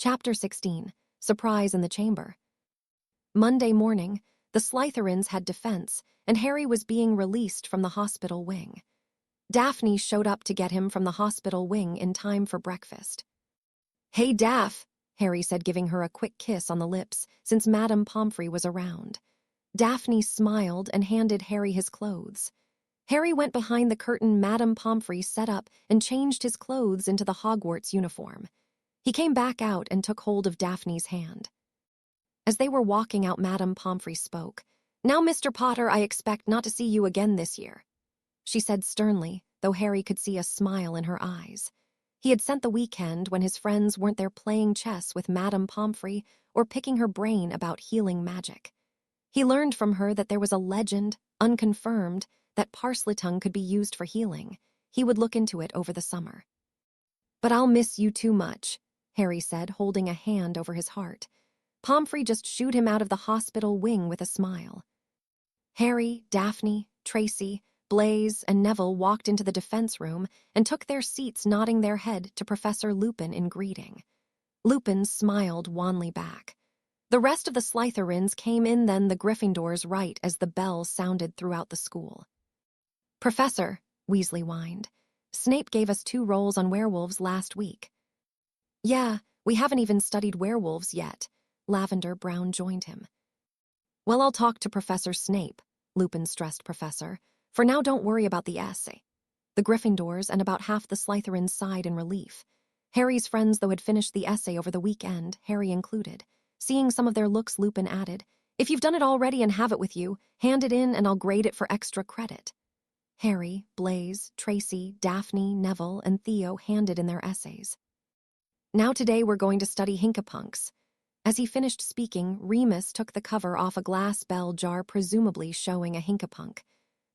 Chapter 16. Surprise in the Chamber. Monday morning, the Slytherins had defense, and Harry was being released from the hospital wing. Daphne showed up to get him from the hospital wing in time for breakfast. "Hey, Daph," Harry said, giving her a quick kiss on the lips, since Madame Pomfrey was around. Daphne smiled and handed Harry his clothes. Harry went behind the curtain Madame Pomfrey set up and changed his clothes into the Hogwarts uniform. He came back out and took hold of Daphne's hand. As they were walking out, Madame Pomfrey spoke. "Now, Mr. Potter, I expect not to see you again this year," she said sternly, though Harry could see a smile in her eyes. He had sent the weekend when his friends weren't there playing chess with Madame Pomfrey or picking her brain about healing magic. He learned from her that there was a legend, unconfirmed, that Parseltongue could be used for healing. He would look into it over the summer. "But I'll miss you too much," Harry said, holding a hand over his heart. Pomfrey just shooed him out of the hospital wing with a smile. Harry, Daphne, Tracy, Blaise, and Neville walked into the defense room and took their seats, nodding their head to Professor Lupin in greeting. Lupin smiled wanly back. The rest of the Slytherins came in then the Gryffindors right as the bell sounded throughout the school. "Professor," Weasley whined, "Snape gave us 2 rolls on werewolves last week." "Yeah, we haven't even studied werewolves yet." Lavender Brown joined him. "Well, I'll talk to Professor Snape," Lupin stressed Professor. "For now, don't worry about the essay." The Gryffindors and about half the Slytherins sighed in relief. Harry's friends, though, had finished the essay over the weekend, Harry included. Seeing some of their looks, Lupin added, "If you've done it already and have it with you, hand it in and I'll grade it for extra credit." Harry, Blaise, Tracy, Daphne, Neville, and Theo handed in their essays. "Now today we're going to study hinkapunks." As he finished speaking, Remus took the cover off a glass bell jar, presumably showing a hinkapunk.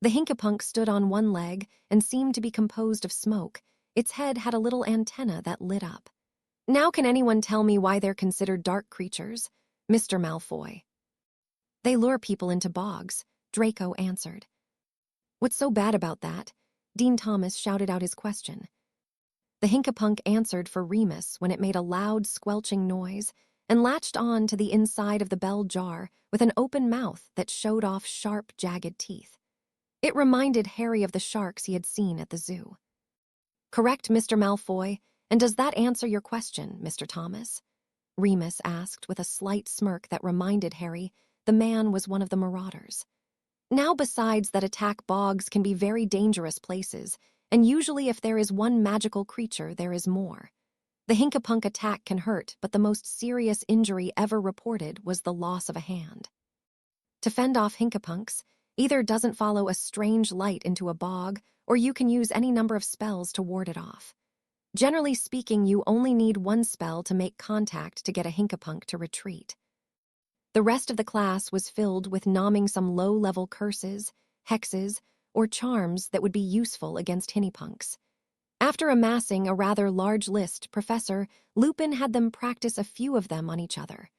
The hinkapunk stood on one leg and seemed to be composed of smoke. Its head had a little antenna that lit up. "Now can anyone tell me why they're considered dark creatures?" Mr. Malfoy. "They lure people into bogs," Draco answered. "What's so bad about that?" Dean Thomas shouted out his question. The hinkapunk answered for Remus when it made a loud, squelching noise and latched on to the inside of the bell jar with an open mouth that showed off sharp, jagged teeth. It reminded Harry of the sharks he had seen at the zoo. "Correct, Mr. Malfoy, and does that answer your question, Mr. Thomas?" Remus asked with a slight smirk that reminded Harry the man was one of the marauders. Now, besides that, attack bogs can be very dangerous places, and usually if there is one magical creature, there is more. The hinkapunk attack can hurt, but the most serious injury ever reported was the loss of a hand. To fend off hinkapunks, either doesn't follow a strange light into a bog, or you can use any number of spells to ward it off. Generally speaking, you only need one spell to make contact to get a hinkapunk to retreat. The rest of the class was filled with nomming some low-level curses, hexes, or charms that would be useful against hinnypunks. After amassing a rather large list, Professor Lupin had them practice a few of them on each other.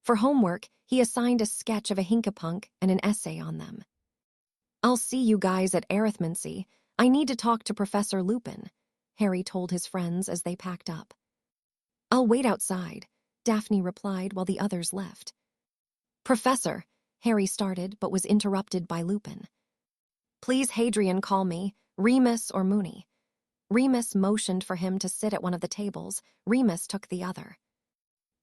For homework, he assigned a sketch of a hinkapunk and an essay on them. "I'll see you guys at arithmancy. I need to talk to Professor Lupin," Harry told his friends as they packed up. "I'll wait outside," Daphne replied while the others left. "Professor," Harry started but was interrupted by Lupin. "Please, Hadrian, call me Remus or Moony." Remus motioned for him to sit at one of the tables. Remus took the other.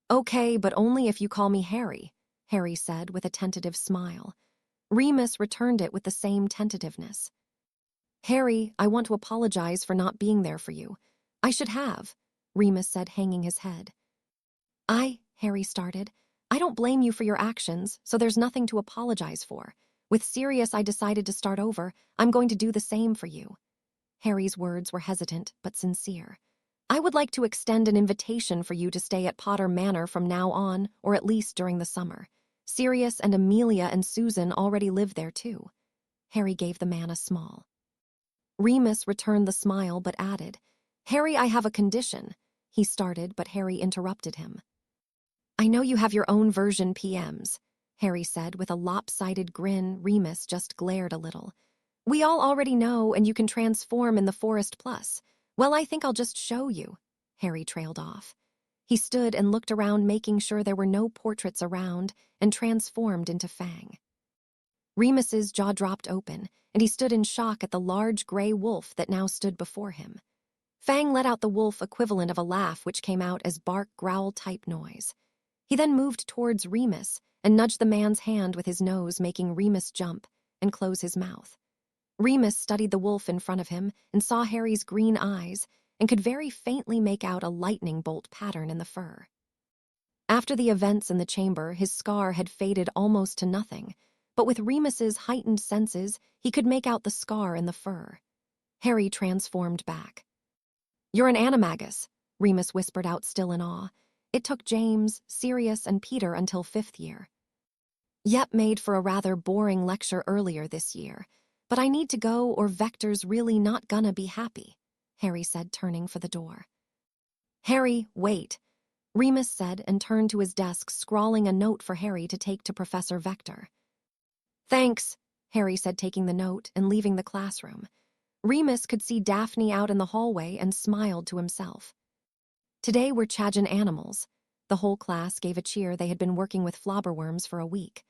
"Okay, but only if you call me Harry," Harry said with a tentative smile. Remus returned it with the same tentativeness. "Harry, I want to apologize for not being there for you. I should have," Remus said, hanging his head. Harry started. "I don't blame you for your actions, so there's nothing to apologize for. With Sirius, I decided to start over. I'm going to do the same for you." Harry's words were hesitant but sincere. "I would like to extend an invitation for you to stay at Potter Manor from now on, or at least during the summer. Sirius and Amelia and Susan already live there too." Harry gave the man a smile. Remus returned the smile but added, "Harry, I have a condition." He started, but Harry interrupted him. "I know you have your own version PMs," Harry said with a lopsided grin. Remus just glared a little. "We all already know, and you can transform in the Forest Plus. Well, I think I'll just show you." Harry trailed off. He stood and looked around, making sure there were no portraits around, and transformed into Fang. Remus's jaw dropped open, and he stood in shock at the large gray wolf that now stood before him. Fang let out the wolf equivalent of a laugh, which came out as bark growl type noise. He then moved towards Remus and nudged the man's hand with his nose, making Remus jump and close his mouth. Remus studied the wolf in front of him and saw Harry's green eyes and could very faintly make out a lightning bolt pattern in the fur. After the events in the chamber, his scar had faded almost to nothing, but with Remus's heightened senses, he could make out the scar in the fur. Harry transformed back. "You're an animagus," Remus whispered out, still in awe. It took James, Sirius, and Peter until 5th year. Yep, made for a rather boring lecture earlier this year, but I need to go or Vector's really not gonna be happy, Harry said, turning for the door. "Harry, wait," Remus said and turned to his desk, scrawling a note for Harry to take to Professor Vector. "Thanks," Harry said, taking the note and leaving the classroom. Remus could see Daphne out in the hallway and smiled to himself. Today we're Chagin animals. The whole class gave a cheer. They had been working with flobberworms for a week.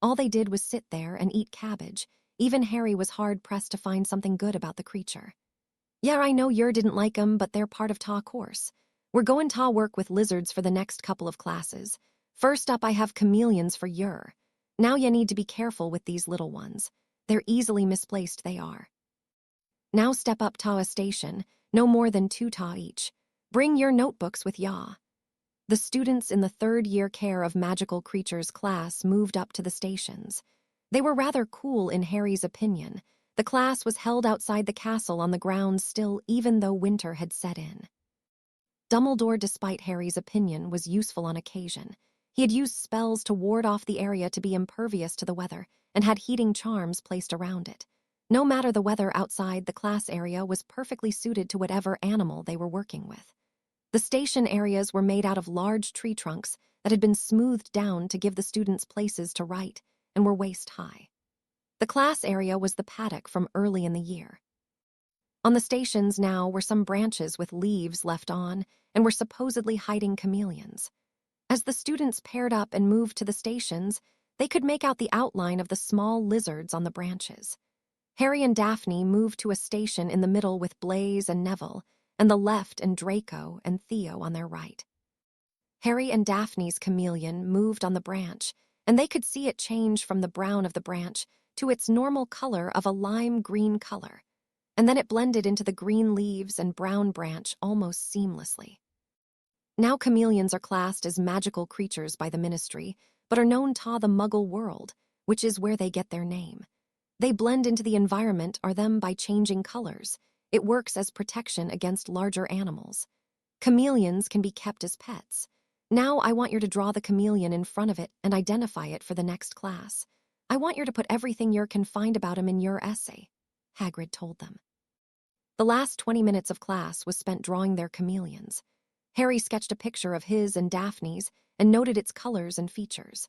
All they did was sit there and eat cabbage. Even Harry was hard-pressed to find something good about the creature. "Yeah, I know yer didn't like 'em, but they're part of ta course. We're goin' ta work with lizards for the next couple of classes. First up, I have chameleons for yer. Now you need to be careful with these little ones. They're easily misplaced, they are. Now step up ta a station, no more than 2 ta each. Bring your notebooks with ya." The students in the 3rd year Care of Magical Creatures class moved up to the stations. They were rather cool in Harry's opinion. The class was held outside the castle on the grounds still, even though winter had set in. Dumbledore, despite Harry's opinion, was useful on occasion. He had used spells to ward off the area to be impervious to the weather, and had heating charms placed around it. No matter the weather outside, the class area was perfectly suited to whatever animal they were working with. The station areas were made out of large tree trunks that had been smoothed down to give the students places to write and were waist-high. The class area was the paddock from early in the year. On the stations now were some branches with leaves left on and were supposedly hiding chameleons. As the students paired up and moved to the stations, they could make out the outline of the small lizards on the branches. Harry and Daphne moved to a station in the middle with Blaise and Neville, and the left and Draco and Theo on their right. Harry and Daphne's chameleon moved on the branch, and they could see it change from the brown of the branch to its normal color of a lime green color, and then it blended into the green leaves and brown branch almost seamlessly. Now chameleons are classed as magical creatures by the Ministry, but are known to the Muggle world, which is where they get their name. They blend into the environment or them by changing colors. It works as protection against larger animals. Chameleons can be kept as pets. Now I want you to draw the chameleon in front of it and identify it for the next class. I want you to put everything you can find about him in your essay, Hagrid told them. The last 20 minutes of class was spent drawing their chameleons. Harry sketched a picture of his and Daphne's and noted its colors and features.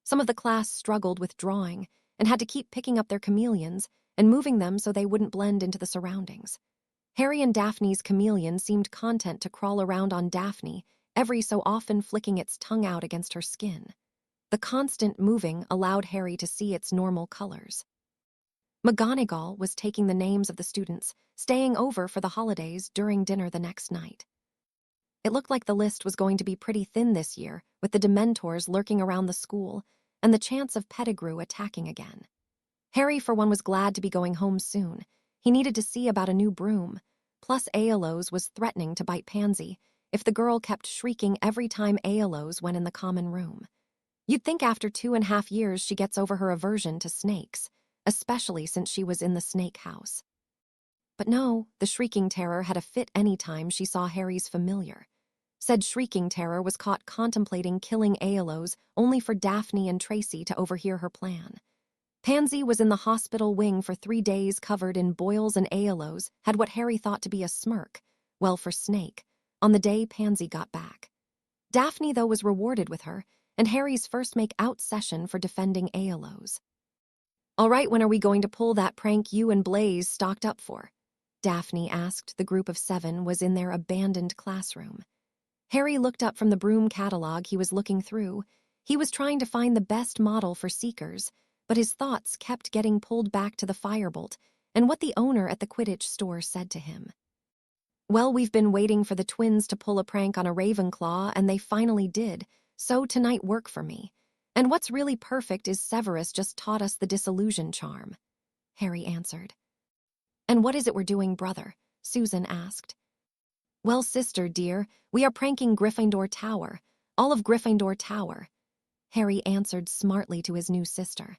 Some of the class struggled with drawing and had to keep picking up their chameleons and moving them so they wouldn't blend into the surroundings. Harry and Daphne's chameleon seemed content to crawl around on Daphne, every so often flicking its tongue out against her skin. The constant moving allowed Harry to see its normal colors. McGonagall was taking the names of the students, staying over for the holidays during dinner the next night. It looked like the list was going to be pretty thin this year, with the Dementors lurking around the school and the chance of Pettigrew attacking again. Harry, for one, was glad to be going home soon. He needed to see about a new broom. Plus, Aeolus was threatening to bite Pansy if the girl kept shrieking every time Aeolus went in the common room. You'd think after 2.5 years she gets over her aversion to snakes, especially since she was in the snake house. But no, the Shrieking Terror had a fit any time she saw Harry's familiar. Said Shrieking Terror was caught contemplating killing Aeolus only for Daphne and Tracy to overhear her plan. Pansy was in the hospital wing for 3 days covered in boils, and Aeolus had what Harry thought to be a smirk, well, for Snake, on the day Pansy got back. Daphne, though, was rewarded with her, and Harry's first make-out session for defending Aeolus. "All right, when are we going to pull that prank you and Blaise stocked up for?" Daphne asked. The group of 7 was in their abandoned classroom. Harry looked up from the broom catalog he was looking through. He was trying to find the best model for Seekers, but his thoughts kept getting pulled back to the firebolt and what the owner at the Quidditch store said to him. Well, we've been waiting for the twins to pull a prank on a Ravenclaw, and they finally did, so tonight work for me. And what's really perfect is Severus just taught us the disillusion charm, Harry answered. And what is it we're doing, brother? Susan asked. Well, sister, dear, we are pranking Gryffindor Tower, all of Gryffindor Tower, Harry answered smartly to his new sister.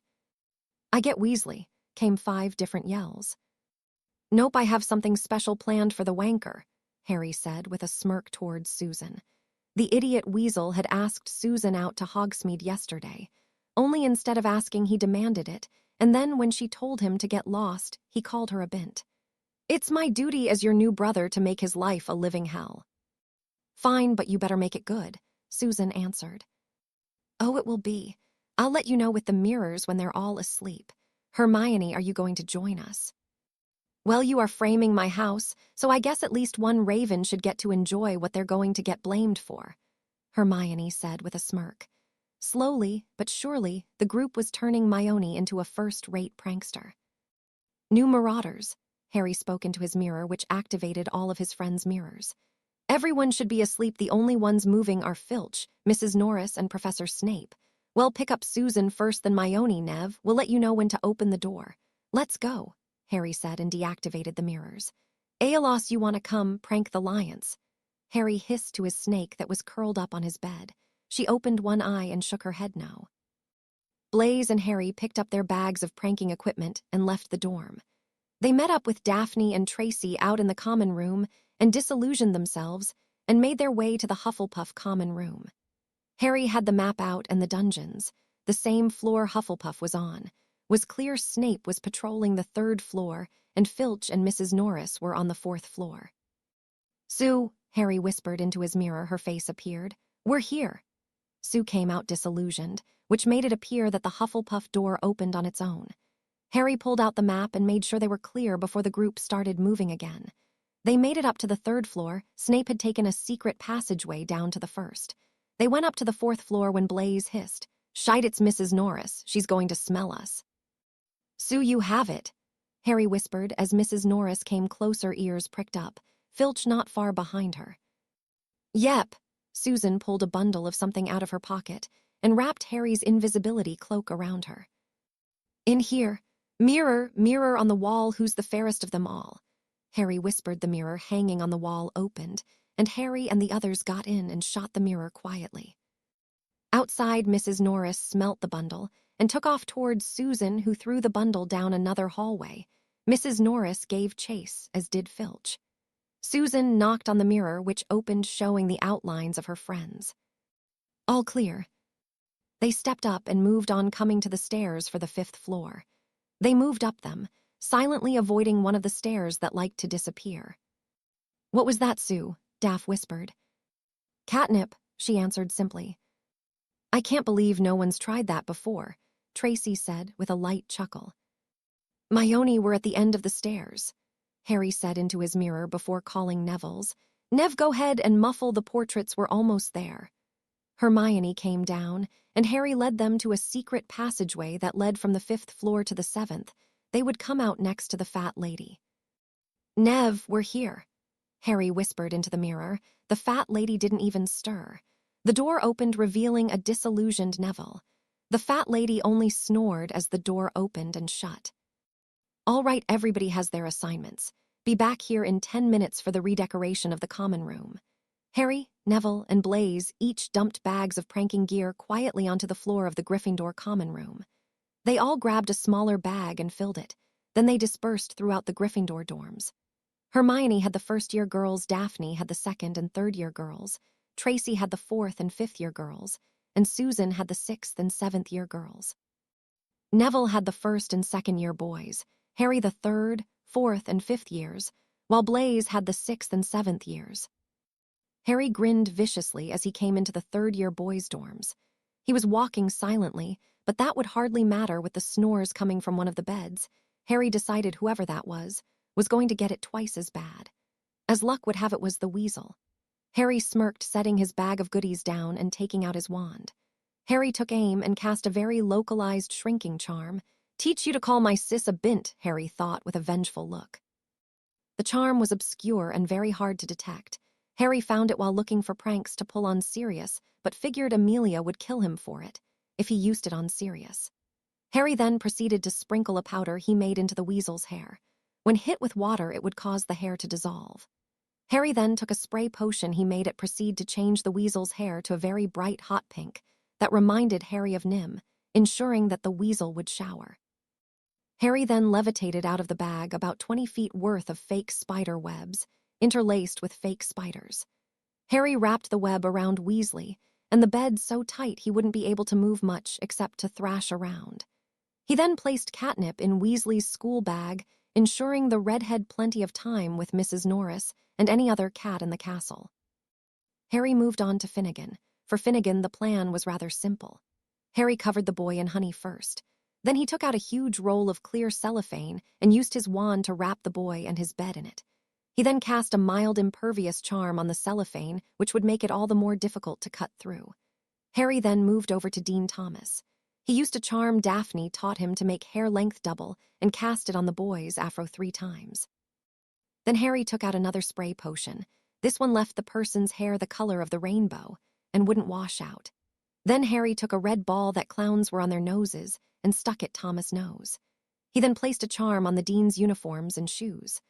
I get Weasley, came 5 different yells. Nope, I have something special planned for the wanker, Harry said with a smirk towards Susan. The idiot Weasel had asked Susan out to Hogsmeade yesterday. Only instead of asking, he demanded it, and then when she told him to get lost, he called her a bint. It's my duty as your new brother to make his life a living hell. Fine, but you better make it good, Susan answered. Oh, it will be. I'll let you know with the mirrors when they're all asleep. Hermione, are you going to join us? Well, you are framing my house, so I guess at least one Raven should get to enjoy what they're going to get blamed for, Hermione said with a smirk. Slowly, but surely, the group was turning Hermione into a first-rate prankster. New marauders, Harry spoke into his mirror, which activated all of his friends' mirrors. Everyone should be asleep. The only ones moving are Filch, Mrs. Norris, and Professor Snape. Well, pick up Susan first, then Hermione, Nev. We'll let you know when to open the door. Let's go, Harry said and deactivated the mirrors. Aelos, you want to come prank the Lions? Harry hissed to his snake that was curled up on his bed. She opened one eye and shook her head no. Blaise and Harry picked up their bags of pranking equipment and left the dorm. They met up with Daphne and Tracy out in the common room and disillusioned themselves and made their way to the Hufflepuff common room. Harry had the map out and the dungeons. The same floor Hufflepuff was on. Was clear Snape was patrolling the 3rd floor and Filch and Mrs. Norris were on the 4th floor. Sue, Harry whispered into his mirror. Her face appeared. We're here. Sue came out disillusioned, which made it appear that the Hufflepuff door opened on its own. Harry pulled out the map and made sure they were clear before the group started moving again. They made it up to the 3rd floor. Snape had taken a secret passageway down to the 1st. They went up to the 4th floor when Blaise hissed, "Shite, it's Mrs. Norris. She's going to smell us." "Sue, you have it," Harry whispered as Mrs. Norris came closer, ears pricked up, Filch not far behind her. "Yep." Susan pulled a bundle of something out of her pocket and wrapped Harry's invisibility cloak around her. "In here. Mirror, mirror on the wall, who's the fairest of them all?" Harry whispered. The mirror hanging on the wall opened, and Harry and the others got in and shot the mirror quietly. Outside, Mrs. Norris smelt the bundle and took off towards Susan, who threw the bundle down another hallway. Mrs. Norris gave chase, as did Filch. Susan knocked on the mirror, which opened, showing the outlines of her friends. All clear. They stepped up and moved on, coming to the stairs for the 5th floor. They moved up them, silently avoiding one of the stairs that liked to disappear. "What was that, Sue?" Daph whispered. "Catnip," she answered simply. "I can't believe no one's tried that before," Tracy said with a light chuckle. "Hermione, we're at the end of the stairs," Harry said into his mirror before calling Neville's. "Nev, go ahead and muffle the portraits, we're almost there." Hermione came down, and Harry led them to a secret passageway that led from the 5th floor to the 7th. They would come out next to the fat lady. "Nev, we're here," Harry whispered into the mirror. The fat lady didn't even stir. The door opened, revealing a disillusioned Neville. The fat lady only snored as the door opened and shut. "All right, everybody has their assignments. Be back here in 10 minutes for the redecoration of the common room." Harry, Neville, and Blaise each dumped bags of pranking gear quietly onto the floor of the Gryffindor common room. They all grabbed a smaller bag and filled it. Then they dispersed throughout the Gryffindor dorms. Hermione had the 1st-year girls, Daphne had the 2nd and 3rd-year girls, Tracy had the 4th and 5th-year girls, and Susan had the 6th and 7th-year girls. Neville had the 1st and 2nd-year boys, Harry the 3rd, 4th, and 5th years, while Blaise had the 6th and 7th years. Harry grinned viciously as he came into the 3rd-year boys' dorms. He was walking silently, but that would hardly matter with the snores coming from one of the beds. Harry decided whoever that was going to get it twice as bad. As luck would have it, was the Weasel. Harry smirked, setting his bag of goodies down and taking out his wand. Harry took aim and cast a very localized shrinking charm. Teach you to call my sis a bint, Harry thought with a vengeful look. The charm was obscure and very hard to detect. Harry found it while looking for pranks to pull on Sirius, but figured Amelia would kill him for it if he used it on Sirius. Harry then proceeded to sprinkle a powder he made into the weasel's hair. When hit with water, it would cause the hair to dissolve. Harry then took a spray potion he made it proceed to change the weasel's hair to a very bright hot pink that reminded Harry of Nim, ensuring that the weasel would shower. Harry then levitated out of the bag about 20 feet worth of fake spider webs, interlaced with fake spiders. Harry wrapped the web around Weasley, and the bed so tight he wouldn't be able to move much except to thrash around. He then placed catnip in Weasley's school bag, ensuring the redhead plenty of time with Mrs. Norris and any other cat in the castle. Harry moved on to Finnegan. For Finnegan, the plan was rather simple. Harry covered the boy in honey first. Then he took out a huge roll of clear cellophane and used his wand to wrap the boy and his bed in it. He then cast a mild impervious charm on the cellophane, which would make it all the more difficult to cut through. Harry then moved over to Dean Thomas. He used a charm Daphne taught him to make hair length double and cast it on the boy's afro 3 times. Then Harry took out another spray potion. This one left the person's hair the color of the rainbow and wouldn't wash out. Then Harry took a red ball that clowns were on their noses and stuck it Thomas' nose. He then placed a charm on the dean's uniforms and shoes.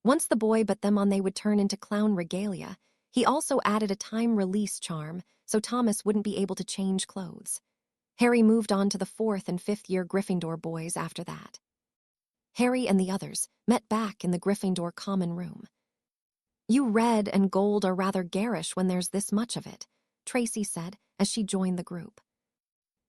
Once the boy put them on, they would turn into clown regalia. He also added a time-release charm so Thomas wouldn't be able to change clothes. Harry moved on to the 4th and 5th year Gryffindor boys after that. Harry and the others met back in the Gryffindor common room. "You red and gold are rather garish when there's this much of it," Tracy said as she joined the group.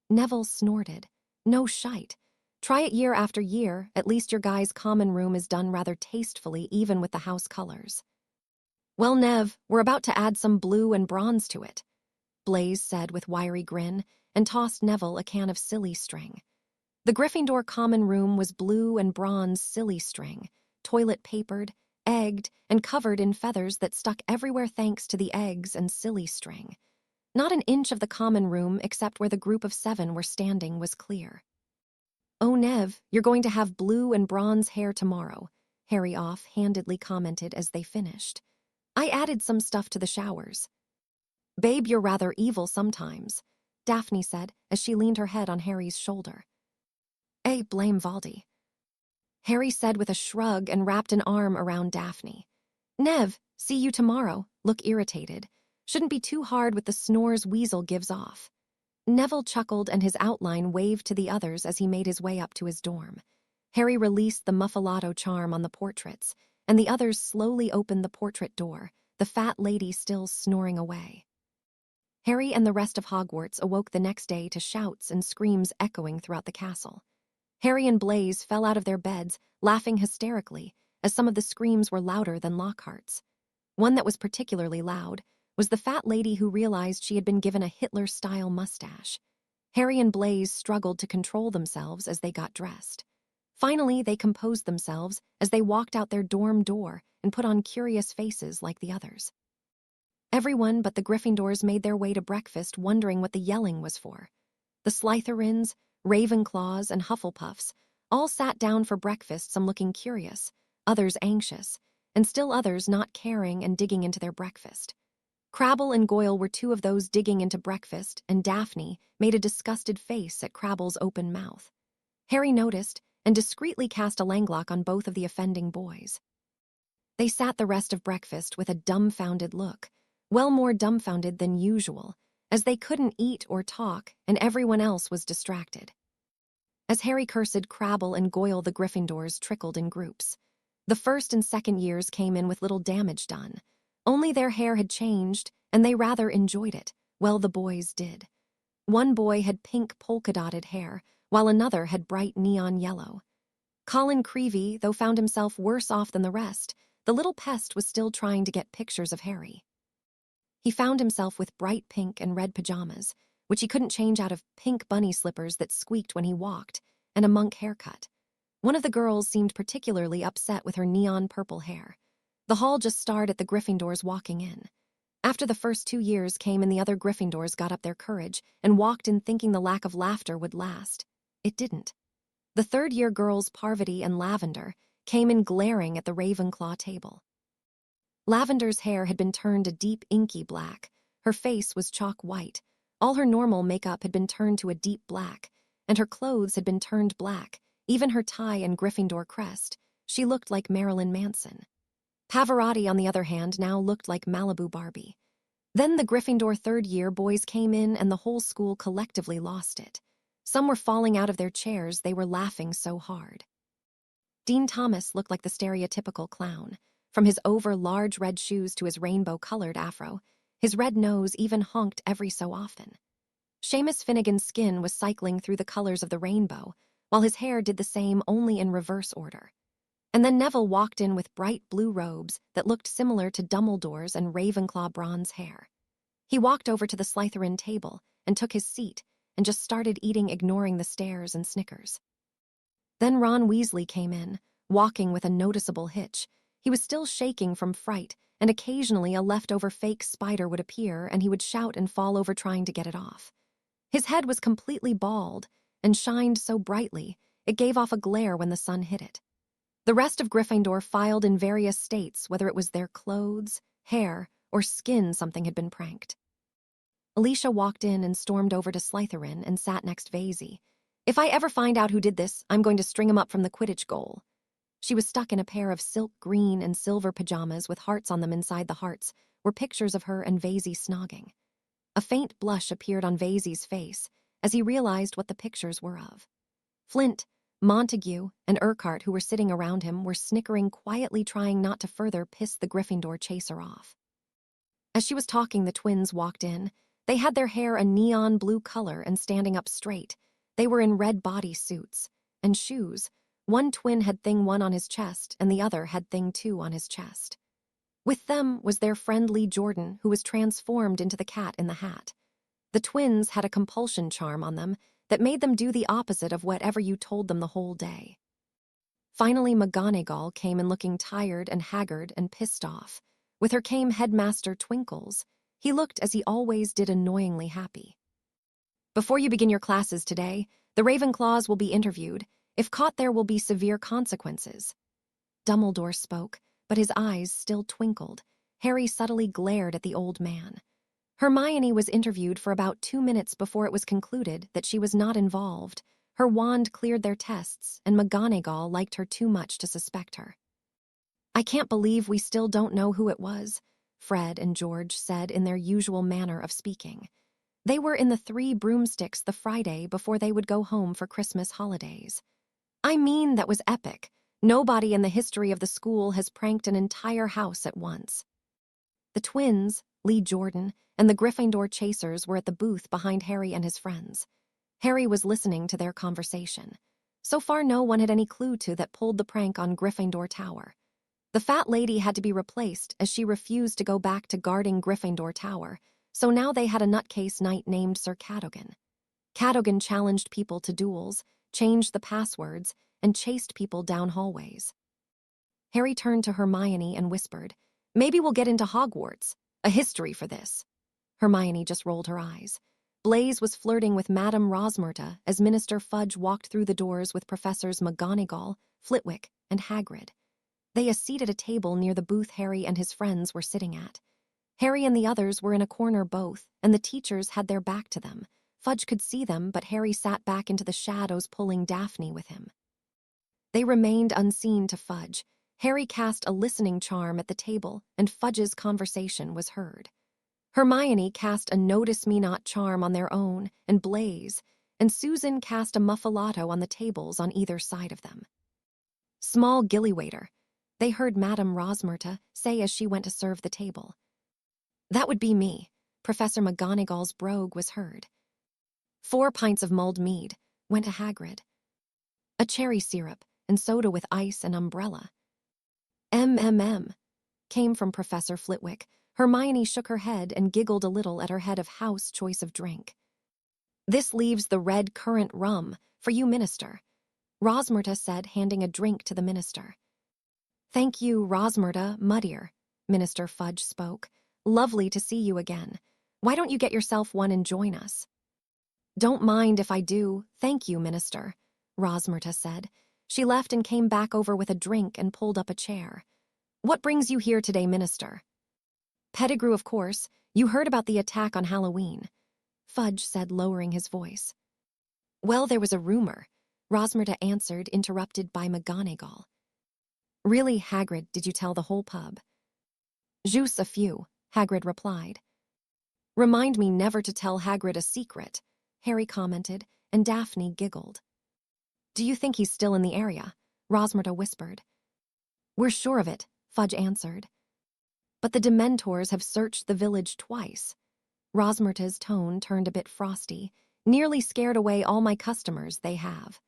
Neville snorted. "No shite. Try it year after year, at least your guy's common room is done rather tastefully even with the house colors." "Well, Nev, we're about to add some blue and bronze to it," Blaze said with wiry grin and tossed Neville a can of silly string. The Gryffindor common room was blue and bronze silly string, toilet-papered, egged, and covered in feathers that stuck everywhere thanks to the eggs and silly string. Not an inch of the common room except where the group of 7 were standing was clear. "Oh, Nev, you're going to have blue and bronze hair tomorrow," Harry off-handedly commented as they finished. "I added some stuff to the showers." "Babe, you're rather evil sometimes," Daphne said as she leaned her head on Harry's shoulder. Blame Valdi," Harry said with a shrug and wrapped an arm around Daphne. "Nev, see you tomorrow. Look irritated. Shouldn't be too hard with the snores Weasel gives off." Neville chuckled and his outline waved to the others as he made his way up to his dorm. Harry released the muffalato charm on the portraits, and the others slowly opened the portrait door, the fat lady still snoring away. Harry and the rest of Hogwarts awoke the next day to shouts and screams echoing throughout the castle. Harry and Blaze fell out of their beds, laughing hysterically, as some of the screams were louder than Lockhart's. One that was particularly loud was the fat lady who realized she had been given a Hitler-style mustache. Harry and Blaze struggled to control themselves as they got dressed. Finally, they composed themselves as they walked out their dorm door and put on curious faces like the others. Everyone but the Gryffindors made their way to breakfast, wondering what the yelling was for. The Slytherins, Ravenclaws, and Hufflepuffs all sat down for breakfast, some looking curious, others anxious, and still others not caring and digging into their breakfast. Crabble and Goyle were 2 of those digging into breakfast, and Daphne made a disgusted face at Crabble's open mouth. Harry noticed and discreetly cast a langlock on both of the offending boys. They sat the rest of breakfast with a dumbfounded look, well more dumbfounded than usual, as they couldn't eat or talk and everyone else was distracted. As Harry cursed Crabble and Goyle, the Gryffindors trickled in groups. The 1st and 2nd years came in with little damage done. Only their hair had changed, and they rather enjoyed it. Well, the boys did. One boy had pink polka-dotted hair, while another had bright neon yellow. Colin Creevey, though, found himself worse off than the rest. The little pest was still trying to get pictures of Harry. He found himself with bright pink and red pajamas, which he couldn't change out of pink bunny slippers that squeaked when he walked, and a monk haircut. One of the girls seemed particularly upset with her neon purple hair. The hall just stared at the Gryffindors walking in. After the first 2 years came and the other Gryffindors got up their courage and walked in thinking the lack of laughter would last. It didn't. The third-year girls Parvati and Lavender came in glaring at the Ravenclaw table. Lavender's hair had been turned a deep inky black. Her face was chalk white. All her normal makeup had been turned to a deep black, and her clothes had been turned black, even her tie and Gryffindor crest. She looked like Marilyn Manson. Pavarotti, on the other hand, now looked like Malibu Barbie. Then the Gryffindor third-year boys came in and the whole school collectively lost it. Some were falling out of their chairs, they were laughing so hard. Dean Thomas looked like the stereotypical clown. From his over-large red shoes to his rainbow-colored afro, his red nose even honked every so often. Seamus Finnegan's skin was cycling through the colors of the rainbow, while his hair did the same only in reverse order. And then Neville walked in with bright blue robes that looked similar to Dumbledore's and Ravenclaw bronze hair. He walked over to the Slytherin table and took his seat and just started eating, ignoring the stares and snickers. Then Ron Weasley came in, walking with a noticeable hitch. He was still shaking from fright, and occasionally a leftover fake spider would appear and he would shout and fall over trying to get it off. His head was completely bald and shined so brightly it gave off a glare when the sun hit it. The rest of Gryffindor filed in various states, whether it was their clothes, hair, or skin something had been pranked. Alicia walked in and stormed over to Slytherin and sat next Vazey. "If I ever find out who did this, I'm going to string him up from the Quidditch goal." She was stuck in a pair of silk green and silver pajamas with hearts on them. Inside the hearts were pictures of her and Vazey snogging. A faint blush appeared on Vazey's face as he realized what the pictures were of. Flint, Montague, and Urquhart, who were sitting around him, were snickering quietly, trying not to further piss the Gryffindor chaser off. As she was talking, the twins walked in. They had their hair a neon blue color and standing up straight. They were in red body suits and shoes. One twin had Thing 1 on his chest and the other had Thing 2 on his chest. With them was their friend Lee Jordan, who was transformed into the Cat in the Hat. The twins had a compulsion charm on them that made them do the opposite of whatever you told them the whole day. Finally, McGonagall came in looking tired and haggard and pissed off. With her came Headmaster Twinkles. He looked, as he always did, annoyingly happy. "Before you begin your classes today, the Ravenclaws will be interviewed. If caught, there will be severe consequences." Dumbledore spoke, but his eyes still twinkled. Harry subtly glared at the old man. Hermione was interviewed for about 2 minutes before it was concluded that she was not involved. Her wand cleared their tests, and McGonagall liked her too much to suspect her. "I can't believe we still don't know who it was," Fred and George said in their usual manner of speaking. They were in the Three Broomsticks the Friday before they would go home for Christmas holidays. "I mean, that was epic. Nobody in the history of the school has pranked an entire house at once." The twins, Lee Jordan, and the Gryffindor chasers were at the booth behind Harry and his friends. Harry was listening to their conversation. So far, no one had any clue to that pulled the prank on Gryffindor Tower. The fat lady had to be replaced as she refused to go back to guarding Gryffindor Tower, so now they had a nutcase knight named Sir Cadogan. Cadogan challenged people to duels, changed the passwords, and chased people down hallways. Harry turned to Hermione and whispered, "Maybe we'll get into Hogwarts. A history for this." Hermione just rolled her eyes. Blaise was flirting with Madame Rosmerta as Minister Fudge walked through the doors with Professors McGonagall, Flitwick, and Hagrid. They a seat at a table near the booth Harry and his friends were sitting at. Harry and the others were in a corner both, and the teachers had their back to them. Fudge could see them, but Harry sat back into the shadows, pulling Daphne with him. They remained unseen to Fudge. Harry cast a listening charm at the table, and Fudge's conversation was heard. Hermione cast a notice-me-not charm on their own, and Blaise, and Susan cast a muffalato on the tables on either side of them. "Small gillywaiter," they heard Madame Rosmerta say as she went to serve the table. "That would be me." Professor McGonagall's brogue was heard. 4 pints of mulled mead, went to Hagrid. "A cherry syrup, and soda with ice and umbrella." Came from Professor Flitwick. Hermione shook her head and giggled a little at her head of house choice of drink. "This leaves the red currant rum, for you, Minister," Rosmerta said, handing a drink to the Minister. "Thank you, Rosmerta, Muddier," Minister Fudge spoke. Lovely to see you again. Why don't you get yourself one and join us?" "Don't mind if I do, thank you, Minister," Rosmerta said. She left and came back over with a drink and pulled up a chair. "What brings you here today, Minister?" "Pettigrew, of course. You heard about the attack on Halloween," Fudge said, lowering his voice. "Well, there was a rumor," Rosmerta answered, interrupted by McGonagall. "Really, Hagrid, did you tell the whole pub?" "Juste a few," Hagrid replied. "Remind me never to tell Hagrid a secret," Harry commented, and Daphne giggled. "Do you think he's still in the area?" Rosmerta whispered. "We're sure of it," Fudge answered. "But the Dementors have searched the village twice." Rosmerta's tone turned a bit frosty. "Nearly scared away all my customers, they have."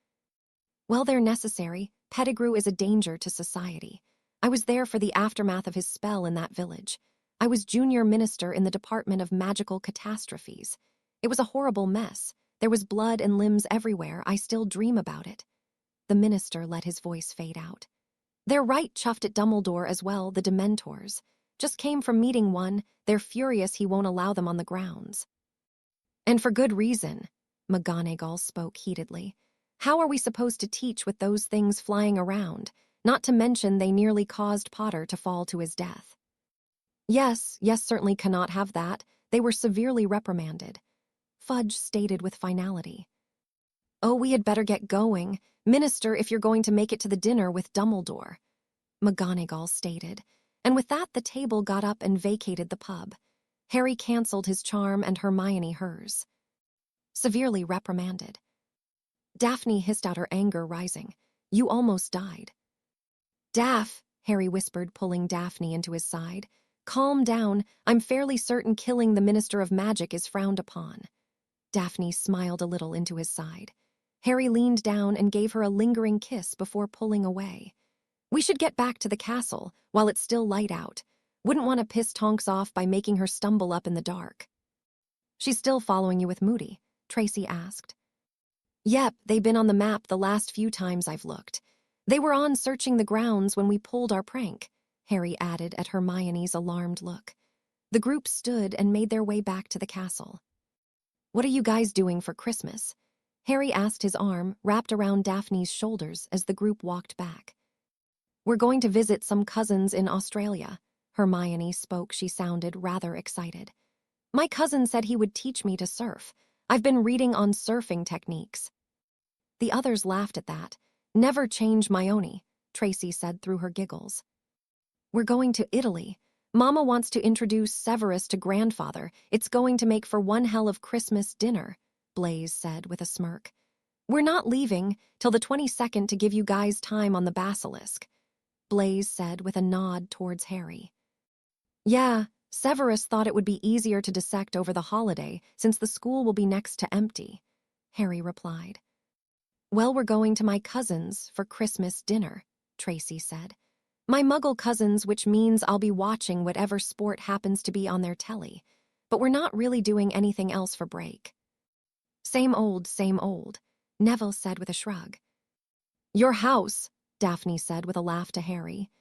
"Well, they're necessary. Pettigrew is a danger to society. I was there for the aftermath of his spell in that village. I was junior minister in the Department of Magical Catastrophes. It was a horrible mess. There was blood and limbs everywhere. I still dream about it." The minister let his voice fade out. "They're right chuffed at Dumbledore as well, the Dementors. Just came from meeting one. They're furious he won't allow them on the grounds." "And for good reason," McGonagall spoke heatedly. "How are we supposed to teach with those things flying around? Not to mention they nearly caused Potter to fall to his death." Yes, certainly cannot have that. They were severely reprimanded," Fudge stated with finality. "Oh, we had better get going. Minister, if you're going to make it to the dinner with Dumbledore," McGonagall stated, and with that the table got up and vacated the pub. Harry cancelled his charm and Hermione hers. Severely reprimanded. Daphne hissed out, her anger rising. "You almost died." "Daph," Harry whispered, pulling Daphne into his side. "Calm down. I'm fairly certain killing the Minister of Magic is frowned upon." Daphne smiled a little into his side. Harry leaned down and gave her a lingering kiss before pulling away. "We should get back to the castle while it's still light out. Wouldn't want to piss Tonks off by making her stumble up in the dark." "She's still following you with Moody?" Tracy asked. "Yep, they've been on the map the last few times I've looked. They were on searching the grounds when we pulled our prank," Harry added at Hermione's alarmed look. The group stood and made their way back to the castle. "What are you guys doing for Christmas?" Harry asked, his arm wrapped around Daphne's shoulders as the group walked back. "We're going to visit some cousins in Australia." Hermione spoke. She sounded rather excited. "My cousin said he would teach me to surf. I've been reading on surfing techniques." The others laughed at that. "Never change Maione," Tracy said through her giggles. "We're going to Italy. Mama wants to introduce Severus to Grandfather. It's going to make for one hell of Christmas dinner," Blaise said with a smirk. "We're not leaving till the 22nd to give you guys time on the basilisk," Blaise said with a nod towards Harry. "Yeah, Severus thought it would be easier to dissect over the holiday since the school will be next to empty," Harry replied. "Well, we're going to my cousin's for Christmas dinner," Tracy said. "My Muggle cousins, which means I'll be watching whatever sport happens to be on their telly. But we're not really doing anything else for break." Same old," Neville said with a shrug. "Your house," Daphne said with a laugh to Harry.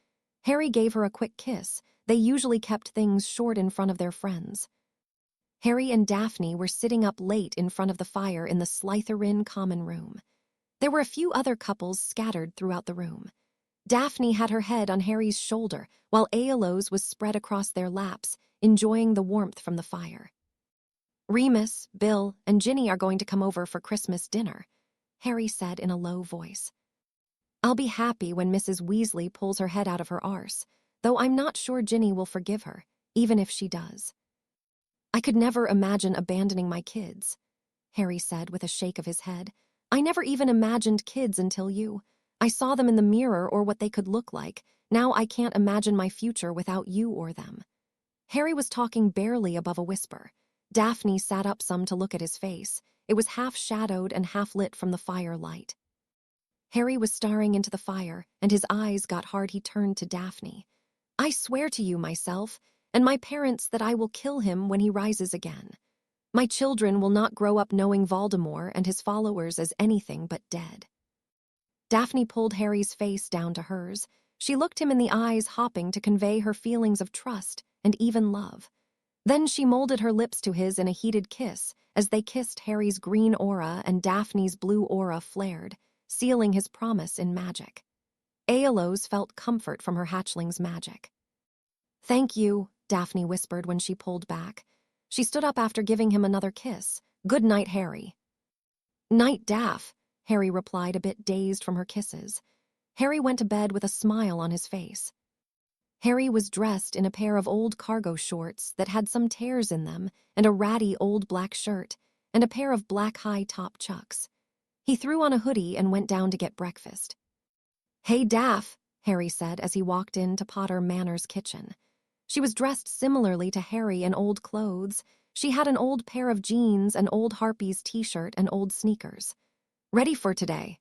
Harry gave her a quick kiss. They usually kept things short in front of their friends. Harry and Daphne were sitting up late in front of the fire in the Slytherin common room. There were a few other couples scattered throughout the room. Daphne had her head on Harry's shoulder, while Aeolus was spread across their laps, enjoying the warmth from the fire. "Remus, Bill, and Ginny are going to come over for Christmas dinner," Harry said in a low voice. "I'll be happy when Mrs. Weasley pulls her head out of her arse, though I'm not sure Ginny will forgive her, even if she does." "I could never imagine abandoning my kids," Harry said with a shake of his head. "I never even imagined kids until you. I saw them in the mirror or what they could look like. Now I can't imagine my future without you or them." Harry was talking barely above a whisper. Daphne sat up some to look at his face. It was half-shadowed and half-lit from the firelight. Harry was staring into the fire, and his eyes got hard. He turned to Daphne. "I swear to you, myself, and my parents, that I will kill him when he rises again. My children will not grow up knowing Voldemort and his followers as anything but dead." Daphne pulled Harry's face down to hers. She looked him in the eyes, hopping to convey her feelings of trust and even love. Then she molded her lips to his in a heated kiss. As they kissed, Harry's green aura and Daphne's blue aura flared, sealing his promise in magic. Aeolus felt comfort from her hatchling's magic. "Thank you," Daphne whispered when she pulled back. She stood up after giving him another kiss. "Good night, Harry." "Night, Daph," Harry replied, a bit dazed from her kisses. Harry went to bed with a smile on his face. Harry was dressed in a pair of old cargo shorts that had some tears in them, and a ratty old black shirt, and a pair of black high-top chucks. He threw on a hoodie and went down to get breakfast. "Hey, Daph," Harry said as he walked into Potter Manor's kitchen. She was dressed similarly to Harry in old clothes. She had an old pair of jeans, an old Harpies t-shirt, and old sneakers. "Ready for today?"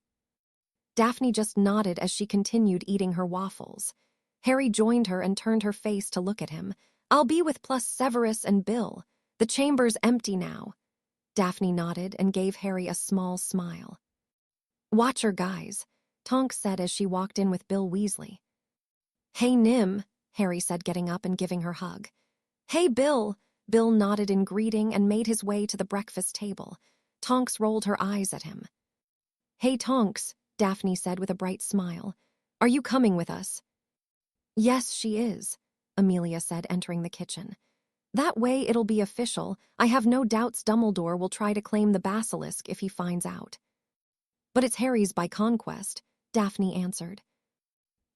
Daphne just nodded as she continued eating her waffles. Harry joined her and turned her face to look at him. "I'll be with plus Severus and Bill. The chamber's empty now." Daphne nodded and gave Harry a small smile. "Watch her, guys," Tonks said as she walked in with Bill Weasley. "Hey, Nim," Harry said, getting up and giving her a hug. "Hey, Bill." Bill nodded in greeting and made his way to the breakfast table. Tonks rolled her eyes at him. "Hey, Tonks," Daphne said with a bright smile. "Are you coming with us?" "Yes, she is," Amelia said, entering the kitchen. "That way it'll be official. I have no doubts Dumbledore will try to claim the basilisk if he finds out." "But it's Harry's by conquest," Daphne answered.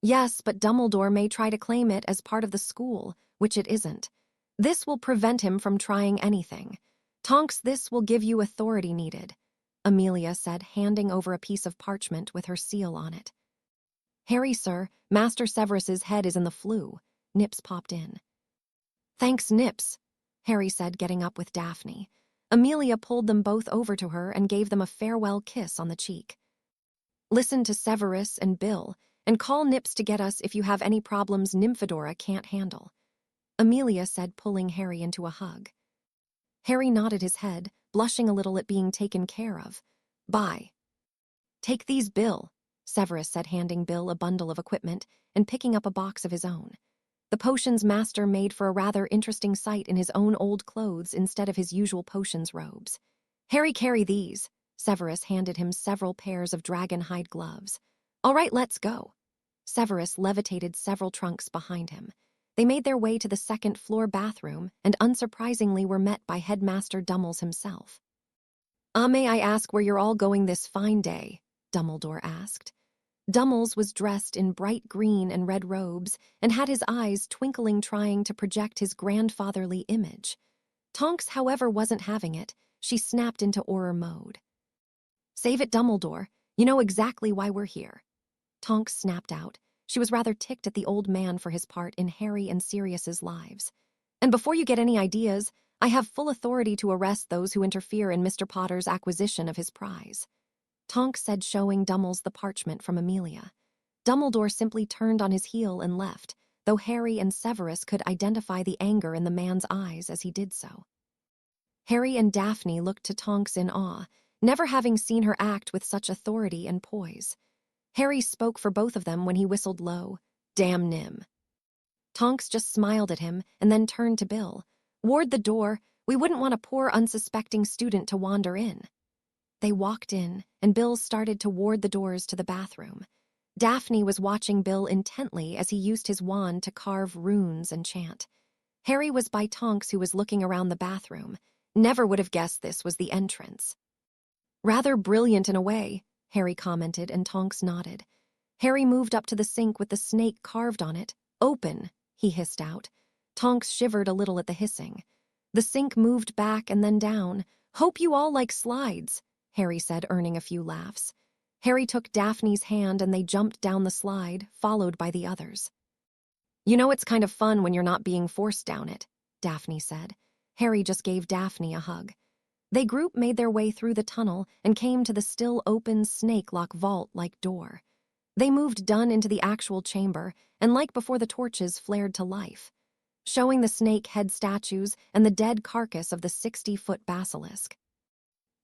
"Yes, but Dumbledore may try to claim it as part of the school, which it isn't. This will prevent him from trying anything. Tonks, this will give you authority needed," Amelia said, handing over a piece of parchment with her seal on it. "Harry, sir, Master Severus's head is in the flu," Nips popped in. "Thanks, Nips," Harry said, getting up with Daphne. Amelia pulled them both over to her and gave them a farewell kiss on the cheek. "Listen to Severus and Bill, and call Nips to get us if you have any problems Nymphadora can't handle," Amelia said, pulling Harry into a hug. Harry nodded his head, blushing a little at being taken care of. "Bye." "Take these, Bill," Severus said, handing Bill a bundle of equipment and picking up a box of his own. The potions master made for a rather interesting sight in his own old clothes instead of his usual potions robes. "Harry, carry these." Severus handed him several pairs of dragon hide gloves. "All right, let's go." Severus levitated several trunks behind him. They made their way to the second-floor bathroom and unsurprisingly were met by Headmaster Dummels himself. May I ask where you're all going this fine day?" Dumbledore asked. Dummels was dressed in bright green and red robes and had his eyes twinkling, trying to project his grandfatherly image. Tonks, however, wasn't having it. She snapped into Auror mode. "Save it, Dumbledore. You know exactly why we're here." Tonks snapped out. She was rather ticked at the old man for his part in Harry and Sirius's lives. "And before you get any ideas, I have full authority to arrest those who interfere in Mr. Potter's acquisition of his prize," Tonks said, showing Dummels the parchment from Amelia. Dumbledore simply turned on his heel and left, though Harry and Severus could identify the anger in the man's eyes as he did so. Harry and Daphne looked to Tonks in awe, never having seen her act with such authority and poise. Harry spoke for both of them when he whistled low, "Damn Nim." Tonks just smiled at him and then turned to Bill. "Ward the door. We wouldn't want a poor unsuspecting student to wander in." They walked in, and Bill started to ward the doors to the bathroom. Daphne was watching Bill intently as he used his wand to carve runes and chant. Harry was by Tonks, who was looking around the bathroom. Never would have guessed this was the entrance. "Rather brilliant in a way," Harry commented, and Tonks nodded. Harry moved up to the sink with the snake carved on it. "Open," he hissed out. Tonks shivered a little at the hissing. The sink moved back and then down. "Hope you all like slides," Harry said, earning a few laughs. Harry took Daphne's hand and they jumped down the slide, followed by the others. "You know it's kind of fun when you're not being forced down it," Daphne said. Harry just gave Daphne a hug. They group made their way through the tunnel and came to the still open snake-lock vault-like door. They moved Dunn into the actual chamber, and like before, the torches flared to life, showing the snake head statues and the dead carcass of the 60-foot basilisk.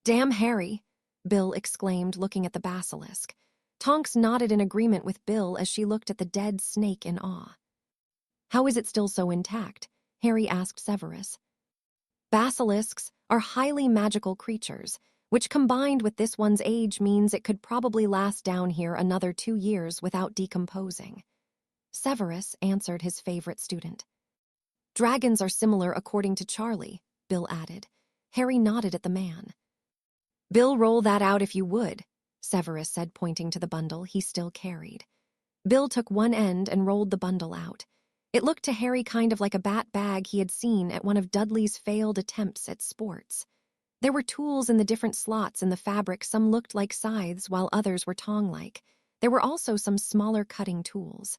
"Damn Harry," Bill exclaimed, looking at the basilisk. Tonks nodded in agreement with Bill as she looked at the dead snake in awe. "How is it still so intact?" Harry asked Severus. Basilisks are highly magical creatures, which combined with this one's age means it could probably last down here another 2 years without decomposing. Severus answered his favorite student. Dragons are similar according to Charlie, Bill added. Harry nodded at the man. Bill, roll that out if you would, Severus said, pointing to the bundle he still carried. Bill took one end and rolled the bundle out. It looked to Harry kind of like a bat bag he had seen at one of Dudley's failed attempts at sports. There were tools in the different slots in the fabric. Some looked like scythes while others were tong-like. There were also some smaller cutting tools.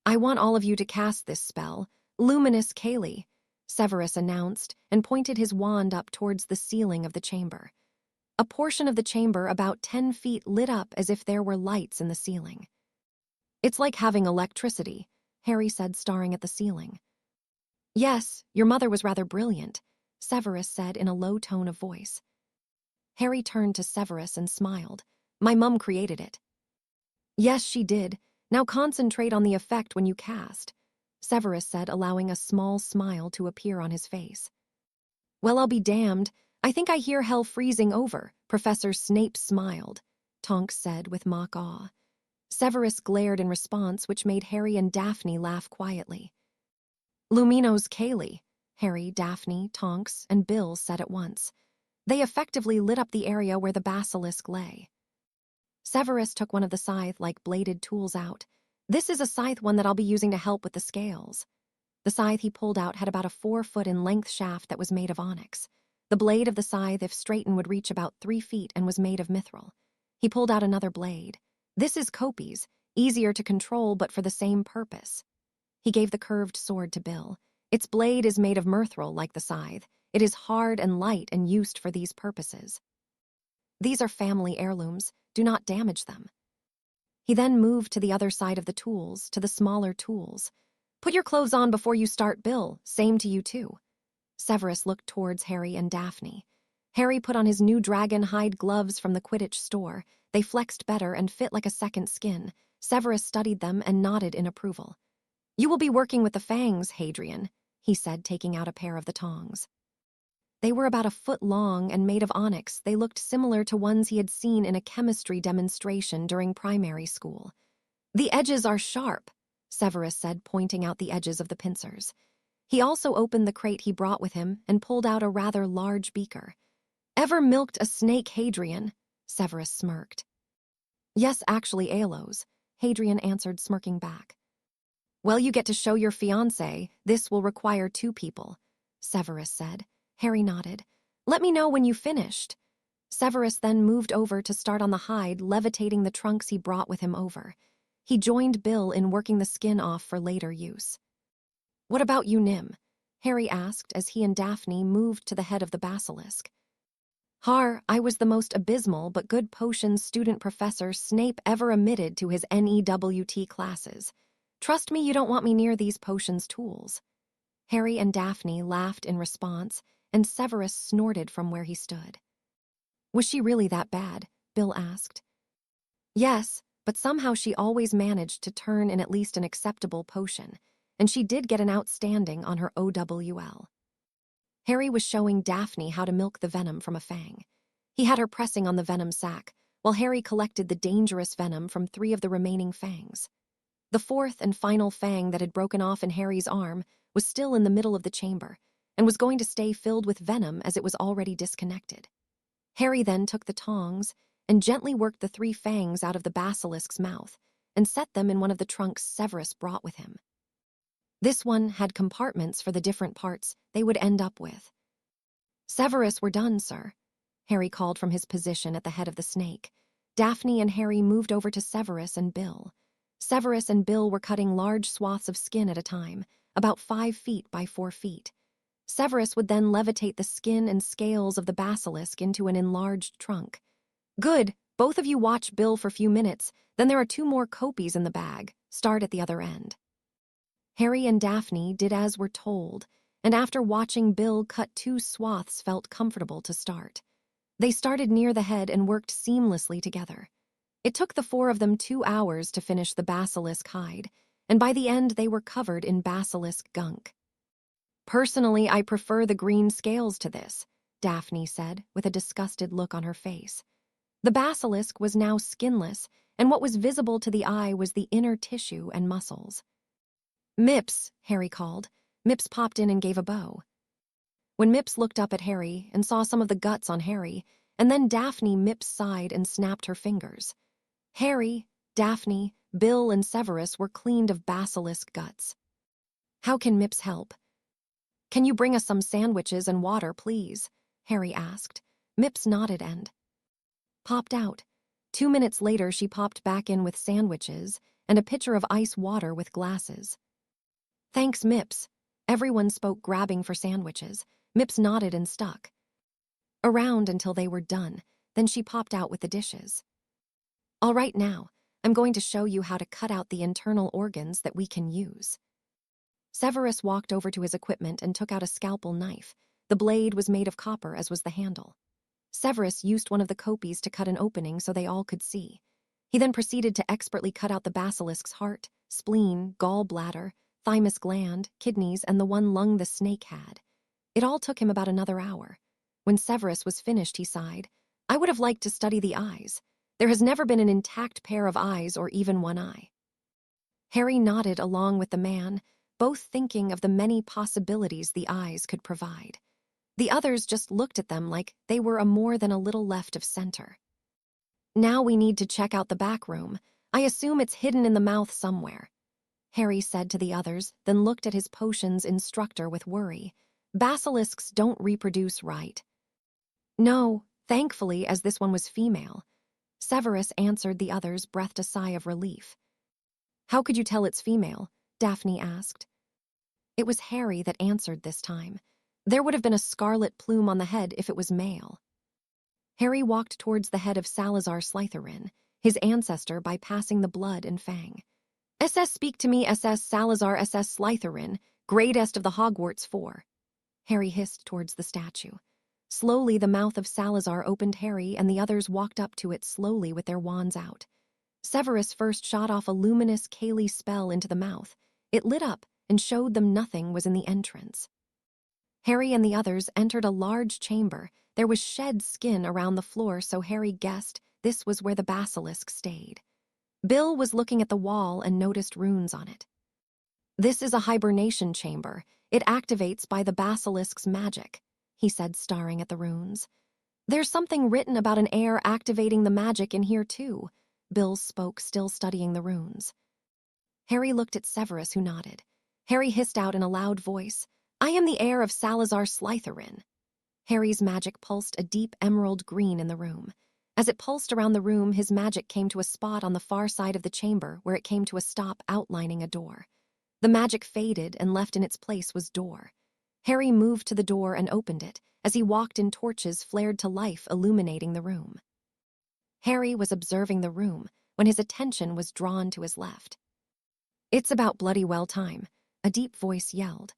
I want all of you to cast this spell, Luminous Cayley, Severus announced and pointed his wand up towards the ceiling of the chamber. A portion of the chamber about 10 feet lit up as if there were lights in the ceiling. It's like having electricity, Harry said, staring at the ceiling. Yes, your mother was rather brilliant, Severus said in a low tone of voice. Harry turned to Severus and smiled. My mum created it. Yes, she did. Now concentrate on the effect when you cast, Severus said, allowing a small smile to appear on his face. Well, I'll be damned. I think I hear hell freezing over, Professor Snape smiled, Tonks said with mock awe. Severus glared in response, which made Harry and Daphne laugh quietly. Luminos Cayley, Harry, Daphne, Tonks, and Bill said at once. They effectively lit up the area where the basilisk lay. Severus took one of the scythe-like bladed tools out. This is a scythe one that I'll be using to help with the scales. The scythe he pulled out had about a 4-foot-in-length shaft that was made of onyx. The blade of the scythe, if straightened, would reach about 3 feet and was made of mithril. He pulled out another blade. This is Kopi's, easier to control but for the same purpose. He gave the curved sword to Bill. Its blade is made of mithril like the scythe. It is hard and light and used for these purposes. These are family heirlooms. Do not damage them. He then moved to the other side of the tools, to the smaller tools. Put your clothes on before you start, Bill. Same to you too. Severus looked towards Harry and Daphne. Harry put on his new dragon hide gloves from the Quidditch store. They flexed better and fit like a second skin. Severus studied them and nodded in approval. You will be working with the fangs, Hadrian, he said, taking out a pair of the tongs. They were about a foot long and made of onyx. They looked similar to ones he had seen in a chemistry demonstration during primary school. The edges are sharp, Severus said, pointing out the edges of the pincers. He also opened the crate he brought with him and pulled out a rather large beaker. Ever milked a snake, Hadrian? Severus smirked. Yes, actually, Aelos, Hadrian answered, smirking back. Well, you get to show your fiancé. This will require 2 people, Severus said. Harry nodded. Let me know when you finished. Severus then moved over to start on the hide, levitating the trunks he brought with him over. He joined Bill in working the skin off for later use. What about you, Nim? Harry asked as he and Daphne moved to the head of the basilisk. I was the most abysmal but good potions student Professor Snape ever admitted to his NEWT classes. Trust me, you don't want me near these potions tools. Harry and Daphne laughed in response, and Severus snorted from where he stood. Was she really that bad? Bill asked. Yes, but somehow she always managed to turn in at least an acceptable potion, and she did get an outstanding on her OWL. Harry was showing Daphne how to milk the venom from a fang. He had her pressing on the venom sac, while Harry collected the dangerous venom from 3 of the remaining fangs. The 4th and final fang that had broken off in Harry's arm was still in the middle of the chamber, and was going to stay filled with venom as it was already disconnected. Harry then took the tongs and gently worked the 3 fangs out of the basilisk's mouth and set them in one of the trunks Severus brought with him. This one had compartments for the different parts they would end up with. Severus, we're done, sir, Harry called from his position at the head of the snake. Daphne and Harry moved over to Severus and Bill. Severus and Bill were cutting large swaths of skin at a time, about 5 feet by 4 feet. Severus would then levitate the skin and scales of the basilisk into an enlarged trunk. Good, both of you watch Bill for a few minutes, then there are 2 more copies in the bag. Start at the other end. Harry and Daphne did as were told, and after watching Bill cut 2 swaths felt comfortable to start. They started near the head and worked seamlessly together. It took the 4 of them 2 hours to finish the basilisk hide, and by the end they were covered in basilisk gunk. Personally, I prefer the green scales to this, Daphne said, with a disgusted look on her face. The basilisk was now skinless, and what was visible to the eye was the inner tissue and muscles. Mips, Harry called. Mips popped in and gave a bow. When Mips looked up at Harry and saw some of the guts on Harry, and then Daphne, Mips sighed and snapped her fingers. Harry, Daphne, Bill, and Severus were cleaned of basilisk guts. How can Mips help? Can you bring us some sandwiches and water, please? Harry asked. Mips nodded and popped out. 2 minutes later, she popped back in with sandwiches and a pitcher of ice water with glasses. Thanks, Mips. Everyone spoke, grabbing for sandwiches. Mips nodded and stuck around until they were done. Then she popped out with the dishes. All right, now, I'm going to show you how to cut out the internal organs that we can use. Severus walked over to his equipment and took out a scalpel knife. The blade was made of copper, as was the handle. Severus used one of the copies to cut an opening so they all could see. He then proceeded to expertly cut out the basilisk's heart, spleen, gallbladder, thymus gland, kidneys, and the one lung the snake had. It all took him about another hour. When Severus was finished, he sighed. I would have liked to study the eyes. There has never been an intact pair of eyes or even one eye. Harry nodded along with the man, both thinking of the many possibilities the eyes could provide. The others just looked at them like they were a more than a little left of center. Now we need to check out the back room. I assume it's hidden in the mouth somewhere, Harry said to the others, then looked at his potions instructor with worry. Basilisks don't reproduce right. No, thankfully, as this one was female. Severus answered the others, breathed a sigh of relief. How could you tell it's female? Daphne asked. It was Harry that answered this time. There would have been a scarlet plume on the head if it was male. Harry walked towards the head of Salazar Slytherin, his ancestor, by passing the blood and fang. SS speak to me, SS Salazar SS Slytherin, greatest of the Hogwarts Four. Harry hissed towards the statue. Slowly the mouth of Salazar opened. Harry and the others walked up to it slowly with their wands out. Severus first shot off a luminous Cayley spell into the mouth. It lit up and showed them nothing was in the entrance. Harry and the others entered a large chamber. There was shed skin around the floor, so Harry guessed this was where the basilisk stayed. Bill was looking at the wall and noticed runes on it. This is a hibernation chamber. It activates by the basilisk's magic, he said, staring at the runes. There's something written about an heir activating the magic in here too, Bill spoke, still studying the runes. Harry looked at Severus, who nodded. Harry hissed out in a loud voice, I am the heir of Salazar Slytherin. Harry's magic pulsed a deep emerald green in the room. As it pulsed around the room, his magic came to a spot on the far side of the chamber where it came to a stop, outlining a door. The magic faded, and left in its place was door. Harry moved to the door and opened it. As he walked in, torches flared to life, illuminating the room. Harry was observing the room when his attention was drawn to his left. It's about bloody well time, a deep voice yelled.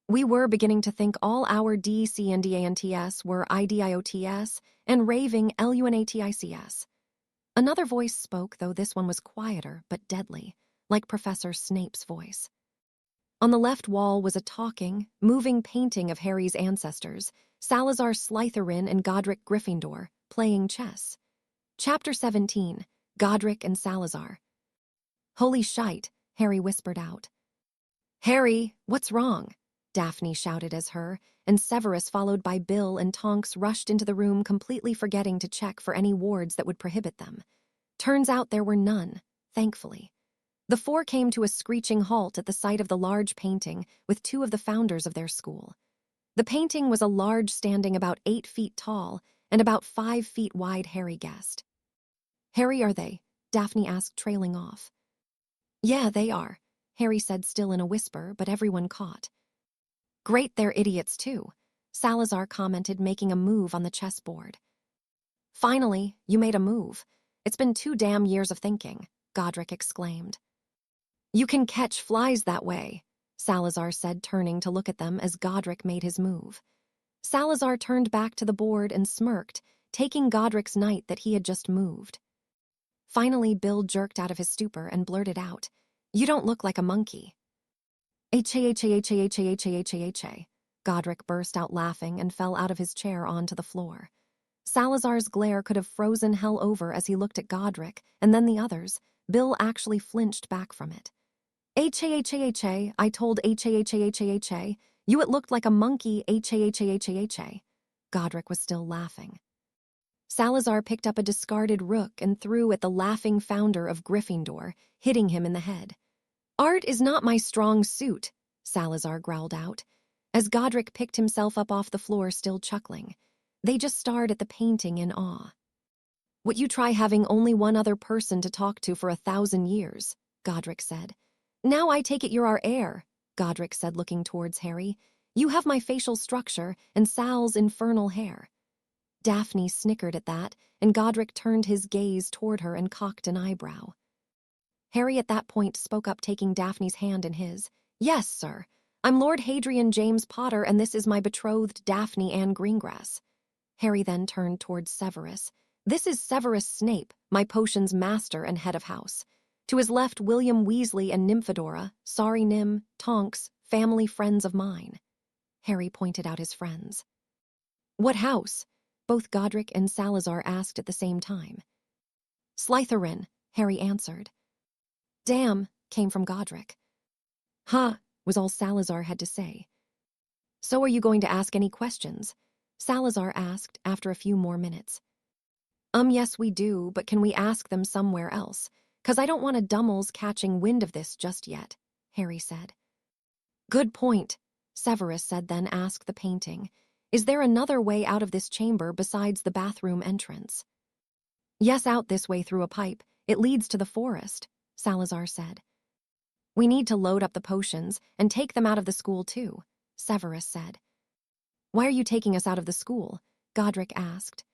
We were beginning to think all our DCNDANTS were IDIOTS and raving LUNATICS. Another voice spoke, though this one was quieter but deadly, like Professor Snape's voice. On the left wall was a talking, moving painting of Harry's ancestors, Salazar Slytherin and Godric Gryffindor, playing chess. Chapter 17, Godric and Salazar. Holy shite, Harry whispered out. Harry, what's wrong? Daphne shouted as her, and Severus, followed by Bill and Tonks, rushed into the room, completely forgetting to check for any wards that would prohibit them. Turns out there were none, thankfully. The four came to a screeching halt at the sight of the large painting with two of the founders of their school. The painting was a large, standing about 8 feet tall and about 5 feet wide, Harry guessed. Harry, are they? Daphne asked, trailing off. Yeah, they are, Harry said, still in a whisper, but everyone caught. Great, they're idiots too, Salazar commented, making a move on the chessboard. Finally, you made a move. It's been 2 damn years of thinking, Godric exclaimed. You can catch flies that way, Salazar said, turning to look at them as Godric made his move. Salazar turned back to the board and smirked, taking Godric's knight that he had just moved. Finally, Bill jerked out of his stupor and blurted out, You don't look like a monkey. H-A-H-A-H-A-H-A-H-A-H-A. Godric burst out laughing and fell out of his chair onto the floor. Salazar's glare could have frozen hell over as he looked at Godric, and then the others. Bill actually flinched back from it. H-A-H-A-H-A, I told H-A-H-A-H-A-H-A. You it looked like a monkey, H-A-H-A-H-A-H-A. Godric was still laughing. Salazar picked up a discarded rook and threw at the laughing founder of Gryffindor, hitting him in the head. Art is not my strong suit, Salazar growled out, as Godric picked himself up off the floor still chuckling. They just stared at the painting in awe. Would you try having only one other person to talk to for 1,000 years, Godric said. Now I take it you're our heir, Godric said looking towards Harry. You have my facial structure and Sal's infernal hair. Daphne snickered at that, and Godric turned his gaze toward her and cocked an eyebrow. Harry at that point spoke up, taking Daphne's hand in his. Yes, sir. I'm Lord Hadrian James Potter, and this is my betrothed Daphne Anne Greengrass. Harry then turned towards Severus. This is Severus Snape, my potions master and head of house. To his left, William Weasley and Nymphadora, sorry Nym, Tonks, family friends of mine. Harry pointed out his friends. What house? Both Godric and Salazar asked at the same time. Slytherin, Harry answered. Damn, came from Godric. Huh, was all Salazar had to say. So are you going to ask any questions? Salazar asked after a few more minutes. Yes we do, but can we ask them somewhere else? 'Cause I don't want a Dummels catching wind of this just yet, Harry said. Good point, Severus said, then asked the painting. Is there another way out of this chamber besides the bathroom entrance? Yes, out this way through a pipe. It leads to the forest, Salazar said. We need to load up the potions and take them out of the school too, Severus said. Why are you taking us out of the school? Godric asked.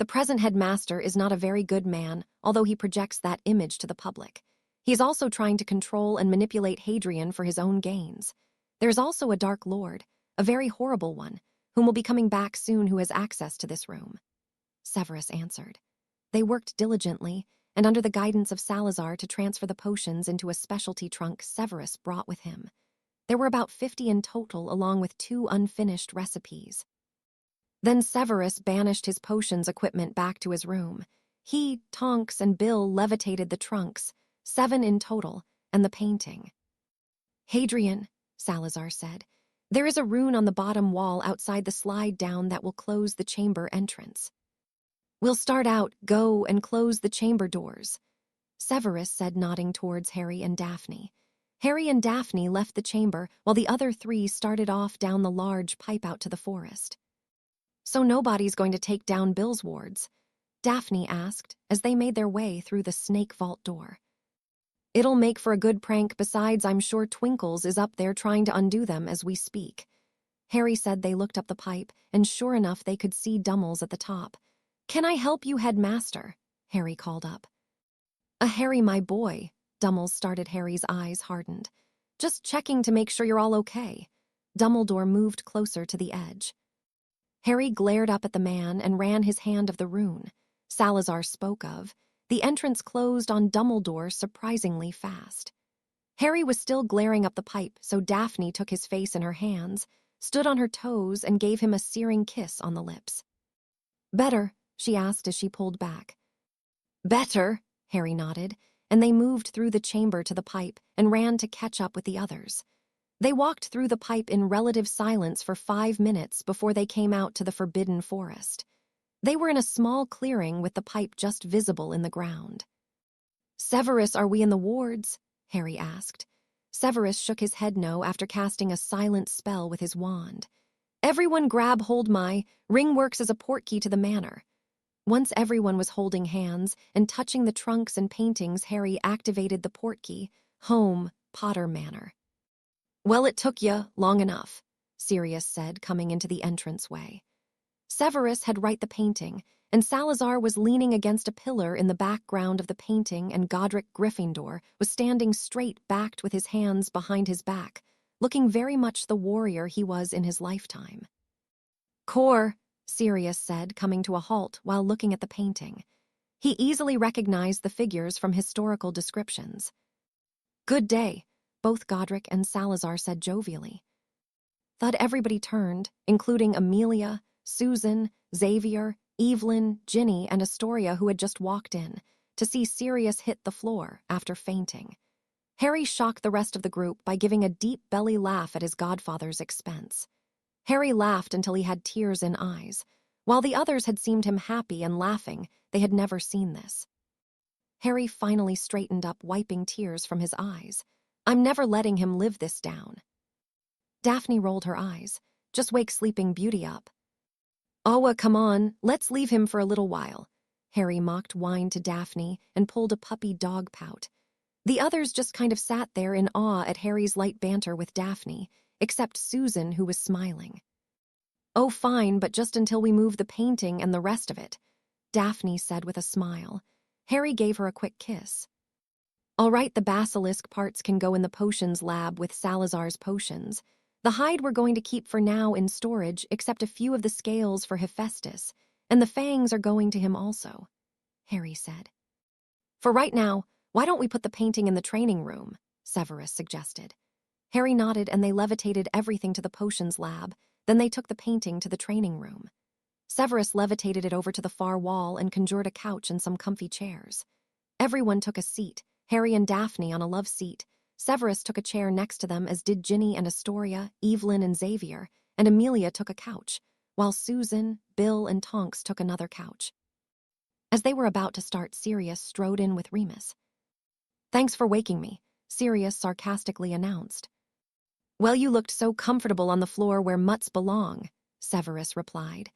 The present headmaster is not a very good man, although he projects that image to the public. He is also trying to control and manipulate Hadrian for his own gains. There is also a Dark Lord, a very horrible one, whom will be coming back soon, who has access to this room. Severus answered. They worked diligently, and under the guidance of Salazar, to transfer the potions into a specialty trunk Severus brought with him. There were about 50 in total, along with 2 unfinished recipes. Then Severus banished his potions equipment back to his room. He, Tonks, and Bill levitated the trunks, 7 in total, and the painting. Hadrian, Salazar said, there is a rune on the bottom wall outside the slide down that will close the chamber entrance. We'll start out, go, and close the chamber doors, Severus said, nodding towards Harry and Daphne. Harry and Daphne left the chamber while the other 3 started off down the large pipe out to the forest. So nobody's going to take down Bill's wards? Daphne asked as they made their way through the snake vault door. It'll make for a good prank. Besides, I'm sure Twinkles is up there trying to undo them as we speak. Harry said. They looked up the pipe, and sure enough they could see Dummels at the top. Can I help you, headmaster? Harry called up. Harry, my boy, Dummels started. Harry's eyes hardened. Just checking to make sure you're all okay. Dumbledore moved closer to the edge. Harry glared up at the man and ran his hand of the rune Salazar spoke of. The entrance closed on Dumbledore surprisingly fast. Harry was still glaring up the pipe, so Daphne took his face in her hands, stood on her toes, and gave him a searing kiss on the lips. Better? She asked as she pulled back. Better, Harry nodded, and they moved through the chamber to the pipe and ran to catch up with the others. They walked through the pipe in relative silence for 5 minutes before they came out to the forbidden forest. They were in a small clearing with the pipe just visible in the ground. Severus, are we in the wards? Harry asked. Severus shook his head no after casting a silent spell with his wand. Everyone grab hold. My ring works as a portkey to the manor. Once everyone was holding hands and touching the trunks and paintings, Harry activated the portkey. Home, Potter Manor. Well, it took ya long enough, Sirius said, coming into the entranceway. Severus had right the painting, and Salazar was leaning against a pillar in the background of the painting, and Godric Gryffindor was standing straight-backed with his hands behind his back, looking very much the warrior he was in his lifetime. Core, Sirius said, coming to a halt while looking at the painting. He easily recognized the figures from historical descriptions. Good day, both Godric and Salazar said jovially. Thud everybody turned, including Amelia, Susan, Xavier, Evelyn, Ginny, and Astoria, who had just walked in, to see Sirius hit the floor after fainting. Harry shocked the rest of the group by giving a deep belly laugh at his godfather's expense. Harry laughed until he had tears in eyes. While the others had seemed him happy and laughing, they had never seen this. Harry finally straightened up, wiping tears from his eyes. I'm never letting him live this down. Daphne rolled her eyes. Just wake Sleeping Beauty up. Oh, come on, let's leave him for a little while. Harry mocked wine to Daphne and pulled a puppy dog pout. The others just kind of sat there in awe at Harry's light banter with Daphne, except Susan, who was smiling. Oh, fine, but just until we move the painting and the rest of it, Daphne said with a smile. Harry gave her a quick kiss. All right, the basilisk parts can go in the potions lab with Salazar's potions. The hide we're going to keep for now in storage, except a few of the scales for Hephaestus, and the fangs are going to him also, Harry said. For right now, why don't we put the painting in the training room? Severus suggested. Harry nodded and they levitated everything to the potions lab, then they took the painting to the training room. Severus levitated it over to the far wall and conjured a couch and some comfy chairs. Everyone took a seat, Harry and Daphne on a love seat. Severus took a chair next to them, as did Ginny and Astoria, Evelyn and Xavier, and Amelia took a couch, while Susan, Bill, and Tonks took another couch. As they were about to start, Sirius strode in with Remus. Thanks for waking me, Sirius sarcastically announced. Well, you looked so comfortable on the floor where mutts belong, Severus replied.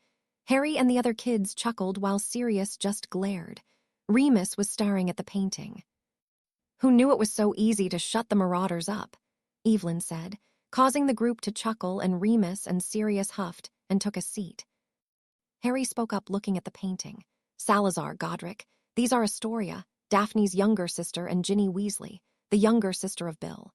Harry and the other kids chuckled while Sirius just glared. Remus was staring at the painting. Who knew it was so easy to shut the marauders up? Evelyn said, causing the group to chuckle, and Remus and Sirius huffed and took a seat. Harry spoke up, looking at the painting. Salazar, Godric, these are Astoria, Daphne's younger sister, and Ginny Weasley, the younger sister of Bill.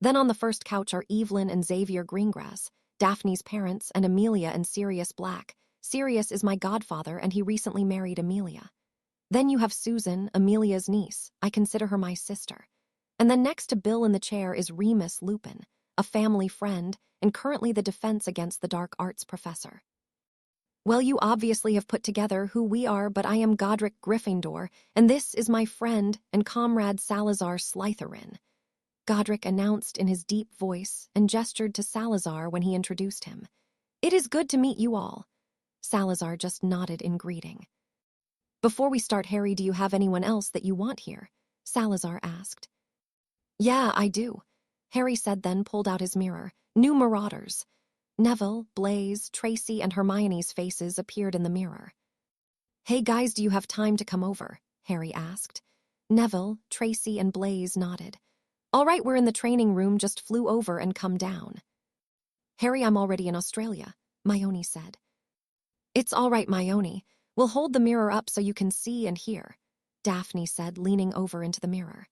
Then on the first couch are Evelyn and Xavier Greengrass, Daphne's parents, and Amelia and Sirius Black. Sirius is my godfather, and he recently married Amelia. Then you have Susan, Amelia's niece. I consider her my sister. And then next to Bill in the chair is Remus Lupin, a family friend, and currently the defense against the dark arts professor. Well, you obviously have put together who we are, but I am Godric Gryffindor, and this is my friend and comrade Salazar Slytherin, Godric announced in his deep voice and gestured to Salazar when he introduced him. It is good to meet you all. Salazar just nodded in greeting. Before we start, Harry, do you have anyone else that you want here? Salazar asked. Yeah, I do, Harry said, then pulled out his mirror. New marauders. Neville, Blaise, Tracy, and Hermione's faces appeared in the mirror. Hey guys, do you have time to come over? Harry asked. Neville, Tracy, and Blaise nodded. All right, we're in the training room, just flew over and come down. Harry, I'm already in Australia, Hermione said. It's all right, Hermione. We'll hold the mirror up so you can see and hear, Daphne said, leaning over into the mirror.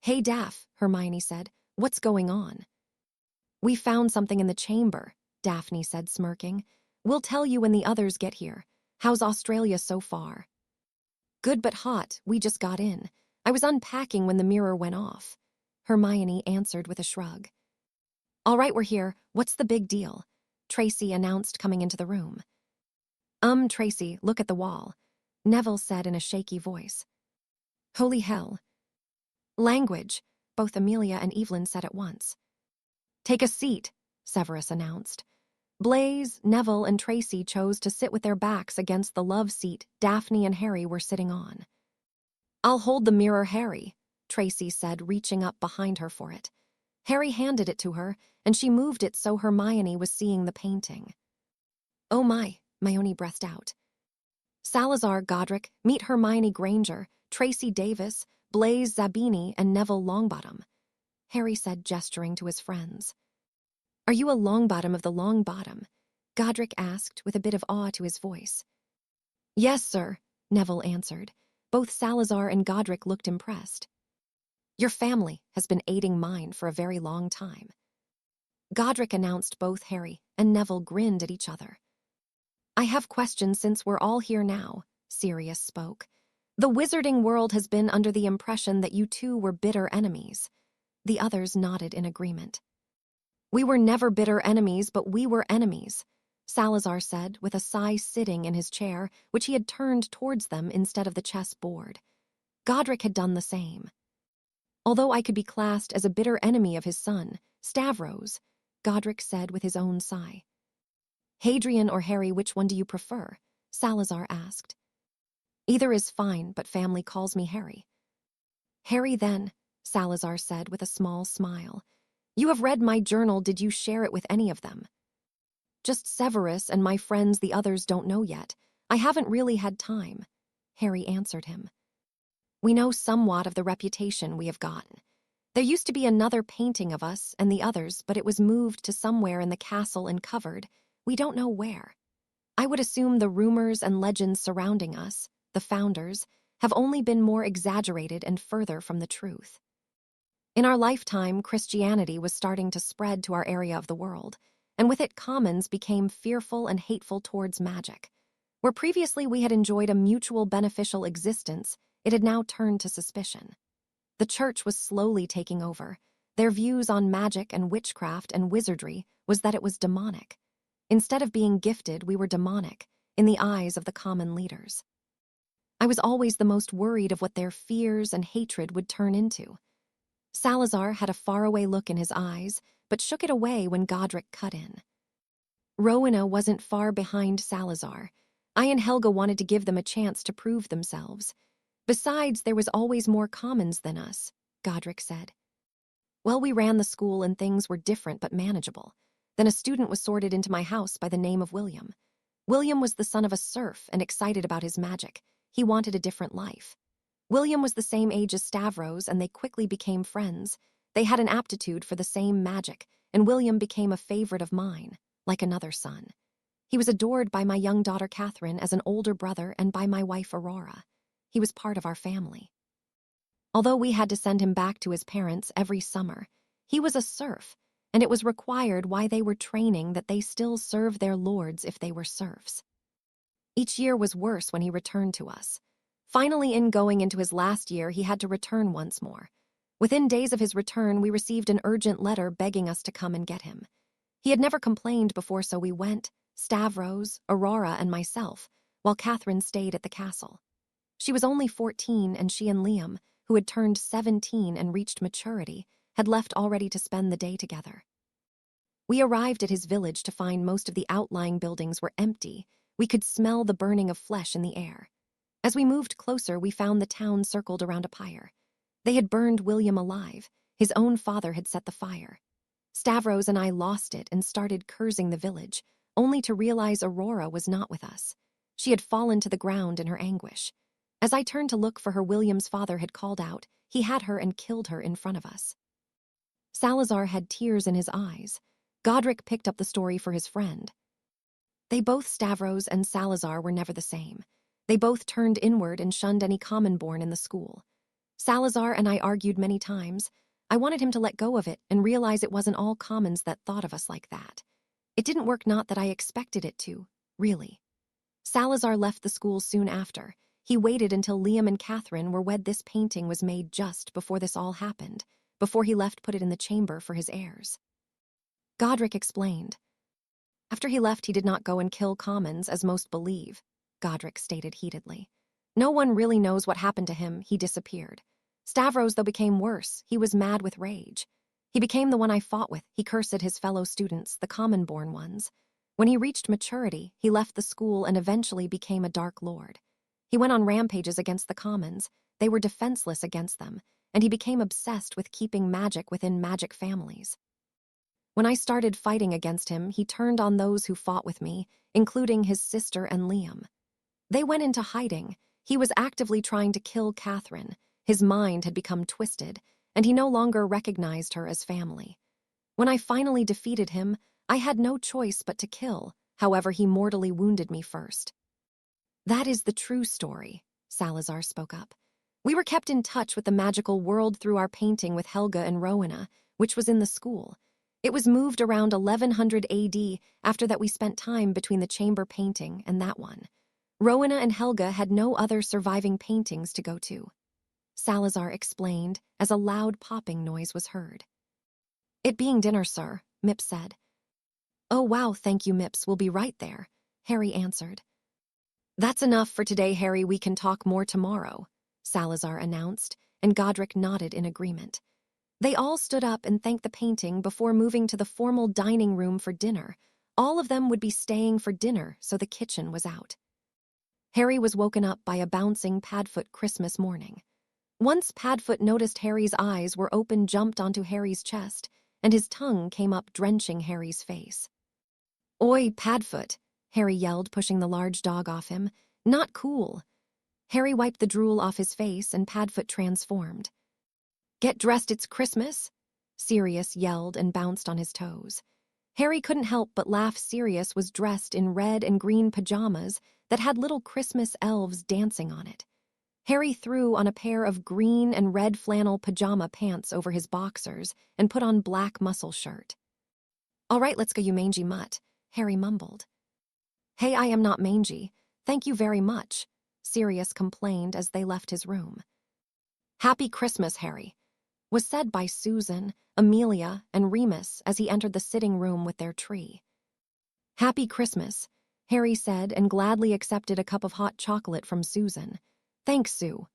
Hey, Daph, Hermione said. What's going on? We found something in the chamber, Daphne said, smirking. We'll tell you when the others get here. How's Australia so far? Good but hot. We just got in. I was unpacking when the mirror went off, Hermione answered with a shrug. All right, we're here. What's the big deal? Tracy announced, coming into the room. Tracy, look at the wall, Neville said in a shaky voice. Holy hell. Language, both Amelia and Evelyn said at once. Take a seat, Severus announced. Blaise, Neville, and Tracy chose to sit with their backs against the love seat Daphne and Harry were sitting on. I'll hold the mirror, Harry, Tracy said, reaching up behind her for it. Harry handed it to her, and she moved it so Hermione was seeing the painting. Oh my, Hermione breathed out. Salazar, Godric, meet Hermione Granger, Tracy Davis, Blaise Zabini, and Neville Longbottom, Harry said, gesturing to his friends. Are you a Longbottom of the Longbottom? Godric asked with a bit of awe to his voice. Yes, sir, Neville answered. Both Salazar and Godric looked impressed. Your family has been aiding mine for a very long time, Godric announced. Both Harry and Neville grinned at each other. I have questions since we're all here now, Sirius spoke. The wizarding world has been under the impression that you two were bitter enemies. The others nodded in agreement. We were never bitter enemies, but we were enemies, Salazar said, with a sigh sitting in his chair, which he had turned towards them instead of the chess board. Godric had done the same. Although I could be classed as a bitter enemy of his son, Stavros, Godric said with his own sigh. Hadrian or Harry, which one do you prefer? Salazar asked. Either is fine, but family calls me Harry. Harry then, Salazar said with a small smile. You have read my journal, did you share it with any of them? Just Severus and my friends, the others don't know yet. I haven't really had time, Harry answered him. We know somewhat of the reputation we have gotten. There used to be another painting of us and the others, but it was moved to somewhere in the castle and covered. We don't know where. I would assume the rumors and legends surrounding us, the founders, have only been more exaggerated and further from the truth. In our lifetime, Christianity was starting to spread to our area of the world, and with it commons became fearful and hateful towards magic. Where previously we had enjoyed a mutual beneficial existence, it had now turned to suspicion. The church was slowly taking over. Their views on magic and witchcraft and wizardry was that it was demonic. Instead of being gifted, we were demonic, in the eyes of the common leaders. I was always the most worried of what their fears and hatred would turn into. Salazar had a faraway look in his eyes, but shook it away when Godric cut in. Rowena wasn't far behind Salazar. I and Helga wanted to give them a chance to prove themselves. Besides, there was always more commons than us, Godric said. Well, we ran the school and things were different but manageable. Then a student was sorted into my house by the name of William. William was the son of a serf and excited about his magic. He wanted a different life. William was the same age as Stavros, and they quickly became friends. They had an aptitude for the same magic, and William became a favorite of mine, like another son. He was adored by my young daughter Catherine as an older brother and by my wife Aurora. He was part of our family. Although we had to send him back to his parents every summer, he was a serf, and it was required while they were training that they still serve their lords if they were serfs. Each year was worse when he returned to us. Finally, in going into his last year, he had to return once more. Within days of his return, we received an urgent letter begging us to come and get him. He had never complained before, so we went, Stavros, Aurora, and myself, while Catherine stayed at the castle. She was only 14, and she and Liam, who had turned 17 and reached maturity, had left already to spend the day together. We arrived at his village to find most of the outlying buildings were empty. We could smell the burning of flesh in the air. As we moved closer, we found the town circled around a pyre. They had burned William alive. His own father had set the fire. Stavros and I lost it and started cursing the village, only to realize Aurora was not with us. She had fallen to the ground in her anguish. As I turned to look for her, William's father had called out. He had her and killed her in front of us. Salazar had tears in his eyes. Godric picked up the story for his friend. They both, Stavros and Salazar, were never the same. They both turned inward and shunned any common-born in the school. Salazar and I argued many times. I wanted him to let go of it and realize it wasn't all commons that thought of us like that. It didn't work, not that I expected it to, really. Salazar left the school soon after. He waited until Liam and Catherine were wed. This painting was made just before this all happened. Before he left, put it in the chamber for his heirs. Godric explained. After he left, he did not go and kill commons, as most believe, Godric stated heatedly. No one really knows what happened to him. He disappeared. Stavros, though, became worse. He was mad with rage. He became the one I fought with. He cursed his fellow students, the common-born ones. When he reached maturity, he left the school and eventually became a Dark Lord. He went on rampages against the commons. They were defenseless against them, and he became obsessed with keeping magic within magic families. When I started fighting against him, he turned on those who fought with me, including his sister and Liam. They went into hiding. He was actively trying to kill Catherine. His mind had become twisted, and he no longer recognized her as family. When I finally defeated him, I had no choice but to kill. However, he mortally wounded me first. That is the true story, Salazar spoke up. We were kept in touch with the magical world through our painting with Helga and Rowena, which was in the school. It was moved around 1100 AD. After that, we spent time between the chamber painting and that one. Rowena and Helga had no other surviving paintings to go to. Salazar explained as a loud popping noise was heard. "It being dinner, sir," Mips said. "Oh wow, thank you, Mips, we'll be right there," Harry answered. "That's enough for today, Harry, we can talk more tomorrow," Salazar announced, and Godric nodded in agreement. They all stood up and thanked the painting before moving to the formal dining room for dinner. All of them would be staying for dinner, so the kitchen was out. Harry was woken up by a bouncing Padfoot Christmas morning. Once Padfoot noticed Harry's eyes were open, jumped onto Harry's chest, and his tongue came up, drenching Harry's face. "Oi, Padfoot," Harry yelled, pushing the large dog off him. "Not cool." Harry wiped the drool off his face and Padfoot transformed. "Get dressed, it's Christmas," Sirius yelled and bounced on his toes. Harry couldn't help but laugh. Sirius was dressed in red and green pajamas that had little Christmas elves dancing on it. Harry threw on a pair of green and red flannel pajama pants over his boxers and put on black muscle shirt. "All right, let's go, you mangy mutt," Harry mumbled. "Hey, I am not mangy. Thank you very much," Sirius complained as they left his room. "Happy Christmas, Harry," was said by Susan, Amelia, and Remus as he entered the sitting room with their tree. "Happy Christmas," Harry said and gladly accepted a cup of hot chocolate from Susan. "Thanks, Sue."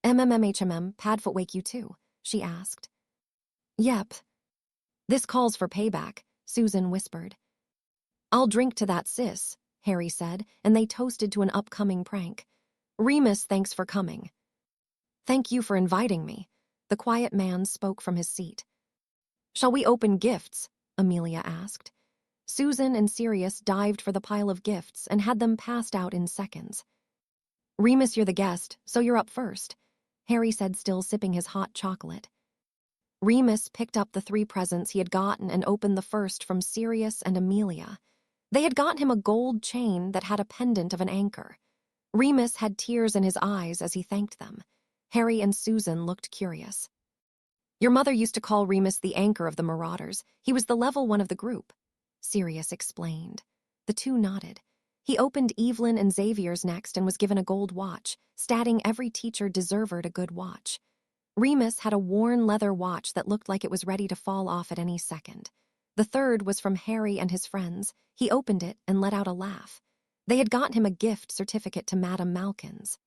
Padfoot wake you too?" she asked. "Yep." "This calls for payback," Susan whispered. "I'll drink to that, sis," Harry said, and they toasted to an upcoming prank. "Remus, thanks for coming." "Thank you for inviting me," the quiet man spoke from his seat. "Shall we open gifts?" Amelia asked. Susan and Sirius dived for the pile of gifts and had them passed out in seconds. "Remus, you're the guest, so you're up first," Harry said, still sipping his hot chocolate. Remus picked up the 3 presents he had gotten and opened the first from Sirius and Amelia. They had gotten him a gold chain that had a pendant of an anchor. Remus had tears in his eyes as he thanked them. Harry and Susan looked curious. "Your mother used to call Remus the anchor of the Marauders. He was the level 1 of the group," Sirius explained. The two nodded. He opened Evelyn and Xavier's next and was given a gold watch, stating every teacher deserved a good watch. Remus had a worn leather watch that looked like it was ready to fall off at any second. The third was from Harry and his friends. He opened it and let out a laugh. They had gotten him a gift certificate to Madame Malkin's.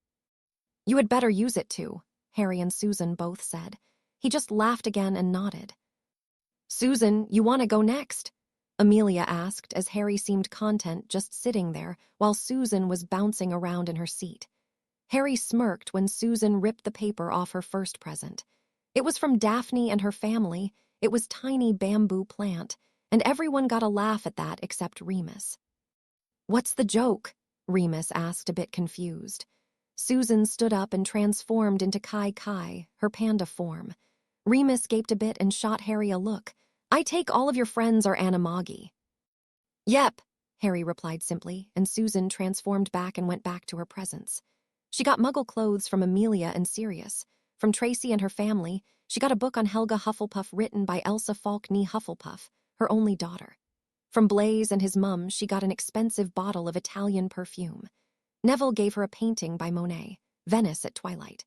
"You had better use it too," Harry and Susan both said. He just laughed again and nodded. "Susan, you want to go next?" Amelia asked as Harry seemed content just sitting there while Susan was bouncing around in her seat. Harry smirked when Susan ripped the paper off her first present. It was from Daphne and her family. It was tiny bamboo plant, and everyone got a laugh at that except Remus. "What's the joke?" Remus asked, a bit confused. Susan stood up and transformed into Kai Kai, her panda form. Remus gaped a bit and shot Harry a look. "I take all of your friends are animagi." "Yep," Harry replied simply, and Susan transformed back and went back to her presents. She got muggle clothes from Amelia and Sirius. From Tracy and her family, she got a book on Helga Hufflepuff written by Elsa Falkney Hufflepuff, her only daughter. From Blaze and his mum, she got an expensive bottle of Italian perfume. Neville gave her a painting by Monet, Venice at Twilight.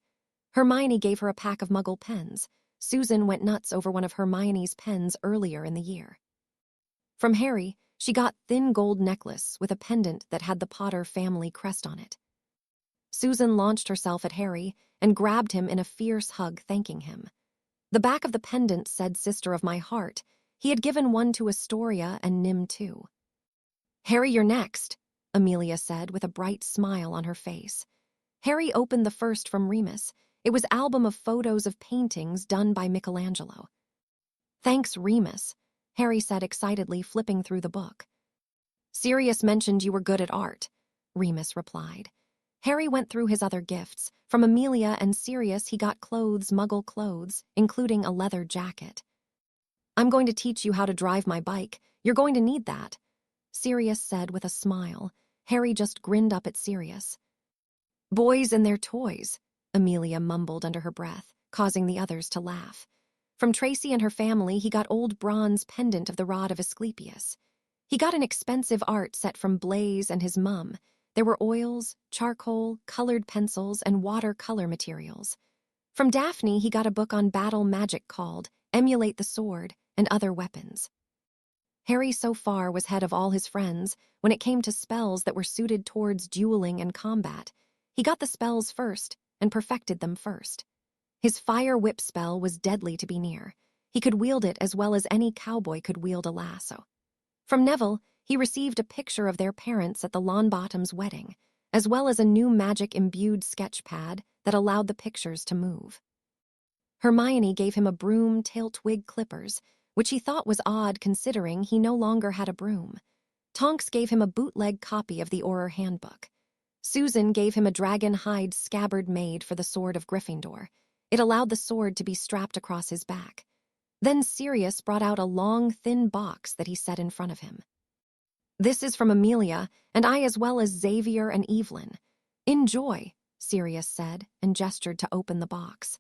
Hermione gave her a pack of muggle pens. Susan went nuts over one of Hermione's pens earlier in the year. From Harry, she got thin gold necklace with a pendant that had the Potter family crest on it. Susan launched herself at Harry and grabbed him in a fierce hug, thanking him. The back of the pendant said "Sister of my heart." He had given one to Astoria and Nim too. "Harry, you're next," Amelia said with a bright smile on her face. Harry opened the first from Remus. It was an album of photos of paintings done by Michelangelo. "Thanks, Remus," Harry said excitedly, flipping through the book. "Sirius mentioned you were good at art," Remus replied. Harry went through his other gifts. From Amelia and Sirius, he got clothes, muggle clothes, including a leather jacket. "I'm going to teach you how to drive my bike. You're going to need that," Sirius said with a smile. Harry just grinned up at Sirius. "Boys and their toys," Amelia mumbled under her breath, causing the others to laugh. From Tracy and her family, he got old bronze pendant of the rod of Asclepius. He got an expensive art set from Blaze and his mum. There were oils, charcoal, colored pencils, and watercolor materials. From Daphne, he got a book on battle magic called Emulate the Sword and Other Weapons. Harry so far was head of all his friends when it came to spells that were suited towards dueling and combat. He got the spells first and perfected them first. His fire whip spell was deadly to be near. He could wield it as well as any cowboy could wield a lasso. From Neville, he received a picture of their parents at the Longbottoms' wedding, as well as a new magic-imbued sketch pad that allowed the pictures to move. Hermione gave him a broom tail-twig clippers, which he thought was odd considering he no longer had a broom. Tonks gave him a bootleg copy of the Auror Handbook. Susan gave him a dragon hide scabbard made for the sword of Gryffindor. It allowed the sword to be strapped across his back. Then Sirius brought out a long, thin box that he set in front of him. "This is from Amelia, and I as well as Xavier and Evelyn. Enjoy," Sirius said, and gestured to open the box.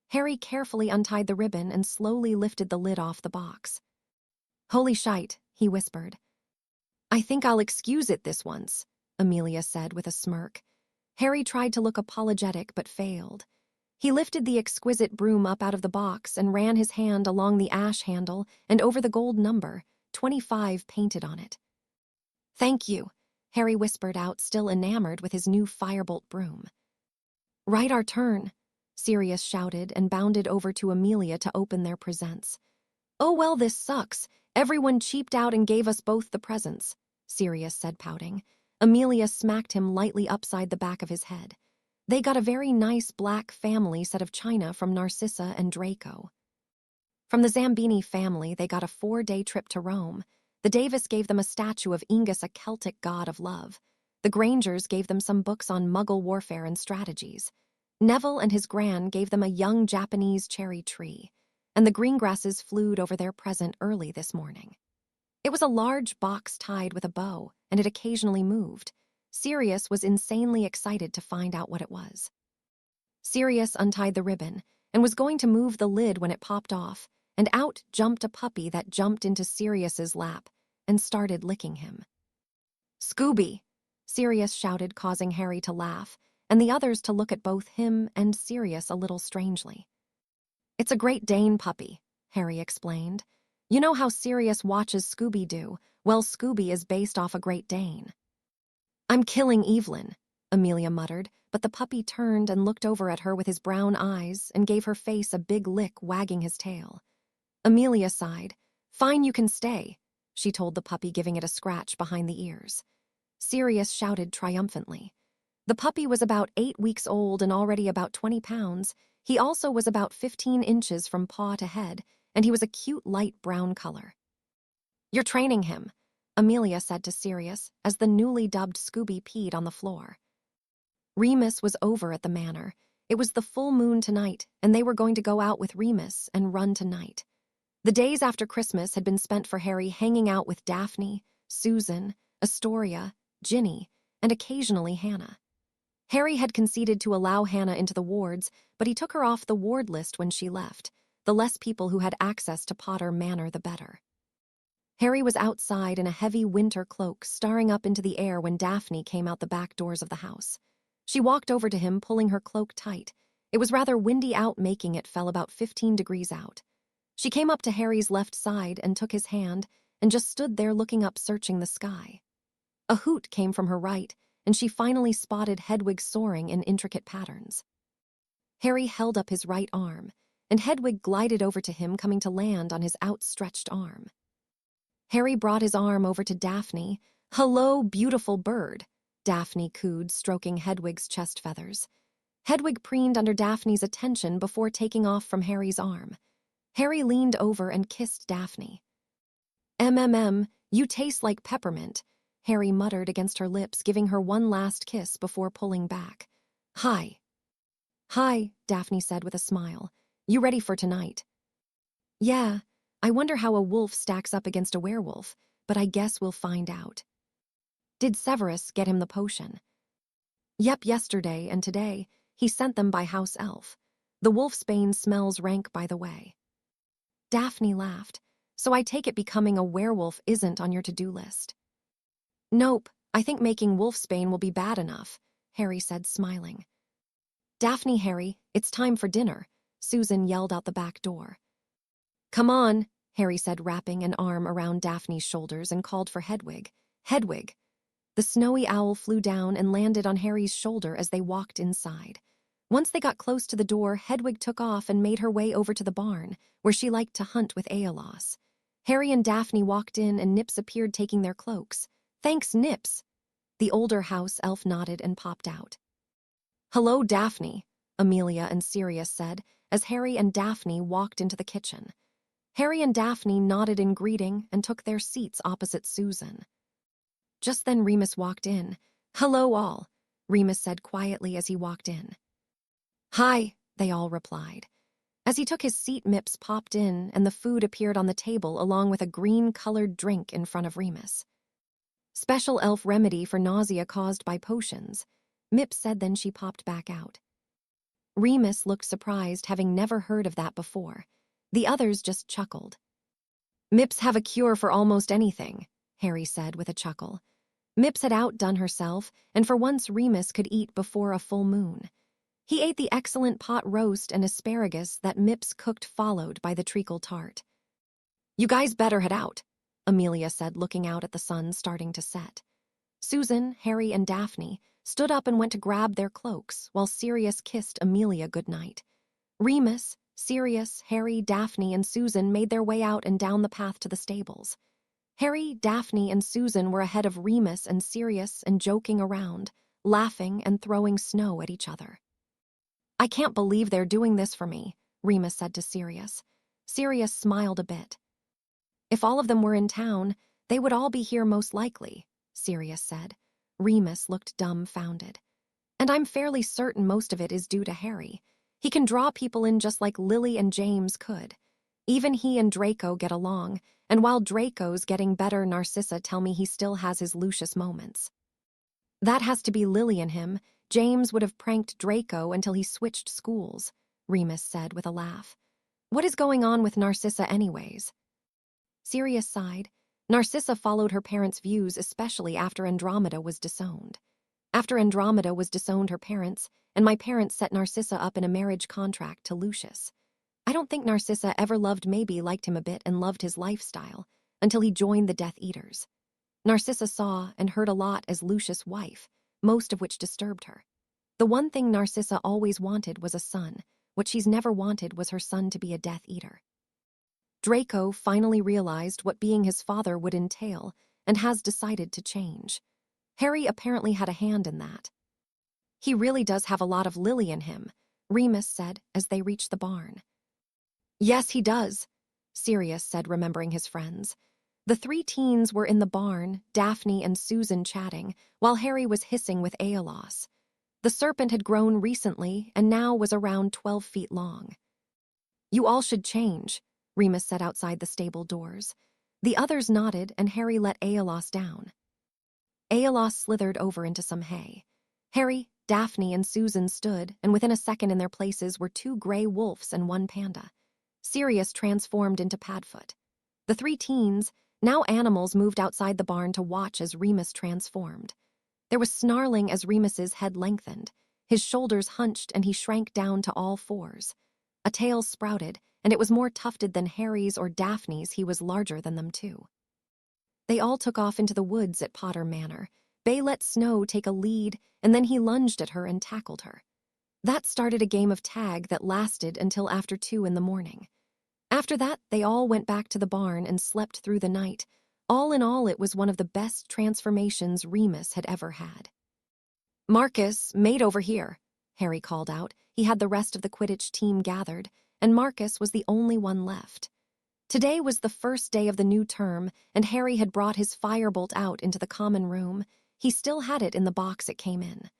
Harry carefully untied the ribbon and slowly lifted the lid off the box. "Holy shite," he whispered. "I think I'll excuse it this once," Amelia said with a smirk. Harry tried to look apologetic but failed. He lifted the exquisite broom up out of the box and ran his hand along the ash handle and over the gold number, 25 painted on it. "Thank you," Harry whispered out, still enamored with his new firebolt broom. "Right our turn," Sirius shouted and bounded over to Amelia to open their presents. "Oh well, this sucks. Everyone cheaped out and gave us both the presents," Sirius said, pouting. Amelia smacked him lightly upside the back of his head. "They got a very nice black family set of china from Narcissa and Draco. From the Zambini family, they got a 4-day trip to Rome. The Davis gave them a statue of Ingus, a Celtic god of love. The Grangers gave them some books on Muggle warfare and strategies. Neville and his gran gave them a young Japanese cherry tree. And the Greengrasses flew over their present early this morning." It was a large box tied with a bow, and it occasionally moved. Sirius was insanely excited to find out what it was. Sirius untied the ribbon and was going to move the lid when it popped off, and out jumped a puppy that jumped into Sirius's lap and started licking him. "Scooby!" Sirius shouted, causing Harry to laugh, and the others to look at both him and Sirius a little strangely. "It's a Great Dane puppy," Harry explained. "You know how Sirius watches Scooby-Doo? Well, Scooby is based off a Great Dane." "I'm killing Evelyn," Amelia muttered, but the puppy turned and looked over at her with his brown eyes and gave her face a big lick, wagging his tail. Amelia sighed. "Fine, you can stay," she told the puppy, giving it a scratch behind the ears. Sirius shouted triumphantly. The puppy was about 8 weeks old and already about 20 pounds. He also was about 15 inches from paw to head, and he was a cute light brown color. "You're training him," Amelia said to Sirius as the newly dubbed Scooby peed on the floor. Remus was over at the manor. It was the full moon tonight, and they were going to go out with Remus and run tonight. The days after Christmas had been spent for Harry hanging out with Daphne, Susan, Astoria, Ginny, and occasionally Hannah. Harry had conceded to allow Hannah into the wards, but he took her off the ward list when she left. The less people who had access to Potter Manor, the better. Harry was outside in a heavy winter cloak, staring up into the air when Daphne came out the back doors of the house. She walked over to him, pulling her cloak tight. It was rather windy out, making it fell about 15 degrees out. She came up to Harry's left side and took his hand, and just stood there looking up, searching the sky. A hoot came from her right, and she finally spotted Hedwig soaring in intricate patterns. Harry held up his right arm, and Hedwig glided over to him, coming to land on his outstretched arm. Harry brought his arm over to Daphne. "Hello, beautiful bird," Daphne cooed, stroking Hedwig's chest feathers. Hedwig preened under Daphne's attention before taking off from Harry's arm. Harry leaned over and kissed Daphne. You taste like peppermint," Harry muttered against her lips, giving her one last kiss before pulling back. "Hi." "Hi," Daphne said with a smile. "You ready for tonight?" "Yeah, I wonder how a wolf stacks up against a werewolf, but I guess we'll find out." "Did Severus get him the potion?" "Yep, yesterday and today. He sent them by house elf. The wolfsbane smells rank, by the way." Daphne laughed. "So I take it becoming a werewolf isn't on your to-do list?" "Nope, I think making wolfsbane will be bad enough," Harry said, smiling. "Daphne, Harry, it's time for dinner," Susan yelled out the back door. "Come on," Harry said, wrapping an arm around Daphne's shoulders, and called for Hedwig. "Hedwig." The snowy owl flew down and landed on Harry's shoulder as they walked inside. Once they got close to the door, Hedwig took off and made her way over to the barn, where she liked to hunt with Aeolus. Harry and Daphne walked in, and Nips appeared taking their cloaks. "Thanks, Nips." The older house elf nodded and popped out. "Hello, Daphne," Amelia and Sirius said, as Harry and Daphne walked into the kitchen. Harry and Daphne nodded in greeting and took their seats opposite Susan. Just then Remus walked in. "Hello, all," Remus said quietly as he walked in. "Hi," they all replied. As he took his seat, Mips popped in, and the food appeared on the table along with a green-colored drink in front of Remus. "Special elf remedy for nausea caused by potions," Mips said, then she popped back out. Remus looked surprised, having never heard of that before. The others just chuckled. "Mips have a cure for almost anything," Harry said with a chuckle. Mips had outdone herself, and for once Remus could eat before a full moon. He ate the excellent pot roast and asparagus that Mips cooked, followed by the treacle tart. "You guys better head out," Amelia said, looking out at the sun starting to set. Susan, Harry, and Daphne stood up and went to grab their cloaks, while Sirius kissed Amelia goodnight. Remus, Sirius, Harry, Daphne, and Susan made their way out and down the path to the stables. Harry, Daphne, and Susan were ahead of Remus and Sirius and joking around, laughing and throwing snow at each other. "I can't believe they're doing this for me," Remus said to Sirius. Sirius smiled a bit. "If all of them were in town, they would all be here most likely," Sirius said. Remus looked dumbfounded. "And I'm fairly certain most of it is due to Harry. He can draw people in just like Lily and James could. Even he and Draco get along, and while Draco's getting better, Narcissa tell me he still has his Lucius moments." "That has to be Lily and him. James would have pranked Draco until he switched schools," Remus said with a laugh. "What is going on with Narcissa anyways?" Sirius sighed. Narcissa followed her parents' views, especially after Andromeda was disowned. After Andromeda was disowned her parents, and my parents set Narcissa up in a marriage contract to Lucius. I don't think Narcissa ever loved, maybe liked him a bit and loved his lifestyle, until he joined the Death Eaters. Narcissa saw and heard a lot as Lucius' wife, most of which disturbed her. The one thing Narcissa always wanted was a son. What she's never wanted was her son to be a Death Eater. Draco finally realized what being his father would entail and has decided to change. Harry apparently had a hand in that. "He really does have a lot of Lily in him," Remus said as they reached the barn. "Yes, he does," Sirius said, remembering his friends. The three teens were in the barn, Daphne and Susan chatting, while Harry was hissing with Aeolus. The serpent had grown recently and now was around 12 feet long. "You all should change," Remus said outside the stable doors. The others nodded, and Harry let Aeolus down. Aeolus slithered over into some hay. Harry, Daphne, and Susan stood, and within a second in their places were 2 gray wolves and 1 panda. Sirius transformed into Padfoot. The 3 teens, now animals, moved outside the barn to watch as Remus transformed. There was snarling as Remus's head lengthened. His shoulders hunched, and he shrank down to all 4s. A tail sprouted, and it was more tufted than Harry's or Daphne's. He was larger than them, too. They all took off into the woods at Potter Manor. Bay let Snow take a lead, and then he lunged at her and tackled her. That started a game of tag that lasted until after 2 in the morning. After that, they all went back to the barn and slept through the night. All in all, it was one of the best transformations Remus had ever had. "Marcus, mate over here," Harry called out. He had the rest of the Quidditch team gathered, and Marcus was the only one left. Today was the first day of the new term, and Harry had brought his firebolt out into the common room. He still had it in the box it came in.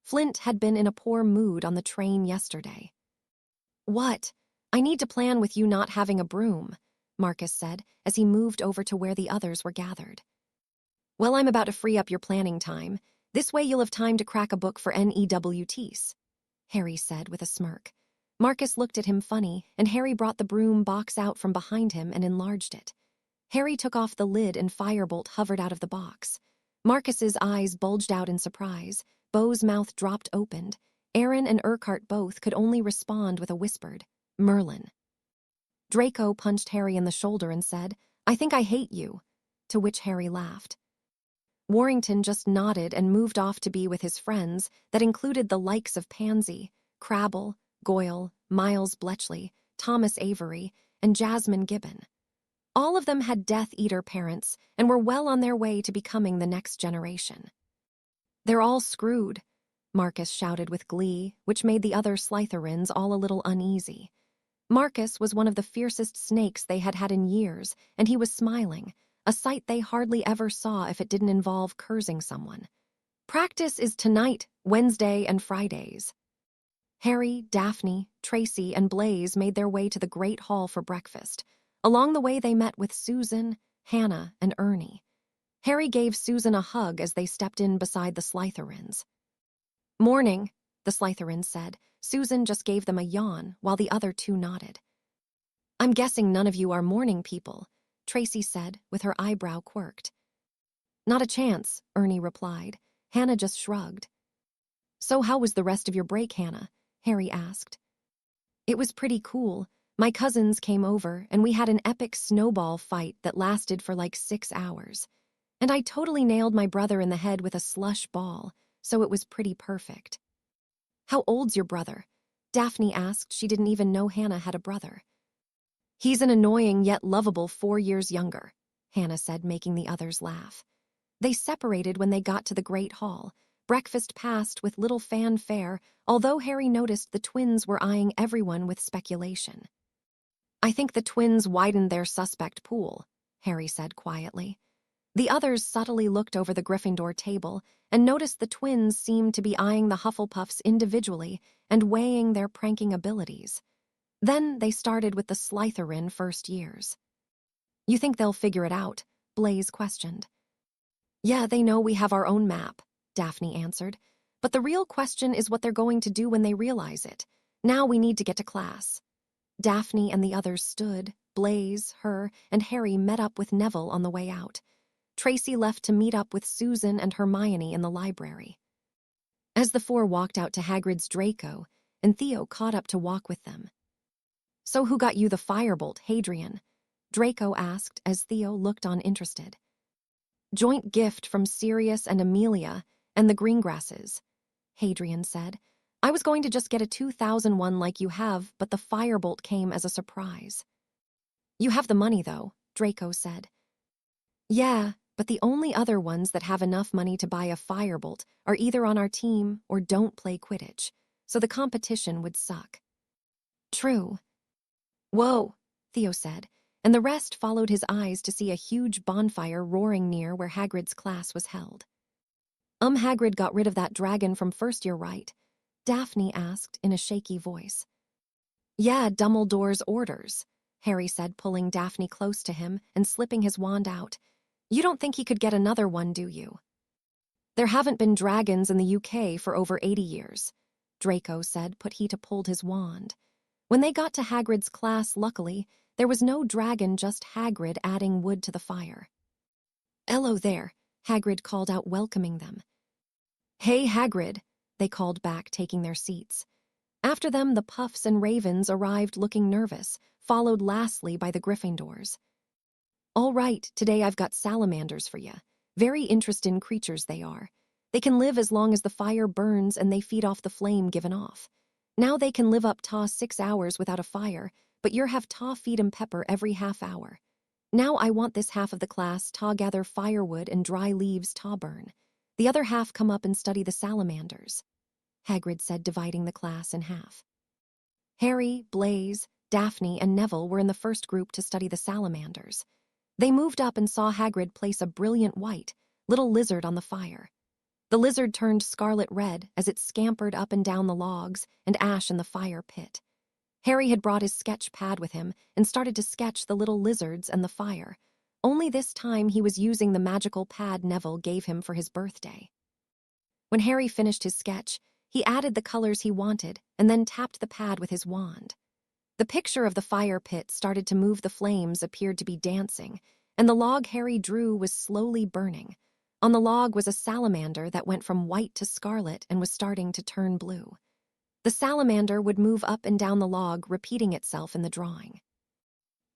Flint had been in a poor mood on the train yesterday. "What? I need to plan with you not having a broom," Marcus said as he moved over to where the others were gathered. "Well, I'm about to free up your planning time. This way you'll have time to crack a book for NEWTs," Harry said with a smirk. Marcus looked at him funny, and Harry brought the broom box out from behind him and enlarged it. Harry took off the lid, and Firebolt hovered out of the box. Marcus's eyes bulged out in surprise. Beau's mouth dropped open. Aaron and Urquhart both could only respond with a whispered, "Merlin." Draco punched Harry in the shoulder and said, "I think I hate you," to which Harry laughed. Warrington just nodded and moved off to be with his friends that included the likes of Pansy, Crabble, Goyle, Miles Bletchley, Thomas Avery, and Jasmine Gibbon. All of them had Death Eater parents and were well on their way to becoming the next generation. "They're all screwed," Marcus shouted with glee, which made the other Slytherins all a little uneasy. Marcus was one of the fiercest snakes they had had in years, and he was smiling, a sight they hardly ever saw if it didn't involve cursing someone. "Practice is tonight, Wednesday, and Fridays." Harry, Daphne, Tracy, and Blaze made their way to the Great Hall for breakfast. Along the way they met with Susan, Hannah, and Ernie. Harry gave Susan a hug as they stepped in beside the Slytherins. "Morning," the Slytherins said. Susan just gave them a yawn, while the other two nodded. "I'm guessing none of you are morning people," Tracy said, with her eyebrow quirked. "Not a chance," Ernie replied. Hannah just shrugged. "So how was the rest of your break, Hannah?" Harry asked. "It was pretty cool. My cousins came over, and we had an epic snowball fight that lasted for like 6 hours. And I totally nailed my brother in the head with a slush ball, so it was pretty perfect." "How old's your brother?" Daphne asked. She didn't even know Hannah had a brother. "He's an annoying yet lovable 4 years younger," Hannah said, making the others laugh. They separated when they got to the Great Hall. Breakfast passed with little fanfare, although Harry noticed the twins were eyeing everyone with speculation. "I think the twins widened their suspect pool," Harry said quietly. The others subtly looked over the Gryffindor table and noticed the twins seemed to be eyeing the Hufflepuffs individually and weighing their pranking abilities. Then they started with the Slytherin first years. "You think they'll figure it out?" Blaze questioned. "Yeah, they know we have our own map," Daphne answered. "But the real question is what they're going to do when they realize it. Now we need to get to class." Daphne and the others stood. Blaze, her, and Harry met up with Neville on the way out. Tracy left to meet up with Susan and Hermione in the library. As the four walked out to Hagrid's Draco, and Theo caught up to walk with them. "So who got you the firebolt, Hadrian?" Draco asked as Theo looked on interested. "Joint gift from Sirius and Amelia and the Greengrasses," Hadrian said. "I was going to just get a 2001 like you have, but the firebolt came as a surprise." "You have the money, though," Draco said. "Yeah, but the only other ones that have enough money to buy a firebolt are either on our team or don't play Quidditch, so the competition would suck." "True." "Whoa," Theo said, and the rest followed his eyes to see a huge bonfire roaring near where Hagrid's class was held. Hagrid got rid of that dragon from first year, right?" Daphne asked in a shaky voice. "Yeah, Dumbledore's orders," Harry said, pulling Daphne close to him and slipping his wand out. "You don't think he could get another one, do you?" "There haven't been dragons in the UK for over 80 years, Draco said, but he pulled his wand. When they got to Hagrid's class, luckily, there was no dragon, just Hagrid adding wood to the fire. "Hello there," Hagrid called out, welcoming them. "Hey, Hagrid," they called back, taking their seats. After them, the Puffs and Ravens arrived looking nervous, followed lastly by the Gryffindors. "All right, today I've got salamanders for you. Very interesting creatures they are. They can live as long as the fire burns and they feed off the flame given off. Now they can live up to 6 hours without a fire, but you're have to feed 'em pepper every half hour. Now I want this half of the class to gather firewood and dry leaves to burn. The other half come up and study the salamanders," Hagrid said, dividing the class in half. Harry, Blaze, Daphne, and Neville were in the first group to study the salamanders. They moved up and saw Hagrid place a brilliant white, little lizard on the fire. The lizard turned scarlet red as it scampered up and down the logs and ash in the fire pit. Harry had brought his sketch pad with him and started to sketch the little lizards and the fire. Only this time he was using the magical pad Neville gave him for his birthday. When Harry finished his sketch, he added the colors he wanted and then tapped the pad with his wand. The picture of the fire pit started to move, the flames appeared to be dancing, and the log Harry drew was slowly burning. On the log was a salamander that went from white to scarlet and was starting to turn blue. The salamander would move up and down the log, repeating itself in the drawing.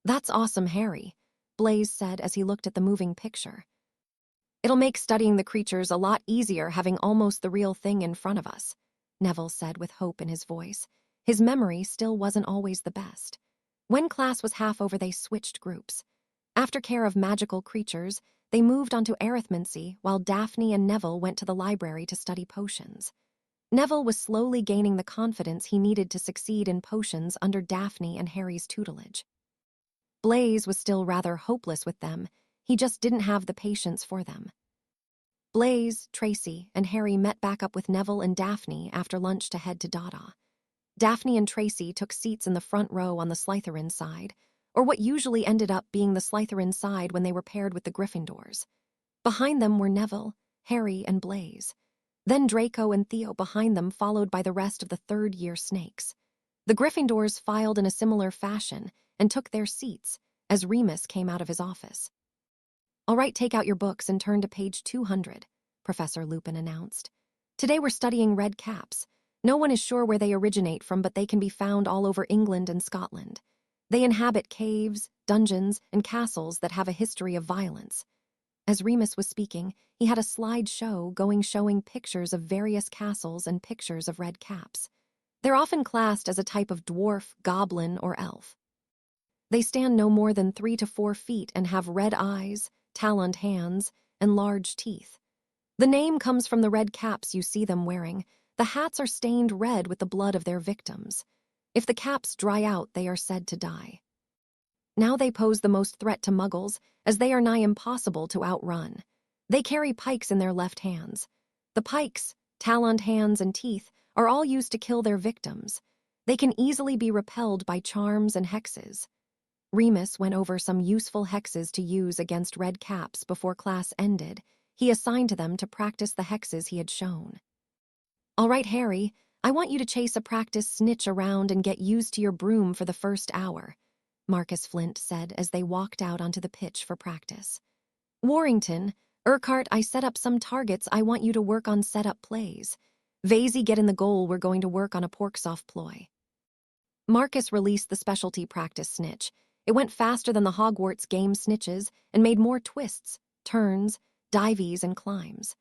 "That's awesome, Harry," Blaze said as he looked at the moving picture. "It'll make studying the creatures a lot easier having almost the real thing in front of us," Neville said with hope in his voice. His memory still wasn't always the best. When class was half over, they switched groups. After care of magical creatures, they moved on to arithmancy while Daphne and Neville went to the library to study potions. Neville was slowly gaining the confidence he needed to succeed in potions under Daphne and Harry's tutelage. Blaze was still rather hopeless with them. He just didn't have the patience for them. Blaze, Tracy, and Harry met back up with Neville and Daphne after lunch to head to Dada. Daphne and Tracy took seats in the front row on the Slytherin side, or what usually ended up being the Slytherin side when they were paired with the Gryffindors. Behind them were Neville, Harry, and Blaze. Then Draco and Theo behind them, followed by the rest of the third-year snakes. The Gryffindors filed in a similar fashion and took their seats as Remus came out of his office. "All right, take out your books and turn to page 200, Professor Lupin announced. "Today we're studying red caps. No one is sure where they originate from, but they can be found all over England and Scotland. They inhabit caves, dungeons, and castles that have a history of violence." As Remus was speaking, he had a slideshow going showing pictures of various castles and pictures of red caps. They're often classed as a type of dwarf, goblin, or elf. They stand no more than 3 to 4 feet and have red eyes, taloned hands, and large teeth. The name comes from the red caps you see them wearing. The hats are stained red with the blood of their victims. If the caps dry out, they are said to die. Now they pose the most threat to Muggles, as they are nigh impossible to outrun. They carry pikes in their left hands. The pikes, taloned hands, and teeth are all used to kill their victims. They can easily be repelled by charms and hexes. Remus went over some useful hexes to use against red caps before class ended. He assigned to them to practice the hexes he had shown. "All right, Harry, I want you to chase a practice snitch around and get used to your broom for the first hour," Marcus Flint said as they walked out onto the pitch for practice. "Warrington, Urquhart, I set up some targets. I want you to work on set-up plays. Vasey, get in the goal. We're going to work on a pork-soft ploy." Marcus released the specialty practice snitch. It went faster than the Hogwarts game snitches and made more twists, turns, dives, and climbs.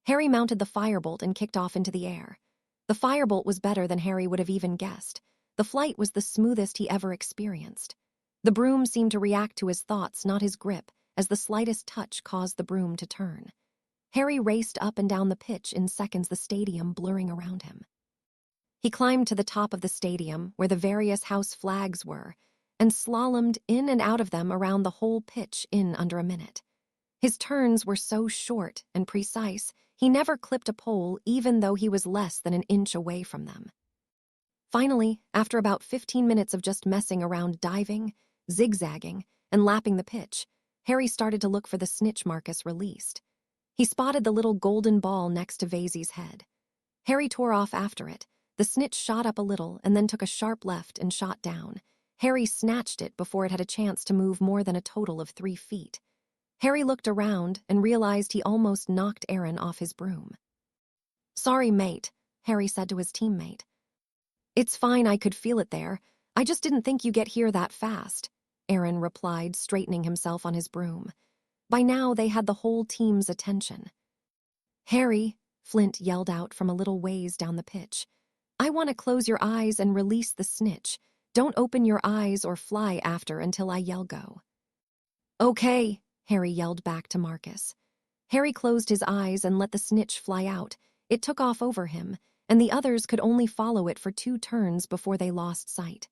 Harry mounted the firebolt and kicked off into the air. The firebolt was better than Harry would have even guessed. The flight was the smoothest he ever experienced. The broom seemed to react to his thoughts, not his grip, as the slightest touch caused the broom to turn. Harry raced up and down the pitch in seconds, the stadium blurring around him. He climbed to the top of the stadium, where the various house flags were, and slalomed in and out of them around the whole pitch in under a minute. His turns were so short and precise, he never clipped a pole even though he was less than an inch away from them. Finally, after about 15 minutes of just messing around, diving, zigzagging, and lapping the pitch, Harry started to look for the snitch Marcus released. He spotted the little golden ball next to Vasey's head. Harry tore off after it. The snitch shot up a little and then took a sharp left and shot down. Harry snatched it before it had a chance to move more than a total of 3 feet. Harry looked around and realized he almost knocked Aaron off his broom. "Sorry, mate," Harry said to his teammate. "It's fine, I could feel it there. I just didn't think you get here that fast," Aaron replied, straightening himself on his broom. By now, they had the whole team's attention. "Harry," Flint yelled out from a little ways down the pitch, "I want to close your eyes and release the snitch. Don't open your eyes or fly after until I yell go." "Okay," Harry yelled back to Marcus. Harry closed his eyes and let the snitch fly out. It took off over him, and the others could only follow it for 2 turns before they lost sight.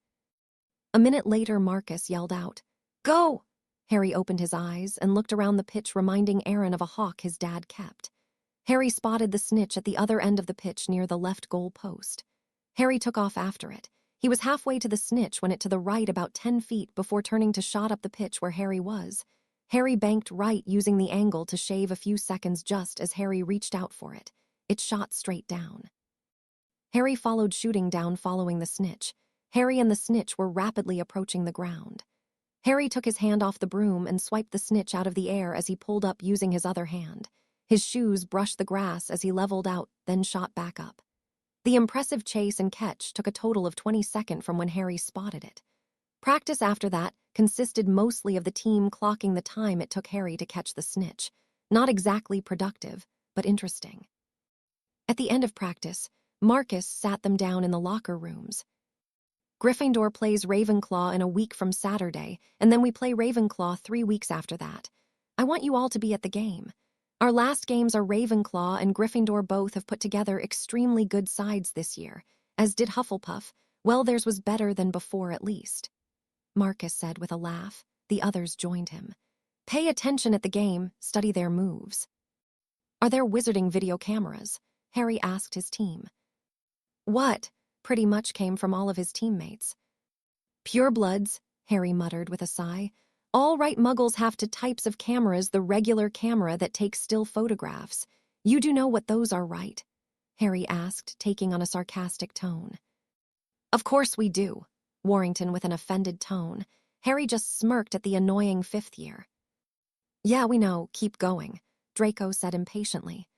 A minute later, Marcus yelled out, "Go!" Harry opened his eyes and looked around the pitch, reminding Aaron of a hawk his dad kept. Harry spotted the snitch at the other end of the pitch near the left goal post. Harry took off after it. He was halfway to the snitch when it to the right about 10 feet before turning to shot up the pitch where Harry was. Harry banked right, using the angle to shave a few seconds just as Harry reached out for it. It shot straight down. Harry followed, shooting down following the snitch. Harry and the snitch were rapidly approaching the ground. Harry took his hand off the broom and swiped the snitch out of the air as he pulled up using his other hand. His shoes brushed the grass as he leveled out, then shot back up. The impressive chase and catch took a total of 20 seconds from when Harry spotted it. Practice after that consisted mostly of the team clocking the time it took Harry to catch the snitch. Not exactly productive, but interesting. At the end of practice, Marcus sat them down in the locker rooms. Gryffindor plays Ravenclaw in a week from Saturday, and then we play Ravenclaw 3 weeks after that. I want you all to be at the game. Our last games are Ravenclaw and Gryffindor both have put together extremely good sides this year, as did Hufflepuff. Well, theirs was better than before at least. Marcus said with a laugh. The others joined him. Pay attention at the game, study their moves. Are there wizarding video cameras? Harry asked his team. What? Pretty much came from all of his teammates. Purebloods, Harry muttered with a sigh. All right, muggles have two types of cameras, the regular camera that takes still photographs. You do know what those are, right? Harry asked, taking on a sarcastic tone. Of course we do, Warrington with an offended tone. Harry just smirked at the annoying fifth year. Yeah, we know, keep going, Draco said impatiently.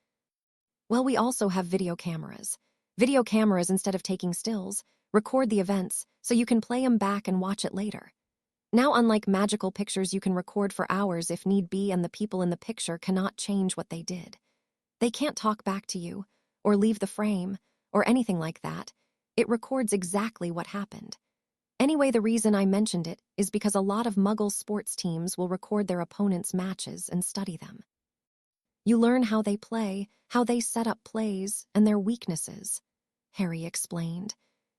Well, we also have video cameras. Video cameras, instead of taking stills, record the events so you can play them back and watch it later. Now, unlike magical pictures, you can record for hours if need be, and the people in the picture cannot change what they did. They can't talk back to you, or leave the frame, or anything like that. It records exactly what happened. Anyway, the reason I mentioned it is because a lot of Muggle sports teams will record their opponents' matches and study them. You learn how they play, how they set up plays, and their weaknesses, Harry explained.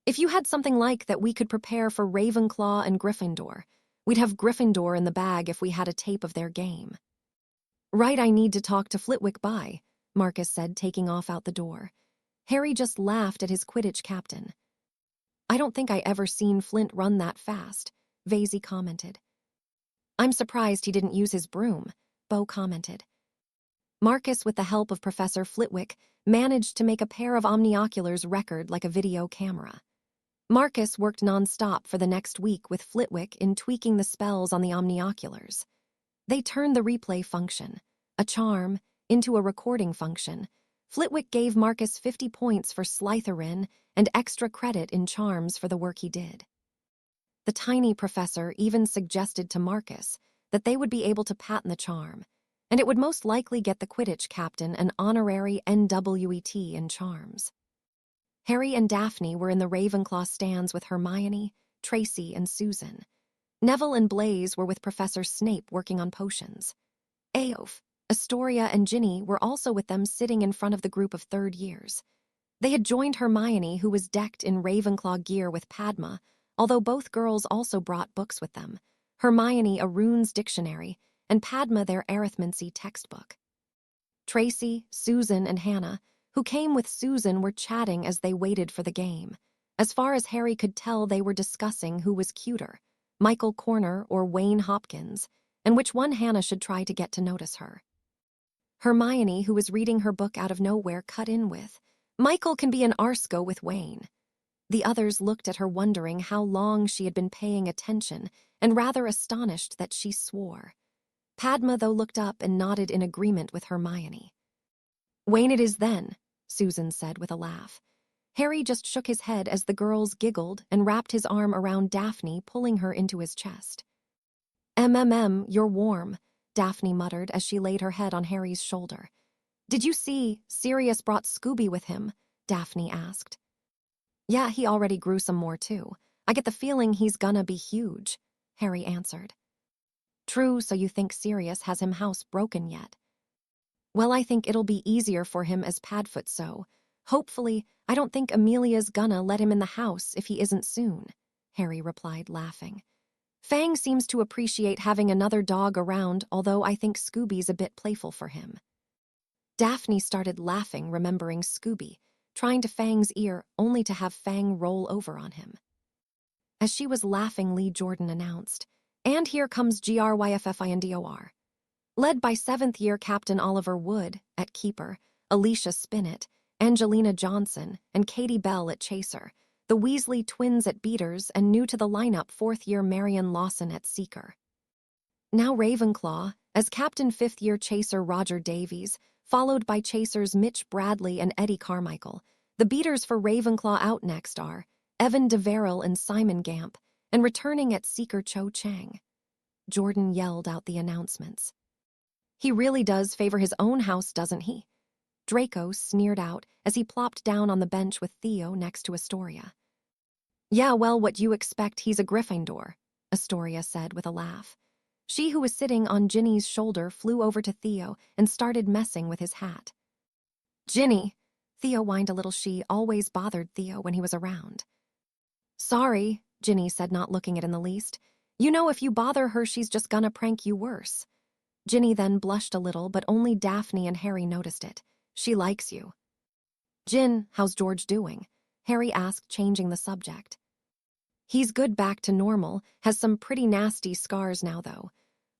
If you had something like that, we could prepare for Ravenclaw and Gryffindor. We'd have Gryffindor in the bag if we had a tape of their game. Right, I need to talk to Flitwick. Bye, Marcus said, taking off out the door. Harry just laughed at his Quidditch captain. I don't think I ever seen Flint run that fast, Vasey commented. I'm surprised he didn't use his broom, Bo commented. Marcus, with the help of Professor Flitwick, managed to make a pair of omnioculars record like a video camera. Marcus worked non-stop for the next week with Flitwick in tweaking the spells on the omnioculars. They turned the replay function, a charm, into a recording function. Flitwick gave Marcus 50 points for Slytherin and extra credit in charms for the work he did. The tiny professor even suggested to Marcus that they would be able to patent the charm, and it would most likely get the Quidditch captain an honorary NWET in charms. Harry and Daphne were in the Ravenclaw stands with Hermione, Tracy, and Susan. Neville and Blaise were with Professor Snape working on potions. Aof, Astoria, and Ginny were also with them, sitting in front of the group of third years. They had joined Hermione, who was decked in Ravenclaw gear, with Padma, although both girls also brought books with them. Hermione a runes dictionary, and Padma their arithmancy textbook. Tracy, Susan, and Hannah, who came with Susan, were chatting as they waited for the game. As far as Harry could tell, they were discussing who was cuter, Michael Corner or Wayne Hopkins, and which one Hannah should try to get to notice her. Hermione, who was reading her book out of nowhere, cut in with, Michael can be an Arsco with Wayne. The others looked at her, wondering how long she had been paying attention, and rather astonished that she swore. Padma, though, looked up and nodded in agreement with Hermione. Wayne it is then, Susan said with a laugh. Harry just shook his head as the girls giggled and wrapped his arm around Daphne, pulling her into his chest. You're warm, Daphne muttered as she laid her head on Harry's shoulder. Did you see Sirius brought Scooby with him? Daphne asked. Yeah, he already grew some more too. I get the feeling he's gonna be huge, Harry answered. True, so you think Sirius has him housebroken yet? Well, I think it'll be easier for him as Padfoot, so hopefully I don't think Amelia's gonna let him in the house if he isn't soon, Harry replied, laughing. Fang seems to appreciate having another dog around, although I think Scooby's a bit playful for him. Daphne started laughing, remembering Scooby, trying to Fang's ear only to have Fang roll over on him. As she was laughing, Lee Jordan announced, and here comes Gryffindor. Led by 7th year Captain Oliver Wood at keeper, Alicia Spinett, Angelina Johnson, and Katie Bell at chaser, the Weasley twins at beaters, and new to the lineup 4th year Marion Lawson at seeker. Now Ravenclaw, as Captain 5th year chaser Roger Davies, followed by chasers Mitch Bradley and Eddie Carmichael. The beaters for Ravenclaw out next are Evan DeVeril and Simon Gamp, and returning at Seeker Cho Chang. Jordan yelled out the announcements. He really does favor his own house, doesn't he? Draco sneered out as he plopped down on the bench with Theo next to Astoria. Yeah, well, what you expect, he's a Gryffindor, Astoria said with a laugh. She who was sitting on Ginny's shoulder flew over to Theo and started messing with his hat. Ginny, Theo whined a little. She always bothered Theo when he was around. Sorry, Ginny said, not looking it in the least. You know, if you bother her, she's just gonna prank you worse. Ginny then blushed a little, but only Daphne and Harry noticed it. She likes you. Gin, how's George doing? Harry asked, changing the subject. He's good, back to normal, has some pretty nasty scars now, though.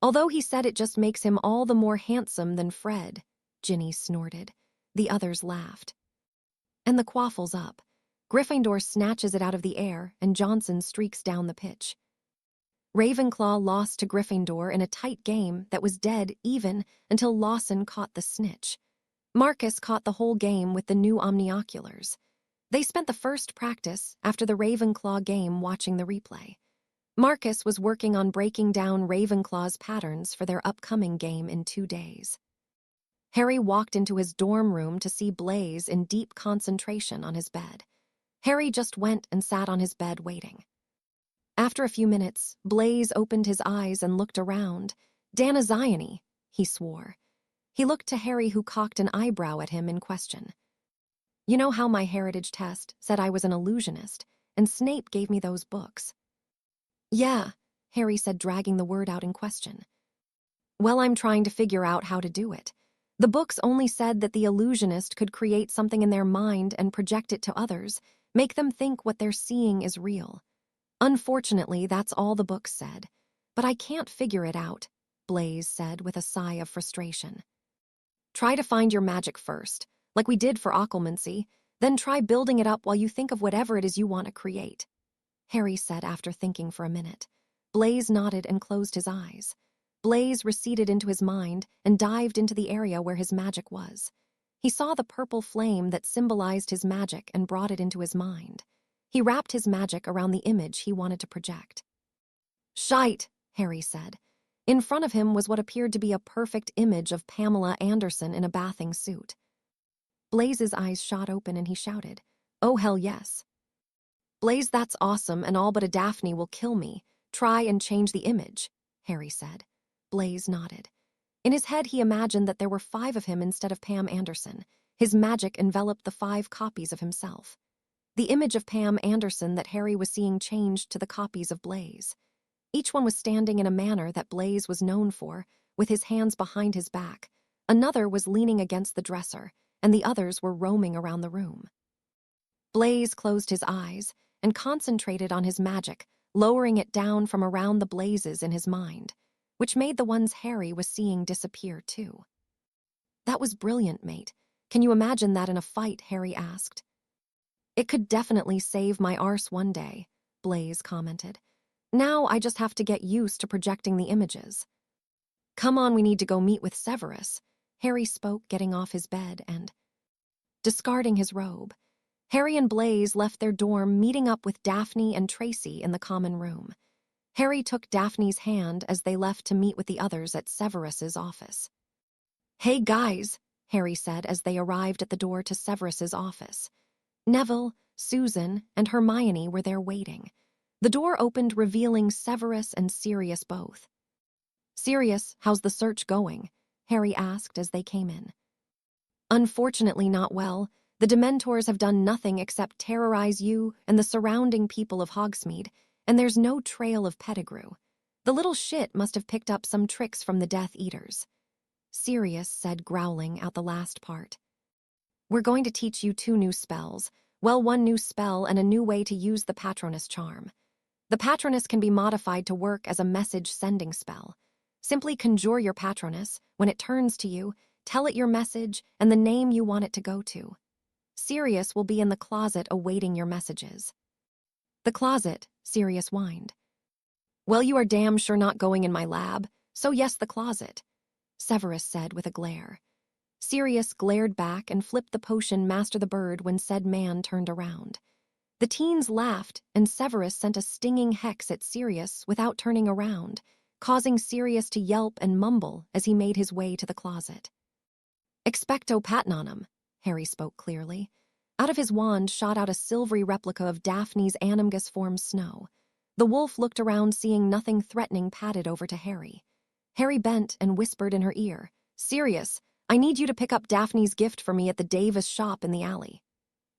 Although he said it just makes him all the more handsome than Fred, Ginny snorted. The others laughed. And the quaffle's up. Gryffindor snatches it out of the air, and Johnson streaks down the pitch. Ravenclaw lost to Gryffindor in a tight game that was dead even until Lawson caught the snitch. Marcus caught the whole game with the new omnioculars. They spent the first practice after the Ravenclaw game watching the replay. Marcus was working on breaking down Ravenclaw's patterns for their upcoming game in 2 days. Harry walked into his dorm room to see Blaise in deep concentration on his bed. Harry just went and sat on his bed waiting. After a few minutes, Blaise opened his eyes and looked around. Danazione, he swore. He looked to Harry, who cocked an eyebrow at him in question. You know how my heritage test said I was an illusionist, and Snape gave me those books? Yeah, Harry said, dragging the word out in question. Well, I'm trying to figure out how to do it. The books only said that the illusionist could create something in their mind and project it to others, make them think what they're seeing is real. Unfortunately, that's all the books said. But I can't figure it out, Blaise said with a sigh of frustration. Try to find your magic first, like we did for occlumency, then try building it up while you think of whatever it is you want to create, Harry said after thinking for a minute. Blaise nodded and closed his eyes. Blaise receded into his mind and dived into the area where his magic was. He saw the purple flame that symbolized his magic and brought it into his mind. He wrapped his magic around the image he wanted to project. Shite, Harry said. In front of him was what appeared to be a perfect image of Pamela Anderson in a bathing suit. Blaise's eyes shot open and he shouted, "Oh, hell yes." Blaise, that's awesome, and all but a Daphne will kill me. Try and change the image, Harry said. Blaise nodded. In his head, he imagined that there were 5 of him instead of Pam Anderson. His magic enveloped the 5 copies of himself. The image of Pam Anderson that Harry was seeing changed to the copies of Blaise. Each one was standing in a manner that Blaise was known for, with his hands behind his back. Another was leaning against the dresser, and the others were roaming around the room. Blaise closed his eyes and concentrated on his magic, lowering it down from around the blazes in his mind, which made the ones Harry was seeing disappear too. That was brilliant, mate. Can you imagine that in a fight? Harry asked. It could definitely save my arse one day, Blaise commented. Now I just have to get used to projecting the images. Come on, we need to go meet with Severus, Harry spoke, getting off his bed and discarding his robe. Harry and Blaise left their dorm, meeting up with Daphne and Tracy in the common room. Harry took Daphne's hand as they left to meet with the others at Severus's office. Hey guys, Harry said as they arrived at the door to Severus's office. Neville, Susan, and Hermione were there waiting. The door opened, revealing Severus and Sirius both. Sirius, how's the search going? Harry asked as they came in. Unfortunately, not well. The Dementors have done nothing except terrorize you and the surrounding people of Hogsmeade, and there's no trail of Pettigrew. The little shit must have picked up some tricks from the Death Eaters. Sirius said, growling out the last part. We're going to teach you 2 new spells. Well, 1 new spell and a new way to use the Patronus charm. The Patronus can be modified to work as a message-sending spell. Simply conjure your Patronus. When it turns to you, tell it your message and the name you want it to go to. Sirius will be in the closet awaiting your messages. The closet, Sirius whined. Well, you are damn sure not going in my lab, so yes, the closet, Severus said with a glare. Sirius glared back and flipped the potion Master the Bird when said man turned around. The teens laughed, and Severus sent a stinging hex at Sirius without turning around, causing Sirius to yelp and mumble as he made his way to the closet. Expecto Patronum, Harry spoke clearly. Out of his wand shot out a silvery replica of Daphne's animgus form Snow. The wolf looked around, seeing nothing threatening, padded over to Harry. Harry bent and whispered in her ear, "Sirius, I need you to pick up Daphne's gift for me at the Davis shop in the alley."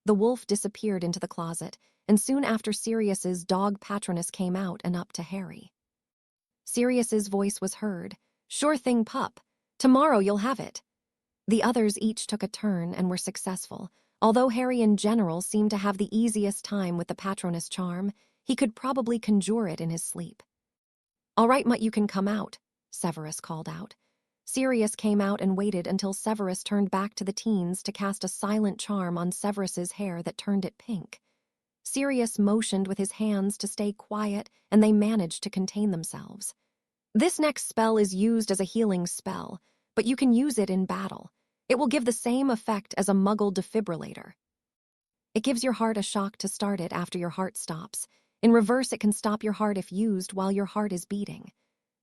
The wolf disappeared into the closet, and soon after Sirius's dog Patronus came out and up to Harry. Sirius's voice was heard, "Sure thing, pup. Tomorrow you'll have it." The others each took a turn and were successful. Although Harry in general seemed to have the easiest time with the Patronus charm, he could probably conjure it in his sleep. "All right, Mutt, you can come out," Severus called out. Sirius came out and waited until Severus turned back to the teens to cast a silent charm on Severus's hair that turned it pink. Sirius motioned with his hands to stay quiet, and they managed to contain themselves. "This next spell is used as a healing spell, but you can use it in battle. It will give the same effect as a Muggle defibrillator. It gives your heart a shock to start it after your heart stops. In reverse, it can stop your heart if used while your heart is beating.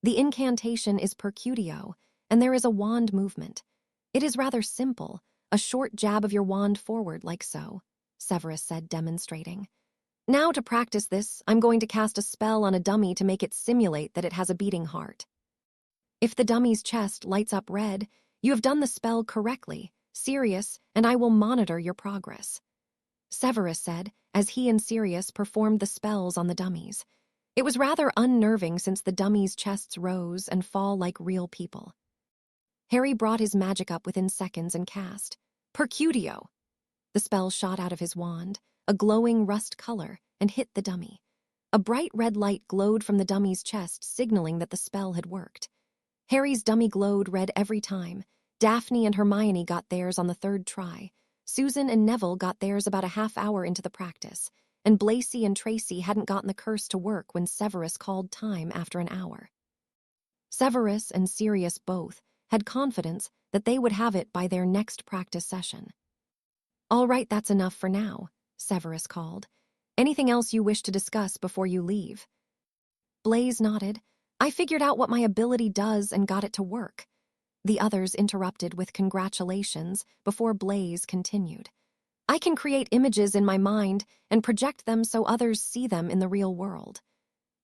The incantation is Percutio, and there is a wand movement. It is rather simple, a short jab of your wand forward like so," Severus said, demonstrating. "Now to practice this, I'm going to cast a spell on a dummy to make it simulate that it has a beating heart. If the dummy's chest lights up red, you have done the spell correctly, Sirius, and I will monitor your progress," Severus said, as he and Sirius performed the spells on the dummies. It was rather unnerving since the dummies' chests rose and fall like real people. Harry brought his magic up within seconds and cast Percutio. The spell shot out of his wand, a glowing rust color, and hit the dummy. A bright red light glowed from the dummy's chest, signaling that the spell had worked. Harry's dummy glowed red every time. Daphne and Hermione got theirs on the third try. Susan and Neville got theirs about a half hour into the practice, and Blacy and Tracy hadn't gotten the curse to work when Severus called time after an hour. Severus and Sirius both had confidence that they would have it by their next practice session. "All right, that's enough for now," Severus called. "Anything else you wish to discuss before you leave?" Blaze nodded. "I figured out what my ability does and got it to work." The others interrupted with congratulations before Blaze continued. "I can create images in my mind and project them so others see them in the real world."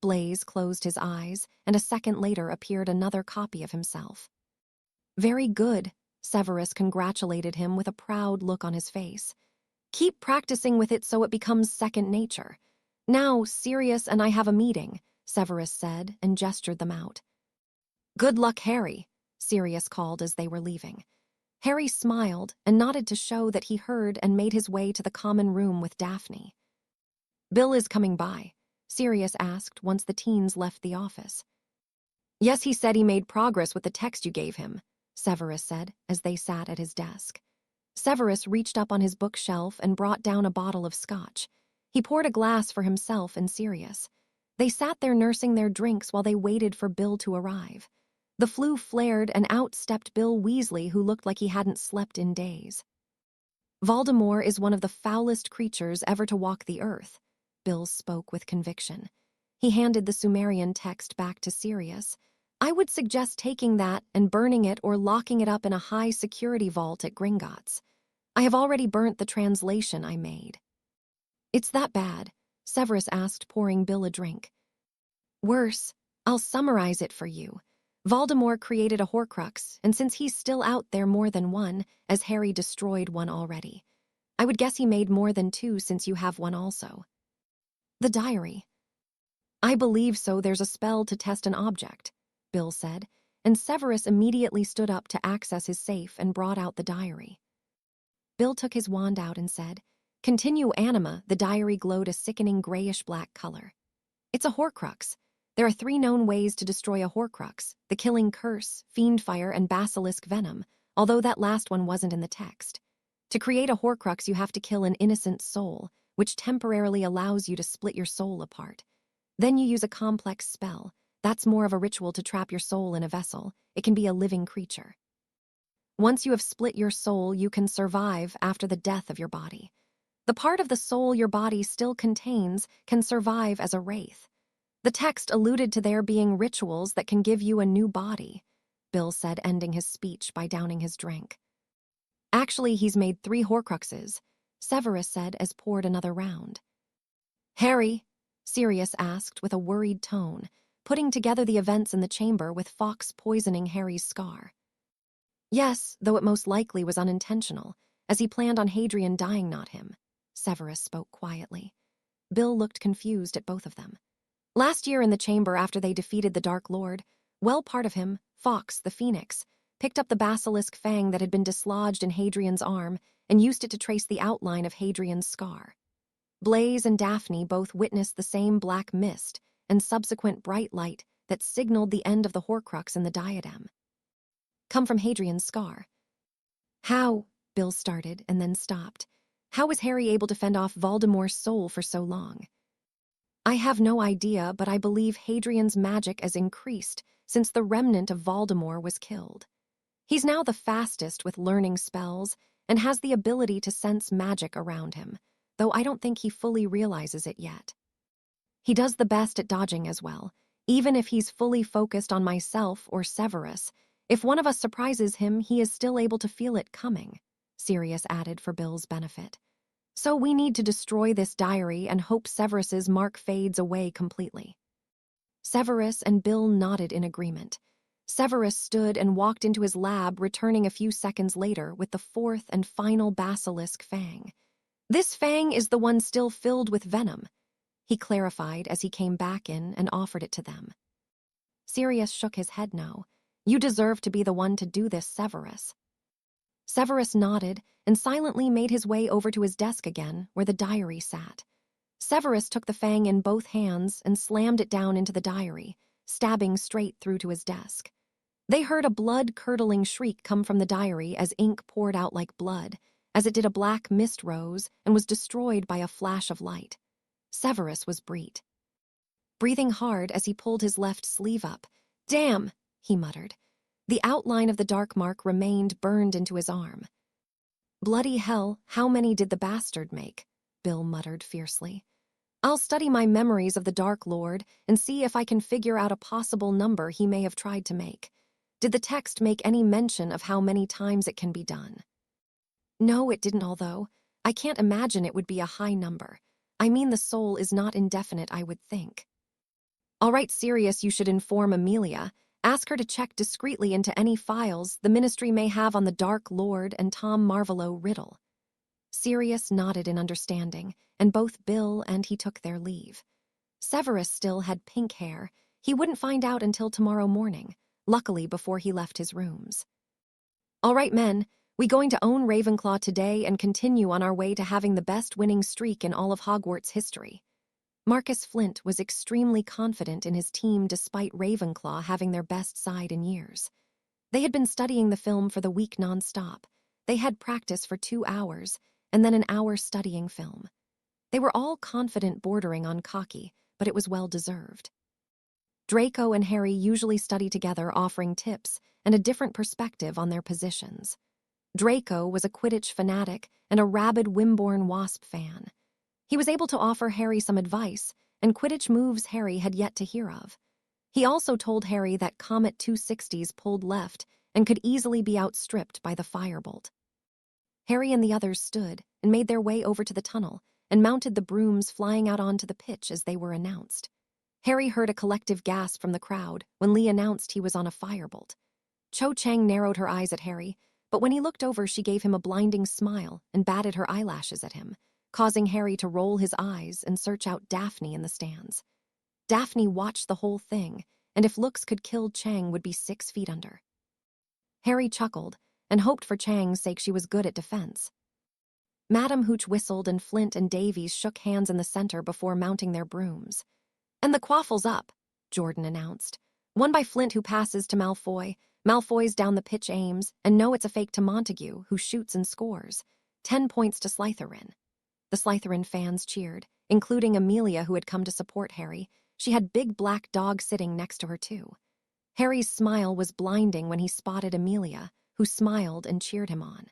Blaze closed his eyes, and a second later appeared another copy of himself. "Very good," Severus congratulated him with a proud look on his face. "Keep practicing with it so it becomes second nature. Now, Sirius and I have a meeting," Severus said and gestured them out. "Good luck, Harry," Sirius called as they were leaving. Harry smiled and nodded to show that he heard and made his way to the common room with Daphne. "Bill is coming by," Sirius asked once the teens left the office. "Yes, he said he made progress with the text you gave him," Severus said as they sat at his desk. Severus reached up on his bookshelf and brought down a bottle of scotch. He poured a glass for himself and Sirius. They sat there nursing their drinks while they waited for Bill to arrive. The flu flared, and out stepped Bill Weasley, who looked like he hadn't slept in days. "Voldemort is one of the foulest creatures ever to walk the earth," Bill spoke with conviction. He handed the Sumerian text back to Sirius. "I would suggest taking that and burning it or locking it up in a high-security vault at Gringotts. I have already burnt the translation I made." "It's that bad?" Severus asked, pouring Bill a drink. "Worse. I'll summarize it for you. Voldemort created a Horcrux, and since he's still out there, more than one, as Harry destroyed one already. I would guess he made more than two since you have one also." "The diary." "I believe so. There's a spell to test an object," Bill said, and Severus immediately stood up to access his safe and brought out the diary. Bill took his wand out and said, "Continue anima." The diary glowed a sickening grayish-black color. "It's a Horcrux. There are 3 known ways to destroy a Horcrux: the killing curse, fiendfire, and basilisk venom, although that last one wasn't in the text. To create a Horcrux, you have to kill an innocent soul, which temporarily allows you to split your soul apart. Then you use a complex spell. That's more of a ritual to trap your soul in a vessel. It can be a living creature." Once you have split your soul, you can survive after the death of your body. The part of the soul your body still contains can survive as a wraith. The text alluded to there being rituals that can give you a new body, Bill said, ending his speech by downing his drink. Actually, he's made 3 Horcruxes, Severus said as poured another round. Harry, Sirius asked with a worried tone, putting together the events in the chamber with Fawkes poisoning Harry's scar. Yes, though it most likely was unintentional, as he planned on Hadrian dying, not him, Severus spoke quietly. Bill looked confused at both of them. Last year in the chamber after they defeated the Dark Lord, well, part of him, Fawkes the Phoenix, picked up the basilisk fang that had been dislodged in Hadrian's arm and used it to trace the outline of Hadrian's scar. Blaise and Daphne both witnessed the same black mist and subsequent bright light that signaled the end of the Horcrux in the diadem. Come from Hadrian's scar. How? Bill started and then stopped. How was Harry able to fend off Voldemort's soul for so long? I have no idea, but I believe Hadrian's magic has increased since the remnant of Voldemort was killed. He's now the fastest with learning spells and has the ability to sense magic around him, though I don't think he fully realizes it yet. He does the best at dodging as well, even if he's fully focused on myself or Severus. If one of us surprises him, he is still able to feel it coming, Sirius added for Bill's benefit. So we need to destroy this diary and hope Severus's mark fades away completely. Severus and Bill nodded in agreement. Severus stood and walked into his lab, returning a few seconds later with the 4th and final basilisk fang. This fang is the one still filled with venom, he clarified as he came back in and offered it to them. Sirius shook his head no. You deserve to be the one to do this, Severus. Severus nodded and silently made his way over to his desk again, where the diary sat. Severus took the fang in both hands and slammed it down into the diary, stabbing straight through to his desk. They heard a blood-curdling shriek come from the diary as ink poured out like blood, as it did a black mist rose and was destroyed by a flash of light. Severus was breathing hard as he pulled his left sleeve up. Damn, he muttered. The outline of the dark mark remained burned into his arm. Bloody hell, how many did the bastard make? Bill muttered fiercely. I'll study my memories of the Dark Lord and see if I can figure out a possible number he may have tried to make. Did the text make any mention of how many times it can be done? No, it didn't, although I can't imagine it would be a high number. I mean, the soul is not indefinite, I would think. All right, Sirius, you should inform Amelia. Ask her to check discreetly into any files the Ministry may have on the Dark Lord and Tom Marvolo riddle. Sirius nodded in understanding, and both Bill and he took their leave. Severus still had pink hair. He wouldn't find out until tomorrow morning, luckily before he left his rooms. All right, men, we going to own Ravenclaw today and continue on our way to having the best winning streak in all of Hogwarts history. Marcus Flint was extremely confident in his team despite Ravenclaw having their best side in years. They had been studying the film for the week nonstop. They had practice for 2 hours, and then an hour studying film. They were all confident, bordering on cocky, but it was well-deserved. Draco and Harry usually study together, offering tips and a different perspective on their positions. Draco was a Quidditch fanatic and a rabid Wimborne Wasp fan. He was able to offer Harry some advice and Quidditch moves Harry had yet to hear of. He also told Harry that Comet 260s pulled left and could easily be outstripped by the firebolt. Harry and the others stood and made their way over to the tunnel and mounted the brooms, flying out onto the pitch as they were announced. Harry heard a collective gasp from the crowd when Lee announced he was on a firebolt. Cho Chang narrowed her eyes at Harry, but when he looked over, she gave him a blinding smile and batted her eyelashes at him, causing Harry to roll his eyes and search out Daphne in the stands. Daphne watched the whole thing, and if looks could kill, Chang would be 6 feet under. Harry chuckled and hoped for Chang's sake she was good at defense. Madam Hooch whistled and Flint and Davies shook hands in the center before mounting their brooms. And the quaffle's up, Jordan announced. One by Flint, who passes to Malfoy. Malfoy's down the pitch, aims, and no, it's a fake to Montague, who shoots and scores. 10 points to Slytherin. The Slytherin fans cheered, including Amelia, who had come to support Harry. She had Big Black Dog sitting next to her too. Harry's smile was blinding when he spotted Amelia, who smiled and cheered him on.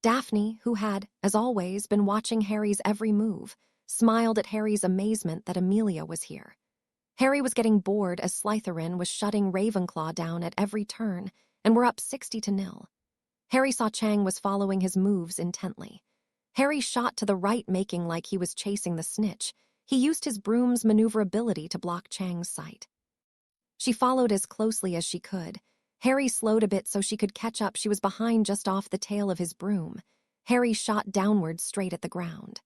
Daphne, who had, as always, been watching Harry's every move, smiled at Harry's amazement that Amelia was here. Harry was getting bored as Slytherin was shutting Ravenclaw down at every turn and were up 60-0. Harry saw Chang was following his moves intently. Harry shot to the right, making like he was chasing the snitch. He used his broom's maneuverability to block Chang's sight. She followed as closely as she could. Harry slowed a bit so she could catch up. She was behind just off the tail of his broom. Harry shot downward straight at the ground.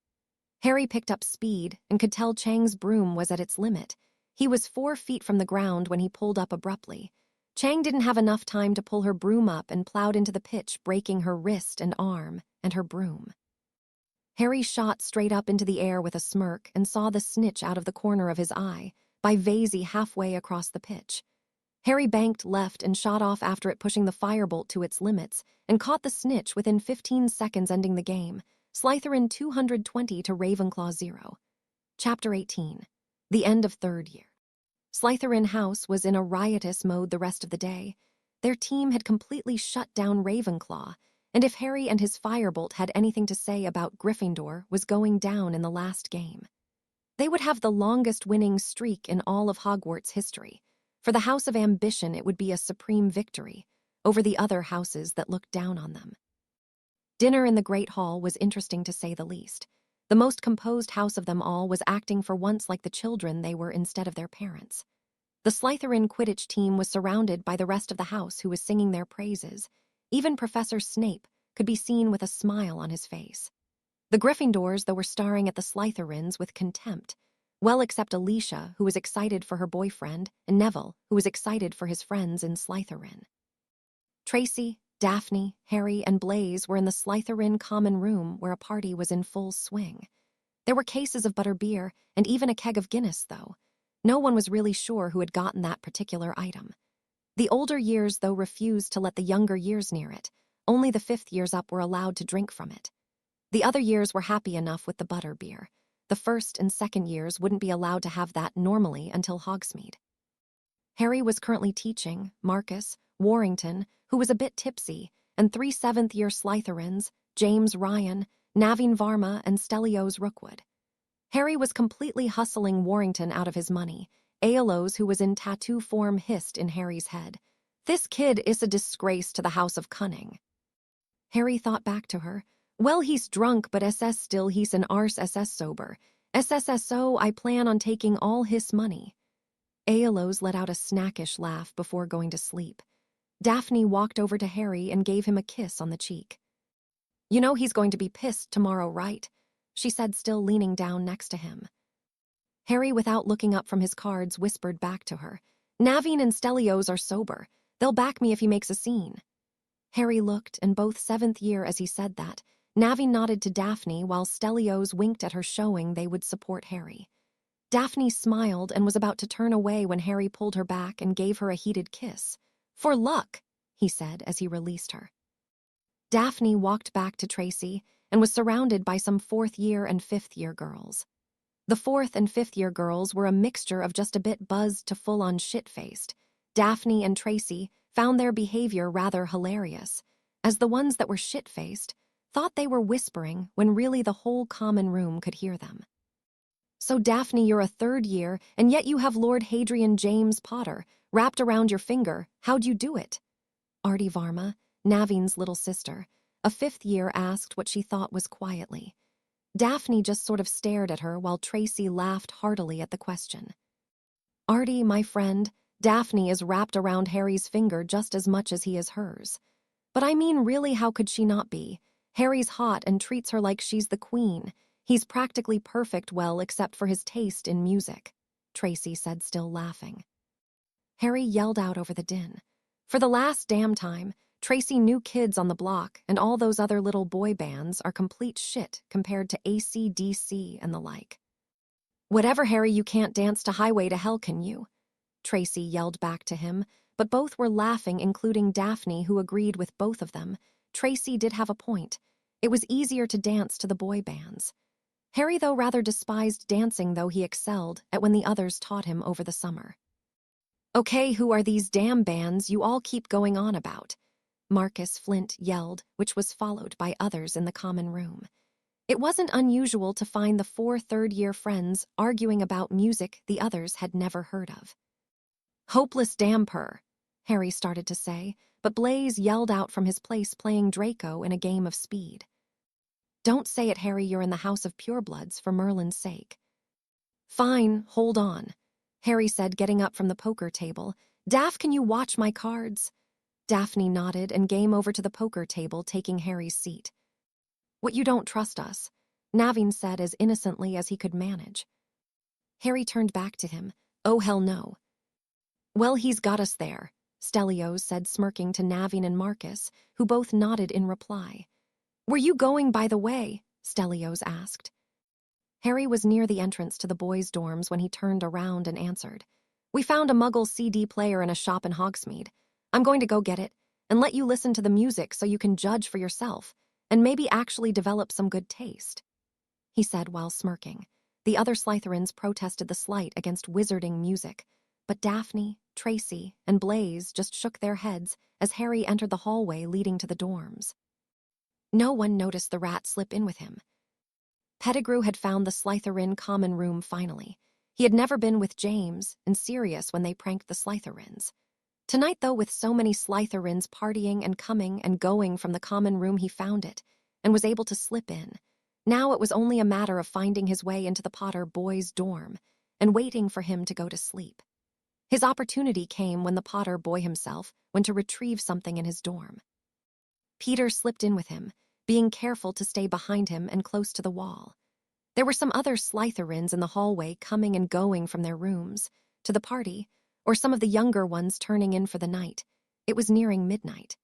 Harry picked up speed and could tell Chang's broom was at its limit. He was 4 feet from the ground when he pulled up abruptly. Chang didn't have enough time to pull her broom up and plowed into the pitch, breaking her wrist and arm and her broom. Harry shot straight up into the air with a smirk and saw the snitch out of the corner of his eye, by Vasey halfway across the pitch. Harry banked left and shot off after it, pushing the firebolt to its limits, and caught the snitch within 15 seconds, ending the game. Slytherin 220 to Ravenclaw 0. Chapter 18. The end of third year. Slytherin House was in a riotous mode the rest of the day. Their team had completely shut down Ravenclaw, and if Harry and his firebolt had anything to say about Gryffindor, was going down in the last game. They would have the longest winning streak in all of Hogwarts history. For the House of Ambition, it would be a supreme victory over the other houses that looked down on them. Dinner in the Great Hall was interesting to say the least. The most composed house of them all was acting for once like the children they were instead of their parents. The Slytherin Quidditch team was surrounded by the rest of the house, who was singing their praises. Even Professor Snape could be seen with a smile on his face. The Gryffindors, though, were staring at the Slytherins with contempt. Well, except Alicia, who was excited for her boyfriend, and Neville, who was excited for his friends in Slytherin. Tracy, Daphne, Harry, and Blaise were in the Slytherin common room, where a party was in full swing. There were cases of butterbeer and even a keg of Guinness, though. No one was really sure who had gotten that particular item. The older years, though, refused to let the younger years near it. Only the 5th years up were allowed to drink from it. The other years were happy enough with the butterbeer. The 1st and 2nd years wouldn't be allowed to have that normally until Hogsmeade. Harry was currently teaching Marcus, Warrington, who was a bit tipsy, and 3 7th-year Slytherins, James Ryan, Naveen Varma, and Stelios Rookwood. Harry was completely hustling Warrington out of his money. Aelos, who was in tattoo form, hissed in Harry's head, "This kid is a disgrace to the House of Cunning." Harry thought back to her. "Well, he's drunk, but SS still, he's an arse SS sober. SSSO, I plan on taking all his money." Aelos let out a snackish laugh before going to sleep. Daphne walked over to Harry and gave him a kiss on the cheek. "You know he's going to be pissed tomorrow, right?" she said, still leaning down next to him. Harry, without looking up from his cards, whispered back to her, "Naveen and Stelios are sober. They'll back me if he makes a scene." Harry looked, and both 7th year as he said that. Naveen nodded to Daphne, while Stelios winked at her, showing they would support Harry. Daphne smiled and was about to turn away when Harry pulled her back and gave her a heated kiss. "For luck," he said as he released her. Daphne walked back to Tracy and was surrounded by some 4th year and 5th year girls. The 4th and 5th year girls were a mixture of just a bit buzzed to full-on shit-faced. Daphne and Tracy found their behavior rather hilarious, as the ones that were shit-faced thought they were whispering when really the whole common room could hear them. "So Daphne, you're a 3rd year, and yet you have Lord Hadrian James Potter wrapped around your finger. How'd you do it?" Artie Varma, Naveen's little sister, a 5th year, asked what she thought was quietly. Daphne just sort of stared at her while Tracy laughed heartily at the question. "Artie, my friend, Daphne is wrapped around Harry's finger just as much as he is hers. But I mean, really, how could she not be? Harry's hot and treats her like she's the queen. He's practically perfect, well, except for his taste in music," Tracy said, still laughing. Harry yelled out over the din. "For the last damn time, Tracy, New Kids on the Block and all those other little boy bands are complete shit compared to AC/DC and the like." "Whatever, Harry, you can't dance to Highway to Hell, can you?" Tracy yelled back to him, but both were laughing, including Daphne, who agreed with both of them. Tracy did have a point. It was easier to dance to the boy bands. Harry, though, rather despised dancing, though he excelled at when the others taught him over the summer. "Okay, who are these damn bands you all keep going on about?" Marcus Flint yelled, which was followed by others in the common room. It wasn't unusual to find the 4 third-year friends arguing about music the others had never heard of. "Hopeless damper," Harry started to say, but Blaze yelled out from his place playing Draco in a game of speed. "Don't say it, Harry, you're in the House of Purebloods for Merlin's sake." "Fine, hold on," Harry said, getting up from the poker table. "Daph, can you watch my cards?" Daphne nodded and came over to the poker table, taking Harry's seat. "What, you don't trust us?" Naveen said as innocently as he could manage. Harry turned back to him. "Oh, hell no." "Well, he's got us there," Stelios said, smirking to Naveen and Marcus, who both nodded in reply. "Were you going, by the way?" Stelios asked. Harry was near the entrance to the boys' dorms when he turned around and answered. "We found a Muggle CD player in a shop in Hogsmeade. I'm going to go get it and let you listen to the music so you can judge for yourself and maybe actually develop some good taste," he said while smirking. The other Slytherins protested the slight against wizarding music, but Daphne, Tracy, and Blaze just shook their heads as Harry entered the hallway leading to the dorms. No one noticed the rat slip in with him. Pettigrew had found the Slytherin common room finally. He had never been with James and Sirius when they pranked the Slytherins. Tonight, though, with so many Slytherins partying and coming and going from the common room, he found it and was able to slip in. Now it was only a matter of finding his way into the Potter boys' dorm and waiting for him to go to sleep. His opportunity came when the Potter boy himself went to retrieve something in his dorm. Peter slipped in with him, being careful to stay behind him and close to the wall. There were some other Slytherins in the hallway coming and going from their rooms to the party, or some of the younger ones turning in for the night. It was nearing midnight.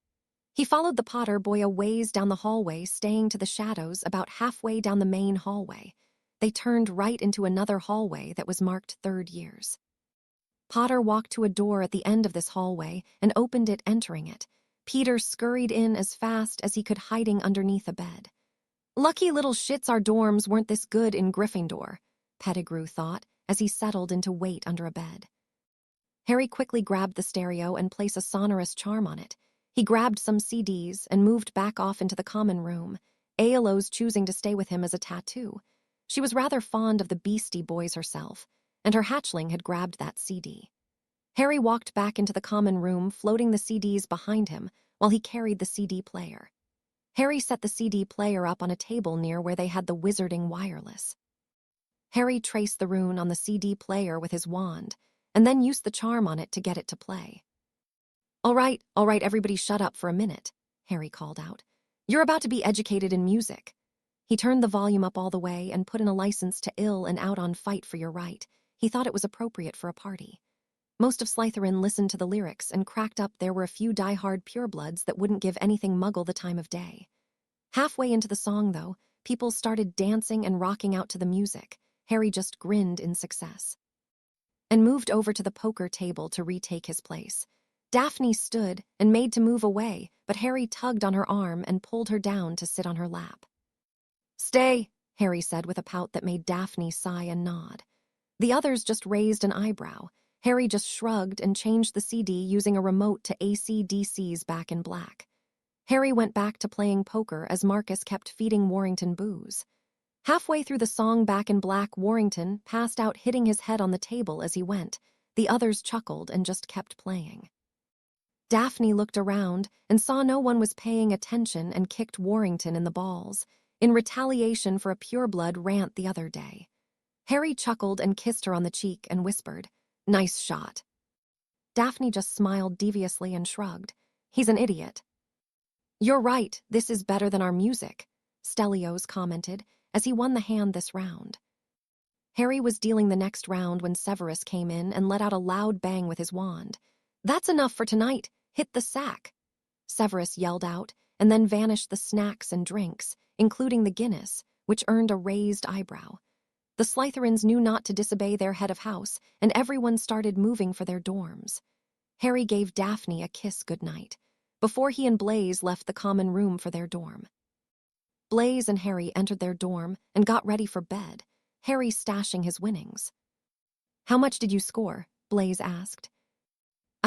He followed the Potter boy a ways down the hallway, staying to the shadows about halfway down the main hallway. They turned right into another hallway that was marked 3rd years. Potter walked to a door at the end of this hallway and opened it, entering it. Peter scurried in as fast as he could, hiding underneath a bed. "Lucky little shits our dorms weren't this good in Gryffindor," Pettigrew thought as he settled into wait under a bed. Harry quickly grabbed the stereo and placed a sonorous charm on it. He grabbed some CDs and moved back off into the common room, Aelo's choosing to stay with him as a tattoo. She was rather fond of the Beastie Boys herself, and her hatchling had grabbed that CD. Harry walked back into the common room, floating the CDs behind him while he carried the CD player. Harry set the CD player up on a table near where they had the wizarding wireless. Harry traced the rune on the CD player with his wand, and then used the charm on it to get it to play. All right, everybody shut up for a minute," Harry called out. "You're about to be educated in music." He turned the volume up all the way and put in a license to Ill and Out on Fight for Your Right. He thought it was appropriate for a party. Most of Slytherin listened to the lyrics and cracked up. There were a few die-hard purebloods that wouldn't give anything Muggle the time of day. Halfway into the song, though, people started dancing and rocking out to the music. Harry just grinned in success and moved over to the poker table to retake his place. Daphne stood and made to move away, but Harry tugged on her arm and pulled her down to sit on her lap. "Stay," Harry said with a pout that made Daphne sigh and nod. The others just raised an eyebrow. Harry just shrugged and changed the CD using a remote to AC/DC's Back in Black. Harry went back to playing poker as Marcus kept feeding Warrington booze. Halfway through the song Back in Black, Warrington passed out, hitting his head on the table as he went. The others chuckled and just kept playing. Daphne looked around and saw no one was paying attention and kicked Warrington in the balls, in retaliation for a pureblood rant the other day. Harry chuckled and kissed her on the cheek and whispered, "Nice shot." Daphne just smiled deviously and shrugged. "He's an idiot." "You're right, this is better than our music," Stelios commented as he won the hand this round. Harry was dealing the next round when Severus came in and let out a loud bang with his wand. "That's enough for tonight. Hit the sack," Severus yelled out, and then vanished the snacks and drinks, including the Guinness, which earned a raised eyebrow. The Slytherins knew not to disobey their head of house, and everyone started moving for their dorms. Harry gave Daphne a kiss goodnight before he and Blaze left the common room for their dorm. Blaze and Harry entered their dorm and got ready for bed, Harry stashing his winnings. "How much did you score?" Blaze asked.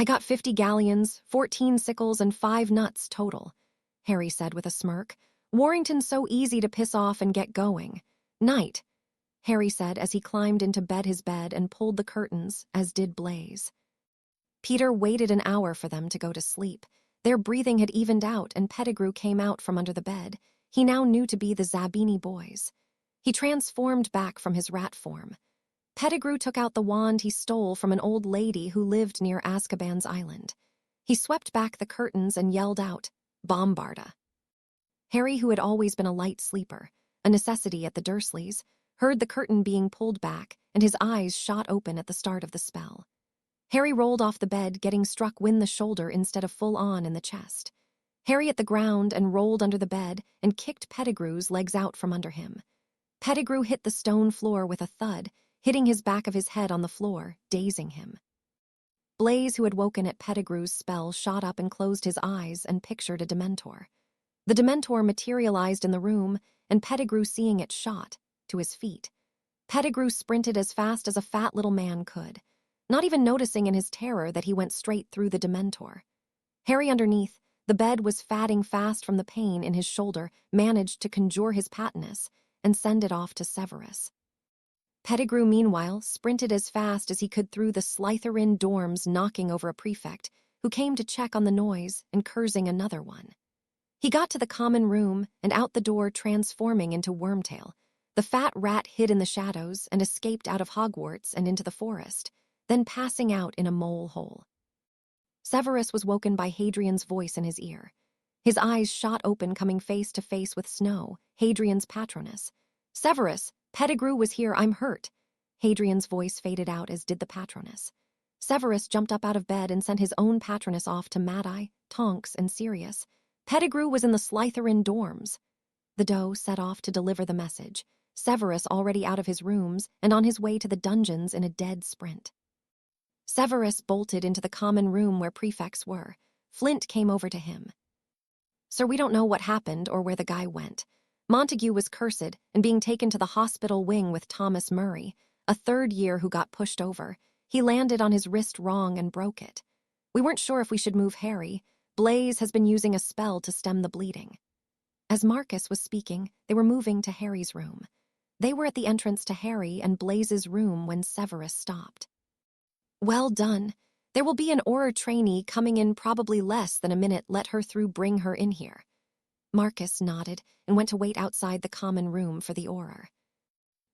I got 50 galleons, 14 sickles, and 5 nuts total, Harry said with a smirk. Warrington's so easy to piss off and get going. Night, Harry said as he climbed into his bed and pulled the curtains, as did Blaze. Peter waited an hour for them to go to sleep. Their breathing had evened out and Pettigrew came out from under the bed. He now knew to be the Zabini boys. He transformed back from his rat form. Pettigrew took out the wand he stole from an old lady who lived near Azkaban's island. He swept back the curtains and yelled out, "Bombarda." Harry, who had always been a light sleeper, a necessity at the Dursleys, heard the curtain being pulled back and his eyes shot open at the start of the spell. Harry rolled off the bed, getting struck in the shoulder instead of full on in the chest. Harry hit the ground and rolled under the bed and kicked Pettigrew's legs out from under him. Pettigrew hit the stone floor with a thud, hitting his back of his head on the floor, dazing him. Blaze, who had woken at Pettigrew's spell, shot up and closed his eyes and pictured a Dementor. The Dementor materialized in the room, and Pettigrew, seeing it, shot to his feet. Pettigrew sprinted as fast as a fat little man could, not even noticing in his terror that he went straight through the Dementor. Harry, underneath, the bed was fatting fast from the pain in his shoulder, managed to conjure his Patronus and send it off to Severus. Pettigrew, meanwhile, sprinted as fast as he could through the Slytherin dorms, knocking over a prefect, who came to check on the noise and cursing another one. He got to the common room and out the door, transforming into Wormtail. The fat rat hid in the shadows and escaped out of Hogwarts and into the forest, then passing out in a mole hole. Severus was woken by Hadrian's voice in his ear. His eyes shot open, coming face to face with Snow, Hadrian's Patronus. "Severus, Pettigrew was here, I'm hurt." Hadrian's voice faded out, as did the Patronus. Severus jumped up out of bed and sent his own Patronus off to Mad-Eye, Tonks, and Sirius. Pettigrew was in the Slytherin dorms. The doe set off to deliver the message, Severus already out of his rooms and on his way to the dungeons in a dead sprint. Severus bolted into the common room where prefects were. Flint came over to him. "Sir, we don't know what happened or where the guy went. Montague was cursed and being taken to the hospital wing with Thomas Murray, a third year who got pushed over. He landed on his wrist wrong and broke it. We weren't sure if we should move Harry. Blaze has been using a spell to stem the bleeding." As Marcus was speaking, they were moving to Harry's room. They were at the entrance to Harry and Blaze's room when Severus stopped. "Well done. There will be an Auror trainee coming in probably less than a minute. Let her through, bring her in here." Marcus nodded and went to wait outside the common room for the Auror.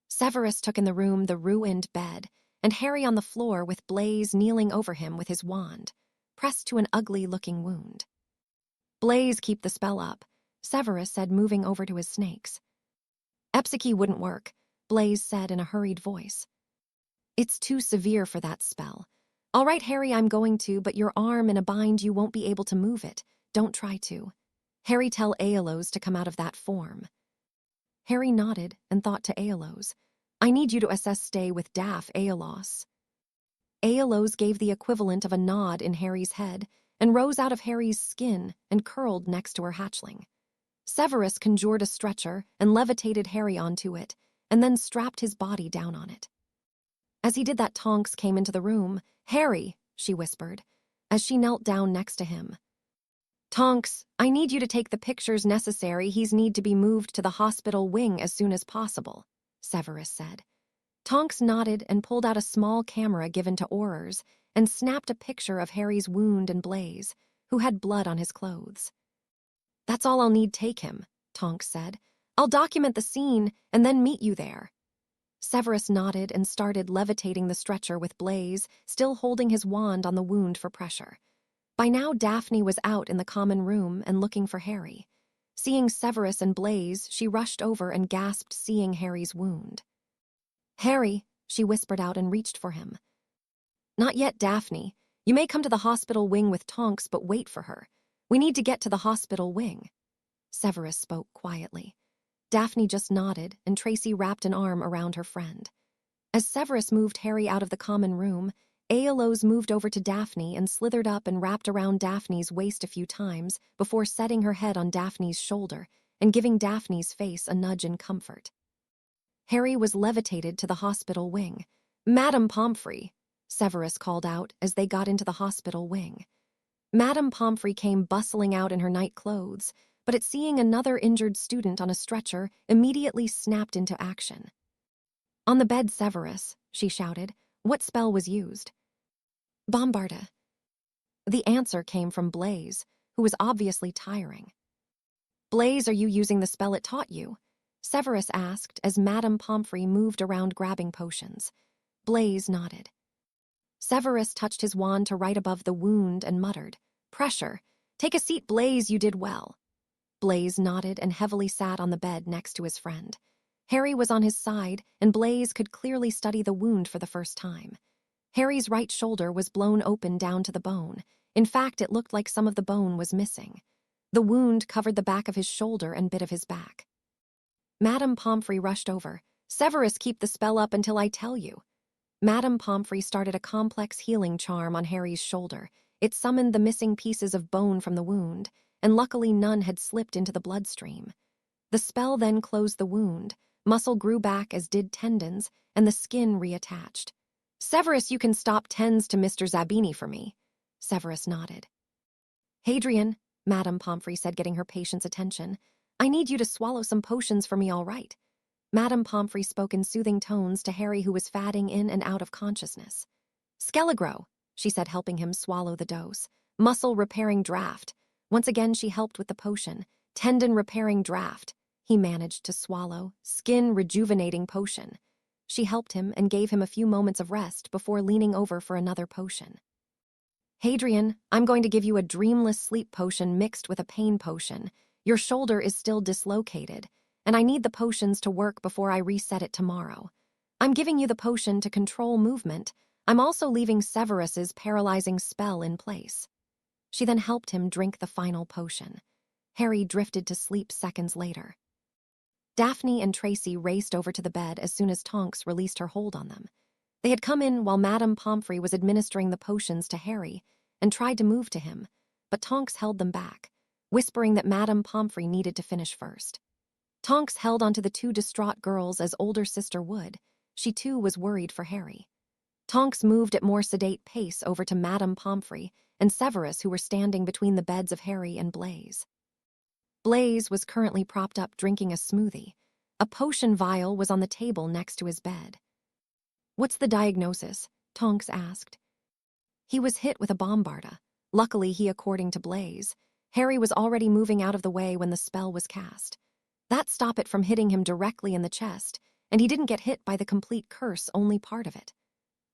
Severus took in the room the ruined bed, and Harry on the floor with Blaze kneeling over him with his wand, pressed to an ugly-looking wound. "Blaze, keep the spell up," Severus said, moving over to his snakes. "Epsicky wouldn't work," Blaze said in a hurried voice. "It's too severe for that spell. All right, Harry, I'm going to, but your arm in a bind, you won't be able to move it. Don't try to. Harry, tell Aeolus to come out of that form." Harry nodded and thought to Aeolus. "I need you to assess stay with Daphne, Aeolus." Aeolus gave the equivalent of a nod in Harry's head and rose out of Harry's skin and curled next to her hatchling. Severus conjured a stretcher and levitated Harry onto it, and then strapped his body down on it. As he did that, Tonks came into the room. "Harry," she whispered, as she knelt down next to him. "Tonks, I need you to take the pictures necessary. He's need to be moved to the hospital wing as soon as possible," Severus said. Tonks nodded and pulled out a small camera given to Aurors and snapped a picture of Harry's wound and Blaze, who had blood on his clothes. "That's all I'll need. Take him," Tonks said. "I'll document the scene and then meet you there." Severus nodded and started levitating the stretcher with Blaze, still holding his wand on the wound for pressure. By now, Daphne was out in the common room and looking for Harry. Seeing Severus and Blaze, she rushed over and gasped, seeing Harry's wound. "Harry," she whispered out and reached for him. "Not yet, Daphne. You may come to the hospital wing with Tonks, but wait for her. We need to get to the hospital wing." Severus spoke quietly. Daphne just nodded, and Tracy wrapped an arm around her friend. As Severus moved Harry out of the common room, Aeolus moved over to Daphne and slithered up and wrapped around Daphne's waist a few times before setting her head on Daphne's shoulder and giving Daphne's face a nudge in comfort. Harry was levitated to the hospital wing. "Madame Pomfrey," Severus called out as they got into the hospital wing. Madame Pomfrey came bustling out in her night clothes, but at seeing another injured student on a stretcher, immediately snapped into action. "On the bed, Severus," she shouted. "What spell was used?" "Bombarda." The answer came from Blaise, who was obviously tiring. "Blaise, are you using the spell it taught you?" Severus asked as Madame Pomfrey moved around grabbing potions. Blaise nodded. Severus touched his wand to right above the wound and muttered, "Pressure. Take a seat, Blaise, you did well." Blaise nodded and heavily sat on the bed next to his friend. Harry was on his side, and Blaise could clearly study the wound for the first time. Harry's right shoulder was blown open down to the bone. In fact, it looked like some of the bone was missing. The wound covered the back of his shoulder and bit of his back. Madame Pomfrey rushed over. "Severus, keep the spell up until I tell you." Madame Pomfrey started a complex healing charm on Harry's shoulder. It summoned the missing pieces of bone from the wound, and luckily none had slipped into the bloodstream. The spell then closed the wound, muscle grew back as did tendons, and the skin reattached. "Severus, you can stop tens to Mr. Zabini for me." Severus nodded. "Hadrian," Madame Pomfrey said, getting her patient's attention, "I need you to swallow some potions for me, all right?" Madame Pomfrey spoke in soothing tones to Harry, who was fading in and out of consciousness. "Skelegro," she said, helping him swallow the dose. "Muscle-repairing draft." Once again she helped with the potion. "Tendon-repairing draft." He managed to swallow. "Skin-rejuvenating potion." She helped him and gave him a few moments of rest before leaning over for another potion. "Hadrian, I'm going to give you a dreamless sleep potion mixed with a pain potion. Your shoulder is still dislocated, and I need the potions to work before I reset it tomorrow. I'm giving you the potion to control movement. I'm also leaving Severus's paralyzing spell in place." She then helped him drink the final potion. Harry drifted to sleep seconds later. Daphne and Tracy raced over to the bed as soon as Tonks released her hold on them. They had come in while Madame Pomfrey was administering the potions to Harry and tried to move to him, but Tonks held them back, whispering that Madame Pomfrey needed to finish first. Tonks held onto the two distraught girls as older sister would. She too was worried for Harry. Tonks moved at more sedate pace over to Madame Pomfrey and Severus, who were standing between the beds of Harry and Blaise. Blaise was currently propped up drinking a smoothie. A potion vial was on the table next to his bed. "What's the diagnosis?" Tonks asked. "He was hit with a bombarda. Luckily, according to Blaise. Harry was already moving out of the way when the spell was cast. That stopped it from hitting him directly in the chest, and he didn't get hit by the complete curse, only part of it.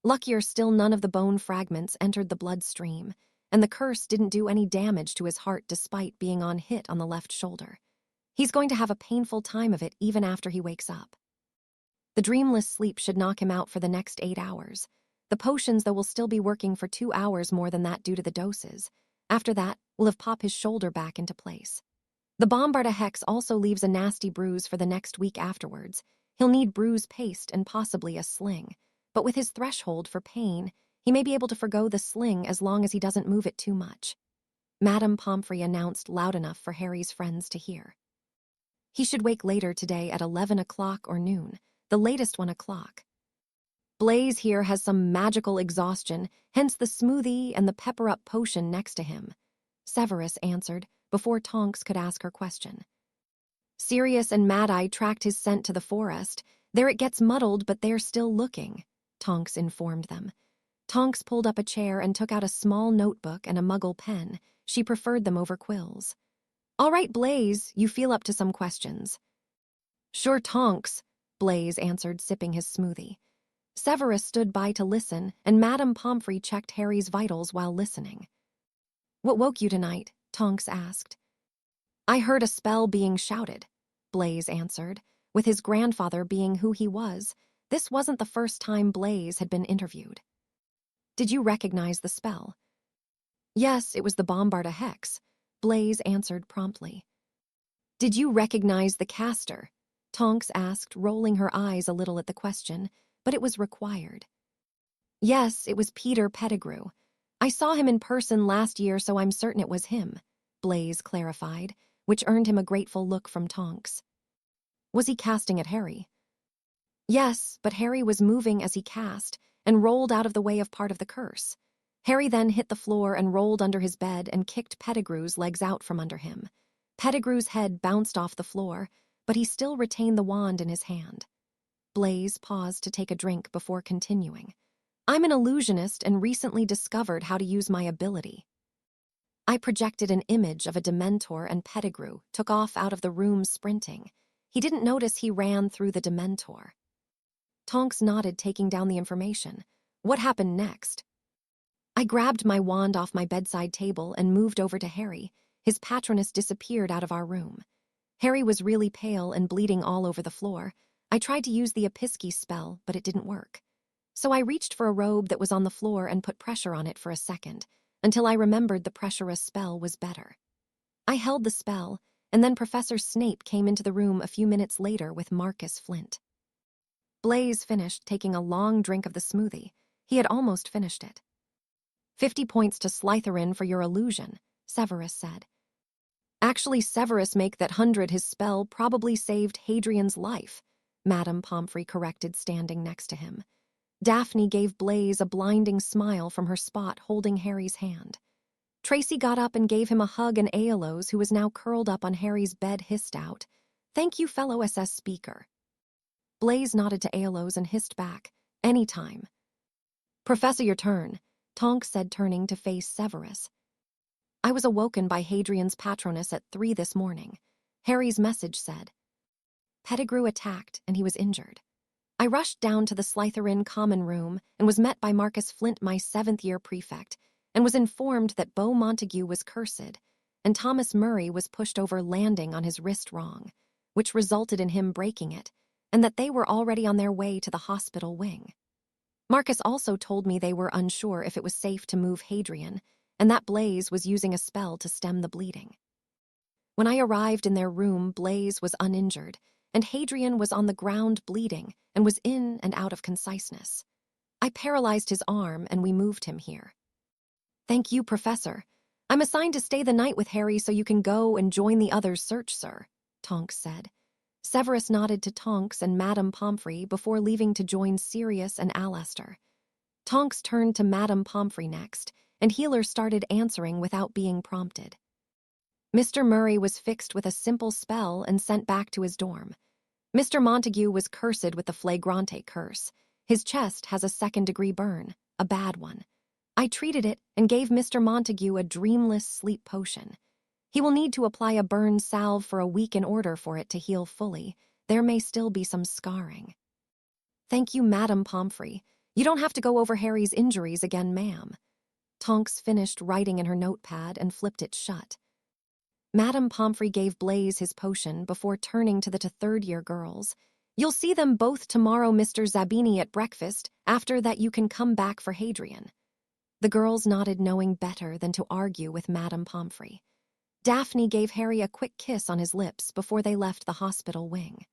Luckier still, none of the bone fragments entered the bloodstream, and the curse didn't do any damage to his heart despite being hit on the left shoulder. He's going to have a painful time of it even after he wakes up. The dreamless sleep should knock him out for the next 8 hours. The potions, though, will still be working for 2 hours more than that due to the doses. After that, we'll have popped his shoulder back into place. The Bombarda Hex also leaves a nasty bruise for the next week afterwards. He'll need bruise paste and possibly a sling. But with his threshold for pain, he may be able to forgo the sling as long as he doesn't move it too much." Madame Pomfrey announced loud enough for Harry's friends to hear. "He should wake later today at 11 o'clock or noon, the latest 1 o'clock. Blaise here has some magical exhaustion, hence the smoothie and the pepper-up potion next to him," Severus answered before Tonks could ask her question. "Sirius and Mad-Eye tracked his scent to the forest. There it gets muddled, but they're still looking," Tonks informed them. Tonks pulled up a chair and took out a small notebook and a muggle pen. She preferred them over quills. "All right, Blaise, you feel up to some questions." "Sure, Tonks," Blaise answered, sipping his smoothie. Severus stood by to listen, and Madame Pomfrey checked Harry's vitals while listening. "What woke you tonight?" Tonks asked. "I heard a spell being shouted," Blaise answered. With his grandfather being who he was, this wasn't the first time Blaise had been interviewed. "Did you recognize the spell?" "Yes, it was the Bombarda Hex," Blaise answered promptly. "Did you recognize the caster?" Tonks asked, rolling her eyes a little at the question, but it was required. "Yes, it was Peter Pettigrew. I saw him in person last year, so I'm certain it was him," Blaise clarified, which earned him a grateful look from Tonks. "Was he casting at Harry?" "Yes, but Harry was moving as he cast, and rolled out of the way of part of the curse. Harry then hit the floor and rolled under his bed and kicked Pettigrew's legs out from under him. Pettigrew's head bounced off the floor, but he still retained the wand in his hand. Blaise paused to take a drink before continuing. I'm an illusionist and recently discovered how to use my ability. I projected an image of a Dementor and Pettigrew took off out of the room sprinting. He didn't notice he ran through the Dementor. Tonks nodded, taking down the information. What happened next? I grabbed my wand off my bedside table and moved over to Harry. His patroness disappeared out of our room. Harry was really pale and bleeding all over the floor. I tried to use the Episki spell, but it didn't work. So I reached for a robe that was on the floor and put pressure on it for a second, until I remembered the Pressurus spell was better. I held the spell, and then Professor Snape came into the room a few minutes later with Marcus Flint. Blaise finished taking a long drink of the smoothie. He had almost finished it. 50 points to Slytherin for your illusion, Severus said. Actually, Severus make that 100 his spell probably saved Hadrian's life, Madame Pomfrey corrected, standing next to him. Daphne gave Blaise a blinding smile from her spot holding Harry's hand. Tracy got up and gave him a hug, and Aeolus, who was now curled up on Harry's bed, hissed out, "Thank you, fellow SS speaker." Blaise nodded to Aeolus and hissed back, "Anytime." "Professor, your turn," Tonks said, turning to face Severus. I was awoken by Hadrian's patroness at 3 this morning. Harry's message said, Pettigrew attacked and he was injured. I rushed down to the Slytherin common room and was met by Marcus Flint, my 7th-year prefect, and was informed that Beau Montague was cursed, and Thomas Murray was pushed over landing on his wrist wrong, which resulted in him breaking it, and that they were already on their way to the hospital wing. Marcus also told me they were unsure if it was safe to move Hadrian, and that Blaise was using a spell to stem the bleeding. When I arrived in their room, Blaise was uninjured, and Hadrian was on the ground bleeding and was in and out of conciseness. I paralyzed his arm and we moved him here. "Thank you, Professor. I'm assigned to stay the night with Harry so you can go and join the others' search, sir," Tonks said. Severus nodded to Tonks and Madame Pomfrey before leaving to join Sirius and Alastair. Tonks turned to Madame Pomfrey next, and Healer started answering without being prompted. Mr. Murray was fixed with a simple spell and sent back to his dorm. Mr. Montague was cursed with the Flagrante curse. His chest has a 2nd-degree burn, a bad one. I treated it and gave Mr. Montague a dreamless sleep potion. He will need to apply a burn salve for a week in order for it to heal fully. There may still be some scarring. "Thank you, Madame Pomfrey. You don't have to go over Harry's injuries again, ma'am." Tonks finished writing in her notepad and flipped it shut. Madame Pomfrey gave Blaise his potion before turning to the 3rd-year girls. "You'll see them both tomorrow, Mr. Zabini, at breakfast. After that you can come back for Hadrian." The girls nodded, knowing better than to argue with Madame Pomfrey. Daphne gave Harry a quick kiss on his lips before they left the hospital wing.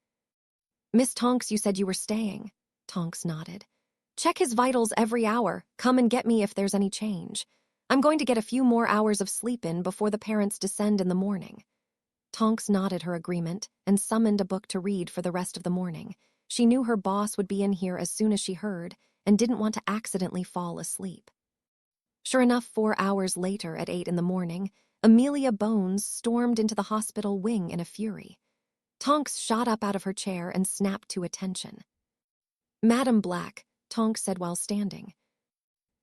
"Miss Tonks, you said you were staying." Tonks nodded. "Check his vitals every hour. Come and get me if there's any change. I'm going to get a few more hours of sleep in before the parents descend in the morning." Tonks nodded her agreement and summoned a book to read for the rest of the morning. She knew her boss would be in here as soon as she heard and didn't want to accidentally fall asleep. Sure enough, 4 hours later at 8 in the morning, Amelia Bones stormed into the hospital wing in a fury. Tonks shot up out of her chair and snapped to attention. "Madam Black," Tonks said while standing.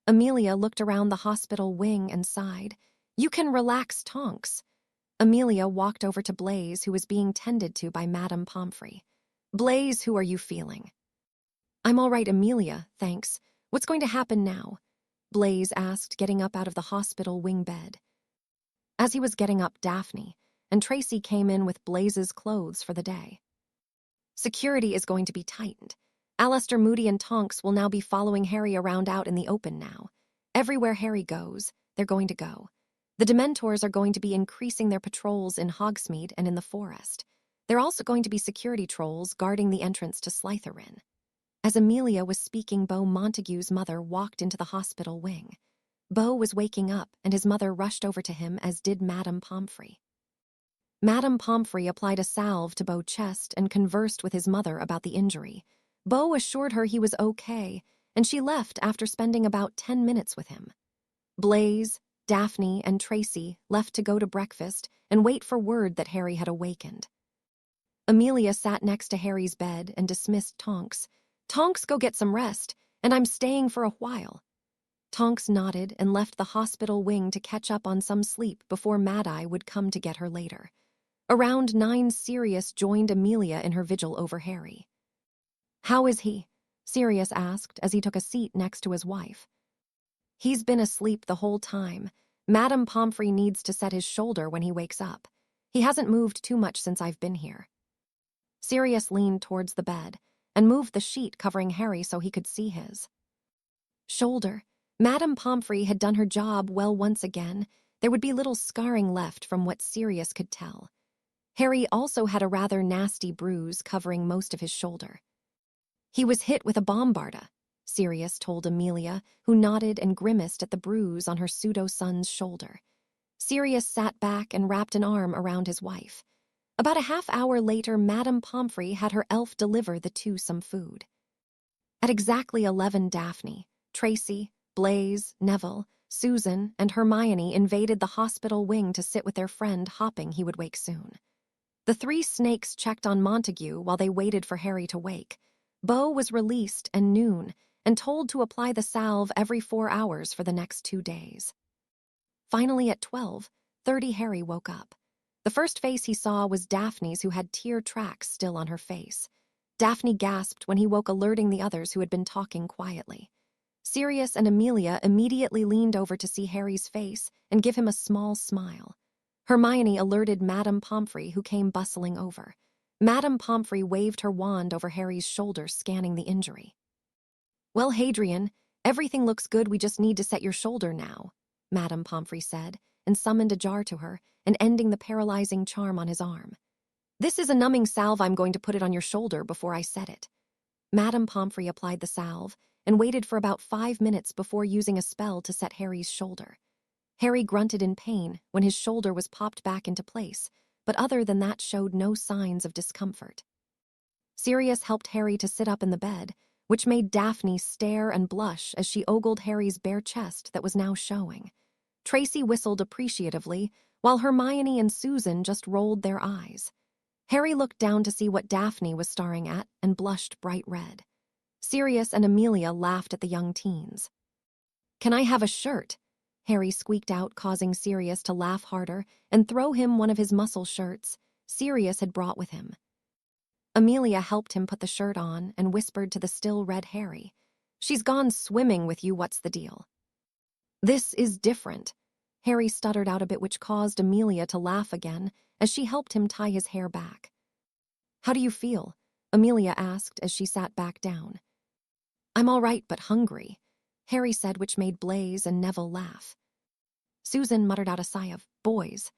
Amelia looked around the hospital wing and sighed. "You can relax, Tonks." Amelia walked over to Blaise, who was being tended to by Madame Pomfrey. "Blaise, who are you feeling?" "I'm all right, Amelia, thanks. What's going to happen now?" Blaise asked, getting up out of the hospital wing bed. As he was getting up, Daphne and Tracy came in with Blaise's clothes for the day. "Security is going to be tightened. Alastair, Moody, and Tonks will now be following Harry around out in the open now. Everywhere Harry goes, they're going to go. The Dementors are going to be increasing their patrols in Hogsmeade and in the forest. There are also going to be security trolls guarding the entrance to Slytherin." As Amelia was speaking, Beau Montague's mother walked into the hospital wing. Beau was waking up, and his mother rushed over to him, as did Madame Pomfrey. Madame Pomfrey applied a salve to Beau's chest and conversed with his mother about the injury. Beau assured her he was okay, and she left after spending about 10 minutes with him. Blaze, Daphne, and Tracy left to go to breakfast and wait for word that Harry had awakened. Amelia sat next to Harry's bed and dismissed Tonks. "Tonks, go get some rest, and I'm staying for a while." Tonks nodded and left the hospital wing to catch up on some sleep before Mad-Eye would come to get her later. Around 9, Sirius joined Amelia in her vigil over Harry. "How is he?" Sirius asked as he took a seat next to his wife. "He's been asleep the whole time. Madame Pomfrey needs to set his shoulder when he wakes up. He hasn't moved too much since I've been here." Sirius leaned towards the bed and moved the sheet covering Harry so he could see his shoulder. Madame Pomfrey had done her job well once again. There would be little scarring left from what Sirius could tell. Harry also had a rather nasty bruise covering most of his shoulder. "He was hit with a bombarda," Sirius told Amelia, who nodded and grimaced at the bruise on her pseudo-son's shoulder. Sirius sat back and wrapped an arm around his wife. About a half-hour later, Madame Pomfrey had her elf deliver the two some food. At exactly 11, Daphne, Tracy, Blaze, Neville, Susan, and Hermione invaded the hospital wing to sit with their friend, hoping he would wake soon. The 3 snakes checked on Montague while they waited for Harry to wake. Beau was released at noon and told to apply the salve every 4 hours for the next 2 days. Finally, at 12:30, Harry woke up. The first face he saw was Daphne's, who had tear tracks still on her face. Daphne gasped when he woke, alerting the others who had been talking quietly. Sirius and Amelia immediately leaned over to see Harry's face and give him a small smile. Hermione alerted Madame Pomfrey, who came bustling over. Madame Pomfrey waved her wand over Harry's shoulder, scanning the injury. "Well, Hadrian, everything looks good. We just need to set your shoulder now," Madame Pomfrey said, and summoned a jar to her, and ending the paralyzing charm on his arm. "This is a numbing salve. I'm going to put it on your shoulder before I set it." Madame Pomfrey applied the salve and waited for about 5 minutes before using a spell to set Harry's shoulder. Harry grunted in pain when his shoulder was popped back into place, but other than that showed no signs of discomfort. Sirius helped Harry to sit up in the bed, which made Daphne stare and blush as she ogled Harry's bare chest that was now showing. Tracy whistled appreciatively, while Hermione and Susan just rolled their eyes. Harry looked down to see what Daphne was staring at and blushed bright red. Sirius and Amelia laughed at the young teens. "Can I have a shirt?" Harry squeaked out, causing Sirius to laugh harder and throw him one of his muscle shirts Sirius had brought with him. Amelia helped him put the shirt on and whispered to the still red Harry, "She's gone swimming with you. What's the deal?" "This is different," Harry stuttered out a bit, which caused Amelia to laugh again as she helped him tie his hair back. "How do you feel?" Amelia asked as she sat back down. "I'm all right, but hungry," Harry said, which made Blaze and Neville laugh. Susan muttered out a sigh of, "Boys."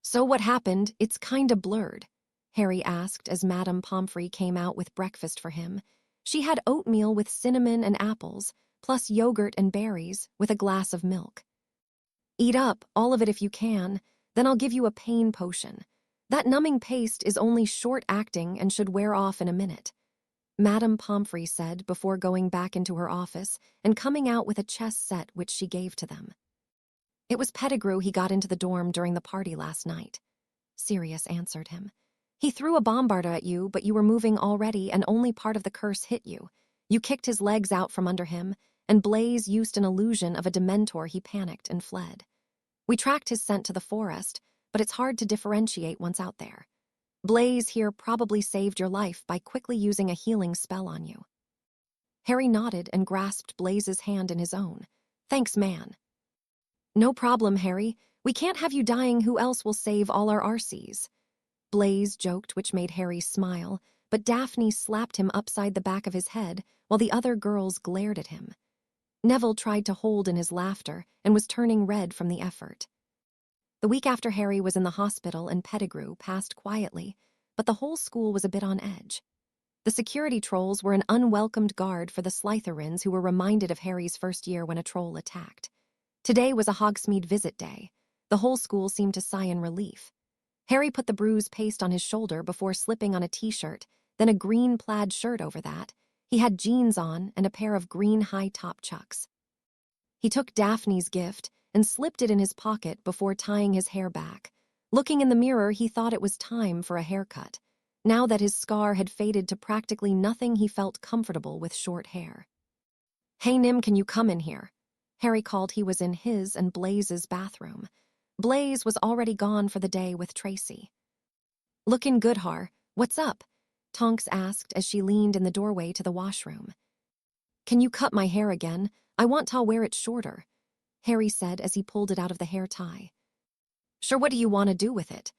"So what happened? It's kinda blurred," Harry asked as Madame Pomfrey came out with breakfast for him. She had oatmeal with cinnamon and apples, plus yogurt and berries, with a glass of milk. "Eat up, all of it if you can, then I'll give you a pain potion. That numbing paste is only short-acting and should wear off in a minute," Madame Pomfrey said before going back into her office and coming out with a chess set which she gave to them. "It was Pettigrew. He got into the dorm during the party last night," Sirius answered him. "He threw a bombarda at you, but you were moving already and only part of the curse hit you. You kicked his legs out from under him, and Blaze used an illusion of a Dementor. He panicked and fled. We tracked his scent to the forest, but it's hard to differentiate once out there. Blaze here probably saved your life by quickly using a healing spell on you." Harry nodded and grasped Blaze's hand in his own. "Thanks, man." "No problem, Harry. We can't have you dying. Who else will save all our RCs?" Blaze joked, which made Harry smile, but Daphne slapped him upside the back of his head while the other girls glared at him. Neville tried to hold in his laughter and was turning red from the effort. The week after Harry was in the hospital and Pettigrew passed quietly, but the whole school was a bit on edge. The security trolls were an unwelcomed guard for the Slytherins, who were reminded of Harry's first year when a troll attacked. Today was a Hogsmeade visit day. The whole school seemed to sigh in relief. Harry put the bruise paste on his shoulder before slipping on a t-shirt, then a green plaid shirt over that. He had jeans on and a pair of green high-top chucks. He took Daphne's gift and slipped it in his pocket before tying his hair back. Looking in the mirror, he thought it was time for a haircut. Now that his scar had faded to practically nothing, he felt comfortable with short hair. "Hey, Nim, can you come in here?" Harry called. He was in his and Blaze's bathroom. Blaze was already gone for the day with Tracy. "Looking good, Har. What's up?" Tonks asked as she leaned in the doorway to the washroom. "Can you cut my hair again? I want to wear it shorter," Harry said as he pulled it out of the hair tie. "Sure, what do you want to do with it?"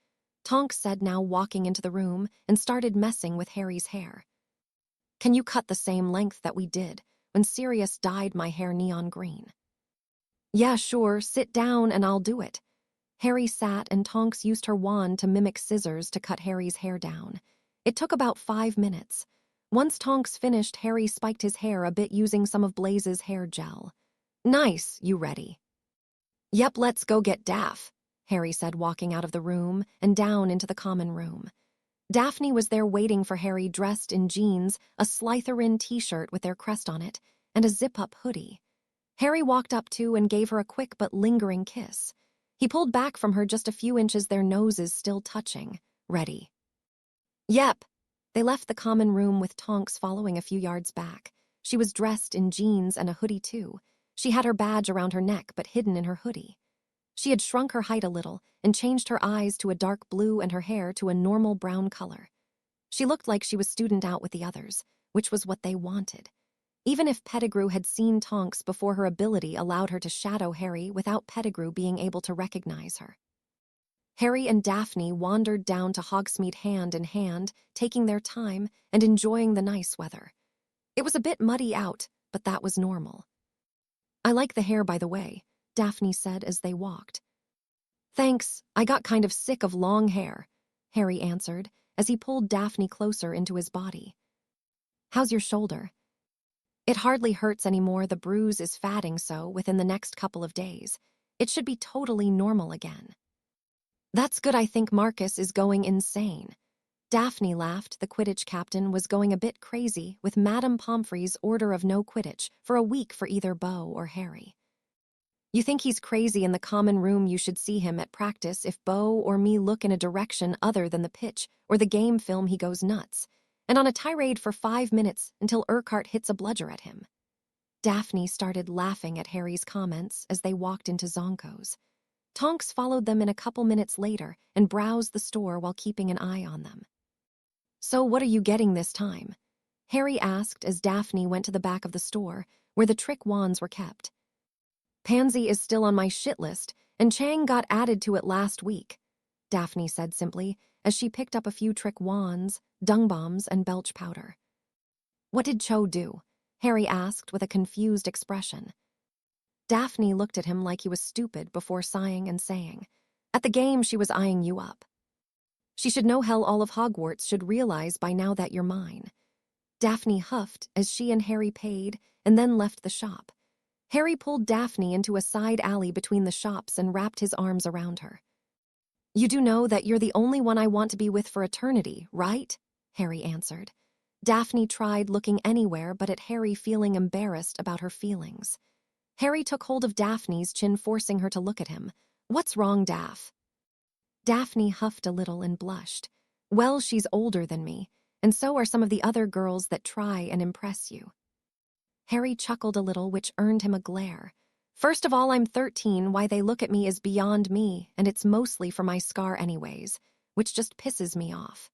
Tonks said, now walking into the room and started messing with Harry's hair. "Can you cut the same length that we did when Sirius dyed my hair neon green?" "Yeah, sure, sit down and I'll do it." Harry sat and Tonks used her wand to mimic scissors to cut Harry's hair down. It took about 5 minutes. Once Tonks finished, Harry spiked his hair a bit using some of Blaze's hair gel. "Nice, you ready?" "Yep, let's go get Daph," Harry said, walking out of the room and down into the common room. Daphne was there waiting for Harry, dressed in jeans, a Slytherin t-shirt with their crest on it, and a zip-up hoodie. Harry walked up to and gave her a quick but lingering kiss. He pulled back from her just a few inches, their noses still touching. "Ready?" "Yep." They left the common room with Tonks following a few yards back. She was dressed in jeans and a hoodie too. She had her badge around her neck but hidden in her hoodie. She had shrunk her height a little and changed her eyes to a dark blue and her hair to a normal brown color. She looked like she was student out with the others, which was what they wanted. Even if Pettigrew had seen Tonks before, her ability allowed her to shadow Harry without Pettigrew being able to recognize her. Harry and Daphne wandered down to Hogsmeade hand in hand, taking their time and enjoying the nice weather. It was a bit muddy out, but that was normal. "I like the hair, by the way," Daphne said as they walked. "Thanks, I got kind of sick of long hair," Harry answered as he pulled Daphne closer into his body. "How's your shoulder?" "It hardly hurts anymore. The bruise is fading, so within the next couple of days, it should be totally normal again." "That's good. I think Marcus is going insane." Daphne laughed. The Quidditch captain was going a bit crazy with Madame Pomfrey's order of no Quidditch for a week for either Beau or Harry. "You think he's crazy in the common room? You should see him at practice. If Beau or me look in a direction other than the pitch or the game film, he goes nuts. And on a tirade for 5 minutes until Urquhart hits a bludger at him." Daphne started laughing at Harry's comments as they walked into Zonko's. Tonks followed them in a couple minutes later and browsed the store while keeping an eye on them. "So what are you getting this time?" Harry asked as Daphne went to the back of the store where the trick wands were kept. "Pansy is still on my shit list, and Chang got added to it last week," Daphne said simply as she picked up a few trick wands, dung bombs, and belch powder. "What did Cho do?" Harry asked with a confused expression. Daphne looked at him like he was stupid before sighing and saying, "At the game, she was eyeing you up. She should know. Hell, all of Hogwarts should realize by now that you're mine." Daphne huffed as she and Harry paid and then left the shop. Harry pulled Daphne into a side alley between the shops and wrapped his arms around her. "You do know that you're the only one I want to be with for eternity, right?" Harry answered. Daphne tried looking anywhere but at Harry, feeling embarrassed about her feelings. Harry took hold of Daphne's chin, forcing her to look at him. "What's wrong, Daph?" Daphne huffed a little and blushed. "Well, she's older than me, and so are some of the other girls that try and impress you." Harry chuckled a little, which earned him a glare. "First of all, I'm 13. Why they look at me is beyond me, and it's mostly for my scar anyways, which just pisses me off.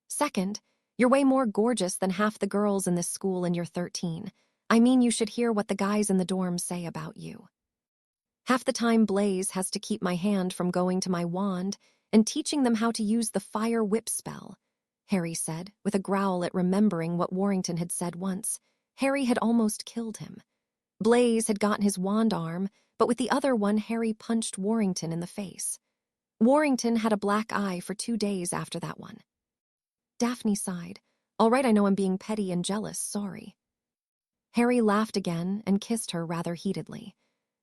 Second, you're way more gorgeous than half the girls in this school and you're 13. I mean, you should hear what the guys in the dorm say about you. Half the time Blaze has to keep my hand from going to my wand and teaching them how to use the fire whip spell," Harry said, with a growl at remembering what Warrington had said once. Harry had almost killed him. Blaze had gotten his wand arm, but with the other one, Harry punched Warrington in the face. Warrington had a black eye for 2 days after that one. Daphne sighed. "All right, I know I'm being petty and jealous, sorry." Harry laughed again and kissed her rather heatedly.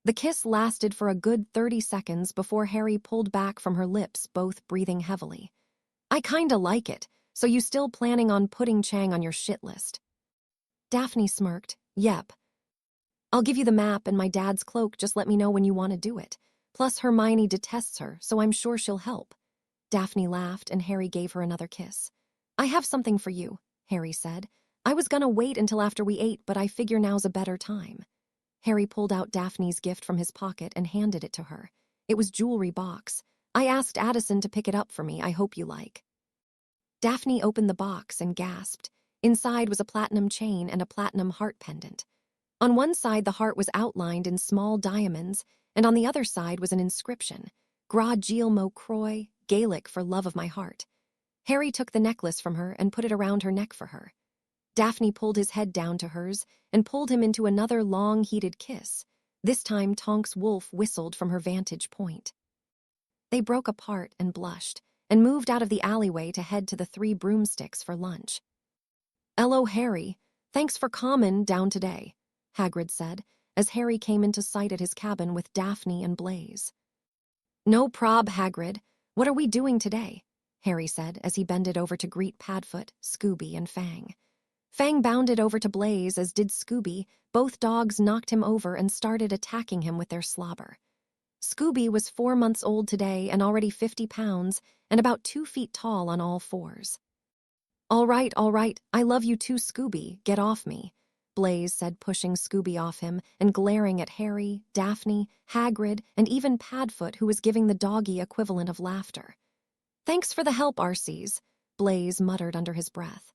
The kiss lasted for a good 30 seconds before Harry pulled back from her lips, both breathing heavily. "I kinda like it. So you still planning on putting Chang on your shit list?" Daphne smirked. Yep. I'll give you the map and my dad's cloak, just let me know when you want to do it. Plus Hermione detests her, so I'm sure she'll help. Daphne laughed and Harry gave her another kiss. I have something for you, Harry said. I was gonna wait until after we ate, but I figure now's a better time. Harry pulled out Daphne's gift from his pocket and handed it to her. It was jewelry box. I asked Addison to pick it up for me, I hope you like. Daphne opened the box and gasped. Inside was a platinum chain and a platinum heart pendant. On one side the heart was outlined in small diamonds, and on the other side was an inscription, Gra Gil Mo Croy, Gaelic for love of my heart. Harry took the necklace from her and put it around her neck for her. Daphne pulled his head down to hers and pulled him into another long, heated kiss. This time Tonks Wolf whistled from her vantage point. They broke apart and blushed, and moved out of the alleyway to head to the Three Broomsticks for lunch. "Ello, Harry, thanks for comin' down today," Hagrid said, as Harry came into sight at his cabin with Daphne and Blaise. "No prob, Hagrid. What are we doing today?" Harry said as he bended over to greet Padfoot, Scooby, and Fang. Fang bounded over to Blaise, as did Scooby. Both dogs knocked him over and started attacking him with their slobber. Scooby was 4 months old today and already 50 pounds and about 2 feet tall on all fours. All right, I love you too, Scooby, get off me," Blaise said, pushing Scooby off him and glaring at Harry, Daphne, Hagrid, and even Padfoot, who was giving the doggy equivalent of laughter. "Thanks for the help, Arcees," Blaise muttered under his breath.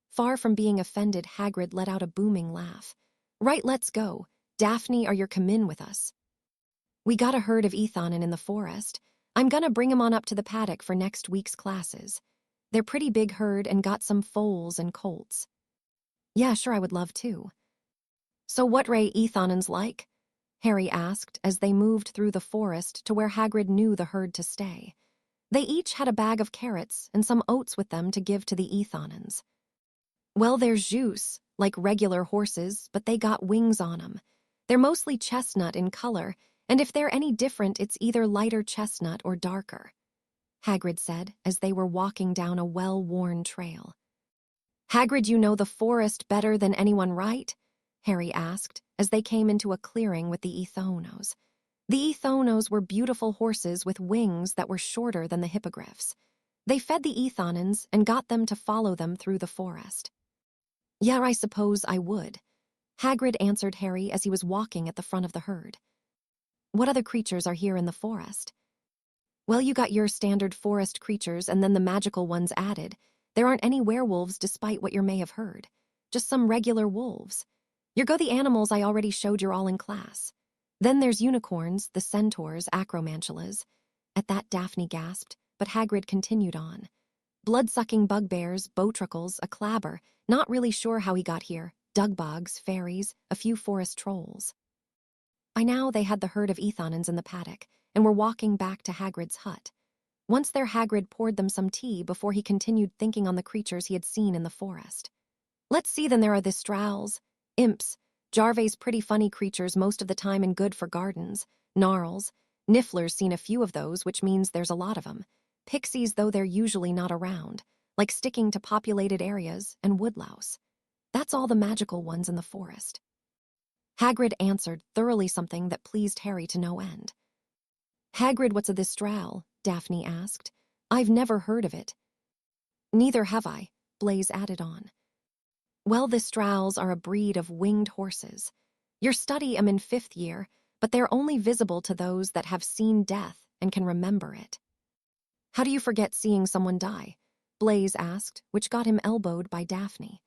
Far from being offended, Hagrid let out a booming laugh. "Right, let's go. Daphne, are you comin' with us? We got a herd of Ethonin in the forest. I'm gonna bring 'em on up to the paddock for next week's classes. They're pretty big herd and got some foals and colts." "Yeah, sure, I would love to." "So what ray Ethonin's like?" Harry asked as they moved through the forest to where Hagrid knew the herd to stay. They each had a bag of carrots and some oats with them to give to the Ethonins. "Well, they're jus, like regular horses, but they got wings on 'em. They're mostly chestnut in color, and if they're any different, it's either lighter chestnut or darker," Hagrid said as they were walking down a well-worn trail. "Hagrid, you know the forest better than anyone, right?" Harry asked as they came into a clearing with the Ethonos. The Ethonos were beautiful horses with wings that were shorter than the hippogriffs. They fed the Ethonins and got them to follow them through the forest. "Yeah, I suppose I would," Hagrid answered Harry as he was walking at the front of the herd. "What other creatures are here in the forest?" "Well, you got your standard forest creatures and then the magical ones added. There aren't any werewolves despite what you may have heard. Just some regular wolves. You go the animals I already showed you all in class. Then there's unicorns, the centaurs, acromantulas." At that Daphne gasped, but Hagrid continued on. "Blood-sucking bugbears, bowtruckles, a clabber, not really sure how he got here, dugbugs, fairies, a few forest trolls." By now they had the herd of Ethonins in the paddock and were walking back to Hagrid's hut. Once there, Hagrid poured them some tea before he continued thinking on the creatures he had seen in the forest. "Let's see, then there are the strowls, imps, Jarveys, pretty funny creatures most of the time and good for gardens, gnarls, Niffler's seen a few of those, which means there's a lot of them, pixies, though they're usually not around, like sticking to populated areas, and woodlouse. That's all the magical ones in the forest." Hagrid answered, thoroughly something that pleased Harry to no end. "Hagrid, what's a this strowl?" Daphne asked. "I've never heard of it." "Neither have I," Blaise added on. "Well, the strowls are a breed of winged horses. You study 'em in 5th year, but they're only visible to those that have seen death and can remember it." "How do you forget seeing someone die?" Blaise asked, which got him elbowed by Daphne.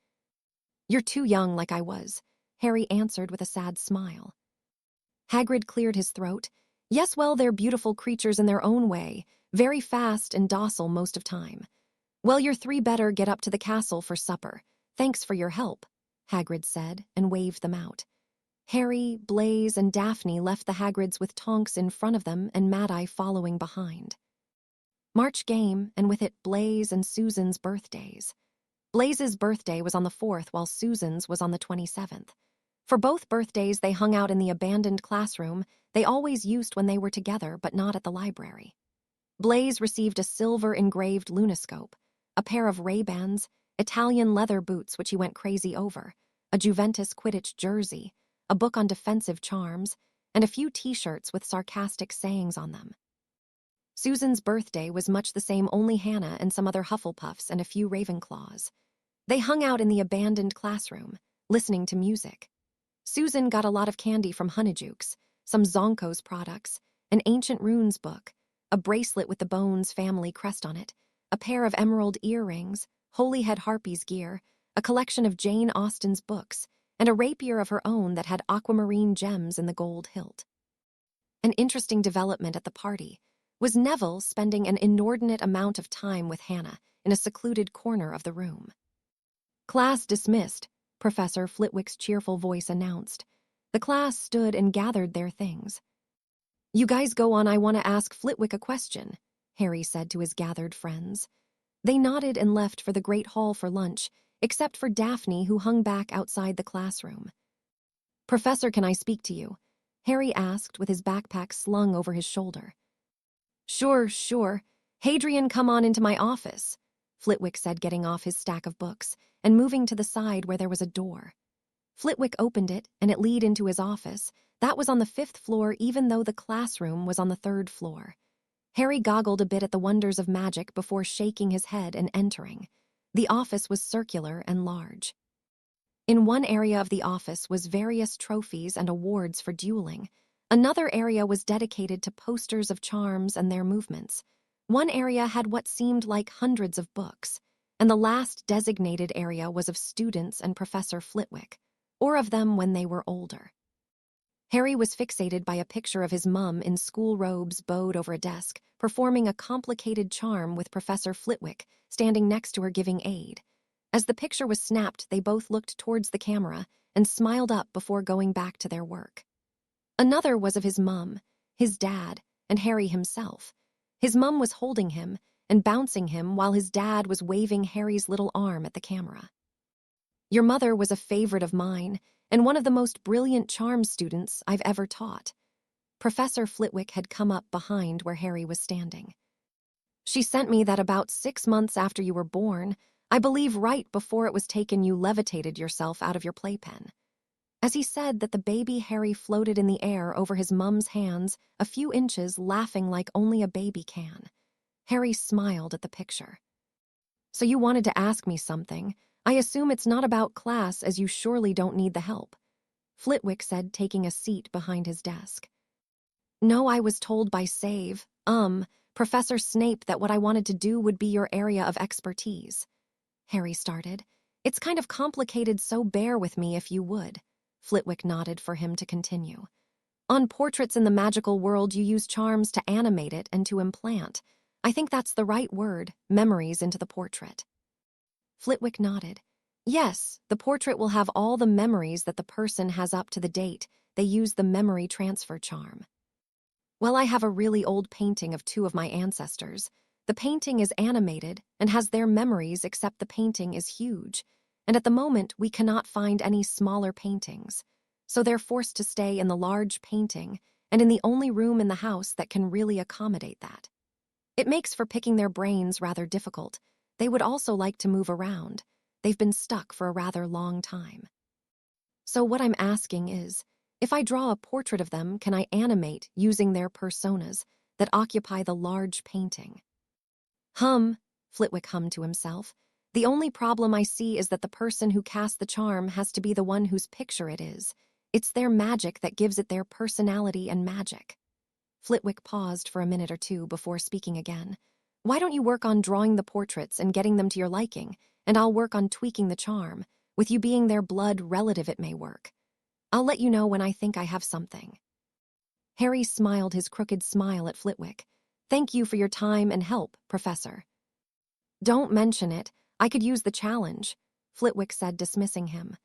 "You're too young like I was," Harry answered with a sad smile. Hagrid cleared his throat. "Yes, well, they're beautiful creatures in their own way, very fast and docile most of time. Well, you're 3 better get up to the castle for supper. Thanks for your help," Hagrid said and waved them out. Harry, Blaise, and Daphne left the Hagrids with Tonks in front of them and Mad-Eye following behind. March came, and with it Blaise and Susan's birthdays. Blaise's birthday was on the 4th, while Susan's was on the 27th. For both birthdays, they hung out in the abandoned classroom they always used when they were together, but not at the library. Blaise received a silver-engraved lunoscope, a pair of Ray-Bans, Italian leather boots which he went crazy over, a Juventus Quidditch jersey, a book on defensive charms, and a few t-shirts with sarcastic sayings on them. Susan's birthday was much the same, only Hannah and some other Hufflepuffs and a few Ravenclaws. They hung out in the abandoned classroom, listening to music. Susan got a lot of candy from Honeydukes, some Zonko's products, an ancient runes book, a bracelet with the Bones family crest on it, a pair of emerald earrings, Holyhead Harpy's gear, a collection of Jane Austen's books, and a rapier of her own that had aquamarine gems in the gold hilt. An interesting development at the party was Neville spending an inordinate amount of time with Hannah in a secluded corner of the room. "Class dismissed," Professor Flitwick's cheerful voice announced. The class stood and gathered their things. "You guys go on, I want to ask Flitwick a question," Harry said to his gathered friends. They nodded and left for the Great Hall for lunch, except for Daphne, who hung back outside the classroom. "Professor, can I speak to you?" Harry asked with his backpack slung over his shoulder. Sure. Hadrian, come on into my office," Flitwick said, getting off his stack of books and moving to the side where there was a door. Flitwick opened it, and it led into his office. That was on the 5th floor, even though the classroom was on the 3rd floor. Harry goggled a bit at the wonders of magic before shaking his head and entering. The office was circular and large. In one area of the office was various trophies and awards for dueling. Another area was dedicated to posters of charms and their movements. One area had what seemed like hundreds of books, and the last designated area was of students and Professor Flitwick, or of them when they were older. Harry was fixated by a picture of his mum in school robes bowed over a desk, performing a complicated charm with Professor Flitwick standing next to her giving aid. As the picture was snapped, they both looked towards the camera and smiled up before going back to their work. Another was of his mum, his dad, and Harry himself. His mum was holding him and bouncing him while his dad was waving Harry's little arm at the camera. "Your mother was a favorite of mine and one of the most brilliant charm students I've ever taught." Professor Flitwick had come up behind where Harry was standing. "She sent me that about 6 months after you were born. I believe right before it was taken you levitated yourself out of your playpen." As he said that, the baby Harry floated in the air over his mum's hands a few inches, laughing like only a baby can. Harry smiled at the picture. "So you wanted to ask me something. I assume it's not about class, as you surely don't need the help," Flitwick said, taking a seat behind his desk. "No, I was told by Professor Snape that what I wanted to do would be your area of expertise," Harry started. "It's kind of complicated, so bear with me if you would." Flitwick nodded for him to continue. "On portraits in the magical world, you use charms to animate it and to implant, I think that's the right word, memories into the portrait." Flitwick nodded. "Yes, the portrait will have all the memories that the person has up to the date. They use the memory transfer charm." "Well, I have a really old painting of 2 of my ancestors. The painting is animated and has their memories, except the painting is huge. And at the moment, we cannot find any smaller paintings. So they're forced to stay in the large painting and in the only room in the house that can really accommodate that. It makes for picking their brains rather difficult. They would also like to move around. They've been stuck for a rather long time. So what I'm asking is, if I draw a portrait of them, can I animate using their personas that occupy the large painting?" Flitwick hummed to himself. "The only problem I see is that the person who casts the charm has to be the one whose picture it is. It's their magic that gives it their personality and magic." Flitwick paused for a minute or two before speaking again. "Why don't you work on drawing the portraits and getting them to your liking, and I'll work on tweaking the charm. With you being their blood relative, it may work. I'll let you know when I think I have something." Harry smiled his crooked smile at Flitwick. "Thank you for your time and help, Professor." "Don't mention it. I could use the challenge," Flitwick said, dismissing him.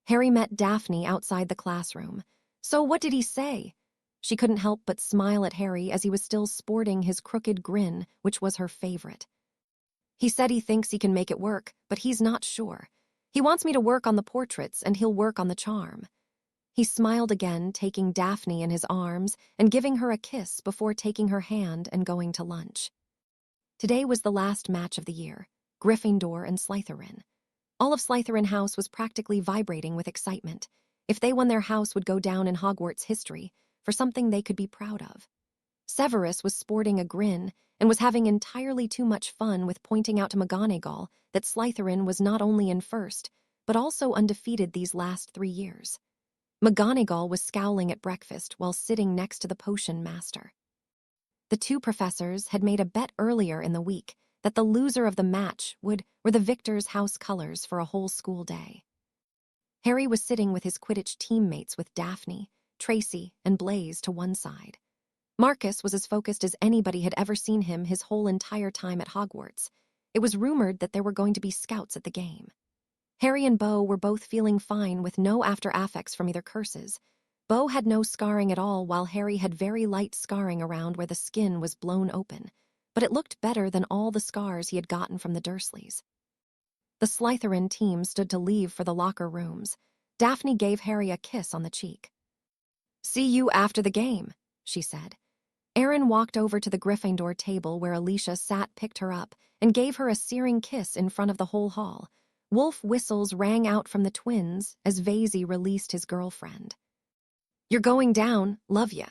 Harry met Daphne outside the classroom. "So what did he say?" She couldn't help but smile at Harry as he was still sporting his crooked grin, which was her favorite. "He said he thinks he can make it work, but he's not sure. He wants me to work on the portraits, and he'll work on the charm." He smiled again, taking Daphne in his arms and giving her a kiss before taking her hand and going to lunch. Today was the last match of the year, Gryffindor and Slytherin. All of Slytherin House was practically vibrating with excitement. If they won, their house would go down in Hogwarts history for something they could be proud of. Severus was sporting a grin and was having entirely too much fun with pointing out to McGonagall that Slytherin was not only in first, but also undefeated these last 3 years. McGonagall was scowling at breakfast while sitting next to the potion master. The two professors had made a bet earlier in the week that the loser of the match would wear the victor's house colors for a whole school day. Harry was sitting with his Quidditch teammates with Daphne, Tracy, and Blaise to one side. Marcus was as focused as anybody had ever seen him his whole entire time at Hogwarts. It was rumored that there were going to be scouts at the game. Harry and Beau were both feeling fine with no after-effects from either curses. Beau had no scarring at all, while Harry had very light scarring around where the skin was blown open, but it looked better than all the scars he had gotten from the Dursleys. The Slytherin team stood to leave for the locker rooms. Daphne gave Harry a kiss on the cheek. "See you after the game," she said. Erin walked over to the Gryffindor table where Alicia sat, picked her up, and gave her a searing kiss in front of the whole hall. Wolf whistles rang out from the twins as Vasey released his girlfriend. "You're going down, love ya,"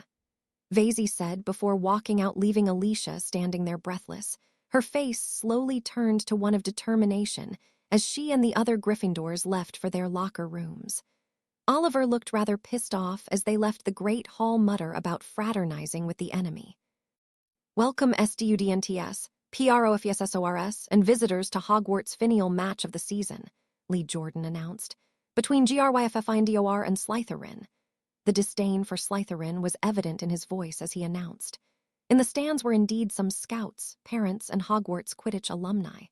Vasey said before walking out, leaving Alicia standing there breathless. Her face slowly turned to one of determination as she and the other Gryffindors left for their locker rooms. Oliver looked rather pissed off as they left the Great Hall, mutter about fraternizing with the enemy. "Welcome STUDNTS, PROFESSORS, and visitors to Hogwarts' finial match of the season," Lee Jordan announced, "between GRYFFINDOR and Slytherin." The disdain for Slytherin was evident in his voice as he announced. In the stands were indeed some scouts, parents, and Hogwarts Quidditch alumni.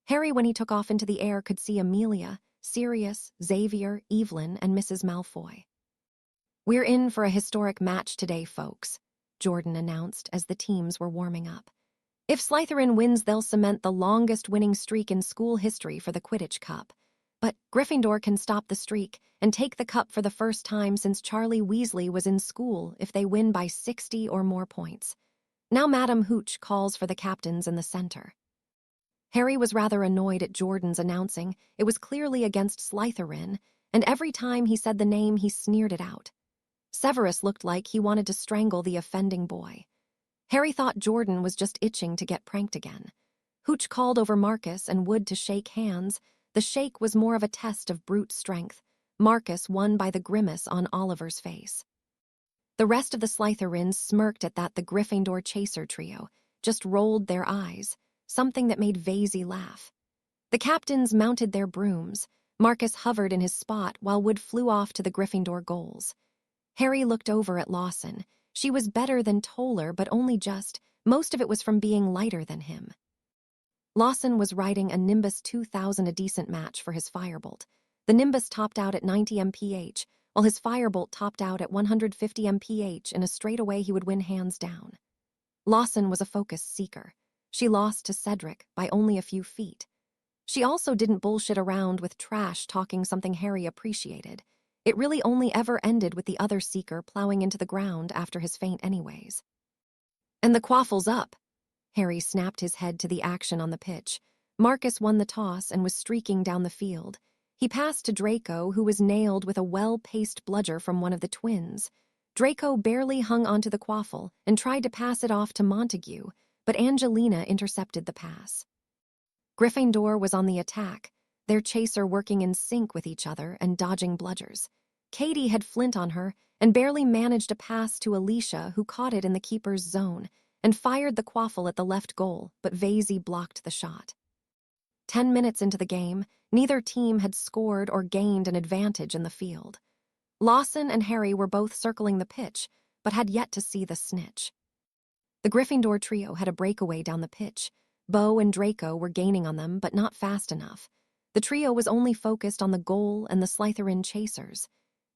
Harry, when he took off into the air, could see Amelia, Sirius, Xavier, Evelyn, and Mrs. Malfoy. "We're in for a historic match today, folks," Jordan announced as the teams were warming up. "If Slytherin wins, they'll cement the longest winning streak in school history for the Quidditch Cup. But Gryffindor can stop the streak and take the cup for the first time since Charlie Weasley was in school if they win by 60 or more points. Now Madam Hooch calls for the captains in the center." Harry was rather annoyed at Jordan's announcing. It was clearly against Slytherin, and every time he said the name, he sneered it out. Severus looked like he wanted to strangle the offending boy. Harry thought Jordan was just itching to get pranked again. Hooch called over Marcus and Wood to shake hands. The shake was more of a test of brute strength. Marcus won by the grimace on Oliver's face. The rest of the Slytherins smirked at that. The Gryffindor chaser trio just rolled their eyes, something that made Vasey laugh. The captains mounted their brooms. Marcus hovered in his spot while Wood flew off to the Gryffindor goals. Harry looked over at Lawson. She was better than Toller, but only just. Most of it was from being lighter than him. Lawson was riding a Nimbus 2000, a decent match for his Firebolt. The Nimbus topped out at 90 mph, while his Firebolt topped out at 150 mph. In a straightaway, he would win hands down. Lawson was a focus seeker. She lost to Cedric by only a few feet. She also didn't bullshit around with trash talking, something Harry appreciated. It really only ever ended with the other seeker plowing into the ground after his feint anyways. "And the quaffle's up." Harry snapped his head to the action on the pitch. Marcus won the toss and was streaking down the field. He passed to Draco, who was nailed with a well-paced bludger from one of the twins. Draco barely hung onto the quaffle and tried to pass it off to Montague, but Angelina intercepted the pass. Gryffindor was on the attack, their chaser working in sync with each other and dodging bludgers. Katie had Flint on her and barely managed a pass to Alicia, who caught it in the keeper's zone and fired the quaffle at the left goal, but Vasey blocked the shot. 10 minutes into the game, neither team had scored or gained an advantage in the field. Lawson and Harry were both circling the pitch, but had yet to see the snitch. The Gryffindor trio had a breakaway down the pitch. Beau and Draco were gaining on them, but not fast enough. The trio was only focused on the goal and the Slytherin chasers.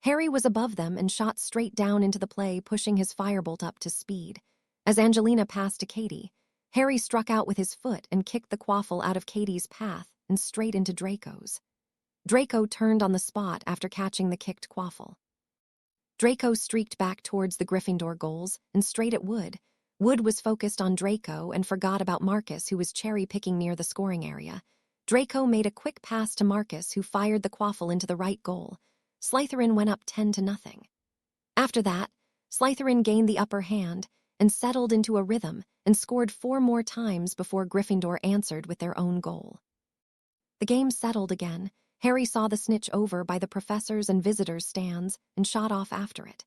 Harry was above them and shot straight down into the play, pushing his Firebolt up to speed. As Angelina passed to Katie, Harry struck out with his foot and kicked the quaffle out of Katie's path and straight into Draco's. Draco turned on the spot after catching the kicked quaffle. Draco streaked back towards the Gryffindor goals and straight at Wood. Wood was focused on Draco and forgot about Marcus, who was cherry-picking near the scoring area. Draco made a quick pass to Marcus, who fired the quaffle into the right goal. Slytherin went up 10-0. After that, Slytherin gained the upper hand and settled into a rhythm and scored 4 more times before Gryffindor answered with their own goal. The game settled again. Harry saw the snitch over by the professors' and visitors' stands and shot off after it.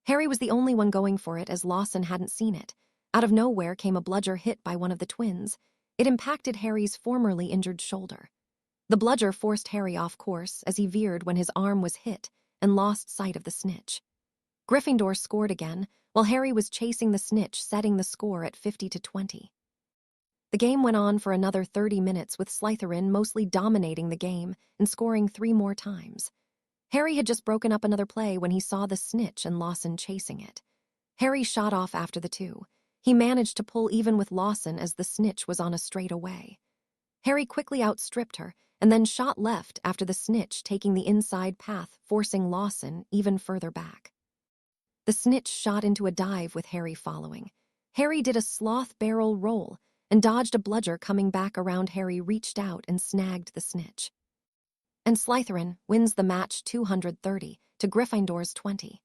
Harry was the only one going for it, as Lawson hadn't seen it. Out of nowhere came a bludger hit by one of the twins. It impacted Harry's formerly injured shoulder. The bludger forced Harry off course as he veered when his arm was hit and lost sight of the snitch. Gryffindor scored again, while Harry was chasing the snitch, setting the score at 50-20. The game went on for another 30 minutes, with Slytherin mostly dominating the game and scoring 3 more times. Harry had just broken up another play when he saw the snitch and Lawson chasing it. Harry shot off after the two. He managed to pull even with Lawson as the snitch was on a straightaway. Harry quickly outstripped her and then shot left after the snitch, taking the inside path, forcing Lawson even further back. The snitch shot into a dive with Harry following. Harry did a sloth barrel roll and dodged a bludger coming back around. Harry reached out and snagged the snitch. And Slytherin wins the match 230 to Gryffindor's 20.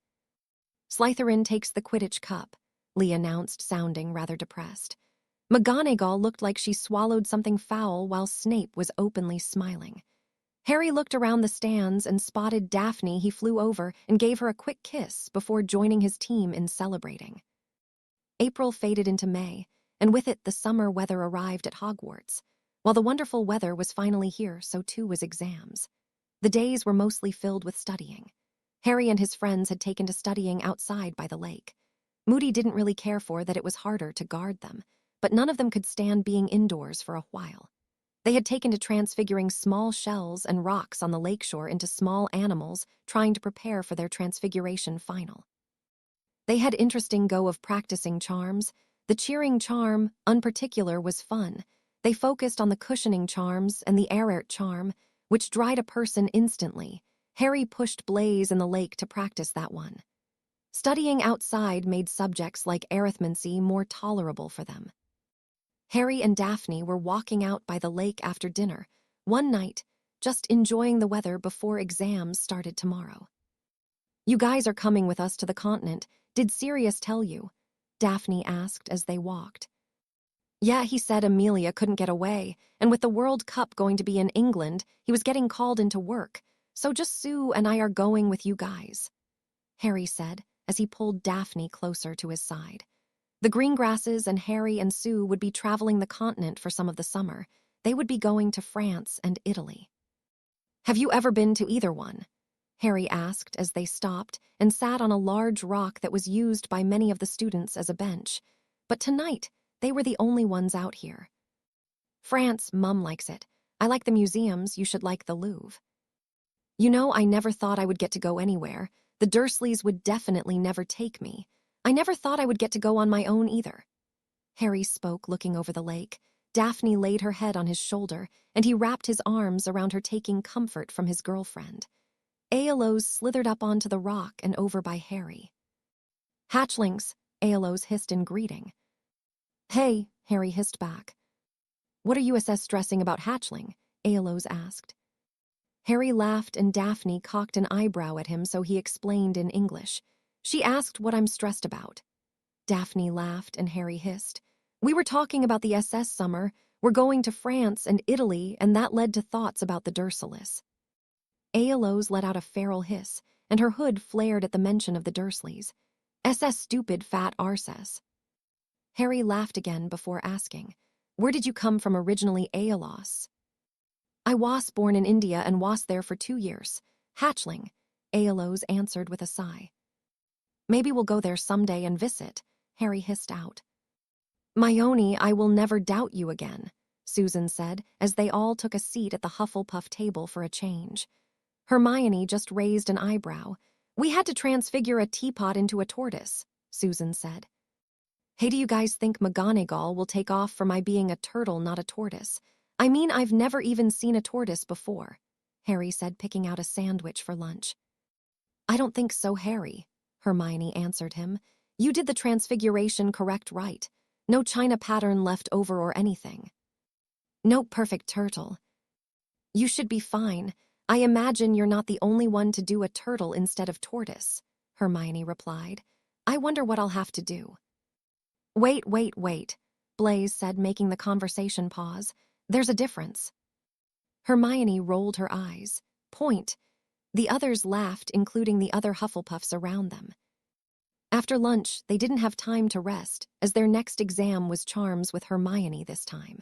Slytherin takes the Quidditch Cup, Lee announced, sounding rather depressed. McGonagall looked like she swallowed something foul while Snape was openly smiling. Harry looked around the stands and spotted Daphne. He flew over and gave her a quick kiss before joining his team in celebrating. April faded into May, and with it the summer weather arrived at Hogwarts. While the wonderful weather was finally here, so too was exams. The days were mostly filled with studying. Harry and his friends had taken to studying outside by the lake. Moody didn't really care for that; it was harder to guard them, but none of them could stand being indoors for a while. They had taken to transfiguring small shells and rocks on the lakeshore into small animals, trying to prepare for their transfiguration final. They had interesting go of practicing charms. The cheering charm, unparticular, was fun. They focused on the cushioning charms and the air charm, which dried a person instantly. Harry pushed Blaze in the lake to practice that one. Studying outside made subjects like arithmancy more tolerable for them. Harry and Daphne were walking out by the lake after dinner, one night, just enjoying the weather before exams started tomorrow. "You guys are coming with us to the continent. Did Sirius tell you?" Daphne asked as they walked. "Yeah, he said Amelia couldn't get away, and with the World Cup going to be in England, he was getting called into work, so just Sue and I are going with you guys," Harry said as he pulled Daphne closer to his side. The Greengrasses and Harry and Sue would be traveling the continent for some of the summer. They would be going to France and Italy. "Have you ever been to either one?" Harry asked as they stopped and sat on a large rock that was used by many of the students as a bench. But tonight, they were the only ones out here. "France, Mum likes it. I like the museums. You should like the Louvre." "You know, I never thought I would get to go anywhere. The Dursleys would definitely never take me. I never thought I would get to go on my own either." Harry spoke, looking over the lake. Daphne laid her head on his shoulder, and he wrapped his arms around her, taking comfort from his girlfriend. Aeolus slithered up onto the rock and over by Harry. "Hatchlings," Aeolus hissed in greeting. "Hey," Harry hissed back. "What are USS stressing about, hatchling?" Aeolus asked. Harry laughed and Daphne cocked an eyebrow at him, so he explained in English. "She asked what I'm stressed about." Daphne laughed and Harry hissed. "We were talking about the SS summer. We're going to France and Italy, and that led to thoughts about the Dursleys." Aeolus let out a feral hiss, and her hood flared at the mention of the Dursleys. "SS stupid fat arses." Harry laughed again before asking, "Where did you come from originally, Aeolus?" "I was born in India and was there for 2 years. Hatchling," Aeolus answered with a sigh. "Maybe we'll go there someday and visit," Harry hissed out. "Myoni, I will never doubt you again," Susan said as they all took a seat at the Hufflepuff table for a change. Hermione just raised an eyebrow. "We had to transfigure a teapot into a tortoise," Susan said. "Hey, do you guys think McGonagall will take off for my being a turtle, not a tortoise? I mean, I've never even seen a tortoise before," Harry said, picking out a sandwich for lunch. "I don't think so, Harry," Hermione answered him. "You did the transfiguration correct right. No China pattern left over or anything. No perfect turtle." You should be fine. I imagine you're not the only one to do a turtle instead of tortoise, Hermione replied. I wonder what I'll have to do. Wait, Blaise said, making the conversation pause. There's a difference. Hermione rolled her eyes. Point. The others laughed, including the other Hufflepuffs around them. After lunch, they didn't have time to rest, as their next exam was Charms with Hermione this time.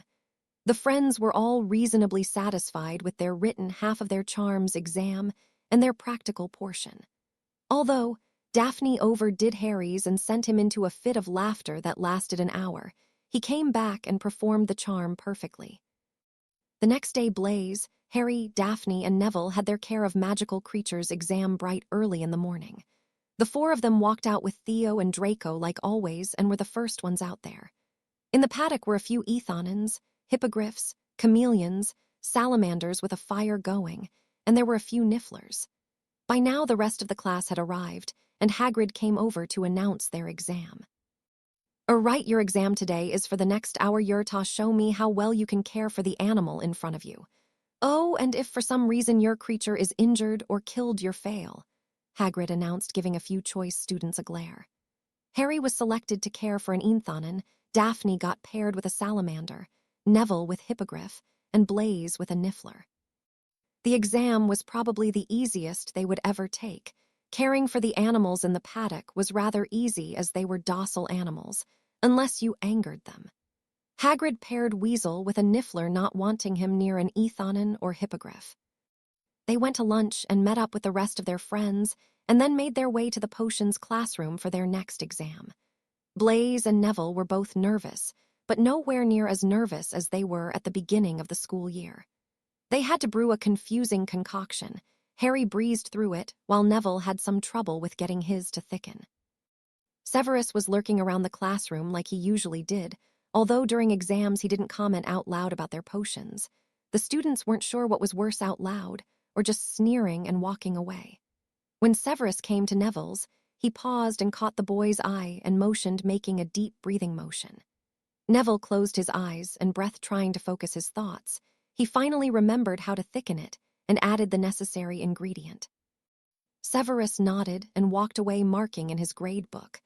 The friends were all reasonably satisfied with their written half of their Charms exam and their practical portion. Although Daphne overdid Harry's and sent him into a fit of laughter that lasted an hour, he came back and performed the charm perfectly. The next day, Blaise, Harry, Daphne, and Neville had their Care of Magical Creatures exam bright early in the morning. The four of them walked out with Theo and Draco like always and were the first ones out there. In the paddock were a few ethonins, hippogriffs, chameleons, salamanders with a fire going, and there were a few nifflers. By now the rest of the class had arrived, and Hagrid came over to announce their exam. Right, your exam today is for the next hour you're to show me how well you can care for the animal in front of you. Oh, and if for some reason your creature is injured or killed, you fail, Hagrid announced, giving a few choice students a glare. Harry was selected to care for an Ethonin, Daphne got paired with a salamander, Neville with hippogriff, and Blaise with a niffler. The exam was probably the easiest they would ever take. Caring for the animals in the paddock was rather easy as they were docile animals, unless you angered them. Hagrid paired Weasel with a niffler, not wanting him near an Ethonin or hippogriff. They went to lunch and met up with the rest of their friends, and then made their way to the potions classroom for their next exam. Blaise and Neville were both nervous, but nowhere near as nervous as they were at the beginning of the school year. They had to brew a confusing concoction. Harry breezed through it, while Neville had some trouble with getting his to thicken. Severus was lurking around the classroom like he usually did, although during exams he didn't comment out loud about their potions. The students weren't sure what was worse, out loud, or just sneering and walking away. When Severus came to Neville's, he paused and caught the boy's eye and motioned, making a deep breathing motion. Neville closed his eyes and breath, trying to focus his thoughts. He finally remembered how to thicken it and added the necessary ingredient. Severus nodded and walked away, marking in his grade book.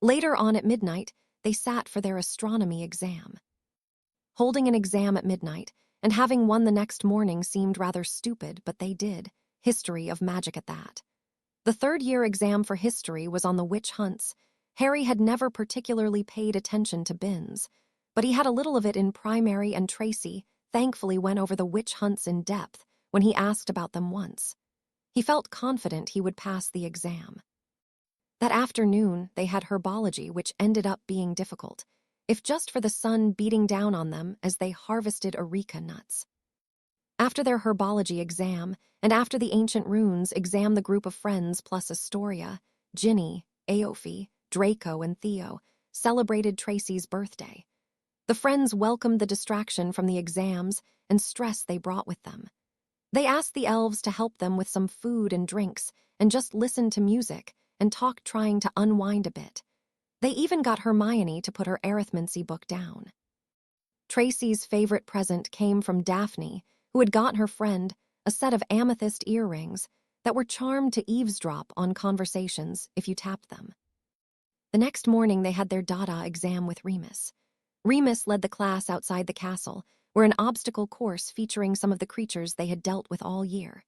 Later on at midnight, they sat for their astronomy exam. Holding an exam at midnight and having one the next morning seemed rather stupid, but they did. History of magic at that. The third-year exam for history was on the witch hunts. Harry had never particularly paid attention to Binns, but he had a little of it in primary, and Tracy thankfully went over the witch hunts in depth when he asked about them once. He felt confident he would pass the exam. That afternoon, they had herbology, which ended up being difficult, if just for the sun beating down on them as they harvested areca nuts. After their herbology exam, and after the ancient runes exam, the group of friends plus Astoria, Ginny, Aoife, Draco, and Theo celebrated Tracy's birthday. The friends welcomed the distraction from the exams and stress they brought with them. They asked the elves to help them with some food and drinks and just listened to music and talked, trying to unwind a bit. They even got Hermione to put her arithmancy book down. Tracy's favorite present came from Daphne, who had gotten her friend a set of amethyst earrings that were charmed to eavesdrop on conversations if you tapped them. The next morning they had their Dada exam with Remus. Remus led the class outside the castle, where an obstacle course featuring some of the creatures they had dealt with all year.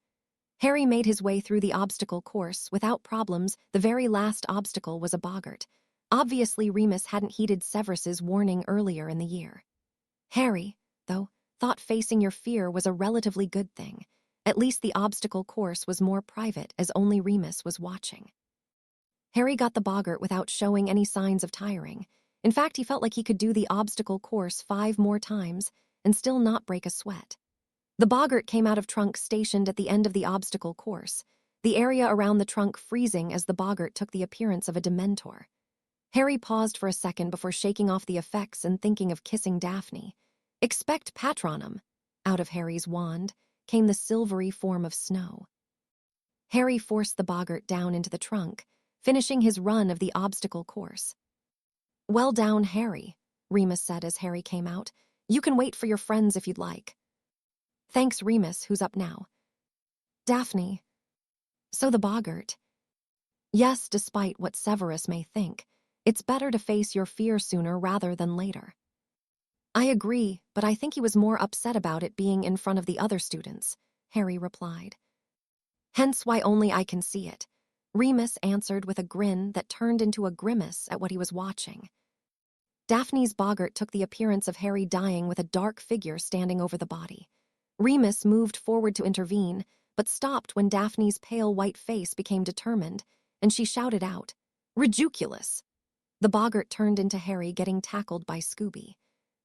Harry made his way through the obstacle course without problems. The very last obstacle was a boggart. Obviously, Remus hadn't heeded Severus's warning earlier in the year. Harry, though, thought facing your fear was a relatively good thing. At least the obstacle course was more private, as only Remus was watching. Harry got the boggart without showing any signs of tiring. In fact, he felt like he could do the obstacle course 5 more times and still not break a sweat. The boggart came out of trunk stationed at the end of the obstacle course, the area around the trunk freezing as the boggart took the appearance of a Dementor. Harry paused for a second before shaking off the effects and thinking of kissing Daphne. Expect Patronum. Out of Harry's wand came the silvery form of snow. Harry forced the boggart down into the trunk, finishing his run of the obstacle course. Well down, Harry, Remus said as Harry came out. You can wait for your friends if you'd like. Thanks, Remus, who's up now? Daphne. So the boggart. Yes, despite what Severus may think, it's better to face your fear sooner rather than later. I agree, but I think he was more upset about it being in front of the other students, Harry replied. Hence why only I can see it, Remus answered with a grin that turned into a grimace at what he was watching. Daphne's boggart took the appearance of Harry dying with a dark figure standing over the body. Remus moved forward to intervene, but stopped when Daphne's pale white face became determined, and she shouted out, "Ridiculous!" The boggart turned into Harry getting tackled by Scooby.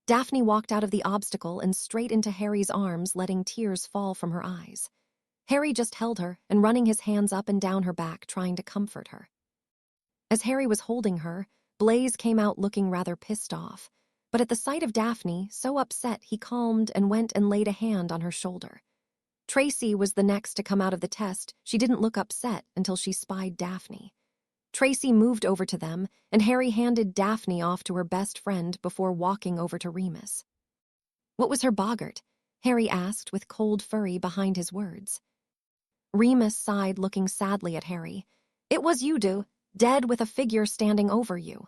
Daphne walked out of the obstacle and straight into Harry's arms, letting tears fall from her eyes. Harry just held her and running his hands up and down her back, trying to comfort her. As Harry was holding her, Blaze came out looking rather pissed off, but at the sight of Daphne, so upset he calmed and went and laid a hand on her shoulder. Tracy was the next to come out of the test. She didn't look upset until she spied Daphne. Tracy moved over to them, and Harry handed Daphne off to her best friend before walking over to Remus. What was her boggart? Harry asked with cold fury behind his words. Remus sighed, looking sadly at Harry. It was you, dead with a figure standing over you.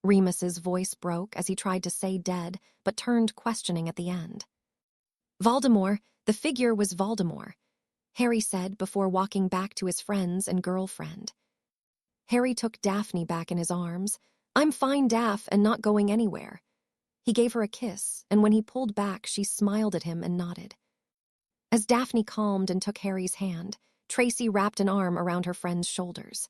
Remus's voice broke as he tried to say dead, but turned questioning at the end. Voldemort, the figure was Voldemort, Harry said before walking back to his friends and girlfriend. Harry took Daphne back in his arms. I'm fine, Daph, and not going anywhere. He gave her a kiss, and when he pulled back, she smiled at him and nodded. As Daphne calmed and took Harry's hand, Tracy wrapped an arm around her friend's shoulders.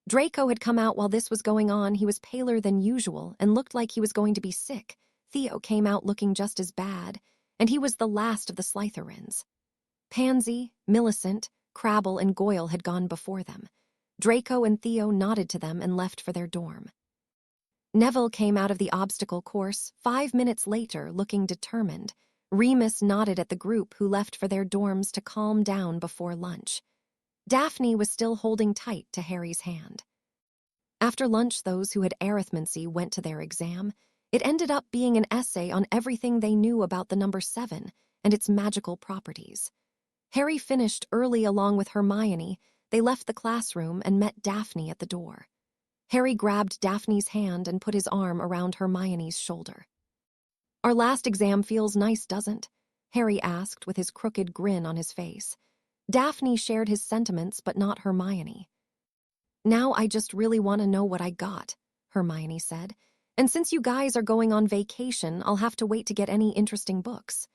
Draco had come out while this was going on. He was paler than usual and looked like he was going to be sick. Theo came out looking just as bad, and he was the last of the Slytherins. Pansy, Millicent, Crabble, and Goyle had gone before them. Draco and Theo nodded to them and left for their dorm. Neville came out of the obstacle course 5 minutes later, looking determined. Remus nodded at the group who left for their dorms to calm down before lunch. Daphne was still holding tight to Harry's hand. After lunch, those who had arithmancy went to their exam. It ended up being an essay on everything they knew about the number 7 and its magical properties. Harry finished early along with Hermione. They left the classroom and met Daphne at the door. Harry grabbed Daphne's hand and put his arm around Hermione's shoulder. Our last exam feels nice, doesn't? Harry asked with his crooked grin on his face. Daphne shared his sentiments, but not Hermione. Now I just really want to know what I got, Hermione said. And since you guys are going on vacation, I'll have to wait to get any interesting books.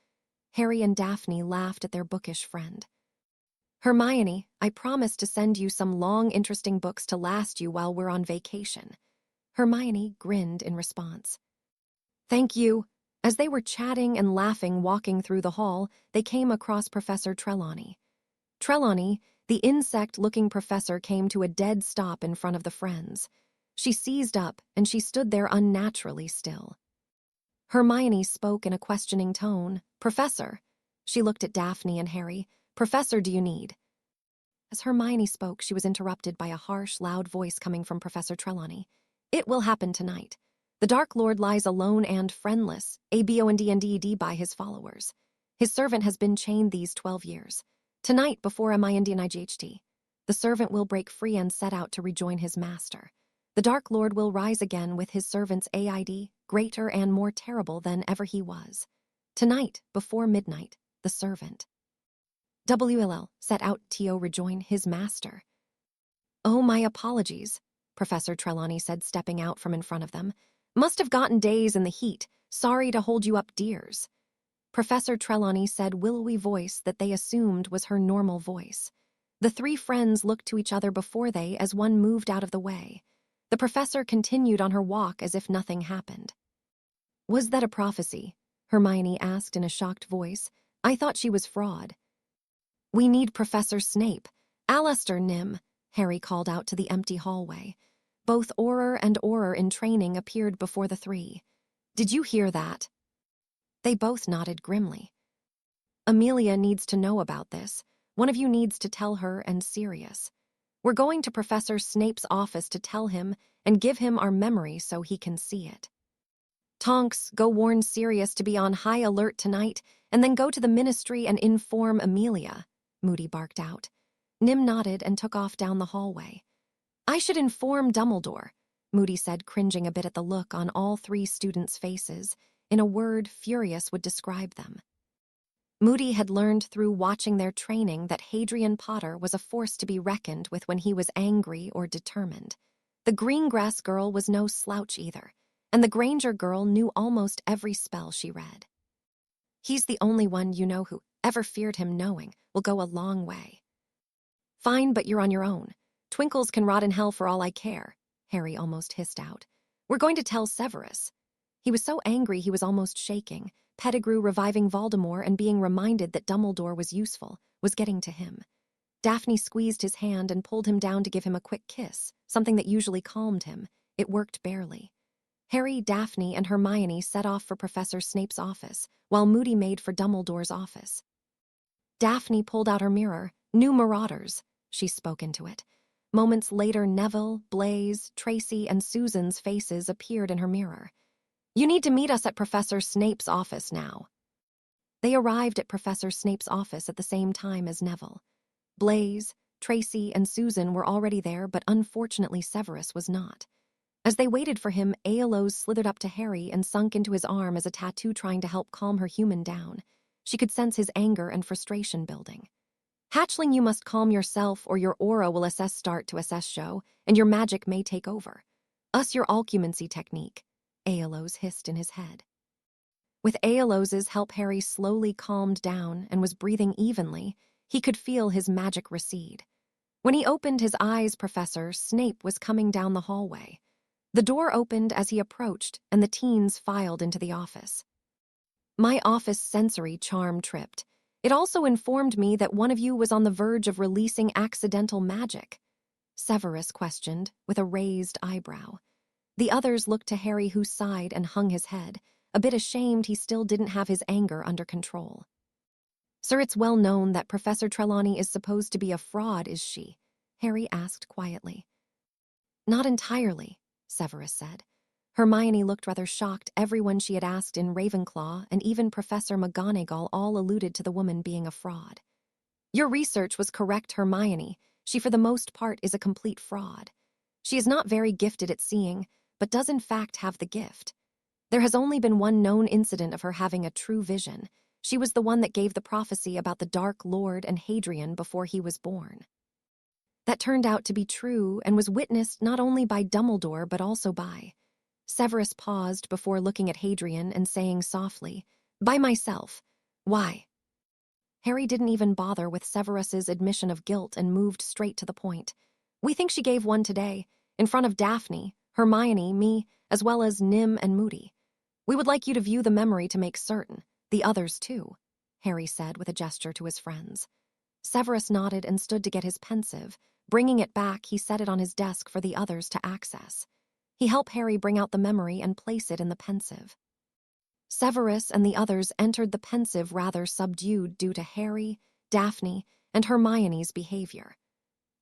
Harry and Daphne laughed at their bookish friend. Hermione, I promise to send you some long, interesting books to last you while we're on vacation. Hermione grinned in response. Thank you. As they were chatting and laughing walking through the hall, they came across Professor Trelawney. Trelawney, the insect-looking professor, came to a dead stop in front of the friends. She seized up, and she stood there unnaturally still. Hermione spoke in a questioning tone. Professor. She looked at Daphne and Harry. Professor, do you need? As Hermione spoke, she was interrupted by a harsh, loud voice coming from Professor Trelawney. It will happen tonight. The Dark Lord lies alone and friendless, abondnd by his followers. His servant has been chained these 12 years. Tonight, before MINDNIGHT, the servant will break free and set out to rejoin his master. The Dark Lord will rise again with his servant's AID, greater and more terrible than ever he was. Tonight, before midnight, the servant WLL set out to rejoin his master. Oh, my apologies, Professor Trelawney said, stepping out from in front of them. Must have gotten days in the heat. Sorry to hold you up, dears. Professor Trelawney said, willowy voice that they assumed was her normal voice. The three friends looked to each other before they, as one moved out of the way. The professor continued on her walk as if nothing happened. Was that a prophecy? Hermione asked in a shocked voice. I thought she was fraud. We need Professor Snape. Alastair Nym, Harry called out to the empty hallway. Both Auror and Auror in training appeared before the three. Did you hear that? They both nodded grimly. Amelia needs to know about this. One of you needs to tell her, and Sirius. We're going to Professor Snape's office to tell him and give him our memory so he can see it. Tonks, go warn Sirius to be on high alert tonight, and then go to the ministry and inform Amelia, Moody barked out. Nim nodded and took off down the hallway. I should inform Dumbledore, Moody said, cringing a bit at the look on all three students' faces. In a word, furious would describe them. Moody had learned through watching their training that Hadrian Potter was a force to be reckoned with when he was angry or determined. The Greengrass girl was no slouch either, and the Granger girl knew almost every spell she read. He's the only one you know who ever feared him knowing will go a long way. Fine, but you're on your own. Twinkles can rot in hell for all I care, Harry almost hissed out. We're going to tell Severus. He was so angry he was almost shaking. Pettigrew reviving Voldemort and being reminded that Dumbledore was useful was getting to him. Daphne squeezed his hand and pulled him down to give him a quick kiss, something that usually calmed him. It worked barely. Harry, Daphne, and Hermione set off for Professor Snape's office, while Moody made for Dumbledore's office. Daphne pulled out her mirror. New marauders, she spoke into it. Moments later, Neville, Blaise, Tracy, and Susan's faces appeared in her mirror. You need to meet us at Professor Snape's office now. They arrived at Professor Snape's office at the same time as Neville. Blaise, Tracy, and Susan were already there, but unfortunately Severus was not. As they waited for him, Aeolus slithered up to Harry and sunk into his arm as a tattoo trying to help calm her human down. She could sense his anger and frustration building. Hatchling, you must calm yourself or your aura will assess start to assess show, and your magic may take over. Us your alcumancy technique, Aeolus hissed in his head. With Aeolus's help, Harry slowly calmed down and was breathing evenly. He could feel his magic recede. When he opened his eyes, Professor Snape was coming down the hallway. The door opened as he approached, and the teens filed into the office. My office sensory charm tripped. It also informed me that one of you was on the verge of releasing accidental magic, Severus questioned, with a raised eyebrow. The others looked to Harry, who sighed and hung his head, a bit ashamed he still didn't have his anger under control. Sir, it's well known that Professor Trelawney is supposed to be a fraud, is she? Harry asked quietly. Not entirely, Severus said. Hermione looked rather shocked. Everyone she had asked in Ravenclaw and even Professor McGonagall all alluded to the woman being a fraud. Your research was correct, Hermione. She for the most part is a complete fraud. She is not very gifted at seeing, but does in fact have the gift. There has only been one known incident of her having a true vision. She was the one that gave the prophecy about the Dark Lord and Hadrian before he was born. That turned out to be true and was witnessed not only by Dumbledore but also by... Severus paused before looking at Hadrian and saying softly, by myself. Why? Harry didn't even bother with Severus's admission of guilt and moved straight to the point. We think she gave one today, in front of Daphne, Hermione, me, as well as Nim and Moody. We would like you to view the memory to make certain. The others too, Harry said with a gesture to his friends. Severus nodded and stood to get his pensive. Bringing it back, he set it on his desk for the others to access. He helped Harry bring out the memory and place it in the pensive. Severus and the others entered the pensive rather subdued due to Harry, Daphne, and Hermione's behavior.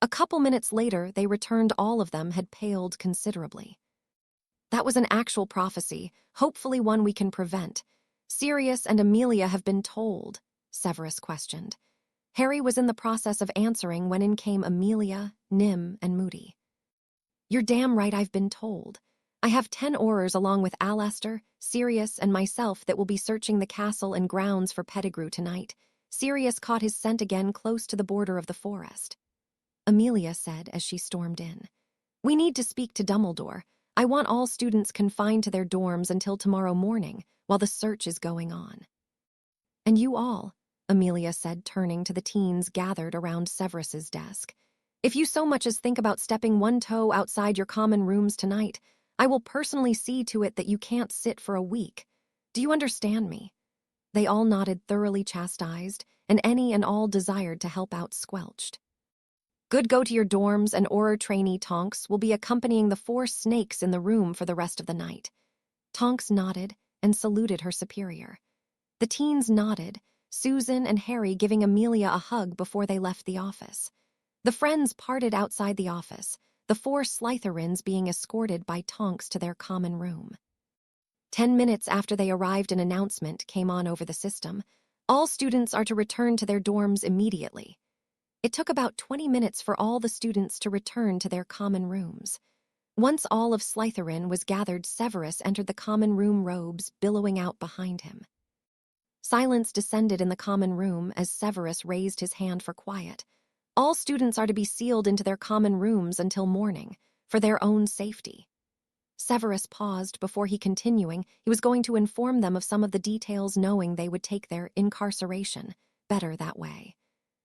A couple minutes later, they returned. All of them had paled considerably. That was an actual prophecy, hopefully one we can prevent. Sirius and Amelia have been told, Severus questioned. Harry was in the process of answering when in came Amelia, Nim, and Moody. You're damn right, I've been told. I have 10 Aurors along with Alastair, Sirius, and myself that will be searching the castle and grounds for Pettigrew tonight. Sirius caught his scent again close to the border of the forest. Amelia said as she stormed in. We need to speak to Dumbledore. I want all students confined to their dorms until tomorrow morning while the search is going on. And you all, Amelia said, turning to the teens gathered around Severus's desk. If you so much as think about stepping one toe outside your common rooms tonight, I will personally see to it that you can't sit for a week. Do you understand me? They all nodded, thoroughly chastised, and any and all desired to help out squelched. Good, go to your dorms, and Auror trainee Tonks will be accompanying the 4 snakes in the room for the rest of the night. Tonks nodded and saluted her superior. The teens nodded, Susan and Harry giving Amelia a hug before they left the office. The friends parted outside the office, the 4 Slytherins being escorted by Tonks to their common room. 10 minutes after they arrived, an announcement came on over the system. All students are to return to their dorms immediately. It took about 20 minutes for all the students to return to their common rooms. Once all of Slytherin was gathered, Severus entered the common room, robes billowing out behind him. Silence descended in the common room as Severus raised his hand for quiet. All students are to be sealed into their common rooms until morning, for their own safety. Severus paused before continuing. He was going to inform them of some of the details, knowing they would take their incarceration better that way.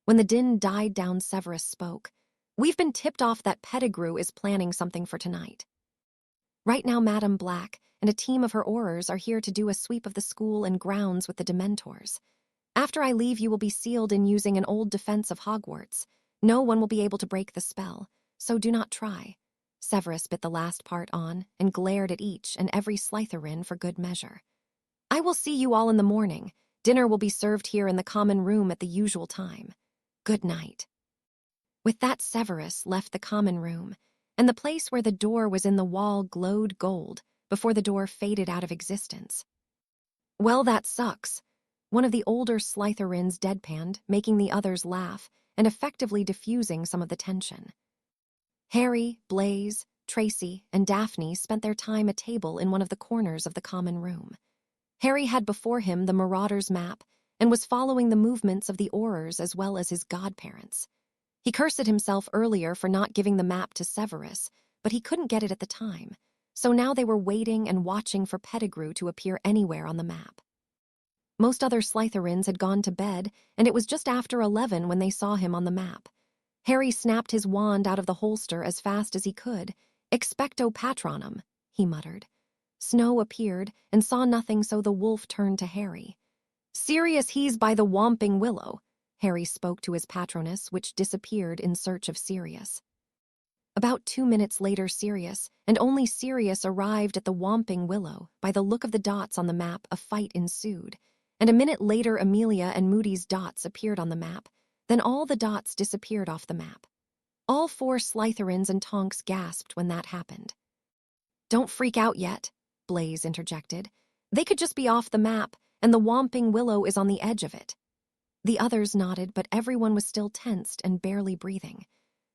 When the din died down, Severus spoke. "We've been tipped off that Pettigrew is planning something for tonight. Right now, Madam Black and a team of her Aurors are here to do a sweep of the school and grounds with the Dementors. After I leave, you will be sealed in using an old defense of Hogwarts. No one will be able to break the spell, so do not try." Severus bit the last part on and glared at each and every Slytherin for good measure. "I will see you all in the morning. Dinner will be served here in the common room at the usual time. Good night." With that, Severus left the common room, and the place where the door was in the wall glowed gold before the door faded out of existence. "Well, that sucks." One of the older Slytherins deadpanned, making the others laugh and effectively diffusing some of the tension. Harry, Blaise, Tracy, and Daphne spent their time at table in one of the corners of the common room. Harry had before him the Marauders' map and was following the movements of the Aurors as well as his godparents. He cursed at himself earlier for not giving the map to Severus, but he couldn't get it at the time, so now they were waiting and watching for Pettigrew to appear anywhere on the map. Most other Slytherins had gone to bed, and it was just after 11 when they saw him on the map. Harry snapped his wand out of the holster as fast as he could. "Expecto Patronum," he muttered. Snow appeared and saw nothing, so the wolf turned to Harry. "Sirius, he's by the Whomping Willow." Harry spoke to his patroness, which disappeared in search of Sirius. About 2 minutes later, Sirius, and only Sirius, arrived at the Whomping Willow. By the look of the dots on the map, a fight ensued, and a minute later Amelia and Moody's dots appeared on the map. Then all the dots disappeared off the map. All 4 Slytherins and Tonks gasped when that happened. "Don't freak out yet," Blaise interjected. "They could just be off the map, and the Whomping Willow is on the edge of it." The others nodded, but everyone was still tensed and barely breathing.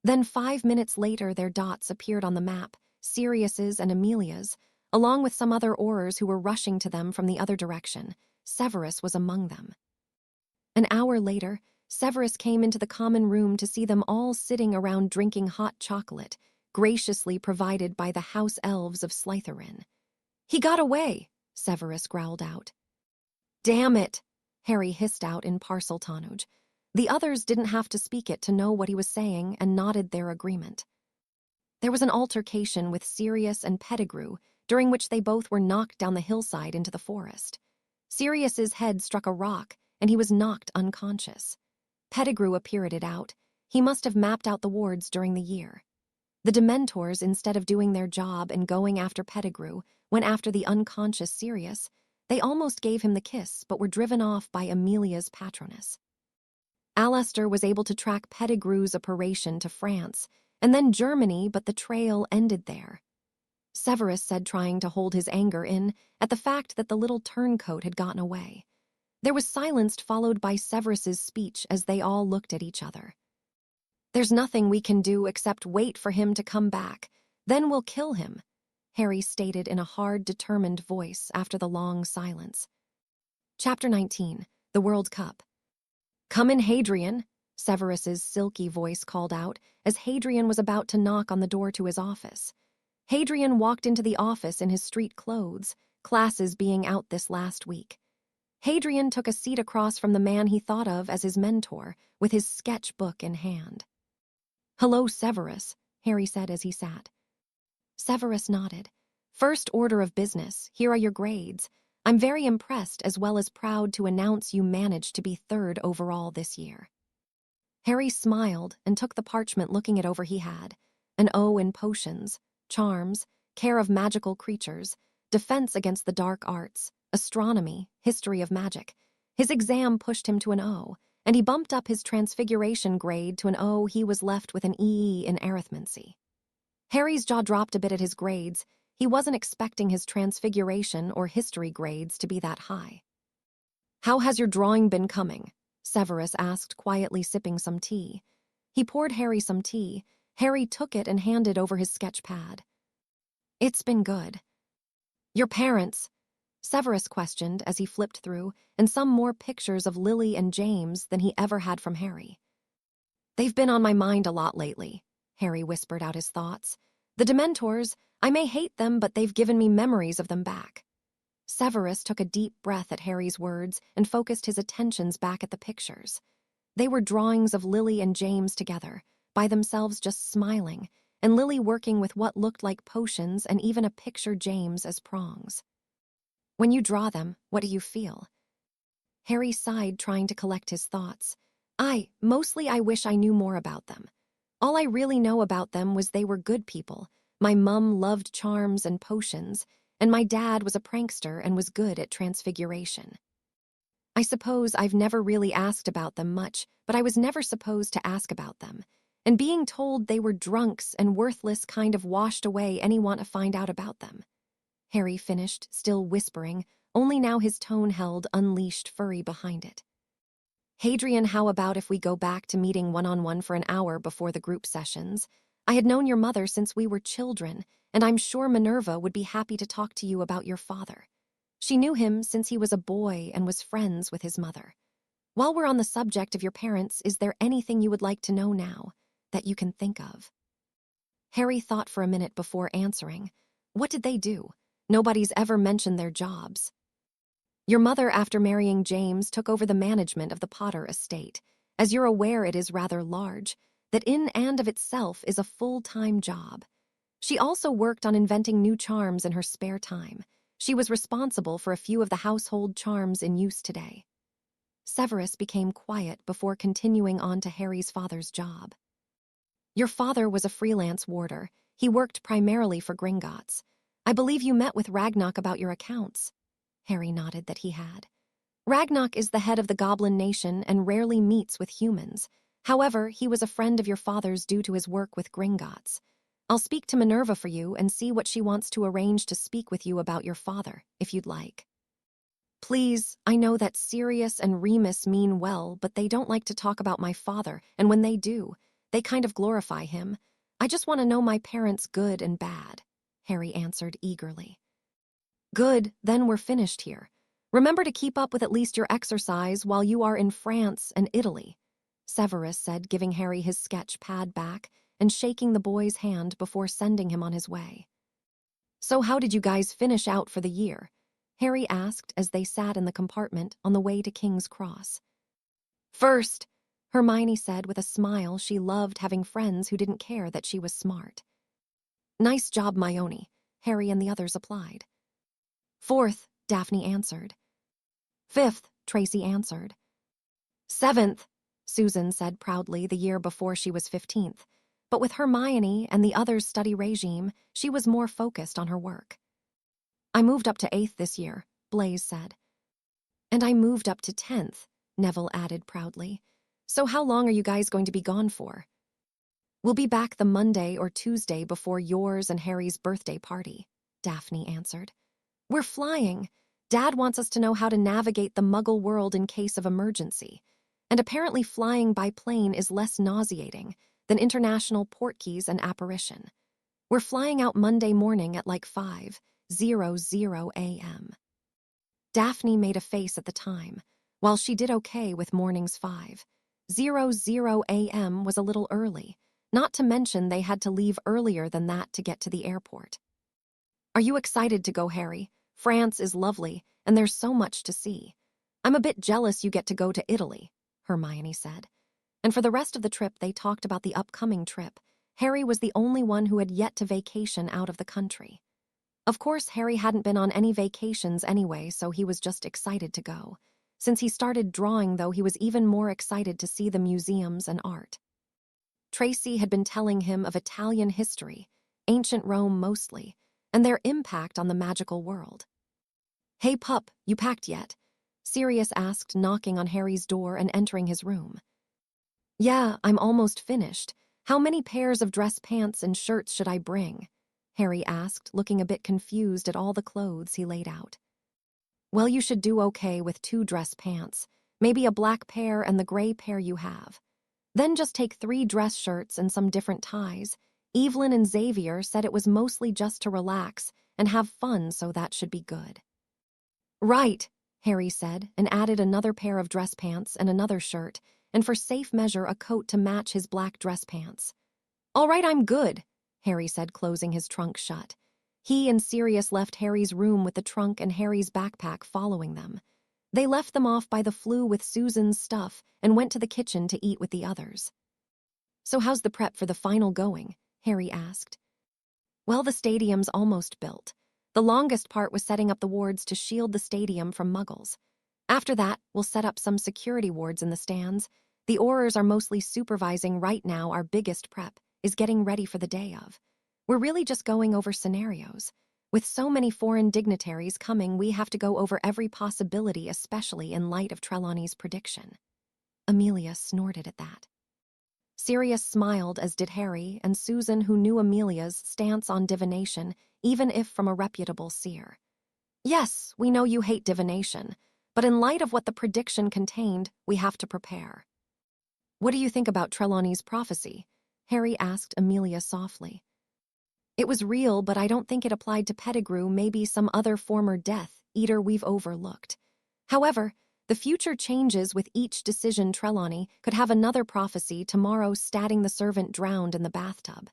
Then 5 minutes later, their dots appeared on the map, Sirius's and Amelia's, along with some other Aurors who were rushing to them from the other direction. Severus was among them. An hour later, Severus came into the common room to see them all sitting around drinking hot chocolate, graciously provided by the house elves of Slytherin. "He got away," Severus growled out. "Damn it," Harry hissed out in Parseltonage. The others didn't have to speak it to know what he was saying and nodded their agreement. There was an altercation with Sirius and Pettigrew, during which they both were knocked down the hillside into the forest. Sirius's head struck a rock, and he was knocked unconscious. Pettigrew appeared it out. He must have mapped out the wards during the year. The Dementors, instead of doing their job and going after Pettigrew, went after the unconscious Sirius. They almost gave him the kiss, but were driven off by Amelia's patroness. Alastair was able to track Pettigrew's operation to France, and then Germany, but the trail ended there. Severus said, trying to hold his anger in at the fact that the little turncoat had gotten away. There was silence, followed by Severus's speech as they all looked at each other. "There's nothing we can do except wait for him to come back. Then we'll kill him," Harry stated in a hard, determined voice after the long silence. Chapter 19, The World Cup. "Come in, Hadrian," Severus's silky voice called out as Hadrian was about to knock on the door to his office. Hadrian walked into the office in his street clothes, classes being out this last week. Hadrian took a seat across from the man he thought of as his mentor, with his sketchbook in hand. "Hello, Severus," Harry said as he sat. Severus nodded. "First order of business, here are your grades. I'm very impressed as well as proud to announce you managed to be 3rd overall this year." Harry smiled and took the parchment, looking it over. He had an O in potions, charms, care of magical creatures, defense against the dark arts, astronomy, history of magic. His exam pushed him to an O, and he bumped up his transfiguration grade to an O. He was left with an E in arithmancy. Harry's jaw dropped a bit at his grades. He wasn't expecting his transfiguration or history grades to be that high. "How has your drawing been coming?" Severus asked, quietly sipping some tea. He poured Harry some tea. Harry took it and handed over his sketch pad. "It's been good." "Your parents?" Severus questioned as he flipped through, and some more pictures of Lily and James than he ever had from Harry. "They've been on my mind a lot lately," Harry whispered out his thoughts. "The Dementors, I may hate them, but they've given me memories of them back." Severus took a deep breath at Harry's words and focused his attentions back at the pictures. They were drawings of Lily and James together, by themselves just smiling, and Lily working with what looked like potions and even a picture James as prongs. "When you draw them, what do you feel?" Harry sighed, trying to collect his thoughts. Mostly I wish I knew more about them. All I really know about them was they were good people. My mum loved charms and potions, and my dad was a prankster and was good at transfiguration. I suppose I've never really asked about them much, but I was never supposed to ask about them. And being told they were drunks and worthless kind of washed away any want to find out about them. Harry finished, still whispering, only now his tone held unleashed fury behind it. "Hadrian, how about if we go back to meeting one-on-one for an hour before the group sessions? I had known your mother since we were children, and I'm sure Minerva would be happy to talk to you about your father. She knew him since he was a boy and was friends with his mother. While we're on the subject of your parents, is there anything you would like to know now that you can think of?" Harry thought for a minute before answering. What did they do? Nobody's ever mentioned their jobs. "Your mother, after marrying James, took over the management of the Potter estate. As you're aware, it is rather large. That in and of itself is a full-time job. She also worked on inventing new charms in her spare time. She was responsible for a few of the household charms in use today." Severus became quiet before continuing on to Harry's father's job. "Your father was a freelance warder. He worked primarily for Gringotts. I believe you met with Ragnarok about your accounts." Harry nodded that he had. "Ragnarok is the head of the Goblin Nation and rarely meets with humans. However, he was a friend of your father's due to his work with Gringotts. I'll speak to Minerva for you and see what she wants to arrange to speak with you about your father, if you'd like." "Please, I know that Sirius and Remus mean well, but they don't like to talk about my father, and when they do, they kind of glorify him. I just want to know my parents' good and bad," Harry answered eagerly. "Good, then we're finished here. Remember to keep up with at least your exercise while you are in France and Italy," Severus said, giving Harry his sketch pad back and shaking the boy's hand before sending him on his way. "So how did you guys finish out for the year?" Harry asked as they sat in the compartment on the way to King's Cross. "First," Hermione said with a smile. She loved having friends who didn't care that she was smart. "Nice job, Myone," Harry and the others applied. "Fourth," Daphne answered. "Fifth," Tracy answered. "Seventh," Susan said proudly the year before she was 15th. But with Hermione and the others' study regime, she was more focused on her work. "I moved up to 8th this year," Blaise said. "And I moved up to 10th, Neville added proudly. "So how long are you guys going to be gone for?" "We'll be back the Monday or Tuesday before yours and Harry's birthday party," Daphne answered. "We're flying. Dad wants us to know how to navigate the Muggle world in case of emergency. And apparently flying by plane is less nauseating than international portkeys and apparition. We're flying out Monday morning at like 5:00 a.m. Daphne made a face at the time, while she did okay with morning's 5:00 a.m. was a little early, not to mention they had to leave earlier than that to get to the airport. "Are you excited to go, Harry? France is lovely, and there's so much to see. I'm a bit jealous you get to go to Italy," Hermione said. And for the rest of the trip they talked about the upcoming trip. Harry was the only one who had yet to vacation out of the country. Of course, Harry hadn't been on any vacations anyway, so he was just excited to go. Since he started drawing, though, he was even more excited to see the museums and art. Tracy had been telling him of Italian history, ancient Rome mostly, and their impact on the magical world. "Hey, pup, you packed yet?" Sirius asked, knocking on Harry's door and entering his room. "Yeah, I'm almost finished. How many pairs of dress pants and shirts should I bring?" Harry asked, looking a bit confused at all the clothes he laid out. Well, you should do okay with 2 dress pants, maybe a black pair and the gray pair you have. Then just take 3 dress shirts and some different ties. Evelyn and Xavier said it was mostly just to relax and have fun, so that should be good. Right, Harry said, and added another pair of dress pants and another shirt, and for safe measure a coat to match his black dress pants. All right, I'm good, Harry said, closing his trunk shut. He and Sirius left Harry's room with the trunk and Harry's backpack following them. They left them off by the flue with Susan's stuff and went to the kitchen to eat with the others. So how's the prep for the final going? Harry asked. Well, the stadium's almost built. The longest part was setting up the wards to shield the stadium from muggles. After that, we'll set up some security wards in the stands. The Aurors are mostly supervising right now. Our biggest prep is getting ready for the day of. We're really just going over scenarios. With so many foreign dignitaries coming, we have to go over every possibility, especially in light of Trelawney's prediction. Amelia snorted at that. Sirius smiled, as did Harry and Susan, who knew Amelia's stance on divination, even if from a reputable seer. Yes, we know you hate divination, but in light of what the prediction contained, we have to prepare. What do you think about Trelawney's prophecy? Harry asked Amelia softly. It was real, but I don't think it applied to Pettigrew, maybe some other former Death Eater we've overlooked. However, the future changes with each decision. Trelawney could have another prophecy tomorrow, statting the servant drowned in the bathtub.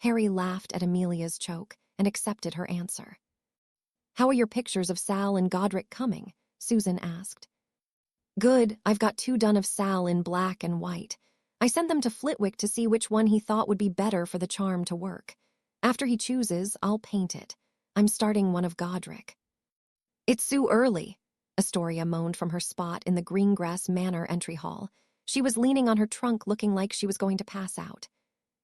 Harry laughed at Amelia's choke and accepted her answer. How are your pictures of Sal and Godric coming? Susan asked. Good, I've got 2 done of Sal in black and white. I sent them to Flitwick to see which one he thought would be better for the charm to work. After he chooses, I'll paint it. I'm starting one of Godric. It's too early, Astoria moaned from her spot in the Greengrass Manor entry hall. She was leaning on her trunk, looking like she was going to pass out.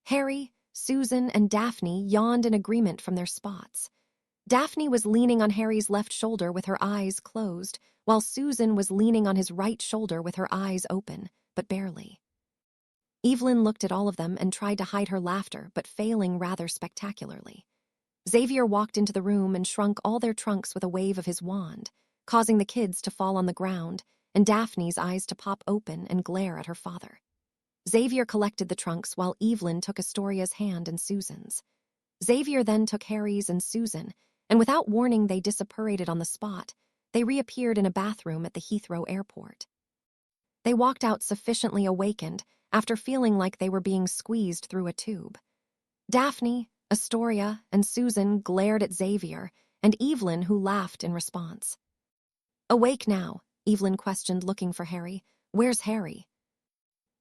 Harry, Susan, and Daphne yawned in agreement from their spots. Daphne was leaning on Harry's left shoulder with her eyes closed, while Susan was leaning on his right shoulder with her eyes open, but barely. Evelyn looked at all of them and tried to hide her laughter, but failing rather spectacularly. Xavier walked into the room and shrunk all their trunks with a wave of his wand, causing the kids to fall on the ground and Daphne's eyes to pop open and glare at her father. Xavier collected the trunks while Evelyn took Astoria's hand and Susan's. Xavier then took Harry's and Susan, and without warning they disapparated on the spot. They reappeared in a bathroom at the Heathrow airport. They walked out sufficiently awakened after feeling like they were being squeezed through a tube. Daphne, Astoria, and Susan glared at Xavier, and Evelyn, who laughed in response. Awake now? Evelyn questioned, looking for Harry. Where's Harry?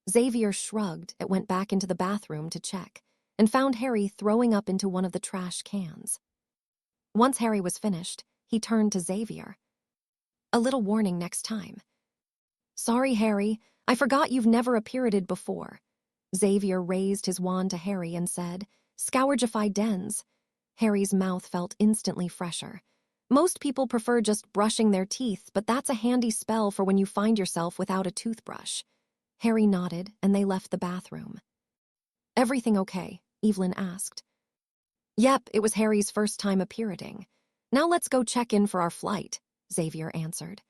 Xavier shrugged and went back into the bathroom to check, and found Harry throwing up into one of the trash cans. Once Harry was finished, he turned to Xavier. A little warning next time. Sorry, Harry, I forgot you've never appeared before. Xavier raised his wand to Harry and said, Scourgify dens. Harry's mouth felt instantly fresher. Most people prefer just brushing their teeth, but that's a handy spell for when you find yourself without a toothbrush. Harry nodded, and they left the bathroom. Everything okay? Evelyn asked. Yep, it was Harry's first time appearing. Now let's go check in for our flight, Xavier answered.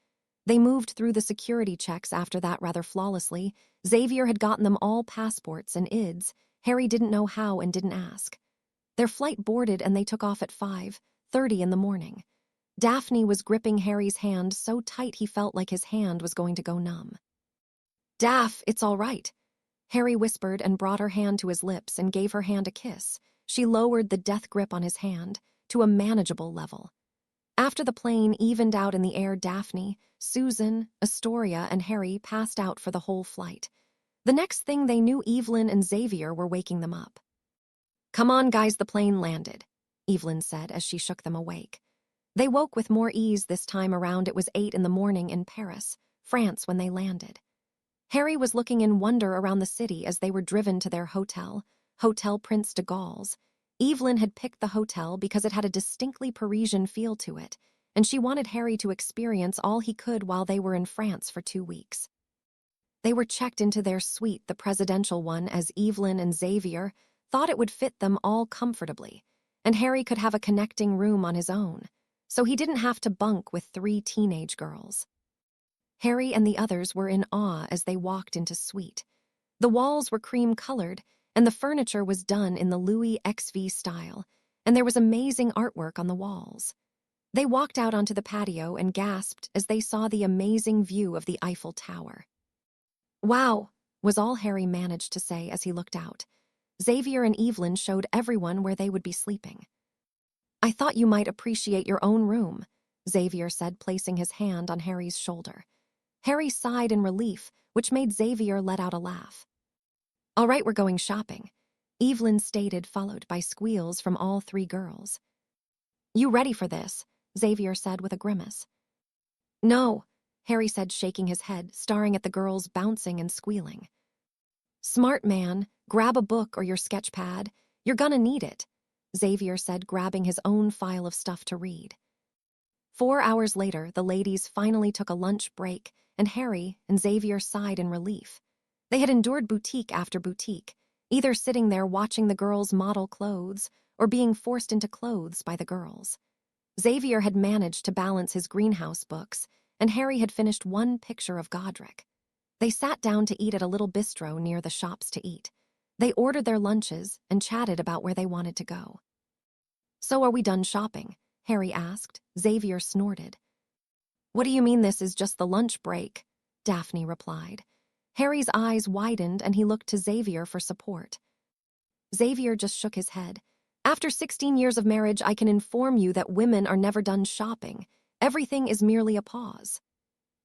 They moved through the security checks after that rather flawlessly. Xavier had gotten them all passports and IDs. Harry didn't know how and didn't ask. Their flight boarded and they took off at 5:30 in the morning. Daphne was gripping Harry's hand so tight he felt like his hand was going to go numb. Daph, it's all right. Harry whispered and brought her hand to his lips and gave her hand a kiss. She lowered the death grip on his hand to a manageable level. After the plane evened out in the air, Daphne, Susan, Astoria, and Harry passed out for the whole flight. The next thing they knew, Evelyn and Xavier were waking them up. Come on, guys, the plane landed, Evelyn said as she shook them awake. They woke with more ease this time around. It was 8 in the morning in Paris, France, when they landed. Harry was looking in wonder around the city as they were driven to their hotel, Hotel Prince de Galles. Evelyn had picked the hotel because it had a distinctly Parisian feel to it, and she wanted Harry to experience all he could while they were in France for 2 weeks. They were checked into their suite, the presidential one, as Evelyn and Xavier thought it would fit them all comfortably. and Harry could have a connecting room on his own, so he didn't have to bunk with 3 teenage girls. Harry and the others were in awe as they walked into suite. The walls were cream-colored, and the furniture was done in the Louis XV style, and there was amazing artwork on the walls. They walked out onto the patio and gasped as they saw the amazing view of the Eiffel Tower. "Wow," was all Harry managed to say as he looked out. Xavier and Evelyn showed everyone where they would be sleeping. "I thought you might appreciate your own room," Xavier said, placing his hand on Harry's shoulder. Harry sighed in relief, which made Xavier let out a laugh. "All right, we're going shopping," Evelyn stated, followed by squeals from all 3 girls. "You ready for this?" Xavier said with a grimace. "No," Harry said, shaking his head, staring at the girls bouncing and squealing. "Smart man, grab a book or your sketch pad. You're gonna need it," Xavier said, grabbing his own file of stuff to read. 4 hours later, the ladies finally took a lunch break, and Harry and Xavier sighed in relief. They had endured boutique after boutique, either sitting there watching the girls model clothes or being forced into clothes by the girls. Xavier had managed to balance his greenhouse books, and Harry had finished 1 picture of Godric. They sat down to eat at a little bistro near the shops to eat. They ordered their lunches and chatted about where they wanted to go. "So are we done shopping?" Harry asked. Xavier snorted. "What do you mean this is just the lunch break?" Daphne replied. Harry's eyes widened and he looked to Xavier for support. Xavier just shook his head. "After 16 years of marriage, I can inform you that women are never done shopping. Everything is merely a pause."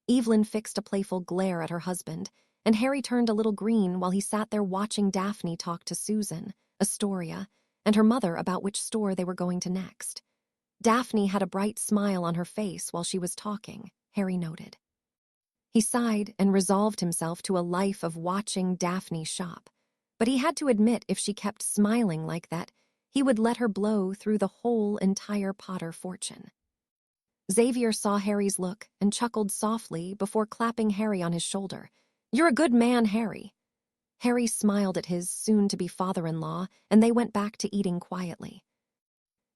Evelyn fixed a playful glare at her husband, and Harry turned a little green while he sat there watching Daphne talk to Susan, Astoria, and her mother about which store they were going to next. Daphne had a bright smile on her face while she was talking, Harry noted. He sighed and resolved himself to a life of watching Daphne shop, but he had to admit if she kept smiling like that, he would let her blow through the whole entire Potter fortune. Xavier saw Harry's look and chuckled softly before clapping Harry on his shoulder. "You're a good man, Harry." Harry smiled at his soon-to-be father-in-law, and they went back to eating quietly.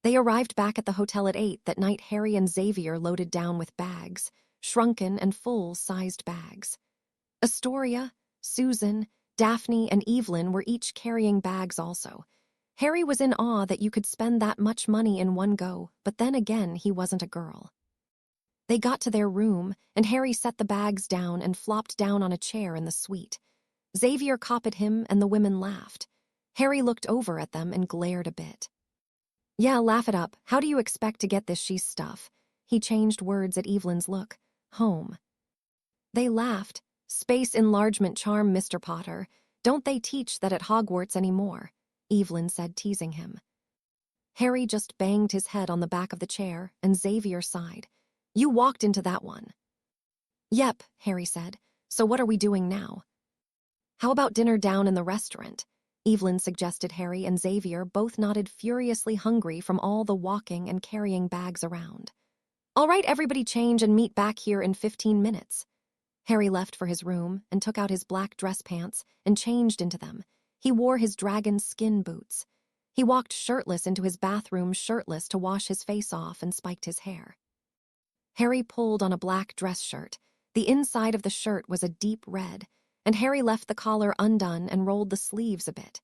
They arrived back at the hotel at 8 that night. Harry and Xavier loaded down with bags, shrunken and full-sized bags. Astoria, Susan, Daphne, and Evelyn were each carrying bags also. Harry was in awe that you could spend that much money in one go, but then again, he wasn't a girl. They got to their room, and Harry set the bags down and flopped down on a chair in the suite. Xavier copied him, and the women laughed. Harry looked over at them and glared a bit. "Yeah, laugh it up. How do you expect to get this she's stuff?" He changed words at Evelyn's look. "Home." They laughed. "Space enlargement charm, Mr. Potter. Don't they teach that at Hogwarts anymore?" Evelyn said, teasing him. Harry just banged his head on the back of the chair, and Xavier sighed. "You walked into that one." "Yep," Harry said. "So what are we doing now?" "How about dinner down in the restaurant?" Evelyn suggested. Harry and Xavier both nodded, furiously hungry from all the walking and carrying bags around. "All right, everybody change and meet back here in 15 minutes. Harry left for his room and took out his black dress pants and changed into them. He wore his dragon skin boots. He walked shirtless into his bathroom, shirtless to wash his face off, and spiked his hair. Harry pulled on a black dress shirt. The inside of the shirt was a deep red, and Harry left the collar undone and rolled the sleeves a bit.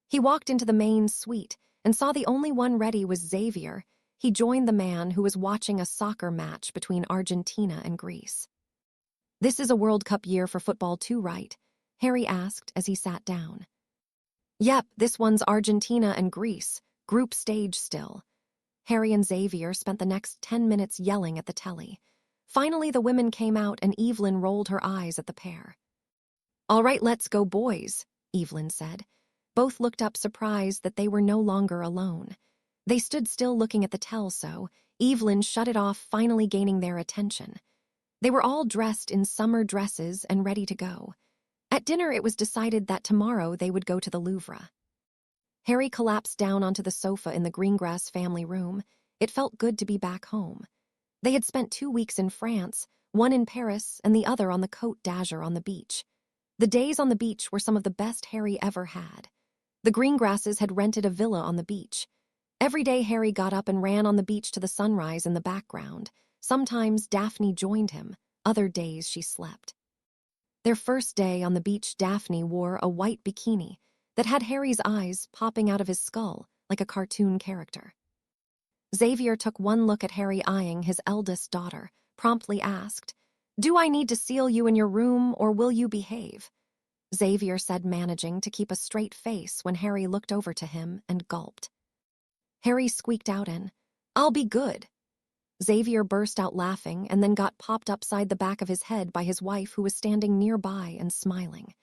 He walked into the main suite and saw the only one ready was Xavier. He joined the man who was watching a soccer match between Argentina and Greece. "This is a World Cup year for football too, right?" Harry asked as he sat down. "Yep, this one's Argentina and Greece, group stage still." Harry and Xavier spent the next 10 minutes yelling at the telly. Finally, the women came out and Evelyn rolled her eyes at the pair. "All right, let's go, boys," Evelyn said. Both looked up, surprised that they were no longer alone. They stood still looking at the tell, so Evelyn shut it off, finally gaining their attention. They were all dressed in summer dresses and ready to go. At dinner, it was decided that tomorrow they would go to the Louvre. Harry collapsed down onto the sofa in the Greengrass family room. It felt good to be back home. They had spent 2 weeks in France, one in Paris and the other on the Côte d'Azur on the beach. The days on the beach were some of the best Harry ever had. The Greengrasses had rented a villa on the beach. Every day Harry got up and ran on the beach to the sunrise in the background. Sometimes Daphne joined him, other days she slept. Their first day on the beach, Daphne wore a white bikini that had Harry's eyes popping out of his skull like a cartoon character. Xavier took one look at Harry eyeing his eldest daughter, promptly asked, "Do I need to seal you in your room or will you behave?" Xavier said, managing to keep a straight face when Harry looked over to him and gulped. Harry squeaked out "I'll be good." Xavier burst out laughing and then got popped upside the back of his head by his wife, who was standing nearby and smiling.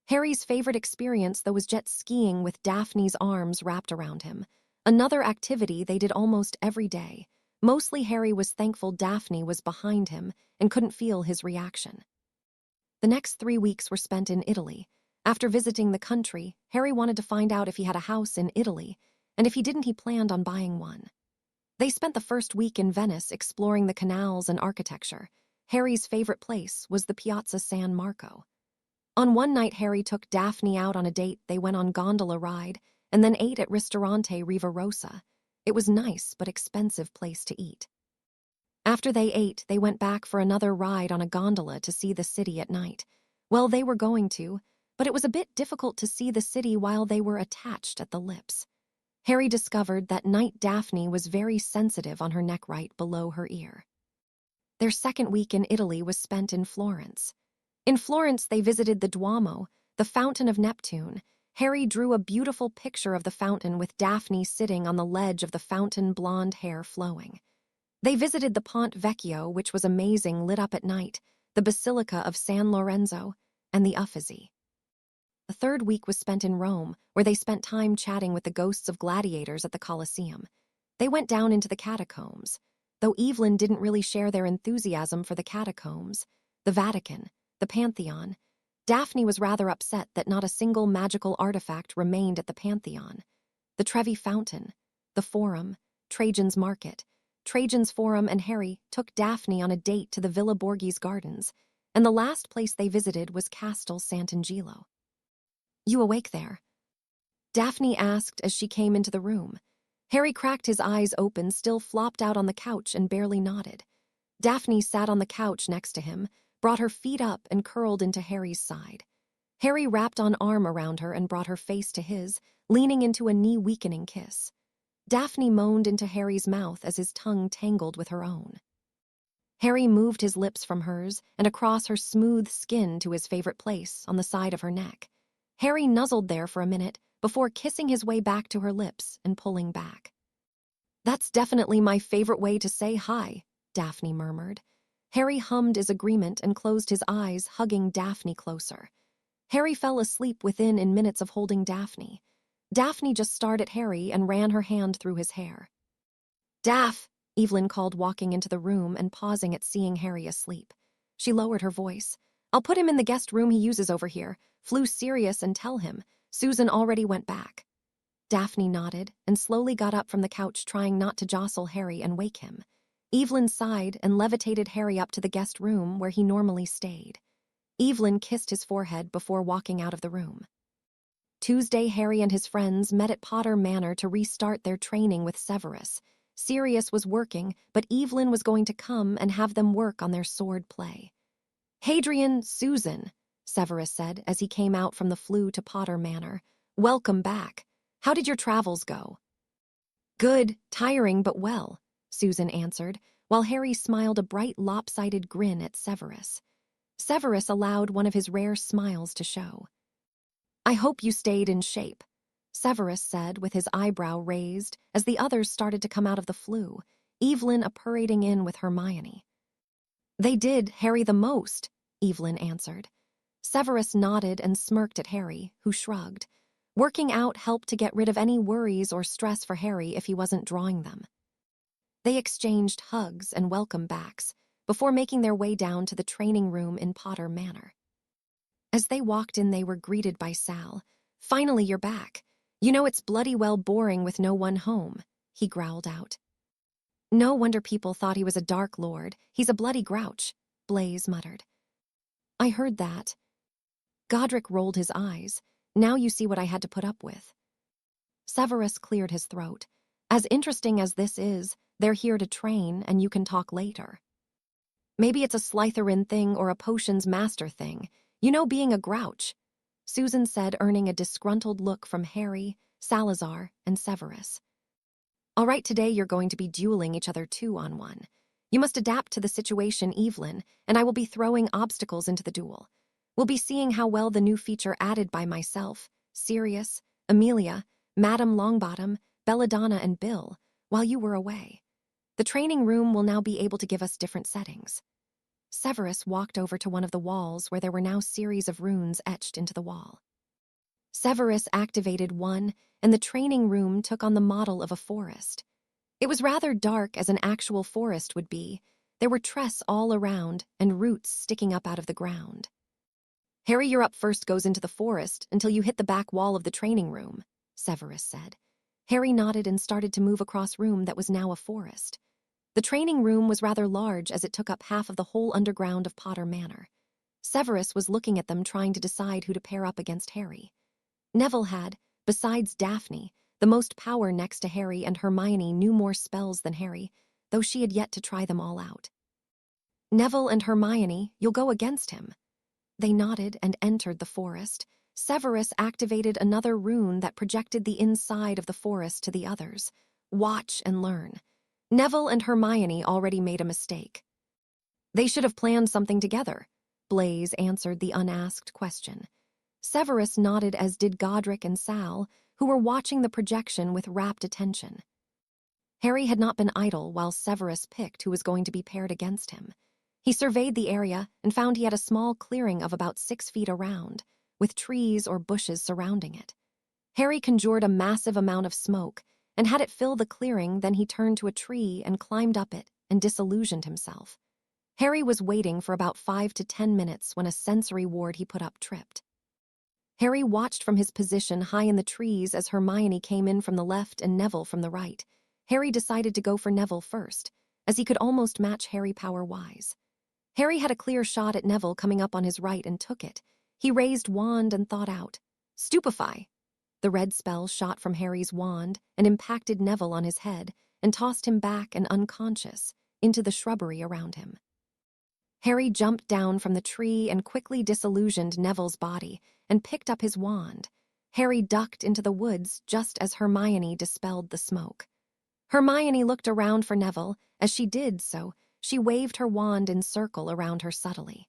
Harry's favorite experience, though, was jet skiing with Daphne's arms wrapped around him, another activity they did almost every day. Mostly Harry was thankful Daphne was behind him and couldn't feel his reaction. The next 3 weeks were spent in Italy. After visiting the country, Harry wanted to find out if he had a house in Italy, and if he didn't, he planned on buying one. They spent the first week in Venice exploring the canals and architecture. Harry's favorite place was the Piazza San Marco. On one night, Harry took Daphne out on a date. They went on gondola ride and then ate at Ristorante Riva Rosa. It was nice but expensive place to eat. After they ate, they went back for another ride on a gondola to see the city at night. Well, they were going to, but it was a bit difficult to see the city while they were attached at the lips. Harry discovered that night Daphne was very sensitive on her neck right below her ear. Their second week in Italy was spent in Florence. In Florence, they visited the Duomo, the Fountain of Neptune. Harry drew a beautiful picture of the fountain with Daphne sitting on the ledge of the fountain, blonde hair flowing. They visited the Ponte Vecchio, which was amazing, lit up at night, the Basilica of San Lorenzo, and the Uffizi. The third week was spent in Rome, where they spent time chatting with the ghosts of gladiators at the Colosseum. They went down into the catacombs, though Evelyn didn't really share their enthusiasm for the catacombs, the Vatican, the Pantheon. Daphne was rather upset that not a single magical artifact remained at the Pantheon. The Trevi Fountain, the Forum, Trajan's Market, Trajan's Forum, and Harry took Daphne on a date to the Villa Borghese Gardens, and the last place they visited was Castel Sant'Angelo. "You awake there?" Daphne asked as she came into the room. Harry cracked his eyes open, still flopped out on the couch, and barely nodded. Daphne sat on the couch next to him, brought her feet up and curled into Harry's side. Harry wrapped an arm around her and brought her face to his, leaning into a knee-weakening kiss. Daphne moaned into Harry's mouth as his tongue tangled with her own. Harry moved his lips from hers and across her smooth skin to his favorite place on the side of her neck. Harry nuzzled there for a minute before kissing his way back to her lips and pulling back. "That's definitely my favorite way to say hi," Daphne murmured. Harry hummed his agreement and closed his eyes, hugging Daphne closer. Harry fell asleep within minutes of holding Daphne. Daphne just stared at Harry and ran her hand through his hair. "Daph," Evelyn called, walking into the room and pausing at seeing Harry asleep. She lowered her voice. "I'll put him in the guest room he uses over here. Flew serious, and tell him. Susan already went back." Daphne nodded and slowly got up from the couch, trying not to jostle Harry and wake him. Evelyn sighed and levitated Harry up to the guest room where he normally stayed. Evelyn kissed his forehead before walking out of the room. Tuesday, Harry and his friends met at Potter Manor to restart their training with Severus. Sirius was working, but Evelyn was going to come and have them work on their sword play. "Hadrian, Susan," Severus said as he came out from the flue to Potter Manor. "Welcome back. How did your travels go?" "Good, tiring but well," Susan answered, while Harry smiled a bright lopsided grin at Severus. Severus allowed one of his rare smiles to show. "I hope you stayed in shape," Severus said with his eyebrow raised as the others started to come out of the flue, Evelyn parading in with Hermione. "They did, Harry, the most," Evelyn answered. Severus nodded and smirked at Harry, who shrugged. Working out helped to get rid of any worries or stress for Harry if he wasn't drawing them. They exchanged hugs and welcome backs before making their way down to the training room in Potter Manor. As they walked in, they were greeted by Sal. "Finally, you're back. You know it's bloody well boring with no one home," he growled out. "No wonder people thought he was a Dark Lord. He's a bloody grouch," Blaze muttered. "I heard that." Godric rolled his eyes. "Now you see what I had to put up with." Severus cleared his throat. As interesting as this is, they're here to train and you can talk later. Maybe it's a Slytherin thing or a potions master thing. You know, being a grouch, Susan said, earning a disgruntled look from Harry, Salazar, and Severus. All right, today you're going to be dueling each other 2-on-1. You must adapt to the situation, Evelyn, and I will be throwing obstacles into the duel. We'll be seeing how well the new feature added by myself, Sirius, Amelia, Madame Longbottom, Belladonna, and Bill, while you were away. The training room will now be able to give us different settings. Severus walked over to one of the walls where there were now series of runes etched into the wall. Severus activated one, and the training room took on the model of a forest. It was rather dark, as an actual forest would be. There were trees all around and roots sticking up out of the ground. Harry, you're up first, goes into the forest until you hit the back wall of the training room, Severus said. Harry nodded and started to move across room that was now a forest. The training room was rather large, as it took up half of the whole underground of Potter Manor. Severus was looking at them, trying to decide who to pair up against Harry. Neville had, besides Daphne, the most power next to Harry, and Hermione knew more spells than Harry, though she had yet to try them all out. Neville and Hermione, you'll go against him. They nodded and entered the forest. Severus activated another rune that projected the inside of the forest to the others. Watch and learn. Neville and Hermione already made a mistake. They should have planned something together. Blaise answered the unasked question. Severus nodded, as did Godric and Sal, who were watching the projection with rapt attention. Harry had not been idle while Severus picked who was going to be paired against him. He surveyed the area and found he had a small clearing of about 6 feet around, with trees or bushes surrounding it. Harry conjured a massive amount of smoke and had it fill the clearing. Then he turned to a tree and climbed up it and disillusioned himself. Harry was waiting for about 5 to 10 minutes when a sensory ward he put up tripped. Harry watched from his position high in the trees as Hermione came in from the left and Neville from the right. Harry decided to go for Neville first, as he could almost match Harry power-wise. Harry had a clear shot at Neville coming up on his right and took it. He raised wand and thought out, "Stupefy." The red spell shot from Harry's wand and impacted Neville on his head and tossed him back and unconscious into the shrubbery around him. Harry jumped down from the tree and quickly disillusioned Neville's body and picked up his wand. Harry ducked into the woods just as Hermione dispelled the smoke. Hermione looked around for Neville. As she did so, she waved her wand in circle around her subtly.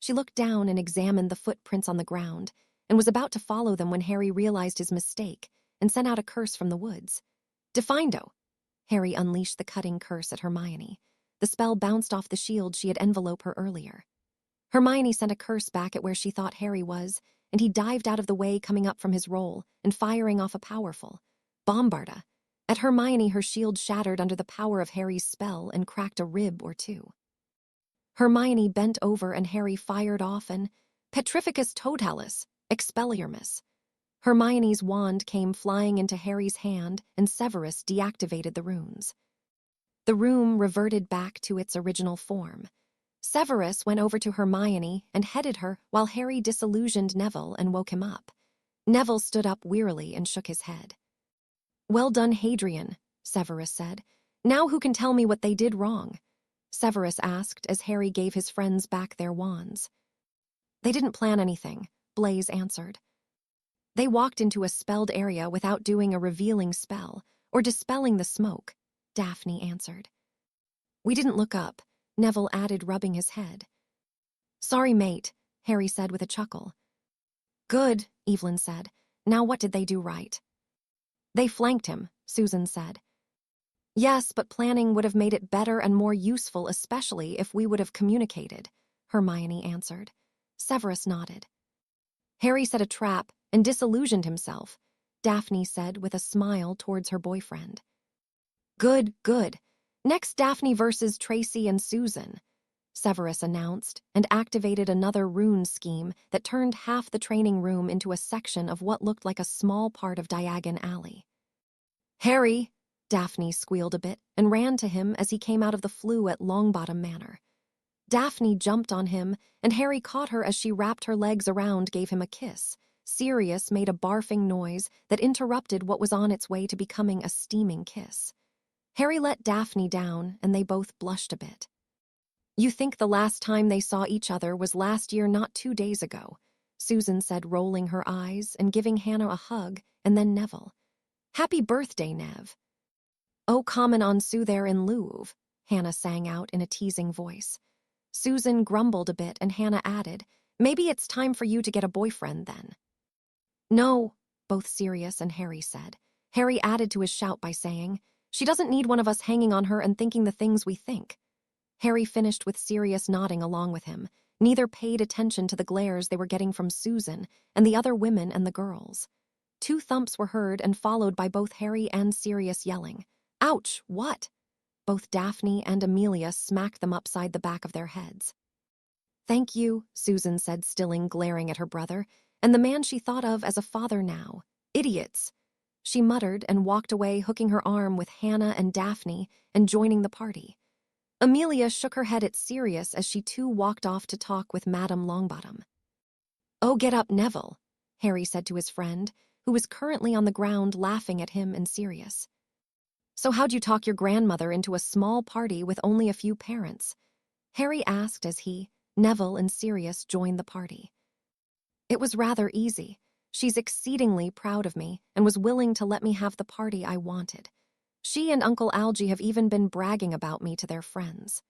She looked down and examined the footprints on the ground and was about to follow them when Harry realized his mistake and sent out a curse from the woods. "Defindo!" Harry unleashed the cutting curse at Hermione. The spell bounced off the shield she had enveloped her earlier. Hermione sent a curse back at where she thought Harry was, and he dived out of the way, coming up from his roll and firing off a powerful bombarda. At Hermione, her shield shattered under the power of Harry's spell and cracked a rib or two. Hermione bent over and Harry fired off an Petrificus Totalis, Expelliarmus. Hermione's wand came flying into Harry's hand and Severus deactivated the runes. The room reverted back to its original form. Severus went over to Hermione and headed her while Harry disillusioned Neville and woke him up. Neville stood up wearily and shook his head. "Well done, Hadrian," Severus said. "Now who can tell me what they did wrong?" Severus asked as Harry gave his friends back their wands. "They didn't plan anything," Blaise answered. "They walked into a spelled area without doing a revealing spell or dispelling the smoke," Daphne answered. "We didn't look up," Neville added, rubbing his head. "Sorry, mate," Harry said with a chuckle. "Good," Evelyn said. "Now what did they do right?" "They flanked him," Susan said. "Yes, but planning would have made it better and more useful, especially if we would have communicated," Hermione answered. Severus nodded. "Harry set a trap and disillusioned himself," Daphne said with a smile towards her boyfriend. "Good, good. Next, Daphne versus Tracy and Susan," Severus announced and activated another rune scheme that turned half the training room into a section of what looked like a small part of Diagon Alley. "Harry!" Daphne squealed a bit and ran to him as he came out of the flue at Longbottom Manor. Daphne jumped on him, and Harry caught her as she wrapped her legs around, gave him a kiss, Sirius made a barfing noise that interrupted what was on its way to becoming a steaming kiss. Harry let Daphne down, and they both blushed a bit. "You think the last time they saw each other was last year, not 2 days ago," Susan said, rolling her eyes and giving Hannah a hug, and then Neville. "Happy birthday, Nev." "Oh, common on Sue there in Louvre," Hannah sang out in a teasing voice. Susan grumbled a bit, and Hannah added, "Maybe it's time for you to get a boyfriend then." "No," both Sirius and Harry said. Harry added to his shout by saying, "She doesn't need one of us hanging on her and thinking the things we think." Harry finished with Sirius nodding along with him. Neither paid attention to the glares they were getting from Susan and the other women and the girls. 2 thumps were heard and followed by both Harry and Sirius yelling, "Ouch, what?" Both Daphne and Amelia smacked them upside the back of their heads. "Thank you," Susan said, still glaring at her brother, and the man she thought of as a father now. "Idiots." She muttered and walked away, hooking her arm with Hannah and Daphne and joining the party. Amelia shook her head at Sirius as she too walked off to talk with Madame Longbottom. "Oh, get up, Neville," Harry said to his friend, who was currently on the ground laughing at him and Sirius. "So how'd you talk your grandmother into a small party with only a few parents?" Harry asked as he, Neville, and Sirius joined the party. "It was rather easy. She's exceedingly proud of me and was willing to let me have the party I wanted. She and Uncle Algy have even been bragging about me to their friends,"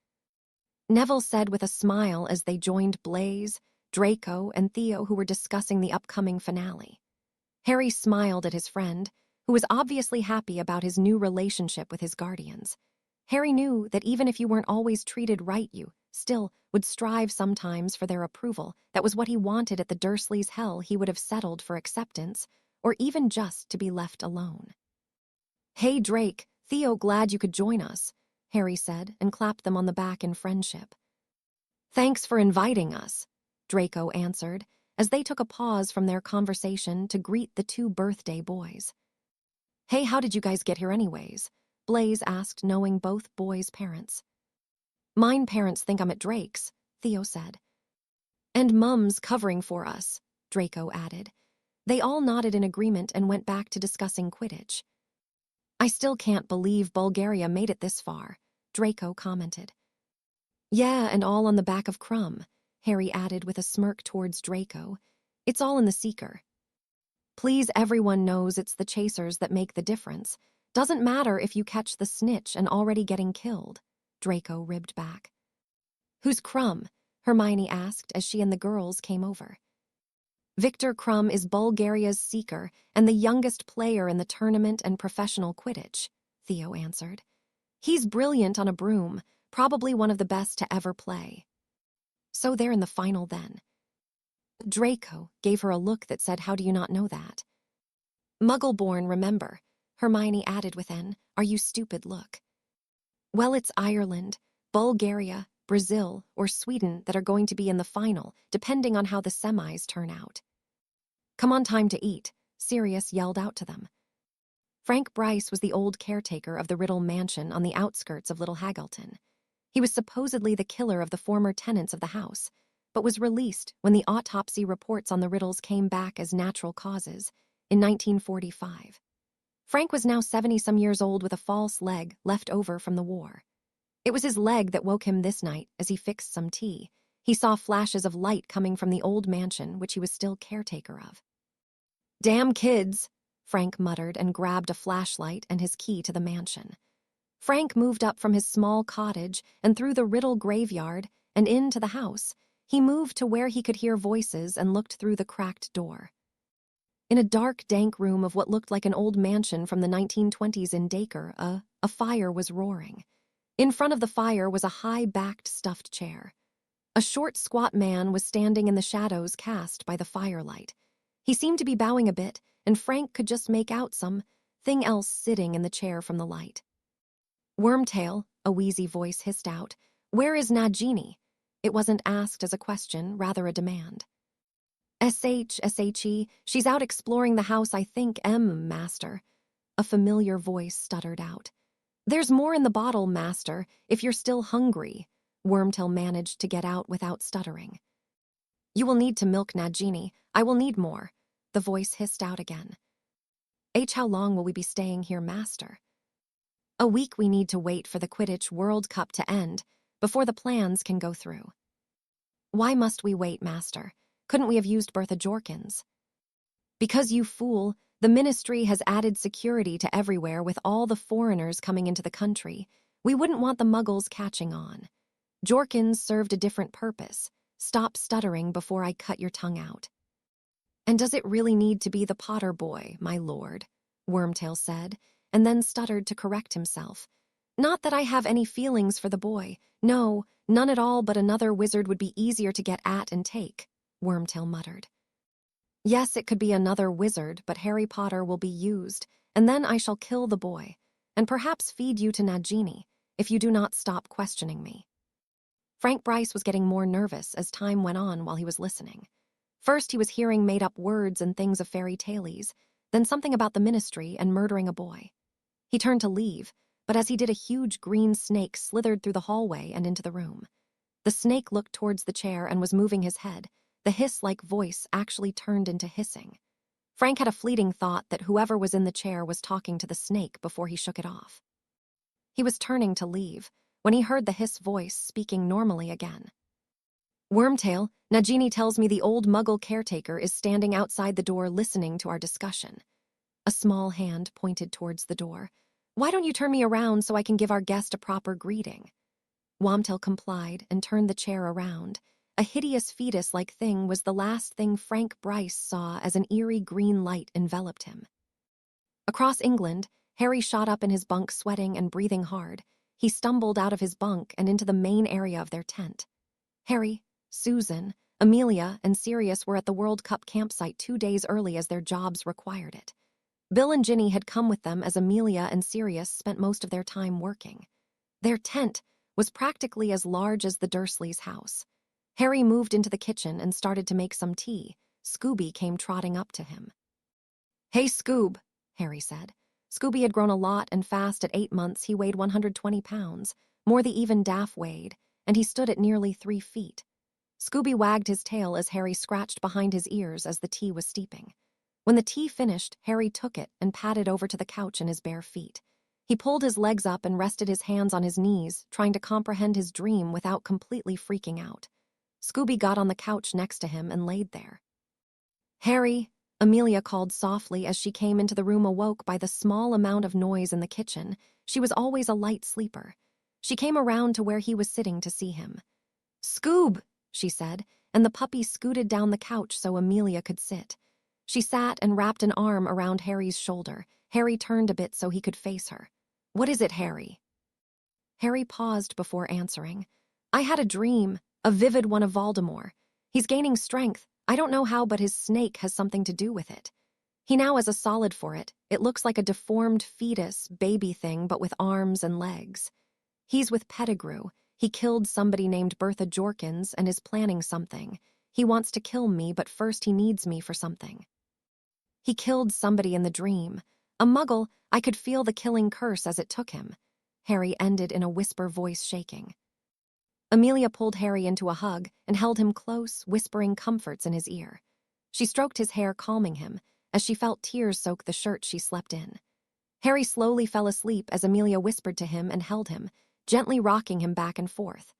Neville said with a smile as they joined Blaise, Draco, and Theo, who were discussing the upcoming finale. Harry smiled at his friend, who was obviously happy about his new relationship with his guardians. Harry knew that even if you weren't always treated right, you still would strive sometimes for their approval. That was what he wanted at the Dursleys' hell. He would have settled for acceptance, or even just to be left alone. "Hey, Drake, Theo, glad you could join us," Harry said and clapped them on the back in friendship. "Thanks for inviting us," Draco answered, as they took a pause from their conversation to greet the 2 birthday boys. "Hey, how did you guys get here anyways?" Blaise asked, knowing both boys' parents. "Mine parents think I'm at Drake's," Theo said. "And Mum's covering for us," Draco added. They all nodded in agreement and went back to discussing Quidditch. "I still can't believe Bulgaria made it this far," Draco commented. "Yeah, and all on the back of Crumb," Harry added with a smirk towards Draco. "It's all in the Seeker. Please, everyone knows it's the chasers that make the difference. Doesn't matter if you catch the snitch and already getting killed," Draco ribbed back. "Who's Crumb?" Hermione asked as she and the girls came over. "Victor Crumb is Bulgaria's Seeker and the youngest player in the tournament and professional Quidditch," Theo answered. "He's brilliant on a broom, probably one of the best to ever play." "So they're in the final then?" Draco gave her a look that said, "How do you not know that?" "Muggleborn, remember," Hermione added with an "are you stupid" look. "Well, it's Ireland, Bulgaria, Brazil, or Sweden that are going to be in the final, depending on how the semis turn out." "Come on, time to eat," Sirius yelled out to them. Frank Bryce was the old caretaker of the Riddle mansion on the outskirts of Little Haggleton. He was supposedly the killer of the former tenants of the house, but was released when the autopsy reports on the Riddles came back as natural causes in 1945. Frank was now 70-some years old with a false leg left over from the war. It was his leg that woke him this night as he fixed some tea. He saw flashes of light coming from the old mansion, which he was still caretaker of. "Damn kids," Frank muttered and grabbed a flashlight and his key to the mansion. Frank moved up from his small cottage and through the Riddle graveyard and into the house. He moved to where he could hear voices and looked through the cracked door. In a dark, dank room of what looked like an old mansion from the 1920s in Dacre, a fire was roaring. In front of the fire was a high-backed stuffed chair. A short, squat man was standing in the shadows cast by the firelight. He seemed to be bowing a bit, and Frank could just make out something else sitting in the chair from the light. "Wormtail," a wheezy voice hissed out. "Where is Nagini?" It wasn't asked as a question, rather a demand. "SHE, she's out exploring the house, I think, master," a familiar voice stuttered out. "There's more in the bottle, master, if you're still hungry," Wormtail managed to get out without stuttering. "You will need to milk Nagini. I will need more," the voice hissed out again. How long will we be staying here, Master? A week. We need to wait for the Quidditch World Cup to end before the plans can go through. Why must we wait, Master? Couldn't we have used Bertha Jorkins? Because, you fool, the Ministry has added security to everywhere with all the foreigners coming into the country. We wouldn't want the Muggles catching on. Jorkins served a different purpose. Stop stuttering before I cut your tongue out. And does it really need to be the Potter boy, my lord? Wormtail said, and then stuttered to correct himself. Not that I have any feelings for the boy. No, none at all, but another wizard would be easier to get at and take, Wormtail muttered. Yes, it could be another wizard, but Harry Potter will be used, and then I shall kill the boy, and perhaps feed you to Nagini, if you do not stop questioning me. Frank Bryce was getting more nervous as time went on while he was listening. First, he was hearing made-up words and things of fairy tales, then something about the Ministry and murdering a boy. He turned to leave, but as he did, a huge green snake slithered through the hallway and into the room. The snake looked towards the chair and was moving his head. The hiss-like voice actually turned into hissing. Frank had a fleeting thought that whoever was in the chair was talking to the snake before he shook it off. He was turning to leave when he heard the hiss voice speaking normally again. Wormtail, Nagini tells me the old Muggle caretaker is standing outside the door listening to our discussion. A small hand pointed towards the door. Why don't you turn me around so I can give our guest a proper greeting? Wormtail complied and turned the chair around. A hideous fetus-like thing was the last thing Frank Bryce saw as an eerie green light enveloped him. Across England, Harry shot up in his bunk, sweating and breathing hard. He stumbled out of his bunk and into the main area of their tent. Harry, Susan, Amelia, and Sirius were at the World Cup campsite 2 days early as their jobs required it. Bill and Ginny had come with them as Amelia and Sirius spent most of their time working. Their tent was practically as large as the Dursleys' house. Harry moved into the kitchen and started to make some tea. Scooby came trotting up to him. Hey, Scoob, Harry said. Scooby had grown a lot and fast. At 8 months, he weighed 120 pounds, more than even Daphne weighed, and he stood at nearly 3 feet. Scooby wagged his tail as Harry scratched behind his ears as the tea was steeping. When the tea finished, Harry took it and padded over to the couch in his bare feet. He pulled his legs up and rested his hands on his knees, trying to comprehend his dream without completely freaking out. Scooby got on the couch next to him and laid there. Harry, Amelia called softly as she came into the room, awoke by the small amount of noise in the kitchen. She was always a light sleeper. She came around to where he was sitting to see him. Scoob, she said, and the puppy scooted down the couch so Amelia could sit. She sat and wrapped an arm around Harry's shoulder. Harry turned a bit so he could face her. What is it, Harry? Harry paused before answering. I had a dream, a vivid one of Voldemort. He's gaining strength. I don't know how, but his snake has something to do with it. He now has a solid for it. It looks like a deformed fetus, baby thing, but with arms and legs. He's with Pettigrew. He killed somebody named Bertha Jorkins and is planning something. He wants to kill me, but first he needs me for something. He killed somebody in the dream. A Muggle. I could feel the killing curse as it took him. Harry ended in a whisper, voice shaking. Amelia pulled Harry into a hug and held him close, whispering comforts in his ear. She stroked his hair, calming him, as she felt tears soak the shirt she slept in. Harry slowly fell asleep as Amelia whispered to him and held him, gently rocking him back and forth.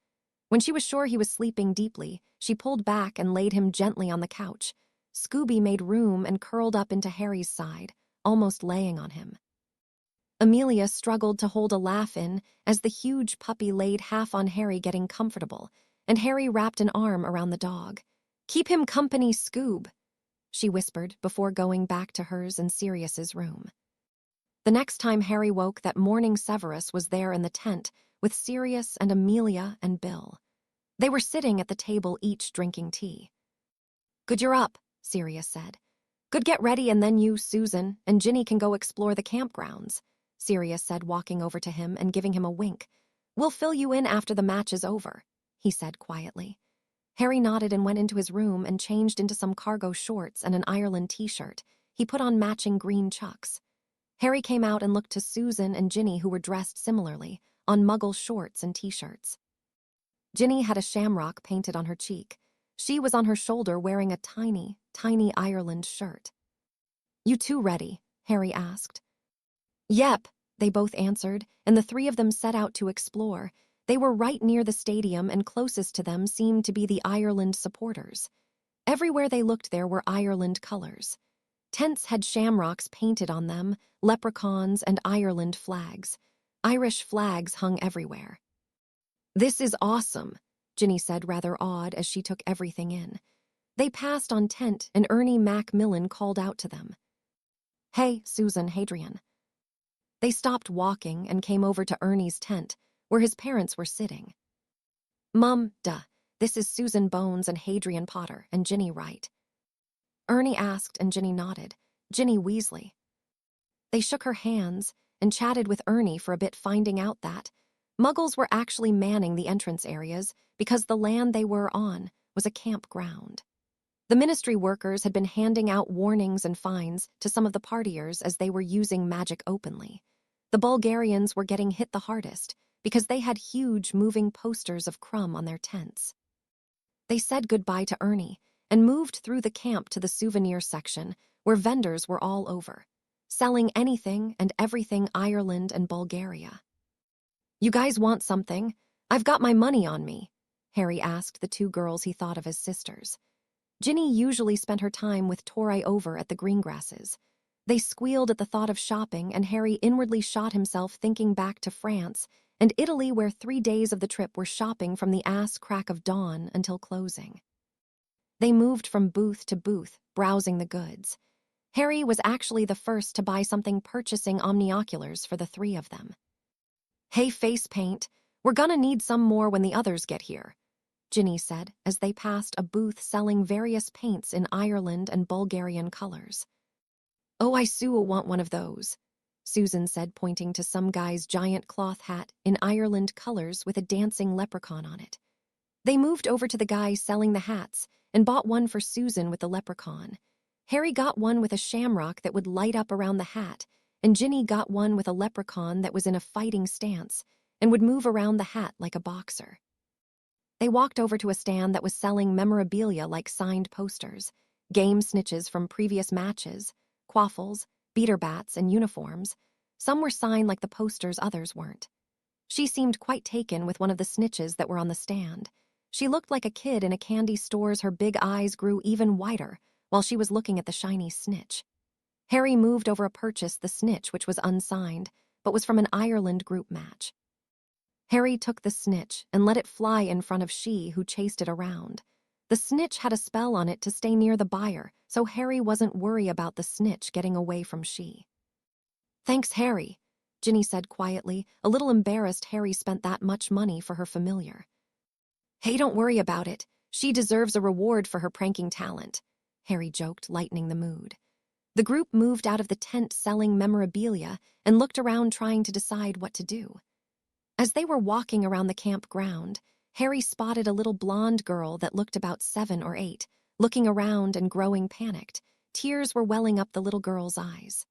When she was sure he was sleeping deeply, she pulled back and laid him gently on the couch. Scooby made room and curled up into Harry's side, almost laying on him. Amelia struggled to hold a laugh in as the huge puppy laid half on Harry, getting comfortable, and Harry wrapped an arm around the dog. Keep him company, Scoob, she whispered before going back to hers and Sirius's room. The next time Harry woke that morning, Severus was there in the tent with Sirius and Amelia and Bill. They were sitting at the table, each drinking tea. Good, you're up, Sirius said. Good, get ready, and then you, Susan, and Ginny can go explore the campgrounds, Sirius said, walking over to him and giving him a wink. We'll fill you in after the match is over, he said quietly. Harry nodded and went into his room and changed into some cargo shorts and an Ireland t-shirt. He put on matching green chucks. Harry came out and looked to Susan and Ginny, who were dressed similarly, on Muggle shorts and t-shirts. Ginny had a shamrock painted on her cheek. She was on her shoulder wearing a tiny, tiny Ireland shirt. You two ready? Harry asked. Yep, they both answered, and the three of them set out to explore. They were right near the stadium, and closest to them seemed to be the Ireland supporters. Everywhere they looked there were Ireland colors. Tents had shamrocks painted on them, leprechauns, and Ireland flags. Irish flags hung everywhere. This is awesome, Ginny said, rather awed as she took everything in. They passed on tent, and Ernie Macmillan called out to them. Hey, Susan, Hadrian. They stopped walking and came over to Ernie's tent, where his parents were sitting. Mum, this is Susan Bones and Hadrian Potter and Ginny Wright. Ernie asked, and Ginny nodded. Ginny Weasley. They shook her hands and chatted with Ernie for a bit, finding out that Muggles were actually manning the entrance areas because the land they were on was a campground. The ministry workers had been handing out warnings and fines to some of the partiers as they were using magic openly. The Bulgarians were getting hit the hardest because they had huge moving posters of Crumb on their tents. They said goodbye to Ernie and moved through the camp to the souvenir section where vendors were all over, selling anything and everything Ireland and Bulgaria. You guys want something? I've got my money on me, Harry asked the two girls he thought of as sisters. Ginny usually spent her time with Tori over at the Greengrasses. They squealed at the thought of shopping, and Harry inwardly shot himself thinking back to France and Italy, where 3 days of the trip were shopping from the ass crack of dawn until closing. They moved from booth to booth, browsing the goods. Harry was actually the first to buy something, purchasing omnioculars for the three of them. Hey, face paint, we're gonna need some more when the others get here, Ginny said as they passed a booth selling various paints in Ireland and Bulgarian colors. Oh, I so want one of those, Susan said, pointing to some guy's giant cloth hat in Ireland colors with a dancing leprechaun on it. They moved over to the guy selling the hats and bought one for Susan with the leprechaun. Harry got one with a shamrock that would light up around the hat, and Ginny got one with a leprechaun that was in a fighting stance and would move around the hat like a boxer. They walked over to a stand that was selling memorabilia like signed posters, game snitches from previous matches, quaffles, beater bats, and uniforms. Some were signed like the posters, others weren't. She seemed quite taken with one of the snitches that were on the stand. She looked like a kid in a candy store as her big eyes grew even wider while she was looking at the shiny snitch. Harry moved over a purchase the snitch, which was unsigned, but was from an Ireland group match. Harry took the snitch and let it fly in front of she, who chased it around. The snitch had a spell on it to stay near the buyer, so Harry wasn't worried about the snitch getting away from she. Thanks, Harry, Ginny said quietly, a little embarrassed Harry spent that much money for her familiar. Hey, don't worry about it. She deserves a reward for her pranking talent, Harry joked, lightening the mood. The group moved out of the tent selling memorabilia and looked around, trying to decide what to do. As they were walking around the campground, Harry spotted a little blonde girl that looked about 7 or 8, looking around and growing panicked. Tears were welling up the little girl's eyes.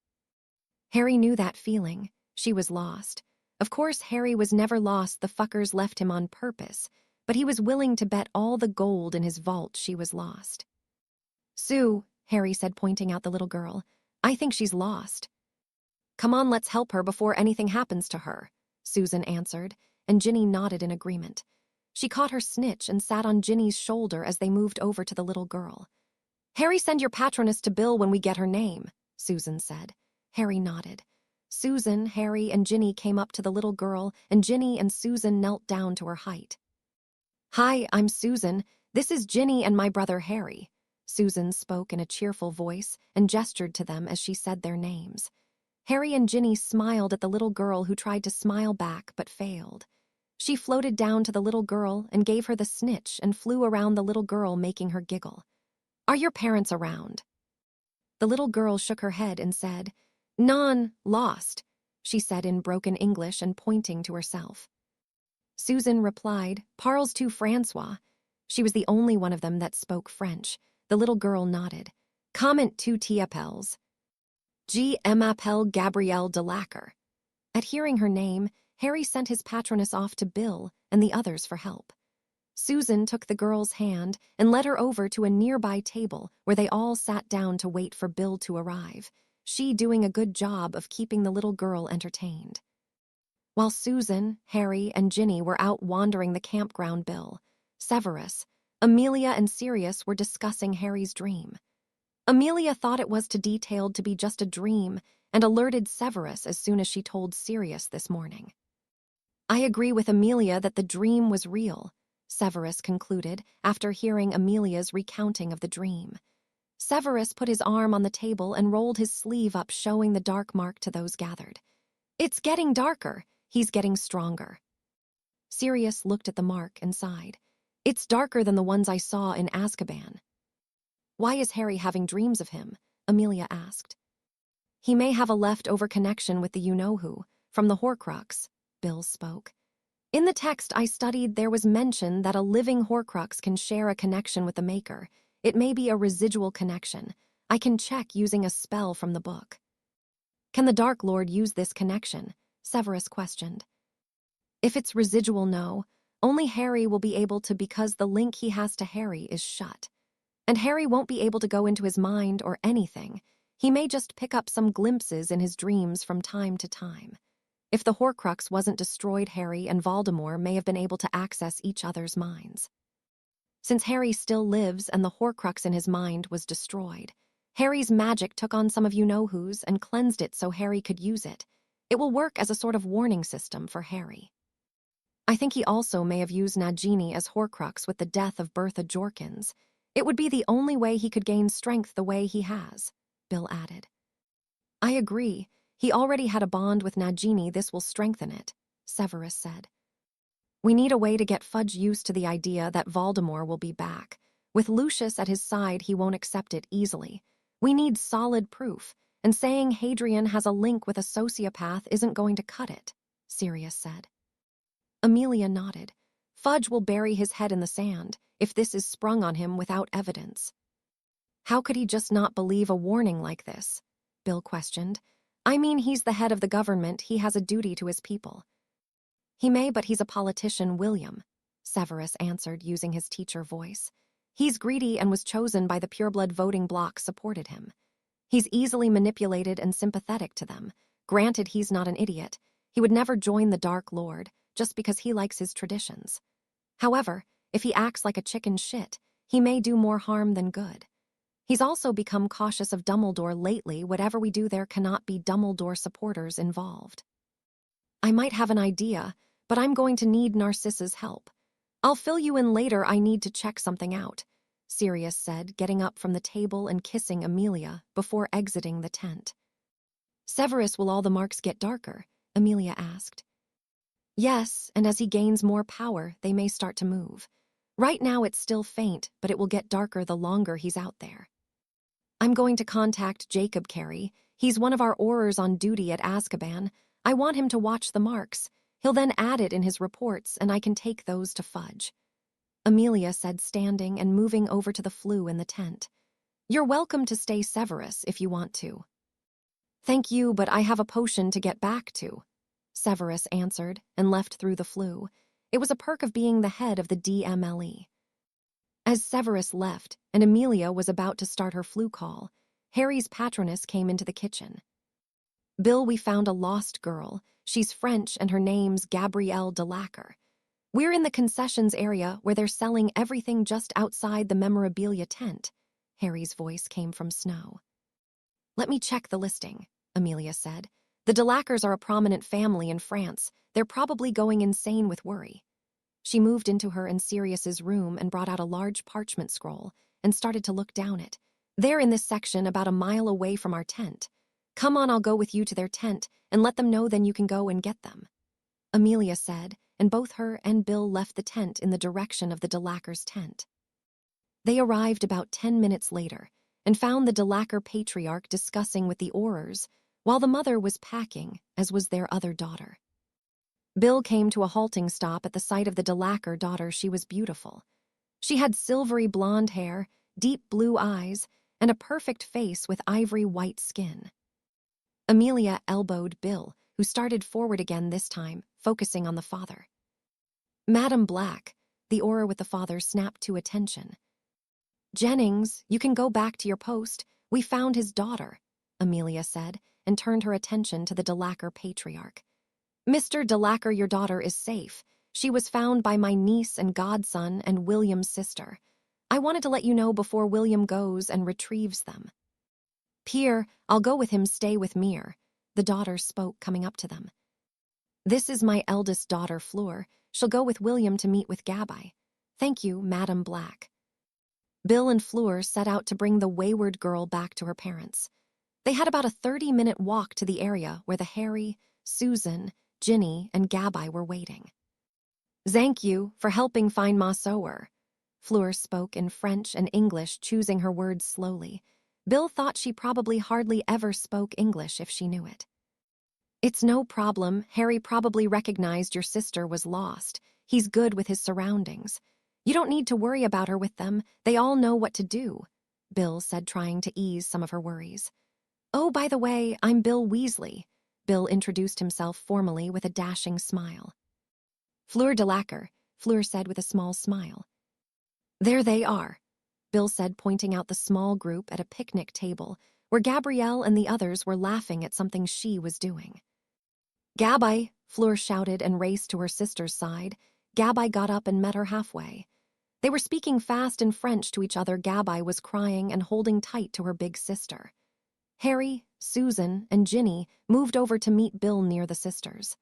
Harry knew that feeling. She was lost. Of course, Harry was never lost. The fuckers left him on purpose, but he was willing to bet all the gold in his vault she was lost. Sue, Harry said, pointing out the little girl, I think she's lost. Come on, let's help her before anything happens to her, Susan answered, and Ginny nodded in agreement. She caught her snitch and sat on Ginny's shoulder as they moved over to the little girl. Harry, send your patroness to Bill when we get her name, Susan said. Harry nodded. Susan, Harry, and Ginny came up to the little girl, and Ginny and Susan knelt down to her height. Hi, I'm Susan. This is Ginny and my brother Harry. Susan spoke in a cheerful voice and gestured to them as she said their names. Harry and Ginny smiled at the little girl, who tried to smile back but failed. She floated down to the little girl and gave her the snitch and flew around the little girl, making her giggle. Are your parents around? The little girl shook her head and said, Non, lost, she said in broken English and pointing to herself. Susan replied, Parles tu Francois. She was the only one of them that spoke French. The little girl nodded. Comment tu t'appelles? Je m'appelle Gabrielle Delacour. At hearing her name, Harry sent his patroness off to Bill and the others for help. Susan took the girl's hand and led her over to a nearby table where they all sat down to wait for Bill to arrive. she doing a good job of keeping the little girl entertained. While Susan, Harry, and Ginny were out wandering the campground, Bill, Severus, Amelia, and Sirius were discussing Harry's dream. Amelia thought it was too detailed to be just a dream and alerted Severus as soon as she told Sirius this morning. I agree with Amelia that the dream was real, Severus concluded after hearing Amelia's recounting of the dream. Severus put his arm on the table and rolled his sleeve up, showing the dark mark to those gathered. It's getting darker. He's getting stronger. Sirius looked at the mark and sighed. It's darker than the ones I saw in Azkaban. Why is Harry having dreams of him? Amelia asked. He may have a leftover connection with the you-know-who, from the Horcrux, Bill spoke. In the text I studied, there was mention that a living Horcrux can share a connection with the Maker. It may be a residual connection. I can check using a spell from the book. Can the Dark Lord use this connection? Severus questioned. If it's residual, no. Only Harry will be able to, because the link he has to Harry is shut. And Harry won't be able to go into his mind or anything. He may just pick up some glimpses in his dreams from time to time. If the Horcrux wasn't destroyed, Harry and Voldemort may have been able to access each other's minds. Since Harry still lives and the Horcrux in his mind was destroyed, Harry's magic took on some of you-know-who's and cleansed it so Harry could use it. It will work as a sort of warning system for Harry. I think he also may have used Nagini as Horcrux with the death of Bertha Jorkins. It would be the only way he could gain strength the way he has, Bill added. I agree. He already had a bond with Nagini. This will strengthen it, Severus said. We need a way to get Fudge used to the idea that Voldemort will be back. With Lucius at his side, he won't accept it easily. We need solid proof, and saying Hadrian has a link with a sociopath isn't going to cut it, Sirius said. Amelia nodded. Fudge will bury his head in the sand if this is sprung on him without evidence. How could he just not believe a warning like this? Bill questioned. I mean, he's the head of the government. He has a duty to his people. He may, but he's a politician, William, Severus answered using his teacher voice. He's greedy and was chosen by the pureblood voting bloc supported him. He's easily manipulated and sympathetic to them. Granted, he's not an idiot. He would never join the Dark Lord just because he likes his traditions. However, if he acts like a chicken shit, he may do more harm than good. He's also become cautious of Dumbledore lately. Whatever we do, there cannot be Dumbledore supporters involved. I might have an idea, but I'm going to need Narcissa's help. I'll fill you in later. I need to check something out, Sirius said, getting up from the table and kissing Amelia before exiting the tent. Severus, will all the marks get darker? Amelia asked. Yes, and as he gains more power, they may start to move. Right now it's still faint, but it will get darker the longer he's out there. I'm going to contact Jacob Carey. He's one of our Aurors on duty at Azkaban. I want him to watch the marks. He'll then add it in his reports, and I can take those to Fudge, Amelia said, standing and moving over to the flue in the tent. You're welcome to stay, Severus, if you want to. Thank you, but I have a potion to get back to, Severus answered and left through the flue. It was a perk of being the head of the DMLE. As Severus left and Amelia was about to start her flue call, Harry's patroness came into the kitchen. Bill, we found a lost girl. She's French and her name's Gabrielle Delacour. We're in the concessions area where they're selling everything just outside the memorabilia tent. Harry's voice came from Snow. Let me check the listing, Amelia said. The Delacours are a prominent family in France. They're probably going insane with worry. She moved into her and Sirius's room and brought out a large parchment scroll and started to look down it. They're in this section about a mile away from our tent. Come on, I'll go with you to their tent and let them know, then you can go and get them, Amelia said, and both her and Bill left the tent in the direction of the Delacour's tent. They arrived about 10 minutes later and found the Delacour patriarch discussing with the Aurors while the mother was packing, as was their other daughter. Bill came to a halting stop at the sight of the Delacour daughter. She was beautiful. She had silvery blonde hair, deep blue eyes, and a perfect face with ivory white skin. Amelia elbowed Bill, who started forward again, this time focusing on the father. Madam Black, the Auror with the father, snapped to attention. Jennings, you can go back to your post. We found his daughter, Amelia said, and turned her attention to the Delacour patriarch. Mr. Delacour, your daughter is safe. She was found by my niece and godson and William's sister. I wanted to let you know before William goes and retrieves them. Pierre, I'll go with him, stay with Mir. The daughter spoke, coming up to them. This is my eldest daughter, Fleur. She'll go with William to meet with Gabby. Thank you, Madam Black. Bill and Fleur set out to bring the wayward girl back to her parents. They had about a 30-minute walk to the area where the Harry, Susan, Ginny, and Gabby were waiting. Thank you for helping find Ma Sower. Fleur spoke in French and English, choosing her words slowly. Bill thought she probably hardly ever spoke English if she knew it. It's no problem. Harry probably recognized your sister was lost. He's good with his surroundings. You don't need to worry about her with them. They all know what to do, Bill said, trying to ease some of her worries. Oh, by the way, I'm Bill Weasley. Bill introduced himself formally with a dashing smile. Fleur Delacour, Fleur said with a small smile. There they are, Bill said, pointing out the small group at a picnic table where Gabrielle and the others were laughing at something she was doing. Gabby, Fleur shouted and raced to her sister's side. Gabby got up and met her halfway. They were speaking fast in French to each other. Gabby was crying and holding tight to her big sister. Harry, Susan, and Ginny moved over to meet Bill near the sisters.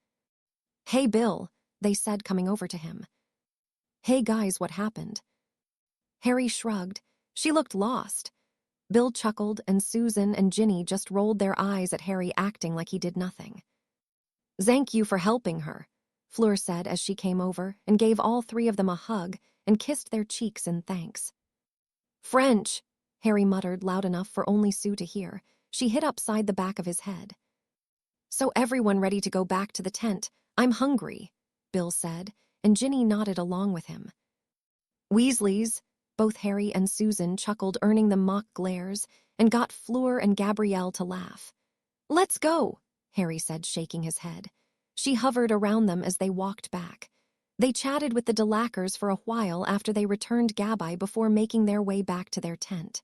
Hey, Bill, they said, coming over to him. Hey, guys, what happened? Harry shrugged. She looked lost. Bill chuckled, and Susan and Ginny just rolled their eyes at Harry, acting like he did nothing. Thank you for helping her, Fleur said as she came over and gave all three of them a hug and kissed their cheeks in thanks. French, Harry muttered loud enough for only Sue to hear. She hid upside the back of his head. So everyone ready to go back to the tent? I'm hungry, Bill said, and Ginny nodded along with him. Weasleys, both Harry and Susan chuckled, earning them mock glares, and got Fleur and Gabrielle to laugh. Let's go, Harry said, shaking his head. She hovered around them as they walked back. They chatted with the Delacours for a while after they returned Gabby before making their way back to their tent.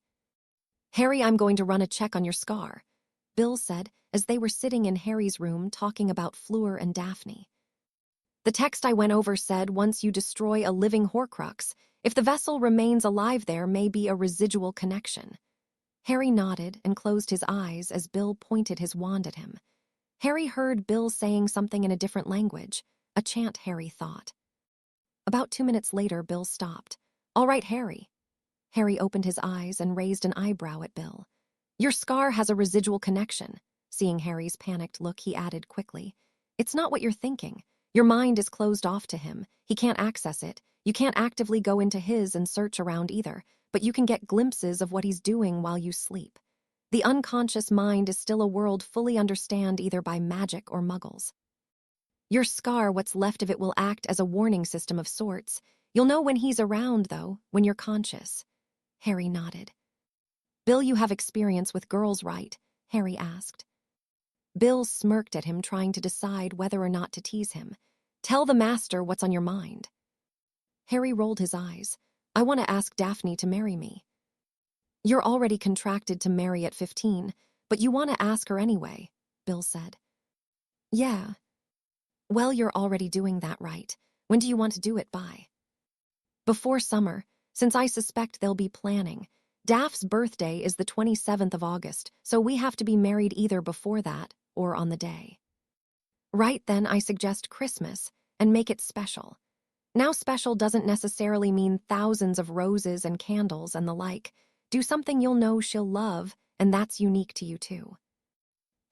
Harry, I'm going to run a check on your scar, Bill said as they were sitting in Harry's room talking about Fleur and Daphne. The text I went over said once you destroy a living Horcrux, if the vessel remains alive there may be a residual connection. Harry nodded and closed his eyes as Bill pointed his wand at him. Harry heard Bill saying something in a different language, a chant, Harry thought. About 2 minutes later, Bill stopped. All right, Harry. Harry opened his eyes and raised an eyebrow at Bill. Your scar has a residual connection. Seeing Harry's panicked look, he added quickly. It's not what you're thinking. Your mind is closed off to him. He can't access it. You can't actively go into his and search around either, but you can get glimpses of what he's doing while you sleep. The unconscious mind is still a world fully understood either by magic or muggles. Your scar, what's left of it, will act as a warning system of sorts. You'll know when he's around, though, when you're conscious. Harry nodded. Bill, you have experience with girls, right? Harry asked. Bill smirked at him, trying to decide whether or not to tease him. Tell the master what's on your mind. Harry rolled his eyes. I want to ask Daphne to marry me. You're already contracted to marry at 15, but you want to ask her anyway, Bill said. Yeah. Well, you're already doing that, right? When do you want to do it by? Before summer, since I suspect they'll be planning. Daph's birthday is the 27th of August, so we have to be married either before that or on the day. Right, then I suggest Christmas, and make it special. Now, special doesn't necessarily mean thousands of roses and candles and the like. Do something you'll know she'll love, and that's unique to you too.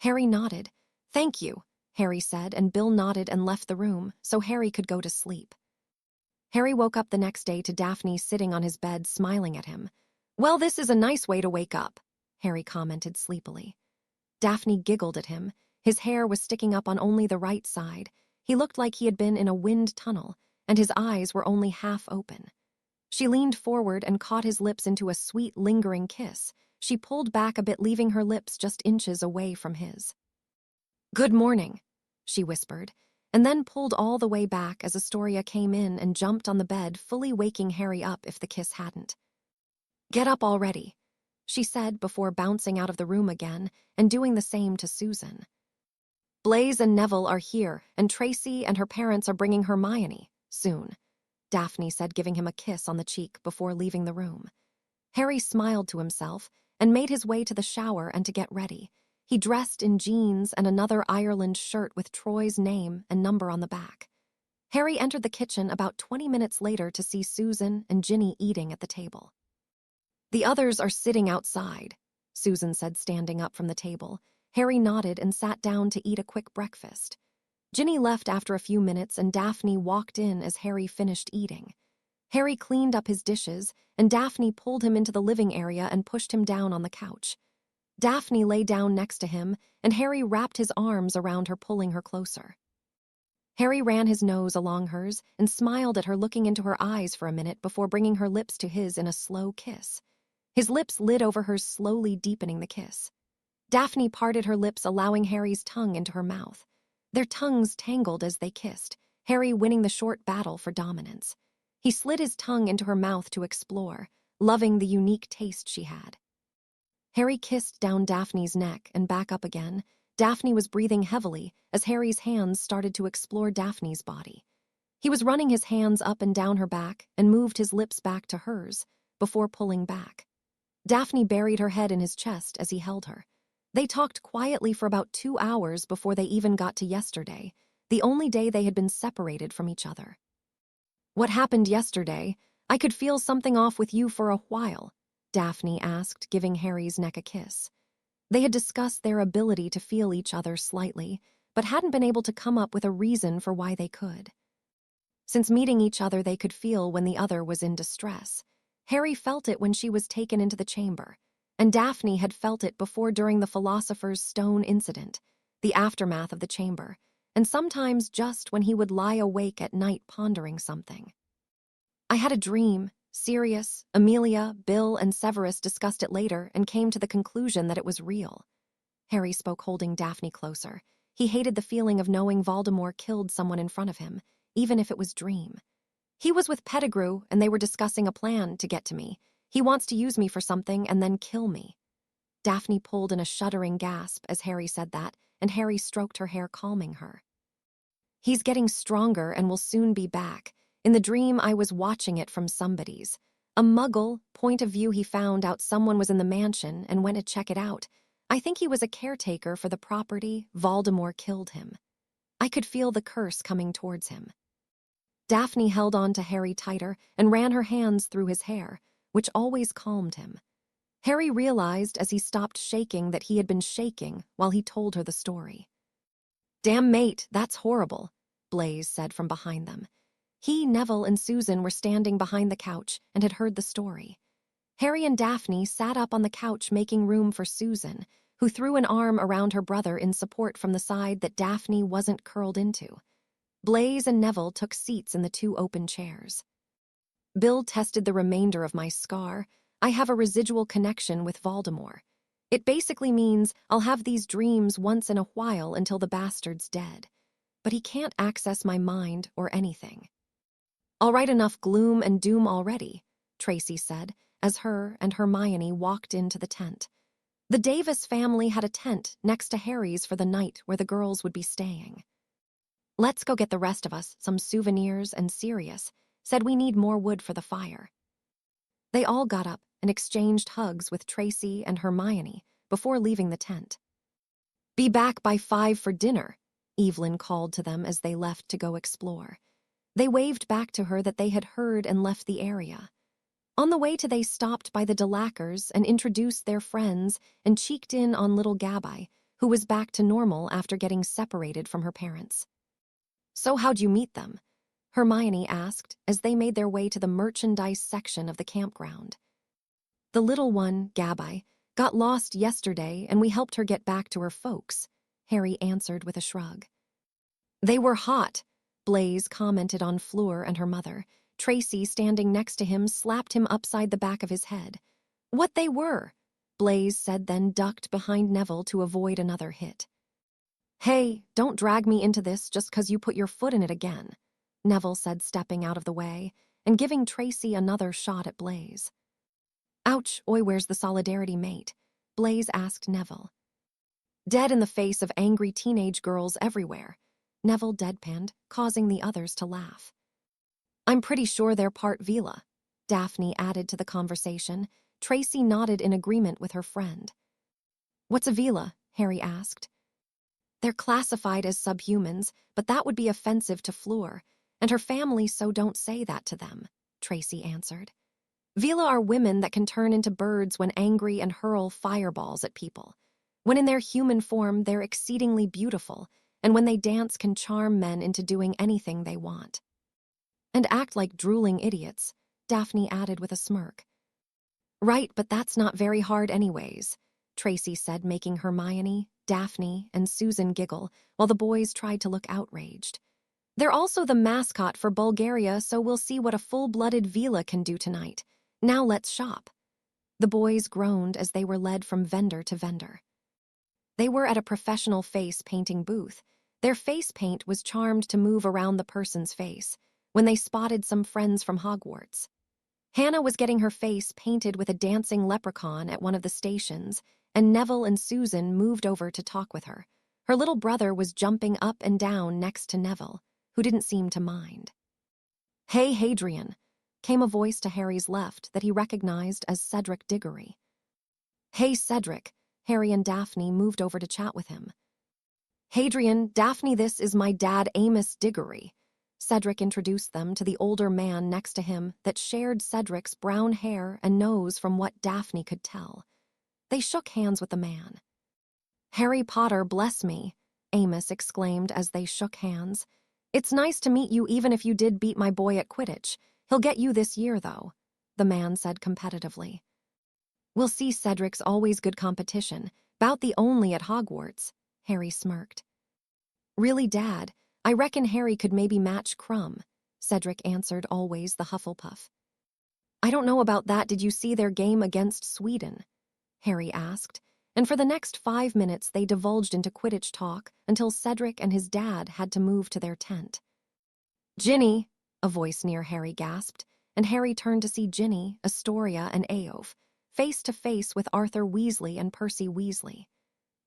Harry nodded. Thank you, Harry said, and Bill nodded and left the room so Harry could go to sleep. Harry woke up the next day to Daphne sitting on his bed smiling at him. Well, this is a nice way to wake up, Harry commented sleepily. Daphne giggled at him. His hair was sticking up on only the right side. He looked like he had been in a wind tunnel, and his eyes were only half open. She leaned forward and caught his lips into a sweet, lingering kiss. She pulled back a bit, leaving her lips just inches away from his. Good morning, she whispered, and then pulled all the way back as Astoria came in and jumped on the bed, fully waking Harry up if the kiss hadn't. Get up already. she said before bouncing out of the room again and doing the same to Susan. Blaise and Neville are here, and Tracy and her parents are bringing Hermione, soon, Daphne said, giving him a kiss on the cheek before leaving the room. Harry smiled to himself and made his way to the shower and to get ready. He dressed in jeans and another Ireland shirt with Troy's name and number on the back. Harry entered the kitchen about 20 minutes later to see Susan and Ginny eating at the table. The others are sitting outside, Susan said, standing up from the table. Harry nodded and sat down to eat a quick breakfast. Ginny left after a few minutes and Daphne walked in as Harry finished eating. Harry cleaned up his dishes and Daphne pulled him into the living area and pushed him down on the couch. Daphne lay down next to him and Harry wrapped his arms around her, pulling her closer. Harry ran his nose along hers and smiled at her, looking into her eyes for a minute before bringing her lips to his in a slow kiss. His lips slid over hers, slowly deepening the kiss. Daphne parted her lips, allowing Harry's tongue into her mouth. Their tongues tangled as they kissed, Harry winning the short battle for dominance. He slid his tongue into her mouth to explore, loving the unique taste she had. Harry kissed down Daphne's neck and back up again. Daphne was breathing heavily as Harry's hands started to explore Daphne's body. He was running his hands up and down her back and moved his lips back to hers before pulling back. Daphne buried her head in his chest as he held her. They talked quietly for about 2 hours before they even got to yesterday, the only day they had been separated from each other. What happened yesterday? I could feel something off with you for a while, Daphne asked, giving Harry's neck a kiss. They had discussed their ability to feel each other slightly, but hadn't been able to come up with a reason for why they could. Since meeting each other, they could feel when the other was in distress. Harry felt it when she was taken into the chamber, and Daphne had felt it before during the Philosopher's Stone incident, the aftermath of the chamber, and sometimes just when he would lie awake at night pondering something. I had a dream. Sirius, Amelia, Bill, and Severus discussed it later and came to the conclusion that it was real. Harry spoke, holding Daphne closer. He hated the feeling of knowing Voldemort killed someone in front of him, even if it was dream. He was with Pettigrew, and they were discussing a plan to get to me. He wants to use me for something and then kill me. Daphne pulled in a shuddering gasp as Harry said that, and Harry stroked her hair, calming her. He's getting stronger and will soon be back. In the dream, I was watching it from somebody's. A Muggle point of view. He found out someone was in the mansion and went to check it out. I think he was a caretaker for the property. Voldemort killed him. I could feel the curse coming towards him. Daphne held on to Harry tighter and ran her hands through his hair, which always calmed him. Harry realized as he stopped shaking that he had been shaking while he told her the story. Damn, mate, that's horrible, Blaise said from behind them. He, Neville, and Susan were standing behind the couch and had heard the story. Harry and Daphne sat up on the couch, making room for Susan, who threw an arm around her brother in support from the side that Daphne wasn't curled into. Blaise and Neville took seats in the 2 open chairs. Bill tested the remainder of my scar. I have a residual connection with Voldemort. It basically means I'll have these dreams once in a while until the bastard's dead. But he can't access my mind or anything. All right, enough gloom and doom already, Tracy said, as her and Hermione walked into the tent. The Davis family had a tent next to Harry's for the night where the girls would be staying. Let's go get the rest of us some souvenirs, and Sirius said we need more wood for the fire. They all got up and exchanged hugs with Tracy and Hermione before leaving the tent. Be back by 5 for dinner, Evelyn called to them as they left to go explore. They waved back to her that they had heard and left the area. On the way they stopped by the Delacours and introduced their friends and cheeked in on little Gabby, who was back to normal after getting separated from her parents. So how'd you meet them? Hermione asked as they made their way to the merchandise section of the campground. The little one, Gabby, got lost yesterday and we helped her get back to her folks, Harry answered with a shrug. They were hot, Blaise commented on Fleur and her mother. Tracy, standing next to him, slapped him upside the back of his head. What they were, Blaise said, then ducked behind Neville to avoid another hit. Hey, don't drag me into this just 'cause you put your foot in it again, Neville said, stepping out of the way and giving Tracy another shot at Blaise. Ouch, oi, where's the solidarity mate? Blaze asked Neville. Dead in the face of angry teenage girls everywhere. Neville deadpanned, causing the others to laugh. I'm pretty sure they're part Vila, Daphne added to the conversation. Tracy nodded in agreement with her friend. What's a Vila? Harry asked. They're classified as subhumans, but that would be offensive to Fleur, and her family, so don't say that to them, Tracy answered. Vila are women that can turn into birds when angry and hurl fireballs at people. When in their human form, they're exceedingly beautiful, and when they dance can charm men into doing anything they want. And act like drooling idiots, Daphne added with a smirk. Right, but that's not very hard anyways, Tracy said, making Hermione, Daphne, and Susan giggle, while the boys tried to look outraged. They're also the mascot for Bulgaria, so we'll see what a full-blooded Vila can do tonight. Now let's shop. The boys groaned as they were led from vendor to vendor. They were at a professional face painting booth. Their face paint was charmed to move around the person's face when they spotted some friends from Hogwarts. Hannah was getting her face painted with a dancing leprechaun at one of the stations, and Neville and Susan moved over to talk with her. Her little brother was jumping up and down next to Neville, who didn't seem to mind. Hey, Hadrian, came a voice to Harry's left that he recognized as Cedric Diggory. Hey, Cedric, Harry and Daphne moved over to chat with him. Hadrian, Daphne, this is my dad, Amos Diggory. Cedric introduced them to the older man next to him that shared Cedric's brown hair and nose from what Daphne could tell. They shook hands with the man. Harry Potter, bless me, Amos exclaimed as they shook hands. It's nice to meet you even if you did beat my boy at Quidditch. He'll get you this year, though, the man said competitively. We'll see, Cedric's always good competition, bout the only at Hogwarts, Harry smirked. Really, Dad? I reckon Harry could maybe match Crumb, Cedric answered, always the Hufflepuff. I don't know about that. Did you see their game against Sweden? Harry asked, and for the next 5 minutes they divulged into Quidditch talk until Cedric and his dad had to move to their tent. Ginny, a voice near Harry gasped, and Harry turned to see Ginny, Astoria, and Eowth, face to face with Arthur Weasley and Percy Weasley.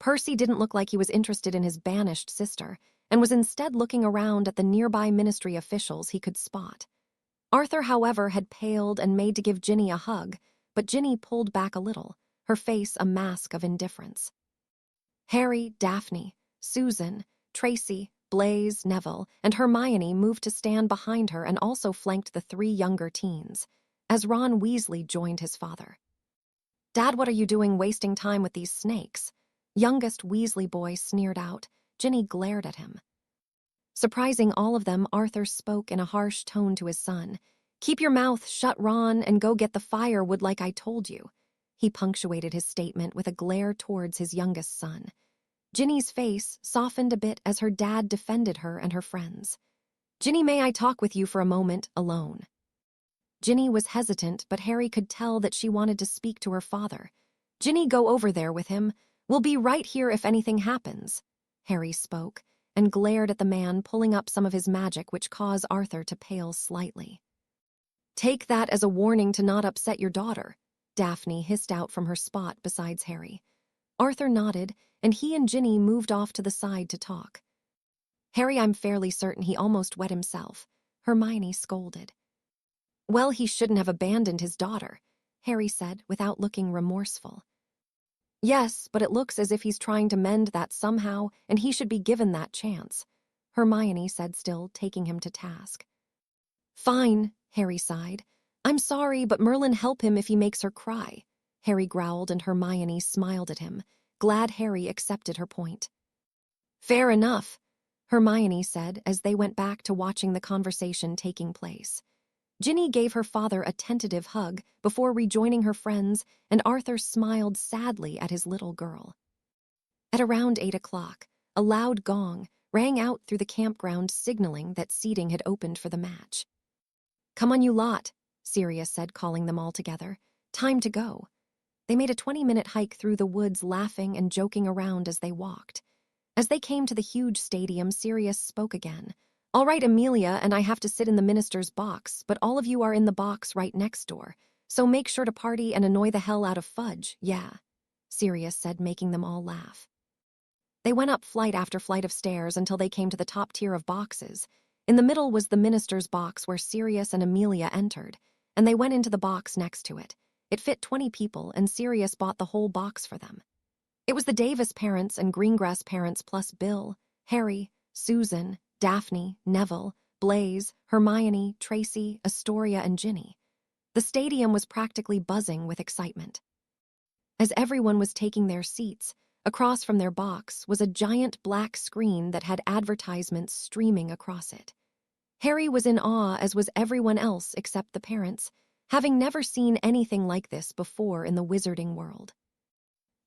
Percy didn't look like he was interested in his banished sister, and was instead looking around at the nearby ministry officials he could spot. Arthur, however, had paled and made to give Ginny a hug, but Ginny pulled back a little, her face a mask of indifference. Harry, Daphne, Susan, Tracy, Blaze, Neville, and Hermione moved to stand behind her and also flanked the 3 younger teens, as Ron Weasley joined his father. Dad, what are you doing wasting time with these snakes? Youngest Weasley boy sneered out. Ginny glared at him. Surprising all of them, Arthur spoke in a harsh tone to his son. Keep your mouth shut, Ron, and go get the firewood like I told you. He punctuated his statement with a glare towards his youngest son. Ginny's face softened a bit as her dad defended her and her friends. Ginny, may I talk with you for a moment, alone? Ginny was hesitant, but Harry could tell that she wanted to speak to her father. Ginny, go over there with him. We'll be right here if anything happens. Harry spoke, and glared at the man pulling up some of his magic, which caused Arthur to pale slightly. Take that as a warning to not upset your daughter, Daphne hissed out from her spot beside Harry. Arthur nodded, and he and Ginny moved off to the side to talk. Harry, I'm fairly certain he almost wet himself, Hermione scolded. Well, he shouldn't have abandoned his daughter, Harry said without looking remorseful. Yes, but it looks as if he's trying to mend that somehow, and he should be given that chance, Hermione said, still taking him to task. Fine, Harry sighed. I'm sorry, but Merlin help him if he makes her cry, Harry growled, and Hermione smiled at him, glad Harry accepted her point. Fair enough, Hermione said as they went back to watching the conversation taking place. Ginny gave her father a tentative hug before rejoining her friends, and Arthur smiled sadly at his little girl. At around 8 o'clock, a loud gong rang out through the campground, signaling that seating had opened for the match. Come on, you lot, Sirius said, calling them all together. Time to go. They made a 20-minute hike through the woods, laughing and joking around as they walked. As they came to the huge stadium, Sirius spoke again. All right, Amelia and I have to sit in the minister's box, but all of you are in the box right next door, So make sure to party and annoy the hell out of Fudge, yeah, Sirius said, making them all laugh. They went up flight after flight of stairs until they came to the top tier of boxes. In the middle was the minister's box where Sirius and Amelia entered, and they went into the box next to it. It fit 20 people, and Sirius bought the whole box for them. It was the Davis parents and Greengrass parents plus Bill, Harry, Susan, Daphne, Neville, Blaze, Hermione, Tracy, Astoria, and Ginny. The stadium was practically buzzing with excitement. As everyone was taking their seats, across from their box was a giant black screen that had advertisements streaming across it. Harry was in awe, as was everyone else except the parents, having never seen anything like this before in the wizarding world.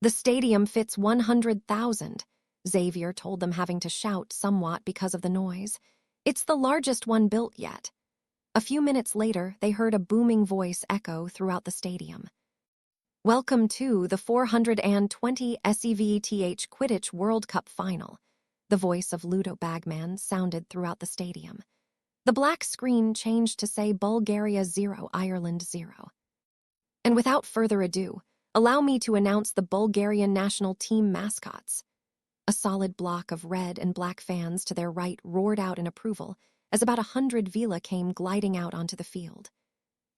The stadium fits 100,000, Xavier told them, having to shout somewhat because of the noise. It's the largest one built yet. A few minutes later, they heard a booming voice echo throughout the stadium. Welcome to the 420 SEVETH Quidditch World Cup Final, the voice of Ludo Bagman sounded throughout the stadium. The black screen changed to say Bulgaria 0, Ireland 0. And without further ado, allow me to announce the Bulgarian national team mascots. A solid block of red and black fans to their right roared out in approval as about 100 Vila came gliding out onto the field.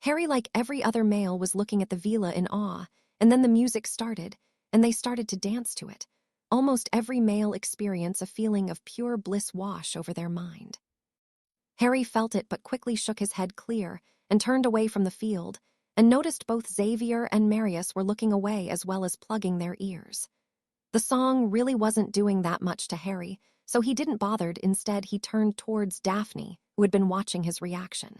Harry, like every other male, was looking at the Vila in awe, and then the music started, and they started to dance to it. Almost every male experienced a feeling of pure bliss wash over their mind. Harry felt it but quickly shook his head clear and turned away from the field, and noticed both Xavier and Marius were looking away as well as plugging their ears. The song really wasn't doing that much to Harry, so he didn't bother. Instead, he turned towards Daphne, who had been watching his reaction.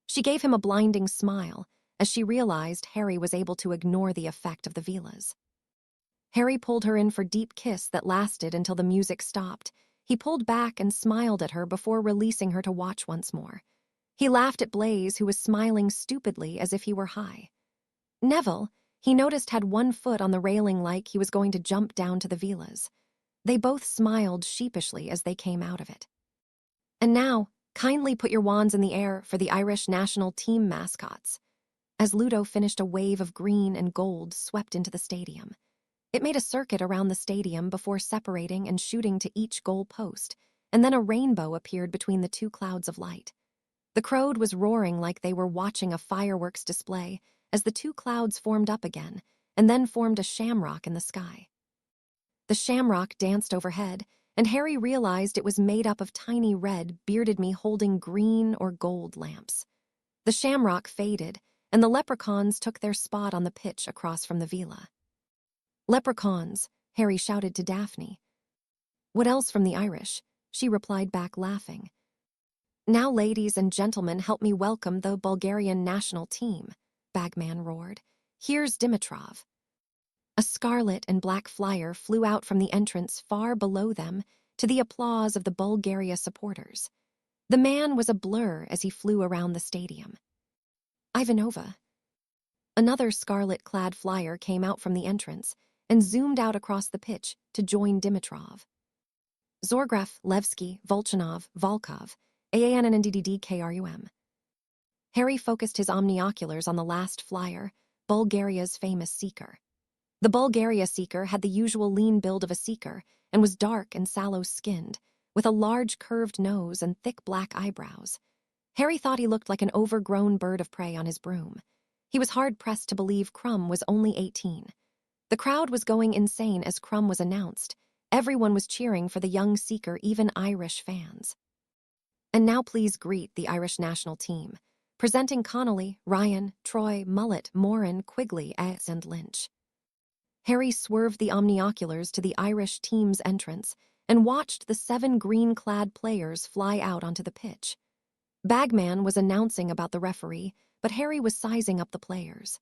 She gave him a blinding smile as she realized Harry was able to ignore the effect of the Vilas. Harry pulled her in for a deep kiss that lasted until the music stopped. He pulled back and smiled at her before releasing her to watch once more. He laughed at Blaze, who was smiling stupidly as if he were high. Neville, he noticed, had one foot on the railing like he was going to jump down to the Vilas. They both smiled sheepishly as they came out of it. And now, kindly put your wands in the air for the Irish national team mascots. As Ludo finished, a wave of green and gold swept into the stadium. It made a circuit around the stadium before separating and shooting to each goal post, and then a rainbow appeared between the two clouds of light. The crowd was roaring like they were watching a fireworks display as the two clouds formed up again, and then formed a shamrock in the sky. The shamrock danced overhead, and Harry realized it was made up of tiny red, bearded me holding green or gold lamps. The shamrock faded, and the leprechauns took their spot on the pitch across from the Vila. Leprechauns, Harry shouted to Daphne. What else from the Irish? She replied back, laughing. Now, ladies and gentlemen, help me welcome the Bulgarian national team, Bagman roared. Here's Dimitrov. A scarlet and black flyer flew out from the entrance far below them to the applause of the Bulgaria supporters. The man was a blur as he flew around the stadium. Ivanova. Another scarlet-clad flyer came out from the entrance and zoomed out across the pitch to join Dimitrov. Zorgraf, Levski, Volchanov, Volkov, AANNDDDKRUM. Harry focused his omnioculars on the last flyer, Bulgaria's famous seeker. The Bulgaria seeker had the usual lean build of a seeker and was dark and sallow-skinned, with a large curved nose and thick black eyebrows. Harry thought he looked like an overgrown bird of prey on his broom. He was hard-pressed to believe Crumb was only 18. The crowd was going insane as Crumb was announced. Everyone was cheering for the young seeker, even Irish fans. And now please greet the Irish national team, presenting Connolly, Ryan, Troy, Mullet, Moran, Quigley, and Lynch. Harry swerved the omnioculars to the Irish team's entrance and watched the 7 green-clad players fly out onto the pitch. Bagman was announcing about the referee, but Harry was sizing up the players.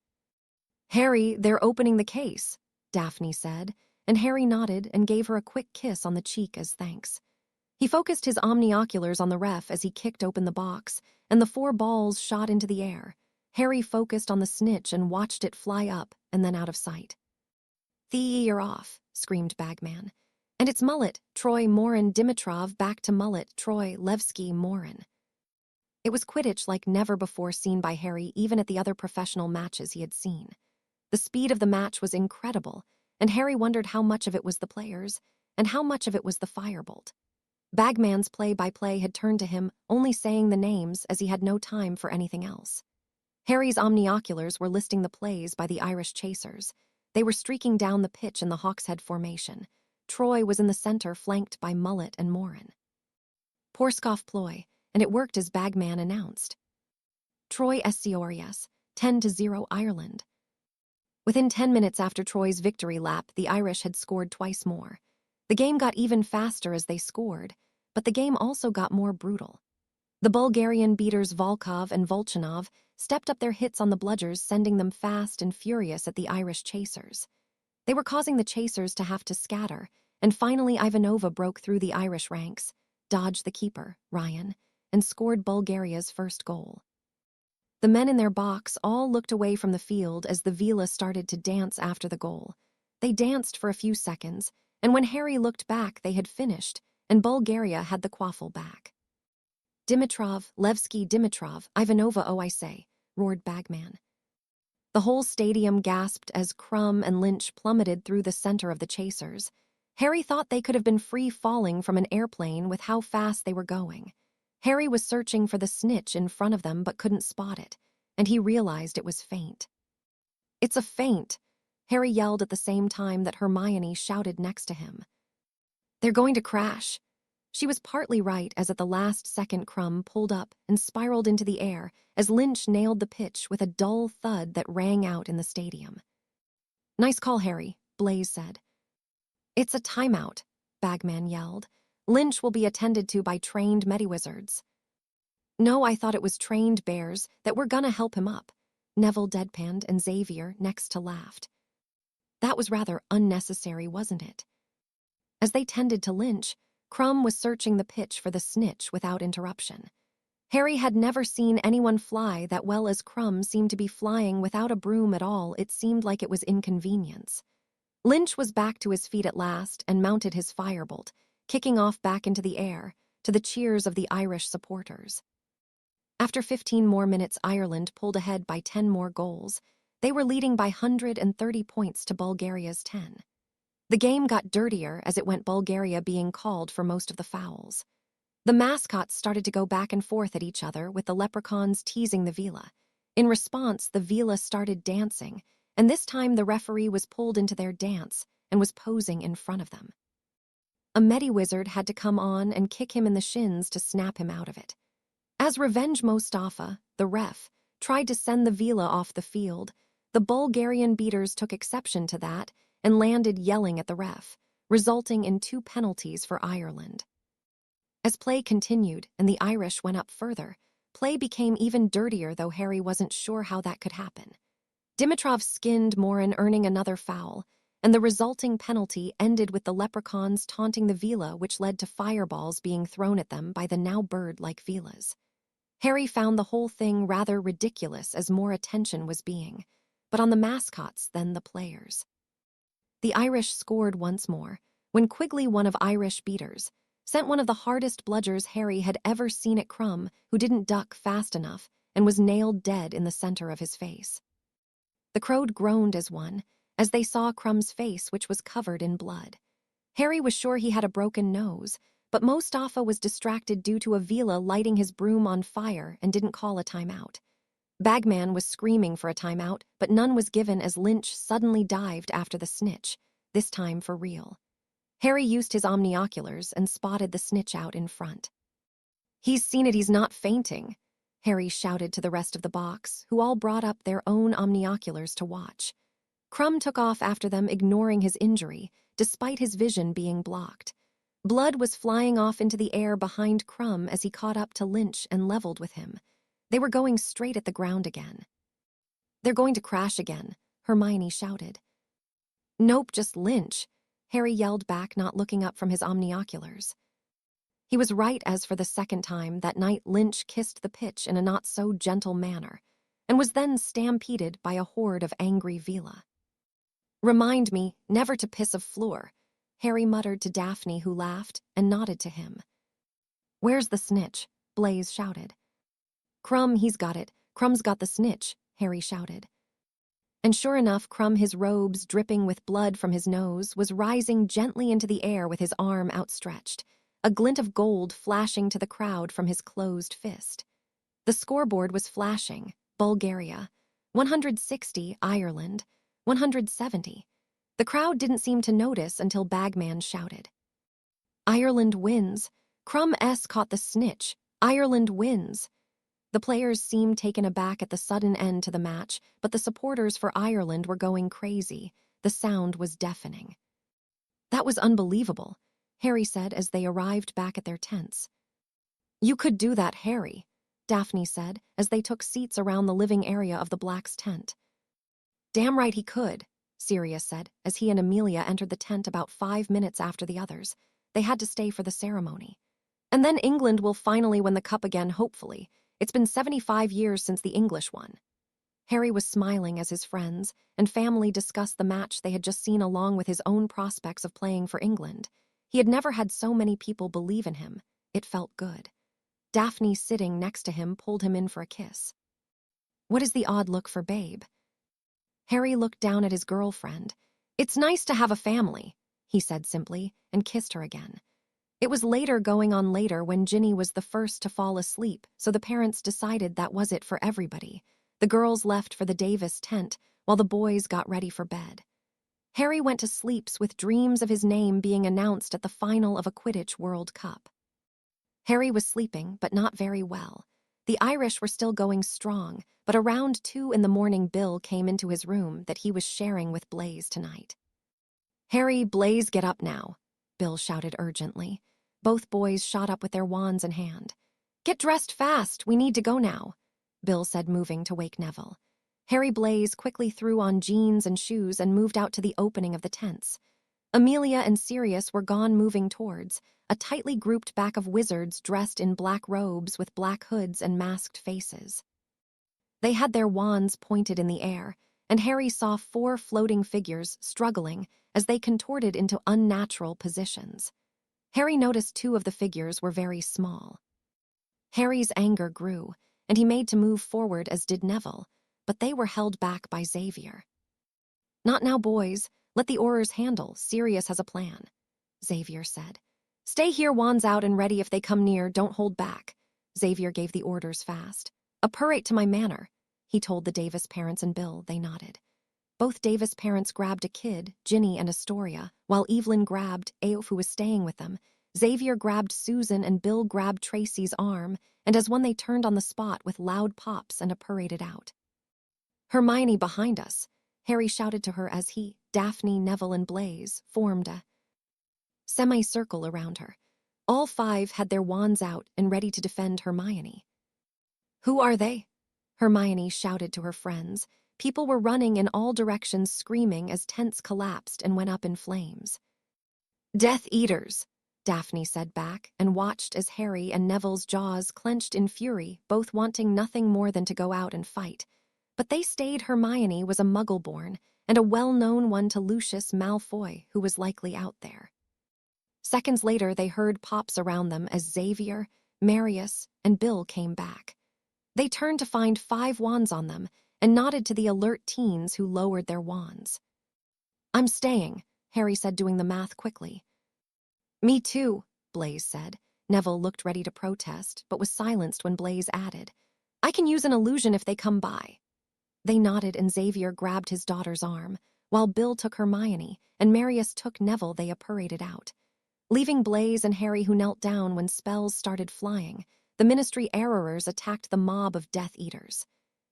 Harry, they're opening the case, Daphne said, and Harry nodded and gave her a quick kiss on the cheek as thanks. He focused his omnioculars on the ref as he kicked open the box, and the 4 balls shot into the air. Harry focused on the snitch and watched it fly up and then out of sight. You're off, screamed Bagman. And it's Mullet, Troy, Moran, Dimitrov, back to Mullet, Troy, Levski, Moran. It was Quidditch like never before seen by Harry even at the other professional matches he had seen. The speed of the match was incredible, and Harry wondered how much of it was the players and how much of it was the firebolt. Bagman's play-by-play had turned to him, only saying the names as he had no time for anything else. Harry's omnioculars were listing the plays by the Irish chasers. They were streaking down the pitch in the Hawkshead formation. Troy was in the center, flanked by Mullet and Morin. Porskoff ploy, and it worked as Bagman announced. Troy SCORES, 10-0 Ireland. Within 10 minutes after Troy's victory lap, the Irish had scored twice more. The game got even faster as they scored, but the game also got more brutal. The Bulgarian beaters Volkov and Volchanov stepped up their hits on the bludgers, sending them fast and furious at the Irish chasers. They were causing the chasers to have to scatter, and finally Ivanova broke through the Irish ranks, dodged the keeper, Ryan, and scored Bulgaria's first goal. The men in their box all looked away from the field as the Vila started to dance after the goal. They danced for a few seconds, and when Harry looked back, they had finished, and Bulgaria had the quaffle back. Dimitrov, Levski, Dimitrov, Ivanova, oh I say, roared Bagman. The whole stadium gasped as Crumb and Lynch plummeted through the center of the chasers. Harry thought they could have been free falling from an airplane with how fast they were going. Harry was searching for the snitch in front of them but couldn't spot it, and he realized it was feint. It's a feint, Harry yelled at the same time that Hermione shouted next to him. They're going to crash. She was partly right as at the last second Crumb pulled up and spiraled into the air as Lynch nailed the pitch with a dull thud that rang out in the stadium. Nice call, Harry, Blaise said. It's a timeout, Bagman yelled. Lynch will be attended to by trained Mediwizards. No, I thought it was trained bears that were gonna help him up. Neville deadpanned and Xavier next to laughed. That was rather unnecessary, wasn't it? As they tended to Lynch, Crumb was searching the pitch for the snitch without interruption. Harry had never seen anyone fly that well as Crumb seemed to be flying without a broom at all. It seemed like it was inconvenience. Lynch was back to his feet at last and mounted his firebolt, kicking off back into the air, to the cheers of the Irish supporters. After 15 more minutes, Ireland pulled ahead by 10 more goals. They were leading by 130 points to Bulgaria's 10. The game got dirtier as it went, Bulgaria being called for most of the fouls. The mascots started to go back and forth at each other, with the leprechauns teasing the Vila. In response, the Vila started dancing, and this time the referee was pulled into their dance and was posing in front of them. A Mediwizard had to come on and kick him in the shins to snap him out of it. As revenge, Mostafa, the ref, tried to send the Vila off the field. The Bulgarian beaters took exception to that and landed yelling at the ref, resulting in 2 penalties for Ireland. As play continued and the Irish went up further, play became even dirtier, though Harry wasn't sure how that could happen. Dimitrov skinned Morin, earning another foul, and the resulting penalty ended with the leprechauns taunting the Vila, which led to fireballs being thrown at them by the now bird-like Vilas. Harry found the whole thing rather ridiculous as more attention was being, but on the mascots than the players. The Irish scored once more, when Quigley, one of Irish beaters, sent one of the hardest bludgers Harry had ever seen at Crumb, who didn't duck fast enough and was nailed dead in the center of his face. The crowd groaned as one, as they saw Crumb's face, which was covered in blood. Harry was sure he had a broken nose, but Mostafa was distracted due to a Vila lighting his broom on fire and didn't call a timeout. Bagman was screaming for a timeout, but none was given as Lynch suddenly dived after the snitch, this time for real. Harry used his omnioculars and spotted the snitch out in front. He's seen it, he's not fainting, Harry shouted to the rest of the box, who all brought up their own omnioculars to watch. Crumb took off after them, ignoring his injury, despite his vision being blocked. Blood was flying off into the air behind Crumb as he caught up to Lynch and leveled with him. They were going straight at the ground again. They're going to crash again, Hermione shouted. Nope, just Lynch, Harry yelled back, not looking up from his omnioculars. He was right, as for the second time that night Lynch kissed the pitch in a not-so-gentle manner, and was then stampeded by a horde of angry Vila. Remind me never to piss of floor, Harry muttered to Daphne, who laughed and nodded to him. Where's the snitch? Blaise shouted. "Crumb, he's got it. Crumb's got the snitch," Harry shouted. And sure enough, Crumb, his robes dripping with blood from his nose, was rising gently into the air with his arm outstretched, a glint of gold flashing to the crowd from his closed fist. The scoreboard was flashing. Bulgaria. 160, Ireland. 170. The crowd didn't seem to notice until Bagman shouted. "Ireland wins. Crumb S caught the snitch. Ireland wins." The players seemed taken aback at the sudden end to the match, but the supporters for Ireland were going crazy. The sound was deafening. "That was unbelievable," Harry said as they arrived back at their tents. "You could do that, Harry," Daphne said as they took seats around the living area of the Blacks' tent. "Damn right he could," Sirius said as he and Amelia entered the tent about 5 minutes after the others. They had to stay for the ceremony. "And then England will finally win the cup again, hopefully. It's been 75 years since the English won." Harry was smiling as his friends and family discussed the match they had just seen along with his own prospects of playing for England. He had never had so many people believe in him. It felt good. Daphne, sitting next to him, pulled him in for a kiss. "What is the odd look for Babe?" Harry looked down at his girlfriend. "It's nice to have a family," he said simply, and kissed her again. It was later going on later when Ginny was the first to fall asleep, so the parents decided that was it for everybody. The girls left for the Davis tent, while the boys got ready for bed. Harry went to sleep with dreams of his name being announced at the final of a Quidditch World Cup. Harry was sleeping, but not very well. The Irish were still going strong, but around 2 in the morning Bill came into his room that he was sharing with Blaze tonight. "Harry, Blaze, get up now," Bill shouted urgently. Both boys shot up with their wands in hand. "Get dressed fast, we need to go now," Bill said, moving to wake Neville. Harry Blaze quickly threw on jeans and shoes and moved out to the opening of the tents. Amelia and Sirius were gone, moving towards a tightly grouped back of wizards dressed in black robes with black hoods and masked faces. They had their wands pointed in the air, and Harry saw 4 floating figures struggling as they contorted into unnatural positions. Harry noticed 2 of the figures were very small. Harry's anger grew, and he made to move forward, as did Neville, but they were held back by Xavier. "Not now, boys. Let the Aurors handle. Sirius has a plan," Xavier said. "Stay here, wands out and ready if they come near. Don't hold back." Xavier gave the orders fast. "Appurate to my manor," he told the Davis parents, and Bill. They nodded. Both Davis parents grabbed a kid, Ginny and Astoria, while Evelyn grabbed Aof, who was staying with them. Xavier grabbed Susan and Bill grabbed Tracy's arm, and as one they turned on the spot with loud pops and appurated out. "Hermione, behind us," Harry shouted to her as he, Daphne, Neville, and Blaze formed a semicircle around her. All 5 had their wands out and ready to defend Hermione. "Who are they?" Hermione shouted to her friends. People were running in all directions, screaming as tents collapsed and went up in flames. "Death Eaters," Daphne said back, and watched as Harry and Neville's jaws clenched in fury, both wanting nothing more than to go out and fight. But they stayed. Hermione was a Muggle-born, and a well-known one to Lucius Malfoy, who was likely out there. Seconds later, they heard pops around them as Xavier, Marius, and Bill came back. They turned to find 5 wands on them, and nodded to the alert teens who lowered their wands. "I'm staying," Harry said, doing the math quickly. "Me too," Blaze said. Neville looked ready to protest, but was silenced when Blaze added, "I can use an illusion if they come by." They nodded, and Xavier grabbed his daughter's arm, while Bill took Hermione, and Marius took Neville. They appurated out. Leaving Blaze and Harry, who knelt down when spells started flying, the Ministry Errors attacked the mob of Death Eaters.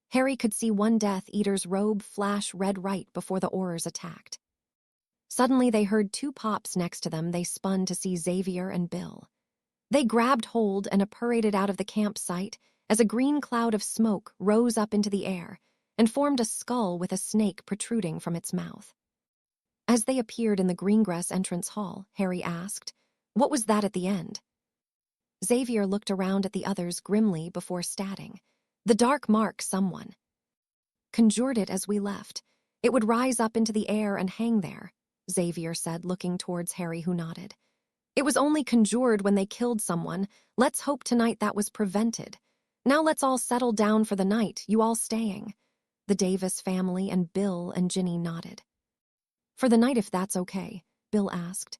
Harry could see one Death Eater's robe flash red right before the Aurors attacked. Suddenly they heard 2 pops next to them. They spun to see Xavier and Bill. They grabbed hold and appurated out of the campsite as a green cloud of smoke rose up into the air and formed a skull with a snake protruding from its mouth. As they appeared in the Greengrass entrance hall, Harry asked, "What was that at the end?" Xavier looked around at the others grimly before stating, "The dark mark someone conjured it as we left. It would rise up into the air and hang there," Xavier said, looking towards Harry, who nodded. "It was only conjured when they killed someone. Let's hope tonight that was prevented." Now let's all settle down for the night, you all staying. The Davis family and Bill and Ginny nodded. For the night if that's okay, Bill asked.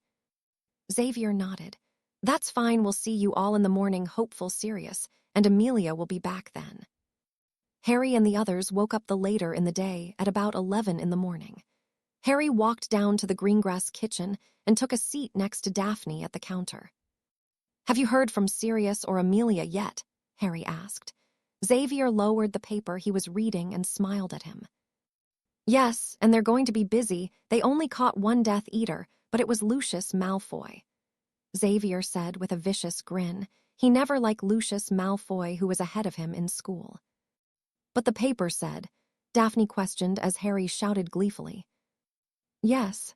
Xavier nodded. That's fine, we'll see you all in the morning, hopeful Sirius, and Amelia will be back then. Harry and the others woke up the later in the day at about 11 in the morning. Harry walked down to the Greengrass kitchen and took a seat next to Daphne at the counter. Have you heard from Sirius or Amelia yet? Harry asked. Xavier lowered the paper he was reading and smiled at him. Yes, and they're going to be busy. They only caught one Death Eater, but it was Lucius Malfoy. Xavier said with a vicious grin. He never liked Lucius Malfoy, who was ahead of him in school. But the paper said, Daphne questioned as Harry shouted gleefully. Yes.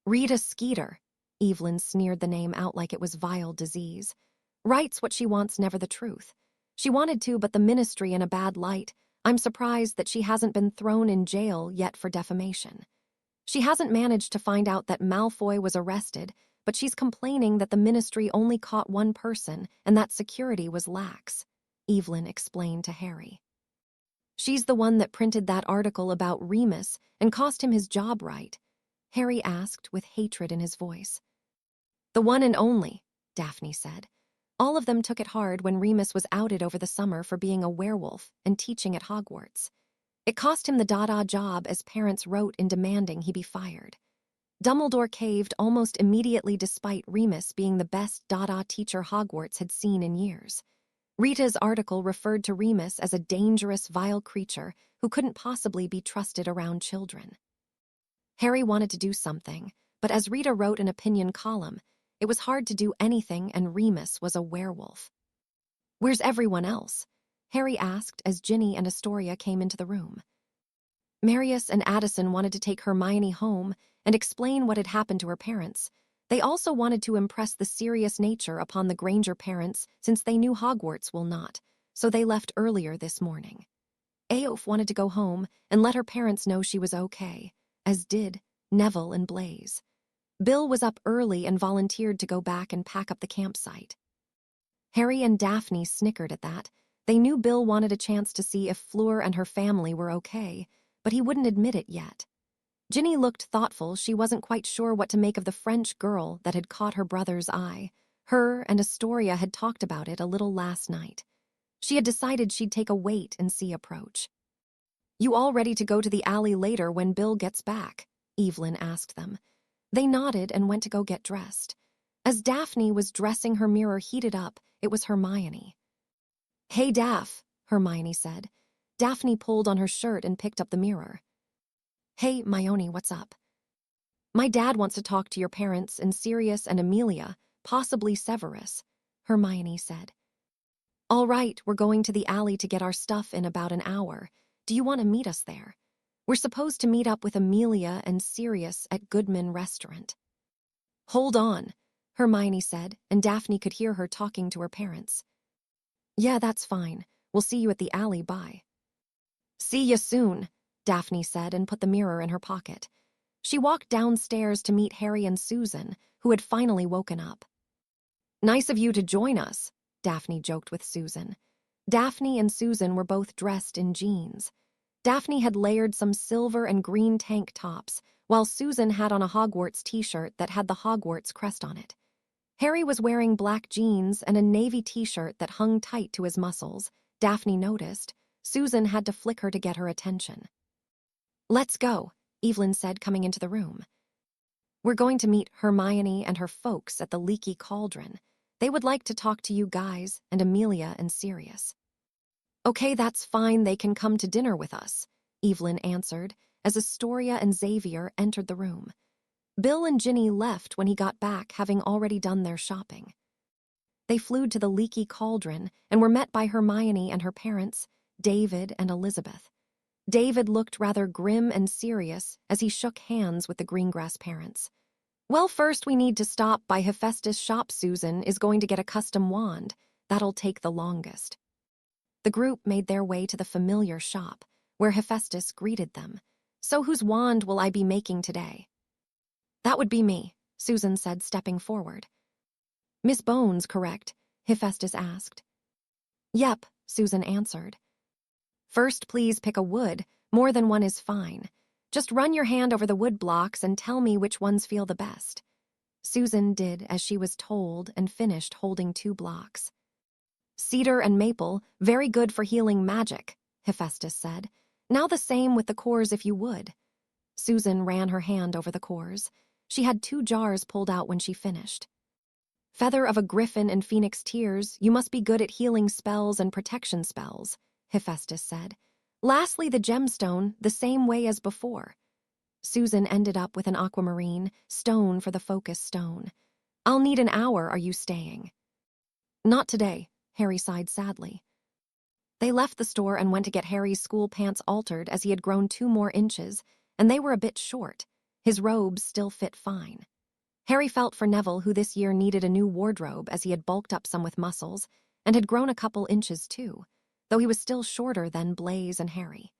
Rita Skeeter. Evelyn sneered the name out like it was vile disease. Writes what she wants, never the truth. She wanted to, but the ministry in a bad light. I'm surprised that she hasn't been thrown in jail yet for defamation. She hasn't managed to find out that Malfoy was arrested, but she's complaining that the ministry only caught one person and that security was lax, Evelyn explained to Harry. She's the one that printed that article about Remus and cost him his job, right? Harry asked with hatred in his voice. The one and only, Daphne said. All of them took it hard when Remus was outed over the summer for being a werewolf and teaching at Hogwarts. It cost him the Dada job, as parents wrote in demanding he be fired. Dumbledore caved almost immediately despite Remus being the best Dada teacher Hogwarts had seen in years. Rita's article referred to Remus as a dangerous, vile creature who couldn't possibly be trusted around children. Harry wanted to do something, but as Rita wrote an opinion column, it was hard to do anything and Remus was a werewolf. Where's everyone else? Harry asked as Ginny and Astoria came into the room. Marius and Addison wanted to take Hermione home and explain what had happened to her parents. They also wanted to impress the serious nature upon the Granger parents since they knew Hogwarts will not, so they left earlier this morning. Aoife wanted to go home and let her parents know she was okay, as did Neville and Blaise. Bill was up early and volunteered to go back and pack up the campsite. Harry and Daphne snickered at that. They knew Bill wanted a chance to see if Fleur and her family were okay, but he wouldn't admit it yet. Ginny looked thoughtful. She wasn't quite sure what to make of the French girl that had caught her brother's eye. Her and Astoria had talked about it a little last night. She had decided she'd take a wait-and-see approach. You all ready to go to the alley later when Bill gets back? Evelyn asked them. They nodded and went to go get dressed. As Daphne was dressing, her mirror heated up. It was Hermione. Hey, Daph, Hermione said. Daphne pulled on her shirt and picked up the mirror. Hey, Myoni, what's up? My dad wants to talk to your parents and Sirius and Amelia, possibly Severus, Hermione said. All right, we're going to the alley to get our stuff in about an hour. Do you want to meet us there? We're supposed to meet up with Amelia and Sirius at Goodman Restaurant. Hold on, Hermione said, and Daphne could hear her talking to her parents. Yeah, that's fine. We'll see you at the alley, bye. See you soon, Daphne said and put the mirror in her pocket. She walked downstairs to meet Harry and Susan, who had finally woken up. Nice of you to join us, Daphne joked with Susan. Daphne and Susan were both dressed in jeans. Daphne had layered some silver and green tank tops, while Susan had on a Hogwarts t-shirt that had the Hogwarts crest on it. Harry was wearing black jeans and a navy t-shirt that hung tight to his muscles. Daphne noticed. Susan had to flick her to get her attention. Let's go, Evelyn said, coming into the room. We're going to meet Hermione and her folks at the Leaky Cauldron. They would like to talk to you guys and Amelia and Sirius. Okay, that's fine. They can come to dinner with us, Evelyn answered as Astoria and Xavier entered the room. Bill and Ginny left when he got back, having already done their shopping. They flew to the Leaky Cauldron and were met by Hermione and her parents, David and Elizabeth. David looked rather grim and serious as he shook hands with the Greengrass parents. Well, first we need to stop by Hephaestus' shop. Susan is going to get a custom wand. That'll take the longest. The group made their way to the familiar shop, where Hephaestus greeted them. So whose wand will I be making today? That would be me, Susan said, stepping forward. Miss Bones, correct? Hephaestus asked. Yep, Susan answered. First, please pick a wood. More than one is fine. Just run your hand over the wood blocks and tell me which ones feel the best. Susan did as she was told and finished holding 2 blocks. Cedar and maple, very good for healing magic, Hephaestus said. Now the same with the cores if you would. Susan ran her hand over the cores. She had 2 jars pulled out when she finished. Feather of a griffin and phoenix tears, you must be good at healing spells and protection spells, Hephaestus said. Lastly, the gemstone, the same way as before. Susan ended up with an aquamarine, stone for the focus stone. I'll need an hour, are you staying? Not today, Harry sighed sadly. They left the store and went to get Harry's school pants altered as he had grown 2 more inches, and they were a bit short. His robes still fit fine. Harry felt for Neville, who this year needed a new wardrobe as he had bulked up some with muscles, and had grown a couple inches too, though he was still shorter than Blaise and Harry.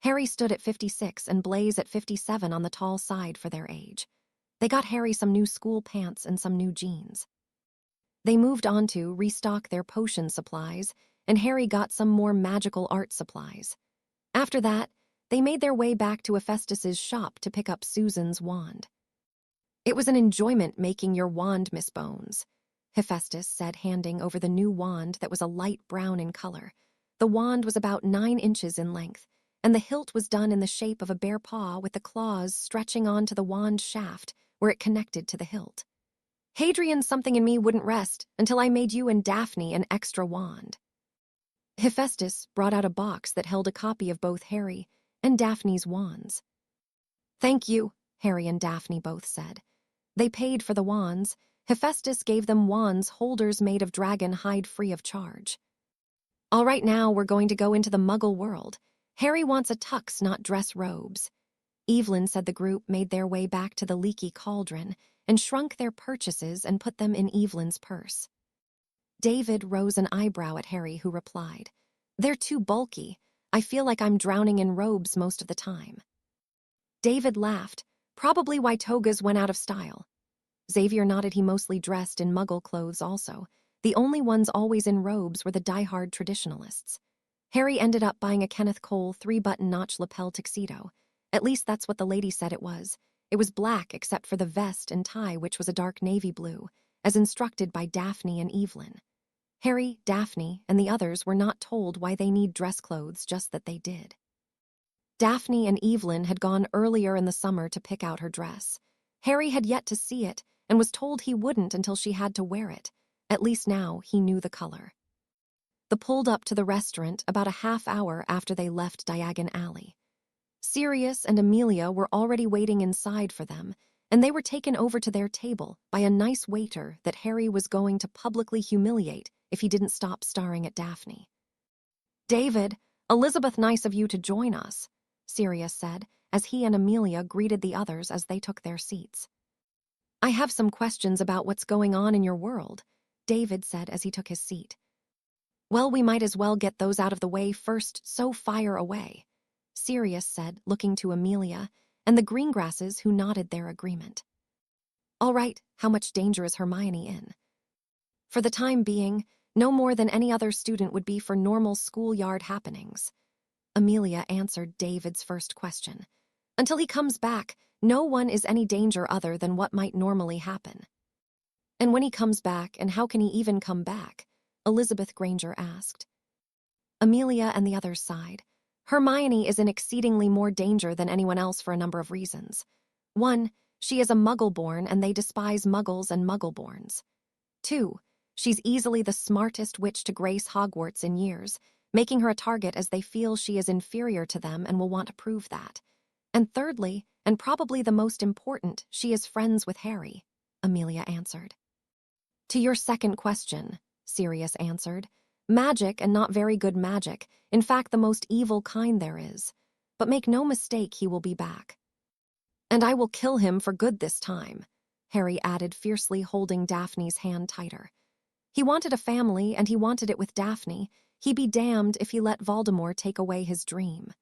Harry stood at 56 and Blaise at 57 on the tall side for their age. They got Harry some new school pants and some new jeans. They moved on to restock their potion supplies, and Harry got some more magical art supplies. After that, they made their way back to Hephaestus's shop to pick up Susan's wand. It was an enjoyment making your wand, Miss Bones, Hephaestus said, handing over the new wand that was a light brown in color. The wand was about 9 inches in length, and the hilt was done in the shape of a bare paw with the claws stretching onto the wand shaft where it connected to the hilt. Hadrian, something in me wouldn't rest until I made you and Daphne an extra wand. Hephaestus brought out a box that held a copy of both Harry and Daphne's wands. Thank you, Harry and Daphne both said. They paid for the wands. Hephaestus gave them wands holders made of dragon hide free of charge. All right, now we're going to go into the Muggle world. Harry wants a tux, not dress robes. Evelyn said the group made their way back to the leaky cauldron and shrunk their purchases and put them in Evelyn's purse. David rose an eyebrow at Harry, who replied, They're too bulky. I feel like I'm drowning in robes most of the time. David laughed, probably why togas went out of style. Xavier nodded. He mostly dressed in Muggle clothes also. The only ones always in robes were the die-hard traditionalists. Harry ended up buying a Kenneth Cole 3-button notch lapel tuxedo. At least that's what the lady said it was. It was black except for the vest and tie, which was a dark navy blue, as instructed by Daphne and Evelyn. Harry, Daphne, and the others were not told why they need dress clothes, just that they did. Daphne and Evelyn had gone earlier in the summer to pick out her dress. Harry had yet to see it and was told he wouldn't until she had to wear it. At least now he knew the color. They pulled up to the restaurant about a half hour after they left Diagon Alley. Sirius and Amelia were already waiting inside for them, and they were taken over to their table by a nice waiter that Harry was going to publicly humiliate if he didn't stop staring at Daphne. David, Elizabeth, nice of you to join us, Sirius said, as he and Amelia greeted the others as they took their seats. I have some questions about what's going on in your world, David said as he took his seat. Well, we might as well get those out of the way first, so fire away, Sirius said, looking to Amelia and the Greengrasses, who nodded their agreement. All right, how much danger is Hermione in? For the time being, no more than any other student would be for normal schoolyard happenings. Amelia answered David's first question. Until he comes back, no one is any danger other than what might normally happen. And when he comes back, and how can he even come back? Elizabeth Granger asked. Amelia and the others sighed. Hermione is in exceedingly more danger than anyone else for a number of reasons. 1, she is a Muggle-born and they despise Muggles and Muggle-borns. 2, she's easily the smartest witch to grace Hogwarts in years, making her a target as they feel she is inferior to them and will want to prove that. And thirdly, and probably the most important, she is friends with Harry, Amelia answered. To your second question, Sirius answered, magic and not very good magic, in fact the most evil kind there is. But make no mistake, he will be back. And I will kill him for good this time, Harry added, fiercely holding Daphne's hand tighter. He wanted a family, and he wanted it with Daphne. He'd be damned if he let Voldemort take away his dream.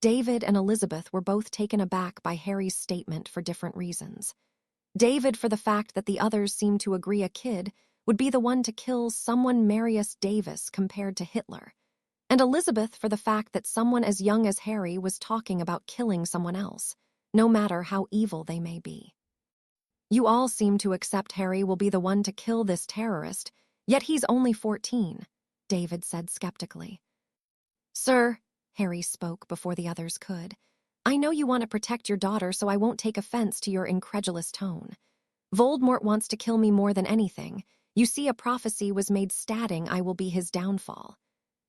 David and Elizabeth were both taken aback by Harry's statement for different reasons. David for the fact that the others seemed to agree a kid would be the one to kill someone Marius Davis compared to Hitler, and Elizabeth for the fact that someone as young as Harry was talking about killing someone else, no matter how evil they may be. You all seem to accept Harry will be the one to kill this terrorist, yet he's only 14, David said skeptically. Sir, Harry spoke before the others could, I know you want to protect your daughter, so I won't take offense to your incredulous tone. Voldemort wants to kill me more than anything. You see, a prophecy was made stating I will be his downfall.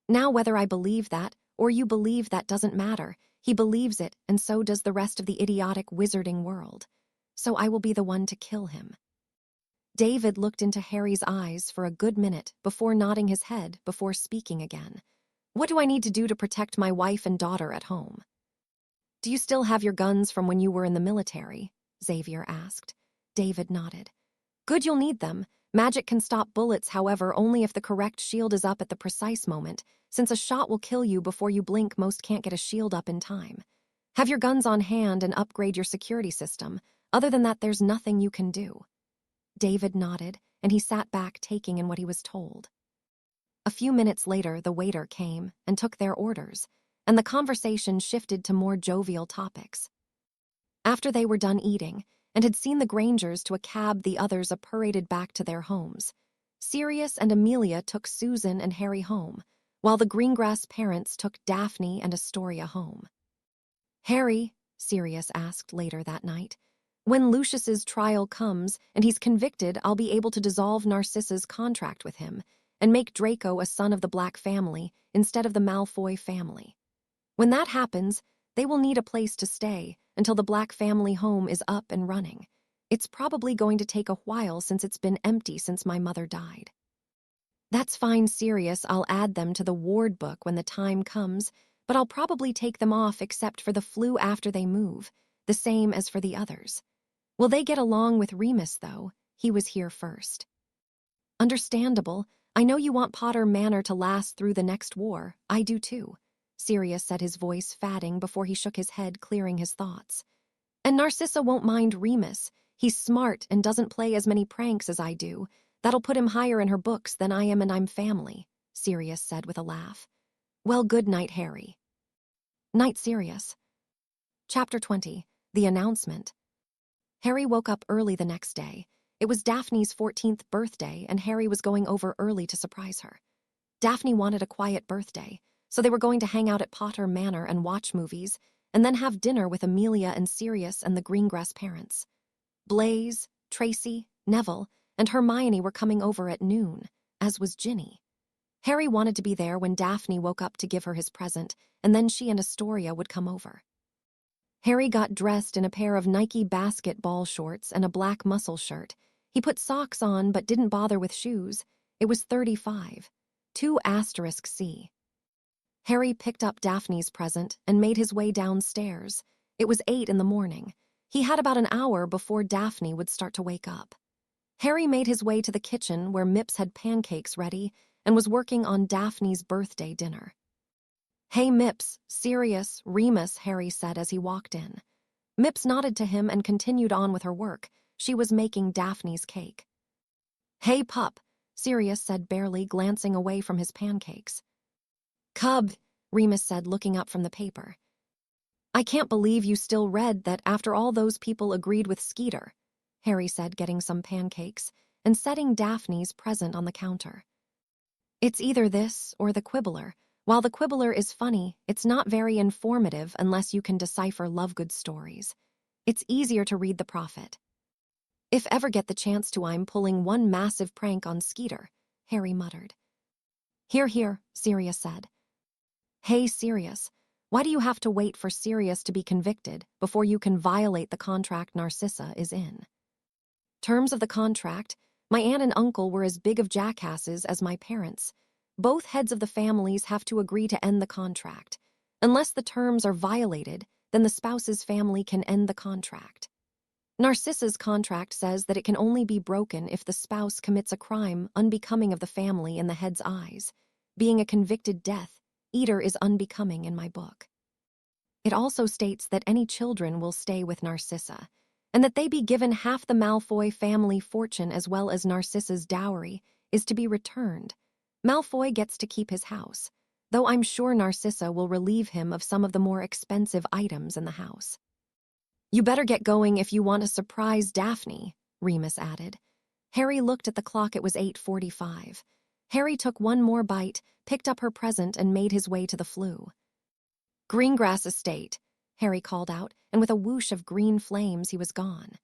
Now, whether I believe that, or you believe that, doesn't matter. He believes it, and so does the rest of the idiotic wizarding world. So I will be the one to kill him. David looked into Harry's eyes for a good minute before nodding his head before speaking again. What do I need to do to protect my wife and daughter at home? Do you still have your guns from when you were in the military? Xavier asked. David nodded. Good, you'll need them. Magic can stop bullets, however, only if the correct shield is up at the precise moment. Since a shot will kill you before you blink, most can't get a shield up in time. Have your guns on hand and upgrade your security system. Other than that, there's nothing you can do. David nodded, and he sat back taking in what he was told. A few minutes later, the waiter came and took their orders, and the conversation shifted to more jovial topics. After they were done eating, and had seen the Grangers to a cab, the others paraded back to their homes. Sirius and Amelia took Susan and Harry home, while the Greengrass parents took Daphne and Astoria home. Harry, Sirius asked later that night, when Lucius's trial comes and he's convicted, I'll be able to dissolve Narcissa's contract with him and make Draco a son of the Black family instead of the Malfoy family. When that happens, they will need a place to stay until the Black family home is up and running. It's probably going to take a while since it's been empty since my mother died. That's fine, Sirius. I'll add them to the ward book when the time comes, but I'll probably take them off except for the flu after they move, the same as for the others. Will they get along with Remus, though? He was here first. Understandable. I know you want Potter Manor to last through the next war. I do too, Sirius said, his voice fatting before he shook his head, clearing his thoughts. And Narcissa won't mind Remus. He's smart and doesn't play as many pranks as I do. That'll put him higher in her books than I am, and I'm family, Sirius said with a laugh. Well, good night, Harry. Night, Sirius. Chapter 20. The Announcement. Harry woke up early the next day. It was Daphne's 14th birthday, and Harry was going over early to surprise her. Daphne wanted a quiet birthday, so they were going to hang out at Potter Manor and watch movies, and then have dinner with Amelia and Sirius and the Greengrass parents. Blaise, Tracy, Neville, and Hermione were coming over at noon, as was Ginny. Harry wanted to be there when Daphne woke up to give her his present, and then she and Astoria would come over. Harry got dressed in a pair of Nike basketball shorts and a black muscle shirt. He put socks on but didn't bother with shoes. It was 35. 2*C. Harry picked up Daphne's present and made his way downstairs. It was 8 in the morning. He had about an hour before Daphne would start to wake up. Harry made his way to the kitchen where Mips had pancakes ready and was working on Daphne's birthday dinner. Hey, Mips, Sirius, Remus, Harry said as he walked in. Mips nodded to him and continued on with her work. She was making Daphne's cake. Hey, pup, Sirius said barely, glancing away from his pancakes. Cub, Remus said, looking up from the paper. I can't believe you still read that after all those people agreed with Skeeter, Harry said, getting some pancakes and setting Daphne's present on the counter. It's either this or the Quibbler. While the Quibbler is funny, it's not very informative unless you can decipher Lovegood stories. It's easier to read The Prophet. If ever get the chance to, I'm pulling one massive prank on Skeeter, Harry muttered. Hear, hear, Sirius said. Hey, Sirius, why do you have to wait for Sirius to be convicted before you can violate the contract Narcissa is in? Terms of the contract, my aunt and uncle were as big of jackasses as my parents. Both heads of the families have to agree to end the contract. Unless the terms are violated, then the spouse's family can end the contract. Narcissa's contract says that it can only be broken if the spouse commits a crime unbecoming of the family in the head's eyes. Being a convicted Death Eater is unbecoming in my book. It also states that any children will stay with Narcissa, and that they be given half the Malfoy family fortune as well as Narcissa's dowry is to be returned. Malfoy gets to keep his house, though I'm sure Narcissa will relieve him of some of the more expensive items in the house. You better get going if you want to surprise Daphne, Remus added. Harry looked at the clock. It was 8:45. Harry took one more bite, picked up her present, and made his way to the flue. Greengrass Estate, Harry called out, and with a whoosh of green flames he was gone.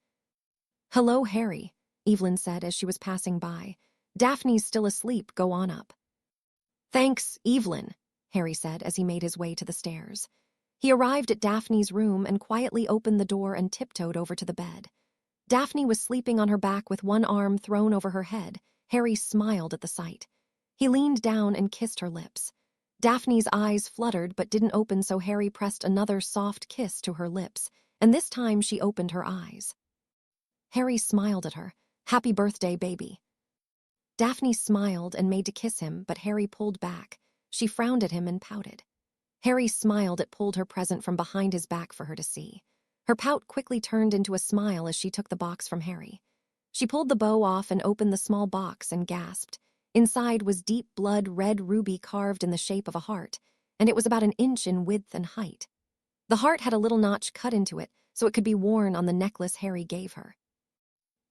Hello, Harry, Evelyn said as she was passing by. Daphne's still asleep. Go on up. Thanks, Evelyn, Harry said as he made his way to the stairs. He arrived at Daphne's room and quietly opened the door and tiptoed over to the bed. Daphne was sleeping on her back with one arm thrown over her head. Harry smiled at the sight. He leaned down and kissed her lips. Daphne's eyes fluttered but didn't open, so Harry pressed another soft kiss to her lips, and this time she opened her eyes. Harry smiled at her. Happy birthday, baby. Daphne smiled and made to kiss him, but Harry pulled back. She frowned at him and pouted. Harry smiled and pulled her present from behind his back for her to see. Her pout quickly turned into a smile as she took the box from Harry. She pulled the bow off and opened the small box and gasped. Inside was deep blood red ruby carved in the shape of a heart, and it was about 1 inch in width and height. The heart had a little notch cut into it so it could be worn on the necklace Harry gave her.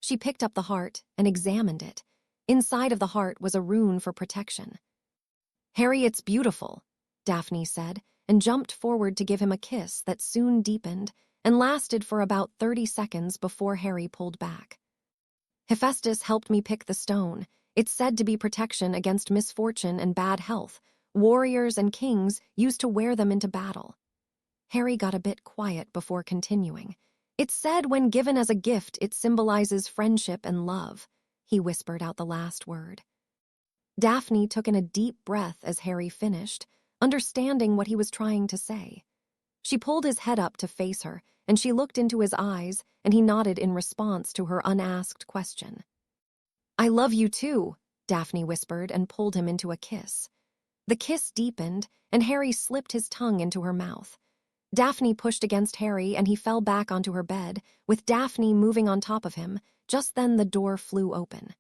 She picked up the heart and examined it. Inside of the heart was a rune for protection. Harry, it's beautiful, Daphne said, and jumped forward to give him a kiss that soon deepened and lasted for about 30 seconds before Harry pulled back. Hephaestus helped me pick the stone. It's said to be protection against misfortune and bad health. Warriors and kings used to wear them into battle. Harry got a bit quiet before continuing. It's said when given as a gift, it symbolizes friendship and love. He whispered out the last word. Daphne took in a deep breath as Harry finished, understanding what he was trying to say. She pulled his head up to face her, and she looked into his eyes, and he nodded in response to her unasked question. I love you too, Daphne whispered and pulled him into a kiss. The kiss deepened, and Harry slipped his tongue into her mouth. Daphne pushed against Harry, and he fell back onto her bed, with Daphne moving on top of him. Just then the door flew open.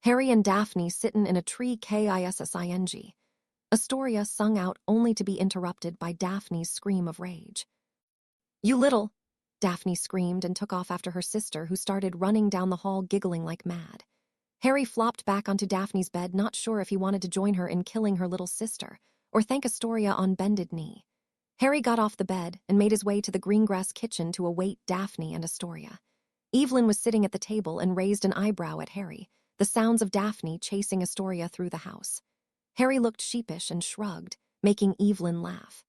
Harry and Daphne sittin' in a tree kissing. Astoria sung out only to be interrupted by Daphne's scream of rage. You little, Daphne screamed and took off after her sister, who started running down the hall giggling like mad. Harry flopped back onto Daphne's bed, not sure if he wanted to join her in killing her little sister or thank Astoria on bended knee. Harry got off the bed and made his way to the Greengrass kitchen to await Daphne and Astoria. Evelyn was sitting at the table and raised an eyebrow at Harry, the sounds of Daphne chasing Astoria through the house. Harry looked sheepish and shrugged, making Evelyn laugh.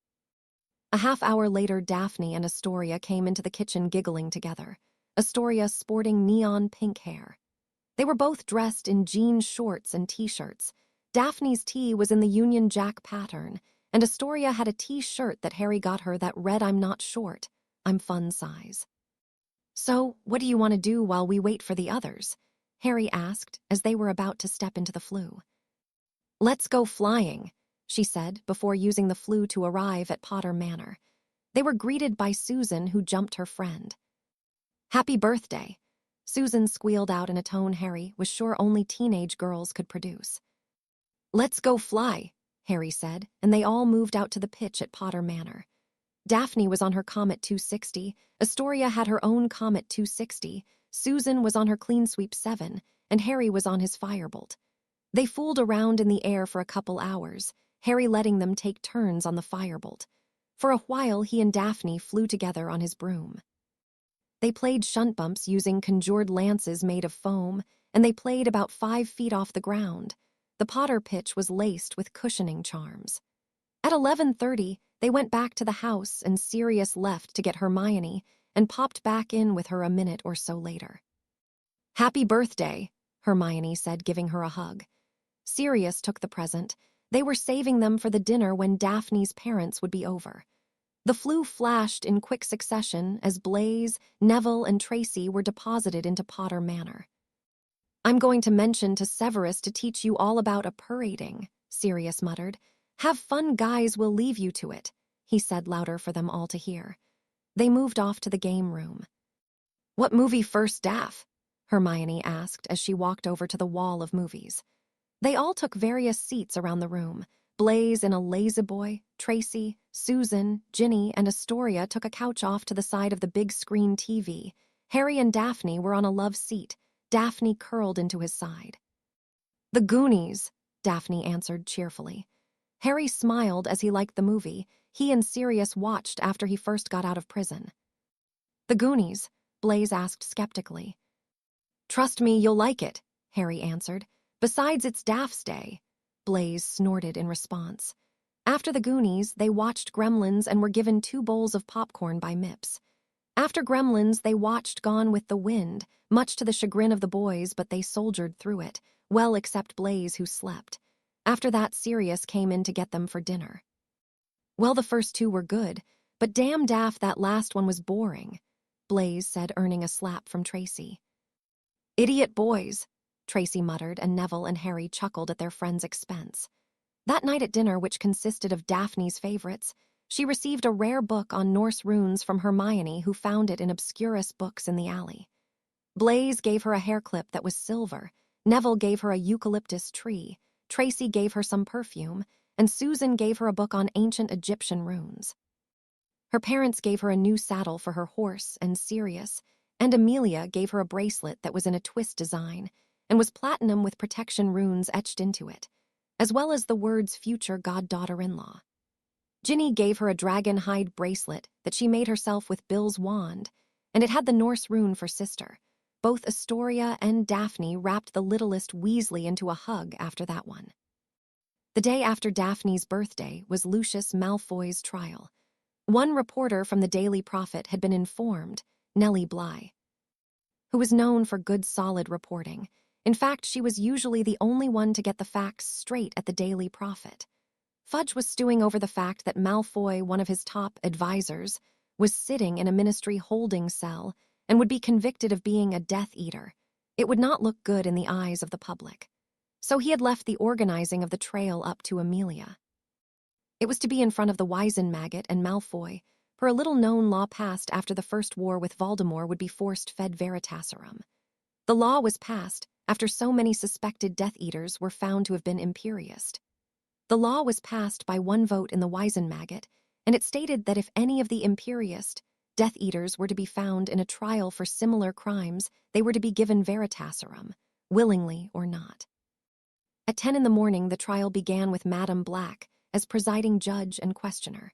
A half-hour later, Daphne and Astoria came into the kitchen giggling together, Astoria sporting neon pink hair. They were both dressed in jean shorts and t-shirts. Daphne's tee was in the Union Jack pattern, and Astoria had a t-shirt that Harry got her that read, I'm not short, I'm fun size. So, what do you want to do while we wait for the others? Harry asked as they were about to step into the flue. Let's go flying, she said before using the flue to arrive at Potter Manor. They were greeted by Susan, who jumped her friend. Happy birthday, Susan squealed out in a tone Harry was sure only teenage girls could produce. Let's go fly, Harry said, and they all moved out to the pitch at Potter Manor. Daphne was on her Comet 260, Astoria had her own Comet 260, Susan was on her Clean Sweep 7, and Harry was on his Firebolt. They fooled around in the air for a couple hours, Harry letting them take turns on the Firebolt. For a while, he and Daphne flew together on his broom. They played shunt bumps using conjured lances made of foam, and they played about 5 feet off the ground. The Potter pitch was laced with cushioning charms. At 11:30, they went back to the house, and Sirius left to get Hermione and popped back in with her a minute or so later. Happy birthday, Hermione said, giving her a hug. Sirius took the present. They were saving them for the dinner when Daphne's parents would be over. The flue flashed in quick succession as Blaise, Neville, and Tracy were deposited into Potter Manor. I'm going to mention to Severus to teach you all about appurating, Sirius muttered. Have fun, guys, we'll leave you to it, he said louder for them all to hear. They moved off to the game room. "What movie first, Daph?" Hermione asked as she walked over to the wall of movies. They all took various seats around the room. Blaise in a lazy-boy, Tracy, Susan, Ginny, and Astoria took a couch off to the side of the big screen TV. Harry and Daphne were on a love seat, Daphne curled into his side. "The Goonies," Daphne answered cheerfully. Harry smiled as he liked the movie. He and Sirius watched after he first got out of prison. "The Goonies?" Blaise asked skeptically. "Trust me, you'll like it," Harry answered. "Besides, it's Daph's day." Blaise snorted in response. After the Goonies, they watched Gremlins and were given 2 bowls of popcorn by Mips. After Gremlins, they watched Gone with the Wind, much to the chagrin of the boys, but they soldiered through it, well except Blaise, who slept. After that, Sirius came in to get them for dinner. "Well, the first 2 were good, but damn Daph, that last one was boring," Blaise said, earning a slap from Tracy. "Idiot boys," Tracy muttered, and Neville and Harry chuckled at their friend's expense. That night at dinner, which consisted of Daphne's favorites, she received a rare book on Norse runes from Hermione, who found it in obscurus books in the alley. Blaise gave her a hair clip that was silver, Neville gave her a eucalyptus tree, Tracy gave her some perfume, and Susan gave her a book on ancient Egyptian runes. Her parents gave her a new saddle for her horse, and Sirius, and Amelia gave her a bracelet that was in a twist design and was platinum with protection runes etched into it, as well as the words future goddaughter-in-law. Ginny gave her a dragon hide bracelet that she made herself with Bill's wand, and it had the Norse rune for sister. Both Astoria and Daphne wrapped the littlest Weasley into a hug after that one. The day after Daphne's birthday was Lucius Malfoy's trial. One reporter from the Daily Prophet had been informed, Nellie Bly, who was known for good solid reporting. In fact, she was usually the only one to get the facts straight at the Daily Prophet. Fudge was stewing over the fact that Malfoy, one of his top advisors, was sitting in a ministry holding cell and would be convicted of being a Death Eater. It would not look good in the eyes of the public. So he had left the organizing of the trail up to Amelia. It was to be in front of the Wisenmagot and Malfoy, for a little-known law passed after the First War with Voldemort would be forced-fed Veritaserum. The law was passed after so many suspected Death Eaters were found to have been Imperiist. The law was passed by 1 vote in the Wisenmagot, and it stated that if any of the Imperiist Death Eaters were to be found in a trial for similar crimes, they were to be given Veritaserum, willingly or not. At 10 in the morning, the trial began with Madame Black as presiding judge and questioner.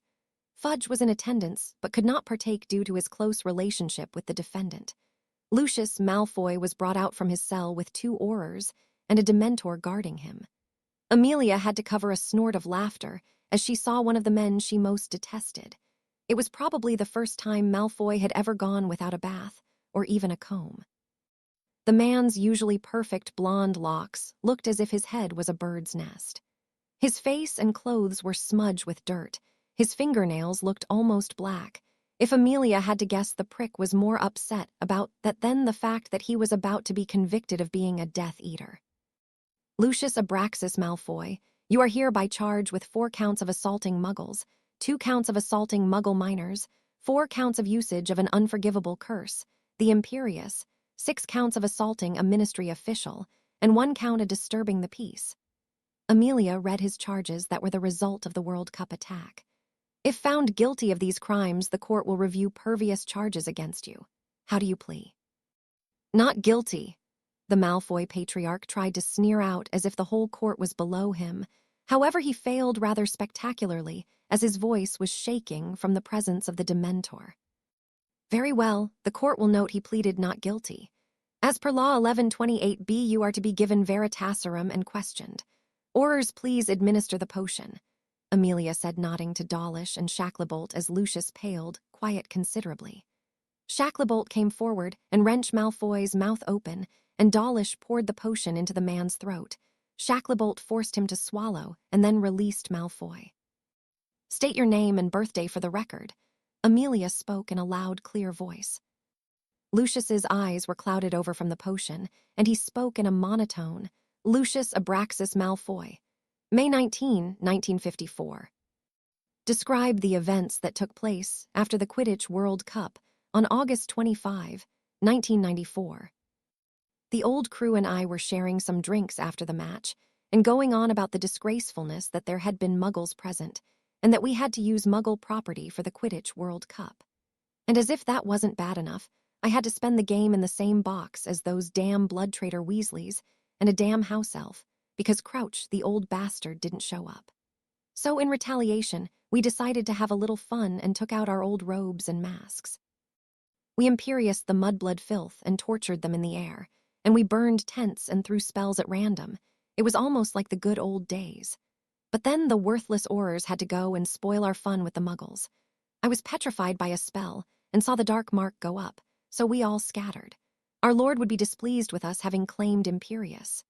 Fudge was in attendance, but could not partake due to his close relationship with the defendant. Lucius Malfoy was brought out from his cell with 2 Aurors and a Dementor guarding him. Amelia had to cover a snort of laughter as she saw one of the men she most detested. It was probably the first time Malfoy had ever gone without a bath or even a comb. The man's usually perfect blonde locks looked as if his head was a bird's nest. His face and clothes were smudged with dirt. His fingernails looked almost black. If Amelia had to guess, the prick was more upset about that than the fact that he was about to be convicted of being a Death Eater. "Lucius Abraxas Malfoy, you are hereby charged with 4 counts of assaulting muggles, 2 counts of assaulting muggle minors, 4 counts of usage of an unforgivable curse, the Imperius, 6 counts of assaulting a ministry official, and 1 count of disturbing the peace." Amelia read his charges that were the result of the World Cup attack. "If found guilty of these crimes, the court will review pervious charges against you. How do you plea?" "Not guilty," the Malfoy patriarch tried to sneer out as if the whole court was below him. However, he failed rather spectacularly, as his voice was shaking from the presence of the Dementor. "Very well, the court will note he pleaded not guilty. As per Law 1128b, you are to be given Veritaserum and questioned. Aurors, please administer the potion," Amelia said, nodding to Dawlish and Shacklebolt as Lucius paled, quiet considerably. Shacklebolt came forward and wrenched Malfoy's mouth open, and Dawlish poured the potion into the man's throat. Shacklebolt forced him to swallow and then released Malfoy. "State your name and birthday for the record," Amelia spoke in a loud, clear voice. Lucius's eyes were clouded over from the potion, and he spoke in a monotone. "Lucius Abraxas Malfoy, May 19, 1954. Describe the events that took place after the Quidditch World Cup on August 25, 1994. The old crew and I were sharing some drinks after the match and going on about the disgracefulness that there had been Muggles present and that we had to use Muggle property for the Quidditch World Cup. And as if that wasn't bad enough, I had to spend the game in the same box as those damn blood traitor Weasleys and a damn house elf because Crouch, the old bastard, didn't show up. So in retaliation, we decided to have a little fun and took out our old robes and masks. We imperioused the mudblood filth and tortured them in the air, and we burned tents and threw spells at random. It was almost like the good old days. But then the worthless Aurors had to go and spoil our fun with the Muggles. I was petrified by a spell and saw the dark mark go up, so we all scattered. Our lord would be displeased with us having claimed Imperius.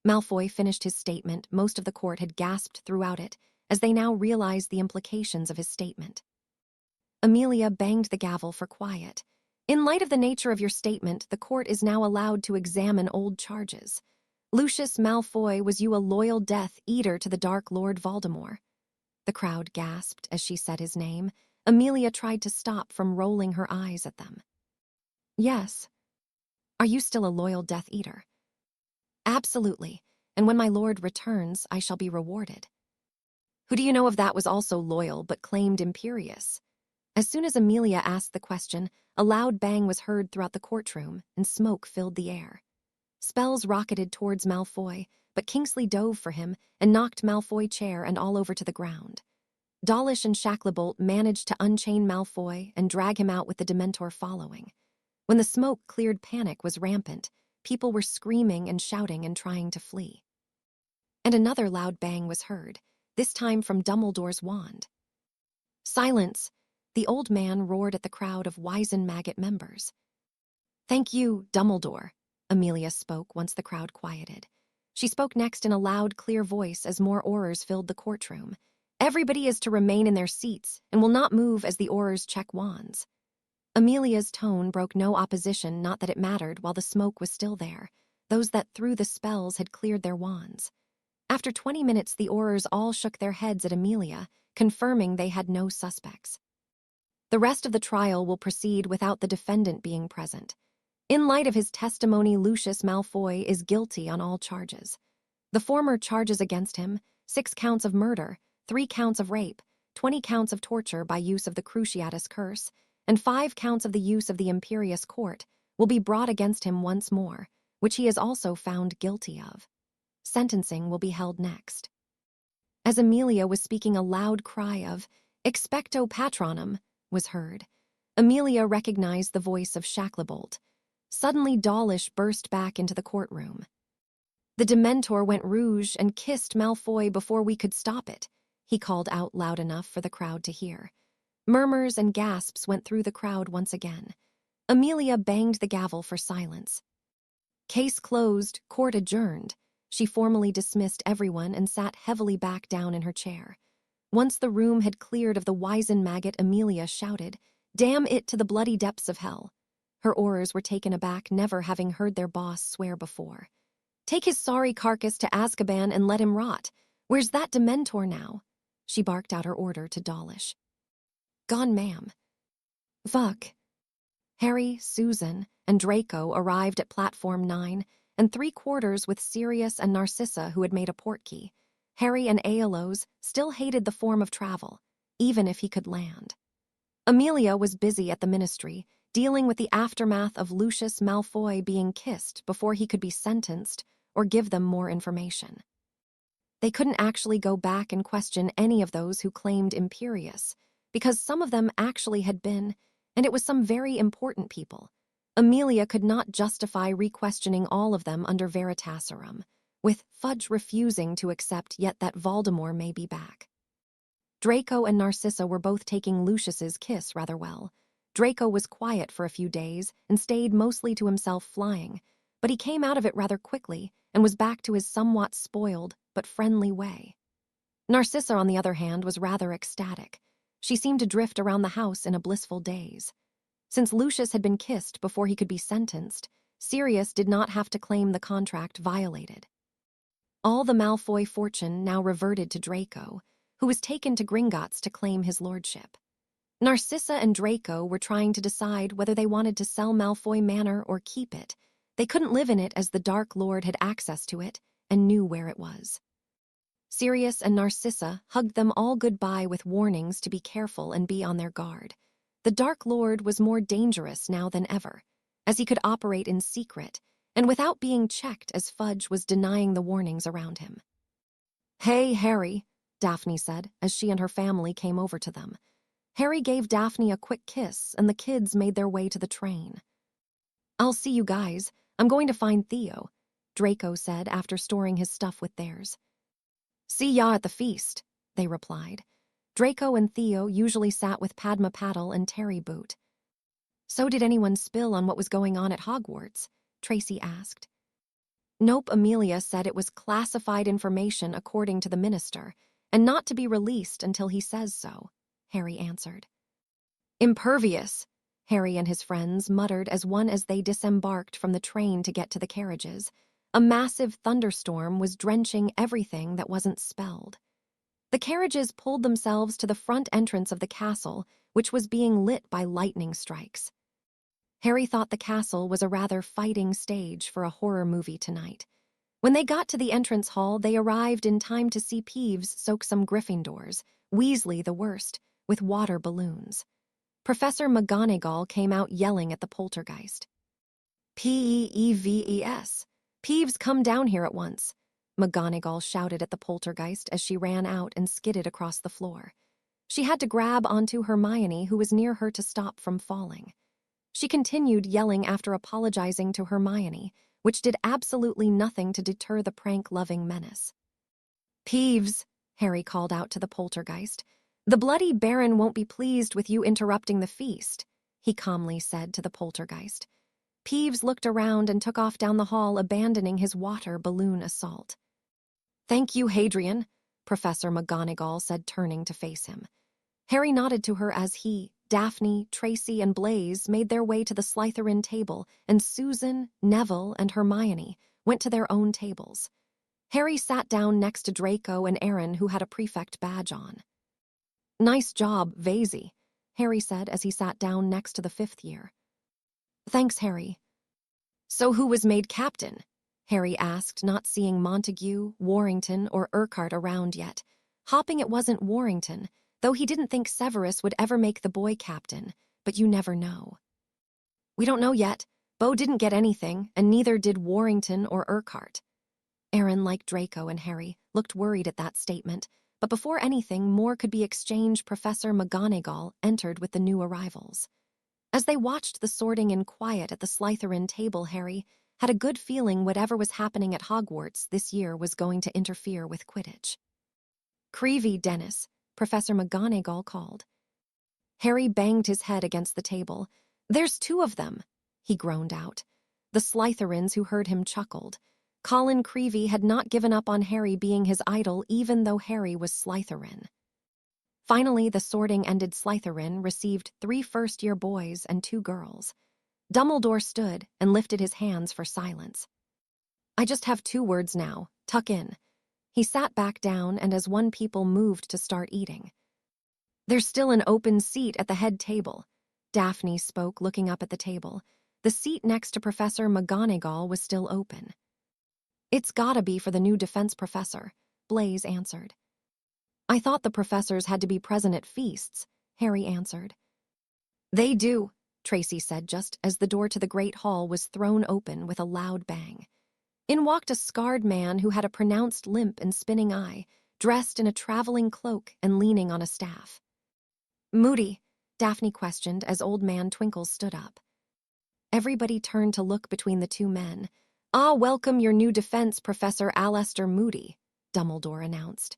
Malfoy finished his statement. Most of the court had gasped throughout it, as they now realized the implications of his statement. Amelia banged the gavel for quiet. In light of the nature of your statement, the court is now allowed to examine old charges. Lucius Malfoy, was you a loyal Death Eater to the Dark Lord Voldemort? The crowd gasped as she said his name. Amelia tried to stop from rolling her eyes at them. Yes. Are you still a loyal Death Eater? Absolutely, and when my lord returns, I shall be rewarded. Who do you know of that was also loyal but claimed Imperius? As soon as Amelia asked the question, a loud bang was heard throughout the courtroom, and smoke filled the air. Spells rocketed towards Malfoy, but Kingsley dove for him and knocked Malfoy chair and all over to the ground. Dawlish and Shacklebolt managed to unchain Malfoy and drag him out with the Dementor following. When the smoke cleared, panic was rampant. People were screaming and shouting and trying to flee. And another loud bang was heard, this time from Dumbledore's wand. Silence! The old man roared at the crowd of Wizen Maggot members. Thank you, Dumbledore, Amelia spoke once the crowd quieted. She spoke next in a loud, clear voice as more Aurors filled the courtroom. Everybody is to remain in their seats and will not move as the Aurors check wands. Amelia's tone broke no opposition, not that it mattered while the smoke was still there. Those that threw the spells had cleared their wands. After 20 minutes, the Aurors all shook their heads at Amelia, confirming they had no suspects. The rest of the trial will proceed without the defendant being present. In light of his testimony, Lucius Malfoy is guilty on all charges. The former charges against him, 6 counts of murder, 3 counts of rape, 20 counts of torture by use of the Cruciatus Curse, and 5 counts of the use of the Imperius Court, will be brought against him once more, which he is also found guilty of. Sentencing will be held next. As Amelia was speaking, a loud cry of "Expecto Patronum" was heard. Amelia recognized the voice of Shacklebolt. Suddenly, Dawlish burst back into the courtroom. The Dementor went rouge and kissed Malfoy before we could stop it, he called out loud enough for the crowd to hear. Murmurs and gasps went through the crowd once again. Amelia banged the gavel for silence. Case closed, court adjourned. She formally dismissed everyone and sat heavily back down in her chair. Once the room had cleared of the wizened maggot, Amelia shouted, "Damn it to the bloody depths of hell." Her Aurors were taken aback, never having heard their boss swear before. "Take his sorry carcass to Azkaban and let him rot. Where's that Dementor now?" She barked out her order to Dawlish. "Gone, ma'am." "Fuck." Harry, Susan, and Draco arrived at Platform 9, and 3/4 with Sirius and Narcissa, who had made a portkey. Harry and Aeolus still hated the form of travel, even if he could land. Amelia was busy at the ministry, dealing with the aftermath of Lucius Malfoy being kissed before he could be sentenced or give them more information. They couldn't actually go back and question any of those who claimed Imperius, because some of them actually had been, and it was some very important people. Amelia could not justify re-questioning all of them under Veritaserum, with Fudge refusing to accept yet that Voldemort may be back. Draco and Narcissa were both taking Lucius's kiss rather well. Draco was quiet for a few days and stayed mostly to himself flying, but he came out of it rather quickly and was back to his somewhat spoiled but friendly way. Narcissa, on the other hand, was rather ecstatic. She seemed to drift around the house in a blissful daze. Since Lucius had been kissed before he could be sentenced, Sirius did not have to claim the contract violated. All the Malfoy fortune now reverted to Draco, who was taken to Gringotts to claim his lordship. Narcissa and Draco were trying to decide whether they wanted to sell Malfoy Manor or keep it. They couldn't live in it as the Dark Lord had access to it and knew where it was. Sirius and Narcissa hugged them all goodbye with warnings to be careful and be on their guard. The Dark Lord was more dangerous now than ever, as he could operate in secret and without being checked as Fudge was denying the warnings around him. "Hey, Harry," Daphne said as she and her family came over to them. Harry gave Daphne a quick kiss and the kids made their way to the train. "I'll see you guys. I'm going to find Theo," Draco said after storing his stuff with theirs. "See ya at the feast," they replied. Draco and Theo usually sat with Padma Paddle and Terry Boot. "So did anyone spill on what was going on at Hogwarts?" Tracy asked. "Nope," Amelia said it was classified information according to the minister, and not to be released until he says so, Harry answered. "Impervious," Harry and his friends muttered as they disembarked from the train to get to the carriages. A massive thunderstorm was drenching everything that wasn't spelled. The carriages pulled themselves to the front entrance of the castle, which was being lit by lightning strikes. Harry thought the castle was a rather fighting stage for a horror movie tonight. When they got to the entrance hall, they arrived in time to see Peeves soak some Gryffindors, Weasley the worst, with water balloons. Professor McGonagall came out yelling at the poltergeist. "Peeves! Peeves, come down here at once!" McGonagall shouted at the poltergeist as she ran out and skidded across the floor. She had to grab onto Hermione, who was near her, to stop from falling. She continued yelling after apologizing to Hermione, which did absolutely nothing to deter the prank-loving menace. "Peeves," Harry called out to the poltergeist, "the Bloody Baron won't be pleased with you interrupting the feast," he calmly said to the poltergeist. Peeves looked around and took off down the hall, abandoning his water balloon assault. "Thank you, Hadrian," Professor McGonagall said, turning to face him. Harry nodded to her as he, Daphne, Tracy, and Blaise made their way to the Slytherin table, and Susan, Neville, and Hermione went to their own tables. Harry sat down next to Draco and Aaron, who had a prefect badge on. "Nice job, Vasey," Harry said as he sat down next to the fifth year. "Thanks, Harry." "So who was made captain?" Harry asked, not seeing Montague, Warrington, or Urquhart around yet. Hopping it wasn't Warrington, though he didn't think Severus would ever make the boy captain, but you never know. "We don't know yet. Bo didn't get anything, and neither did Warrington or Urquhart." Aaron, like Draco and Harry, looked worried at that statement, but before anything more could be exchanged, Professor McGonagall entered with the new arrivals. As they watched the sorting in quiet at the Slytherin table, Harry had a good feeling whatever was happening at Hogwarts this year was going to interfere with Quidditch. "Creevy, Dennis," Professor McGonagall called. Harry banged his head against the table. "There's two of them," he groaned out. The Slytherins who heard him chuckled. Colin Creevy had not given up on Harry being his idol, even though Harry was Slytherin. Finally, the sorting ended. Slytherin received 3 first-year boys and 2 girls. Dumbledore stood and lifted his hands for silence. "I just have 2 words now. Tuck in." He sat back down, and as one people moved to start eating. "There's still an open seat at the head table," Daphne spoke, looking up at the table. The seat next to Professor McGonagall was still open. "It's gotta be for the new defense professor," Blaise answered. "I thought the professors had to be present at feasts," Harry answered. "They do," Tracy said just as the door to the Great Hall was thrown open with a loud bang. In walked a scarred man who had a pronounced limp and spinning eye, dressed in a traveling cloak and leaning on a staff. "Moody?" Daphne questioned as Old Man Twinkle stood up. Everybody turned to look between the two men. "Ah, welcome your new defense, Professor Aleister Moody," Dumbledore announced.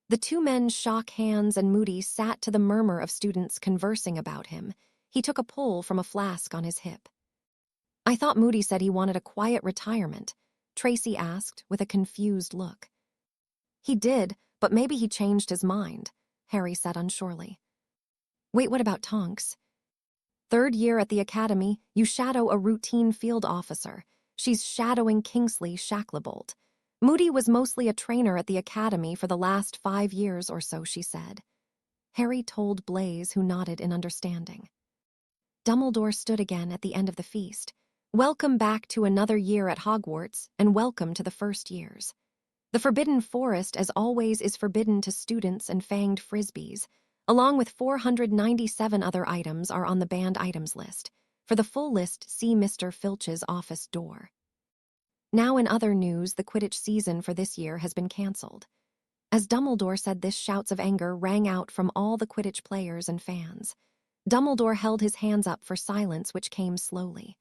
The 2 men shook hands and Moody sat to the murmur of students conversing about him. He took a pull from a flask on his hip. "I thought Moody said he wanted a quiet retirement," Tracy asked with a confused look. "He did, but maybe he changed his mind," Harry said unsurely. "Wait, what about Tonks?" "3rd year at the academy, you shadow a routine field officer. She's shadowing Kingsley Shacklebolt. Moody was mostly a trainer at the academy for the last 5 years or so," she said. Harry told Blaise, who nodded in understanding. Dumbledore stood again at the end of the feast. Welcome back to another year at Hogwarts, and welcome to the first years. The Forbidden Forest, as always, is forbidden to students and fanged frisbees, along with 497 other items are on the banned items list. For the full list, see Mr. Filch's office door. Now in other news, the Quidditch season for this year has been cancelled. As Dumbledore said this, shouts of anger rang out from all the Quidditch players and fans. Dumbledore held his hands up for silence, which came slowly.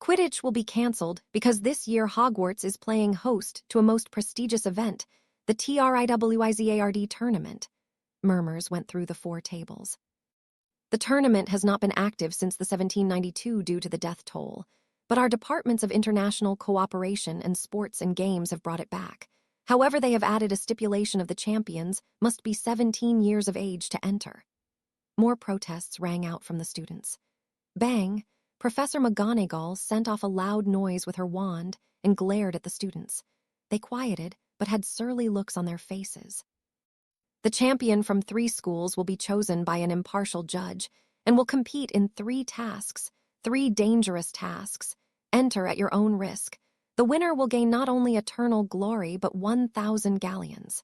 Quidditch will be cancelled because this year Hogwarts is playing host to a most prestigious event, the TRIWIZARD tournament. Murmurs went through the four tables. The tournament has not been active since the 1792 due to the death toll, but our departments of international cooperation and sports and games have brought it back. However, they have added a stipulation of the champions must be 17 years of age to enter. More protests rang out from the students. Bang! Professor McGonagall sent off a loud noise with her wand and glared at the students. They quieted, but had surly looks on their faces. The champion from 3 schools will be chosen by an impartial judge and will compete in 3 tasks, 3 dangerous tasks. Enter at your own risk. The winner will gain not only eternal glory, but 1,000 galleons.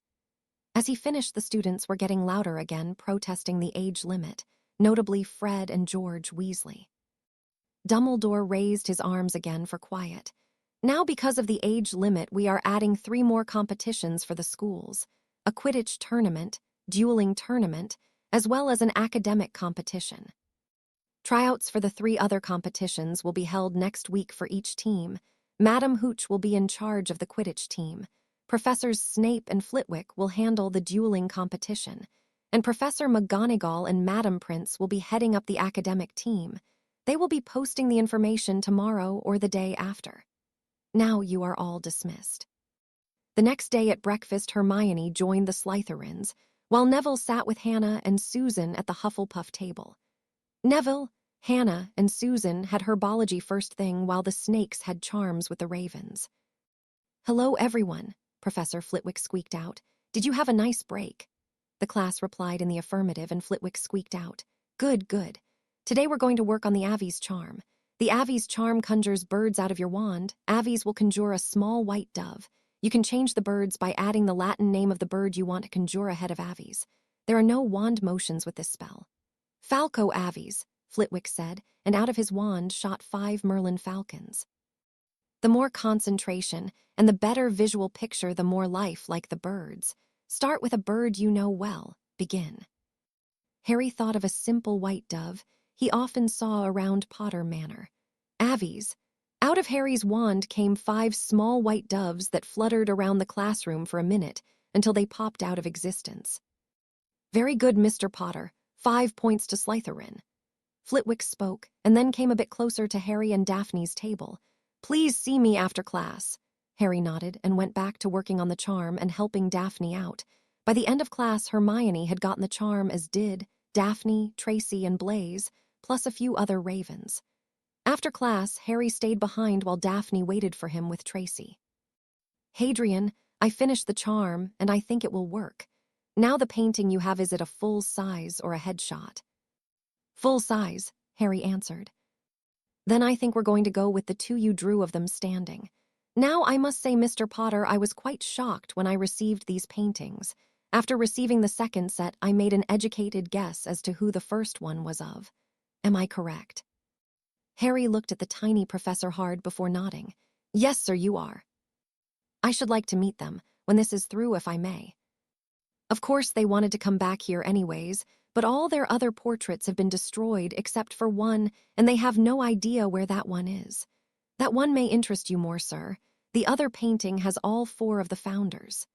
As he finished, the students were getting louder again, protesting the age limit, notably Fred and George Weasley. Dumbledore raised his arms again for quiet. Now, because of the age limit, we are adding 3 more competitions for the schools: a Quidditch tournament, dueling tournament, as well as an academic competition. Tryouts for the 3 other competitions will be held next week for each team. Madam Hooch will be in charge of the Quidditch team. Professors Snape and Flitwick will handle the dueling competition, and Professor McGonagall and Madam Prince will be heading up the academic team. They will be posting the information tomorrow or the day after. Now you are all dismissed. The next day at breakfast, Hermione joined the Slytherins, while Neville sat with Hannah and Susan at the Hufflepuff table. Neville, Hannah, and Susan had herbology first thing, while the snakes had charms with the ravens. "Hello, everyone," Professor Flitwick squeaked out. "Did you have a nice break?" The class replied in the affirmative, and Flitwick squeaked out, "Good, good. Today we're going to work on the Avies charm. The Avies charm conjures birds out of your wand. Avies will conjure a small white dove. You can change the birds by adding the Latin name of the bird you want to conjure ahead of Avies. There are no wand motions with this spell." "Falco Avies," Flitwick said, and out of his wand shot 5 Merlin falcons. The more concentration and the better visual picture, the more life like the birds. Start with a bird you know well. Begin. Harry thought of a simple white dove he often saw around Potter Manor. Avies. Out of Harry's wand came 5 small white doves that fluttered around the classroom for a minute until they popped out of existence. "Very good, Mr. Potter. 5 points to Slytherin." Flitwick spoke, and then came a bit closer to Harry and Daphne's table. "Please see me after class." Harry nodded and went back to working on the charm and helping Daphne out. By the end of class, Hermione had gotten the charm, as did Daphne, Tracy, and Blaise, plus a few other ravens. After class, Harry stayed behind while Daphne waited for him with Tracy. "Hadrian, I finished the charm, and I think it will work. Now the painting you have, is it a full size or a headshot?" "Full size," Harry answered. "Then I think we're going to go with the 2 you drew of them standing. Now, I must say, Mr. Potter, I was quite shocked when I received these paintings. After receiving the second set, I made an educated guess as to who the first one was of. Am I correct?" Harry looked at the tiny Professor hard before nodding. "Yes, sir, you are. I should like to meet them when this is through, if I may." Of course, they wanted to come back here anyways, but all their other portraits have been destroyed except for one, and they have no idea where that one is. That one may interest you more, sir. The other painting has all 4 of the founders.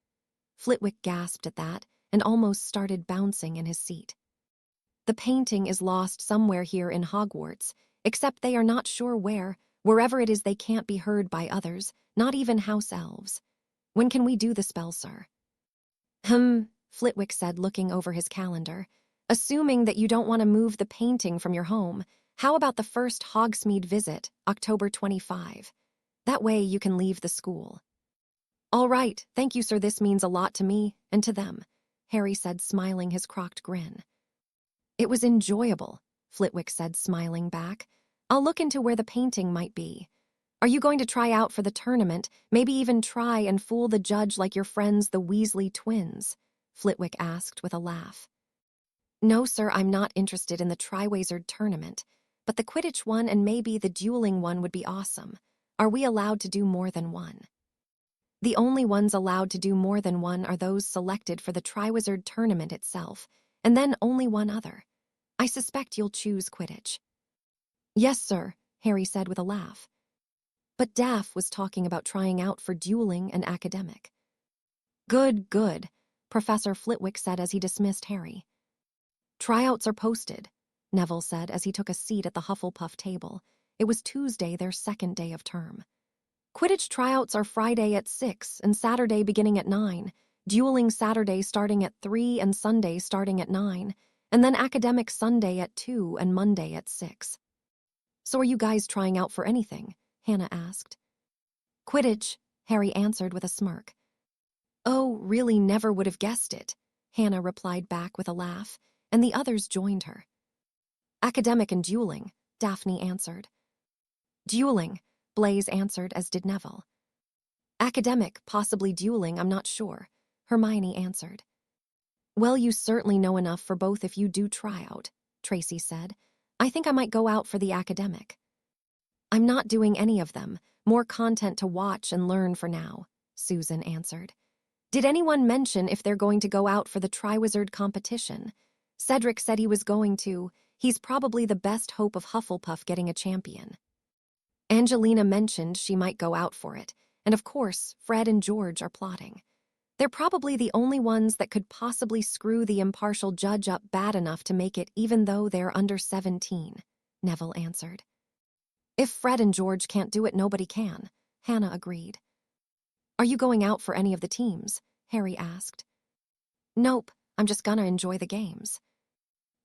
Flitwick gasped at that and almost started bouncing in his seat. The painting is lost somewhere here in Hogwarts, except they are not sure where. Wherever it is, they can't be heard by others, not even house elves. When can we do the spell, sir? Flitwick said, looking over his calendar. "Assuming that you don't want to move the painting from your home, how about the first Hogsmeade visit, October 25? That way you can leave the school." "All right, thank you, sir. This means a lot to me and to them," Harry said, smiling his crocked grin. It was enjoyable, Flitwick said, smiling back. I'll look into where the painting might be. Are you going to try out for the tournament, maybe even try and fool the judge like your friends the Weasley twins? Flitwick asked with a laugh. No, sir, I'm not interested in the Triwizard tournament, but the Quidditch one and maybe the dueling one would be awesome. Are we allowed to do more than one? The only ones allowed to do more than one are those selected for the Triwizard tournament itself, and then only one other. I suspect you'll choose Quidditch. Yes, sir, Harry said with a laugh. But Daph was talking about trying out for dueling and academic. Good, good, Professor Flitwick said as he dismissed Harry. Tryouts are posted, Neville said as he took a seat at the Hufflepuff table. It was Tuesday, their second day of term. Quidditch tryouts are Friday at 6 and Saturday beginning at 9, dueling Saturday starting at 3 and Sunday starting at 9, and then academic Sunday at 2 and Monday at 6. So are you guys trying out for anything? Hannah asked. Quidditch, Harry answered with a smirk. Oh, really never would have guessed it, Hannah replied back with a laugh, and the others joined her. Academic and dueling, Daphne answered. Dueling, Blaise answered, as did Neville. Academic, possibly dueling, I'm not sure, Hermione answered. Well, you certainly know enough for both if you do try out, Tracy said. I think I might go out for the academic. I'm not doing any of them, more content to watch and learn for now, Susan answered. Did anyone mention if they're going to go out for the Triwizard competition? Cedric said he was going to. He's probably the best hope of Hufflepuff getting a champion. Angelina mentioned she might go out for it, and of course, Fred and George are plotting. They're probably the only ones that could possibly screw the impartial judge up bad enough to make it even though they're under 17, Neville answered. If Fred and George can't do it, nobody can, Hannah agreed. Are you going out for any of the teams? Harry asked. Nope, I'm just gonna enjoy the games.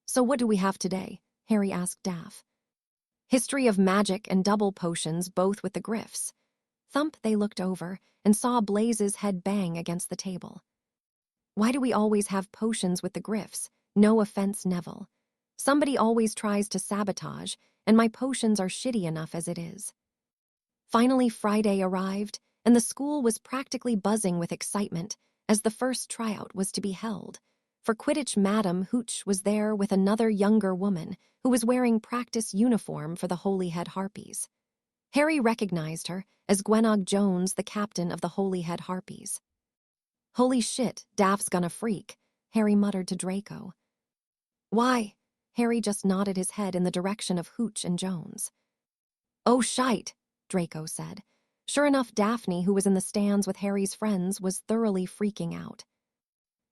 So what do we have today? Harry asked Daph. History of magic and double potions, both with the Griffs. Thump, they looked over and saw Blaise's head bang against the table. Why do we always have potions with the Griffs? No offense, Neville. Somebody always tries to sabotage, and my potions are shitty enough as it is. Finally, Friday arrived, and the school was practically buzzing with excitement as the first tryout was to be held. For Quidditch, Madam Hooch was there with another younger woman who was wearing practice uniform for the Holyhead Harpies. Harry recognized her as Gwenog Jones, the captain of the Holyhead Harpies. Holy shit, Daph's gonna freak, Harry muttered to Draco. Why? Harry just nodded his head in the direction of Hooch and Jones. Oh shite, Draco said. Sure enough, Daphne, who was in the stands with Harry's friends, was thoroughly freaking out.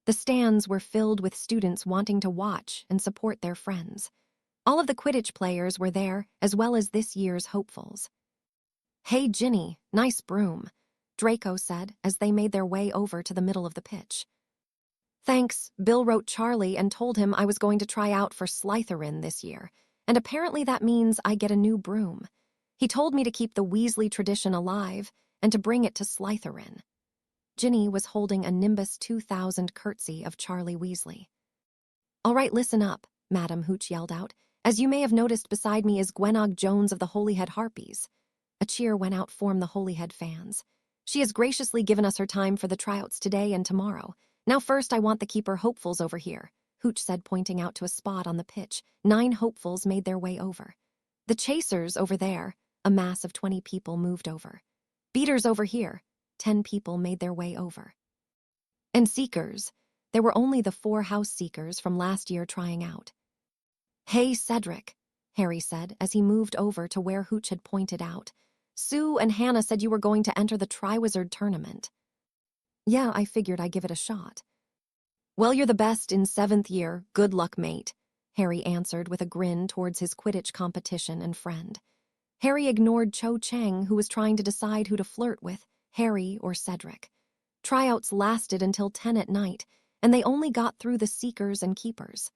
The stands were filled with students wanting to watch and support their friends. All of the Quidditch players were there, as well as this year's hopefuls. Hey, Ginny, nice broom, Draco said as they made their way over to the middle of the pitch. Thanks, Bill wrote Charlie and told him I was going to try out for Slytherin this year, and apparently that means I get a new broom. He told me to keep the Weasley tradition alive and to bring it to Slytherin. Ginny was holding a Nimbus 2000 curtsy of Charlie Weasley. All right, listen up, Madam Hooch yelled out. As you may have noticed, beside me is Gwenog Jones of the Holyhead Harpies. A cheer went out from the Holyhead fans. She has graciously given us her time for the tryouts today and tomorrow. Now first I want the keeper hopefuls over here, Hooch said, pointing out to a spot on the pitch. 9 hopefuls made their way over. The chasers over there, a mass of 20 people moved over. Beaters over here, 10 people made their way over. And seekers, there were only the 4 house seekers from last year trying out. Hey, Cedric, Harry said as he moved over to where Hooch had pointed out. Sue and Hannah said you were going to enter the Triwizard tournament. Yeah, I figured I'd give it a shot. Well, you're the best in 7th year. Good luck, mate, Harry answered with a grin towards his Quidditch competition and friend. Harry ignored Cho Chang, who was trying to decide who to flirt with, Harry or Cedric. Tryouts lasted until 10 at night, and they only got through the seekers and keepers.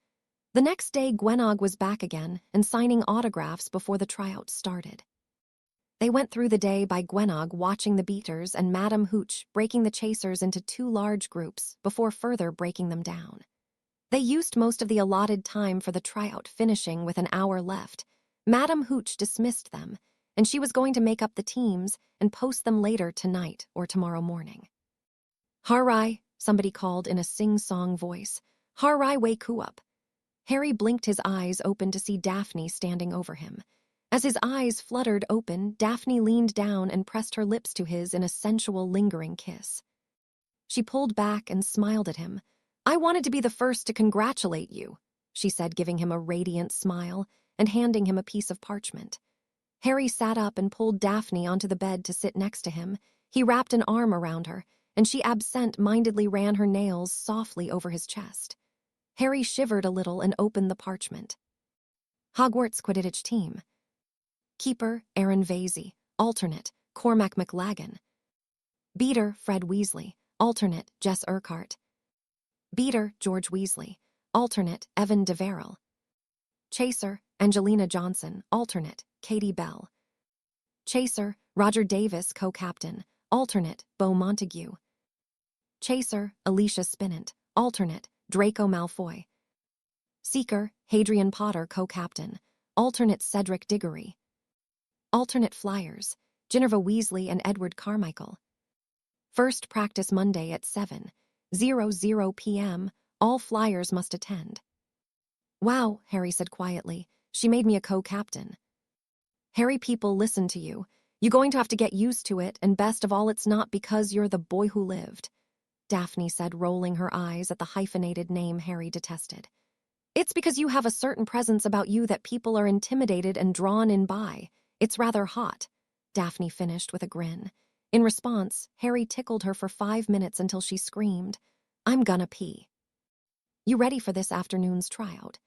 The next day, Gwenog was back again and signing autographs before the tryouts started. They went through the day by Gwenog watching the beaters and Madam Hooch breaking the chasers into 2 large groups before further breaking them down. They used most of the allotted time for the tryout, finishing with an hour left. Madam Hooch dismissed them, and she was going to make up the teams and post them later tonight or tomorrow morning. "Harai," somebody called in a sing-song voice. "Harai, wake up." Harry blinked his eyes open to see Daphne standing over him. As his eyes fluttered open, Daphne leaned down and pressed her lips to his in a sensual, lingering kiss. She pulled back and smiled at him. "I wanted to be the first to congratulate you," she said, giving him a radiant smile and handing him a piece of parchment. Harry sat up and pulled Daphne onto the bed to sit next to him. He wrapped an arm around her, and she absent-mindedly ran her nails softly over his chest. Harry shivered a little and opened the parchment. Hogwarts Quidditch Team. Keeper, Aaron Vasey. Alternate, Cormac McLagan. Beater, Fred Weasley. Alternate, Jess Urquhart. Beater, George Weasley. Alternate, Evan DeVerrell. Chaser, Angelina Johnson. Alternate, Katie Bell. Chaser, Roger Davis, co-captain. Alternate, Beau Montague. Chaser, Alicia Spinant. Alternate, Draco Malfoy. Seeker, Hadrian Potter, co-captain. Alternate, Cedric Diggory. Alternate flyers, Ginevra Weasley and Edward Carmichael. First practice Monday at 7:00 p.m. All flyers must attend. "Wow," Harry said quietly. "She made me a co-captain." "Harry, people listen to you. You're going to have to get used to it, and best of all, it's not because you're the boy who lived," Daphne said, rolling her eyes at the hyphenated name Harry detested. "It's because you have a certain presence about you that people are intimidated and drawn in by. It's rather hot," Daphne finished with a grin. In response, Harry tickled her for 5 minutes until she screamed, "I'm gonna pee." "You ready for this afternoon's tryout?"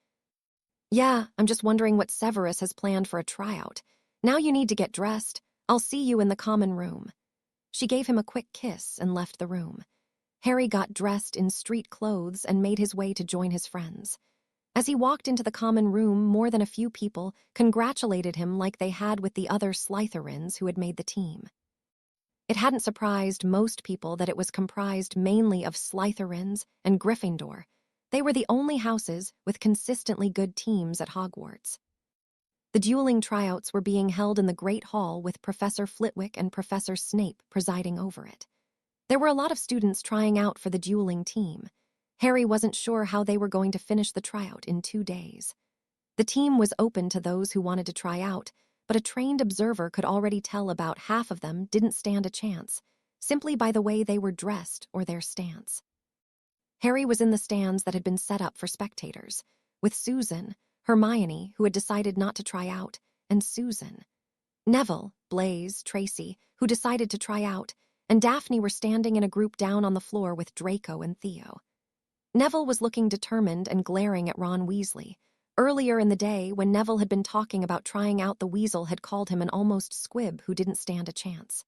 "Yeah, I'm just wondering what Severus has planned for a tryout. Now you need to get dressed. I'll see you in the common room." She gave him a quick kiss and left the room. Harry got dressed in street clothes and made his way to join his friends. As he walked into the common room, more than a few people congratulated him like they had with the other Slytherins who had made the team. It hadn't surprised most people that it was comprised mainly of Slytherins and Gryffindor. They were the only houses with consistently good teams at Hogwarts. The dueling tryouts were being held in the Great Hall with Professor Flitwick and Professor Snape presiding over it. There were a lot of students trying out for the dueling team. Harry wasn't sure how they were going to finish the tryout in 2 days. The team was open to those who wanted to try out, but a trained observer could already tell about half of them didn't stand a chance, simply by the way they were dressed or their stance. Harry was in the stands that had been set up for spectators, with Susan, Hermione, who had decided not to try out, and Susan. Neville, Blaise, Tracy, who decided to try out, and Daphne were standing in a group down on the floor with Draco and Theo. Neville was looking determined and glaring at Ron Weasley. Earlier in the day, when Neville had been talking about trying out, the weasel had called him an almost squib who didn't stand a chance.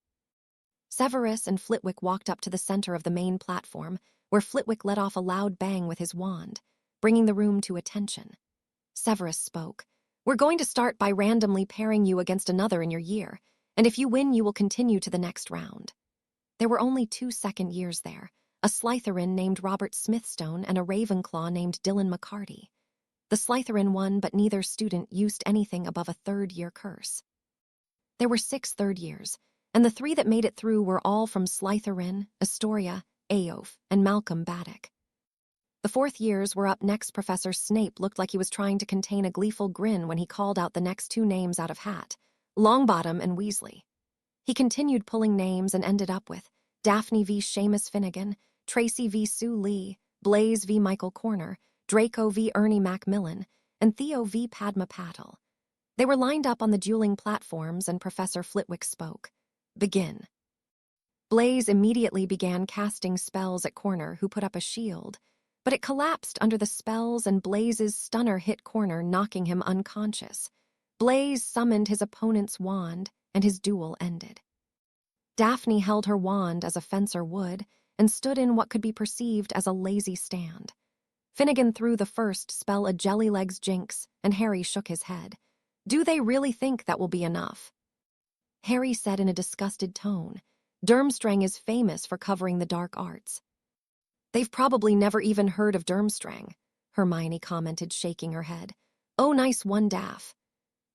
Severus and Flitwick walked up to the center of the main platform, where Flitwick let off a loud bang with his wand, bringing the room to attention. Severus spoke. "We're going to start by randomly pairing you against another in your year, and if you win, you will continue to the next round." There were only 2 second years there, a Slytherin named Robert Smithstone and a Ravenclaw named Dylan McCarty. The Slytherin won, but neither student used anything above a third-year curse. There were 6 third years, and the 3 that made it through were all from Slytherin, Astoria, Aof, and Malcolm Baddock. The 4th years were up next. Professor Snape looked like he was trying to contain a gleeful grin when he called out the next 2 names out of hat, Longbottom and Weasley. He continued pulling names and ended up with Daphne v. Seamus Finnegan, Tracy v. Sue Lee, Blaise v. Michael Corner, Draco v. Ernie Macmillan, and Theo v. Padma Patil. They were lined up on the dueling platforms, and Professor Flitwick spoke. "Begin." Blaise immediately began casting spells at Corner, who put up a shield, but it collapsed under the spells and Blaise's stunner hit Corner, knocking him unconscious. Blaise summoned his opponent's wand, and his duel ended. Daphne held her wand as a fencer would and stood in what could be perceived as a lazy stand. Finnegan threw the first spell, a Jellylegs Jinx, and Harry shook his head. "Do they really think that will be enough?" Harry said in a disgusted tone, "Durmstrang is famous for covering the dark arts." "They've probably never even heard of Durmstrang," Hermione commented, shaking her head. Oh, nice one, Daph.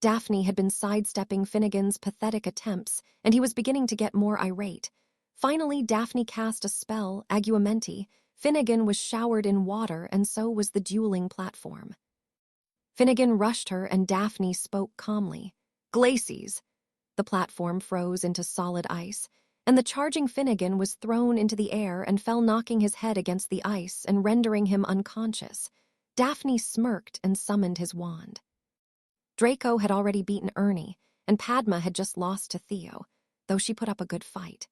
Daphne had been sidestepping Finnegan's pathetic attempts, and he was beginning to get more irate. Finally, Daphne cast a spell, Aguamenti. Finnegan was showered in water, and so was the dueling platform. Finnegan rushed her, and Daphne spoke calmly. Glacies. The platform froze into solid ice, and the charging Finnegan was thrown into the air and fell, knocking his head against the ice and rendering him unconscious. Daphne smirked and summoned his wand. Draco had already beaten Ernie, and Padma had just lost to Theo, though she put up a good fight.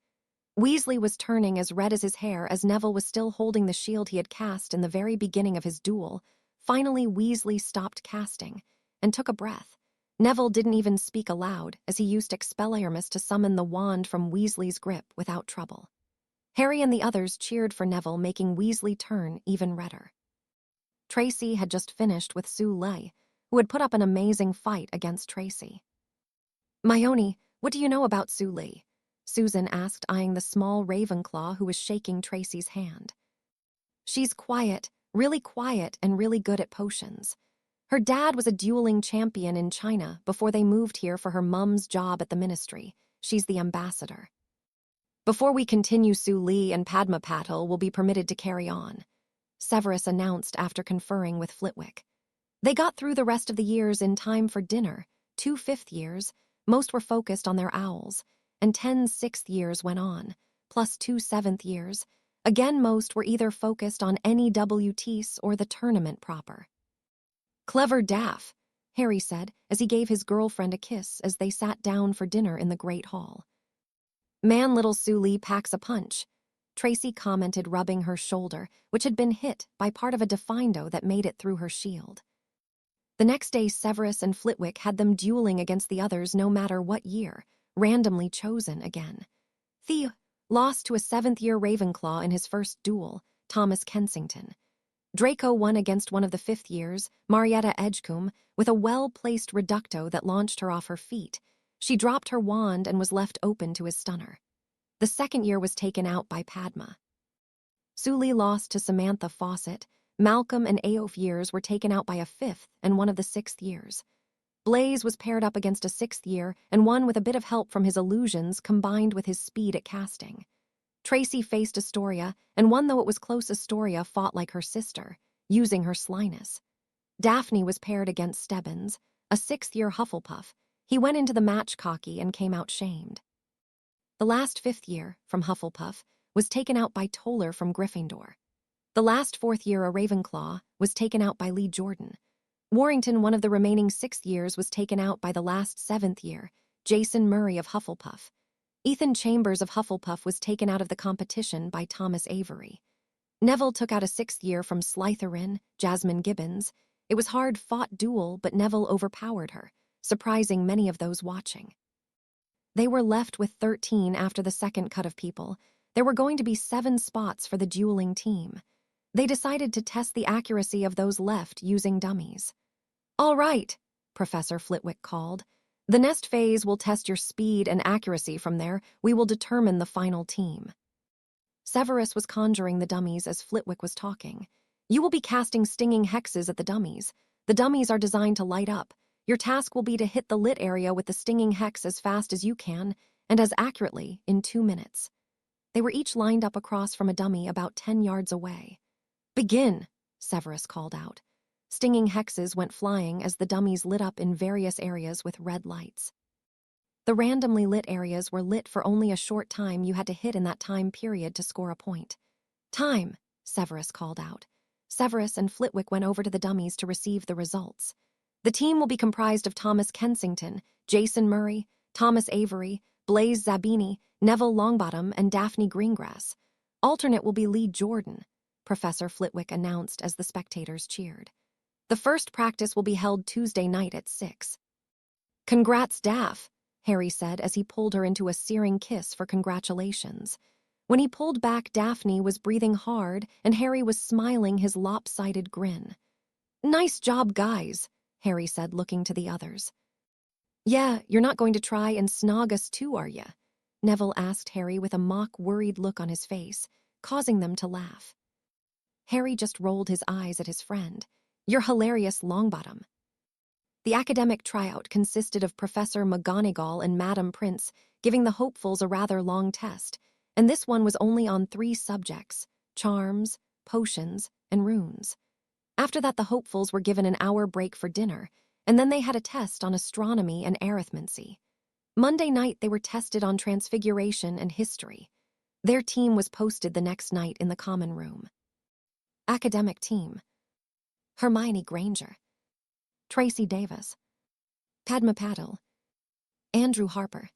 Weasley was turning as red as his hair as Neville was still holding the shield he had cast in the very beginning of his duel. Finally, Weasley stopped casting and took a breath. Neville didn't even speak aloud, as he used Expelliarmus to summon the wand from Weasley's grip without trouble. Harry and the others cheered for Neville, making Weasley turn even redder. Tracy had just finished with Sue Ley, who had put up an amazing fight against Tracy. Myoni, what do you know about Sue Ley? Susan asked, eyeing the small Ravenclaw who was shaking Tracy's hand. She's quiet, and really good at potions. Her dad was a dueling champion in China before they moved here for her mum's job at the ministry. She's the ambassador. Before we continue, Sue Lee and Padma Patil will be permitted to carry on, Severus announced after conferring with Flitwick. They got through the rest of the years in time for dinner. 2 fifth years, most were focused on their owls, and 10 sixth years went on, plus 2 seventh years. Again, most were either focused on any WTs or the tournament proper. Clever Daph, Harry said as he gave his girlfriend a kiss as they sat down for dinner in the Great Hall. Man, little Sue Lee packs a punch, Tracy commented, rubbing her shoulder, which had been hit by part of a defindo that made it through her shield. The next day, Severus and Flitwick had them dueling against the others no matter what year, randomly chosen again. Theo lost to a 7th-year Ravenclaw in his first duel, Thomas Kensington. Draco won against one of the 5th years, Marietta Edgecombe, with a well-placed reducto that launched her off her feet. She dropped her wand and was left open to his stunner. The 2nd year was taken out by Padma. Sully lost to Samantha Fawcett. Malcolm and Aof years were taken out by a 5th and one of the 6th years. Blaze was paired up against a 6th year and won with a bit of help from his illusions combined with his speed at casting. Tracy faced Astoria and won, though it was close. Astoria fought like her sister, using her slyness. Daphne was paired against Stebbins, a 6th-year Hufflepuff. He went into the match cocky and came out shamed. The last 5th year, from Hufflepuff, was taken out by Toller from Gryffindor. The last 4th year, a Ravenclaw, was taken out by Lee Jordan. Warrington, one of the remaining 6th years, was taken out by the last 7th year, Jason Murray of Hufflepuff. Ethan Chambers of Hufflepuff was taken out of the competition by Thomas Avery. Neville took out a 6th year from Slytherin, Jasmine Gibbons. It was hard-fought duel, but Neville overpowered her, surprising many of those watching. They were left with 13 after the second cut of people. There were going to be 7 spots for the dueling team. They decided to test the accuracy of those left using dummies. All right, Professor Flitwick called. The next phase will test your speed and accuracy. From there, we will determine the final team. Severus was conjuring the dummies as Flitwick was talking. You will be casting stinging hexes at the dummies. The dummies are designed to light up. Your task will be to hit the lit area with the stinging hex as fast as you can, and as accurately, in 2 minutes. They were each lined up across from a dummy about 10 yards away. Begin, Severus called out. Stinging hexes went flying as the dummies lit up in various areas with red lights. The randomly lit areas were lit for only a short time. You had to hit in that time period to score a point. Time, Severus called out. Severus and Flitwick went over to the dummies to receive the results. The team will be comprised of Thomas Kensington, Jason Murray, Thomas Avery, Blaze Zabini, Neville Longbottom, and Daphne Greengrass. Alternate will be Lee Jordan, Professor Flitwick announced as the spectators cheered. The first practice will be held Tuesday night at 6. Congrats, Daph, Harry said as he pulled her into a searing kiss for congratulations. When he pulled back, Daphne was breathing hard and Harry was smiling his lopsided grin. Nice job, guys, Harry said, looking to the others. Yeah, you're not going to try and snog us too, are ya? Neville asked Harry with a mock worried look on his face, causing them to laugh. Harry just rolled his eyes at his friend. You're hilarious, Longbottom. The academic tryout consisted of Professor McGonagall and Madam Prince giving the hopefuls a rather long test, and this one was only on 3 subjects: charms, potions, and runes. After that, the hopefuls were given an hour break for dinner, and then they had a test on astronomy and arithmancy. Monday night, they were tested on transfiguration and history. Their team was posted the next night in the common room. Academic team: Hermione Granger, Tracy Davis, Padma Patil, Andrew Harper,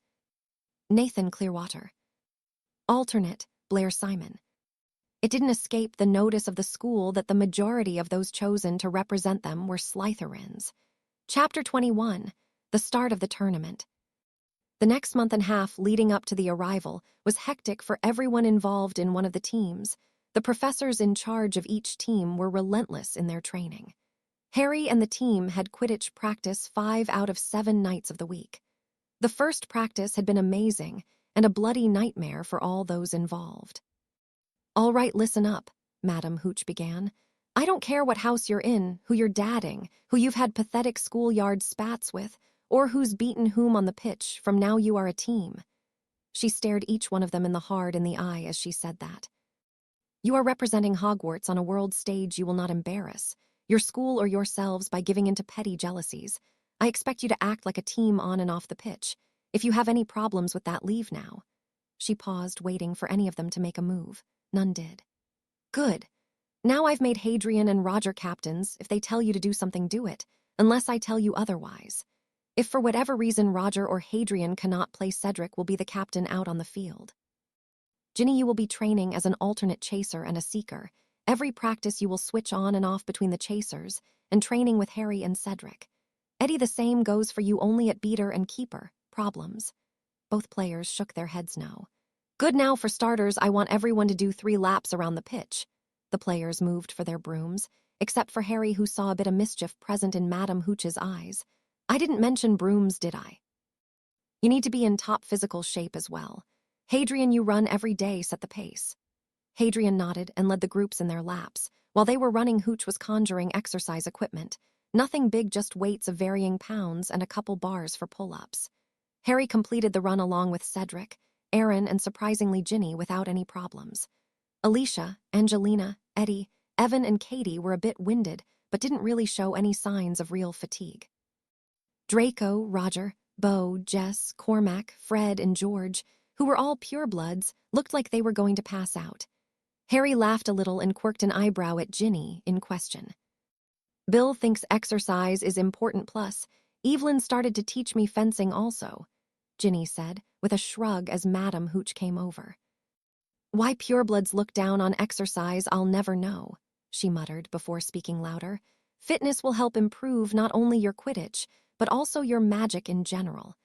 Nathan Clearwater. Alternate: Blair Simon. It didn't escape the notice of the school that the majority of those chosen to represent them were Slytherins. Chapter 21: The start of the tournament. The next month and a half leading up to the arrival was hectic for everyone involved in one of the teams. The professors in charge of each team were relentless in their training. Harry and the team had Quidditch practice 5 out of 7 nights of the week. The first practice had been amazing and a bloody nightmare for all those involved. "All right, listen up," Madam Hooch began. "I don't care what house you're in, who you're dadding, who you've had pathetic schoolyard spats with, or who's beaten whom on the pitch. From now you are a team." She stared each one of them in the eye as she said that. "You are representing Hogwarts on a world stage. You will not embarrass your school or yourselves by giving into petty jealousies. I expect you to act like a team on and off the pitch. If you have any problems with that, leave now." She paused, waiting for any of them to make a move. None did. "Good. Now I've made Hadrian and Roger captains. If they tell you to do something, do it, unless I tell you otherwise. If for whatever reason Roger or Hadrian cannot play, Cedric will be the captain out on the field. Ginny, you will be training as an alternate chaser and a seeker. Every practice you will switch on and off between the chasers, and training with Harry and Cedric. Eddie, the same goes for you, only at beater and keeper. Problems?" Both players shook their heads no. "Good. Now for starters, I want everyone to do 3 laps around the pitch." The players moved for their brooms, except for Harry, who saw a bit of mischief present in Madam Hooch's eyes. "I didn't mention brooms, did I? You need to be in top physical shape as well. Hadrian, you run every day, set the pace." Hadrian nodded and led the groups in their laps. While they were running, Hooch was conjuring exercise equipment. Nothing big, just weights of varying pounds and a couple bars for pull-ups. Harry completed the run along with Cedric, Aaron, and surprisingly Ginny without any problems. Alicia, Angelina, Eddie, Evan, and Katie were a bit winded, but didn't really show any signs of real fatigue. Draco, Roger, Beau, Jess, Cormac, Fred, and George, who were all purebloods, looked like they were going to pass out. Harry laughed a little and quirked an eyebrow at Ginny in question. "Bill thinks exercise is important, plus Evelyn started to teach me fencing also," Ginny said, with a shrug as Madam Hooch came over. "Why purebloods look down on exercise, I'll never know," she muttered before speaking louder. "Fitness will help improve not only your Quidditch, but also your magic in general.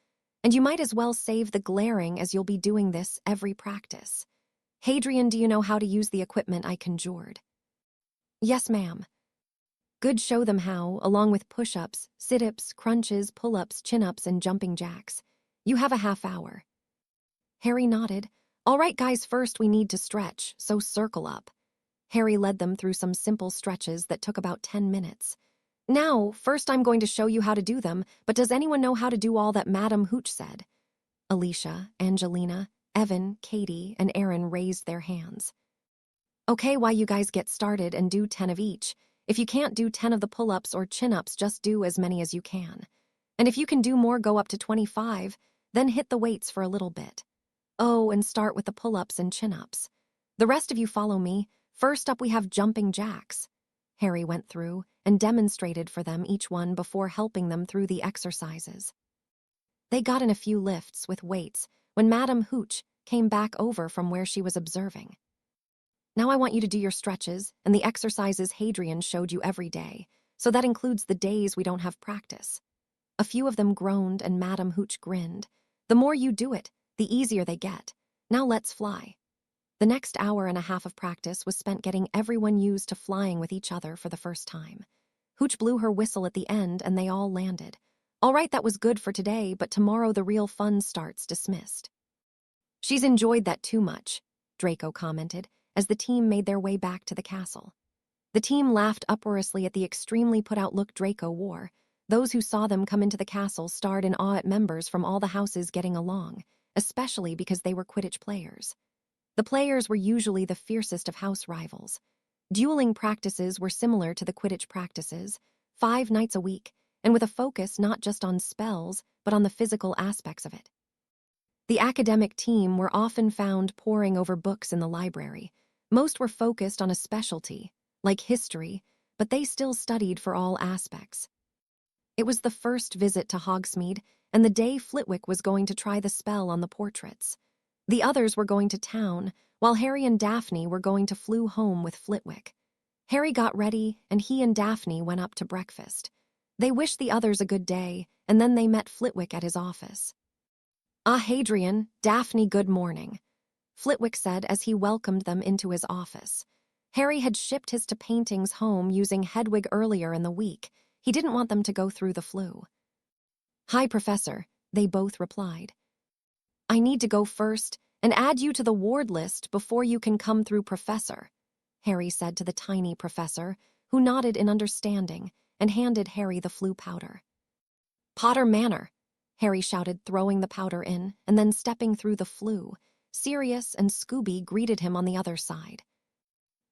And you might as well save the glaring, as you'll be doing this every practice. Hadrian, do you know how to use the equipment I conjured?" "Yes, ma'am." "Good, show them how, along with push-ups, sit-ups, crunches, pull-ups, chin-ups, and jumping jacks. You have a half hour." Harry nodded. "All right, guys, first we need to stretch, so circle up." Harry led them through some simple stretches that took about 10 minutes. "Now, first I'm going to show you how to do them, but does anyone know how to do all that Madam Hooch said?" Alicia, Angelina, Evan, Katie, and Aaron raised their hands. "Okay, why you guys get started and do 10 of each. If you can't do 10 of the pull-ups or chin-ups, just do as many as you can. And if you can do more, go up to 25, then hit the weights for a little bit. Oh, and start with the pull-ups and chin-ups. The rest of you follow me. First up, we have jumping jacks." Harry went through and demonstrated for them each one before helping them through the exercises. They got in a few lifts with weights when Madam Hooch came back over from where she was observing. "Now I want you to do your stretches and the exercises Hadrian showed you every day, so that includes the days we don't have practice." A few of them groaned and Madam Hooch grinned. "The more you do it, the easier they get. Now let's fly." The next hour and a half of practice was spent getting everyone used to flying with each other for the first time. Hooch blew her whistle at the end and they all landed. "All right, that was good for today, but tomorrow the real fun starts. Dismissed." "She's enjoyed that too much," Draco commented, as the team made their way back to the castle. The team laughed uproariously at the extremely put-out look Draco wore. Those who saw them come into the castle stared in awe at members from all the houses getting along, especially because they were Quidditch players. The players were usually the fiercest of house rivals. Dueling practices were similar to the Quidditch practices, 5 nights a week, and with a focus not just on spells, but on the physical aspects of it. The academic team were often found poring over books in the library. Most were focused on a specialty, like history, but they still studied for all aspects. It was the first visit to Hogsmeade, and the day Flitwick was going to try the spell on the portraits. The others were going to town, while Harry and Daphne were going to flew home with Flitwick. Harry got ready, and he and Daphne went up to breakfast. They wished the others a good day, and then they met Flitwick at his office. "Ah, Hadrian, Daphne, good morning," Flitwick said as he welcomed them into his office. Harry had shipped his paintings home using Hedwig earlier in the week. He didn't want them to go through the flu. "Hi, Professor," they both replied. "I need to go first and add you to the ward list before you can come through, Professor," Harry said to the tiny professor, who nodded in understanding and handed Harry the flu powder. "Potter Manor," Harry shouted, throwing the powder in and then stepping through the flu. Sirius and Scooby greeted him on the other side.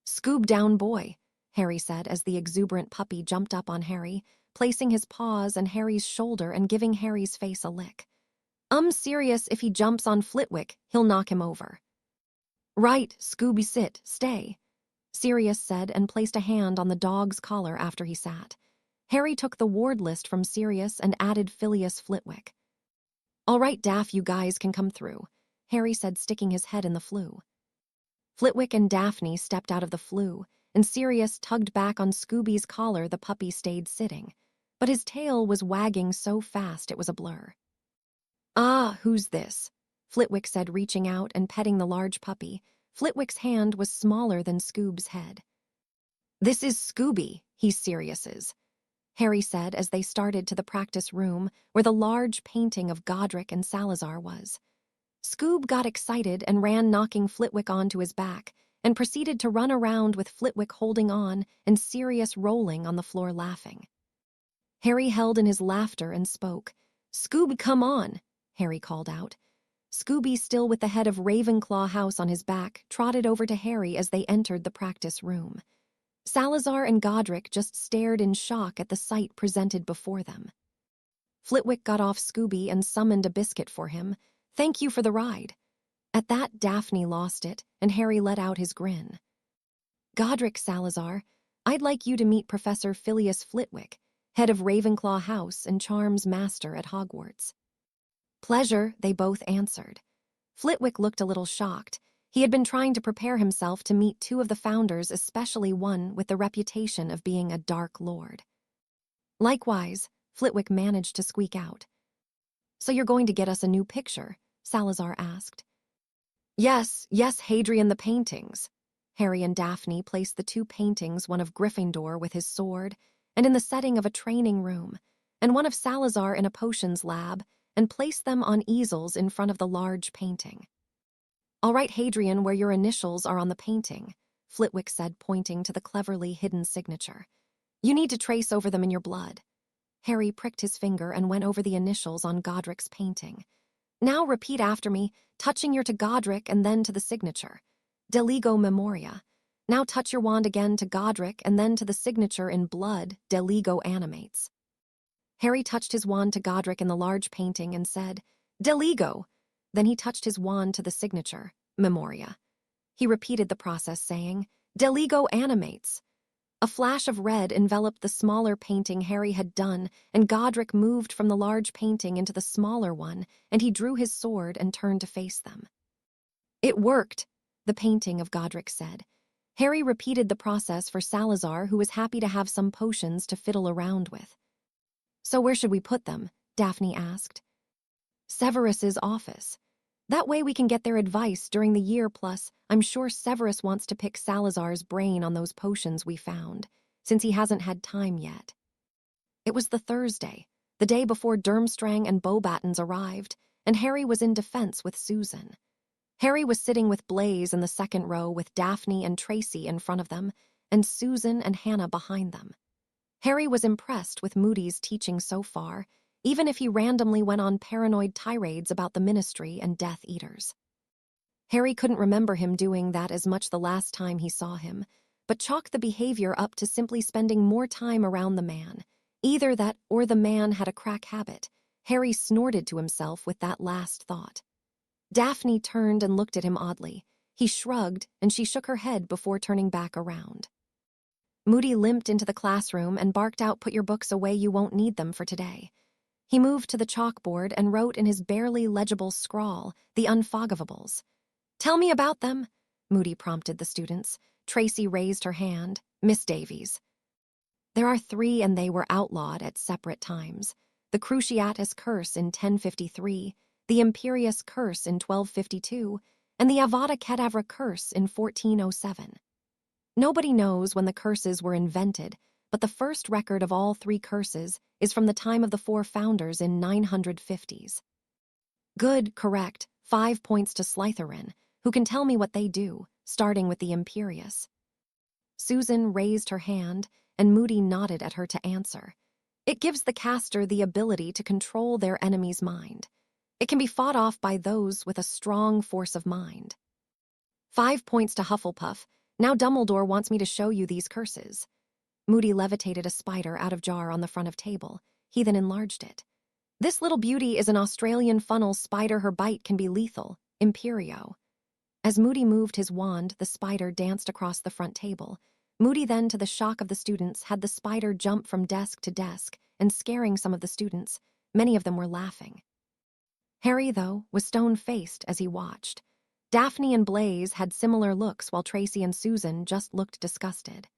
"Scoob down, boy," Harry said as the exuberant puppy jumped up on Harry, placing his paws on Harry's shoulder and giving Harry's face a lick. Sirius, if he jumps on Flitwick, he'll knock him over." "Right, Scooby, stay," Sirius said and placed a hand on the dog's collar after he sat. Harry took the ward list from Sirius and added Phileas Flitwick. "All right, Daff, you guys can come through," Harry said, sticking his head in the flu. Flitwick and Daphne stepped out of the flu, and Sirius tugged back on Scooby's collar. The puppy stayed sitting, but his tail was wagging so fast it was a blur. "Ah, who's this?" Flitwick said, reaching out and petting the large puppy. Flitwick's hand was smaller than Scoob's head. "This is Scooby, he's Sirius's," Harry said as they started to the practice room where the large painting of Godric and Salazar was. Scoob got excited and ran, knocking Flitwick onto his back, and proceeded to run around with Flitwick holding on and Sirius rolling on the floor laughing. Harry held in his laughter and spoke. "Scoob, come on," Harry called out. Scooby, still with the head of Ravenclaw House on his back, trotted over to Harry as they entered the practice room. Salazar and Godric just stared in shock at the sight presented before them. Flitwick got off Scooby and summoned a biscuit for him. "Thank you for the ride." At that, Daphne lost it, and Harry let out his grin. "Godric, Salazar, I'd like you to meet Professor Phileas Flitwick, head of Ravenclaw House and Charms Master at Hogwarts." "Pleasure," they both answered. Flitwick looked a little shocked. He had been trying to prepare himself to meet 2 of the founders, especially one with the reputation of being a Dark Lord. "Likewise," Flitwick managed to squeak out. "So you're going to get us a new picture?" Salazar asked. Yes, Hadrian, the paintings." Harry and Daphne placed the 2 paintings, one of Gryffindor with his sword, and in the setting of a training room, and one of Salazar in a potions lab, and placed them on easels in front of the large painting. "All right, Hadrian, where your initials are on the painting," Flitwick said, pointing to the cleverly hidden signature. "You need to trace over them in your blood." Harry pricked his finger and went over the initials on Godric's painting. "Now repeat after me, touching your to Godric and then to the signature. Deligo Memoria. Now touch your wand again to Godric and then to the signature in blood. Deligo Animates." Harry touched his wand to Godric in the large painting and said, "Deligo." Then he touched his wand to the signature, Memoria. He repeated the process, saying, "Deligo Animates." A flash of red enveloped the smaller painting Harry had done, and Godric moved from the large painting into the smaller one, and he drew his sword and turned to face them. "It worked," the painting of Godric said. Harry repeated the process for Salazar, who was happy to have some potions to fiddle around with. "So where should we put them?" Daphne asked. "Severus's office. That way we can get their advice during the year, plus I'm sure Severus wants to pick Salazar's brain on those potions we found, since he hasn't had time yet." It was the Thursday, the day before Durmstrang and Beauxbatons arrived, and Harry was in defense with Susan. Harry was sitting with Blaise in the second row with Daphne and Tracy in front of them, and Susan and Hannah behind them. Harry was impressed with Moody's teaching so far, even if he randomly went on paranoid tirades about the Ministry and Death Eaters. Harry couldn't remember him doing that as much the last time he saw him, but chalked the behavior up to simply spending more time around the man. Either that or the man had a crack habit. Harry snorted to himself with that last thought. Daphne turned and looked at him oddly. He shrugged, and she shook her head before turning back around. Moody limped into the classroom and barked out, "Put your books away, you won't need them for today." He moved to the chalkboard and wrote in his barely legible scrawl, "The unforgivables." "Tell me about them," Moody prompted the students. Tracy raised her hand. "Miss Davies." "There are 3 and they were outlawed at separate times. The Cruciatus Curse in 1053, the Imperious Curse in 1252, and the Avada Kedavra Curse in 1407. Nobody knows when the curses were invented, but the first record of all 3 curses is from the time of the 4 founders in 950s. Good, correct, 5 points to Slytherin, who can tell me what they do, starting with the Imperious. Susan raised her hand, and Moody nodded at her to answer. It gives the caster the ability to control their enemy's mind. It can be fought off by those with a strong force of mind. 5 points to Hufflepuff. Now Dumbledore wants me to show you these curses. Moody levitated a spider out of jar on the front of table. He then enlarged it. This little beauty is an Australian funnel spider. Her bite can be lethal. Imperio. As Moody moved his wand, the spider danced across the front table. Moody then, to the shock of the students, had the spider jump from desk to desk and scaring some of the students. Many of them were laughing. Harry, though, was stone-faced as he watched. Daphne and Blaise had similar looks while Tracy and Susan just looked disgusted.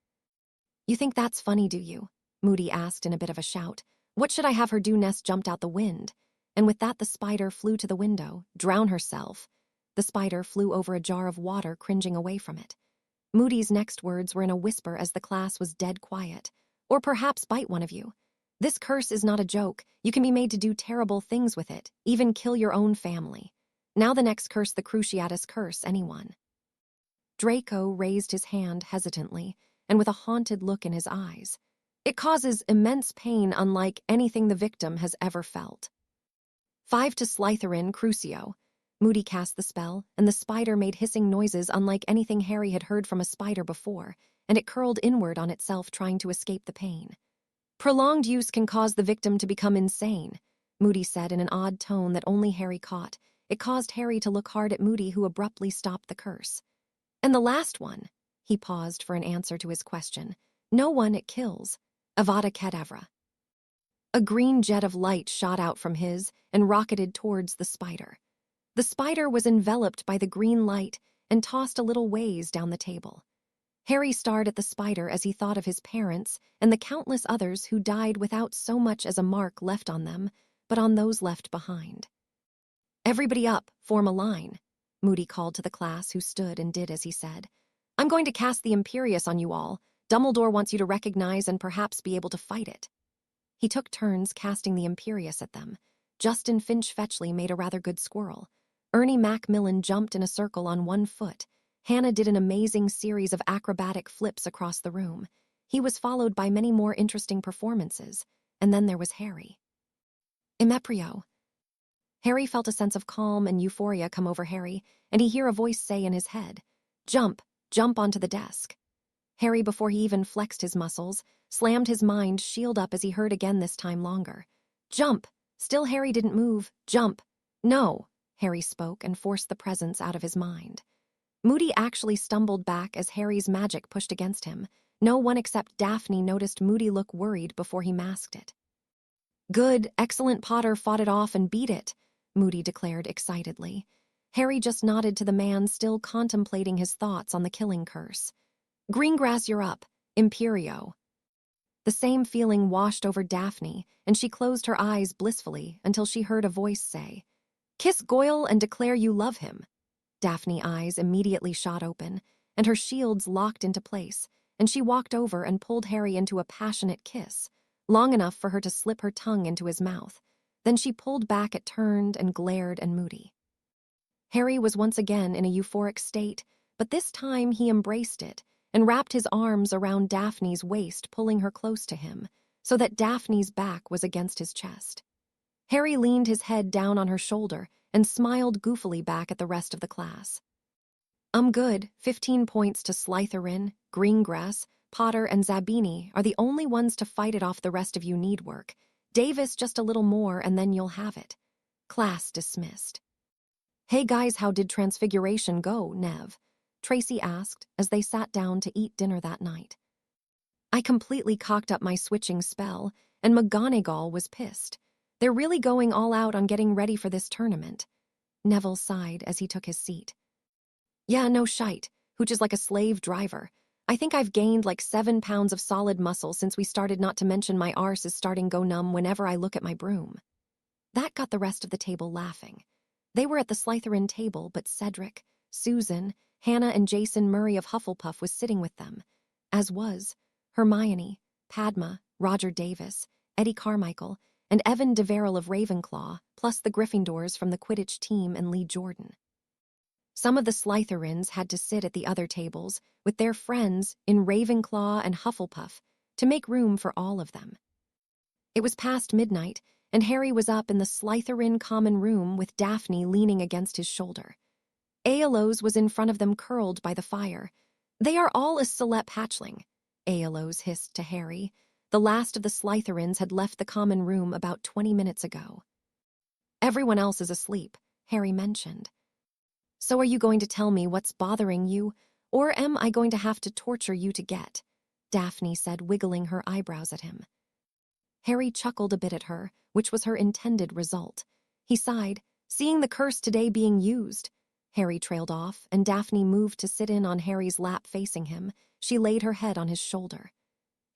"You think that's funny, do you?" Moody asked in a bit of a shout. "What should I have her do?" Ness jumped out the wind. And with that the spider flew to the window. "Drown herself." The spider flew over a jar of water, cringing away from it. Moody's next words were in a whisper as the class was dead quiet. "Or perhaps bite one of you. This curse is not a joke. You can be made to do terrible things with it, even kill your own family. Now the next curse, the Cruciatus Curse, anyone?" Draco raised his hand hesitantly, and with a haunted look in his eyes. "It causes immense pain unlike anything the victim has ever felt." 5 to Slytherin, Crucio. Moody cast the spell, and the spider made hissing noises unlike anything Harry had heard from a spider before, and it curled inward on itself, trying to escape the pain. "Prolonged use can cause the victim to become insane," Moody said in an odd tone that only Harry caught. It caused Harry to look hard at Moody, who abruptly stopped the curse. "And the last one," he paused for an answer to his question. "No one it kills. Avada Kedavra." A green jet of light shot out from his and rocketed towards the spider. The spider was enveloped by the green light and tossed a little ways down the table. Harry stared at the spider as he thought of his parents and the countless others who died without so much as a mark left on them, but on those left behind. "Everybody up, form a line," Moody called to the class, who stood and did as he said. "I'm going to cast the Imperious on you all. Dumbledore wants you to recognize and perhaps be able to fight it." He took turns casting the Imperious at them. Justin Finch-Fetchley made a rather good squirrel. Ernie Macmillan jumped in a circle on 1 foot. Hannah did an amazing series of acrobatic flips across the room. He was followed by many more interesting performances. And then there was Harry. Imeprio. Harry felt a sense of calm and euphoria come over Harry, and he heard a voice say in his head, "Jump, jump onto the desk." Harry, before he even flexed his muscles, slammed his mind shield up as he heard again, this time longer. "Jump." Still Harry didn't move. "Jump." "No." Harry spoke and forced the presence out of his mind. Moody actually stumbled back as Harry's magic pushed against him. No one except Daphne noticed Moody look worried before he masked it. "Good, excellent. Potter fought it off and beat it," Moody declared excitedly. Harry just nodded to the man, still contemplating his thoughts on the killing curse. "Greengrass, you're up. Imperio." The same feeling washed over Daphne, and she closed her eyes blissfully until she heard a voice say, "Kiss Goyle and declare you love him." Daphne's eyes immediately shot open, and her shields locked into place, and she walked over and pulled Harry into a passionate kiss, long enough for her to slip her tongue into his mouth. Then she pulled back, it turned and glared at Moody. Harry was once again in a euphoric state, but this time he embraced it, and wrapped his arms around Daphne's waist, pulling her close to him, so that Daphne's back was against his chest. Harry leaned his head down on her shoulder and smiled goofily back at the rest of the class. Good, 15 points to Slytherin, Greengrass, Potter, and Zabini are the only ones to fight it off. The rest of you need work. Davis just a little more and then you'll have it. Class dismissed. Hey guys, how did Transfiguration go, Nev? Tracy asked as they sat down to eat dinner that night. I completely cocked up my switching spell, and McGonagall was pissed. They're really going all out on getting ready for this tournament. Neville sighed as he took his seat. Yeah, no shite. Hooch is like a slave driver. I think I've gained like 7 pounds of solid muscle since we started, not to mention my arse is starting go numb whenever I look at my broom. That got the rest of the table laughing. They were at the Slytherin table, but Cedric, Susan, Hannah, and Jason Murray of Hufflepuff was sitting with them, as was Hermione, Padma, Roger Davis, Eddie Carmichael, and Evan DeVeril of Ravenclaw, plus the Gryffindors from the Quidditch team and Lee Jordan. Some of the Slytherins had to sit at the other tables with their friends in Ravenclaw and Hufflepuff to make room for all of them. It was past midnight, and Harry was up in the Slytherin common room with Daphne leaning against his shoulder. Aeolus was in front of them, curled by the fire. They are all a celeb hatchling, Aeolus hissed to Harry. The last of the Slytherins had left the common room about 20 minutes ago. Everyone else is asleep, Harry mentioned. So are you going to tell me what's bothering you, or am I going to have to torture you to get? Daphne said, wiggling her eyebrows at him. Harry chuckled a bit at her, which was her intended result. He sighed, seeing the curse today being used. Harry trailed off, and Daphne moved to sit in on Harry's lap facing him. She laid her head on his shoulder.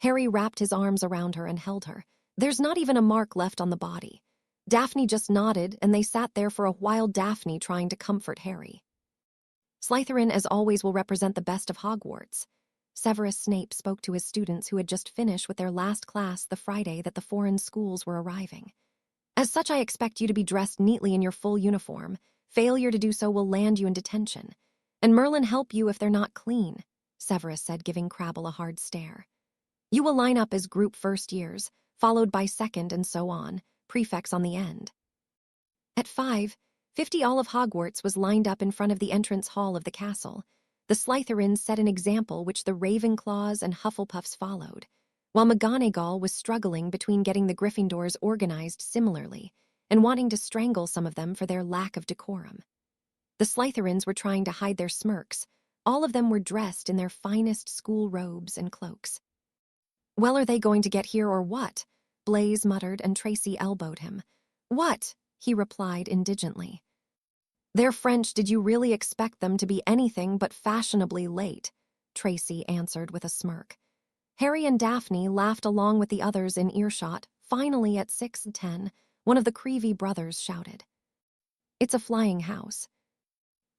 Harry wrapped his arms around her and held her. There's not even a mark left on the body. Daphne just nodded, and they sat there for a while, Daphne trying to comfort Harry. Slytherin, as always, will represent the best of Hogwarts. Severus Snape spoke to his students who had just finished with their last class the Friday that the foreign schools were arriving. As such, I expect you to be dressed neatly in your full uniform. Failure to do so will land you in detention. And Merlin help you if they're not clean, Severus said, giving Crabble a hard stare. You will line up as group first years, followed by second and so on, prefects on the end. At 5:50, all of Hogwarts was lined up in front of the entrance hall of the castle. The Slytherins set an example which the Ravenclaws and Hufflepuffs followed, while McGonagall was struggling between getting the Gryffindors organized similarly and wanting to strangle some of them for their lack of decorum. The Slytherins were trying to hide their smirks. All of them were dressed in their finest school robes and cloaks. Well, are they going to get here or what? Blaise muttered, and Tracy elbowed him. What? He replied indigently. They're French. Did you really expect them to be anything but fashionably late? Tracy answered with a smirk. Harry and Daphne laughed along with the others in earshot. Finally, at 6:10, one of the Creevy brothers shouted. It's a flying house.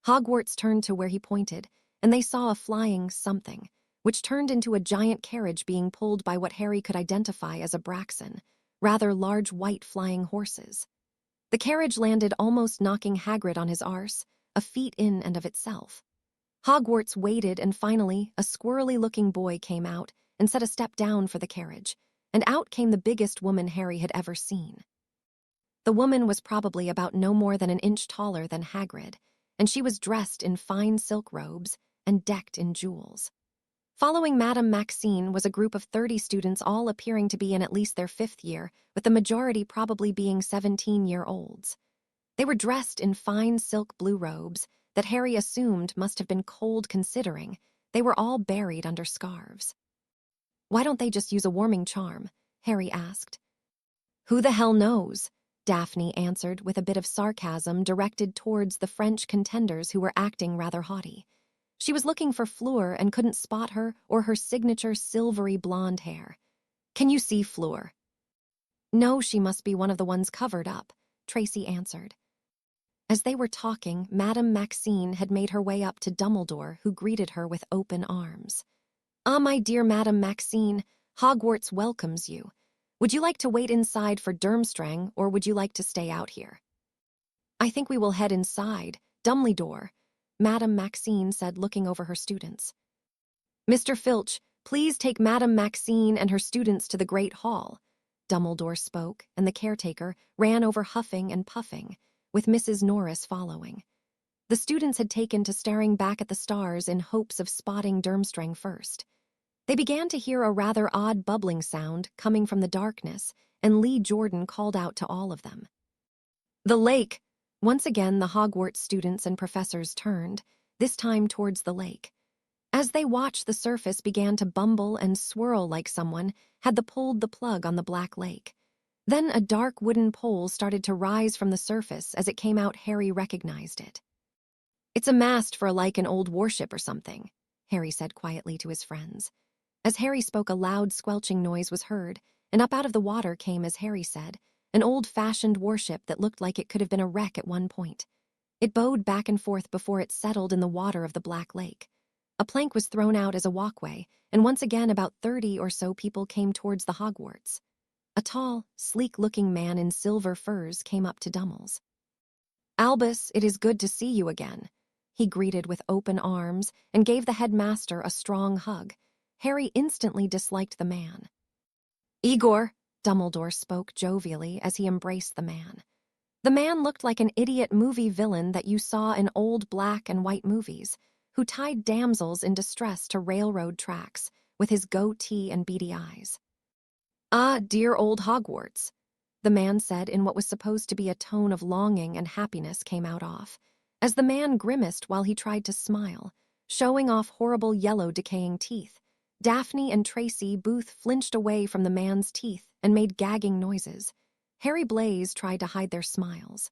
Hogwarts turned to where he pointed, and they saw a flying something, which turned into a giant carriage being pulled by what Harry could identify as a Braxton, rather large white flying horses. The carriage landed, almost knocking Hagrid on his arse, a feat in and of itself. Hogwarts waited, and finally, a squirrely-looking boy came out and set a step down for the carriage, and out came the biggest woman Harry had ever seen. The woman was probably about no more than an inch taller than Hagrid, and she was dressed in fine silk robes and decked in jewels. Following Madame Maxine was a group of 30 students, all appearing to be in at least their 5th year, with the majority probably being 17-year-olds. They were dressed in fine silk blue robes that Harry assumed must have been cold, considering they were all buried under scarves. Why don't they just use a warming charm? Harry asked. Who the hell knows? Daphne answered with a bit of sarcasm directed towards the French contenders who were acting rather haughty. She was looking for Fleur and couldn't spot her or her signature silvery blonde hair. Can you see Fleur? No, she must be one of the ones covered up, Tracy answered. As they were talking, Madame Maxine had made her way up to Dumbledore, who greeted her with open arms. Ah, my dear Madame Maxine, Hogwarts welcomes you. Would you like to wait inside for Durmstrang, or would you like to stay out here? I think we will head inside, Dumbledore, Madame Maxine said, looking over her students. "Mr. Filch, please take Madame Maxine and her students to the Great Hall," Dumbledore spoke, and the caretaker ran over huffing and puffing, with Mrs. Norris following. The students had taken to staring back at the stars in hopes of spotting Durmstrang first. They began to hear a rather odd bubbling sound coming from the darkness, and Lee Jordan called out to all of them. "The lake!" Once again, the Hogwarts students and professors turned, this time towards the lake. As they watched, the surface began to bumble and swirl like someone had pulled the plug on the Black Lake. Then a dark wooden pole started to rise from the surface. As it came out, Harry recognized it. "It's a mast for an old warship or something," Harry said quietly to his friends. As Harry spoke, a loud squelching noise was heard, and up out of the water came, as Harry said, an old-fashioned warship that looked like it could have been a wreck at one point. It bowed back and forth before it settled in the water of the Black Lake. A plank was thrown out as a walkway, and once again about 30 or so people came towards the Hogwarts. A tall, sleek-looking man in silver furs came up to Dummels. "Albus, it is good to see you again," he greeted with open arms and gave the headmaster a strong hug. Harry instantly disliked the man. "Igor," Dumbledore spoke jovially as he embraced the man. The man looked like an idiot movie villain that you saw in old black and white movies, who tied damsels in distress to railroad tracks with his goatee and beady eyes. "Ah, dear old Hogwarts," the man said in what was supposed to be a tone of longing and happiness came out off, as the man grimaced while he tried to smile, showing off horrible yellow decaying teeth. Daphne and Tracy both flinched away from the man's teeth and made gagging noises. Harry Blaze tried to hide their smiles.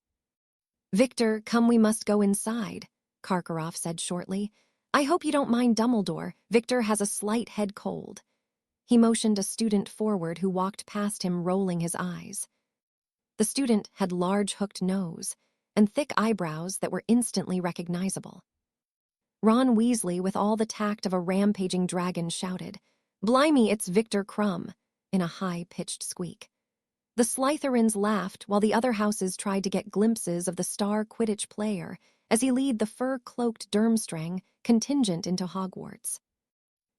"Victor, come, we must go inside," Karkaroff said shortly. "I hope you don't mind Dumbledore. Victor has a slight head cold." He motioned a student forward who walked past him, rolling his eyes. The student had large hooked nose and thick eyebrows that were instantly recognizable. Ron Weasley, with all the tact of a rampaging dragon, shouted, "Blimey, it's Victor Crumb," in a high-pitched squeak. The Slytherins laughed while the other houses tried to get glimpses of the star Quidditch player as he led the fur-cloaked Durmstrang contingent into Hogwarts.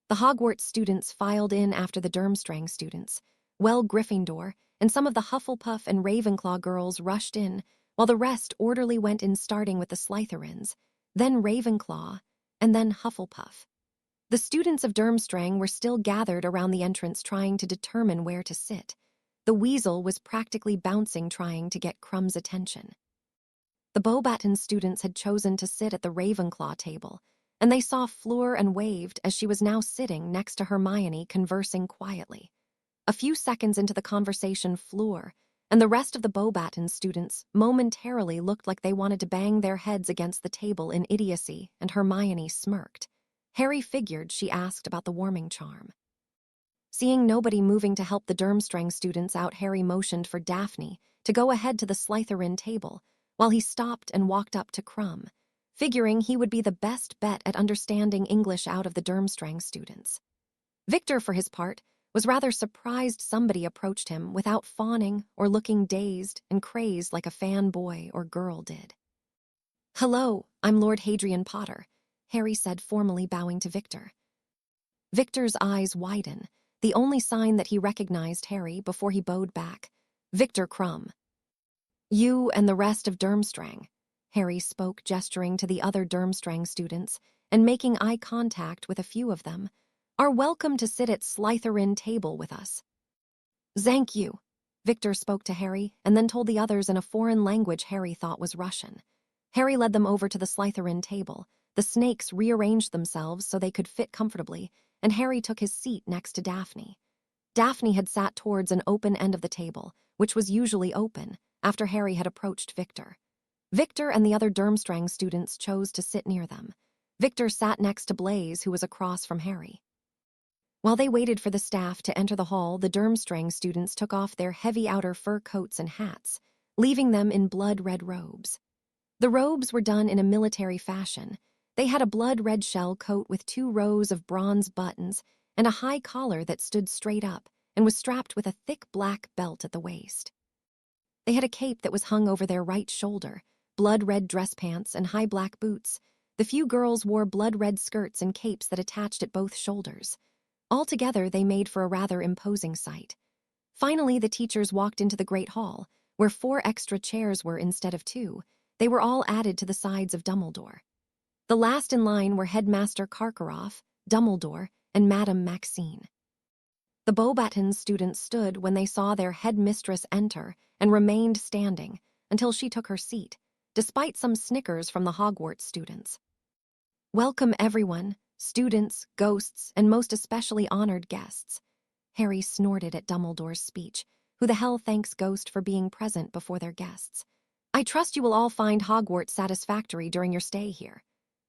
The Hogwarts students filed in after the Durmstrang students. Gryffindor and some of the Hufflepuff and Ravenclaw girls rushed in, while the rest orderly went in, starting with the Slytherins, then Ravenclaw, and then Hufflepuff. The students of Durmstrang were still gathered around the entrance trying to determine where to sit. The Weasel was practically bouncing trying to get Crumb's attention. The Beauxbaton students had chosen to sit at the Ravenclaw table, and they saw Fleur and waved as she was now sitting next to Hermione, conversing quietly. A few seconds into the conversation, Fleur and the rest of the Beauxbaton students momentarily looked like they wanted to bang their heads against the table in idiocy, and Hermione smirked. Harry figured she asked about the warming charm. Seeing nobody moving to help the Durmstrang students out, Harry motioned for Daphne to go ahead to the Slytherin table, while he stopped and walked up to Crumb, figuring he would be the best bet at understanding English out of the Durmstrang students. Victor, for his part, was rather surprised somebody approached him without fawning or looking dazed and crazed like a fanboy or girl did. "Hello, I'm Lord Hadrian Potter," Harry said, formally bowing to Victor. Victor's eyes widened, the only sign that he recognized Harry before he bowed back. "Victor Crumb." "You and the rest of Durmstrang," Harry spoke, gesturing to the other Durmstrang students and making eye contact with a few of them, "are welcome to sit at Slytherin table with us." "Thank you," Victor spoke to Harry and then told the others in a foreign language Harry thought was Russian. Harry led them over to the Slytherin table. The snakes rearranged themselves so they could fit comfortably, and Harry took his seat next to Daphne. Daphne had sat towards an open end of the table, which was usually open, after Harry had approached Victor. Victor and the other Durmstrang students chose to sit near them. Victor sat next to Blaze, who was across from Harry. While they waited for the staff to enter the hall, the Durmstrang students took off their heavy outer fur coats and hats, leaving them in blood-red robes. The robes were done in a military fashion. They had a blood-red shell coat with 2 rows of bronze buttons and a high collar that stood straight up and was strapped with a thick black belt at the waist. They had a cape that was hung over their right shoulder, blood-red dress pants, and high black boots. The few girls wore blood-red skirts and capes that attached at both shoulders. Altogether, they made for a rather imposing sight. Finally, the teachers walked into the Great Hall, where 4 extra chairs were instead of 2. They were all added to the sides of Dumbledore. The last in line were Headmaster Karkaroff, Dumbledore, and Madame Maxine. The Beauxbatons students stood when they saw their headmistress enter and remained standing until she took her seat, despite some snickers from the Hogwarts students. "Welcome, everyone, students, ghosts, and most especially honored guests." Harry snorted at Dumbledore's speech. Who the hell thanks Ghost for being present before their guests? "I trust you will all find Hogwarts satisfactory during your stay here."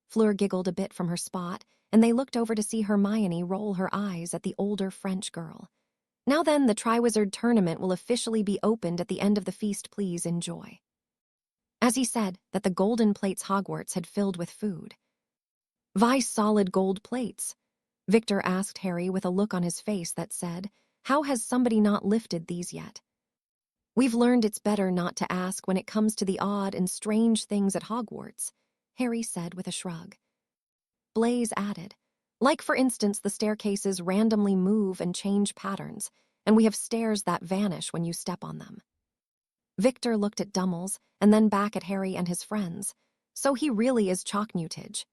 Fleur giggled a bit from her spot, and they looked over to see Hermione roll her eyes at the older French girl. "Now then, the Triwizard Tournament will officially be opened at the end of the feast. Please enjoy." As he said that, the golden plates Hogwarts had filled with food. "Vi solid gold plates?" Victor asked Harry with a look on his face that said, "How has somebody not lifted these yet?" "We've learned it's better not to ask when it comes to the odd and strange things at Hogwarts," Harry said with a shrug. Blaise added, "Like, for instance, the staircases randomly move and change patterns, and we have stairs that vanish when you step on them." Victor looked at Dummels and then back at Harry and his friends. So he really is Chalknewtage.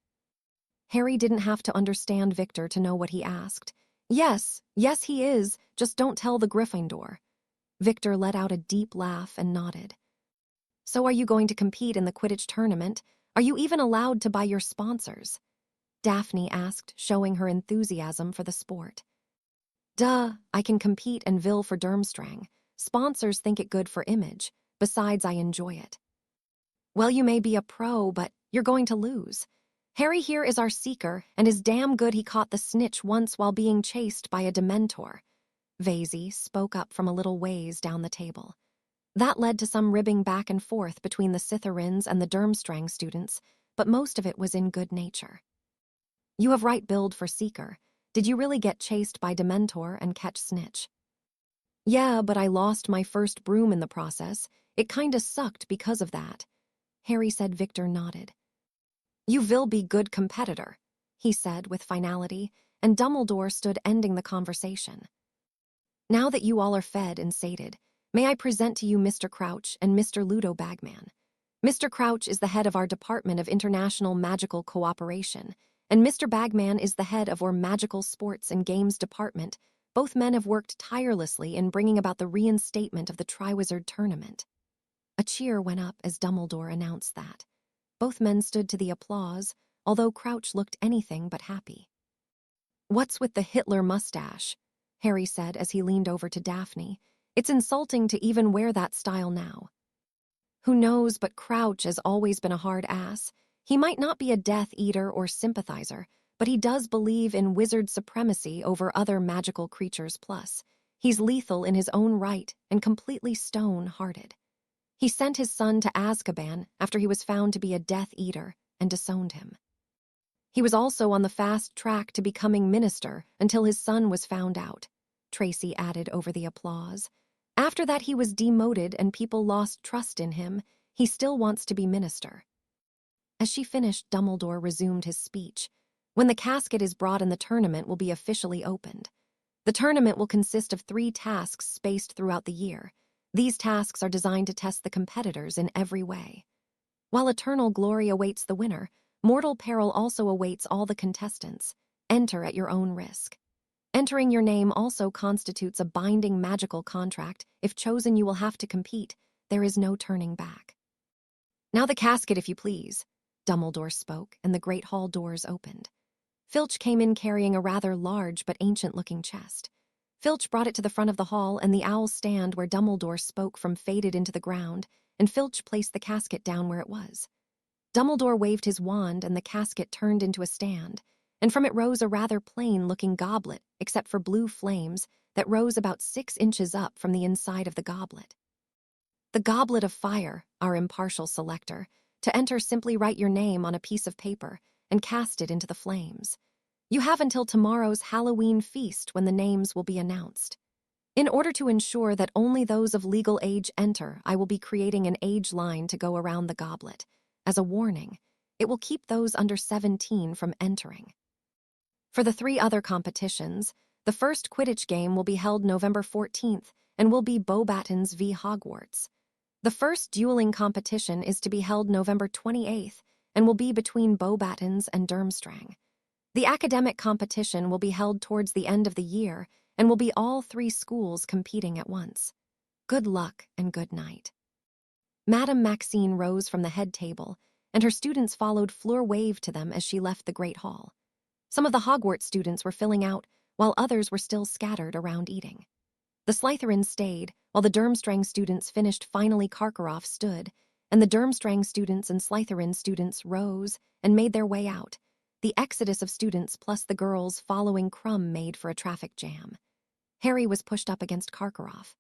Harry didn't have to understand Victor to know what he asked. Yes, he is, just don't tell the Gryffindor." Victor let out a deep laugh and nodded. "So are you going to compete in the Quidditch tournament? Are you even allowed to buy your sponsors?" Daphne asked, showing her enthusiasm for the sport. "Duh, I can compete and vil for Durmstrang. Sponsors think it good for image. Besides, I enjoy it." "Well, you may be a pro, but you're going to lose. Harry here is our seeker, and is damn good he caught the snitch once while being chased by a Dementor." Vasey spoke up from a little ways down the table. That led to some ribbing back and forth between the Slytherins and the Durmstrang students, but most of it was in good nature. "You have right build for seeker. Did you really get chased by Dementor and catch snitch?" "Yeah, but I lost my first broom in the process. It kinda sucked because of that." Harry said. Victor nodded. "You will be good competitor," he said with finality, and Dumbledore stood ending the conversation. "Now that you all are fed and sated, may I present to you Mr. Crouch and Mr. Ludo Bagman. Mr. Crouch is the head of our Department of International Magical Cooperation, and Mr. Bagman is the head of our Magical Sports and Games Department. Both men have worked tirelessly in bringing about the reinstatement of the Triwizard Tournament." A cheer went up as Dumbledore announced that. Both men stood to the applause, although Crouch looked anything but happy. "What's with the Hitler mustache?" Harry said as he leaned over to Daphne. "It's insulting to even wear that style now." "Who knows, but Crouch has always been a hard ass. He might not be a Death Eater or sympathizer, but he does believe in wizard supremacy over other magical creatures. Plus, he's lethal in his own right and completely stone-hearted. He sent his son to Azkaban after he was found to be a Death Eater and disowned him. He was also on the fast track to becoming minister until his son was found out," Tracy added over the applause. "After that he was demoted and people lost trust in him. He still wants to be minister." As she finished, Dumbledore resumed his speech. "When the casket is brought in, the tournament will be officially opened. The tournament will consist of 3 tasks spaced throughout the year. These tasks are designed to test the competitors in every way. While eternal glory awaits the winner, mortal peril also awaits all the contestants. Enter at your own risk. Entering your name also constitutes a binding magical contract. If chosen, you will have to compete. There is no turning back." "Now the casket, if you please." Dumbledore spoke, and the Great Hall doors opened. Filch came in carrying a rather large but ancient-looking chest. Filch brought it to the front of the hall, and the owl stand where Dumbledore spoke from faded into the ground, and Filch placed the casket down where it was. Dumbledore waved his wand, and the casket turned into a stand, and from it rose a rather plain-looking goblet, except for blue flames that rose about 6 inches up from the inside of the goblet. "The Goblet of Fire, our impartial selector. To enter, simply write your name on a piece of paper and cast it into the flames. You have until tomorrow's Halloween feast when the names will be announced. In order to ensure that only those of legal age enter, I will be creating an age line to go around the goblet. As a warning, It will keep those under 17 from entering. For the 3 other competitions, the first Quidditch game will be held November 14th and will be Beauxbatons v. Hogwarts. The first dueling competition is to be held November 28th and will be between Beauxbatons and Durmstrang. The academic competition will be held towards the end of the year and will be all 3 schools competing at once. Good luck and good night. Madame Maxine rose from the head table, and her students followed. Fleur waved to them as she left the Great Hall. Some of the Hogwarts students were filling out, while others were still scattered around eating. The Slytherins stayed, while the Durmstrang students finished. Finally, Karkaroff stood, and the Durmstrang students and Slytherin students rose and made their way out. The exodus of students plus the girls following Crumb made for a traffic jam. Harry was pushed up against Karkaroff,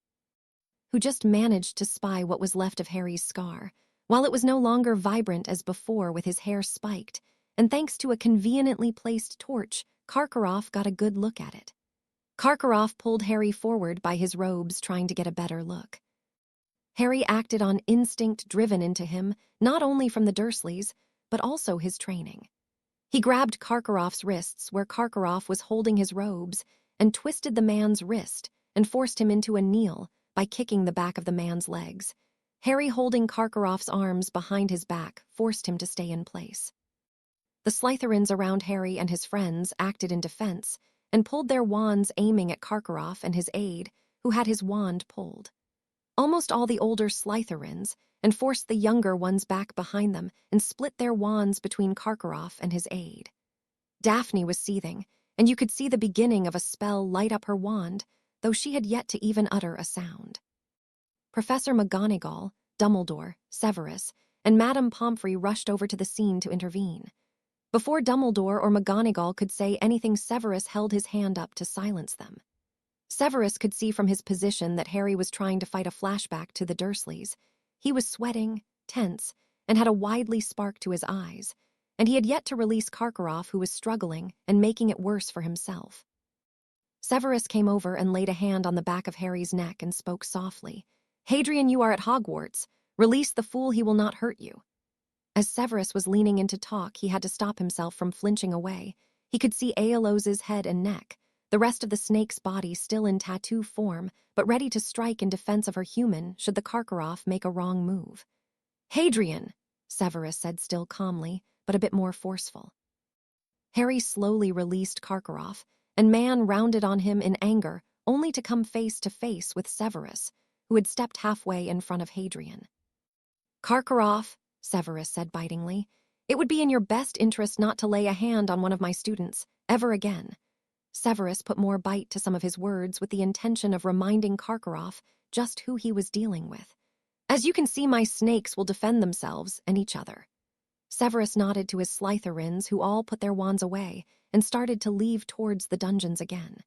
who just managed to spy what was left of Harry's scar. While it was no longer vibrant as before with his hair spiked, and thanks to a conveniently placed torch, Karkaroff got a good look at it. Karkaroff pulled Harry forward by his robes, trying to get a better look. Harry acted on instinct driven into him, not only from the Dursleys, but also his training. He grabbed Karkaroff's wrists where Karkaroff was holding his robes and twisted the man's wrist and forced him into a kneel by kicking the back of the man's legs. Harry, holding Karkaroff's arms behind his back, forced him to stay in place. The Slytherins around Harry and his friends acted in defense and pulled their wands, aiming at Karkaroff and his aide, who had his wand pulled. Almost all the older Slytherins and forced the younger ones back behind them and split their wands between Karkaroff and his aide. Daphne was seething, and you could see the beginning of a spell light up her wand, though she had yet to even utter a sound. Professor McGonagall, Dumbledore, Severus, and Madame Pomfrey rushed over to the scene to intervene. Before Dumbledore or McGonagall could say anything, Severus held his hand up to silence them. Severus could see from his position that Harry was trying to fight a flashback to the Dursleys. He was sweating, tense, and had a widely spark to his eyes, and he had yet to release Karkaroff, who was struggling and making it worse for himself. Severus came over and laid a hand on the back of Harry's neck and spoke softly. "Hadrian, you are at Hogwarts. Release the fool, he will not hurt you." As Severus was leaning in to talk, he had to stop himself from flinching away. He could see Aelos's head and neck, the rest of the snake's body still in tattoo form, but ready to strike in defense of her human should the Karkaroff make a wrong move. "Hadrian," Severus said, still calmly, but a bit more forceful. Harry slowly released Karkaroff, and man rounded on him in anger, only to come face to face with Severus, who had stepped halfway in front of Hadrian. "Karkaroff," Severus said bitingly, "it would be in your best interest not to lay a hand on one of my students, ever again." Severus put more bite to some of his words with the intention of reminding Karkaroff just who he was dealing with. "As you can see, my snakes will defend themselves and each other." Severus nodded to his Slytherins, who all put their wands away and started to leave towards the dungeons again.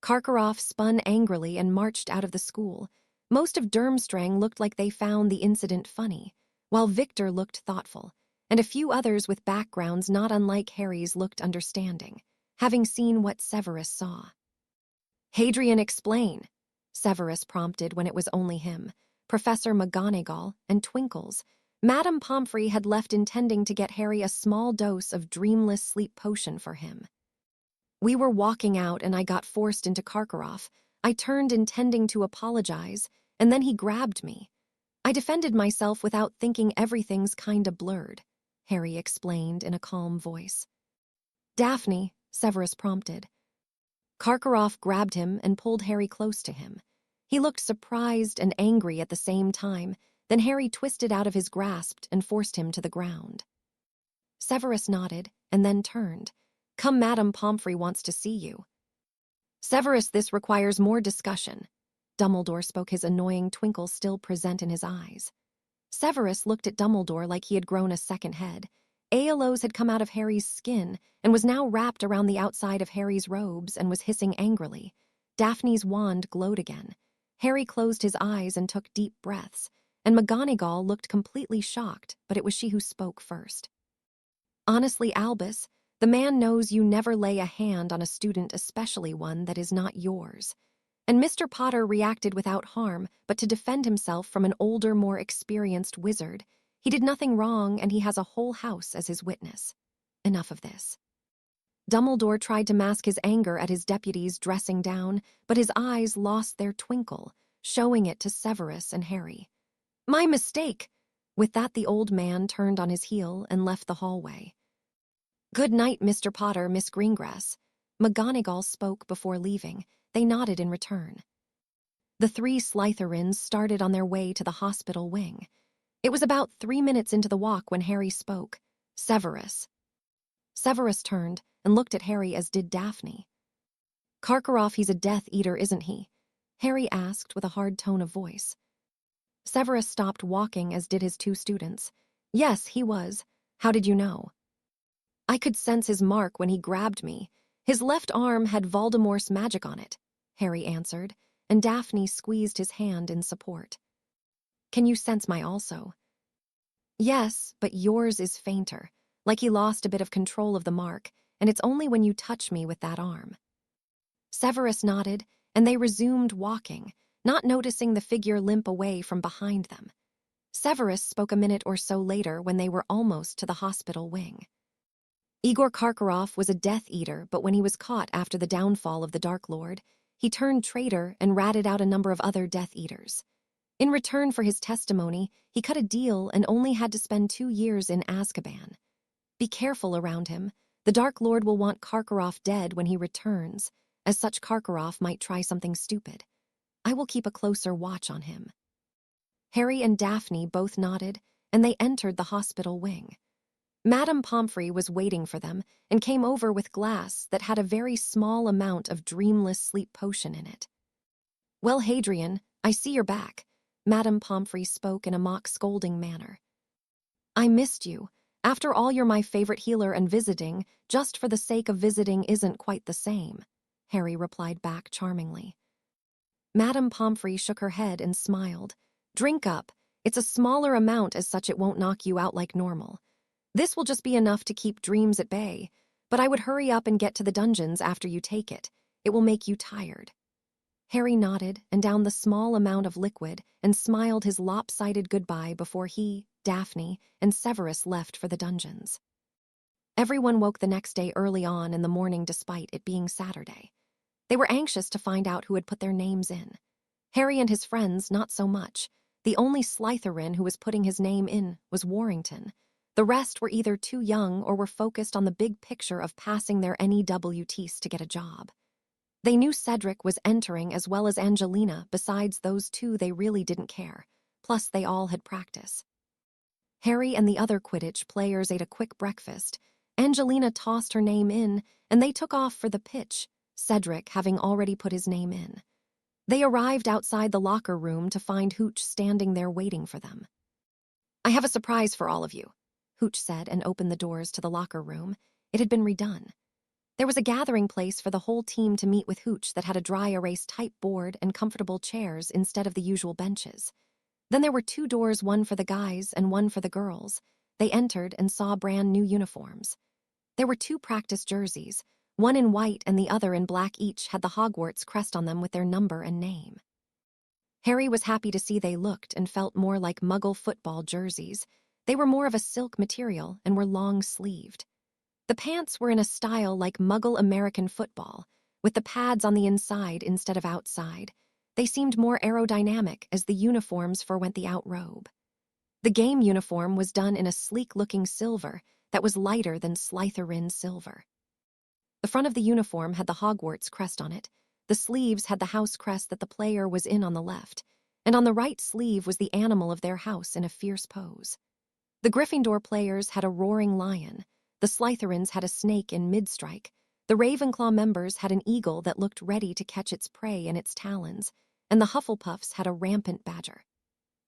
Karkaroff spun angrily and marched out of the school. Most of Durmstrang looked like they found the incident funny, while Victor looked thoughtful, and a few others with backgrounds not unlike Harry's looked understanding, having seen what Severus saw. "Hadrian, explain," Severus prompted when it was only him, Professor McGonagall, and Twinkles. Madame Pomfrey had left intending to get Harry a small dose of dreamless sleep potion for him. "We were walking out and I got forced into Karkaroff. I turned intending to apologize, and then he grabbed me. I defended myself without thinking. Everything's kinda blurred," Harry explained in a calm voice. "Daphne," Severus prompted. Karkaroff grabbed him and pulled Harry close to him. He looked surprised and angry at the same time. Then Harry twisted out of his grasp and forced him to the ground. Severus nodded and then turned. "Come, Madame Pomfrey wants to see you." "Severus, this requires more discussion." Dumbledore spoke, his annoying twinkle still present in his eyes. Severus looked at Dumbledore like he had grown a second head. Aelos had come out of Harry's skin and was now wrapped around the outside of Harry's robes and was hissing angrily. Daphne's wand glowed again. Harry closed his eyes and took deep breaths, and McGonagall looked completely shocked, but it was she who spoke first. "Honestly, Albus, the man knows you never lay a hand on a student, especially one that is not yours." And Mr. Potter reacted without harm, but to defend himself from an older, more experienced wizard. He did nothing wrong, and he has a whole house as his witness. Enough of this. Dumbledore tried to mask his anger at his deputies dressing down, but his eyes lost their twinkle, showing it to Severus and Harry. "My mistake!" With that, the old man turned on his heel and left the hallway. "Good night, Mr. Potter, Miss Greengrass." McGonagall spoke before leaving. They nodded in return. The three Slytherins started on their way to the hospital wing. It was about 3 minutes into the walk when Harry spoke. "Severus." Severus turned and looked at Harry, as did Daphne. "Karkaroff, he's a Death Eater, isn't he?" Harry asked with a hard tone of voice. Severus stopped walking, as did his two students. "Yes, he was. How did you know?" "I could sense his mark when he grabbed me. His left arm had Voldemort's magic on it," Harry answered, and Daphne squeezed his hand in support. "Can you sense my also?" "Yes, but yours is fainter, like he lost a bit of control of the mark, and it's only when you touch me with that arm." Severus nodded, and they resumed walking, not noticing the figure limp away from behind them. Severus spoke a minute or so later when they were almost to the hospital wing. "Igor Karkaroff was a Death Eater, but when he was caught after the downfall of the Dark Lord, he turned traitor and ratted out a number of other Death Eaters. In return for his testimony, he cut a deal and only had to spend 2 years in Azkaban. Be careful around him. The Dark Lord will want Karkaroff dead when he returns, as such Karkaroff might try something stupid. I will keep a closer watch on him." Harry and Daphne both nodded, and they entered the hospital wing. Madame Pomfrey was waiting for them and came over with glass that had a very small amount of dreamless sleep potion in it. "Well, Hadrian, I see you're back." Madame Pomfrey spoke in a mock scolding manner. "I missed you. After all, you're my favorite healer, and visiting, just for the sake of visiting, isn't quite the same," Harry replied back charmingly. Madame Pomfrey shook her head and smiled. "Drink up. It's a smaller amount, as such it won't knock you out like normal. This will just be enough to keep dreams at bay, but I would hurry up and get to the dungeons after you take it. It will make you tired." Harry nodded and downed the small amount of liquid and smiled his lopsided goodbye before he, Daphne, and Severus left for the dungeons. Everyone woke the next day early on in the morning despite it being Saturday. They were anxious to find out who had put their names in. Harry and his friends, not so much. The only Slytherin who was putting his name in was Warrington. The rest were either too young or were focused on the big picture of passing their NEWTs to get a job. They knew Cedric was entering as well as Angelina. Besides those two, they really didn't care. Plus, they all had practice. Harry and the other Quidditch players ate a quick breakfast. Angelina tossed her name in, and they took off for the pitch, Cedric having already put his name in. They arrived outside the locker room to find Hooch standing there waiting for them. "I have a surprise for all of you," Hooch said, and opened the doors to the locker room. It had been redone. There was a gathering place for the whole team to meet with Hooch that had a dry erase type board and comfortable chairs instead of the usual benches. Then there were 2 doors, one for the guys and one for the girls. They entered and saw brand new uniforms. There were 2 practice jerseys, one in white and the other in black. Each had the Hogwarts crest on them with their number and name. Harry was happy to see they looked and felt more like Muggle football jerseys. They were more of a silk material and were long-sleeved. The pants were in a style like Muggle American football, with the pads on the inside instead of outside. They seemed more aerodynamic as the uniforms forewent the outrobe. The game uniform was done in a sleek-looking silver that was lighter than Slytherin silver. The front of the uniform had the Hogwarts crest on it. The sleeves had the house crest that the player was in on the left, and on the right sleeve was the animal of their house in a fierce pose. The Gryffindor players had a roaring lion. The Slytherins had a snake in mid-strike. The Ravenclaw members had an eagle that looked ready to catch its prey in its talons, and the Hufflepuffs had a rampant badger.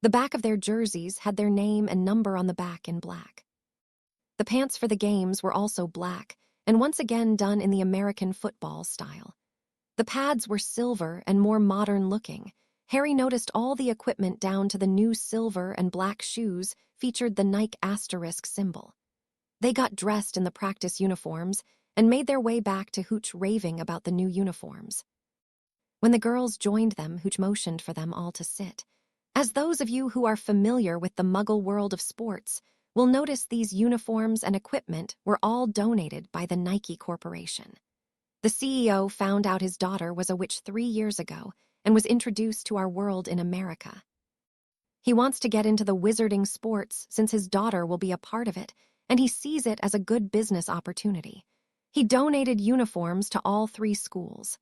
The back of their jerseys had their name and number on the back in black. The pants for the games were also black, and once again done in the American football style. The pads were silver and more modern-looking. Harry noticed all the equipment down to the new silver and black shoes featured the Nike asterisk symbol. They got dressed in the practice uniforms and made their way back to Hooch, raving about the new uniforms. When the girls joined them, Hooch motioned for them all to sit. As those of you who are familiar with the Muggle world of sports will notice, these uniforms and equipment were all donated by the Nike Corporation. The CEO found out his daughter was a witch 3 years ago and was introduced to our world in America. He wants to get into the wizarding sports since his daughter will be a part of it, and he sees it as a good business opportunity. He donated uniforms to all 3 schools.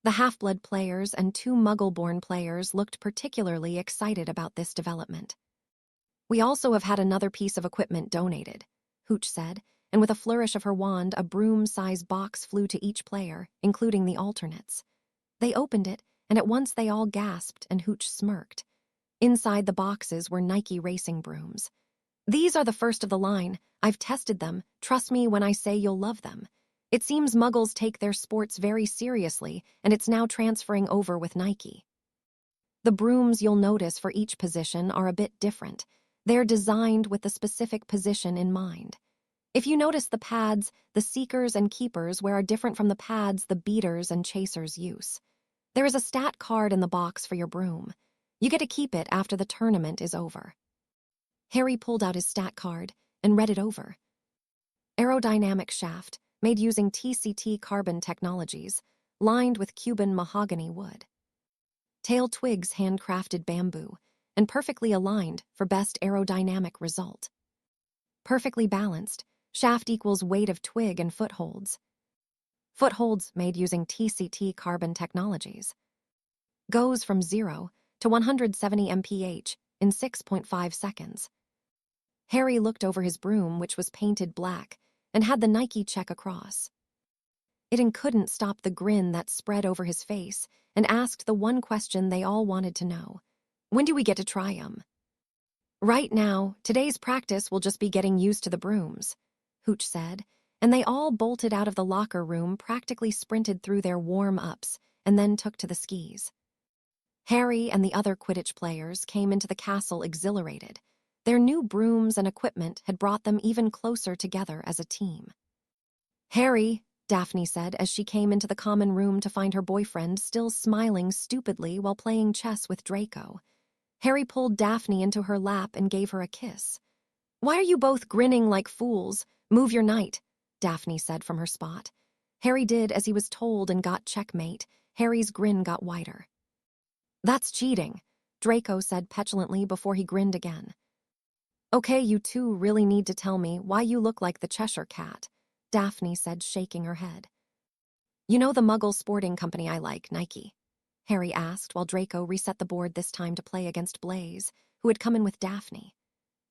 The Half-Blood players and 2 Muggle-born players looked particularly excited about this development. "We also have had another piece of equipment donated," Hooch said, and with a flourish of her wand, a broom-size box flew to each player, including the alternates. They opened it, and at once they all gasped, and Hooch smirked. Inside the boxes were Nike racing brooms. "These are the first of the line. I've tested them. Trust me when I say you'll love them. It seems Muggles take their sports very seriously, and it's now transferring over with Nike." The brooms, you'll notice, for each position are a bit different. They're designed with the specific position in mind. If you notice, the pads the seekers and keepers wear are different from the pads the beaters and chasers use. There is a stat card in the box for your broom. You get to keep it after the tournament is over. Harry pulled out his stat card and read it over. Aerodynamic shaft, made using TCT carbon technologies, lined with Cuban mahogany wood. Tail twigs handcrafted bamboo, and perfectly aligned for best aerodynamic result. Perfectly balanced, shaft equals weight of twig and footholds. Footholds made using TCT carbon technologies. Goes from 0 to 170 mph in 6.5 seconds. Harry looked over his broom, which was painted black, and had the Nike check across. It couldn't stop the grin that spread over his face, and asked the one question they all wanted to know. "When do we get to try 'em?" "Right now, today's practice will just be getting used to the brooms," Hooch said, and they all bolted out of the locker room, practically sprinted through their warm-ups, and then took to the skis. Harry and the other Quidditch players came into the castle exhilarated. Their new brooms and equipment had brought them even closer together as a team. "Harry," Daphne said as she came into the common room to find her boyfriend still smiling stupidly while playing chess with Draco. Harry pulled Daphne into her lap and gave her a kiss. "Why are you both grinning like fools? Move your knight," Daphne said from her spot. Harry did as he was told and got checkmate. Harry's grin got wider. "That's cheating," Draco said petulantly before he grinned again. "Okay, you two really need to tell me why you look like the Cheshire Cat," Daphne said, shaking her head. "You know the Muggle sporting company I like, Nike?" Harry asked while Draco reset the board, this time to play against Blaze, who had come in with Daphne.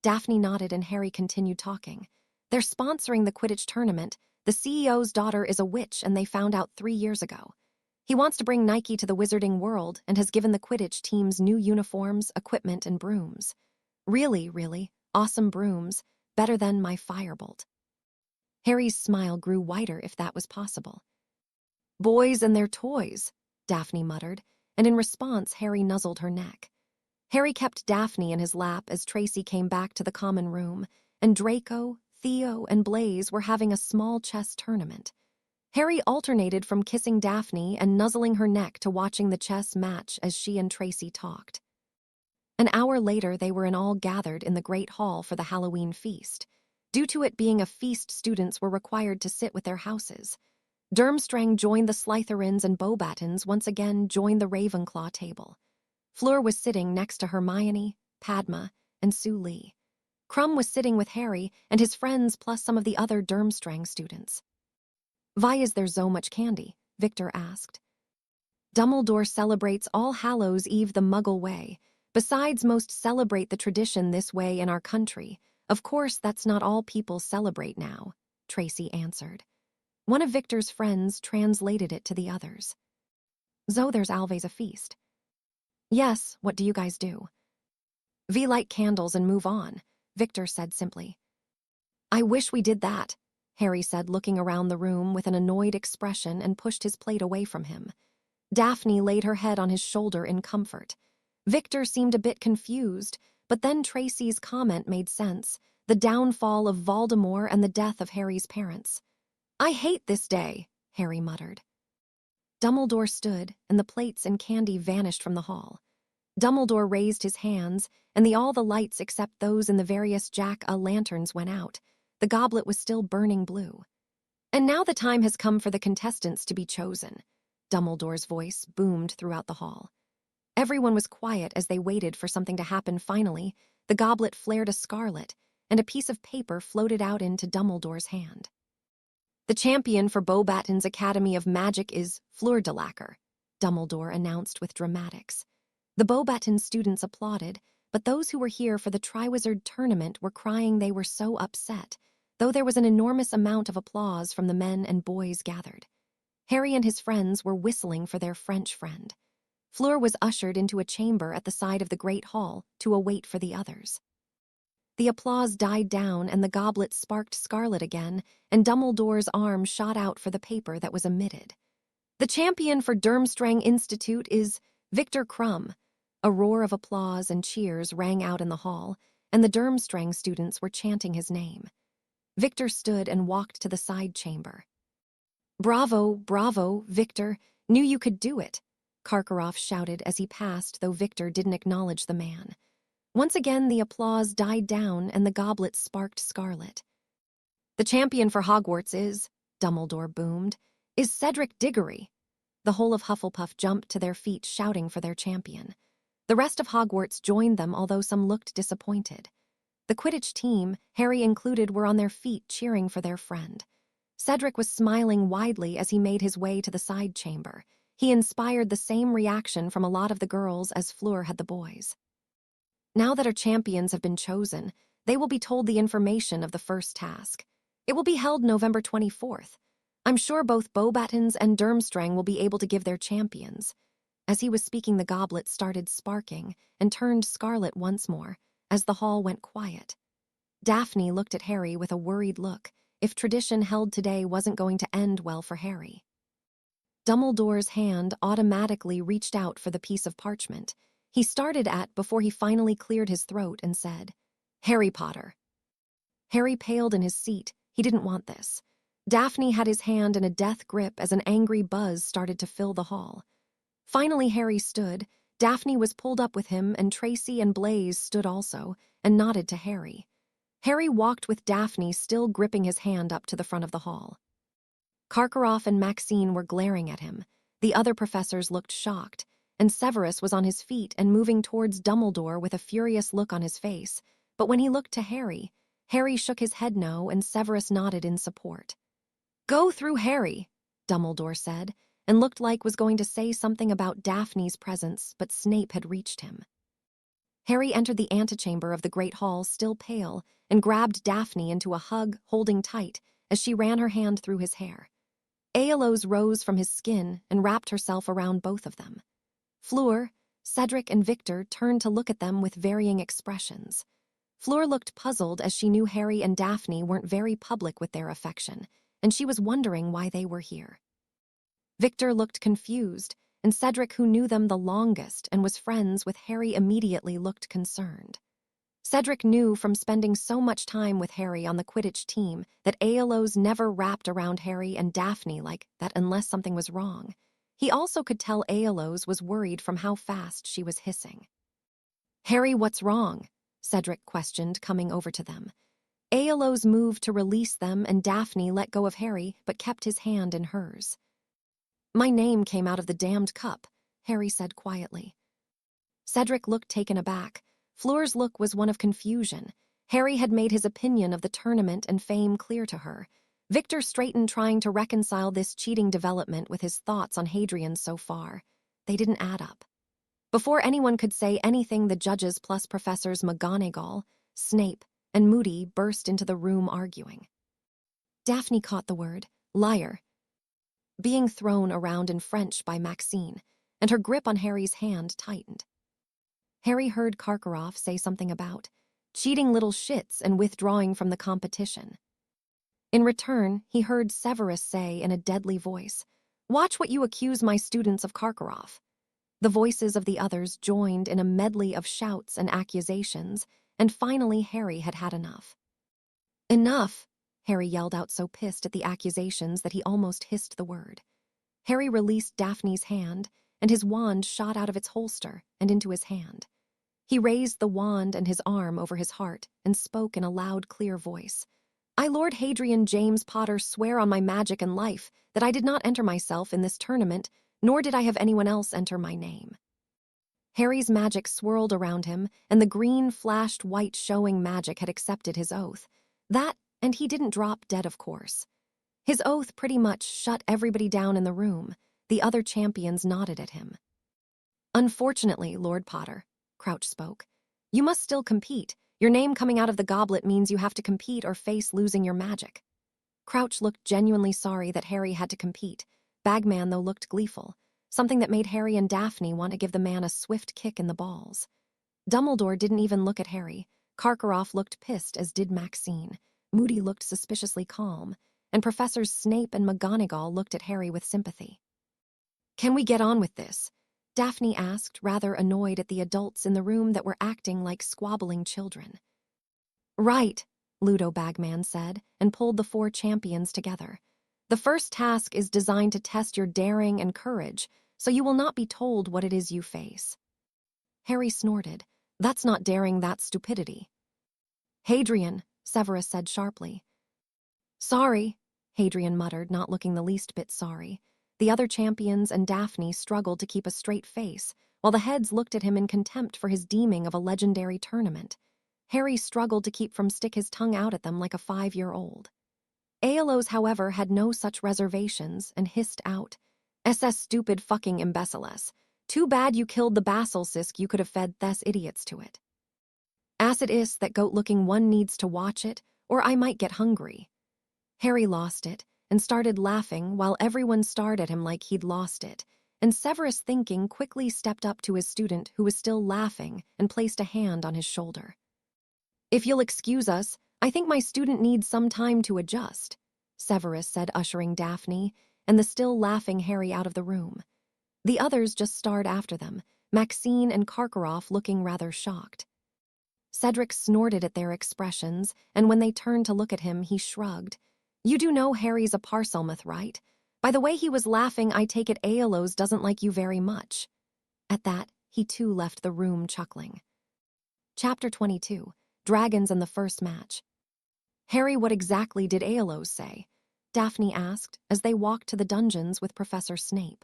Daphne nodded and Harry continued talking. "They're sponsoring the Quidditch tournament. The CEO's daughter is a witch, and they found out 3 years ago. He wants to bring Nike to the wizarding world and has given the Quidditch teams new uniforms, equipment, and brooms. Really, really awesome brooms, better than my firebolt." Harry's smile grew wider, if that was possible. "Boys and their toys," Daphne muttered, and in response Harry nuzzled her neck. Harry kept Daphne in his lap as Tracy came back to the common room, and Draco, Theo, and Blaze were having a small chess tournament. Harry alternated from kissing Daphne and nuzzling her neck to watching the chess match as she and Tracy talked. An hour later, they were all gathered in the Great Hall for the Halloween feast. Due to it being a feast, students were required to sit with their houses. Durmstrang joined the Slytherins, and Beauxbatons once again joined the Ravenclaw table. Fleur was sitting next to Hermione, Padma, and Sue Lee. Krum was sitting with Harry and his friends plus some of the other Durmstrang students. "Why is there so much candy?" Victor asked. "Dumbledore celebrates All Hallows' Eve the Muggle way. Besides, most celebrate the tradition this way in our country. Of course, that's not all people celebrate now," Tracy answered. One of Victor's friends translated it to the others. "So there's always a feast." "Yes, what do you guys do?" "We light candles and move on," Victor said simply. "I wish we did that," Harry said, looking around the room with an annoyed expression, and pushed his plate away from him. Daphne laid her head on his shoulder in comfort. Victor seemed a bit confused, but then Tracy's comment made sense: the downfall of Voldemort and the death of Harry's parents. "I hate this day," Harry muttered. Dumbledore stood, and the plates and candy vanished from the hall. Dumbledore raised his hands, and all the lights except those in the various jack-o'-lanterns went out. The goblet was still burning blue. "And now the time has come for the contestants to be chosen," Dumbledore's voice boomed throughout the hall. Everyone was quiet as they waited for something to happen. Finally, the goblet flared a scarlet, and a piece of paper floated out into Dumbledore's hand. "The champion for Beauxbaton's Academy of Magic is Fleur de Lacquer," Dumbledore announced with dramatics. The Beauxbaton students applauded, but those who were here for the Triwizard Tournament were crying. They were so upset, though there was an enormous amount of applause from the men and boys gathered. Harry and his friends were whistling for their French friend. Fleur was ushered into a chamber at the side of the Great Hall to await for the others. The applause died down and the goblet sparked scarlet again, and Dumbledore's arm shot out for the paper that was emitted. "The champion for Durmstrang Institute is Victor Krum." A roar of applause and cheers rang out in the hall, and the Durmstrang students were chanting his name. Victor stood and walked to the side chamber. "Bravo, bravo, Victor. Knew you could do it," Karkaroff shouted as he passed, though Victor didn't acknowledge the man. Once again the applause died down and the goblet sparked scarlet. "The champion for Hogwarts is," Dumbledore boomed, "is Cedric Diggory." The whole of Hufflepuff jumped to their feet shouting for their champion. The rest of Hogwarts joined them, although some looked disappointed. The Quidditch team, Harry included, were on their feet cheering for their friend. Cedric was smiling widely as he made his way to the side chamber. He inspired the same reaction from a lot of the girls as Fleur had the boys. "Now that our champions have been chosen, they will be told the information of the first task. It will be held November 24th. I'm sure both Beauxbatons and Durmstrang will be able to give their champions." As he was speaking, the goblet started sparking and turned scarlet once more as the hall went quiet. Daphne looked at Harry with a worried look. If tradition held today wasn't going to end well for Harry. Dumbledore's hand automatically reached out for the piece of parchment. He started at before he finally cleared his throat and said, "Harry Potter." Harry paled in his seat. He didn't want this. Daphne had his hand in a death grip as an angry buzz started to fill the hall. Finally, Harry stood. Daphne was pulled up with him, and Tracy and Blaise stood also and nodded to Harry. Harry walked with Daphne still gripping his hand up to the front of the hall. Karkaroff and Maxine were glaring at him. The other professors looked shocked, and Severus was on his feet and moving towards Dumbledore with a furious look on his face. But when he looked to Harry, Harry shook his head no, and Severus nodded in support. "Go through, Harry," Dumbledore said, and looked like was going to say something about Daphne's presence, but Snape had reached him. Harry entered the antechamber of the Great Hall still pale and grabbed Daphne into a hug, holding tight as she ran her hand through his hair. Aeolus rose from his skin and wrapped herself around both of them. Fleur, Cedric, and Victor turned to look at them with varying expressions. Fleur looked puzzled as she knew Harry and Daphne weren't very public with their affection, and she was wondering why they were here. Victor looked confused, and Cedric, who knew them the longest and was friends with Harry, immediately looked concerned. Cedric knew from spending so much time with Harry on the Quidditch team that Aeolus never wrapped around Harry and Daphne like that unless something was wrong. He also could tell Aeolus was worried from how fast she was hissing. "Harry, what's wrong?" Cedric questioned, coming over to them. Aeolus moved to release them, and Daphne let go of Harry but kept his hand in hers. "My name came out of the damned cup," Harry said quietly. Cedric looked taken aback. Fleur's look was one of confusion. Harry had made his opinion of the tournament and fame clear to her. Victor straightened, trying to reconcile this cheating development with his thoughts on Hadrian so far. They didn't add up. Before anyone could say anything, the judges plus Professors McGonagall, Snape, and Moody burst into the room arguing. Daphne caught the word, "liar," being thrown around in French by Maxine, and her grip on Harry's hand tightened. Harry heard Karkaroff say something about cheating little shits and withdrawing from the competition. In return, he heard Severus say in a deadly voice, "Watch what you accuse my students of, Karkaroff." The voices of the others joined in a medley of shouts and accusations, and finally Harry had had enough. "Enough!" Harry yelled out, so pissed at the accusations that he almost hissed the word. Harry released Daphne's hand, and his wand shot out of its holster and into his hand. He raised the wand and his arm over his heart and spoke in a loud, clear voice. "I, Lord Hadrian James Potter, swear on my magic and life that I did not enter myself in this tournament, nor did I have anyone else enter my name." Harry's magic swirled around him, and the green flashed white showing magic had accepted his oath. That, and he didn't drop dead, of course. His oath pretty much shut everybody down in the room. The other champions nodded at him. "Unfortunately, Lord Potter," Crouch spoke, "you must still compete. Your name coming out of the goblet means you have to compete or face losing your magic." Crouch looked genuinely sorry that Harry had to compete. Bagman, though, looked gleeful, something that made Harry and Daphne want to give the man a swift kick in the balls. Dumbledore didn't even look at Harry. Karkaroff looked pissed, as did Maxine. Moody looked suspiciously calm, and Professors Snape and McGonagall looked at Harry with sympathy. "Can we get on with this?" Daphne asked, rather annoyed at the adults in the room that were acting like squabbling children. "Right," Ludo Bagman said, and pulled the 4 champions together. "The first task is designed to test your daring and courage, so you will not be told what it is you face." Harry snorted. "That's not daring, that's stupidity." "Hadrian," Severus said sharply. "Sorry," Hadrian muttered, not looking the least bit sorry. The other champions and Daphne struggled to keep a straight face, while the heads looked at him in contempt for his deeming of a legendary tournament. Harry struggled to keep from stick his tongue out at them like a 5-year-old. Aeolus, however, had no such reservations and hissed out, "SS stupid fucking imbeciles. Too bad you killed the basilisk, you could have fed thes idiots to it. As it is, that goat-looking one needs to watch it, or I might get hungry." Harry lost it and started laughing while everyone stared at him like he'd lost it, and Severus, thinking, quickly stepped up to his student who was still laughing and placed a hand on his shoulder. "If you'll excuse us, I think my student needs some time to adjust," Severus said, ushering Daphne and the still laughing Harry out of the room. The others just stared after them, Maxine and Karkaroff looking rather shocked. Cedric snorted at their expressions, and when they turned to look at him, he shrugged. "You do know Harry's a Parselmouth, right? By the way he was laughing, I take it Aeolus doesn't like you very much." At that, he too left the room chuckling. Chapter 22. Dragons and the First Match. "Harry, what exactly did Aeolus say?" Daphne asked as they walked to the dungeons with Professor Snape.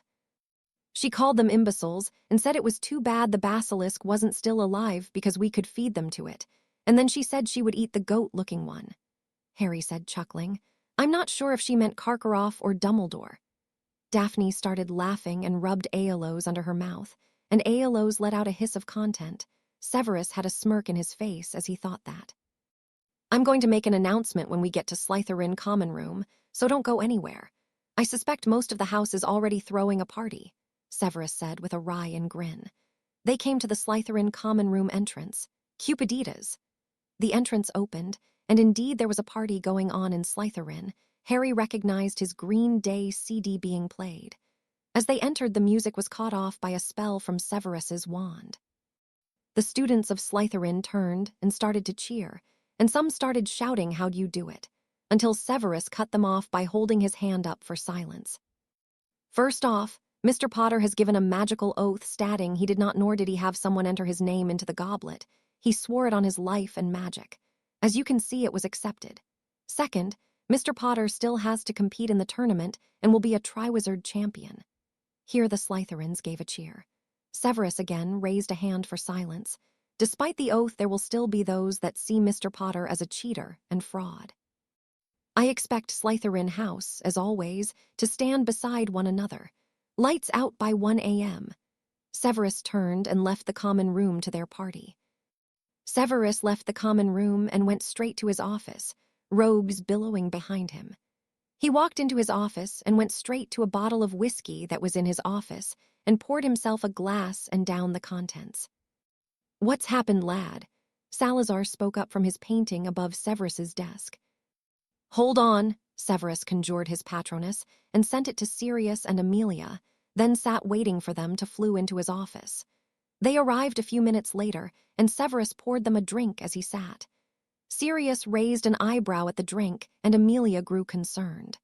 "She called them imbeciles and said it was too bad the basilisk wasn't still alive because we could feed them to it. And then she said she would eat the goat-looking one," Harry said, chuckling. "I'm not sure if she meant Karkaroff or Dumbledore." Daphne started laughing and rubbed Aeolus under her mouth, and Aeolus let out a hiss of content. Severus had a smirk in his face as he thought that. "I'm going to make an announcement when we get to Slytherin Common Room, so don't go anywhere. I suspect most of the house is already throwing a party," Severus said with a wry grin. They came to the Slytherin Common Room entrance. Cupiditas. The entrance opened, and indeed there was a party going on in Slytherin. Harry recognized his Green Day CD being played. As they entered, the music was caught off by a spell from Severus's wand. The students of Slytherin turned and started to cheer, and some started shouting, "How'd you do it?" until Severus cut them off by holding his hand up for silence. "First off, Mr. Potter has given a magical oath stating he did not, nor did he have someone enter his name into the goblet. He swore it on his life and magic. As you can see, it was accepted. Second, Mr. Potter still has to compete in the tournament and will be a Triwizard champion." Here the Slytherins gave a cheer. Severus again raised a hand for silence. Despite the oath, there will still be those that see Mr. Potter as a cheater and fraud. "I expect Slytherin House, as always, to stand beside one another. Lights out by 1 a.m. Severus turned and left the common room to their party. Severus left the common room and went straight to his office, robes billowing behind him. He walked into his office and went straight to a bottle of whiskey that was in his office and poured himself a glass and downed the contents. "What's happened, lad?" Salazar spoke up from his painting above Severus's desk. "Hold on," Severus conjured his patroness and sent it to Sirius and Amelia, then sat waiting for them to flew into his office. They arrived a few minutes later, and Severus poured them a drink as he sat. Sirius raised an eyebrow at the drink, and Amelia grew concerned.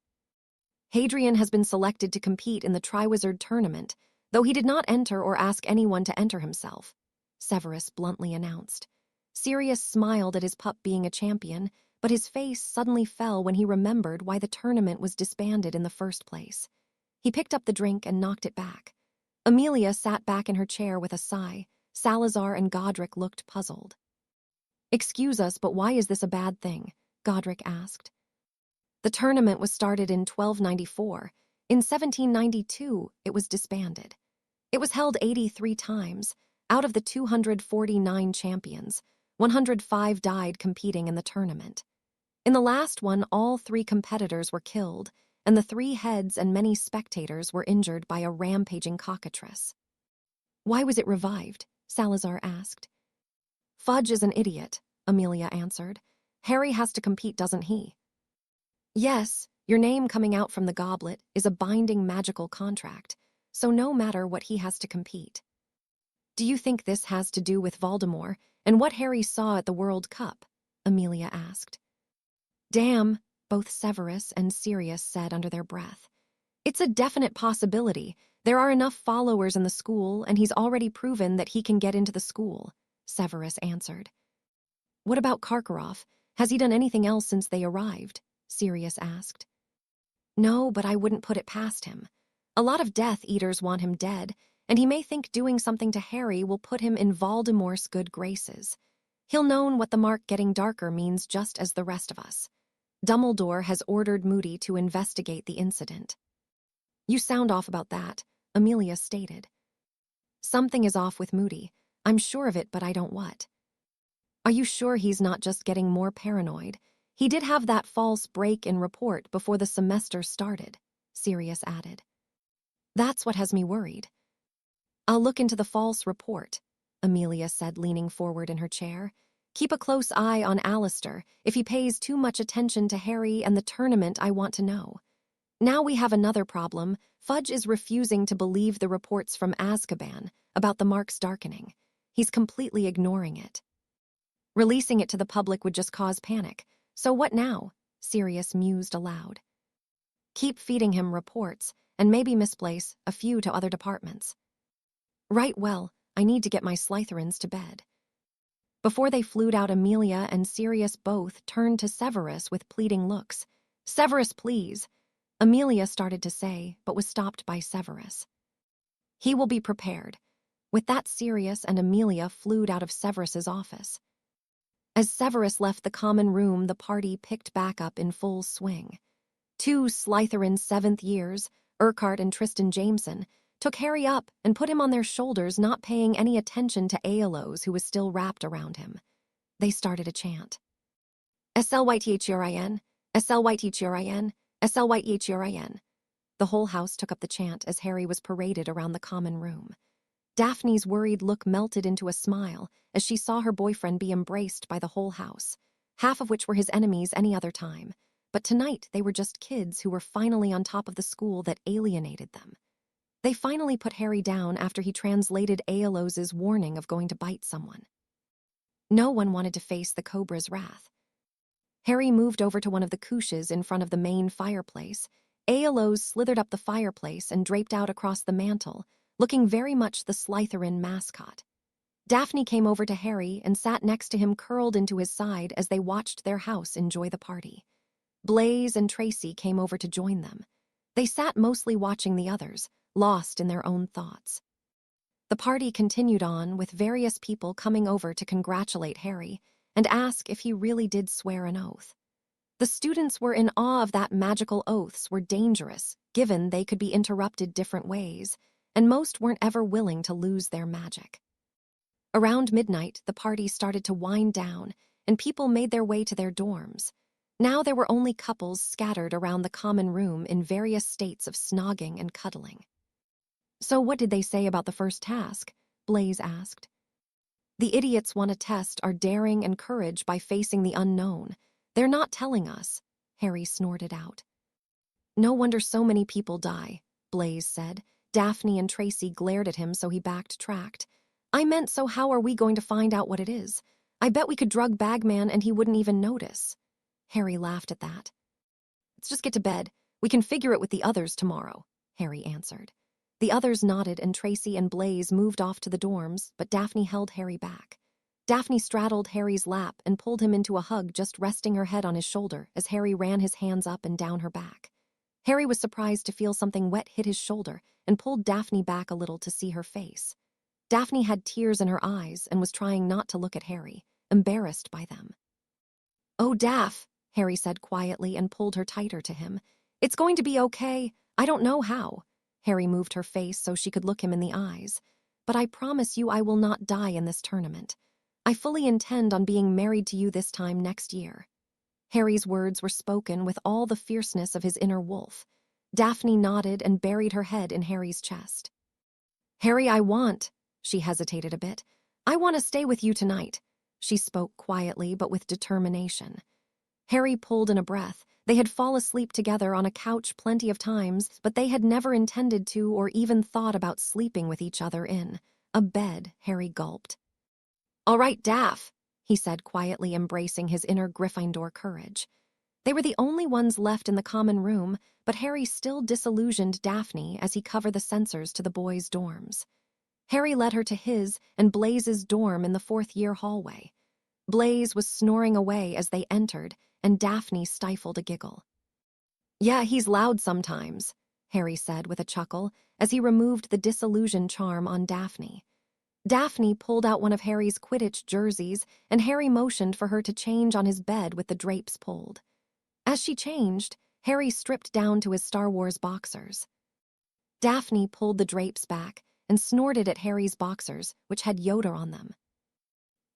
"Hadrian has been selected to compete in the Triwizard Tournament. though he did not enter or ask anyone to enter himself, Severus bluntly announced. Sirius smiled at his pup being a champion, but his face suddenly fell when he remembered why the tournament was disbanded in the first place. He picked up the drink and knocked it back. Amelia sat back in her chair with a sigh. Salazar and Godric looked puzzled. "Excuse us, but why is this a bad thing?" Godric asked. The tournament was started in 1294. In 1792, it was disbanded. It was held 83 times. Out of the 249 champions, 105 died competing in the tournament. In the last one, all 3 competitors were killed, and the 3 heads and many spectators were injured by a rampaging cockatrice. "Why was it revived?" Salazar asked. "Fudge is an idiot," Amelia answered. "Harry has to compete, doesn't he?" "Yes, your name coming out from the goblet is a binding magical contract, so no matter what he has to compete." "Do you think this has to do with Voldemort and what Harry saw at the World Cup?" Amelia asked. "Damn," both Severus and Sirius said under their breath. "It's a definite possibility. There are enough followers in the school, and he's already proven that he can get into the school," Severus answered. "What about Karkaroff? Has he done anything else since they arrived?" Sirius asked. "No, but I wouldn't put it past him. A lot of Death Eaters want him dead, and he may think doing something to Harry will put him in Voldemort's good graces. He'll know what the mark getting darker means just as the rest of us. Dumbledore has ordered Moody to investigate the incident." "You sound off about that," Amelia stated. "Something is off with Moody. I'm sure of it, but I don't what." "Are you sure he's not just getting more paranoid? He did have that false break in report before the semester started," Sirius added. "That's what has me worried." "I'll look into the false report," Amelia said, leaning forward in her chair. "Keep a close eye on Alistair. If he pays too much attention to Harry and the tournament, I want to know. Now we have another problem. Fudge is refusing to believe the reports from Azkaban about the marks darkening. He's completely ignoring it. Releasing it to the public would just cause panic. So what now?" Sirius mused aloud. "Keep feeding him reports, and maybe misplace a few to other departments." "Right, well, I need to get my Slytherins to bed." Before they flew out, Amelia and Sirius both turned to Severus with pleading looks. "Severus, please," Amelia started to say, but was stopped by Severus. "He will be prepared." With that, Sirius and Amelia flew out of Severus's office. As Severus left the common room, the party picked back up in full swing. 2 Slytherin 7th years, Urquhart and Tristan Jameson, took Harry up and put him on their shoulders, not paying any attention to Aeolus, who was still wrapped around him. They started a chant. "Slytherin, Slytherin, Slytherin." The whole house took up the chant as Harry was paraded around the common room. Daphne's worried look melted into a smile as she saw her boyfriend be embraced by the whole house, half of which were his enemies any other time. But tonight they were just kids who were finally on top of the school that alienated them. They finally put Harry down after he translated Aeolos's warning of going to bite someone. No one wanted to face the cobra's wrath. Harry moved over to one of the couches in front of the main fireplace. Aeolus slithered up the fireplace and draped out across the mantel, looking very much the Slytherin mascot. Daphne came over to Harry and sat next to him, curled into his side as they watched their house enjoy the party. Blaise and Tracy came over to join them. They sat mostly watching the others, lost in their own thoughts. The party continued on, with various people coming over to congratulate Harry and ask if he really did swear an oath. The students were in awe of that magical oaths were dangerous, given they could be interrupted different ways, and most weren't ever willing to lose their magic. Around midnight, the party started to wind down, and people made their way to their dorms. Now there were only couples scattered around the common room in various states of snogging and cuddling. "So what did they say about the first task?" Blaise asked. "The idiots want to test our daring and courage by facing the unknown. They're not telling us," Harry snorted out. "No wonder so many people die," Blaise said. Daphne and Tracy glared at him, so he backtracked. "I meant, so how are we going to find out what it is? I bet we could drug Bagman and he wouldn't even notice." Harry laughed at that. "Let's just get to bed. We can figure it with the others tomorrow," Harry answered. The others nodded and Tracy and Blaze moved off to the dorms, but Daphne held Harry back. Daphne straddled Harry's lap and pulled him into a hug, just resting her head on his shoulder as Harry ran his hands up and down her back. Harry was surprised to feel something wet hit his shoulder and pulled Daphne back a little to see her face. Daphne had tears in her eyes and was trying not to look at Harry, embarrassed by them. "Oh, Daph," Harry said quietly and pulled her tighter to him. "It's going to be okay. I don't know how." Harry moved her face so she could look him in the eyes. "But I promise you I will not die in this tournament. I fully intend on being married to you this time next year." Harry's words were spoken with all the fierceness of his inner wolf. Daphne nodded and buried her head in Harry's chest. "Harry, she hesitated a bit. "I want to stay with you tonight." She spoke quietly but with determination. Harry pulled in a breath. They had fallen asleep together on a couch plenty of times, but they had never intended to or even thought about sleeping with each other in a bed. Harry gulped. "All right, Daph," he said quietly, embracing his inner Gryffindor courage. They were the only ones left in the common room, but Harry still disillusioned Daphne as he covered the sensors to the boys' dorms. Harry led her to his and Blaze's dorm in the fourth-year hallway. Blaze was snoring away as they entered, and Daphne stifled a giggle. "Yeah, he's loud sometimes," Harry said with a chuckle as he removed the disillusion charm on Daphne. Daphne pulled out one of Harry's Quidditch jerseys, and Harry motioned for her to change on his bed with the drapes pulled. As she changed, Harry stripped down to his Star Wars boxers. Daphne pulled the drapes back and snorted at Harry's boxers, which had Yoda on them.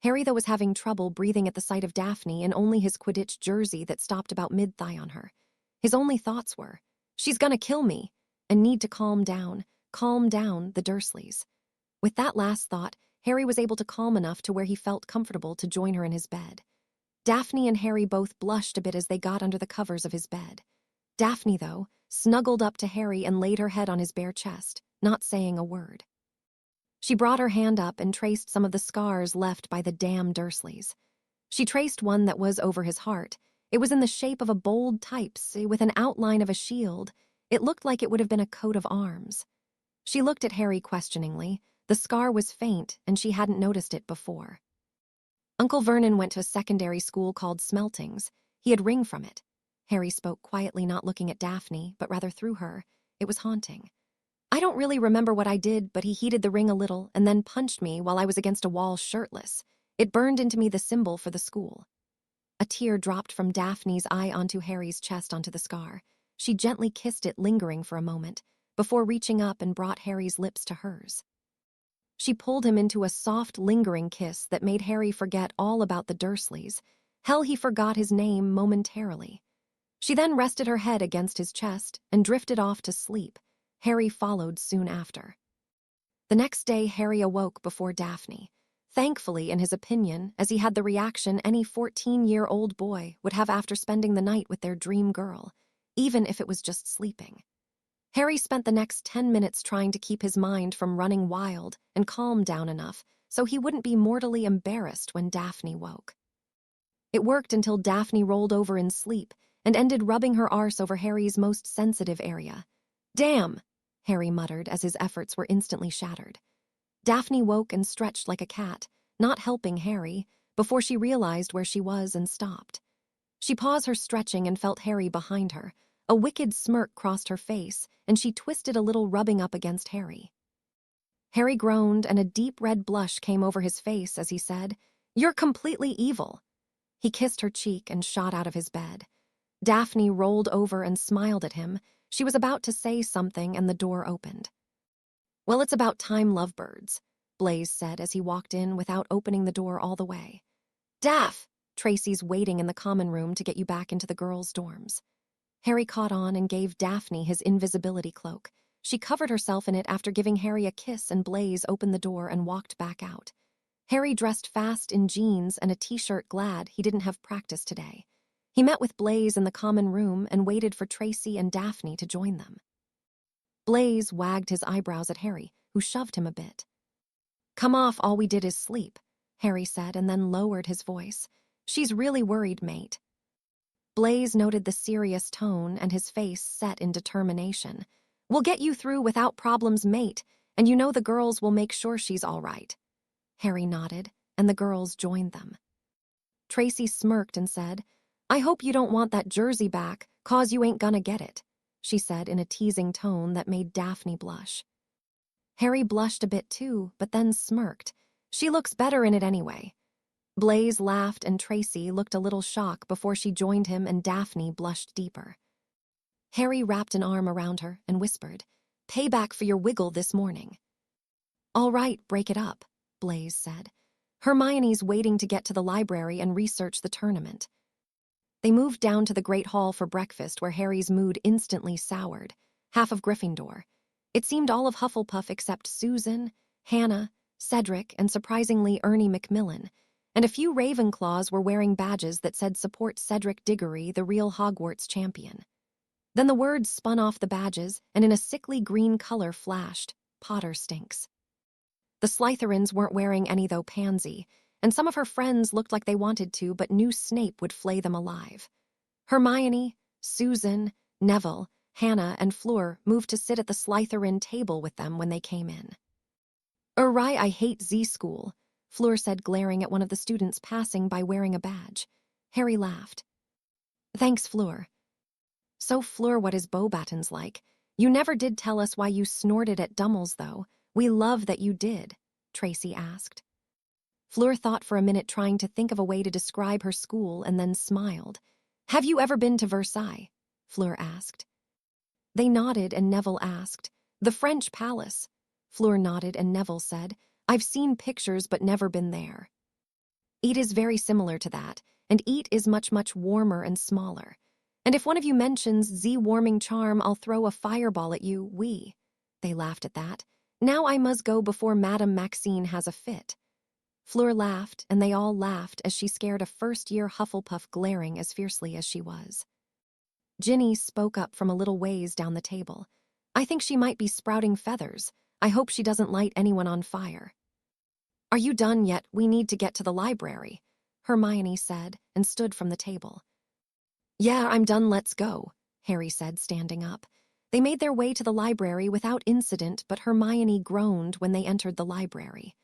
Harry, though, was having trouble breathing at the sight of Daphne in only his Quidditch jersey that stopped about mid-thigh on her. His only thoughts were, "She's gonna kill me," and need to calm down the Dursleys. With that last thought, Harry was able to calm enough to where he felt comfortable to join her in his bed. Daphne and Harry both blushed a bit as they got under the covers of his bed. Daphne, though, snuggled up to Harry and laid her head on his bare chest, not saying a word. She brought her hand up and traced some of the scars left by the damn Dursleys. She traced one that was over his heart. It was in the shape of a bold type, with an outline of a shield. It looked like it would have been a coat of arms. She looked at Harry questioningly. The scar was faint, and she hadn't noticed it before. Uncle Vernon went to a secondary school called Smeltings. He had ring from it. Harry spoke quietly, not looking at Daphne, but rather through her. It was haunting. "I don't really remember what I did, but he heated the ring a little and then punched me while I was against a wall shirtless. It burned into me the symbol for the school." A tear dropped from Daphne's eye onto Harry's chest onto the scar. She gently kissed it, lingering for a moment, before reaching up and brought Harry's lips to hers. She pulled him into a soft, lingering kiss that made Harry forget all about the Dursleys. Hell, he forgot his name momentarily. She then rested her head against his chest and drifted off to sleep. Harry followed soon after. The next day, Harry awoke before Daphne. Thankfully, in his opinion, as he had the reaction any 14-year-old boy would have after spending the night with their dream girl, even if it was just sleeping. Harry spent the next 10 minutes trying to keep his mind from running wild and calm down enough so he wouldn't be mortally embarrassed when Daphne woke. It worked until Daphne rolled over in sleep and ended rubbing her arse over Harry's most sensitive area. "Damn," Harry muttered as his efforts were instantly shattered. Daphne woke and stretched like a cat, not helping Harry, before she realized where she was and stopped. She paused her stretching and felt Harry behind her. A wicked smirk crossed her face, and she twisted a little, rubbing up against Harry. Harry groaned, and a deep red blush came over his face as he said, "You're completely evil." He kissed her cheek and shot out of his bed. Daphne rolled over and smiled at him. She was about to say something, and the door opened. "Well, it's about time, lovebirds," Blaze said as he walked in without opening the door all the way. "Daph, Tracy's waiting in the common room to get you back into the girls' dorms." Harry caught on and gave Daphne his invisibility cloak. She covered herself in it after giving Harry a kiss, and Blaze opened the door and walked back out. Harry dressed fast in jeans and a t-shirt, glad he didn't have practice today. He met with Blaze in the common room and waited for Tracy and Daphne to join them. Blaze wagged his eyebrows at Harry, who shoved him a bit. "Come off, all we did is sleep," Harry said, and then lowered his voice. "She's really worried, mate." Blaze noted the serious tone, and his face set in determination. We'll get you through without problems, mate, and you know the girls will make sure she's all right." Harry nodded, and the girls joined them. Tracy smirked and said, "I hope you don't want that jersey back, 'cause you ain't gonna get it," she said in a teasing tone that made Daphne blush. Harry blushed a bit too, but then smirked. "She looks better in it anyway." Blaise laughed and Tracy looked a little shocked before she joined him and Daphne blushed deeper. Harry wrapped an arm around her and whispered, "Payback for your wiggle this morning." "All right, break it up," Blaise said. "Hermione's waiting to get to the library and research the tournament." They moved down to the Great Hall for breakfast where Harry's mood instantly soured. Half of Gryffindor. It seemed all of Hufflepuff except Susan, Hannah, Cedric, and surprisingly Ernie Macmillan, and a few Ravenclaws were wearing badges that said "Support Cedric Diggory, the real Hogwarts champion." Then the words spun off the badges, and in a sickly green color flashed, "Potter stinks." The Slytherins weren't wearing any though Pansy, and some of her friends looked like they wanted to but knew Snape would flay them alive. Hermione, Susan, Neville, Hannah, and Fleur moved to sit at the Slytherin table with them when they came in. "Right, I hate Z-School," Fleur said, glaring at one of the students passing by wearing a badge. Harry laughed. "Thanks, Fleur." "So, Fleur, what is Beauxbatons like? You never did tell us why you snorted at Dummels, though. We love that you did," Tracy asked. Fleur thought for a minute, trying to think of a way to describe her school, and then smiled. "Have you ever been to Versailles?" Fleur asked. They nodded, and Neville asked, "The French palace?" Fleur nodded, and Neville said, "I've seen pictures but never been there." "It is very similar to that, and it is much, much warmer and smaller. And if one of you mentions Z-warming charm, I'll throw a fireball at you, They laughed at that. "Now I must go before Madame Maxine has a fit." Fleur laughed, and they all laughed as she scared a first-year Hufflepuff glaring as fiercely as she was. Ginny spoke up from a little ways down the table. "I think she might be sprouting feathers. I hope she doesn't light anyone on fire." "Are you done yet? We need to get to the library," Hermione said, and stood from the table. "Yeah, I'm done, let's go," Harry said, standing up. They made their way to the library without incident, but Hermione groaned when they entered the library.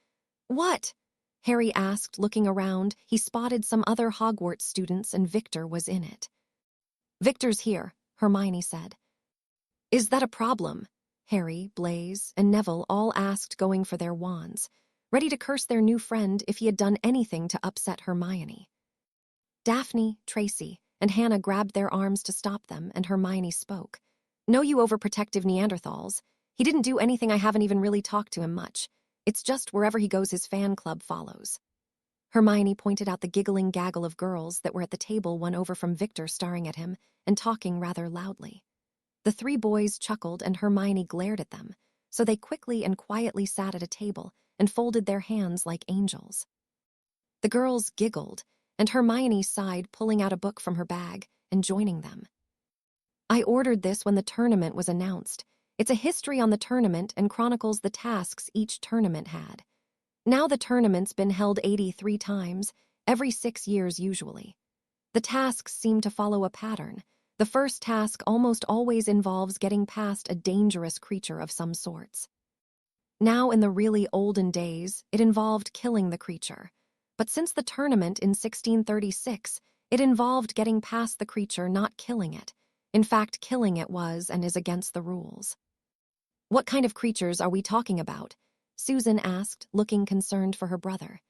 "What?" Harry asked, looking around. He spotted some other Hogwarts students, and Victor was in it. "Victor's here," Hermione said. "Is that a problem?" Harry, Blaise, and Neville all asked, going for their wands, ready to curse their new friend if he had done anything to upset Hermione. Daphne, Tracy, and Hannah grabbed their arms to stop them, and Hermione spoke. "No, you overprotective Neanderthals. He didn't do anything. I haven't even really talked to him much. It's just wherever he goes his fan club follows." Hermione pointed out the giggling gaggle of girls that were at the table one over from Victor, staring at him and talking rather loudly. The three boys chuckled, and Hermione glared at them, so they quickly and quietly sat at a table and folded their hands like angels. The girls giggled, and Hermione sighed, pulling out a book from her bag and joining them. "I ordered this when the tournament was announced. It's a history on the tournament and chronicles the tasks each tournament had. Now the tournament's been held 83 times, every 6 years usually. The tasks seem to follow a pattern. The first task almost always involves getting past a dangerous creature of some sorts. Now, in the really olden days, it involved killing the creature. But since the tournament in 1636, it involved getting past the creature, not killing it. In fact, killing it was and is against the rules." "What kind of creatures are we talking about?" Susan asked, looking concerned for her brother.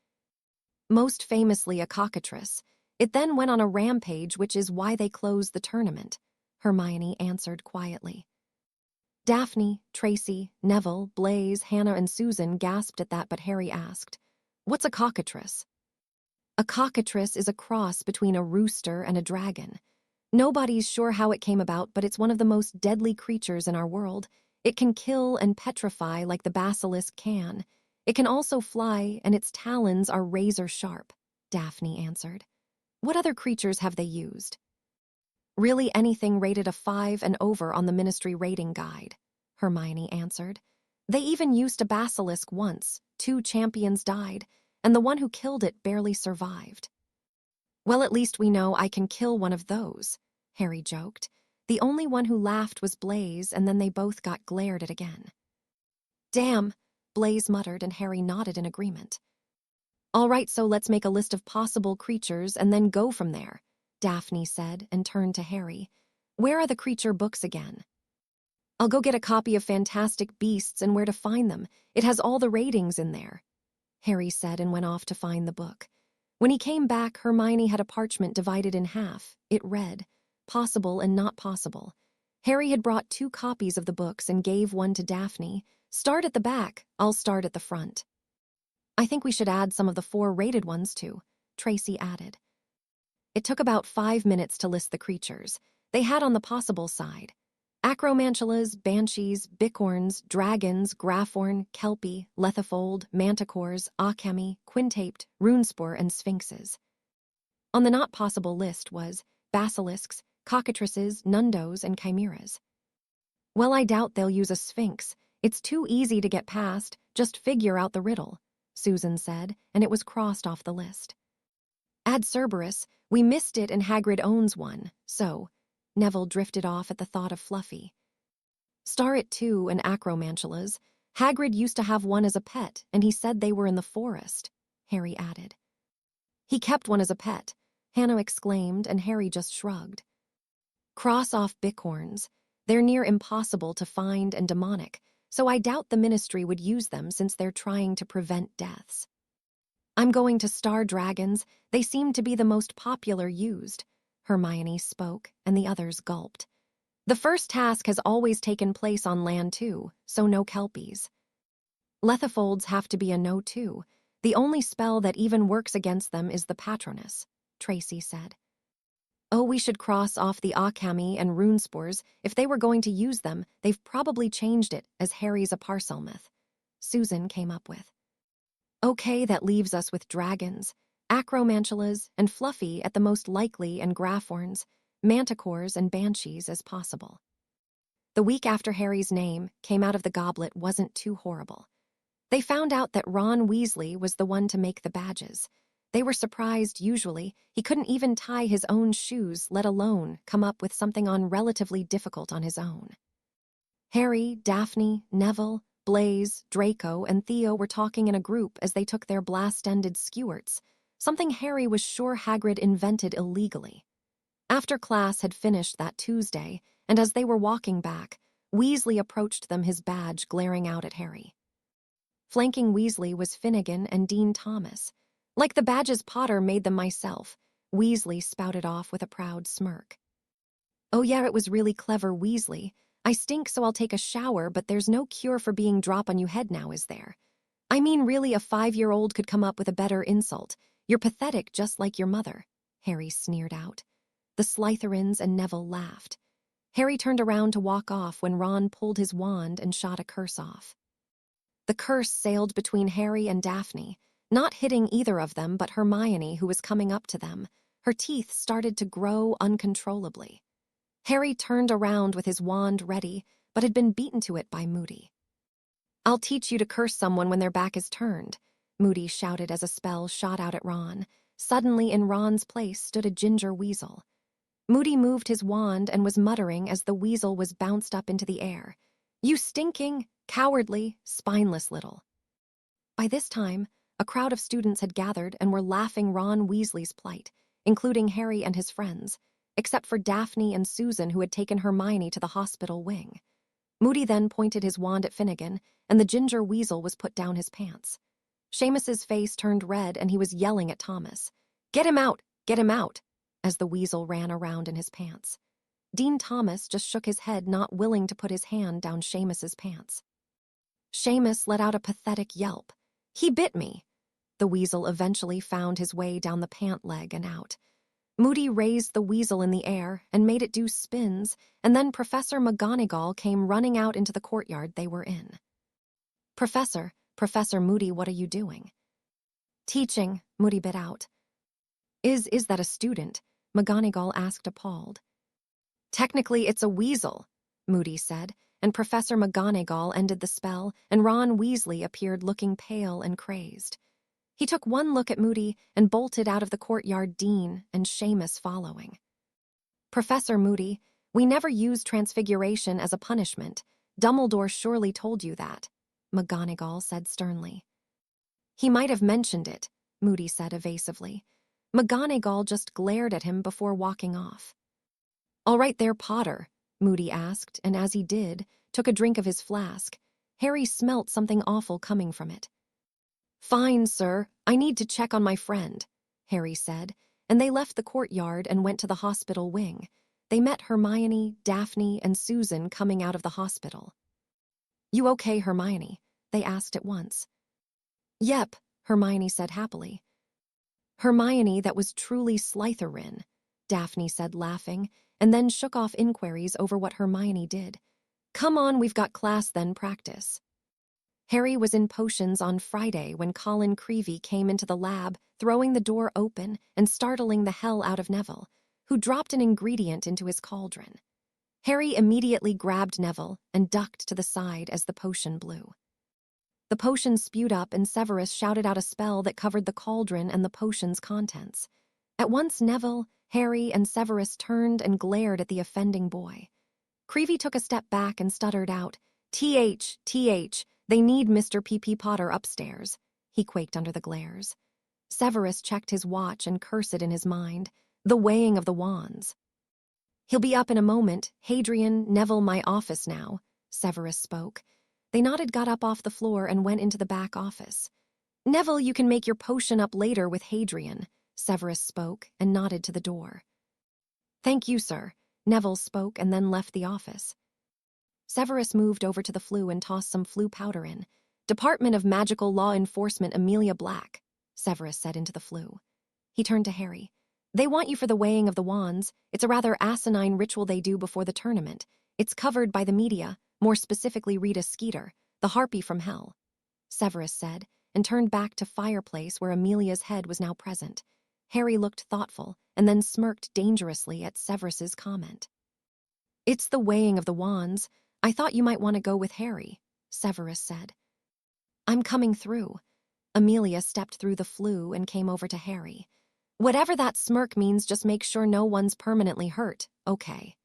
"Most famously a cockatrice. It then went on a rampage, which is why they closed the tournament," Hermione answered quietly. Daphne, Tracy, Neville, Blaise, Hannah, and Susan gasped at that, but Harry asked, "What's a cockatrice?" "A cockatrice is a cross between a rooster and a dragon. Nobody's sure how it came about, but it's one of the most deadly creatures in our world. It can kill and petrify like the basilisk can. It can also fly, and its talons are razor sharp," Daphne answered. "What other creatures have they used?" "Really anything rated a 5 and over on the Ministry rating guide," Hermione answered. "They even used a basilisk once. 2 champions died, and the one who killed it barely survived." "Well, at least we know I can kill one of those," Harry joked. The only one who laughed was Blaze, and then they both got glared at again. "Damn," Blaze muttered, and Harry nodded in agreement. "All right, so let's make a list of possible creatures and then go from there," Daphne said and turned to Harry. "Where are the creature books again?" "I'll go get a copy of Fantastic Beasts and Where to Find Them. It has all the ratings in there," Harry said and went off to find the book. When he came back, Hermione had a parchment divided in half. It read, "Possible and Not Possible." Harry had brought 2 copies of the books and gave one to Daphne. "Start at the back, I'll start at the front." "I think we should add some of the 4 rated ones too," Tracy added. It took about 5 minutes to list the creatures. They had on the possible side acromantulas, banshees, bicorns, dragons, graphorn, kelpie, lethifold, manticores, occamy, quintaped, runespore, and sphinxes. On the not possible list was basilisks, cockatrices, nundos, and chimeras. "Well, I doubt they'll use a sphinx. It's too easy to get past. Just figure out the riddle," Susan said, and it was crossed off the list. "Add Cerberus. We missed it and Hagrid owns one, so..." Neville drifted off at the thought of Fluffy. "Star it too, and acromantulas. Hagrid used to have one as a pet, and he said they were in the forest," Harry added. "He kept one as a pet," Hannah exclaimed, and Harry just shrugged. "Cross off bicorns. They're near impossible to find and demonic, so I doubt the Ministry would use them since they're trying to prevent deaths. I'm going to star dragons. They seem to be the most popular used," Hermione spoke, and the others gulped. "The first task has always taken place on land too, so no kelpies. Lethifolds have to be a no too. The only spell that even works against them is the Patronus," Tracy said. "Oh, we should cross off the occamy and runespores. If they were going to use them, they've probably changed it, as Harry's a Parselmouth," Susan came up with. "Okay, that leaves us with dragons, acromantulas, and Fluffy at the most likely, and graphorns, manticores, and banshees as possible." The week after Harry's name came out of the goblet wasn't too horrible. They found out that Ron Weasley was the one to make the badges. They were surprised. Usually, he couldn't even tie his own shoes, let alone come up with something relatively difficult on his own. Harry, Daphne, Neville, Blaze, Draco, and Theo were talking in a group as they took their blast-ended skewerts, something Harry was sure Hagrid invented illegally. After class had finished that Tuesday, and as they were walking back, Weasley approached them, his badge glaring out at Harry. Flanking Weasley was Finnegan and Dean Thomas. "Like the badges Potter made them myself," Weasley spouted off with a proud smirk. "Oh yeah, it was really clever, Weasley. I stink, so I'll take a shower, but there's no cure for being drop-on-you-head now, is there? I mean, really, a 5-year-old could come up with a better insult. You're pathetic, just like your mother," Harry sneered out. The Slytherins and Neville laughed. Harry turned around to walk off when Ron pulled his wand and shot a curse off. The curse sailed between Harry and Daphne, not hitting either of them but Hermione, who was coming up to them. Her teeth started to grow uncontrollably. Harry turned around with his wand ready, but had been beaten to it by Moody. "I'll teach you to curse someone when their back is turned," Moody shouted as a spell shot out at Ron. Suddenly, in Ron's place stood a ginger weasel. Moody moved his wand and was muttering as the weasel was bounced up into the air. "You stinking, cowardly, spineless little..." By this time, a crowd of students had gathered and were laughing Ron Weasley's plight, including Harry and his friends, except for Daphne and Susan, who had taken Hermione to the hospital wing. Moody then pointed his wand at Finnegan, and the ginger weasel was put down his pants. Seamus's face turned red, and he was yelling at Thomas, "Get him out! Get him out!" as the weasel ran around in his pants. Dean Thomas just shook his head, not willing to put his hand down Seamus's pants. Seamus let out a pathetic yelp. "He bit me!" The weasel eventually found his way down the pant leg and out. Moody raised the weasel in the air and made it do spins, and then Professor McGonagall came running out into the courtyard they were in. Professor Moody, what are you doing?" "Teaching," Moody bit out. Is that a student?" McGonagall asked, appalled. "Technically, it's a weasel," Moody said, and Professor McGonagall ended the spell, and Ron Weasley appeared looking pale and crazed. He took one look at Moody and bolted out of the courtyard, Dean and Seamus following. "Professor Moody, We never use transfiguration as a punishment. Dumbledore surely told you that, McGonagall said sternly. He might have mentioned it, Moody said evasively. McGonagall just glared at him before walking off. All right there, Potter, Moody asked, and as he did, took a drink of his flask. Harry smelt something awful coming from it. Fine, sir, I need to check on my friend, Harry said, and they left the courtyard and went to the hospital wing. They met Hermione, Daphne, and Susan coming out of the hospital. You okay, Hermione? They asked at once. Yep, Hermione said happily. Hermione, that was truly Slytherin, Daphne said laughing, and then shook off inquiries over what Hermione did. Come on, we've got class then, practice. Harry was in potions on Friday when Colin Creevey came into the lab, throwing the door open and startling the hell out of Neville, who dropped an ingredient into his cauldron. Harry immediately grabbed Neville and ducked to the side as the potion blew. The potion spewed up and Severus shouted out a spell that covered the cauldron and the potion's contents. At once Neville, Harry, and Severus turned and glared at the offending boy. Creevey took a step back and stuttered out, "TH, they need Mr. P.P. Potter upstairs," he quaked under the glares. Severus checked his watch and cursed in his mind, the weighing of the wands. He'll be up in a moment. Hadrian, Neville, my office now, Severus spoke. They nodded, got up off the floor, and went into the back office. Neville, you can make your potion up later with Hadrian, Severus spoke and nodded to the door. Thank you, sir, Neville spoke and then left the office. Severus moved over to the flue and tossed some flue powder in. Department of Magical Law Enforcement Amelia Black, Severus said into the flue. He turned to Harry. They want you for the weighing of the wands. It's a rather asinine ritual they do before the tournament. It's covered by the media, more specifically Rita Skeeter, the harpy from hell, Severus said, and turned back to fireplace where Amelia's head was now present. Harry looked thoughtful and then smirked dangerously at Severus's comment. It's the weighing of the wands. I thought you might want to go with Harry, Severus said. I'm coming through. Amelia stepped through the flue and came over to Harry. Whatever that smirk means, just make sure no one's permanently hurt, okay?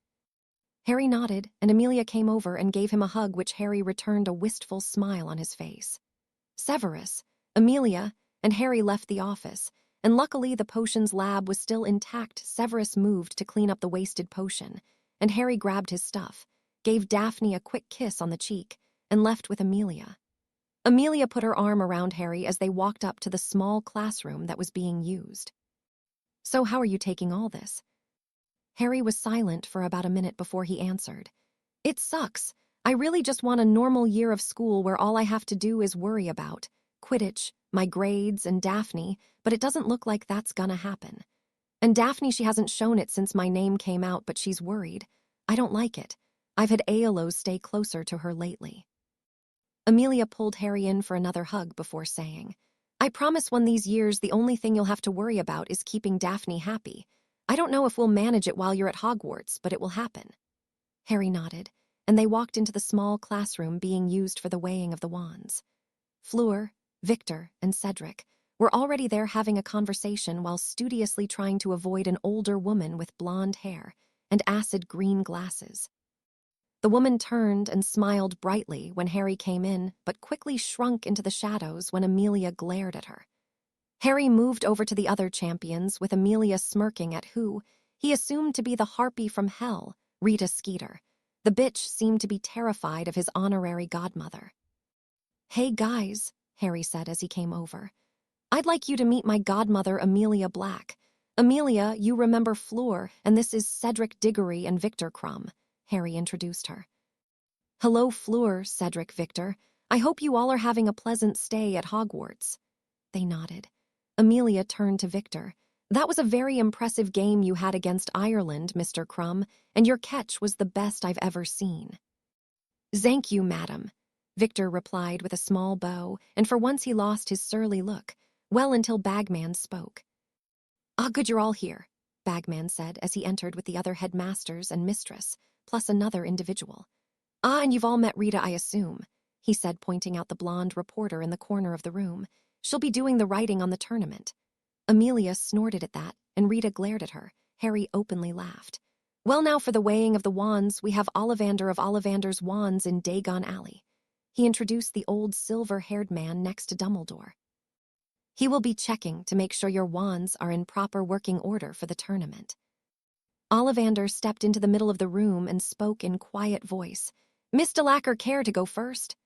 Harry nodded, and Amelia came over and gave him a hug, which Harry returned a wistful smile on his face. Severus, Amelia, and Harry left the office, and luckily the potions lab was still intact. Severus moved to clean up the wasted potion, and Harry grabbed his stuff, gave Daphne a quick kiss on the cheek, and left with Amelia. Amelia put her arm around Harry as they walked up to the small classroom that was being used. So how are you taking all this? Harry was silent for about a minute before he answered. It sucks. I really just want a normal year of school where all I have to do is worry about Quidditch, my grades, and Daphne, but it doesn't look like that's gonna happen. And Daphne, she hasn't shown it since my name came out, but she's worried. I don't like it. I've had ALOs stay closer to her lately. Amelia pulled Harry in for another hug before saying, I promise one these years the only thing you'll have to worry about is keeping Daphne happy. I don't know if we'll manage it while you're at Hogwarts, but it will happen. Harry nodded, and they walked into the small classroom being used for the weighing of the wands. Fleur, Victor, and Cedric were already there having a conversation while studiously trying to avoid an older woman with blonde hair and acid green glasses. The woman turned and smiled brightly when Harry came in, but quickly shrunk into the shadows when Amelia glared at her. Harry moved over to the other champions, with Amelia smirking at who he assumed to be the harpy from hell, Rita Skeeter. The bitch seemed to be terrified of his honorary godmother. Hey guys, Harry said as he came over. I'd like you to meet my godmother, Amelia Black. Amelia, you remember Fleur, and this is Cedric Diggory and Victor Crumb, Harry introduced her. Hello, Fleur, Cedric, Victor. I hope you all are having a pleasant stay at Hogwarts. They nodded. Amelia turned to Victor. That was a very impressive game you had against Ireland, Mr. Crumb, and your catch was the best I've ever seen. Thank you, madam, Victor replied with a small bow, and for once he lost his surly look, well until Bagman spoke. Ah, good you're all here, Bagman said as he entered with the other headmasters and mistress, plus another individual. Ah, and you've all met Rita, I assume, he said, pointing out the blonde reporter in the corner of the room. She'll be doing the writing on the tournament. Amelia snorted at that, and Rita glared at her. Harry openly laughed. Well, now for the weighing of the wands, we have Ollivander of Ollivander's Wands in Dagon Alley. He introduced the old silver-haired man next to Dumbledore. He will be checking to make sure your wands are in proper working order for the tournament. Ollivander stepped into the middle of the room and spoke in quiet voice. Miss Delacour care to go first?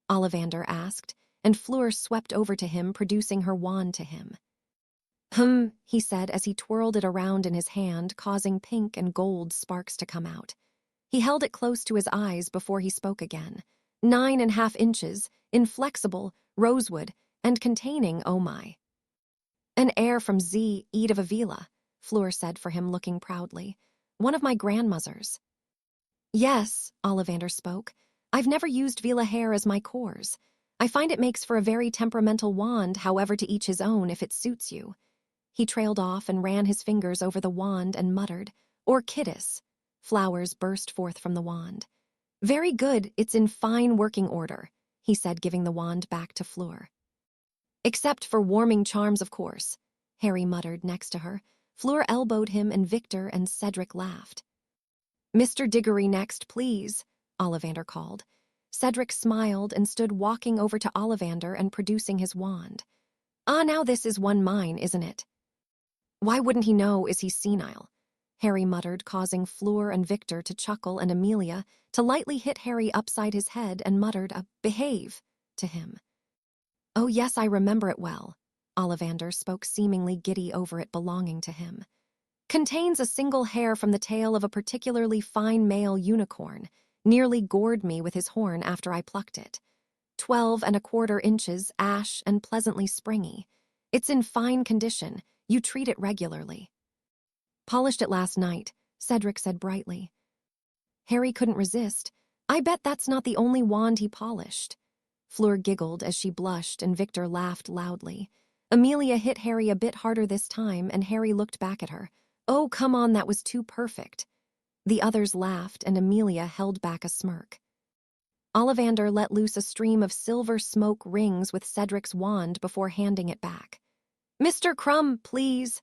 Ollivander asked, and Fleur swept over to him, producing her wand to him. He said as he twirled it around in his hand, causing pink and gold sparks to come out. He held it close to his eyes before he spoke again. 9.5 inches, inflexible, rosewood, and containing, oh my. An heir from Z. Ede of Avila, Fleur said for him, looking proudly. One of my grandmothers. Yes, Ollivander spoke. I've never used Vila hair as my cores. I find it makes for a very temperamental wand, however to each his own if it suits you. He trailed off and ran his fingers over the wand and muttered, Orchidis. Flowers burst forth from the wand. Very good, it's in fine working order, he said, giving the wand back to Fleur. Except for warming charms, of course, Harry muttered next to her. Fleur elbowed him and Victor and Cedric laughed. Mr. Diggory next, please, Ollivander called. Cedric smiled and stood walking over to Ollivander and producing his wand. Ah, now this is one mine, isn't it? Why wouldn't he know? Is he senile? Harry muttered, causing Fleur and Victor to chuckle and Amelia to lightly hit Harry upside his head and muttered a behave to him. Oh yes, I remember it well. Ollivander spoke, seemingly giddy over it belonging to him. Contains a single hair from the tail of a particularly fine male unicorn, nearly gored me with his horn after I plucked it. 12.25 inches, ash and pleasantly springy. It's in fine condition. You treat it regularly. Polished it last night, Cedric said brightly. Harry couldn't resist. I bet that's not the only wand he polished. Fleur giggled as she blushed and Victor laughed loudly. Amelia hit Harry a bit harder this time and Harry looked back at her. Oh, come on, that was too perfect. The others laughed and Amelia held back a smirk. Ollivander let loose a stream of silver smoke rings with Cedric's wand before handing it back. Mr. Crumb, please.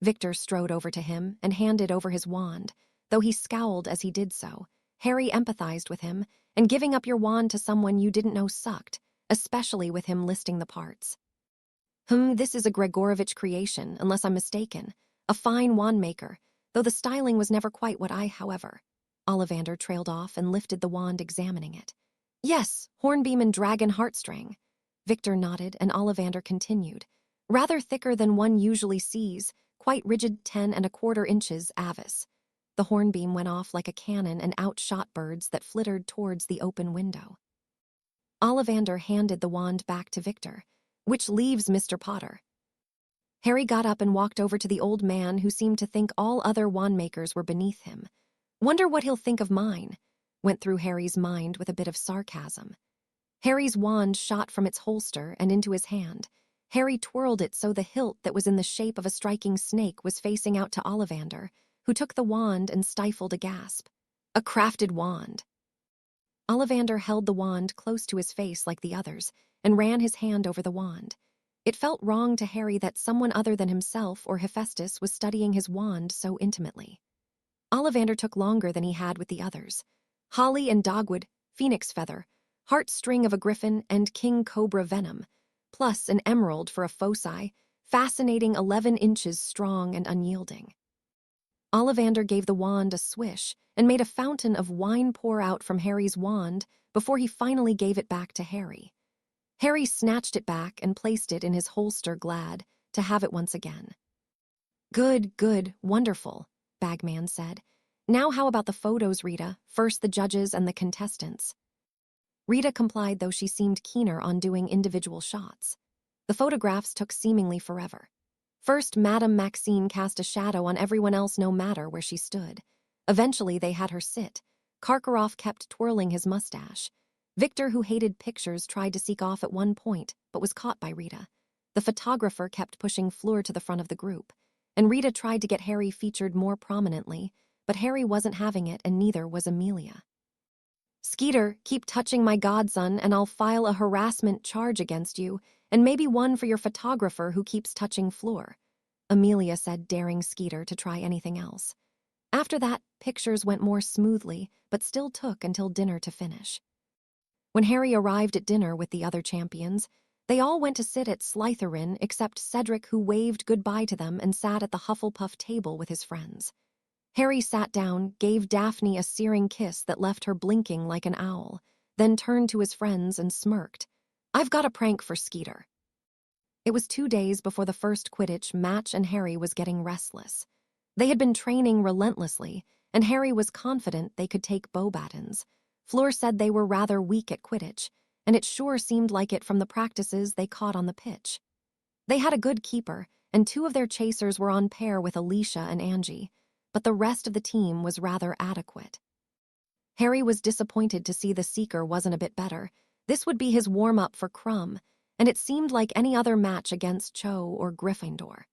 Victor strode over to him and handed over his wand, though he scowled as he did so. Harry empathized with him, and giving up your wand to someone you didn't know sucked, especially with him listing the parts. This is a Gregorovitch creation, unless I'm mistaken. A fine wand maker, though the styling was never quite what I, however. Ollivander trailed off and lifted the wand, examining it. Yes, hornbeam and dragon heartstring. Victor nodded, and Ollivander continued. Rather thicker than one usually sees, quite rigid, 10.25 inches avis. The hornbeam went off like a cannon and outshot birds that flittered towards the open window. Ollivander handed the wand back to Victor. Which leaves Mr. Potter. Harry got up and walked over to the old man, who seemed to think all other wand makers were beneath him. Wonder what he'll think of mine, went through Harry's mind with a bit of sarcasm. Harry's wand shot from its holster and into his hand. Harry twirled it so the hilt that was in the shape of a striking snake was facing out to Ollivander, who took the wand and stifled a gasp. A crafted wand. Ollivander held the wand close to his face like the others and ran his hand over the wand. It felt wrong to Harry that someone other than himself or Hephaestus was studying his wand so intimately. Ollivander took longer than he had with the others. Holly and dogwood, phoenix feather, heartstring of a griffin, and king cobra venom, plus an emerald for a foci, fascinating 11 inches strong and unyielding. Ollivander gave the wand a swish and made a fountain of wine pour out from Harry's wand before he finally gave it back to Harry. Harry snatched it back and placed it in his holster, glad to have it once again. Good, good, wonderful, Bagman said. Now how about the photos, Rita? First the judges and the contestants. Rita complied, though she seemed keener on doing individual shots. The photographs took seemingly forever. First, Madame Maxine cast a shadow on everyone else no matter where she stood. Eventually they had her sit. Karkaroff kept twirling his mustache. Victor, who hated pictures, tried to seek off at one point, but was caught by Rita. The photographer kept pushing Fleur to the front of the group, and Rita tried to get Harry featured more prominently, but Harry wasn't having it, and neither was Amelia. Skeeter, keep touching my godson, and I'll file a harassment charge against you, and maybe one for your photographer who keeps touching Fleur, Amelia said, daring Skeeter to try anything else. After that, pictures went more smoothly, but still took until dinner to finish. When Harry arrived at dinner with the other champions, they all went to sit at Slytherin except Cedric, who waved goodbye to them and sat at the Hufflepuff table with his friends. Harry sat down, gave Daphne a searing kiss that left her blinking like an owl, then turned to his friends and smirked. "I've got a prank for Skeeter." It was 2 days before the first Quidditch match and Harry was getting restless. They had been training relentlessly, and Harry was confident they could take Beauxbatons. Fleur said they were rather weak at Quidditch, and it sure seemed like it from the practices they caught on the pitch. They had a good keeper, and 2 of their chasers were on pair with Alicia and Angie, but the rest of the team was rather adequate. Harry was disappointed to see the Seeker wasn't a bit better. This would be his warm-up for Crumb, and it seemed like any other match against Cho or Gryffindor.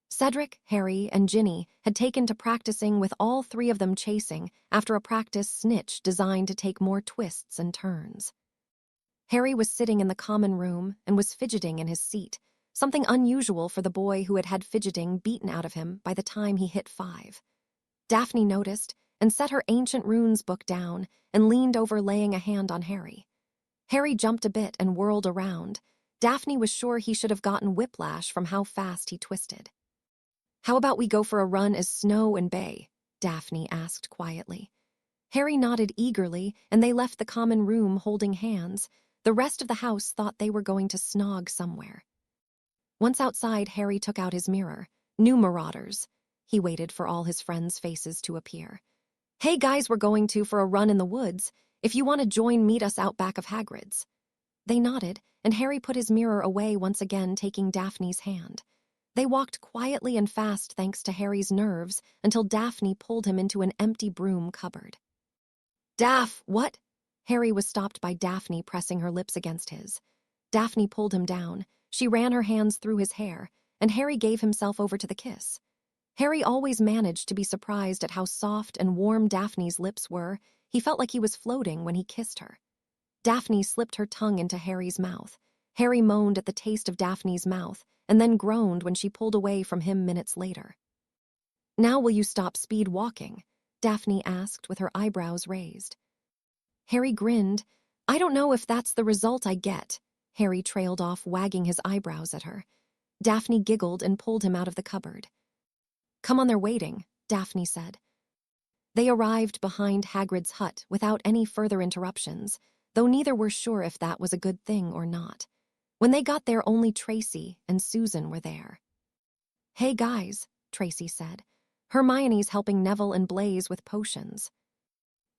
Cedric, Harry, and Ginny had taken to practicing with all 3 of them chasing after a practice snitch designed to take more twists and turns. Harry was sitting in the common room and was fidgeting in his seat, something unusual for the boy who had had fidgeting beaten out of him by the time he hit 5. Daphne noticed and set her ancient runes book down and leaned over, laying a hand on Harry. Harry jumped a bit and whirled around. Daphne was sure he should have gotten whiplash from how fast he twisted. "How about we go for a run as Snow and Bay?" Daphne asked quietly. Harry nodded eagerly, and they left the common room holding hands. The rest of the house thought they were going to snog somewhere. Once outside, Harry took out his mirror. New marauders. He waited for all his friends' faces to appear. "Hey guys, we're going for a run in the woods. If you want to join, meet us out back of Hagrid's." They nodded, and Harry put his mirror away once again, taking Daphne's hand. They walked quietly and fast thanks to Harry's nerves until Daphne pulled him into an empty broom cupboard. "Daph, what?" Harry was stopped by Daphne pressing her lips against his. Daphne pulled him down. She ran her hands through his hair, and Harry gave himself over to the kiss. Harry always managed to be surprised at how soft and warm Daphne's lips were. He felt like he was floating when he kissed her. Daphne slipped her tongue into Harry's mouth. Harry moaned at the taste of Daphne's mouth, and then groaned when she pulled away from him minutes later. "Now will you stop speed walking?" Daphne asked with her eyebrows raised. Harry grinned. "I don't know if that's the result I get." Harry trailed off, wagging his eyebrows at her. Daphne giggled and pulled him out of the cupboard. "Come on, they're waiting," Daphne said. They arrived behind Hagrid's hut without any further interruptions, though neither were sure if that was a good thing or not. When they got there, only Tracy and Susan were there. "Hey guys," Tracy said. "Hermione's helping Neville and Blaise with potions."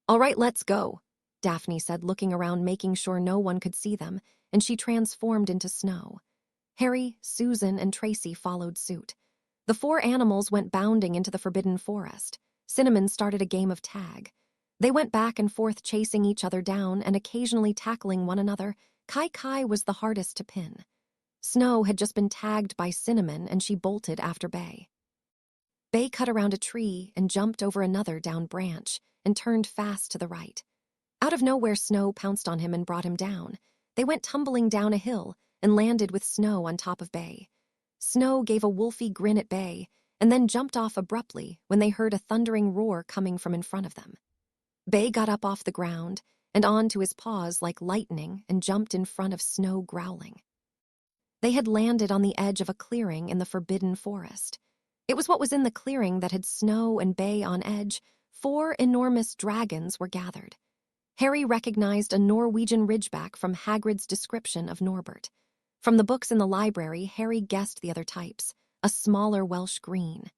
"All right, let's go," Daphne said, looking around, making sure no one could see them, and she transformed into Snow. Harry, Susan, and Tracy followed suit. The 4 animals went bounding into the Forbidden Forest. Cinnamon started a game of tag. They went back and forth, chasing each other down and occasionally tackling one another. Kai was the hardest to pin. Snow had just been tagged by Cinnamon, and she bolted after Bay. Bay cut around a tree and jumped over another down branch and turned fast to the right. Out of nowhere, Snow pounced on him and brought him down. They went tumbling down a hill and landed with Snow on top of Bay. Snow gave a wolfy grin at Bay and then jumped off abruptly when they heard a thundering roar coming from in front of them. Bay got up off the ground and onto his paws like lightning and jumped in front of Snow, growling. They had landed on the edge of a clearing in the Forbidden Forest. It was what was in the clearing that had Snow and Bay on edge. 4 enormous dragons were gathered. Harry recognized a Norwegian ridgeback from Hagrid's description of Norbert. From the books in the library, Harry guessed the other types: a smaller Welsh green,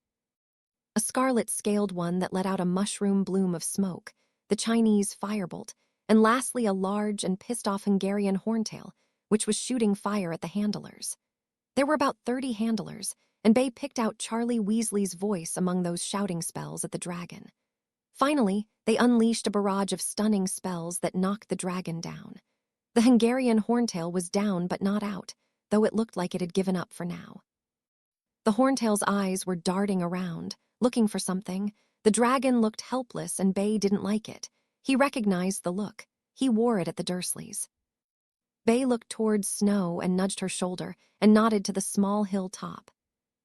a scarlet-scaled one that let out a mushroom bloom of smoke, the Chinese firebolt, and lastly a large and pissed-off Hungarian horntail, which was shooting fire at the handlers. There were about 30 handlers, and Bay picked out Charlie Weasley's voice among those shouting spells at the dragon. Finally, they unleashed a barrage of stunning spells that knocked the dragon down. The Hungarian horntail was down but not out, though it looked like it had given up for now. The horntail's eyes were darting around, looking for something. The dragon looked helpless, and Bay didn't like it. He recognized the look. He wore it at the Dursleys. Bay looked towards Snow and nudged her shoulder and nodded to the small hill top.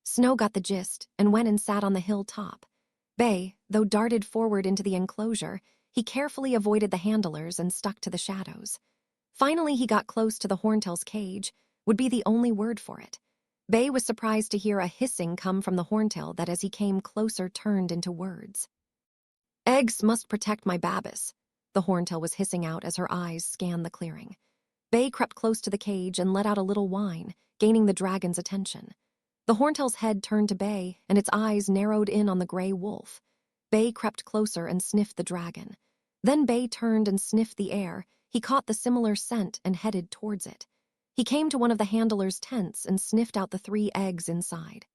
Snow got the gist and went and sat on the hill top. Bay, though darted forward into the enclosure, he carefully avoided the handlers and stuck to the shadows. Finally, he got close to the horntail's cage, would be the only word for it. Bay was surprised to hear a hissing come from the horntail that as he came closer turned into words. "Eggs must protect my Babas," the horntail was hissing out as her eyes scanned the clearing. Bay crept close to the cage and let out a little whine, gaining the dragon's attention. The horntail's head turned to Bay, and its eyes narrowed in on the gray wolf. Bay crept closer and sniffed the dragon. Then Bay turned and sniffed the air. He caught the similar scent and headed towards it. He came to one of the handlers' tents and sniffed out the 3 eggs inside.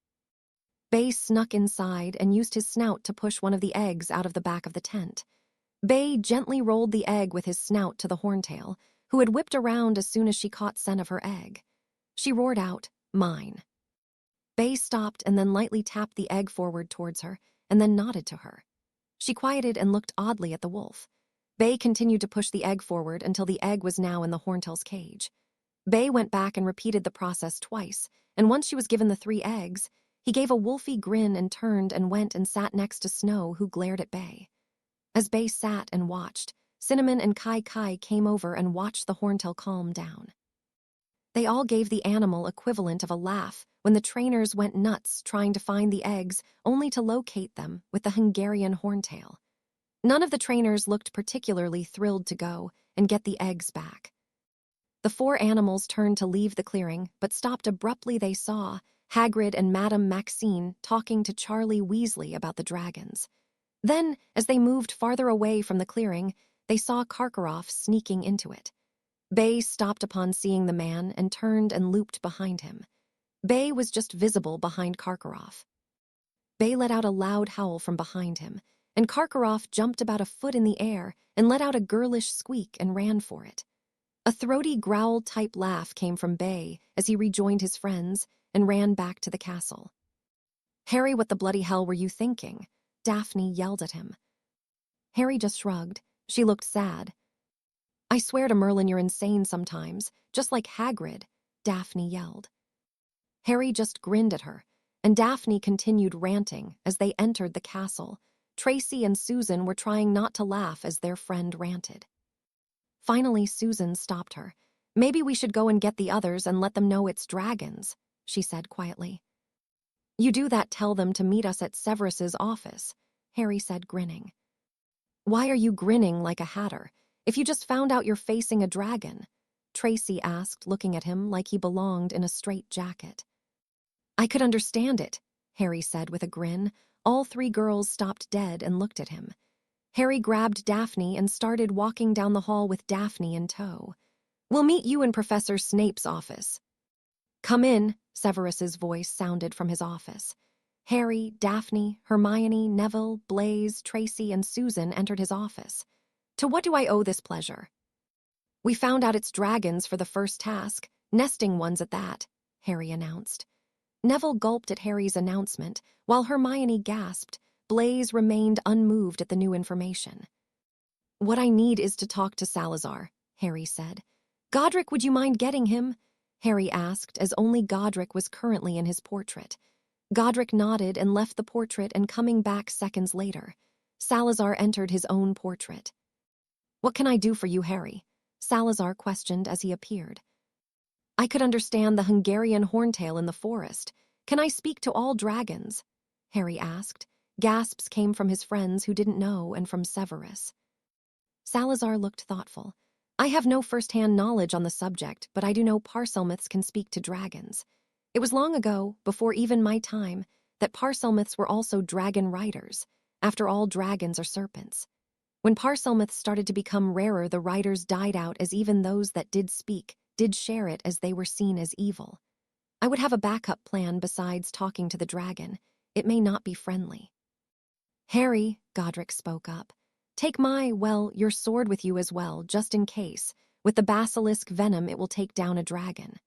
Bay snuck inside and used his snout to push one of the eggs out of the back of the tent. Bay gently rolled the egg with his snout to the horntail, who had whipped around as soon as she caught scent of her egg. She roared out, "Mine." Bay stopped and then lightly tapped the egg forward towards her, and then nodded to her. She quieted and looked oddly at the wolf. Bay continued to push the egg forward until the egg was now in the horntail's cage. Bay went back and repeated the process twice, and once she was given the 3 eggs, he gave a wolfy grin and turned and went and sat next to Snow, who glared at Bay. As Bay sat and watched, Cinnamon and Kai Kai came over and watched the horntail calm down. They all gave the animal equivalent of a laugh when the trainers went nuts trying to find the eggs, only to locate them with the Hungarian horntail. None of the trainers looked particularly thrilled to go and get the eggs back. The 4 animals turned to leave the clearing, but stopped abruptly. They saw Hagrid and Madame Maxine talking to Charlie Weasley about the dragons. Then, as they moved farther away from the clearing, they saw Karkaroff sneaking into it. Bay stopped upon seeing the man and turned and looped behind him. Bay was just visible behind Karkaroff. Bay let out a loud howl from behind him, and Karkaroff jumped about a foot in the air and let out a girlish squeak and ran for it. A throaty growl-type laugh came from Bay as he rejoined his friends and ran back to the castle. "Harry, what the bloody hell were you thinking?" Daphne yelled at him. Harry just shrugged. She looked sad. "I swear to Merlin you're insane sometimes, just like Hagrid," Daphne yelled. Harry just grinned at her, and Daphne continued ranting as they entered the castle. Tracy and Susan were trying not to laugh as their friend ranted. Finally, Susan stopped her. "Maybe we should go and get the others and let them know it's dragons," she said quietly. "You do that, tell them to meet us at Severus's office," Harry said, grinning. "Why are you grinning like a hatter? If you just found out you're facing a dragon?" Tracy asked, looking at him like he belonged in a straitjacket. "I could understand it," Harry said with a grin. All 3 girls stopped dead and looked at him. Harry grabbed Daphne and started walking down the hall with Daphne in tow. "We'll meet you in Professor Snape's office." "Come in," Severus's voice sounded from his office. Harry, Daphne, Hermione, Neville, Blaise, Tracy, and Susan entered his office. "To what do I owe this pleasure?" "We found out it's dragons for the first task, nesting ones at that," Harry announced. Neville gulped at Harry's announcement, while Hermione gasped. Blaise remained unmoved at the new information. "What I need is to talk to Salazar," Harry said. "Godric, would you mind getting him?" Harry asked, as only Godric was currently in his portrait. Godric nodded and left the portrait, and coming back seconds later, Salazar entered his own portrait. "What can I do for you, Harry?" Salazar questioned as he appeared. "I could understand the Hungarian horntail in the forest. Can I speak to all dragons?" Harry asked. Gasps came from his friends who didn't know and from Severus. Salazar looked thoughtful. "I have no first-hand knowledge on the subject, but I do know Parselmouths can speak to dragons. It was long ago, before even my time, that Parselmouths were also dragon riders. After all, dragons are serpents. When Parselmouths started to become rarer, the riders died out, as even those that did speak did share it, as they were seen as evil. I would have a backup plan besides talking to the dragon. It may not be friendly." "Harry," Godric spoke up, "take your sword with you as well, just in case. With the basilisk venom, it will take down a dragon."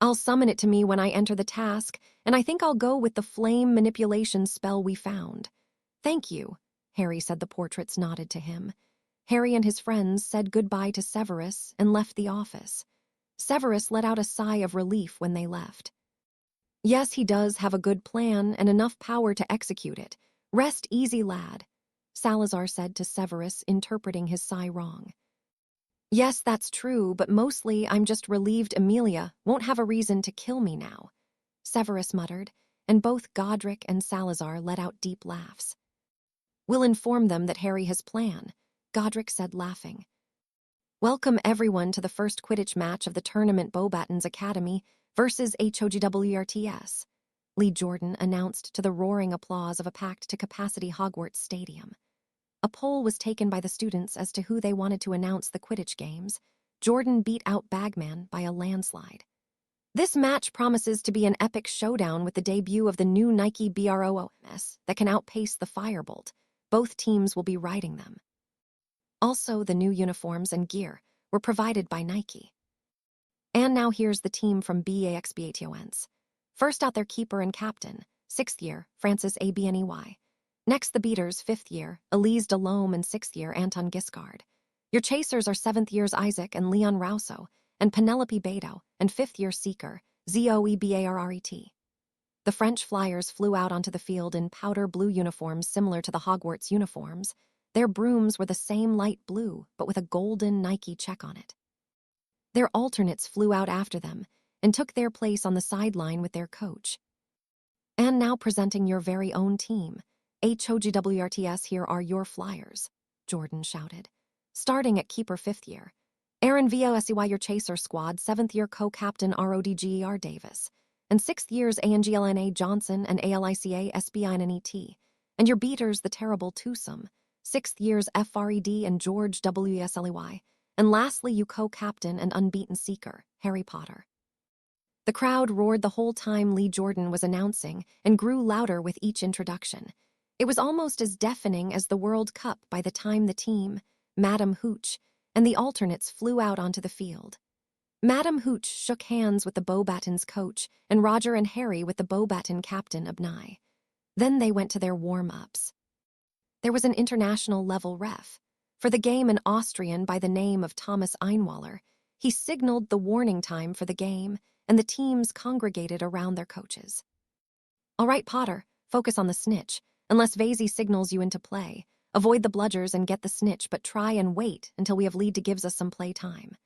"I'll summon it to me when I enter the task, and I think I'll go with the flame manipulation spell we found." "Thank you," Harry said. The portraits nodded to him. Harry and his friends said goodbye to Severus and left the office. Severus let out a sigh of relief when they left. Yes, he does have a good plan and enough power to execute it. "Rest easy, lad," Salazar said to Severus, interpreting his sigh wrong. "Yes, that's true, but mostly I'm just relieved Emilia won't have a reason to kill me now," Severus muttered, and both Godric and Salazar let out deep laughs. "We'll inform them that Harry has planned," Godric said, laughing. "Welcome everyone to the first Quidditch match of the tournament. Beauxbatons Academy versus HOGWRTS, Lee Jordan announced to the roaring applause of a packed-to-capacity Hogwarts stadium. A poll was taken by the students as to who they wanted to announce the Quidditch games. Jordan beat out Bagman by a landslide. This match promises to be an epic showdown with the debut of the new Nike BROOMS that can outpace the Firebolt. Both teams will be riding them. Also, the new uniforms and gear were provided by Nike. And now here's the team from BAXBATONs. First out, their keeper and captain, 6th year, Francis ABNEY. Next, the beaters, 5th year, Elise Delhomme, and 6th year, Anton Giscard. Your chasers are 7th years Isaac and Leon Rousseau, and Penelope Beto, and 5th year seeker, Zoebarret. The French Flyers flew out onto the field in powder blue uniforms similar to the Hogwarts uniforms. Their brooms were the same light blue, but with a golden Nike check on it. Their alternates flew out after them and took their place on the sideline with their coach. And now presenting your very own team, HOGWRTS, here are your Flyers, Jordan shouted. Starting at keeper 5th year, Aaron VOSEY, your chaser squad, 7th year co-captain RODGER Davis, and 6th years ANGLNA Johnson and ALICA SBINNET, and your beaters, the terrible twosome, 6th years FRED and George WSLEY, and lastly you co-captain and unbeaten seeker, Harry Potter. The crowd roared the whole time Lee Jordan was announcing and grew louder with each introduction. It was almost as deafening as the World Cup by the time the team, Madam Hooch, and the alternates flew out onto the field. Madam Hooch shook hands with the Beauxbatons coach and Roger and Harry with the Beauxbaton captain Abnai. Then they went to their warm-ups. There was an international-level ref. For the game, an Austrian by the name of Thomas Einwaller. He signaled the warning time for the game, and the teams congregated around their coaches. "All right, Potter, focus on the snitch. Unless Vasey signals you into play, avoid the bludgers and get the snitch, but try and wait until we have lead to gives us some play time.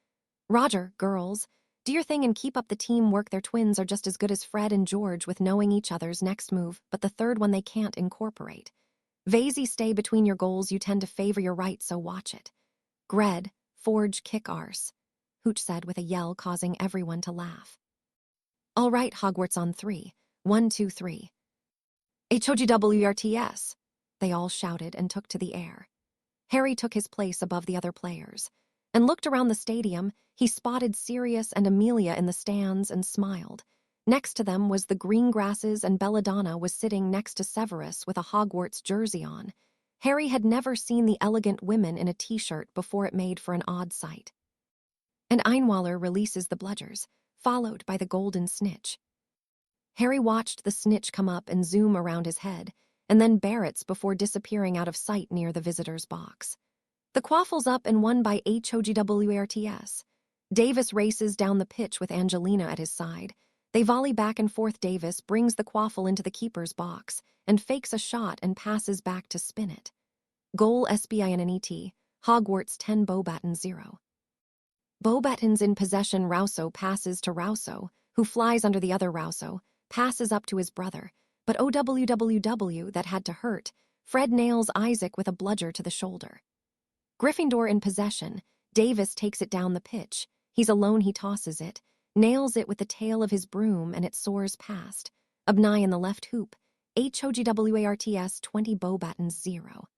Roger, girls, do your thing and keep up the teamwork. Their twins are just as good as Fred and George with knowing each other's next move, but the third one they can't incorporate. Vasey, stay between your goals. You tend to favor your right, so watch it. Gred, forge, kick arse," Hooch said with a yell causing everyone to laugh. "All right, Hogwarts on 3. 1, 2, 3. HOGWRTS, they all shouted and took to the air. Harry took his place above the other players, and looked around the stadium. He spotted Sirius and Amelia in the stands and smiled. Next to them was the Greengrasses, and Belladonna was sitting next to Severus with a Hogwarts jersey on. Harry had never seen the elegant women in a t-shirt before. It made for an odd sight. And Einwaller releases the bludgers, followed by the golden snitch. Harry watched the snitch come up and zoom around his head, and then Barrett's before disappearing out of sight near the visitor's box. The quaffle's up and won by HOGWRTS. Davis races down the pitch with Angelina at his side. They volley back and forth. Davis brings the quaffle into the keeper's box and fakes a shot and passes back to spin it. Goal SBINNET, Hogwarts 10 Beauxbatons 0. Beauxbatons in possession. Rousseau passes to Rousseau, who flies under the other Rousseau, passes up to his brother, but OWWW, that had to hurt. Fred nails Isaac with a bludger to the shoulder. Gryffindor in possession. Davis takes it down the pitch. He's alone. He tosses it, nails it with the tail of his broom, and it soars past. Abnai in the left hoop. HOGWARTS 20 Beauxbatons 0.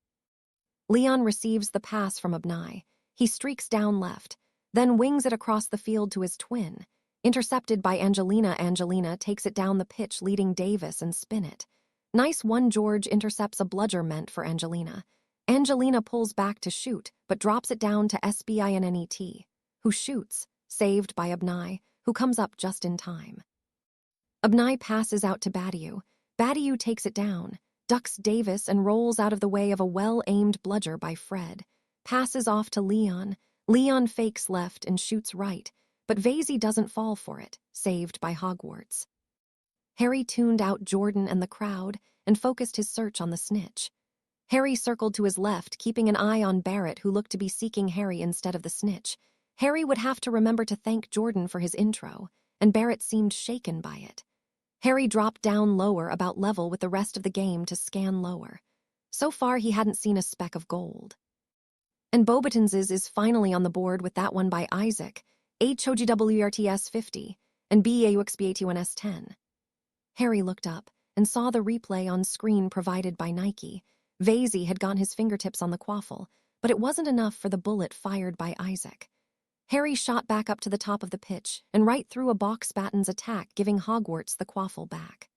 Leon receives the pass from Abnai. He streaks down left, then wings it across the field to his twin. Intercepted by Angelina. Angelina takes it down the pitch, leading Davis and spin it. Nice one. George intercepts a bludger meant for Angelina. Angelina pulls back to shoot, but drops it down to SBINNET, who shoots, saved by Abnai, who comes up just in time. Abnai passes out to Badiou. Badiou takes it down, ducks Davis, and rolls out of the way of a well-aimed bludger by Fred. Passes off to Leon. Leon fakes left and shoots right, but Vasey doesn't fall for it, saved by Hogwarts. Harry tuned out Jordan and the crowd and focused his search on the snitch. Harry circled to his left, keeping an eye on Barrett, who looked to be seeking Harry instead of the snitch. Harry would have to remember to thank Jordan for his intro, and Barrett seemed shaken by it. Harry dropped down lower, about level with the rest of the game, to scan lower. So far, he hadn't seen a speck of gold. And Bobaton's is finally on the board with that one by Isaac, HOGWRTS 50, and BAUXBA21S 10. Harry looked up and saw the replay on screen provided by Nike. Vasey had gotten his fingertips on the quaffle, but it wasn't enough for the bullet fired by Isaac. Harry shot back up to the top of the pitch and right through a box batten's attack, giving Hogwarts the quaffle back.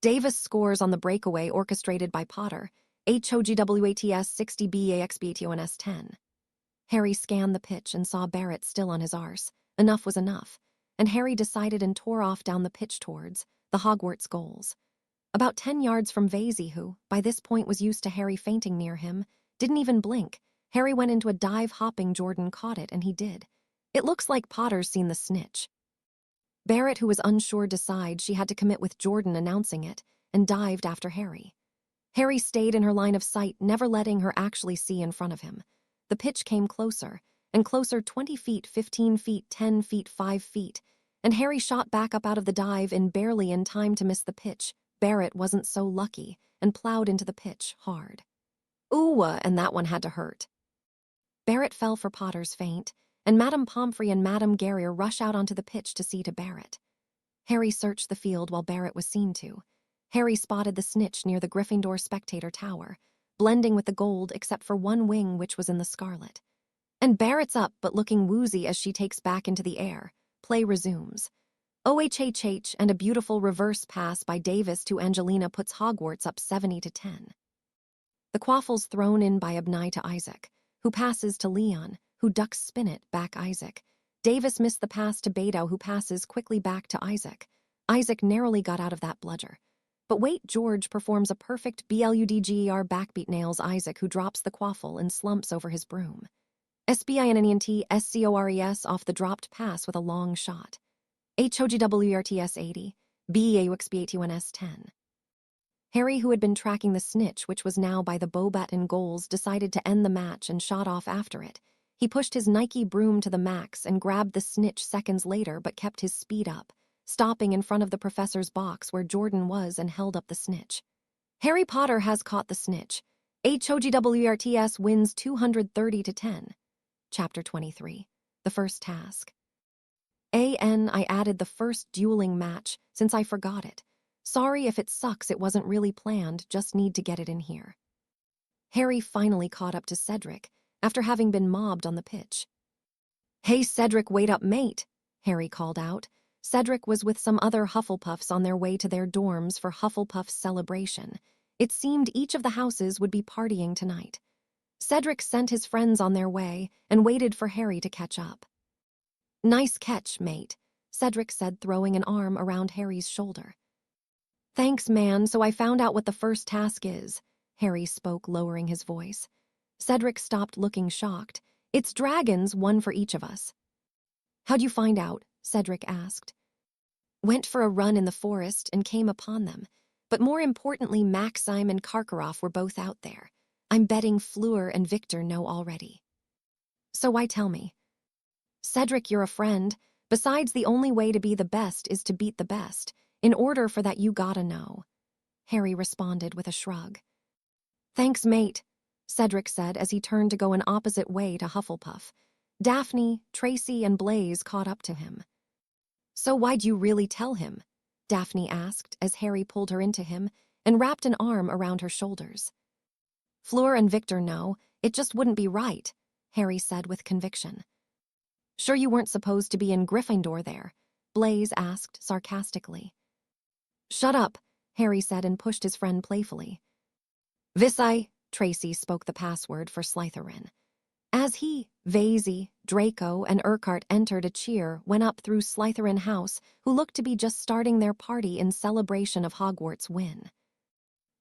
Davis scores on the breakaway orchestrated by Potter, HOGWATS 60 BAXBATONS 10. Harry scanned the pitch and saw Barrett still on his arse. Enough was enough, and Harry decided and tore off down the pitch towards the Hogwarts goals. About 10 yards from Vasey, who, by this point, was used to Harry fainting near him, didn't even blink. Harry went into a dive, hopping. Jordan caught it, and he did. It looks like Potter's seen the snitch. Barrett, who was unsure, decided she had to commit with Jordan announcing it, and dived after Harry. Harry stayed in her line of sight, never letting her actually see in front of him. The pitch came closer, and closer, 20 feet, 15 feet, 10 feet, 5 feet, and Harry shot back up out of the dive barely in time to miss the pitch. Barrett wasn't so lucky and plowed into the pitch hard. Ooh, and that one had to hurt. Barrett fell for Potter's feint, and Madame Pomfrey and Madame Guerrier rush out onto the pitch to see to Barrett. Harry searched the field while Barrett was seen to. Harry spotted the snitch near the Gryffindor spectator tower, blending with the gold except for one wing, which was in the scarlet. And Barrett's up but looking woozy as she takes back into the air. Play resumes. OHHH, and a beautiful reverse pass by Davis to Angelina puts Hogwarts up 70-10. The quaffle's thrown in by Abnai to Isaac, who passes to Leon, who ducks spin it back Isaac. Davis missed the pass to Beto, who passes quickly back to Isaac. Isaac narrowly got out of that bludger. But wait, George performs a perfect BLUDGER backbeat, nails Isaac, who drops the quaffle and slumps over his broom. SBINNENT SCORES off the dropped pass with a long shot. HOGWRTS 80, BAUXBA21S 10. Harry, who had been tracking the snitch, which was now by the Bobaton goals, decided to end the match and shot off after it. He pushed his Nike broom to the max and grabbed the snitch seconds later, but kept his speed up, stopping in front of the professor's box where Jordan was and held up the snitch. Harry Potter has caught the snitch. HOGWRTS wins 230-10. Chapter 23. The first task. I added the first dueling match since I forgot it. Sorry if it sucks, it wasn't really planned, just need to get it in here. Harry finally caught up to Cedric after having been mobbed on the pitch. Hey Cedric, wait up mate, Harry called out. Cedric was with some other Hufflepuffs on their way to their dorms for Hufflepuff's celebration. It seemed each of the houses would be partying tonight. Cedric sent his friends on their way and waited for Harry to catch up. Nice catch, mate, Cedric said, throwing an arm around Harry's shoulder. Thanks, man, so I found out what the first task is, Harry spoke, lowering his voice. Cedric stopped, looking shocked. It's dragons, one for each of us. How'd you find out? Cedric asked. Went for a run in the forest and came upon them. But more importantly, Maxime and Karkaroff were both out there. I'm betting Fleur and Victor know already. So why tell me? Cedric, you're a friend. Besides, the only way to be the best is to beat the best. In order for that, you gotta know. Harry responded with a shrug. Thanks, mate, Cedric said as he turned to go an opposite way to Hufflepuff. Daphne, Tracy, and Blaze caught up to him. So why'd you really tell him? Daphne asked as Harry pulled her into him and wrapped an arm around her shoulders. Fleur and Victor know, it just wouldn't be right, Harry said with conviction. Sure you weren't supposed to be in Gryffindor there? Blaze asked sarcastically. Shut up, Harry said and pushed his friend playfully. Visai, Tracy spoke the password for Slytherin. As he, Vasey, Draco, and Urquhart entered, a cheer went up through Slytherin House, who looked to be just starting their party in celebration of Hogwarts' win.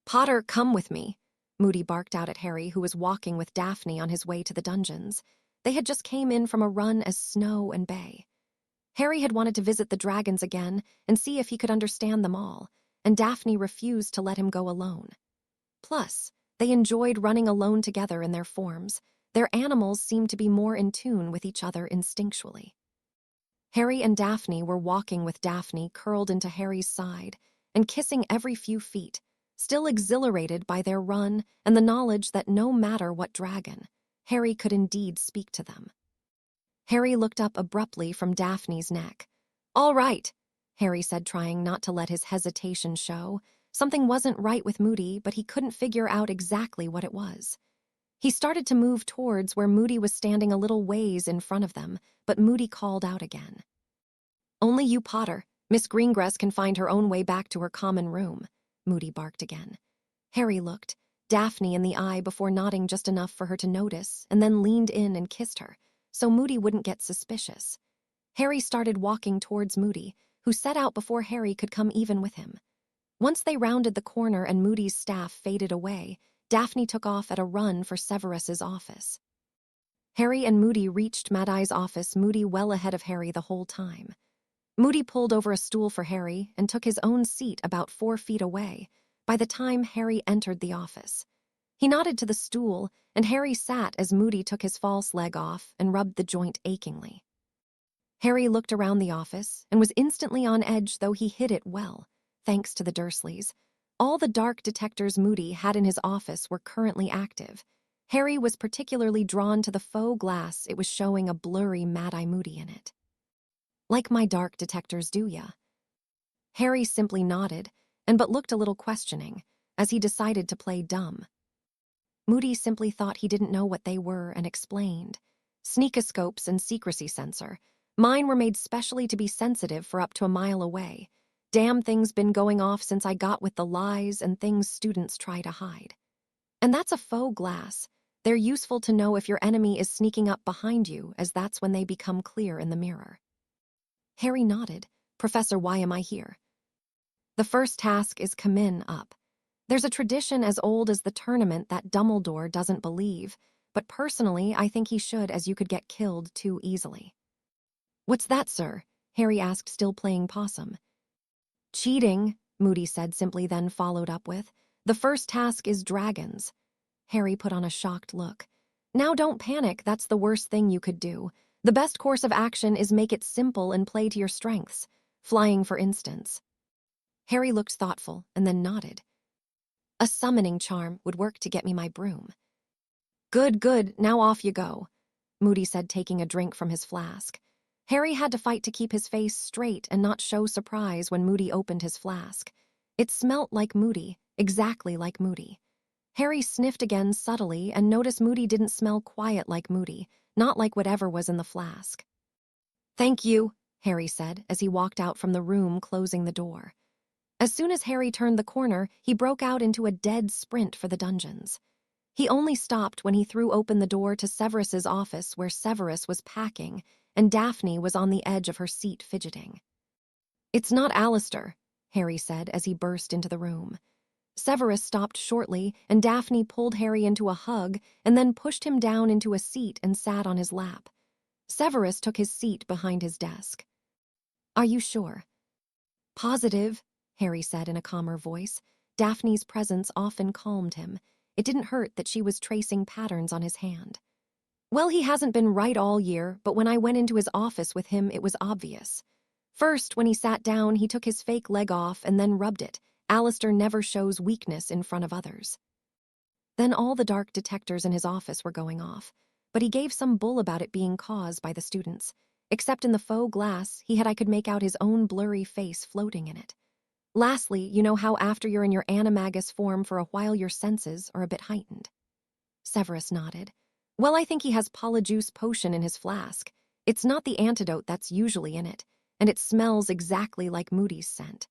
Potter, come with me, Moody barked out at Harry, who was walking with Daphne on his way to the dungeons. They had just came in from a run as Snow and Bay. Harry had wanted to visit the dragons again and see if he could understand them all, and Daphne refused to let him go alone. Plus, they enjoyed running alone together in their forms. Their animals seemed to be more in tune with each other instinctually. Harry and Daphne were walking with Daphne curled into Harry's side and kissing every few feet, still exhilarated by their run and the knowledge that no matter what dragon, Harry could indeed speak to them. Harry looked up abruptly from Daphne's neck. "All right," Harry said, trying not to let his hesitation show. Something wasn't right with Moody, but he couldn't figure out exactly what it was. He started to move towards where Moody was standing a little ways in front of them, but Moody called out again. "Only you, Potter. Miss Greengrass can find her own way back to her common room," Moody barked again. Harry looked Daphne in the eye before nodding just enough for her to notice, and then leaned in and kissed her, so Moody wouldn't get suspicious. Harry started walking towards Moody, who set out before Harry could come even with him. Once they rounded the corner and Moody's staff faded away, Daphne took off at a run for Severus's office. Harry and Moody reached Mad-Eye's office, Moody well ahead of Harry the whole time. Moody pulled over a stool for Harry and took his own seat about 4 feet away by the time Harry entered the office. He nodded to the stool, and Harry sat as Moody took his false leg off and rubbed the joint achingly. Harry looked around the office and was instantly on edge, though he hid it well, thanks to the Dursleys. All the dark detectors Moody had in his office were currently active. Harry was particularly drawn to the faux glass. It was showing a blurry Mad-Eye Moody in it. "Like my dark detectors, do ya?" Harry simply nodded, but looked a little questioning, as he decided to play dumb. Moody simply thought he didn't know what they were and explained. "Sneakoscopes and secrecy sensor. Mine were made specially to be sensitive for up to a mile away. Damn thing's been going off since I got with the lies and things students try to hide. And that's a faux glass. They're useful to know if your enemy is sneaking up behind you, as that's when they become clear in the mirror." Harry nodded. "Professor, why am I here?" "The first task is come in up. There's a tradition as old as the tournament that Dumbledore doesn't believe, but personally I think he should, as you could get killed too easily." "What's that, sir?" Harry asked, still playing possum. "Cheating," Moody said simply, then followed up with, "The first task is dragons." Harry put on a shocked look. "Now don't panic, that's the worst thing you could do. The best course of action is make it simple and play to your strengths. Flying, for instance." Harry looked thoughtful and then nodded. "A summoning charm would work to get me my broom." "Good, good, now off you go," Moody said, taking a drink from his flask. Harry had to fight to keep his face straight and not show surprise when Moody opened his flask. It smelt like Moody, exactly like Moody. Harry sniffed again subtly and noticed Moody didn't smell quiet like Moody, not like whatever was in the flask. "Thank you," Harry said as he walked out from the room, closing the door. As soon as Harry turned the corner, he broke out into a dead sprint for the dungeons. He only stopped when he threw open the door to Severus's office, where Severus was packing, and Daphne was on the edge of her seat fidgeting. "It's not Alistair," Harry said as he burst into the room. Severus stopped shortly, and Daphne pulled Harry into a hug and then pushed him down into a seat and sat on his lap. Severus took his seat behind his desk. "Are you sure?" "Positive," Harry said in a calmer voice. Daphne's presence often calmed him. It didn't hurt that she was tracing patterns on his hand. "Well, he hasn't been right all year, but when I went into his office with him, it was obvious. First, when he sat down, he took his fake leg off and then rubbed it. Alistair never shows weakness in front of others." Then all the dark detectors in his office were going off, but he gave some bull about it being caused by the students. Except in the faux glass, I could make out his own blurry face floating in it. Lastly, you know how after you're in your animagus form for a while your senses are a bit heightened? Severus nodded. "Well, I think he has polyjuice potion in his flask. It's not the antidote that's usually in it, and it smells exactly like Moody's scent.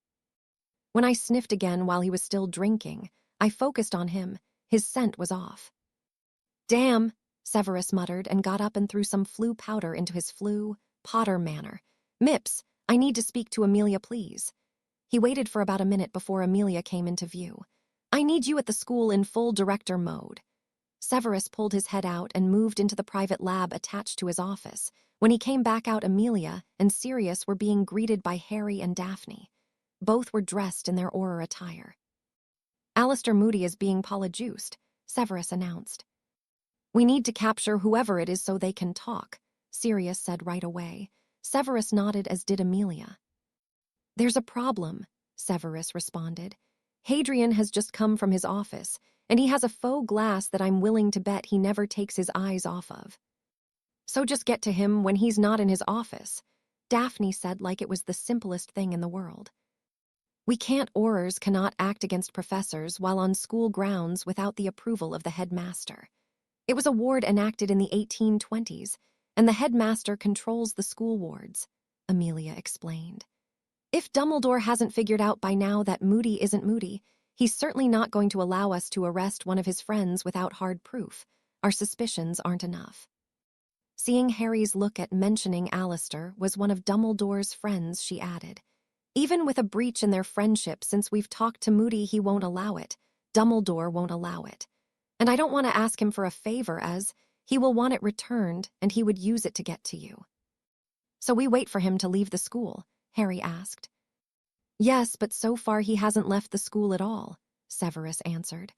When I sniffed again while he was still drinking, I focused on him. His scent was off." "Damn," Severus muttered and got up and threw some Floo powder into his Floo Potter manner. "Mips, I need to speak to Amelia, please." He waited for about a minute before Amelia came into view. "I need you at the school in full director mode." Severus pulled his head out and moved into the private lab attached to his office. When he came back out, Amelia and Sirius were being greeted by Harry and Daphne. Both were dressed in their Auror attire. "Alistair Moody is being polyjuiced," Severus announced. "We need to capture whoever it is so they can talk," Sirius said right away. Severus nodded, as did Amelia. "There's a problem," Severus responded. "Hadrian has just come from his office, and he has a faux glass that I'm willing to bet he never takes his eyes off of." "So just get to him when he's not in his office," Daphne said like it was the simplest thing in the world. "We can't, Aurors cannot act against professors while on school grounds without the approval of the headmaster. It was a ward enacted in the 1820s, and the headmaster controls the school wards," Amelia explained. "If Dumbledore hasn't figured out by now that Moody isn't Moody, he's certainly not going to allow us to arrest one of his friends without hard proof. Our suspicions aren't enough." Seeing Harry's look at mentioning Alistair was one of Dumbledore's friends, she added. "Even with a breach in their friendship, since we've talked to Moody, he won't allow it. Dumbledore won't allow it. And I don't want to ask him for a favor, as he will want it returned and he would use it to get to you." "So we wait for him to leave the school?" Harry asked. "Yes, but so far he hasn't left the school at all," Severus answered.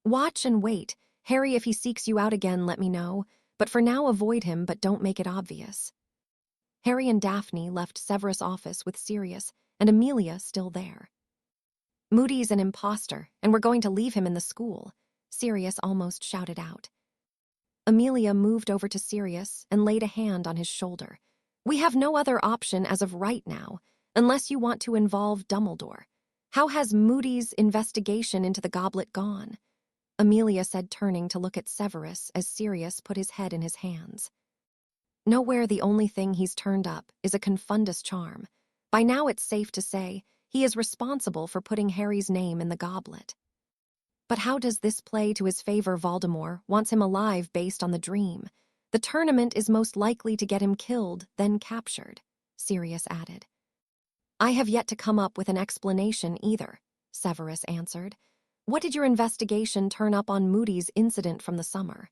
"Watch and wait. Harry, if he seeks you out again, let me know. But for now, avoid him, but don't make it obvious." Harry and Daphne left Severus' office with Sirius and Amelia still there. "Moody's an imposter, and we're going to leave him in the school," Sirius almost shouted out. Amelia moved over to Sirius and laid a hand on his shoulder. "We have no other option as of right now, unless you want to involve Dumbledore. How has Moody's investigation into the goblet gone?" Amelia said, turning to look at Severus as Sirius put his head in his hands. "Nowhere. The only thing he's turned up is a confundus charm. By now it's safe to say he is responsible for putting Harry's name in the goblet." "But how does this play to his favor? Voldemort wants him alive based on the dream. The tournament is most likely to get him killed, then captured," Sirius added. "I have yet to come up with an explanation either," Severus answered. "What did your investigation turn up on Moody's incident from the summer?"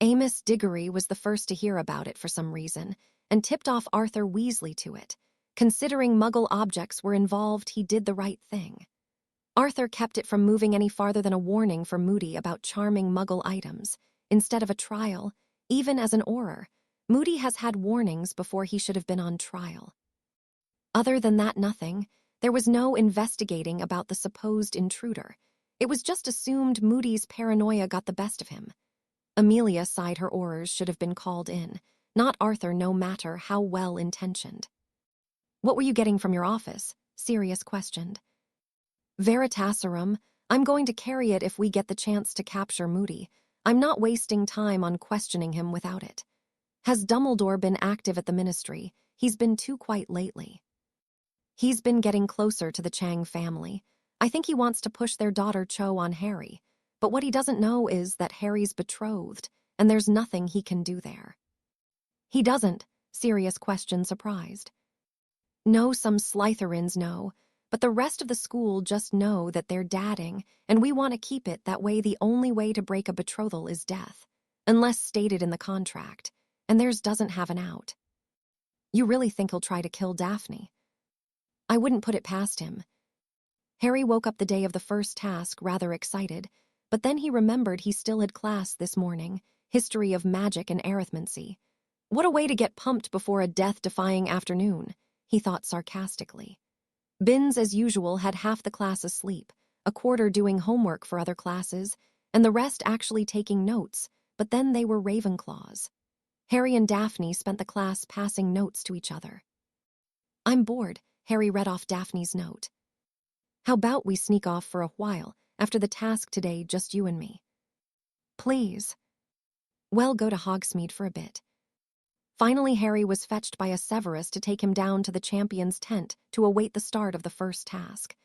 "Amos Diggory was the first to hear about it for some reason, and tipped off Arthur Weasley to it. Considering Muggle objects were involved, he did the right thing. Arthur kept it from moving any farther than a warning for Moody about charming Muggle items, instead of a trial. Even as an Auror, Moody has had warnings before he should have been on trial. Other than that, nothing. There was no investigating about the supposed intruder. It was just assumed Moody's paranoia got the best of him. Amelia sighed. Her Aurors should have been called in, not Arthur, no matter how well-intentioned. "What were you getting from your office?" Sirius questioned. "Veritaserum. I'm going to carry it if we get the chance to capture Moody. I'm not wasting time on questioning him without it. Has Dumbledore been active at the Ministry? He's been too quiet lately." "He's been getting closer to the Chang family. I think he wants to push their daughter Cho on Harry. But what he doesn't know is that Harry's betrothed, and there's nothing he can do there." "He doesn't?" Sirius questioned, surprised. "No, some Slytherins know, but the rest of the school just know that they're dating, and we want to keep it that way. The only way to break a betrothal is death, unless stated in the contract, and theirs doesn't have an out." "You really think he'll try to kill Daphne?" "I wouldn't put it past him." Harry woke up the day of the first task rather excited, but then he remembered he still had class this morning, history of magic and arithmancy. What a way to get pumped before a death-defying afternoon, he thought sarcastically. Binns, as usual, had half the class asleep, a quarter doing homework for other classes, and the rest actually taking notes, but then they were Ravenclaws. Harry and Daphne spent the class passing notes to each other. "I'm bored," Harry read off Daphne's note. "How about we sneak off for a while, after the task today, just you and me?" "Please." "Well, go to Hogsmeade for a bit." Finally, Harry was fetched by a Severus to take him down to the champion's tent to await the start of the first task.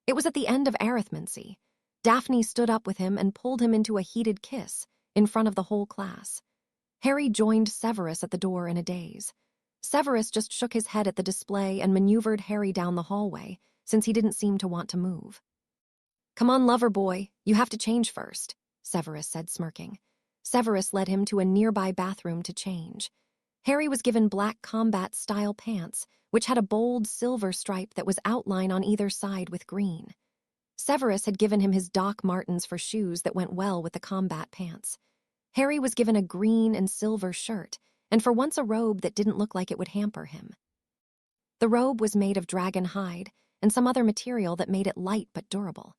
It was at the end of arithmancy. Daphne stood up with him and pulled him into a heated kiss in front of the whole class. Harry joined Severus at the door in a daze. Severus just shook his head at the display and maneuvered Harry down the hallway, since he didn't seem to want to move. "Come on, lover boy, you have to change first," Severus said, smirking. Severus led him to a nearby bathroom to change. Harry was given black combat-style pants, which had a bold silver stripe that was outlined on either side with green. Severus had given him his Doc Martens for shoes that went well with the combat pants. Harry was given a green and silver shirt, and for once a robe that didn't look like it would hamper him. The robe was made of dragon hide and some other material that made it light but durable.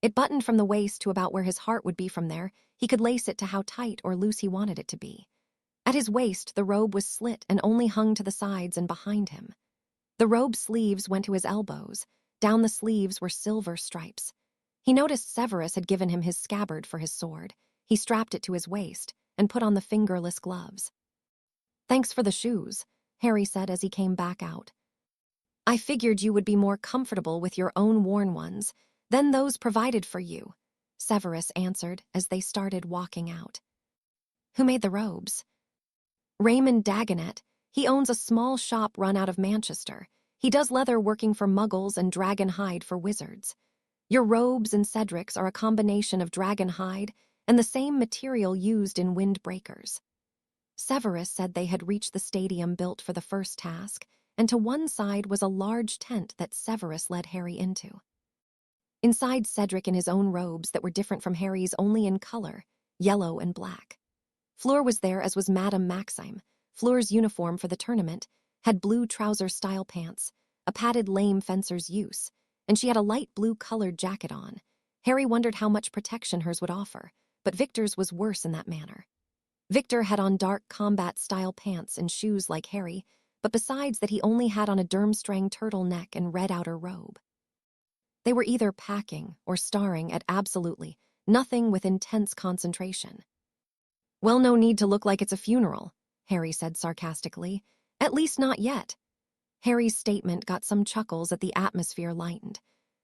It buttoned from the waist to about where his heart would be. From there, he could lace it to how tight or loose he wanted it to be. At his waist, the robe was slit and only hung to the sides and behind him. The robe's sleeves went to his elbows. Down the sleeves were silver stripes. He noticed Severus had given him his scabbard for his sword. He strapped it to his waist and put on the fingerless gloves. "Thanks for the shoes," Harry said as he came back out. "I figured you would be more comfortable with your own worn ones than those provided for you," Severus answered as they started walking out. "Who made the robes?" "Raymond Dagonet. He owns a small shop run out of Manchester. He does leather working for muggles and dragon hide for wizards. Your robes and Cedric's are a combination of dragon hide and the same material used in windbreakers." Severus said they had reached the stadium built for the first task, and to one side was a large tent that Severus led Harry into. Inside, Cedric in his own robes that were different from Harry's only in color, yellow and black. Fleur was there, as was Madame Maxime. Fleur's uniform for the tournament had blue trouser-style pants, a padded lame fencer's use, and she had a light blue-colored jacket on. Harry wondered how much protection hers would offer, but Victor's was worse in that manner. Victor had on dark combat-style pants and shoes like Harry, but besides that he only had on a Durmstrang turtleneck and red outer robe. They were either packing or staring at absolutely nothing with intense concentration. "Well, no need to look like it's a funeral," Harry said sarcastically. "At least not yet." Harry's statement got some chuckles as the atmosphere lightened.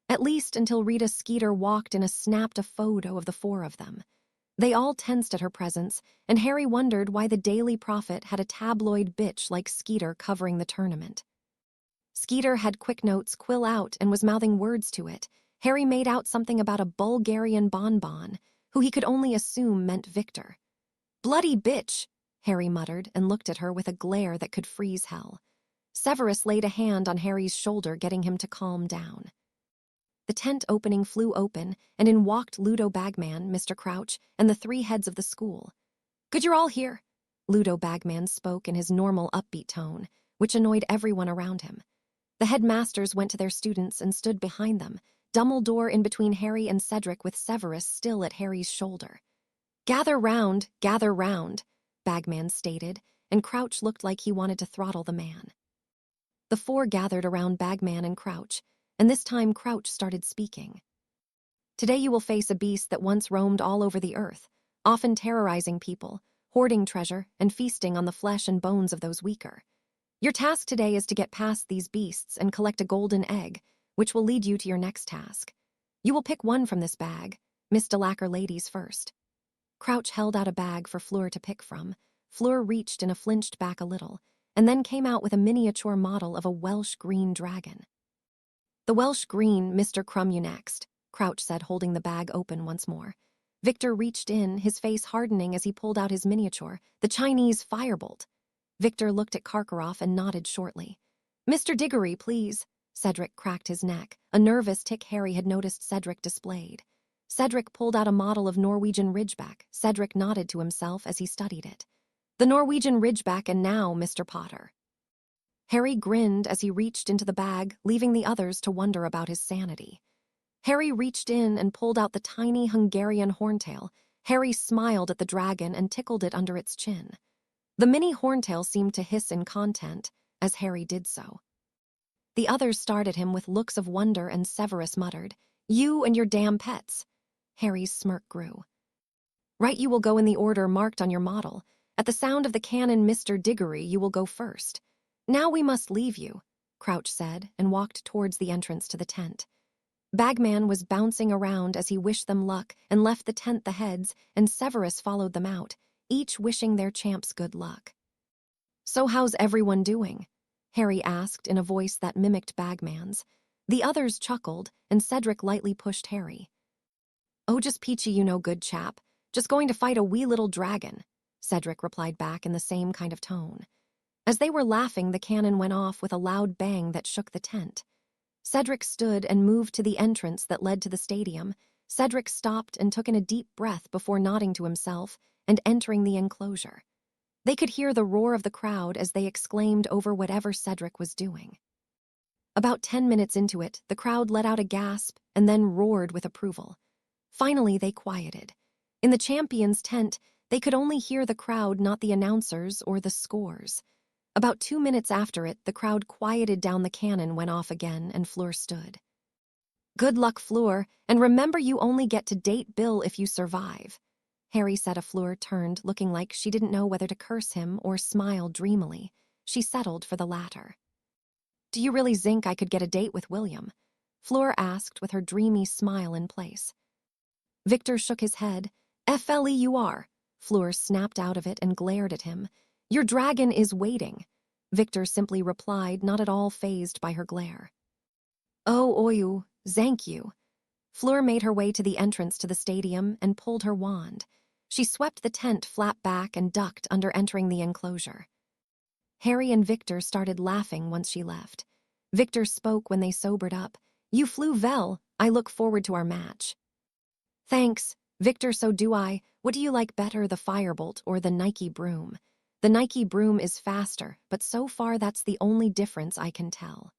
At least until Rita Skeeter walked in and snapped a photo of the four of them. They all tensed at her presence, and Harry wondered why the Daily Prophet had a tabloid bitch like Skeeter covering the tournament. Skeeter had quick notes quill out and was mouthing words to it. Harry made out something about a Bulgarian bonbon, who he could only assume meant Victor. "Bloody bitch," Harry muttered and looked at her with a glare that could freeze hell. Severus laid a hand on Harry's shoulder, getting him to calm down. The tent opening flew open, and in walked Ludo Bagman, Mr. Crouch, and the three heads of the school. "Good you're all here," Ludo Bagman spoke in his normal upbeat tone, which annoyed everyone around him. The headmasters went to their students and stood behind them, Dumbledore in between Harry and Cedric with Severus still at Harry's shoulder. Gather round," Bagman stated, and Crouch looked like he wanted to throttle the man. The four gathered around Bagman and Crouch, and this time Crouch started speaking. "Today you will face a beast that once roamed all over the earth, often terrorizing people, hoarding treasure, and feasting on the flesh and bones of those weaker. Your task today is to get past these beasts and collect a golden egg, which will lead you to your next task. You will pick one from this bag. Miss Delacour ladies first." Crouch held out a bag for Fleur to pick from. Fleur reached and flinched back a little, and then came out with a miniature model of a Welsh green dragon. "The Welsh green, Mr. Crumb, you next," Crouch said, holding the bag open once more. Victor reached in, his face hardening as he pulled out his miniature, the Chinese firebolt. Victor looked at Karkaroff and nodded shortly. "Mr. Diggory, please." Cedric cracked his neck, a nervous tic Harry had noticed Cedric displayed. Cedric pulled out a model of Norwegian Ridgeback. Cedric nodded to himself as he studied it. "The Norwegian Ridgeback, and now, Mr. Potter." Harry grinned as he reached into the bag, leaving the others to wonder about his sanity. Harry reached in and pulled out the tiny Hungarian horntail. Harry smiled at the dragon and tickled it under its chin. The mini horntail seemed to hiss in content as Harry did so. The others stared at him with looks of wonder, and Severus muttered, "You and your damn pets." Harry's smirk grew. "Right, you will go in the order marked on your model. At the sound of the cannon, Mr. Diggory, you will go first. Now we must leave you," Crouch said, and walked towards the entrance to the tent. Bagman was bouncing around as he wished them luck and left the tent the heads, and Severus followed them out, each wishing their champs good luck. "So how's everyone doing?" Harry asked in a voice that mimicked Bagman's. The others chuckled, and Cedric lightly pushed Harry. "Oh, just peachy, you know, good chap. Just going to fight a wee little dragon," Cedric replied back in the same kind of tone. As they were laughing, the cannon went off with a loud bang that shook the tent. Cedric stood and moved to the entrance that led to the stadium. Cedric stopped and took in a deep breath before nodding to himself and entering the enclosure. They could hear the roar of the crowd as they exclaimed over whatever Cedric was doing. About 10 minutes into it, the crowd let out a gasp and then roared with approval. Finally, they quieted. In the champions' tent, they could only hear the crowd, not the announcers or the scores. About 2 minutes after it, the crowd quieted down, the cannon went off again, and Fleur stood. "Good luck, Fleur, and remember you only get to date Bill if you survive," Harry said. As Fleur turned, looking like she didn't know whether to curse him or smile dreamily. She settled for the latter. "Do you really think I could get a date with William?" Fleur asked with her dreamy smile in place. Victor shook his head. "FLE you are." Fleur snapped out of it and glared at him. "Your dragon is waiting." Victor simply replied, not at all fazed by her glare. "Oh, oyu, thank you." Fleur made her way to the entrance to the stadium and pulled her wand. She swept the tent flat back and ducked under entering the enclosure. Harry and Victor started laughing once she left. Victor spoke when they sobered up. "You flew well. I look forward to our match." "Thanks, Victor, so do I. What do you like better, the firebolt or the Nike broom?" "The Nike broom is faster, but so far that's the only difference I can tell."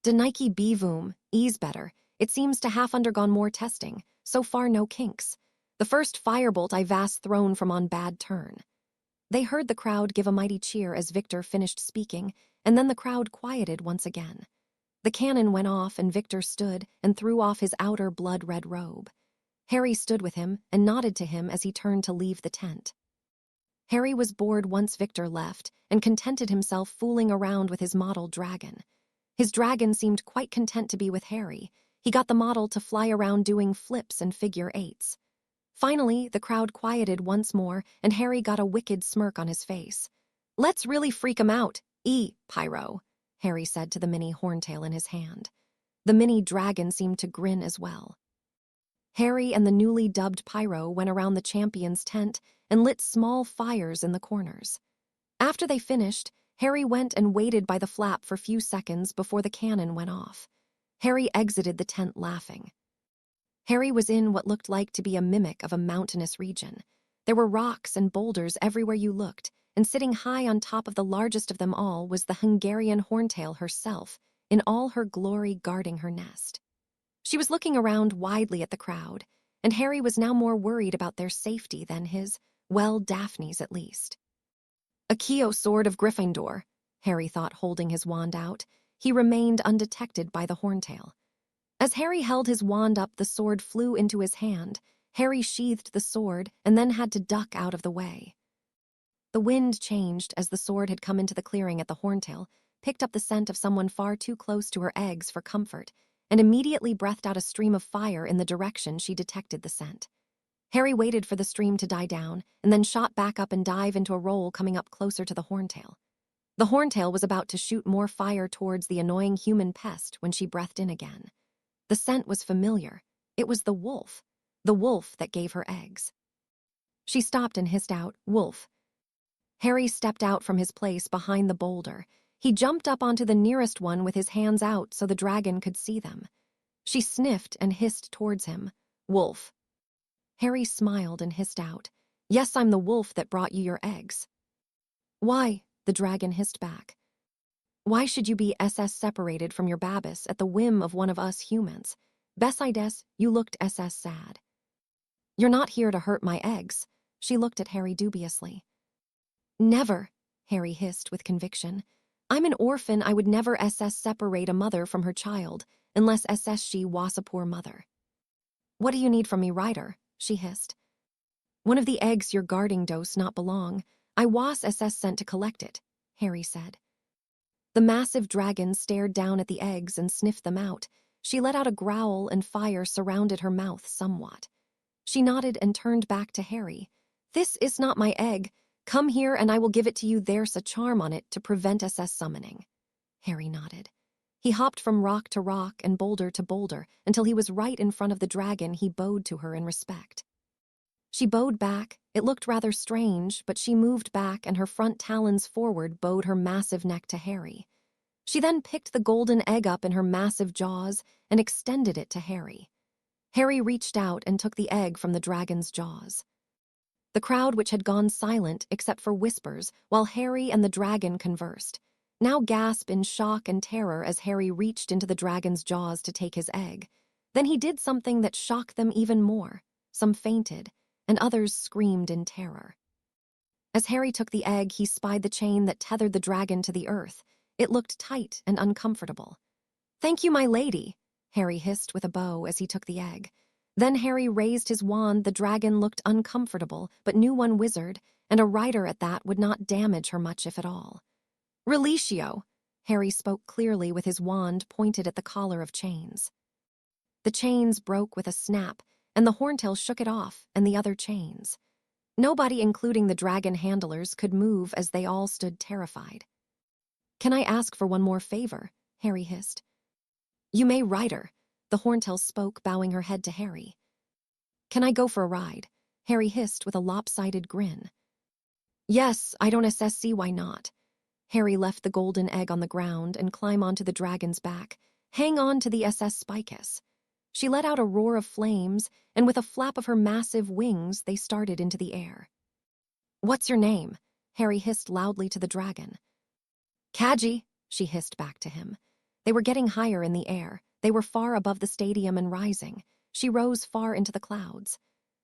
"The Nike bevoom is better. It seems to have undergone more testing. So far no kinks. The first firebolt I vast thrown from on bad turn." They heard the crowd give a mighty cheer as Victor finished speaking, and then the crowd quieted once again. The cannon went off and Victor stood and threw off his outer blood-red robe. Harry stood with him and nodded to him as he turned to leave the tent. Harry was bored once Victor left and contented himself fooling around with his model dragon. His dragon seemed quite content to be with Harry. He got the model to fly around doing flips and figure eights. Finally, the crowd quieted once more and Harry got a wicked smirk on his face. "Let's really freak him out, Pyro," Harry said to the mini horntail in his hand. The mini dragon seemed to grin as well. Harry and the newly dubbed Pyro went around the champion's tent and lit small fires in the corners. After they finished, Harry went and waited by the flap for a few seconds before the cannon went off. Harry exited the tent laughing. Harry was in what looked like to be a mimic of a mountainous region. There were rocks and boulders everywhere you looked, and sitting high on top of the largest of them all was the Hungarian horntail herself, in all her glory guarding her nest. She was looking around widely at the crowd, and Harry was now more worried about their safety than his, well, Daphne's at least. "Accio sword of Gryffindor," Harry thought, holding his wand out. He remained undetected by the horntail. As Harry held his wand up, the sword flew into his hand. Harry sheathed the sword and then had to duck out of the way. The wind changed as the sword had come into the clearing at the horntail, picked up the scent of someone far too close to her eggs for comfort, and immediately breathed out a stream of fire in the direction she detected the scent. Harry waited for the stream to die down and then shot back up and dive into a roll, coming up closer to the horntail. The horntail was about to shoot more fire towards the annoying human pest when she breathed in again. The scent was familiar. It was the wolf that gave her eggs. She stopped and hissed out, "Wolf." Harry stepped out from his place behind the boulder. He jumped up onto the nearest one with his hands out so the dragon could see them. She sniffed and hissed towards him, "Wolf." Harry smiled and hissed out, "Yes, I'm the wolf that brought you your eggs." "Why?" the dragon hissed back. "Why should you be separated from your babas at the whim of one of us humans? Besides, you looked sad." "You're not here to hurt my eggs." She looked at Harry dubiously. "Never," Harry hissed with conviction. "I'm an orphan. I would never separate a mother from her child, unless she was a poor mother." "What do you need from me, Ryder?" she hissed. "One of the eggs you're guarding does not belong. I was sent to collect it," Harry said. The massive dragon stared down at the eggs and sniffed them out. She let out a growl and fire surrounded her mouth somewhat. She nodded and turned back to Harry. "This is not my egg. Come here and I will give it to you. There's a charm on it to prevent summoning." Harry nodded. He hopped from rock to rock and boulder to boulder until he was right in front of the dragon. He bowed to her in respect. She bowed back. It looked rather strange, but she moved back and her front talons forward bowed her massive neck to Harry. She then picked the golden egg up in her massive jaws and extended it to Harry. Harry reached out and took the egg from the dragon's jaws. The crowd, which had gone silent except for whispers while Harry and the dragon conversed, now gasped in shock and terror as Harry reached into the dragon's jaws to take his egg. Then he did something that shocked them even more. Some fainted, and others screamed in terror. As Harry took the egg, he spied the chain that tethered the dragon to the earth. It looked tight and uncomfortable. "Thank you, my lady," Harry hissed with a bow as he took the egg. Then Harry raised his wand. The dragon looked uncomfortable, but knew one wizard, and a rider at that, would not damage her much if at all. "Relatio," Harry spoke clearly with his wand pointed at the collar of chains. The chains broke with a snap, and the horntail shook it off and the other chains. Nobody, including the dragon handlers, could move as they all stood terrified. "Can I ask for one more favor?" Harry hissed. "You may, rider," the horntail spoke, bowing her head to Harry. "Can I go for a ride?" Harry hissed with a lopsided grin. "Yes, I don't see why not." Harry left the golden egg on the ground and climbed onto the dragon's back. "Hang on to the Spicus." She let out a roar of flames, and with a flap of her massive wings, they started into the air. "What's your name?" Harry hissed loudly to the dragon. "Kaji," she hissed back to him. They were getting higher in the air. They were far above the stadium and rising. She rose far into the clouds.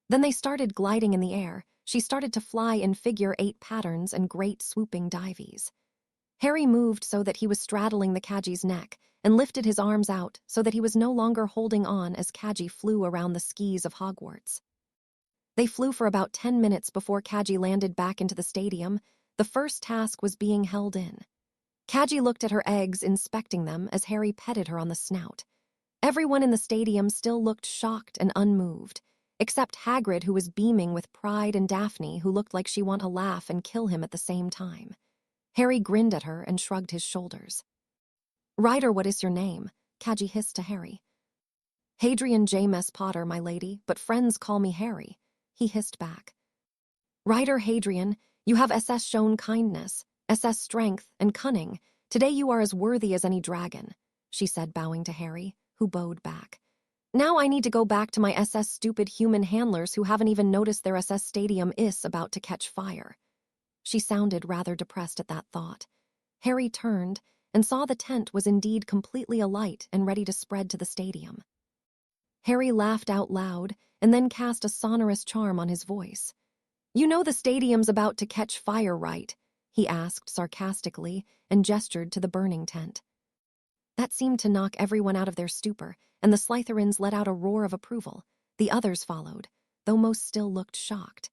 Then they started gliding in the air. She started to fly in figure-8 patterns and great swooping dives. Harry moved so that he was straddling the Kaji's neck and lifted his arms out so that he was no longer holding on as Kaji flew around the skis of Hogwarts. They flew for about 10 minutes before Kaji landed back into the stadium. The first task was being held in. Kaji looked at her eggs, inspecting them as Harry petted her on the snout. Everyone in the stadium still looked shocked and unmoved, except Hagrid, who was beaming with pride, and Daphne, who looked like she wanted to laugh and kill him at the same time. Harry grinned at her and shrugged his shoulders. "Ryder, what is your name?" Kaji hissed to Harry. "Hadrian James Potter, my lady, but friends call me Harry," he hissed back. "Ryder Hadrian, you have shown kindness, strength, and cunning. Today you are as worthy as any dragon," she said, bowing to Harry, who bowed back. "Now I need to go back to my stupid human handlers who haven't even noticed their stadium is about to catch fire." She sounded rather depressed at that thought. Harry turned and saw the tent was indeed completely alight and ready to spread to the stadium. Harry laughed out loud and then cast a sonorous charm on his voice. "You know the stadium's about to catch fire, right?" he asked sarcastically and gestured to the burning tent. That seemed to knock everyone out of their stupor, and the Slytherins let out a roar of approval. The others followed, though most still looked shocked.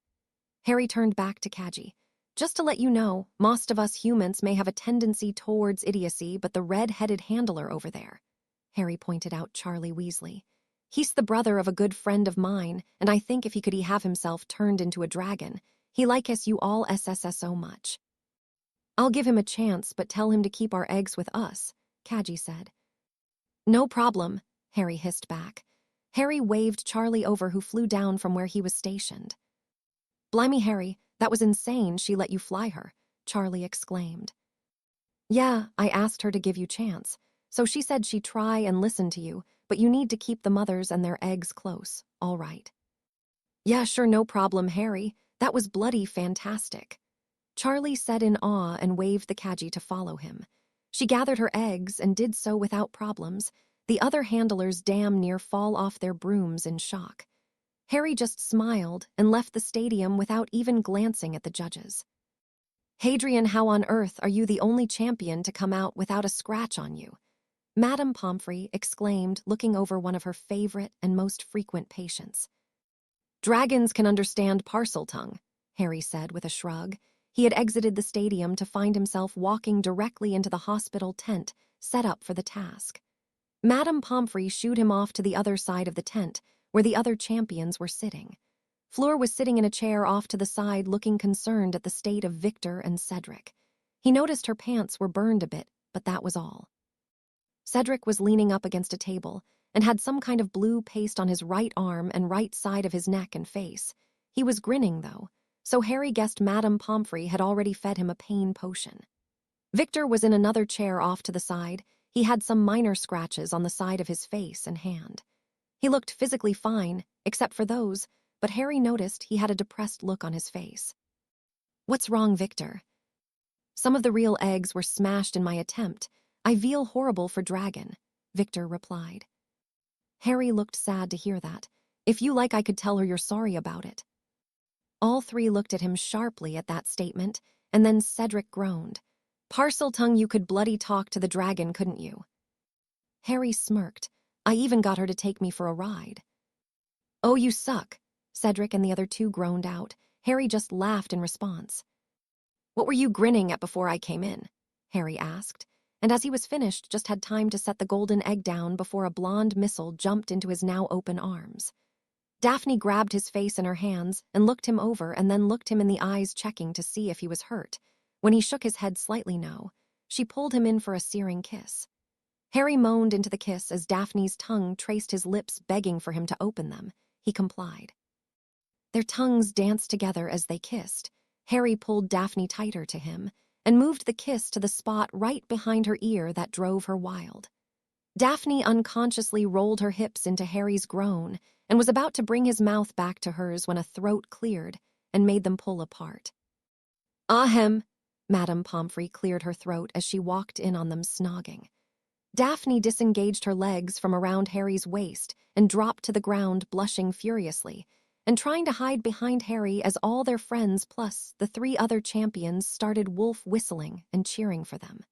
Harry turned back to Kaji. "Just to let you know, most of us humans may have a tendency towards idiocy, but the red-headed handler over there," Harry pointed out Charlie Weasley. "He's the brother of a good friend of mine, and I think if he could have himself turned into a dragon, he likes you all so much." "I'll give him a chance, but tell him to keep our eggs with us," Kaji said. "No problem," Harry hissed back. Harry waved Charlie over, who flew down from where he was stationed. "Blimey, Harry, that was insane she let you fly her," Charlie exclaimed. "Yeah, I asked her to give you chance, so she said she'd try and listen to you, but you need to keep the mothers and their eggs close, all right." "Yeah, sure, no problem, Harry. That was bloody fantastic," Charlie said in awe and waved the Kaji to follow him. She gathered her eggs and did so without problems. The other handlers damn near fall off their brooms in shock. Harry just smiled and left the stadium without even glancing at the judges. "Hadrian, how on earth are you the only champion to come out without a scratch on you?" Madame Pomfrey exclaimed, looking over one of her favorite and most frequent patients. "Dragons can understand parcel tongue," Harry said with a shrug. He had exited the stadium to find himself walking directly into the hospital tent set up for the task. Madame Pomfrey shooed him off to the other side of the tent, where the other champions were sitting. Fleur was sitting in a chair off to the side, looking concerned at the state of Victor and Cedric. He noticed her pants were burned a bit, but that was all. Cedric was leaning up against a table and had some kind of blue paste on his right arm and right side of his neck and face. He was grinning, though, so Harry guessed Madame Pomfrey had already fed him a pain potion. Victor was in another chair off to the side. He had some minor scratches on the side of his face and hand. He looked physically fine, except for those, but Harry noticed he had a depressed look on his face. "What's wrong, Victor?" "Some of the real eggs were smashed in my attempt. I feel horrible for Dragon," Victor replied. Harry looked sad to hear that. "If you like, I could tell her you're sorry about it." All three looked at him sharply at that statement, and then Cedric groaned. "Parseltongue, you could bloody talk to the dragon, couldn't you?" Harry smirked. "I even got her to take me for a ride." "Oh, you suck," Cedric and the other two groaned out. Harry just laughed in response. "What were you grinning at before I came in?" Harry asked, and as he was finished, just had time to set the golden egg down before a blonde missile jumped into his now open arms. Daphne grabbed his face in her hands and looked him over and then looked him in the eyes, checking to see if he was hurt. When he shook his head slightly no, she pulled him in for a searing kiss. Harry moaned into the kiss as Daphne's tongue traced his lips, begging for him to open them. He complied. Their tongues danced together as they kissed. Harry pulled Daphne tighter to him and moved the kiss to the spot right behind her ear that drove her wild. Daphne unconsciously rolled her hips into Harry's groan and was about to bring his mouth back to hers when a throat cleared and made them pull apart. "Ahem," Madame Pomfrey cleared her throat as she walked in on them snogging. Daphne disengaged her legs from around Harry's waist and dropped to the ground, blushing furiously, and trying to hide behind Harry as all their friends plus the three other champions started wolf whistling and cheering for them.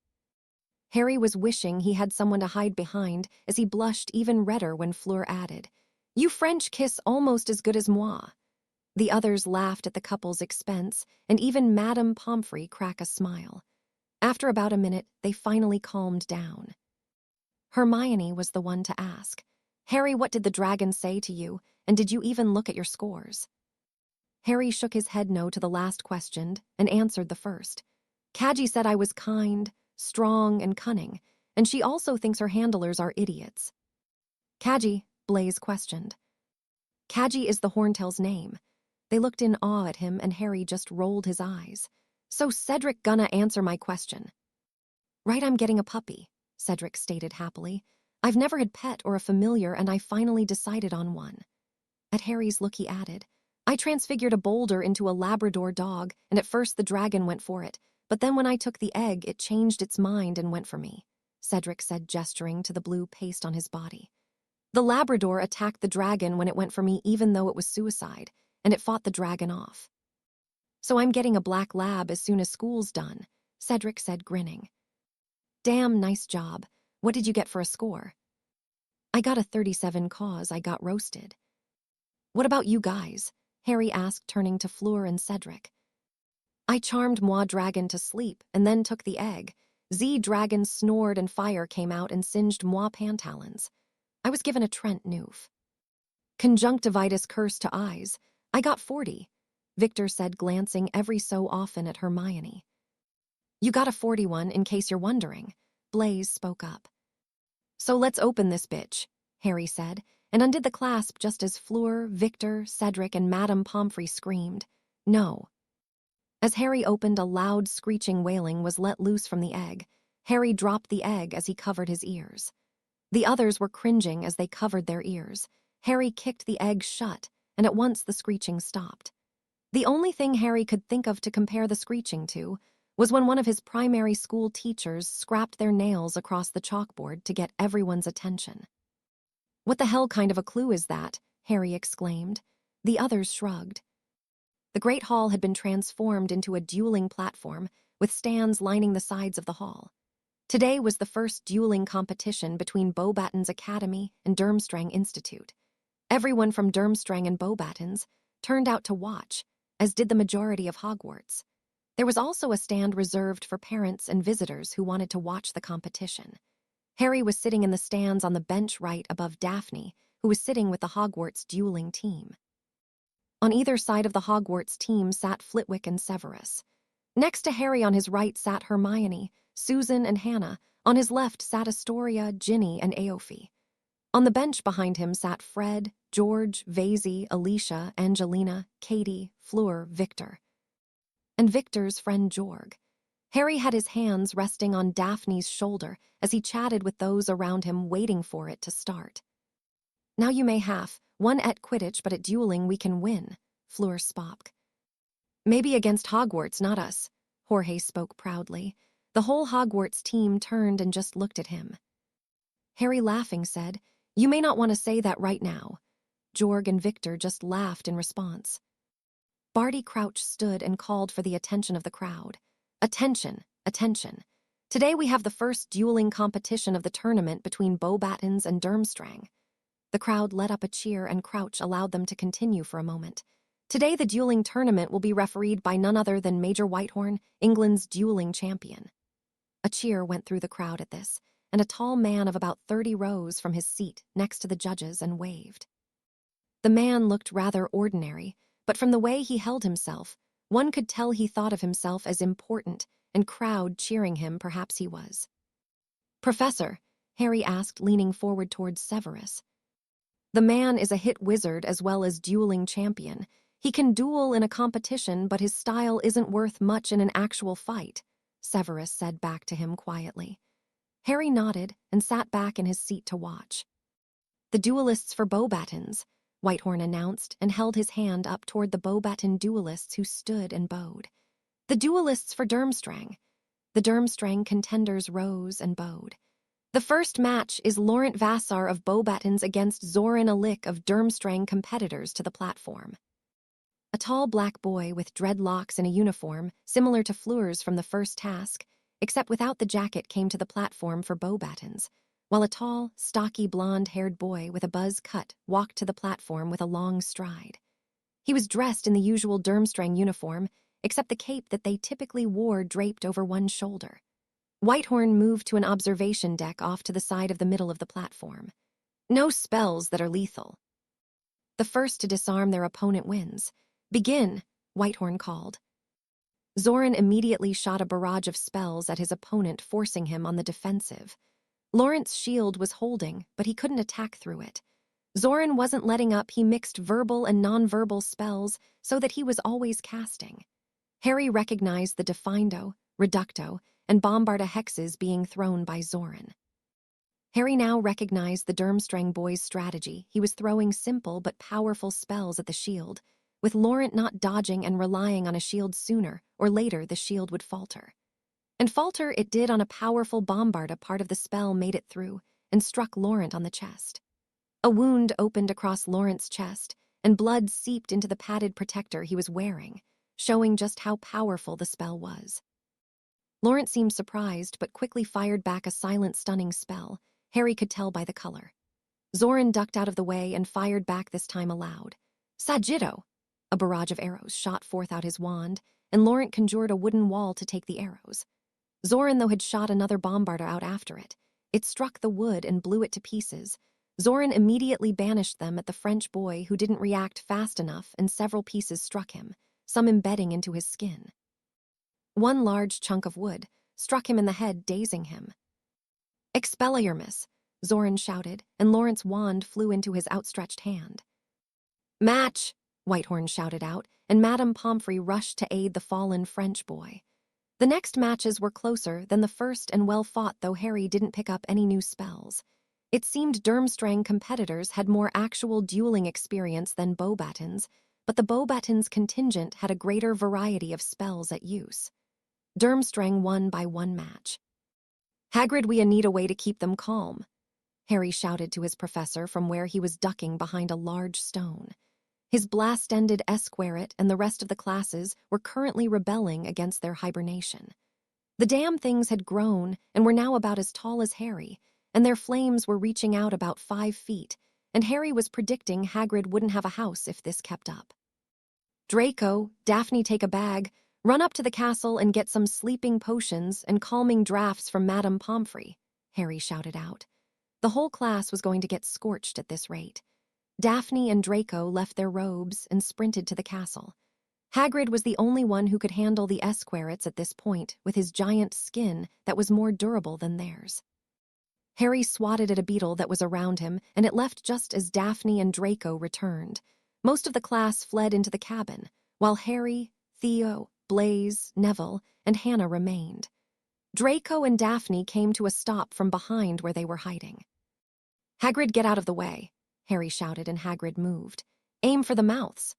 Harry was wishing he had someone to hide behind as he blushed even redder when Fleur added, "You French kiss almost as good as moi." The others laughed at the couple's expense, and even Madame Pomfrey cracked a smile. After about a minute, they finally calmed down. Hermione was the one to ask, "Harry, what did the dragon say to you, and did you even look at your scores?" Harry shook his head no to the last question and answered the first. "Kadji said I was kind, strong, and cunning, and she also thinks her handlers are idiots." "Kadji?" Blaise questioned. "Kadji is the Horntail's name." They looked in awe at him, and Harry just rolled his eyes. "So Cedric gonna answer my question?" "Right, I'm getting a puppy," Cedric stated happily. "I've never had pet or a familiar, and I finally decided on one." At Harry's look, he added, "I transfigured a boulder into a Labrador dog, and at first the dragon went for it, but then when I took the egg, it changed its mind and went for me," Cedric said, gesturing to the blue paste on his body. "The Labrador attacked the dragon when it went for me, even though it was suicide, and it fought the dragon off." "So I'm getting a black lab as soon as school's done," Cedric said, grinning. "Damn, nice job. What did you get for a score?" "I got a 37 cause I got roasted." "What about you guys?" Harry asked, turning to Fleur and Cedric. "I charmed moi dragon to sleep and then took the egg. Dragon snored and fire came out and singed moi pantalons. I was given a Trent Noof. Conjunctivitis cursed to eyes. I got 40, Victor said, glancing every so often at Hermione. "You got a 41, in case you're wondering," Blaise spoke up. "So let's open this bitch," Harry said, and undid the clasp just as Fleur, Victor, Cedric, and Madame Pomfrey screamed, "No." As Harry opened, a loud screeching wailing was let loose from the egg. Harry dropped the egg as he covered his ears. The others were cringing as they covered their ears. Harry kicked the egg shut, and at once the screeching stopped. The only thing Harry could think of to compare the screeching to was when one of his primary school teachers scrapped their nails across the chalkboard to get everyone's attention. "What the hell kind of a clue is that?" Harry exclaimed. The others shrugged. The Great Hall had been transformed into a dueling platform, with stands lining the sides of the hall. Today was the first dueling competition between Beauxbatons Academy and Durmstrang Institute. Everyone from Durmstrang and Beauxbatons turned out to watch, as did the majority of Hogwarts. There was also a stand reserved for parents and visitors who wanted to watch the competition. Harry was sitting in the stands on the bench right above Daphne, who was sitting with the Hogwarts dueling team. On either side of the Hogwarts team sat Flitwick and Severus. Next to Harry on his right sat Hermione, Susan, and Hannah. On his left sat Astoria, Ginny, and Aoife. On the bench behind him sat Fred, George, Vaisie, Alicia, Angelina, Katie, Fleur, Victor. And Victor's friend Jorg. Harry had his hands resting on Daphne's shoulder as he chatted with those around him waiting for it to start. "Now you may one at Quidditch, but at dueling we can win," Fleur spoke. "Maybe against Hogwarts, not us," Jorge spoke proudly. The whole Hogwarts team turned and just looked at him. Harry, laughing, said, "You may not want to say that right now." Jorg and Victor just laughed in response. Barty Crouch stood and called for the attention of the crowd. "Attention, attention. Today we have the first dueling competition of the tournament between Beauxbatons and Durmstrang." The crowd let up a cheer and Crouch allowed them to continue for a moment. "Today the dueling tournament will be refereed by none other than Major Whitehorn, England's dueling champion." A cheer went through the crowd at this, and a tall man of about 30 rose from his seat next to the judges and waved. The man looked rather ordinary, but from the way he held himself, one could tell he thought of himself as important, and crowd cheering him perhaps he was. "Professor," Harry asked, leaning forward towards Severus. "The man is a hit wizard as well as dueling champion. He can duel in a competition, but his style isn't worth much in an actual fight," Severus said back to him quietly. Harry nodded and sat back in his seat to watch. "The duelists for Beauxbatons," Whitehorn announced and held his hand up toward the Beauxbaton duelists who stood and bowed. "The duelists for Durmstrang." The Durmstrang contenders rose and bowed. "The first match is Laurent Vassar of Beauxbatons against Zoran Alik of Durmstrang. Competitors to the platform." A tall black boy with dreadlocks in a uniform, similar to Fleur's from the first task, except without the jacket, came to the platform for Beauxbatons, while a tall, stocky, blonde-haired boy with a buzz cut walked to the platform with a long stride. He was dressed in the usual Durmstrang uniform, except the cape that they typically wore draped over one shoulder. Whitehorn moved to an observation deck off to the side of the middle of the platform. "No spells that are lethal. The first to disarm their opponent wins. Begin," Whitehorn called. Zoran immediately shot a barrage of spells at his opponent, forcing him on the defensive. Laurent's shield was holding, but he couldn't attack through it. Zoran wasn't letting up. He mixed verbal and non-verbal spells so that he was always casting. Harry recognized the Defindo, Reducto, and Bombarda hexes being thrown by Zoran. Harry now recognized the Durmstrang boy's strategy. He was throwing simple but powerful spells at the shield, with Laurent not dodging and relying on a shield. Sooner or later the shield would falter. And falter it did on a powerful Bombarda. Part of the spell made it through and struck Laurent on the chest. A wound opened across Laurent's chest, and blood seeped into the padded protector he was wearing, showing just how powerful the spell was. Laurent seemed surprised, but quickly fired back a silent, stunning spell. Harry could tell by the color. Zoran ducked out of the way and fired back, this time aloud. "Sagitto!" A barrage of arrows shot forth out his wand, and Laurent conjured a wooden wall to take the arrows. Zoran, though, had shot another Bombarda out after it. It struck the wood and blew it to pieces. Zoran immediately banished them at the French boy, who didn't react fast enough, and several pieces struck him, some embedding into his skin. One large chunk of wood struck him in the head, dazing him. "Expelliarmus!" Zoran shouted, and Laurent's wand flew into his outstretched hand. "Match!" Whitehorn shouted out, and Madame Pomfrey rushed to aid the fallen French boy. The next matches were closer than the first and well-fought, though Harry didn't pick up any new spells. It seemed Durmstrang competitors had more actual dueling experience than Beauxbatons, but the Beauxbatons contingent had a greater variety of spells at use. Durmstrang won by one match. "Hagrid, we need a way to keep them calm," Harry shouted to his professor from where he was ducking behind a large stone. His blast-ended Esquerret and the rest of the classes were currently rebelling against their hibernation. The damn things had grown and were now about as tall as Harry, and their flames were reaching out about 5 feet, and Harry was predicting Hagrid wouldn't have a house if this kept up. "Draco, Daphne, take a bag, run up to the castle and get some sleeping potions and calming drafts from Madame Pomfrey," Harry shouted out. The whole class was going to get scorched at this rate. Daphne and Draco left their robes and sprinted to the castle. Hagrid was the only one who could handle the Esquerets at this point, with his giant skin that was more durable than theirs. Harry swatted at a beetle that was around him, and it left just as Daphne and Draco returned. Most of the class fled into the cabin, while Harry, Theo, Blaise, Neville, and Hannah remained. Draco and Daphne came to a stop from behind where they were hiding. "Hagrid, get out of the way," Harry shouted, and Hagrid moved. "Aim for the mouths."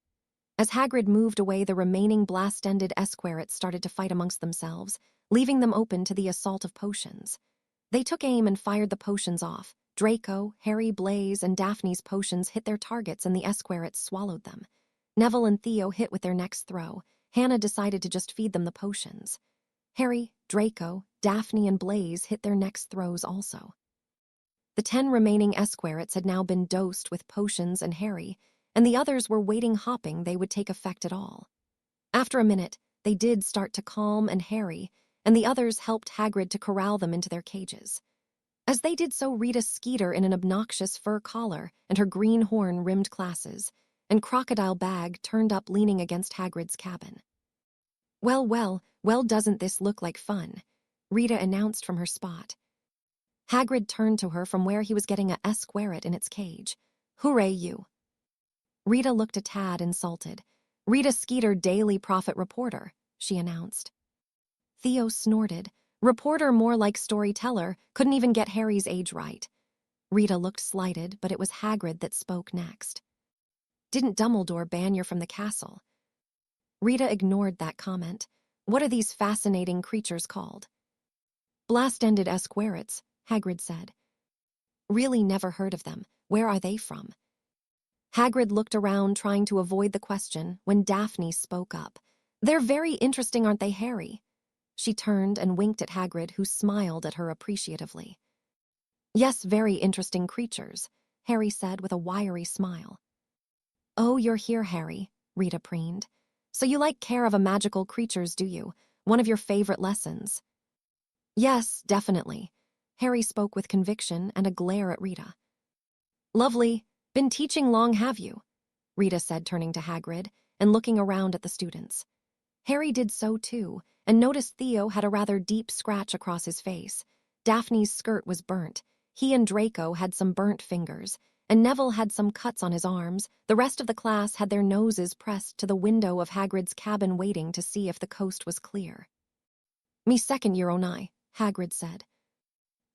As Hagrid moved away, the remaining blast-ended Esquirrets started to fight amongst themselves, leaving them open to the assault of potions. They took aim and fired the potions off. Draco, Harry, Blaise, and Daphne's potions hit their targets and the Esquirrets swallowed them. Neville and Theo hit with their next throw. Hannah decided to just feed them the potions. Harry, Draco, Daphne, and Blaise hit their next throws also. The 10 remaining Esquirrets had now been dosed with potions and Harry, and the others were waiting, hoping they would take effect at all. After a minute, they did start to calm, and Harry and the others helped Hagrid to corral them into their cages. As they did so, Rita Skeeter in an obnoxious fur collar and her greenhorn-rimmed glasses and crocodile bag turned up, leaning against Hagrid's cabin. Well, doesn't this look like fun?" Rita announced from her spot. Hagrid turned to her from where he was getting a Esquirret in its cage. "Hooray, you!" Rita looked a tad insulted. "Rita Skeeter, Daily Prophet reporter," she announced. Theo snorted. "Reporter, more like storyteller, couldn't even get Harry's age right." Rita looked slighted, but it was Hagrid that spoke next. "Didn't Dumbledore ban you from the castle?" Rita ignored that comment. "What are these fascinating creatures called?" "Blast-ended Esquirrets," Hagrid said. "Really never heard of them. Where are they from?" Hagrid looked around, trying to avoid the question, when Daphne spoke up. "They're very interesting, aren't they, Harry?" She turned and winked at Hagrid, who smiled at her appreciatively. "Yes, very interesting creatures," Harry said with a wiry smile. "Oh, you're here, Harry," Rita preened. "So you like care of a magical creatures, do you? One of your favorite lessons?" "Yes, definitely." Harry spoke with conviction and a glare at Rita. "Lovely. Been teaching long, have you?" Rita said, turning to Hagrid and looking around at the students. Harry did so too, and noticed Theo had a rather deep scratch across his face. Daphne's skirt was burnt. He and Draco had some burnt fingers, and Neville had some cuts on his arms. The rest of the class had their noses pressed to the window of Hagrid's cabin, waiting to see if the coast was clear. "Me second year own I," Hagrid said.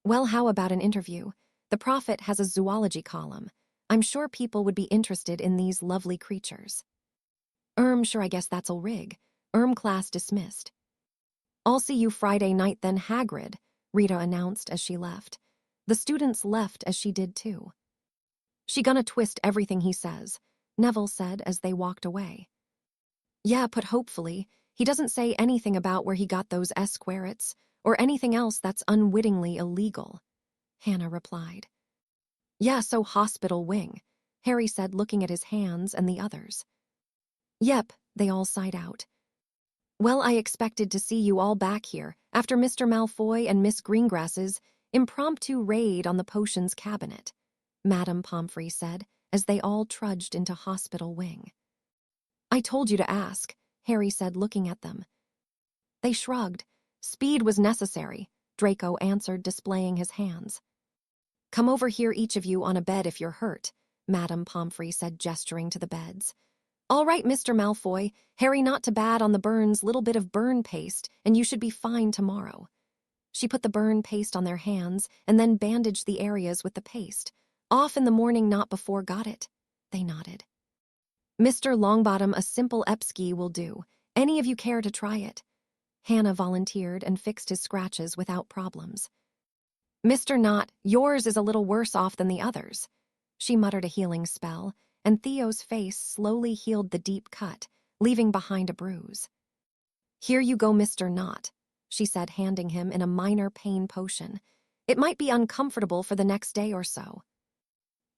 "Well, how about an interview? The Prophet has a zoology column. I'm sure people would be interested in these lovely creatures." Sure, I guess that'll rig. Class dismissed." "I'll see you Friday night then, Hagrid," Rita announced as she left. The students left as she did too. "She gonna twist everything he says," Neville said as they walked away. "Yeah, but hopefully he doesn't say anything about where he got those Esquirrets or anything else that's unwittingly illegal," Hannah replied. "Yeah, so hospital wing," Harry said, looking at his hands and the others. "Yep," they all sighed out. "Well, I expected to see you all back here after Mr. Malfoy and Miss Greengrass's impromptu raid on the potions cabinet," Madame Pomfrey said as they all trudged into hospital wing. "I told you to ask," Harry said, looking at them. They shrugged. "Speed was necessary," Draco answered, displaying his hands. "Come over here, each of you, on a bed if you're hurt," Madame Pomfrey said, gesturing to the beds. "All right, Mr. Malfoy, Harry not too bad on the burns, little bit of burn paste, and you should be fine tomorrow." She put the burn paste on their hands and then bandaged the areas with the paste. "Off in the morning, not before, got it?" They nodded. "Mr. Longbottom, a simple epski will do. Any of you care to try it?" Hannah volunteered and fixed his scratches without problems. "Mr. Knott, yours is a little worse off than the others." She muttered a healing spell, and Theo's face slowly healed the deep cut, leaving behind a bruise. "Here you go, Mr. Knott," she said, handing him in a minor pain potion. "It might be uncomfortable for the next day or so."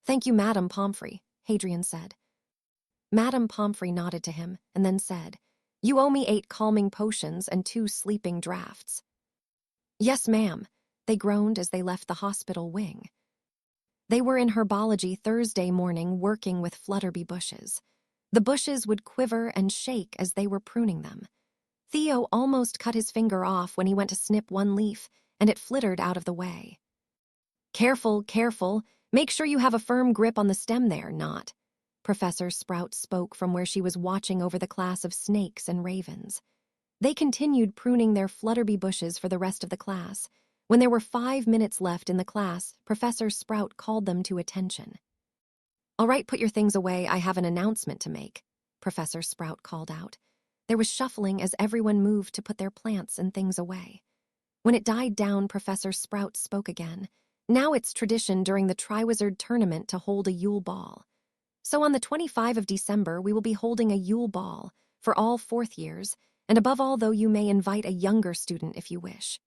"Thank you, Madame Pomfrey," Hadrian said. Madame Pomfrey nodded to him and then said, "You owe me 8 calming potions and 2 sleeping drafts." "Yes, ma'am," they groaned as they left the hospital wing. They were in herbology Thursday morning, working with Flutterby bushes. The bushes would quiver and shake as they were pruning them. Theo almost cut his finger off when he went to snip one leaf, and it flittered out of the way. Careful, careful. Make sure you have a firm grip on the stem there, not. Professor Sprout spoke from where she was watching over the class of snakes and ravens. They continued pruning their flutterby bushes for the rest of the class. When there were 5 minutes left in the class, Professor Sprout called them to attention. All right, put your things away, I have an announcement to make, Professor Sprout called out. There was shuffling as everyone moved to put their plants and things away. When it died down, Professor Sprout spoke again. Now it's tradition during the Triwizard Tournament to hold a Yule Ball. So on the 25th of December, we will be holding a Yule Ball for all fourth years, and above all, though, you may invite a younger student if you wish.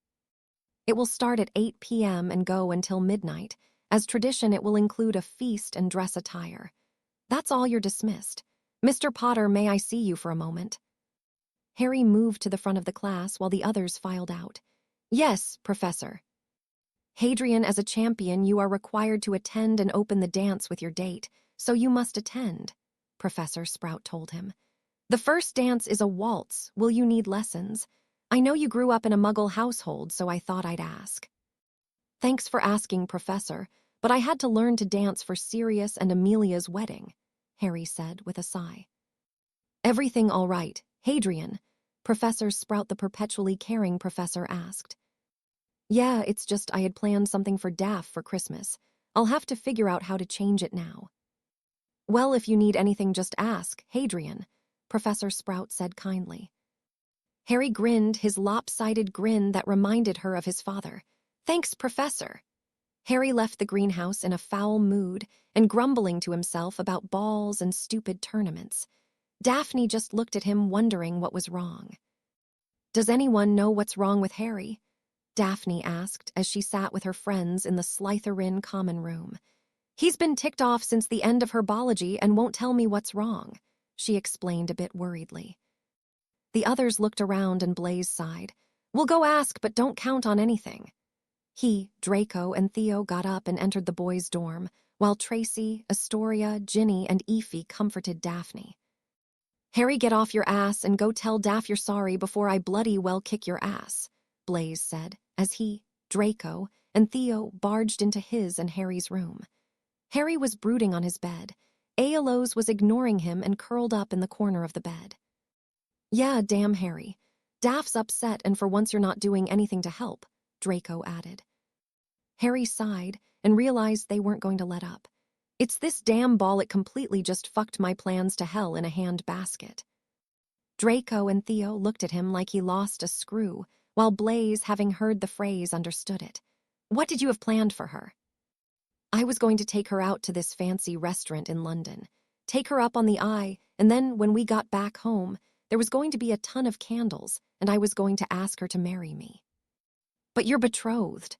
It will start at 8 p.m. and go until midnight. As tradition, it will include a feast and dress attire. That's all, you're dismissed. Mr. Potter, may I see you for a moment? Harry moved to the front of the class while the others filed out. Yes, Professor. Hadrian, as a champion, you are required to attend and open the dance with your date, so you must attend, Professor Sprout told him. The first dance is a waltz. Will you need lessons? I know you grew up in a Muggle household, so I thought I'd ask. Thanks for asking, Professor, but I had to learn to dance for Sirius and Amelia's wedding, Harry said with a sigh. Everything all right, Hadrian? Professor Sprout, the perpetually caring professor, asked. Yeah, it's just I had planned something for Daphne for Christmas. I'll have to figure out how to change it now. Well, if you need anything, just ask, Hadrian, Professor Sprout said kindly. Harry grinned, his lopsided grin that reminded her of his father. Thanks, Professor. Harry left the greenhouse in a foul mood and grumbling to himself about balls and stupid tournaments. Daphne just looked at him, wondering what was wrong. Does anyone know what's wrong with Harry? Daphne asked as she sat with her friends in the Slytherin common room. He's been ticked off since the end of herbology and won't tell me what's wrong, she explained a bit worriedly. The others looked around and Blaise sighed. We'll go ask, but don't count on anything. He, Draco, and Theo got up and entered the boys' dorm, while Tracy, Astoria, Ginny, and Effie comforted Daphne. Harry, get off your ass and go tell Daph you're sorry before I bloody well kick your ass, Blaise said, as he, Draco, and Theo barged into his and Harry's room. Harry was brooding on his bed. Aeolose was ignoring him and curled up in the corner of the bed. Yeah, damn Harry. Daph's upset and for once you're not doing anything to help, Draco added. Harry sighed and realized they weren't going to let up. It's this damn ball, it completely just fucked my plans to hell in a hand basket. Draco and Theo looked at him like he lost a screw, while Blaise, having heard the phrase, understood it. What did you have planned for her? I was going to take her out to this fancy restaurant in London, take her up on the eye, and then when we got back home, there was going to be a ton of candles, and I was going to ask her to marry me. But you're betrothed,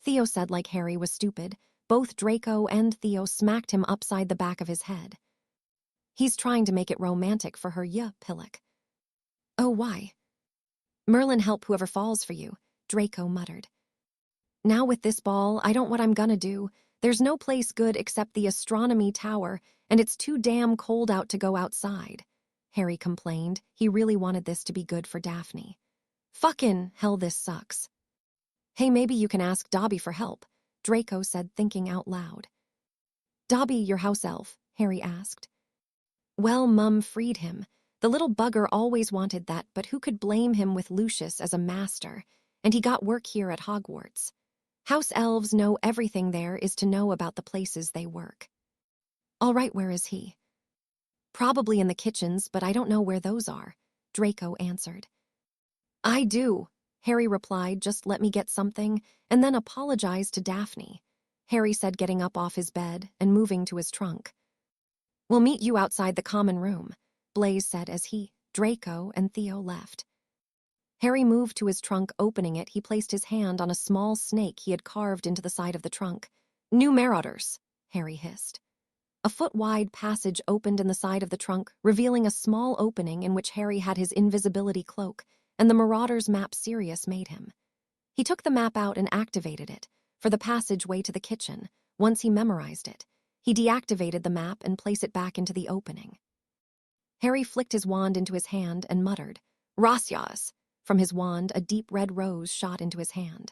Theo said like Harry was stupid. Both Draco and Theo smacked him upside the back of his head. He's trying to make it romantic for her, yeah, Pillock. Oh, why? Merlin help whoever falls for you, Draco muttered. Now with this ball, I don't know what I'm gonna do. There's no place good except the astronomy tower, and it's too damn cold out to go outside, Harry complained. He really wanted this to be good for Daphne. Fucking hell, this sucks. Hey, maybe you can ask Dobby for help, Draco said, thinking out loud. Dobby, your house elf, Harry asked. Well, Mum freed him. The little bugger always wanted that, but who could blame him with Lucius as a master, and he got work here at Hogwarts. House elves know everything there is to know about the places they work. All right, where is he? Probably in the kitchens, but I don't know where those are, Draco answered. I do, Harry replied, just let me get something, and then apologized to Daphne, Harry said, getting up off his bed and moving to his trunk. We'll meet you outside the common room, Blaise said as he, Draco, and Theo left. Harry moved to his trunk. Opening it, he placed his hand on a small snake he had carved into the side of the trunk. New marauders, Harry hissed. A foot-wide passage opened in the side of the trunk, revealing a small opening in which Harry had his invisibility cloak and the marauder's map Sirius made him. He took the map out and activated it for the passageway to the kitchen. Once he memorized it, he deactivated the map and placed it back into the opening. Harry flicked his wand into his hand and muttered, Gracias. From his wand, a deep red rose shot into his hand.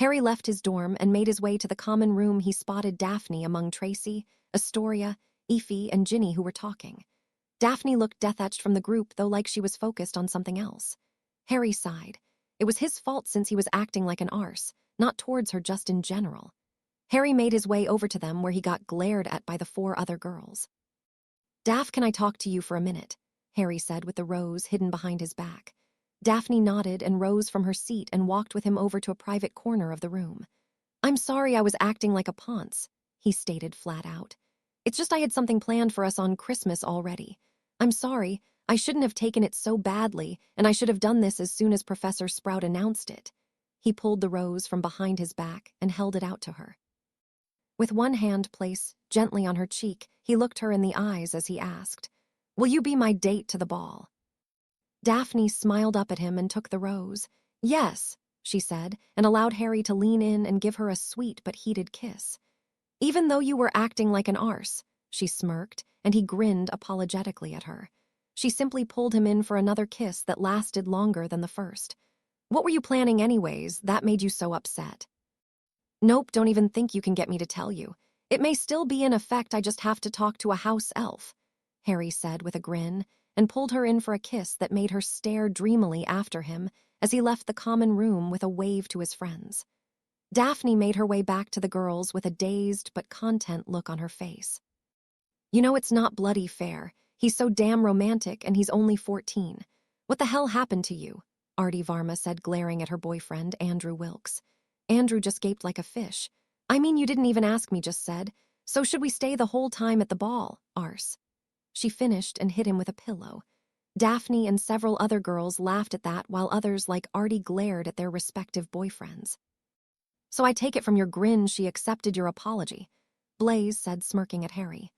Harry left his dorm and made his way to the common room. He spotted Daphne among Tracy, Astoria, Effie, and Ginny, who were talking. Daphne looked death-etched from the group, though like she was focused on something else. Harry sighed. It was his fault since he was acting like an arse, not towards her, just in general. Harry made his way over to them, where he got glared at by the 4 other girls. "Daph, can I talk to you for a minute?" Harry said with the rose hidden behind his back. Daphne nodded and rose from her seat and walked with him over to a private corner of the room. "I'm sorry I was acting like a ponce," he stated flat out. "It's just I had something planned for us on Christmas already. I'm sorry, I shouldn't have taken it so badly, and I should have done this as soon as Professor Sprout announced it." He pulled the rose from behind his back and held it out to her. With one hand placed gently on her cheek, he looked her in the eyes as he asked, "Will you be my date to the ball?" Daphne smiled up at him and took the rose. "Yes," she said, and allowed Harry to lean in and give her a sweet but heated kiss. "Even though you were acting like an arse," she smirked, and he grinned apologetically at her. She simply pulled him in for another kiss that lasted longer than the first. "What were you planning anyways, that made you so upset?" "Nope, don't even think you can get me to tell you. It may still be in effect, I just have to talk to a house elf," Harry said with a grin, and pulled her in for a kiss that made her stare dreamily after him as he left the common room with a wave to his friends. Daphne made her way back to the girls with a dazed but content look on her face. "You know it's not bloody fair. He's so damn romantic and he's only 14. What the hell happened to you?" Artie Varma said, glaring at her boyfriend, Andrew Wilkes. Andrew just gaped like a fish. "I mean, you didn't even ask me, just said. So should we stay the whole time at the ball, arse?" She finished and hit him with a pillow. Daphne and several other girls laughed at that, while others like Artie glared at their respective boyfriends. "So I take it from your grin she accepted your apology," Blaze said, smirking at Harry.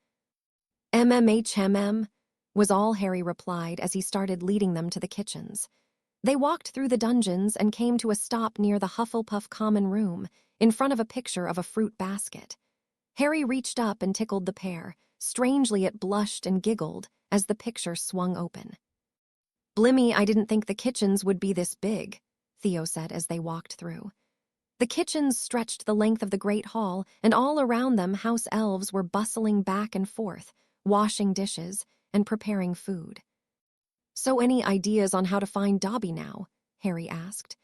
"MMHMM," was all Harry replied as he started leading them to the kitchens. They walked through the dungeons and came to a stop near the Hufflepuff common room, in front of a picture of a fruit basket. Harry reached up and tickled the pair. Strangely, it blushed and giggled as the picture swung open. "Blimey, I didn't think the kitchens would be this big," Theo said as they walked through. The kitchens stretched the length of the Great Hall, and all around them house elves were bustling back and forth, washing dishes and preparing food. "So any ideas on how to find Dobby now?" Harry asked.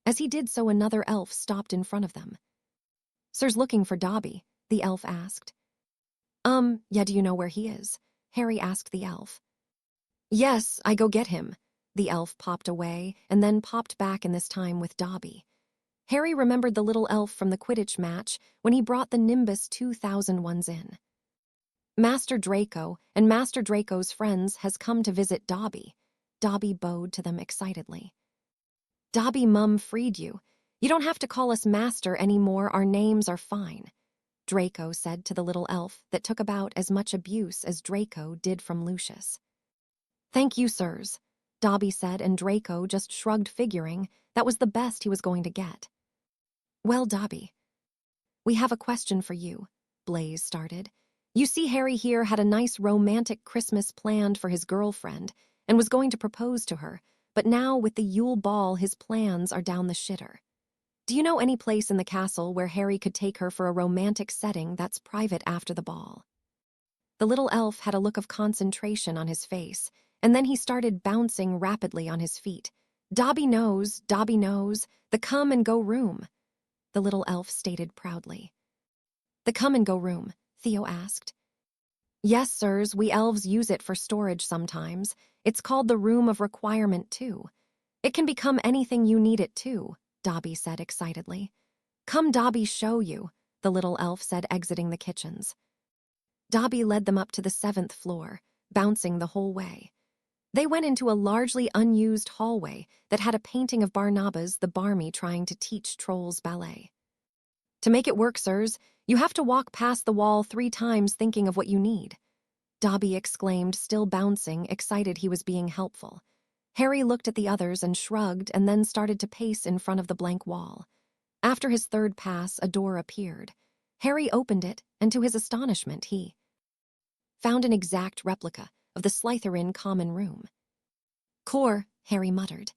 As he did so, another elf stopped in front of them. "Sir's looking for Dobby," the elf asked. Yeah, do you know where he is?" Harry asked the elf. "Yes, I go get him." The elf popped away and then popped back, in this time with Dobby. Harry remembered the little elf from the Quidditch match when he brought the Nimbus 2001s in. "Master Draco and Master Draco's friends has come to visit Dobby." Dobby bowed to them excitedly. "Dobby, Mum freed you. You don't have to call us Master anymore, our names are fine," Draco said to the little elf that took about as much abuse as Draco did from Lucius. "Thank you, sirs," Dobby said, and Draco just shrugged, figuring that was the best he was going to get. "Well, Dobby, we have a question for you," Blaze started. "You see, Harry here had a nice romantic Christmas planned for his girlfriend and was going to propose to her, but now with the Yule Ball his plans are down the shitter. Do you know any place in the castle where Harry could take her for a romantic setting that's private after the ball?" The little elf had a look of concentration on his face, and then he started bouncing rapidly on his feet. Dobby knows, the come-and-go room," the little elf stated proudly. "The come-and-go room?" Theo asked. "Yes, sirs, we elves use it for storage sometimes. It's called the Room of Requirement, too. It can become anything you need it to," Dobby said excitedly. "Come, Dobby, show you," the little elf said, exiting the kitchens. Dobby led them up to the 7th floor, bouncing the whole way. They went into a largely unused hallway that had a painting of Barnabas the Barmy trying to teach trolls ballet. "To make it work, sirs, you have to walk past the wall 3 times thinking of what you need," Dobby exclaimed, still bouncing, excited he was being helpful. Harry looked at the others and shrugged, and then started to pace in front of the blank wall. After his 3rd pass, a door appeared. Harry opened it, and to his astonishment, he found an exact replica of the Slytherin common room. "Core," Harry muttered.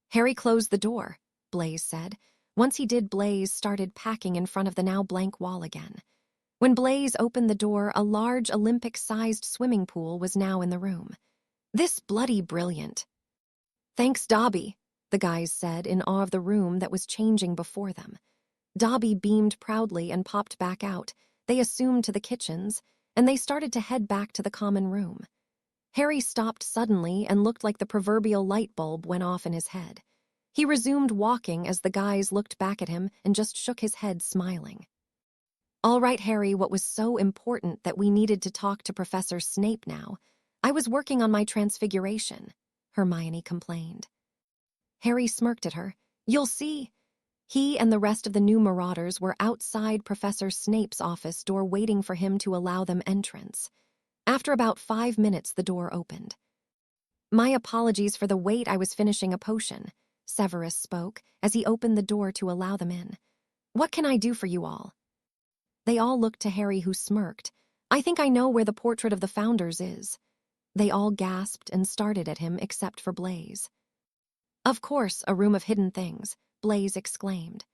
"Harry, closed the door," Blaze said. Once he did, Blaze started packing in front of the now blank wall again. When Blaze opened the door, a large Olympic-sized swimming pool was now in the room. "This bloody brilliant." "Thanks, Dobby," the guys said in awe of the room that was changing before them. Dobby beamed proudly and popped back out. They assumed to the kitchens, and they started to head back to the common room. Harry stopped suddenly and looked like the proverbial light bulb went off in his head. He resumed walking as the guys looked back at him and just shook his head, smiling. "All right, Harry, what was so important that we needed to talk to Professor Snape now? I was working on my transfiguration," Hermione complained. Harry smirked at her. "You'll see." He and the rest of the new marauders were outside Professor Snape's office door waiting for him to allow them entrance. After about 5 minutes, the door opened. "My apologies for the wait, I was finishing a potion," Severus spoke as he opened the door to allow them in. "What can I do for you all?" They all looked to Harry, who smirked. "I think I know where the portrait of the founders is." They all gasped and started at him except for Blaze. "Of course, a room of hidden things," Blaze exclaimed.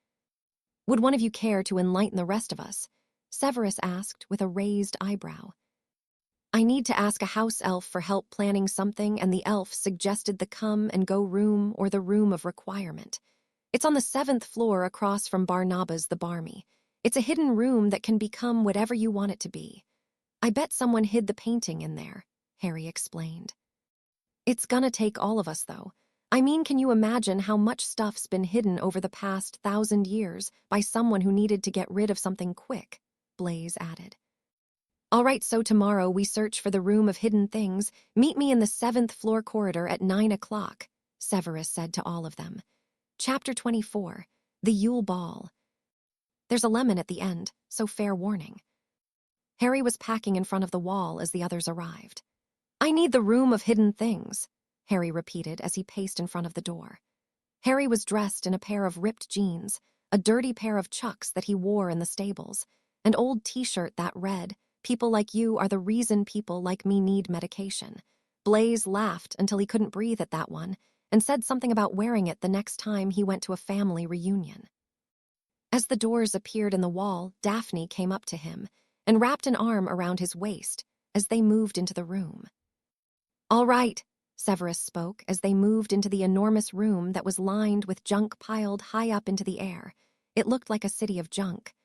"Would one of you care to enlighten the rest of us?" Severus asked with a raised eyebrow. "I need to ask a house elf for help planning something, and the elf suggested the come and go room or the room of requirement. It's on the 7th floor across from Barnabas the Barmy. It's a hidden room that can become whatever you want it to be. I bet someone hid the painting in there," Harry explained. "It's gonna take all of us, though. I mean, can you imagine how much stuff's been hidden over the past 1,000 years by someone who needed to get rid of something quick?" Blaze added. "All right, so tomorrow we search for the room of hidden things. Meet me in the 7th floor corridor at 9 o'clock, Severus said to all of them. Chapter 24, The Yule Ball. There's a lemon at the end, so fair warning. Harry was packing in front of the wall as the others arrived. "I need the room of hidden things," Harry repeated as he paced in front of the door. Harry was dressed in a pair of ripped jeans, a dirty pair of chucks that he wore in the stables, an old t-shirt that read, "People like you are the reason people like me need medication." Blaze laughed until he couldn't breathe at that one and said something about wearing it the next time he went to a family reunion. As the doors appeared in the wall, Daphne came up to him and wrapped an arm around his waist as they moved into the room. "All right," Severus spoke as they moved into the enormous room that was lined with junk piled high up into the air. It looked like a city of junk.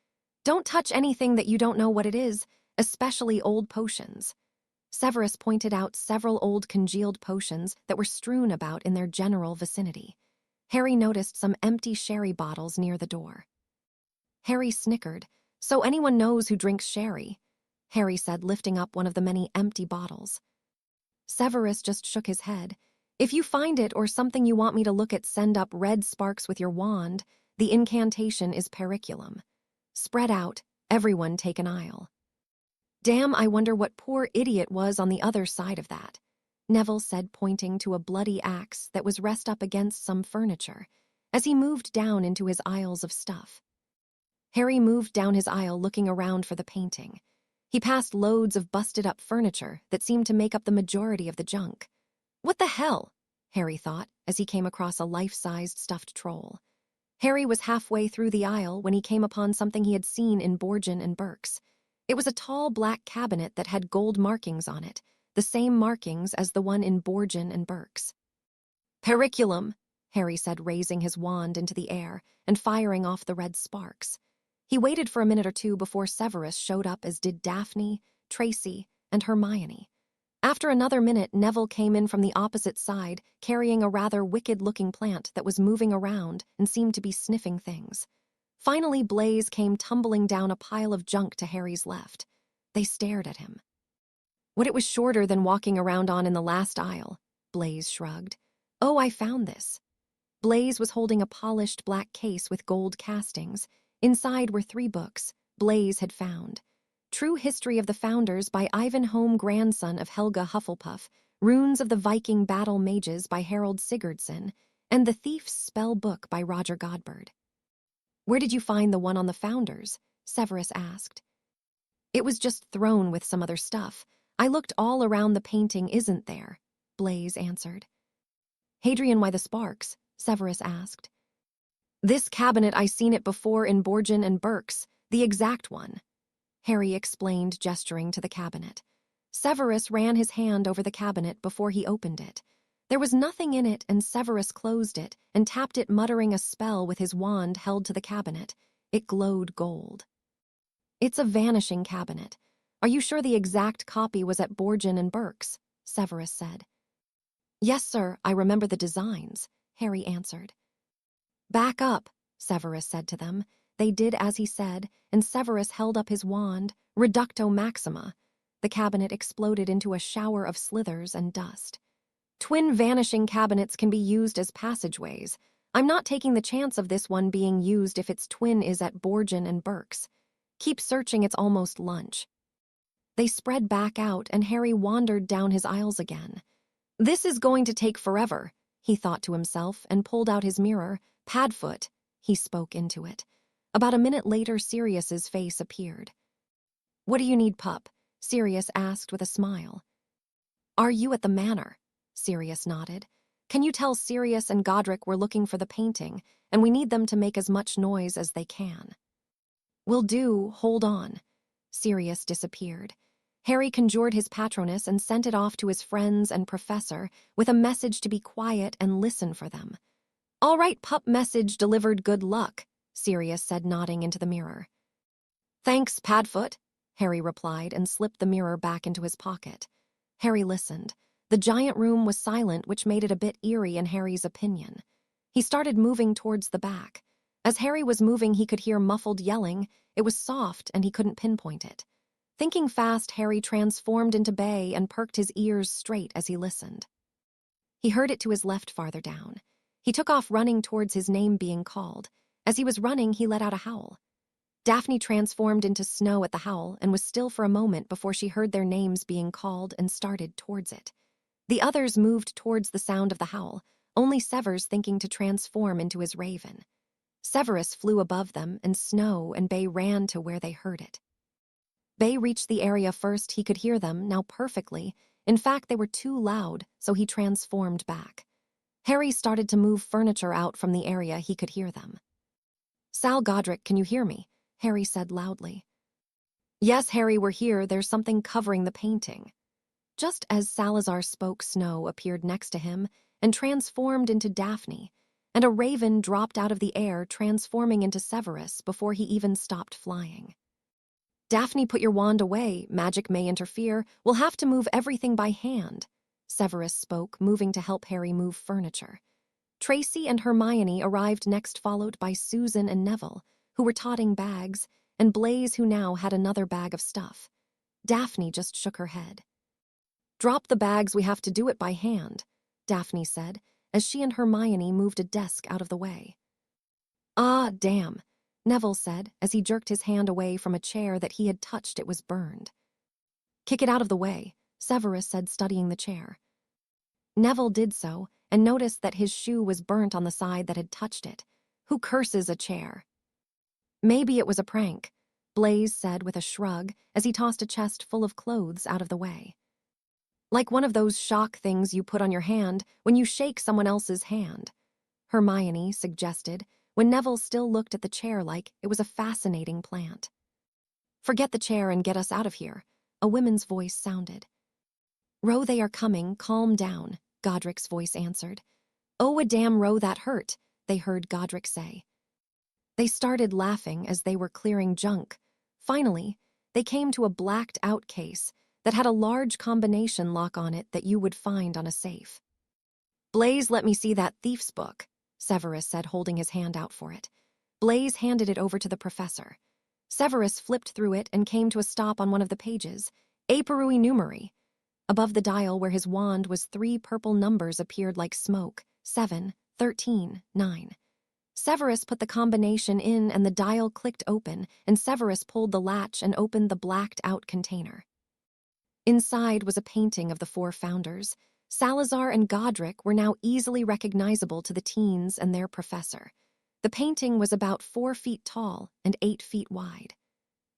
"Don't touch anything that you don't know what it is, especially old potions." Severus pointed out several old congealed potions that were strewn about in their general vicinity. Harry noticed some empty sherry bottles near the door. Harry snickered. "So anyone knows who drinks sherry," Harry said, lifting up one of the many empty bottles. Severus just shook his head. "If you find it or something you want me to look at, send up red sparks with your wand. The incantation is periculum. Spread out, everyone take an aisle." "Damn, I wonder what poor idiot was on the other side of that," Neville said, pointing to a bloody axe that was rested up against some furniture, as he moved down into his aisles of stuff. Harry moved down his aisle looking around for the painting. He passed loads of busted-up furniture that seemed to make up the majority of the junk. "What the hell?" Harry thought as he came across a life-sized stuffed troll. Harry was halfway through the aisle when he came upon something he had seen in Borgin and Burke's. It was a tall black cabinet that had gold markings on it, the same markings as the one in Borgin and Burke's. "Periculum," Harry said, raising his wand into the air and firing off the red sparks. He waited for a minute or two before Severus showed up, as did Daphne, Tracy, and Hermione. After another minute, Neville came in from the opposite side, carrying a rather wicked-looking plant that was moving around and seemed to be sniffing things. Finally, Blaze came tumbling down a pile of junk to Harry's left. They stared at him. "What, it was shorter than walking around on in the last aisle," Blaze shrugged. "Oh, I found this." Blaze was holding a polished black case with gold castings. Inside were 3 books Blaze had found. True History of the Founders by Ivanhoe, grandson of Helga Hufflepuff, Runes of the Viking Battle Mages by Harold Sigurdsson, and The Thief's Spell Book by Roger Godberd. "Where did you find the one on the Founders?" Severus asked. "It was just thrown with some other stuff. I looked all around, the painting isn't there," Blaze answered. "Hadrian, why the sparks?" Severus asked. "This cabinet, I seen it before in Borgin and Burke's, the exact one," Harry explained, gesturing to the cabinet. Severus ran his hand over the cabinet before he opened it. There was nothing in it, and Severus closed it and tapped it, muttering a spell with his wand held to the cabinet. It glowed gold. "It's a vanishing cabinet. Are you sure the exact copy was at Borgin and Burke's?" Severus said. "Yes, sir, I remember the designs," Harry answered. "Back up," Severus said to them. They did as he said, and Severus held up his wand, Reducto Maxima. The cabinet exploded into a shower of slithers and dust. "Twin vanishing cabinets can be used as passageways. I'm not taking the chance of this one being used if its twin is at Borgin and Burke's. Keep searching, it's almost lunch." They spread back out, and Harry wandered down his aisles again. "This is going to take forever," he thought to himself, and pulled out his mirror. "Padfoot," he spoke into it. About a minute later, Sirius's face appeared. "What do you need, pup?" Sirius asked with a smile. "Are you at the manor?" Sirius nodded. "Can you tell Sirius and Godric we're looking for the painting, and we need them to make as much noise as they can?" "Will do, hold on." Sirius disappeared. Harry conjured his Patronus and sent it off to his friends and professor with a message to be quiet and listen for them. "All right, pup, message delivered, good luck," Sirius said, nodding into the mirror. "Thanks, Padfoot," Harry replied and slipped the mirror back into his pocket. Harry listened. The giant room was silent, which made it a bit eerie in Harry's opinion. He started moving towards the back. As Harry was moving, he could hear muffled yelling. It was soft, and he couldn't pinpoint it. Thinking fast, Harry transformed into Bay and perked his ears straight as he listened. He heard it to his left farther down. He took off running towards his name being called. As he was running, he let out a howl. Daphne transformed into Snow at the howl and was still for a moment before she heard their names being called and started towards it. The others moved towards the sound of the howl, only Severs thinking to transform into his raven. Severus flew above them, and Snow and Bay ran to where they heard it. Bay reached the area first. He could hear them now perfectly. In fact, they were too loud, so he transformed back. Harry started to move furniture out from the area he could hear them. "Sal, Godric, can you hear me?" Harry said loudly. "Yes, Harry, we're here. There's something covering the painting." Just as Salazar spoke, Snow appeared next to him and transformed into Daphne, and a raven dropped out of the air, transforming into Severus before he even stopped flying. "Daphne, put your wand away. Magic may interfere. We'll have to move everything by hand," Severus spoke, moving to help Harry move furniture. Tracy and Hermione arrived next, followed by Susan and Neville, who were toting bags, and Blaise, who now had another bag of stuff. Daphne just shook her head. "Drop the bags, we have to do it by hand," Daphne said, as she and Hermione moved a desk out of the way. "Ah, damn," Neville said, as he jerked his hand away from a chair that he had touched. It was burned. "Kick it out of the way," Severus said, studying the chair. Neville did so, and noticed that his shoe was burnt on the side that had touched it. "Who curses a chair?" "Maybe it was a prank," Blaise said with a shrug as he tossed a chest full of clothes out of the way. "Like one of those shock things you put on your hand when you shake someone else's hand," Hermione suggested, when Neville still looked at the chair like it was a fascinating plant. "Forget the chair and get us out of here," a woman's voice sounded. "Ro, they are coming, calm down," Godric's voice answered. "Oh, a damn, Ro, that hurt," they heard Godric say. They started laughing as they were clearing junk. Finally, they came to a blacked-out case that had a large combination lock on it that you would find on a safe. "Blaise, let me see that thief's book," Severus said, holding his hand out for it. Blaise handed it over to the professor. Severus flipped through it and came to a stop on one of the pages. "Aperui numeri." Above the dial where his wand was 3 purple numbers appeared like smoke: 7, 13, 9. Severus put the combination in and the dial clicked open, and Severus pulled the latch and opened the blacked-out container. Inside was a painting of the 4 founders. Salazar and Godric were now easily recognizable to the teens and their professor. The painting was about 4 feet tall and 8 feet wide.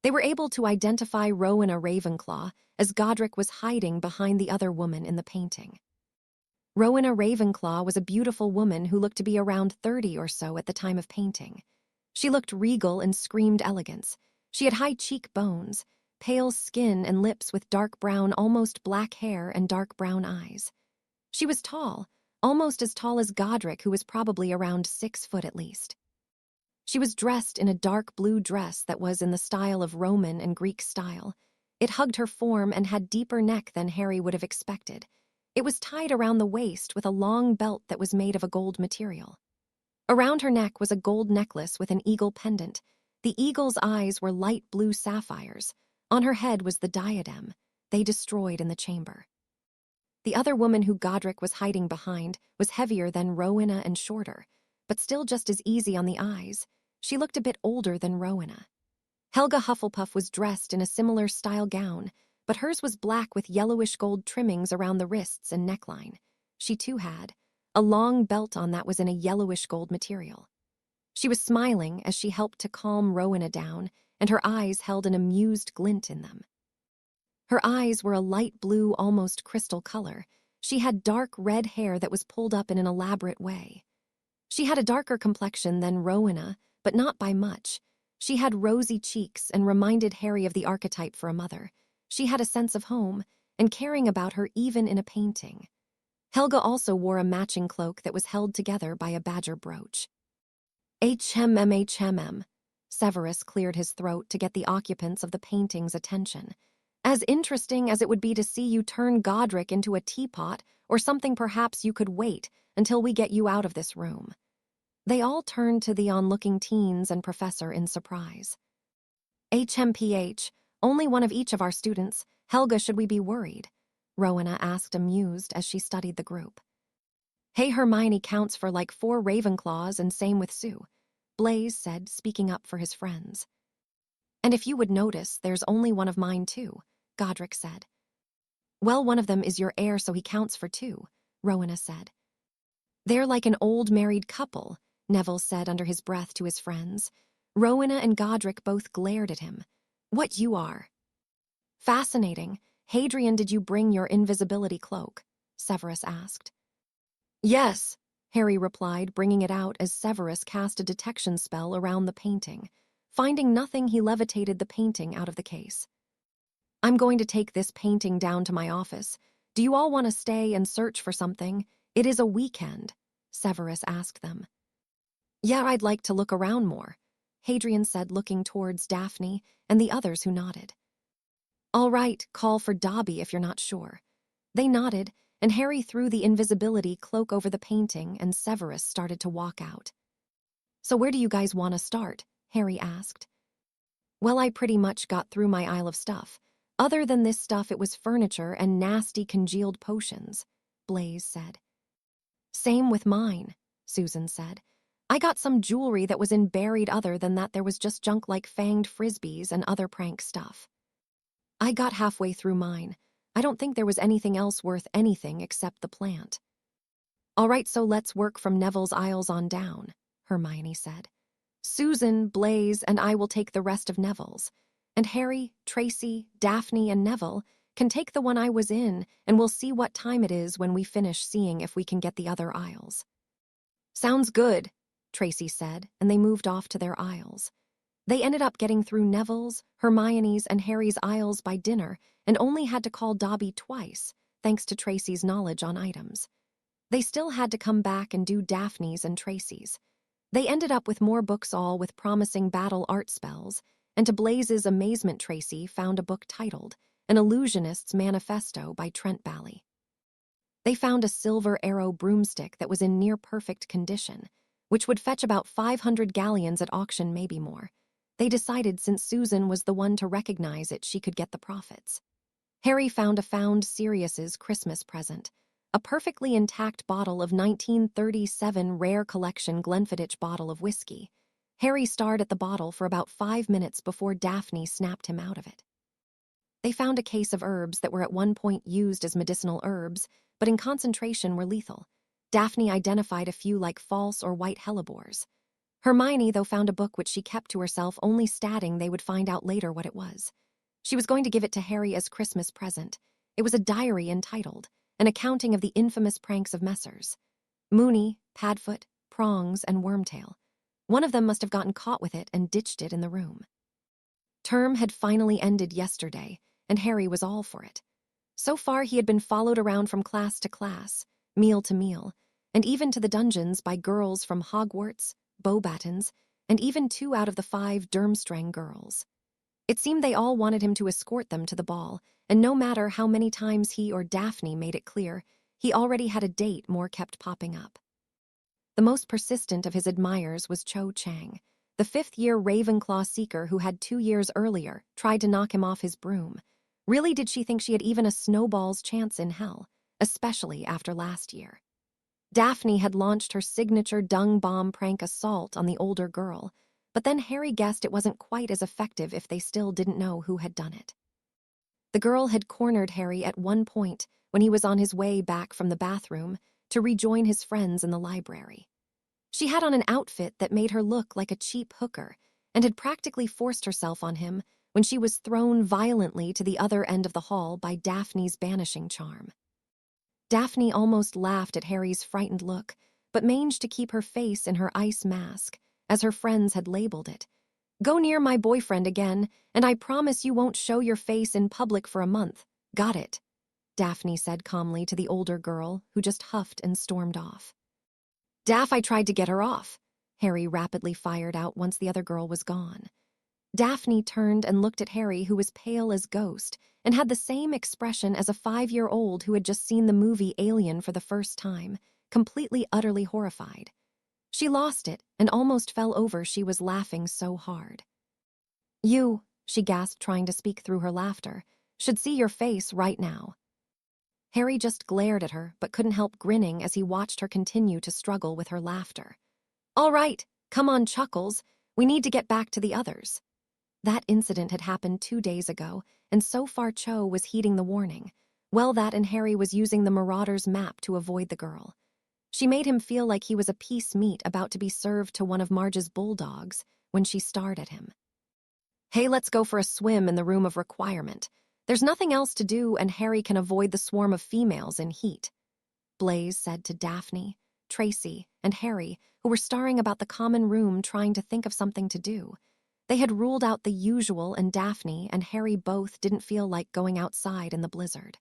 They were able to identify Rowena Ravenclaw, as Godric was hiding behind the other woman in the painting. Rowena Ravenclaw was a beautiful woman who looked to be around 30 or so at the time of painting. She looked regal and screamed elegance. She had high cheekbones, pale skin and lips with dark brown, almost black hair and dark brown eyes. She was tall, almost as tall as Godric, who was probably around 6 foot at least. She was dressed in a dark blue dress that was in the style of Roman and Greek style. It hugged her form and had deeper neck than Harry would have expected. It was tied around the waist with a long belt that was made of a gold material. Around her neck was a gold necklace with an eagle pendant. The eagle's eyes were light blue sapphires. On her head was the diadem they destroyed in the chamber. The other woman who Godric was hiding behind was heavier than Rowena and shorter, but still just as easy on the eyes. She looked a bit older than Rowena. Helga Hufflepuff was dressed in a similar style gown, but hers was black with yellowish gold trimmings around the wrists and neckline. She too had a long belt on that was in a yellowish gold material. She was smiling as she helped to calm Rowena down, and her eyes held an amused glint in them. Her eyes were a light blue, almost crystal color. She had dark red hair that was pulled up in an elaborate way. She had a darker complexion than Rowena, but not by much. She had rosy cheeks and reminded Harry of the archetype for a mother. She had a sense of home and caring about her even in a painting. Helga also wore a matching cloak that was held together by a badger brooch. HMM. Severus cleared his throat to get the occupants of the painting's attention. As interesting as it would be to see you turn Godric into a teapot or something, perhaps you could wait until we get you out of this room. They all turned to the onlooking teens and professor in surprise. HMPH, only one of each of our students. Helga, should we be worried? Rowena asked, amused, as she studied the group. Hey, Hermione counts for like 4 Ravenclaws, and same with Sue, Blaise said, speaking up for his friends. And if you would notice, there's only one of mine too, Godric said. Well, one of them is your heir, so he counts for 2, Rowena said. They're like an old married couple, Neville said under his breath to his friends. Rowena and Godric both glared at him. What you are? Fascinating. Hadrian, did you bring your invisibility cloak? Severus asked. Yes, Harry replied, bringing it out as Severus cast a detection spell around the painting. Finding nothing, he levitated the painting out of the case. I'm going to take this painting down to my office. Do you all want to stay and search for something? It is a weekend, Severus asked them. Yeah, I'd like to look around more, Hadrian said, looking towards Daphne and the others, who nodded. All right, call for Dobby if you're not sure. They nodded, and Harry threw the invisibility cloak over the painting, and Severus started to walk out. So where do you guys want to start? Harry asked. Well, I pretty much got through my aisle of stuff. Other than this stuff, it was furniture and nasty congealed potions, Blaise said. Same with mine, Susan said. I got some jewelry that was in buried. Other than that, there was just junk like fanged frisbees and other prank stuff. I got halfway through mine. I don't think there was anything else worth anything except the plant. All right, so let's work from Neville's aisles on down, Hermione said. Susan, Blaise, and I will take the rest of Neville's. And Harry, Tracy, Daphne, and Neville can take the one I was in, and we'll see what time it is when we finish, seeing if we can get the other aisles. Sounds good, Tracy said, and they moved off to their aisles. They ended up getting through Neville's, Hermione's, and Harry's aisles by dinner, and only had to call Dobby twice, thanks to Tracy's knowledge on items. They still had to come back and do Daphne's and Tracy's. They ended up with more books, all with promising battle art spells, and to Blaise's amazement, Tracy found a book titled An Illusionist's Manifesto by Trent Bally. They found a silver arrow broomstick that was in near-perfect condition, which would fetch about 500 galleons at auction, maybe more. They decided since Susan was the one to recognize it, she could get the profits. Harry found Sirius's Christmas present, a perfectly intact bottle of 1937 rare collection Glenfiddich bottle of whiskey. Harry stared at the bottle for about 5 minutes before Daphne snapped him out of it. They found a case of herbs that were at one point used as medicinal herbs, but in concentration were lethal. Daphne identified a few like false or white hellebores. Hermione, though, found a book which she kept to herself, only stating they would find out later what it was. She was going to give it to Harry as Christmas present. It was a diary entitled an accounting of the infamous pranks of Messrs. Mooney, Padfoot, Prongs, and Wormtail. One of them must have gotten caught with it and ditched it in the room. Term had finally ended yesterday, and Harry was all for it. So far he had been followed around from class to class, meal to meal, and even to the dungeons by girls from Hogwarts, Beauxbatons, and even 2 out of the 5 Durmstrang girls. It seemed they all wanted him to escort them to the ball, and no matter how many times he or Daphne made it clear, he already had a date more kept popping up. The most persistent of his admirers was Cho Chang, the 5th-year Ravenclaw seeker who had 2 years earlier tried to knock him off his broom. Really did she think she had even a snowball's chance in hell, especially after last year. Daphne had launched her signature dung bomb prank assault on the older girl, but then Harry guessed it wasn't quite as effective if they still didn't know who had done it. The girl had cornered Harry at one point when he was on his way back from the bathroom to rejoin his friends in the library. She had on an outfit that made her look like a cheap hooker and had practically forced herself on him when she was thrown violently to the other end of the hall by Daphne's banishing charm. Daphne almost laughed at Harry's frightened look, but managed to keep her face in her ice mask, as her friends had labeled it. "Go near my boyfriend again, and I promise you won't show your face in public for a month. Got it?" Daphne said calmly to the older girl, who just huffed and stormed off. "Daph, I tried to get her off," Harry rapidly fired out once the other girl was gone. Daphne turned and looked at Harry, who was pale as ghost and had the same expression as a 5-year-old who had just seen the movie Alien for the first time, completely, utterly horrified. She lost it and almost fell over, she was laughing so hard. "You," she gasped, trying to speak through her laughter, "should see your face right now." Harry just glared at her but couldn't help grinning as he watched her continue to struggle with her laughter. "All right, come on, Chuckles. We need to get back to the others." That incident had happened 2 days ago, and so far Cho was heeding the warning. Well, that and Harry was using the Marauder's map to avoid the girl. She made him feel like he was a piece meat about to be served to one of Marge's bulldogs when she stared at him. "Hey, let's go for a swim in the room of requirement. There's nothing else to do, and Harry can avoid the swarm of females in heat," Blaise said to Daphne, Tracy, and Harry, who were staring about the common room trying to think of something to do. They had ruled out the usual, and Daphne and Harry both didn't feel like going outside in the blizzard.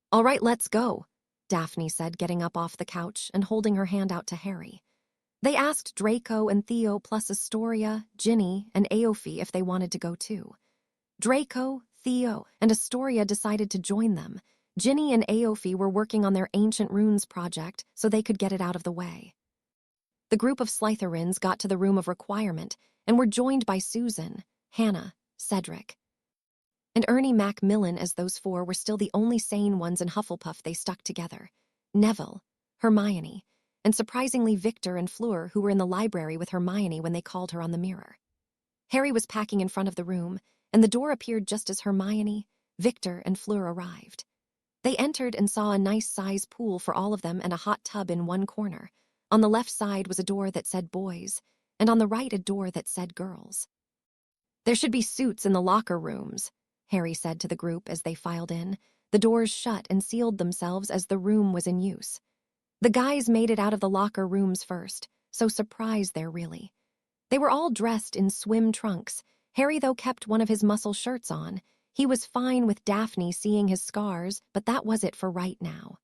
"All right, let's go," Daphne said, getting up off the couch and holding her hand out to Harry. They asked Draco and Theo plus Astoria, Ginny, and Aoife if they wanted to go too. Draco, Theo, and Astoria decided to join them. Ginny and Aoife were working on their Ancient Runes project so they could get it out of the way. The group of Slytherins got to the room of requirement and were joined by Susan, Hannah, Cedric, and Ernie Macmillan. As those 4 were still the only sane ones in Hufflepuff, they stuck together. Neville, Hermione, and surprisingly Victor and Fleur, who were in the library with Hermione when they called her on the mirror. Harry was packing in front of the room, and the door appeared just as Hermione, Victor, and Fleur arrived. They entered and saw a nice-size pool for all of them and a hot tub in one corner. On the left side was a door that said boys, and on the right a door that said girls. "There should be suits in the locker rooms," Harry said to the group as they filed in. The doors shut and sealed themselves as the room was in use. The guys made it out of the locker rooms first, so surprised there really. They were all dressed in swim trunks. Harry, though, kept one of his muscle shirts on. He was fine with Daphne seeing his scars, but that was it for right now.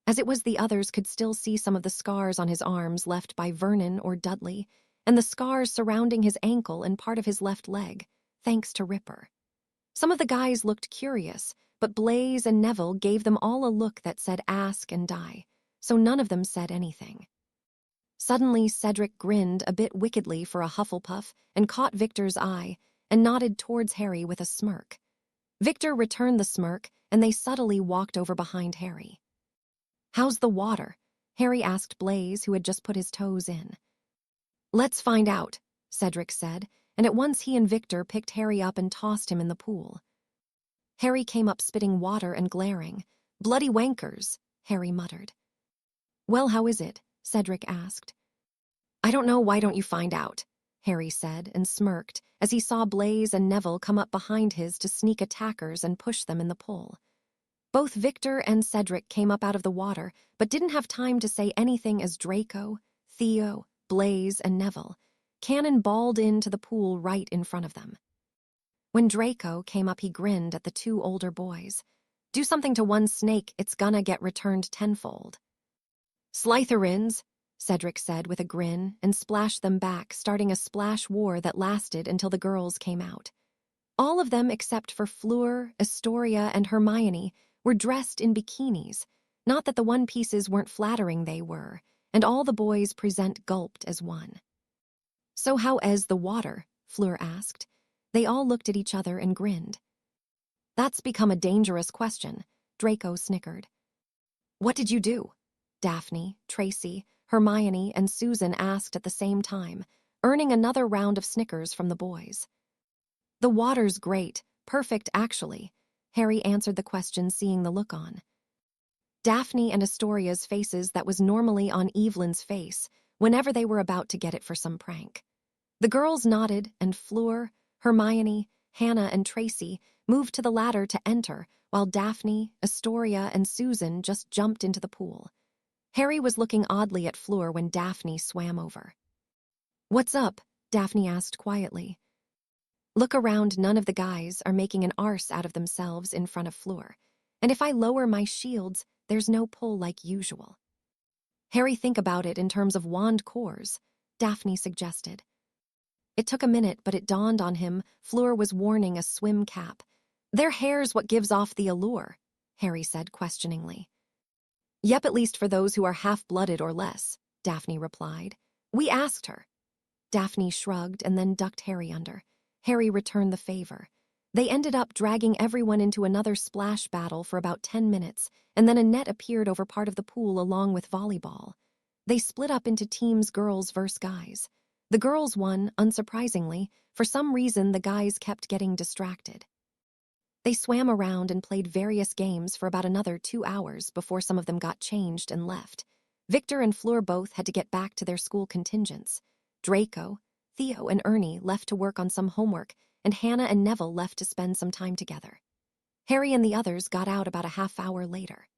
As it was, the others could still see some of the scars on his arms left by Vernon or Dudley, and the scars surrounding his ankle and part of his left leg, thanks to Ripper. Some of the guys looked curious, but Blaise and Neville gave them all a look that said ask and die, so none of them said anything. Suddenly, Cedric grinned a bit wickedly for a Hufflepuff and caught Victor's eye and nodded towards Harry with a smirk. Victor returned the smirk, and they subtly walked over behind Harry. "How's the water?" Harry asked Blaise, who had just put his toes in. "Let's find out," Cedric said, and at once he and Victor picked Harry up and tossed him in the pool. Harry came up spitting water and glaring. "Bloody wankers," Harry muttered. "Well, how is it?" Cedric asked. "I don't know, why don't you find out?" Harry said and smirked as he saw Blaise and Neville come up behind his to sneak attackers and push them in the pool. Both Victor and Cedric came up out of the water, but didn't have time to say anything as Draco, Theo, Blaze, and Neville cannonballed into the pool right in front of them. When Draco came up, he grinned at the two older boys. "Do something to one snake, it's gonna get returned tenfold." "Slytherins," Cedric said with a grin, and splashed them back, starting a splash war that lasted until the girls came out. All of them except for Fleur, Astoria, and Hermione were dressed in bikinis. Not that the one pieces weren't flattering, they were, and all the boys present gulped as one. "So how is the water?" Fleur asked. They all looked at each other and grinned. "That's become a dangerous question," Draco snickered. "What did you do?" Daphne, Tracy, Hermione, and Susan asked at the same time, earning another round of snickers from the boys. "The water's great, perfect actually," Harry answered the question, seeing the look on Daphne and Astoria's faces that was normally on Evelyn's face whenever they were about to get it for some prank. The girls nodded, and Fleur, Hermione, Hannah, and Tracy moved to the ladder to enter, while Daphne, Astoria, and Susan just jumped into the pool. Harry was looking oddly at Fleur when Daphne swam over. "What's up?" Daphne asked quietly. "Look around, none of the guys are making an arse out of themselves in front of Fleur. And if I lower my shields, there's no pull like usual." "Harry, think about it in terms of wand cores," Daphne suggested. It took a minute, but it dawned on him Fleur was wearing a swim cap. "Their hair's what gives off the allure," Harry said questioningly. "Yep, at least for those who are half-blooded or less," Daphne replied. "We asked her." Daphne shrugged and then ducked Harry under. Harry returned the favor. They ended up dragging everyone into another splash battle for about 10 minutes, and then a net appeared over part of the pool along with volleyball. They split up into teams, girls versus guys. The girls won, unsurprisingly. For some reason, the guys kept getting distracted. They swam around and played various games for about another 2 hours before some of them got changed and left. Victor and Fleur both had to get back to their school contingents. Draco, Theo, and Ernie left to work on some homework, and Hannah and Neville left to spend some time together. Harry and the others got out about a half hour later.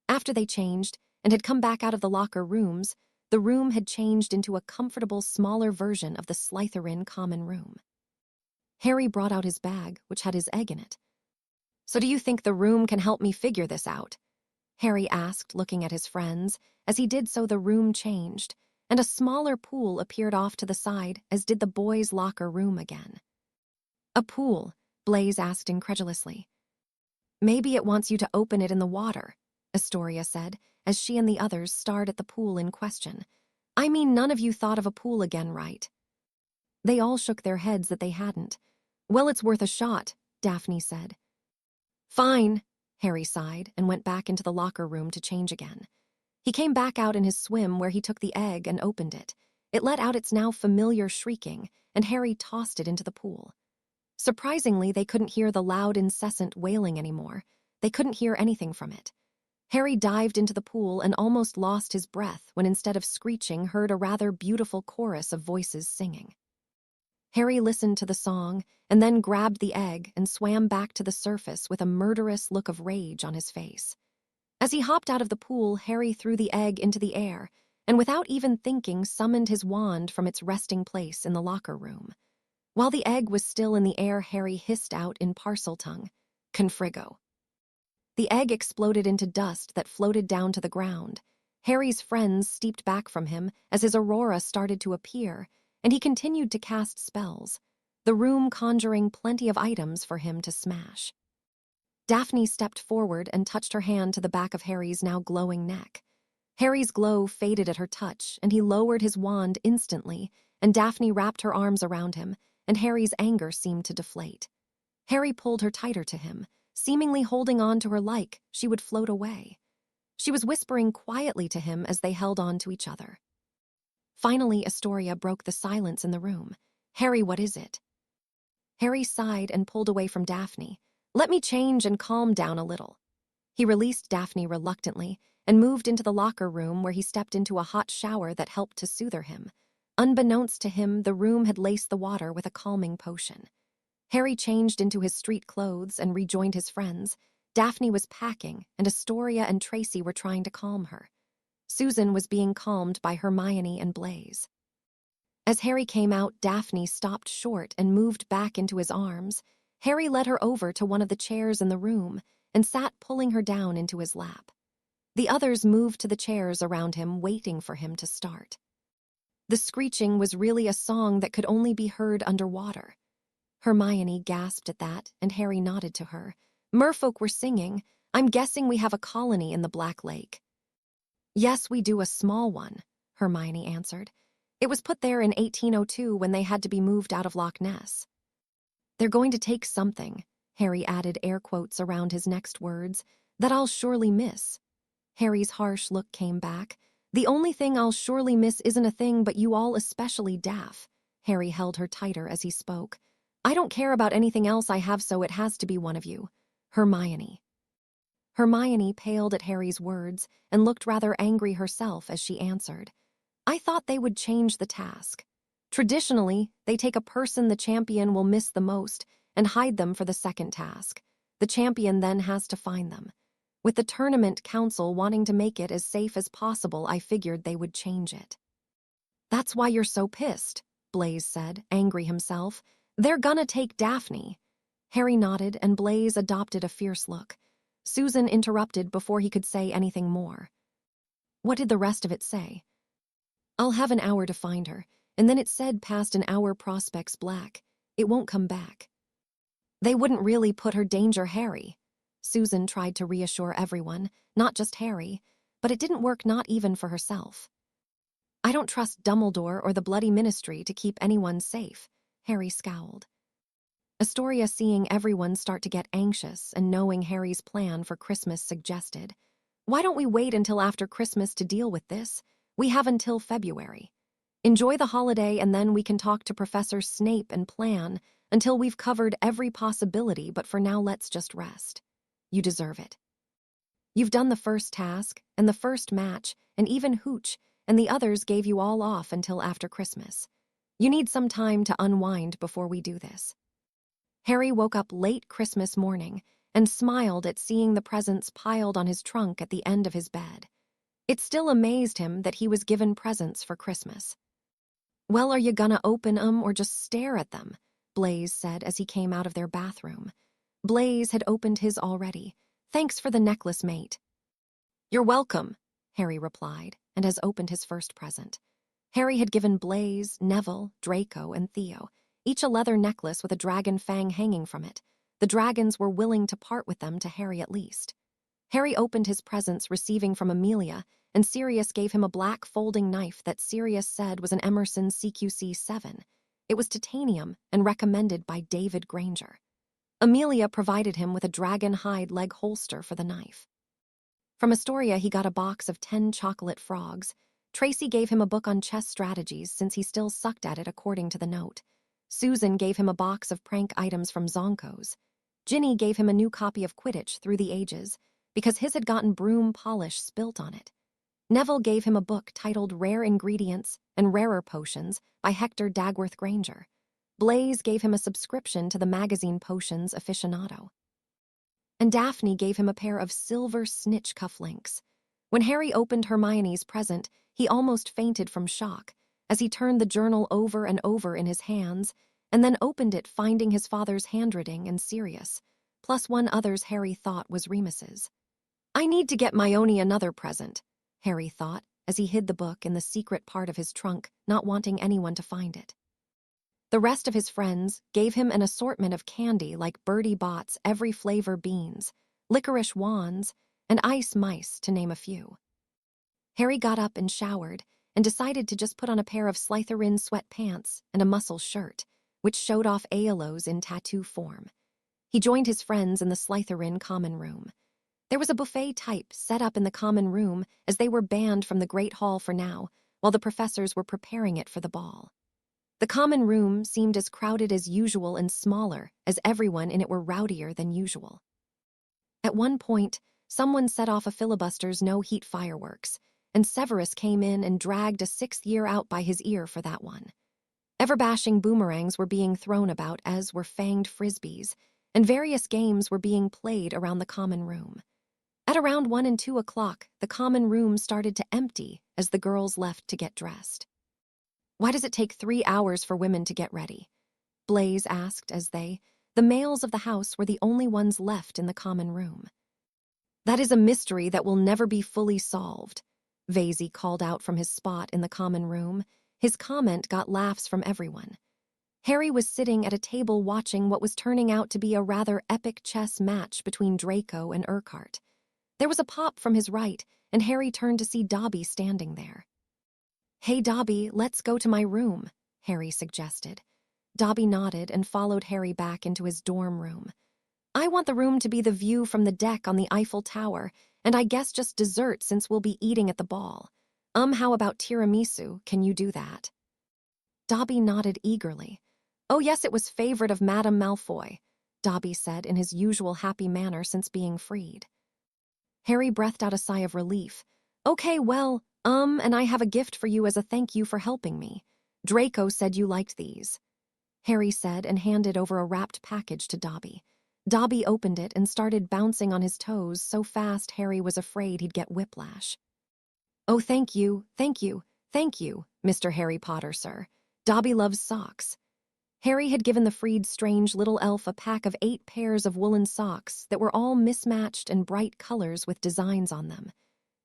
After they changed and had come back out of the locker rooms, the room had changed into a comfortable, smaller version of the Slytherin common room. Harry brought out his bag, which had his egg in it. "So do you think the room can help me figure this out?" Harry asked, looking at his friends. As he did so, the room changed, and a smaller pool appeared off to the side, as did the boys' locker room again. "A pool?" Blaze asked incredulously. "Maybe it wants you to open it in the water," Astoria said, as she and the others stared at the pool in question. "I mean, none of you thought of a pool again, right?" They all shook their heads that they hadn't. "Well, it's worth a shot," Daphne said. "Fine," Harry sighed and went back into the locker room to change again. He came back out in his swim, where he took the egg and opened it. It let out its now familiar shrieking, and Harry tossed it into the pool. Surprisingly, they couldn't hear the loud, incessant wailing anymore. They couldn't hear anything from it. Harry dived into the pool and almost lost his breath when, instead of screeching, heard a rather beautiful chorus of voices singing. Harry listened to the song and then grabbed the egg and swam back to the surface with a murderous look of rage on his face. As he hopped out of the pool, Harry threw the egg into the air and, without even thinking, summoned his wand from its resting place in the locker room. While the egg was still in the air, Harry hissed out in Parseltongue, "Confrigo." The egg exploded into dust that floated down to the ground. Harry's friends stepped back from him as his aurora started to appear, and he continued to cast spells, the room conjuring plenty of items for him to smash. Daphne stepped forward and touched her hand to the back of Harry's now glowing neck. Harry's glow faded at her touch, and he lowered his wand instantly, and Daphne wrapped her arms around him, and Harry's anger seemed to deflate. Harry pulled her tighter to him, seemingly holding on to her like she would float away. She was whispering quietly to him as they held on to each other. Finally, Astoria broke the silence in the room. "Harry, what is it?" Harry sighed and pulled away from Daphne. "Let me change and calm down a little." He released Daphne reluctantly and moved into the locker room, where he stepped into a hot shower that helped to soothe him. Unbeknownst to him, the room had laced the water with a calming potion. Harry changed into his street clothes and rejoined his friends. Daphne was packing, and Astoria and Tracy were trying to calm her. Susan was being calmed by Hermione and Blaise. As Harry came out, Daphne stopped short and moved back into his arms. Harry led her over to one of the chairs in the room and sat pulling her down into his lap. The others moved to the chairs around him, waiting for him to start. The screeching was really a song that could only be heard underwater. Hermione gasped at that, and Harry nodded to her. Merfolk were singing, "I'm guessing we have a colony in the Black Lake." "Yes, we do, a small one," Hermione answered. "It was put there in 1802 when they had to be moved out of Loch Ness." "They're going to take something," Harry added air quotes around his next words, "that I'll surely miss." Harry's harsh look came back. "The only thing I'll surely miss isn't a thing, but you all, especially Daph." Harry held her tighter as he spoke. "I don't care about anything else I have, so it has to be one of you. Hermione." Hermione paled at Harry's words and looked rather angry herself as she answered. "I thought they would change the task. Traditionally, they take a person the champion will miss the most and hide them for the second task. The champion then has to find them. With the tournament council wanting to make it as safe as possible, I figured they would change it." "That's why you're so pissed," Blaise said, angry himself. "They're gonna take Daphne." Harry nodded, and Blaise adopted a fierce look. Susan interrupted before he could say anything more. "What did the rest of it say?" "I'll have an hour to find her, and then it said past an hour prospects black. It won't come back." "They wouldn't really put her danger, Harry." Susan tried to reassure everyone, not just Harry, but it didn't work, not even for herself. "I don't trust Dumbledore or the Bloody Ministry to keep anyone safe," Harry scowled. Astoria, seeing everyone start to get anxious and knowing Harry's plan for Christmas, suggested, "Why don't we wait until after Christmas to deal with this? We have until February. Enjoy the holiday, and then we can talk to Professor Snape and plan until we've covered every possibility, but for now let's just rest. You deserve it. You've done the first task and the first match, and even Hooch and the others gave you all off until after Christmas. You need some time to unwind before we do this." Harry woke up late Christmas morning and smiled at seeing the presents piled on his trunk at the end of his bed. It still amazed him that he was given presents for Christmas. "Well, are you gonna open 'em or just stare at them?" Blaise said as he came out of their bathroom. Blaise had opened his already. "Thanks for the necklace, mate." "You're welcome," Harry replied, and has opened his first present. Harry had given Blaise, Neville, Draco, and Theo each a leather necklace with a dragon fang hanging from it. The dragons were willing to part with them to Harry at least. Harry opened his presents, receiving from Amelia, and Sirius gave him a black folding knife that Sirius said was an Emerson CQC-7. It was titanium and recommended by David Granger. Amelia provided him with a dragon hide leg holster for the knife. From Astoria, he got a box of 10 chocolate frogs. Tracy gave him a book on chess strategies since he still sucked at it, according to the note. Susan gave him a box of prank items from Zonko's. Ginny gave him a new copy of Quidditch Through the Ages because his had gotten broom polish spilt on it. Neville gave him a book titled Rare Ingredients and Rarer Potions by Hector Dagworth Granger. Blaise gave him a subscription to the magazine Potions Aficionado. And Daphne gave him a pair of silver snitch cufflinks. When Harry opened Hermione's present, he almost fainted from shock as he turned the journal over and over in his hands and then opened it, finding his father's handwriting and Sirius, plus one other's Harry thought was Remus's. "I need to get Myoni another present," Harry thought as he hid the book in the secret part of his trunk, not wanting anyone to find it. The rest of his friends gave him an assortment of candy like Bertie Bott's every flavor beans, licorice wands, and ice mice, to name a few. Harry got up and showered and decided to just put on a pair of Slytherin sweatpants and a muscle shirt, which showed off ALOs in tattoo form. He joined his friends in the Slytherin common room. There was a buffet type set up in the common room as they were banned from the Great Hall for now, while the professors were preparing it for the ball. The common room seemed as crowded as usual and smaller, as everyone in it were rowdier than usual. At one point, someone set off a filibuster's no-heat fireworks, and Severus came in and dragged a 6th year out by his ear for that one. Ever-bashing boomerangs were being thrown about, as were fanged frisbees, and various games were being played around the common room. At around 1 and 2 o'clock, the common room started to empty as the girls left to get dressed. "Why does it take 3 hours for women to get ready?" Blaze asked as the males of the house, were the only ones left in the common room. "That is a mystery that will never be fully solved," Vasey called out from his spot in the common room. His comment got laughs from everyone. Harry was sitting at a table watching what was turning out to be a rather epic chess match between Draco and Urquhart. There was a pop from his right, and Harry turned to see Dobby standing there. "Hey, Dobby, let's go to my room," Harry suggested. Dobby nodded and followed Harry back into his dorm room. "I want the room to be the view from the deck on the Eiffel Tower, and I guess just dessert since we'll be eating at the ball. How about tiramisu? Can you do that?" Dobby nodded eagerly. "Oh yes, it was favorite of Madame Malfoy," Dobby said in his usual happy manner since being freed. Harry breathed out a sigh of relief. "Okay, well, and I have a gift for you as a thank you for helping me. Draco said you liked these," Harry said and handed over a wrapped package to Dobby. Dobby opened it and started bouncing on his toes so fast Harry was afraid he'd get whiplash. "Oh, thank you, Mr. Harry Potter, sir. Dobby loves socks." Harry had given the freed strange little elf a pack of 8 pairs of woolen socks that were all mismatched and bright colors with designs on them.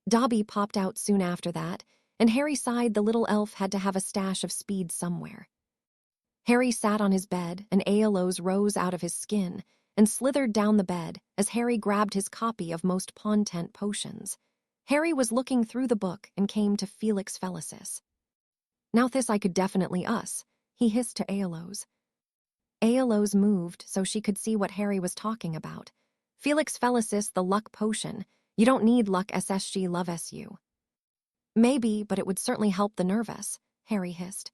Dobby popped out soon after that, and Harry sighed the little elf had to have a stash of speed somewhere. Harry sat on his bed, and Aeolus rose out of his skin and slithered down the bed as Harry grabbed his copy of Most Pontent Potions. Harry was looking through the book and came to Felix Felicis. "Now this I could definitely us," he hissed to Aeolus. Aeolus moved so she could see what Harry was talking about. "Felix Felicis, the luck potion. You don't need luck SSG love SU." "Maybe, but it would certainly help the nervous," Harry hissed.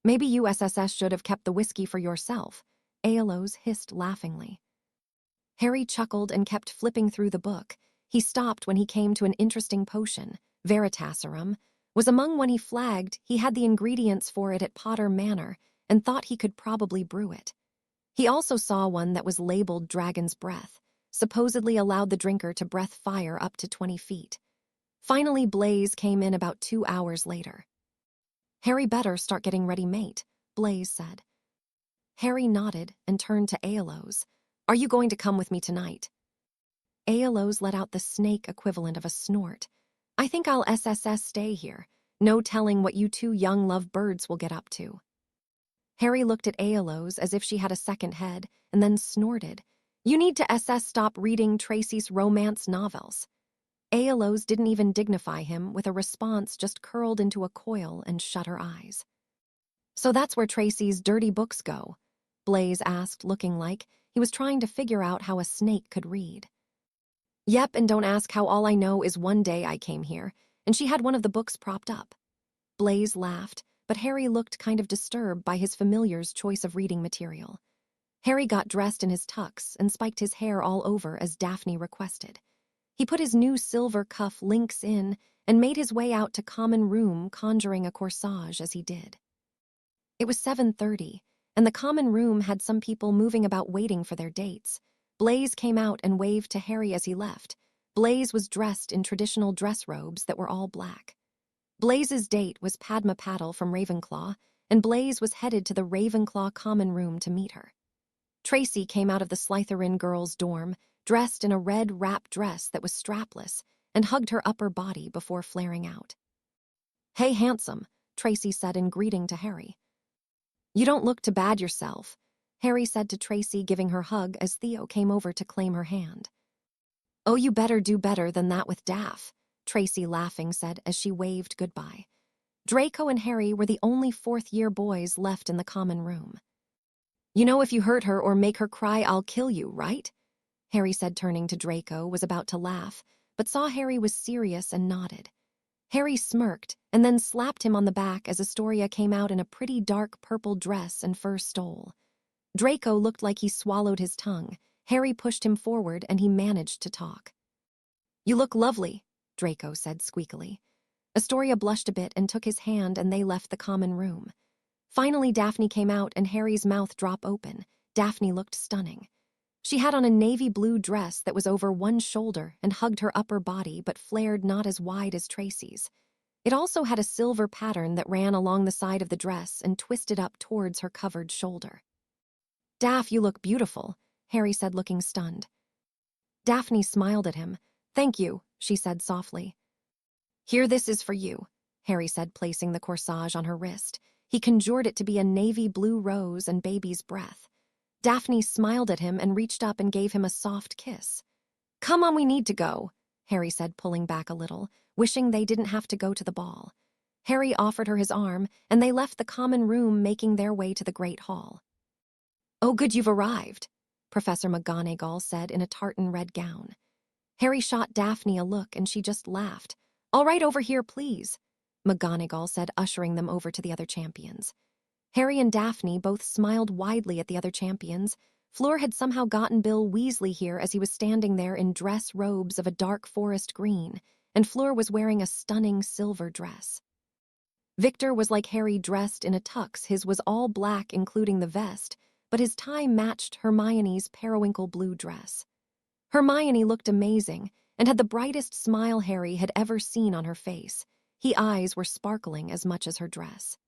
"Maybe you SSS should have kept the whiskey for yourself," Aeolus hissed laughingly. Harry chuckled and kept flipping through the book. He stopped when he came to an interesting potion. Veritaserum was among one he flagged. He had the ingredients for it at Potter Manor and thought he could probably brew it. He also saw one that was labeled Dragon's Breath, supposedly allowed the drinker to breath fire up to 20 feet. Finally, Blaze came in about 2 hours later. "Harry better start getting ready, mate," Blaze said. Harry nodded and turned to Aeolus. "Are you going to come with me tonight?" Aeolus let out the snake equivalent of a snort. "I think I'll SSS stay here. No telling what you two young love birds will get up to." Harry looked at Aeolus as if she had a second head, and then snorted. "You need to stop reading Tracy's romance novels." Aeolus didn't even dignify him with a response, just curled into a coil and shut her eyes. "So that's where Tracy's dirty books go?" Blaze asked, looking like he was trying to figure out how a snake could read. "Yep, and don't ask how. All I know is one day I came here, and she had one of the books propped up." Blaze laughed, but Harry looked kind of disturbed by his familiar's choice of reading material. Harry got dressed in his tux and spiked his hair all over as Daphne requested. He put his new silver cuff links in and made his way out to common room, conjuring a corsage as he did. It was 7:30, and the common room had some people moving about waiting for their dates. Blaze came out and waved to Harry as he left. Blaze was dressed in traditional dress robes that were all black. Blaze's date was Padma Patil from Ravenclaw, and Blaze was headed to the Ravenclaw common room to meet her. Tracy came out of the Slytherin girls' dorm, dressed in a red wrap dress that was strapless, and hugged her upper body before flaring out. "Hey, handsome," Tracy said in greeting to Harry. "You don't look too bad yourself," Harry said to Tracy, giving her a hug as Theo came over to claim her hand. "Oh, you better do better than that with Daph," Tracy laughing said as she waved goodbye. Draco and Harry were the only fourth-year boys left in the common room. "You know if you hurt her or make her cry, I'll kill you, right?" Harry said, turning to Draco, was about to laugh, but saw Harry was serious and nodded. Harry smirked and then slapped him on the back as Astoria came out in a pretty dark purple dress and fur stole. Draco looked like he swallowed his tongue. Harry pushed him forward and he managed to talk. "You look lovely," Draco said squeakily. Astoria blushed a bit and took his hand, and they left the common room. Finally, Daphne came out and Harry's mouth dropped open. Daphne looked stunning. She had on a navy blue dress that was over one shoulder and hugged her upper body but flared not as wide as Tracy's. It also had a silver pattern that ran along the side of the dress and twisted up towards her covered shoulder. "Daph, you look beautiful," Harry said, looking stunned. Daphne smiled at him. "Thank you," she said softly. "Here, this is for you," Harry said, placing the corsage on her wrist. He conjured it to be a navy blue rose and baby's breath. Daphne smiled at him and reached up and gave him a soft kiss. "Come on, we need to go," Harry said, pulling back a little, wishing they didn't have to go to the ball. Harry offered her his arm, and they left the common room, making their way to the Great Hall. "Oh, good, you've arrived," Professor McGonagall said in a tartan red gown. Harry shot Daphne a look, and she just laughed. "All right, over here, please," McGonagall said, ushering them over to the other champions. Harry and Daphne both smiled widely at the other champions. Fleur had somehow gotten Bill Weasley here as he was standing there in dress robes of a dark forest green, and Fleur was wearing a stunning silver dress. Victor was like Harry, dressed in a tux. His was all black, including the vest, but his tie matched Hermione's periwinkle blue dress. Hermione looked amazing and had the brightest smile Harry had ever seen on her face. Her eyes were sparkling as much as her dress.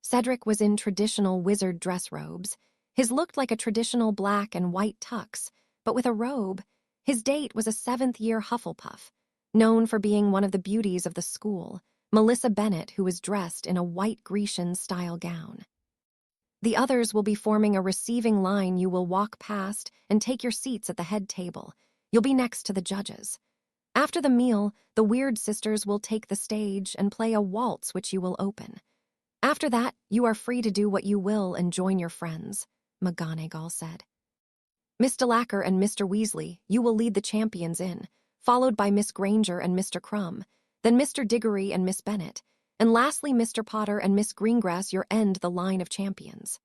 Cedric was in traditional wizard dress robes. His looked like a traditional black and white tux, but with a robe. His date was a seventh-year Hufflepuff, known for being one of the beauties of the school, Melissa Bennett, who was dressed in a white Grecian-style gown. "The others will be forming a receiving line. You will walk past and take your seats at the head table. You'll be next to the judges. After the meal, the Weird Sisters will take the stage and play a waltz which you will open. After that, you are free to do what you will and join your friends," McGonagall said. "Miss Delacour and Mr. Weasley, you will lead the champions in, followed by Miss Granger and Mr. Crumb, then Mr. Diggory and Miss Bennet, and lastly Mr. Potter and Miss Greengrass, your end the line of champions."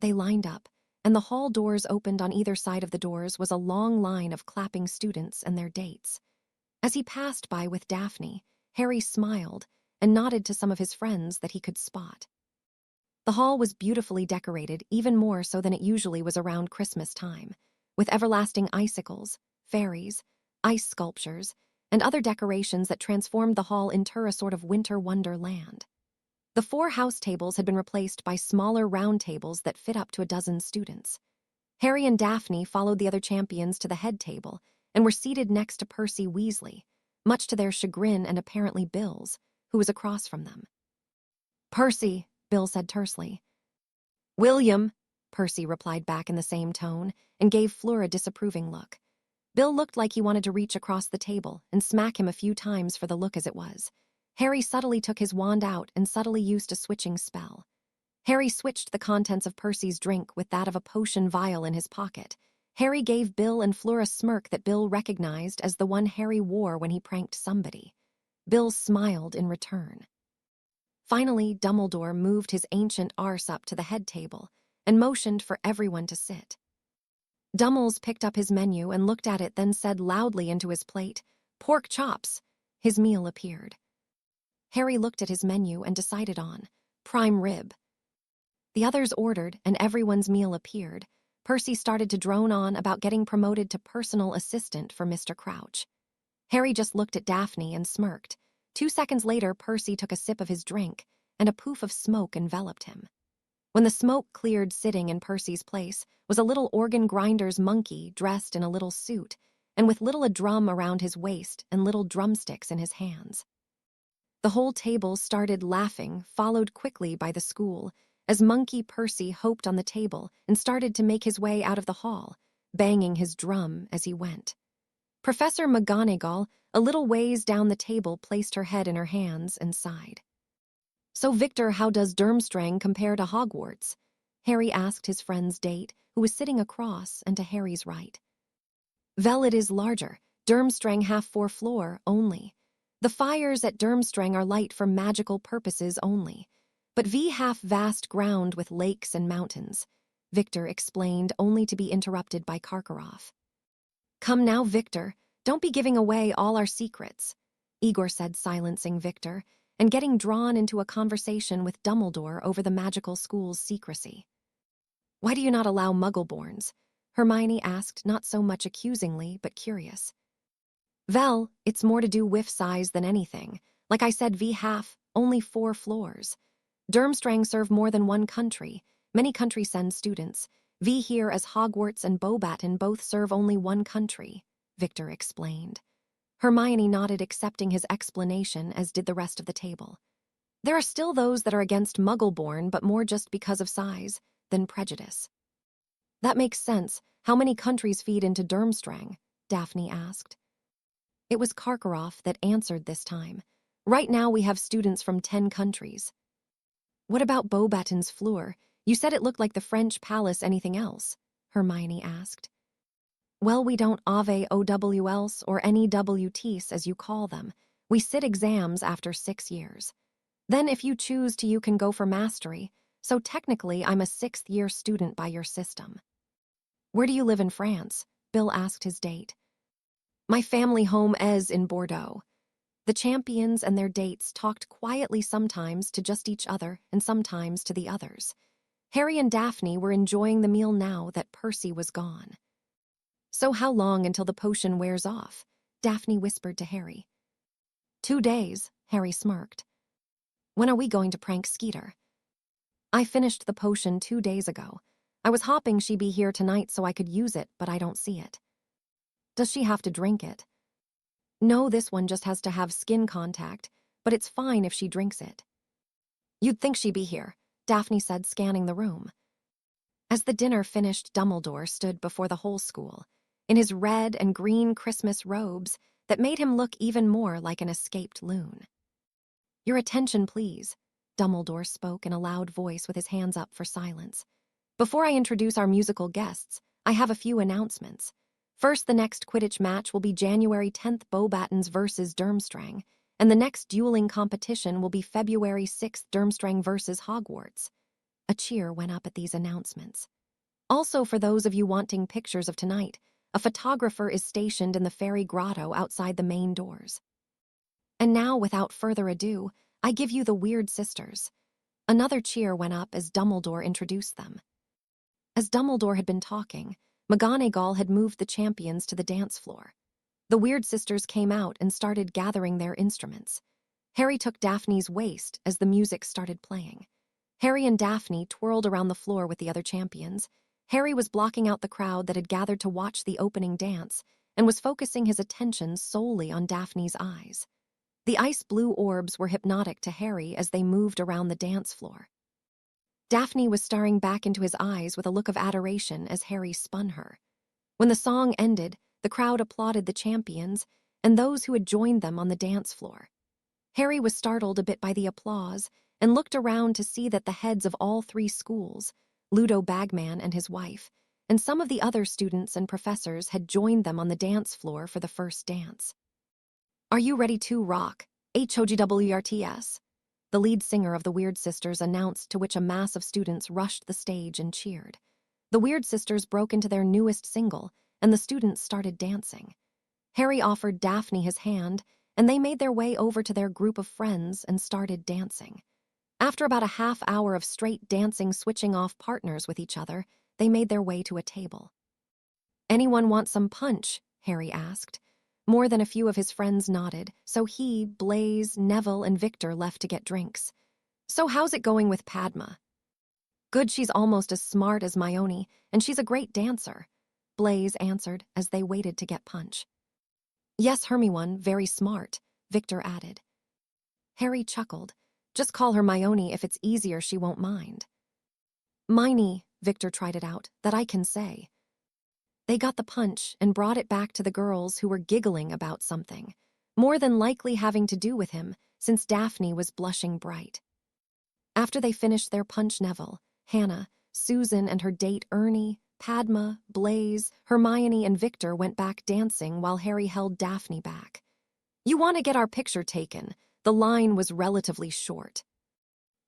They lined up, and the hall doors opened. On either side of the doors was a long line of clapping students and their dates. As he passed by with Daphne, Harry smiled and nodded to some of his friends that he could spot. The hall was beautifully decorated, even more so than it usually was around Christmas time, with everlasting icicles, fairies, ice sculptures, and other decorations that transformed the hall into a sort of winter wonderland. The 4 house tables had been replaced by smaller round tables that fit up to a dozen students. Harry and Daphne followed the other champions to the head table and were seated next to Percy Weasley, much to their chagrin and apparently Bill's, who was across from them. "Percy," Bill said tersely. "William," Percy replied back in the same tone and gave Fleur a disapproving look. Bill looked like he wanted to reach across the table and smack him a few times for the look as it was. Harry subtly took his wand out and subtly used a switching spell. Harry switched the contents of Percy's drink with that of a potion vial in his pocket. Harry gave Bill and Fleur a smirk that Bill recognized as the one Harry wore when he pranked somebody. Bill smiled in return. Finally, Dumbledore moved his ancient arse up to the head table and motioned for everyone to sit. Dummels picked up his menu and looked at it, then said loudly into his plate, "Pork chops." His meal appeared. Harry looked at his menu and decided on prime rib. The others ordered, and everyone's meal appeared. Percy started to drone on about getting promoted to personal assistant for Mr. Crouch. Harry just looked at Daphne and smirked. 2 seconds later, Percy took a sip of his drink, and a poof of smoke enveloped him. When the smoke cleared, sitting in Percy's place was a little organ grinder's monkey dressed in a little suit, and with little a drum around his waist and little drumsticks in his hands. The whole table started laughing, followed quickly by the school, as Monkey Percy hopped on the table and started to make his way out of the hall, banging his drum as he went. Professor McGonagall, a little ways down the table, placed her head in her hands and sighed. "So, Victor, how does Durmstrang compare to Hogwarts?" Harry asked his friend's date, who was sitting across and to Harry's right. "Well, it is larger. Durmstrang half 4 floor only. The fires at Durmstrang are light for magical purposes only, but we have vast ground with lakes and mountains," Victor explained, only to be interrupted by Karkaroff. "Come now, Victor, don't be giving away all our secrets," Igor said, silencing Victor and getting drawn into a conversation with Dumbledore over the magical school's secrecy. "Why do you not allow Muggleborns?" Hermione asked, not so much accusingly, but curious. Vel, it's more to do with size than anything. Like I said, we have only 4 floors. Durmstrang serve more than one country. Many countries send students. We here as Hogwarts and Beauxbaton both serve only one country, Victor explained. Hermione nodded, accepting his explanation, as did the rest of the table. There are still those that are against Muggle-born, but more just because of size than prejudice. That makes sense. How many countries feed into Durmstrang? Daphne asked. It was Karkaroff that answered this time. Right now we have students from 10 countries. What about Beauxbaton's Fleur? You said it looked like the French palace. Anything else? Hermione asked. Well, we don't ave OWLs or any WTs as you call them. We sit exams after 6 years. Then if you choose to, you can go for mastery. So technically I'm a 6th-year student by your system. Where do you live in France? Bill asked his date. My family home is in Bordeaux. The champions and their dates talked quietly, sometimes to just each other and sometimes to the others. Harry and Daphne were enjoying the meal now that Percy was gone. So how long until the potion wears off? Daphne whispered to Harry. 2 days, Harry smirked. When are we going to prank Skeeter? I finished the potion 2 days ago. I was hoping she'd be here tonight so I could use it, but I don't see it. Does she have to drink it? No, this one just has to have skin contact, but it's fine if she drinks it. You'd think she'd be here, Daphne said, scanning the room. As the dinner finished, Dumbledore stood before the whole school, in his red and green Christmas robes that made him look even more like an escaped loon. Your attention, please, Dumbledore spoke in a loud voice with his hands up for silence. Before I introduce our musical guests, I have a few announcements. First, the next Quidditch match will be January 10th, Beauxbatons versus Durmstrang, and the next dueling competition will be February 6th, Durmstrang versus Hogwarts. A cheer went up at these announcements. Also, for those of you wanting pictures of tonight, a photographer is stationed in the fairy grotto outside the main doors. And now, without further ado, I give you the Weird Sisters. Another cheer went up as Dumbledore introduced them. As Dumbledore had been talking, McGonagall had moved the champions to the dance floor. The Weird Sisters came out and started gathering their instruments. Harry took Daphne's waist as the music started playing. Harry and Daphne twirled around the floor with the other champions. Harry was blocking out the crowd that had gathered to watch the opening dance and was focusing his attention solely on Daphne's eyes. The ice blue orbs were hypnotic to Harry as they moved around the dance floor. Daphne was staring back into his eyes with a look of adoration as Harry spun her. When the song ended, the crowd applauded the champions and those who had joined them on the dance floor. Harry was startled a bit by the applause and looked around to see that the heads of all 3 schools, Ludo Bagman and his wife, and some of the other students and professors had joined them on the dance floor for the first dance. Are you ready to rock? HOGWRTS? The lead singer of the Weird Sisters announced, to which a mass of students rushed the stage and cheered. The Weird Sisters broke into their newest single, and the students started dancing. Harry offered Daphne his hand, and they made their way over to their group of friends and started dancing. After about a half hour of straight dancing, switching off partners with each other, they made their way to a table. Anyone want some punch? Harry asked. More than a few of his friends nodded, so he, Blaise, Neville, and Victor left to get drinks. So how's it going with Padma? Good, she's almost as smart as Myone, and she's a great dancer, Blaise answered as they waited to get punch. Yes, Hermione, very smart, Victor added. Harry chuckled. Just call her Myone if it's easier, she won't mind. Miney, Victor tried it out, that I can say. They got the punch and brought it back to the girls, who were giggling about something, more than likely having to do with him, since Daphne was blushing bright. After they finished their punch, Neville, Hannah, Susan and her date Ernie, Padma, Blaise, Hermione and Victor went back dancing while Harry held Daphne back. You want to get our picture taken? The line was relatively short.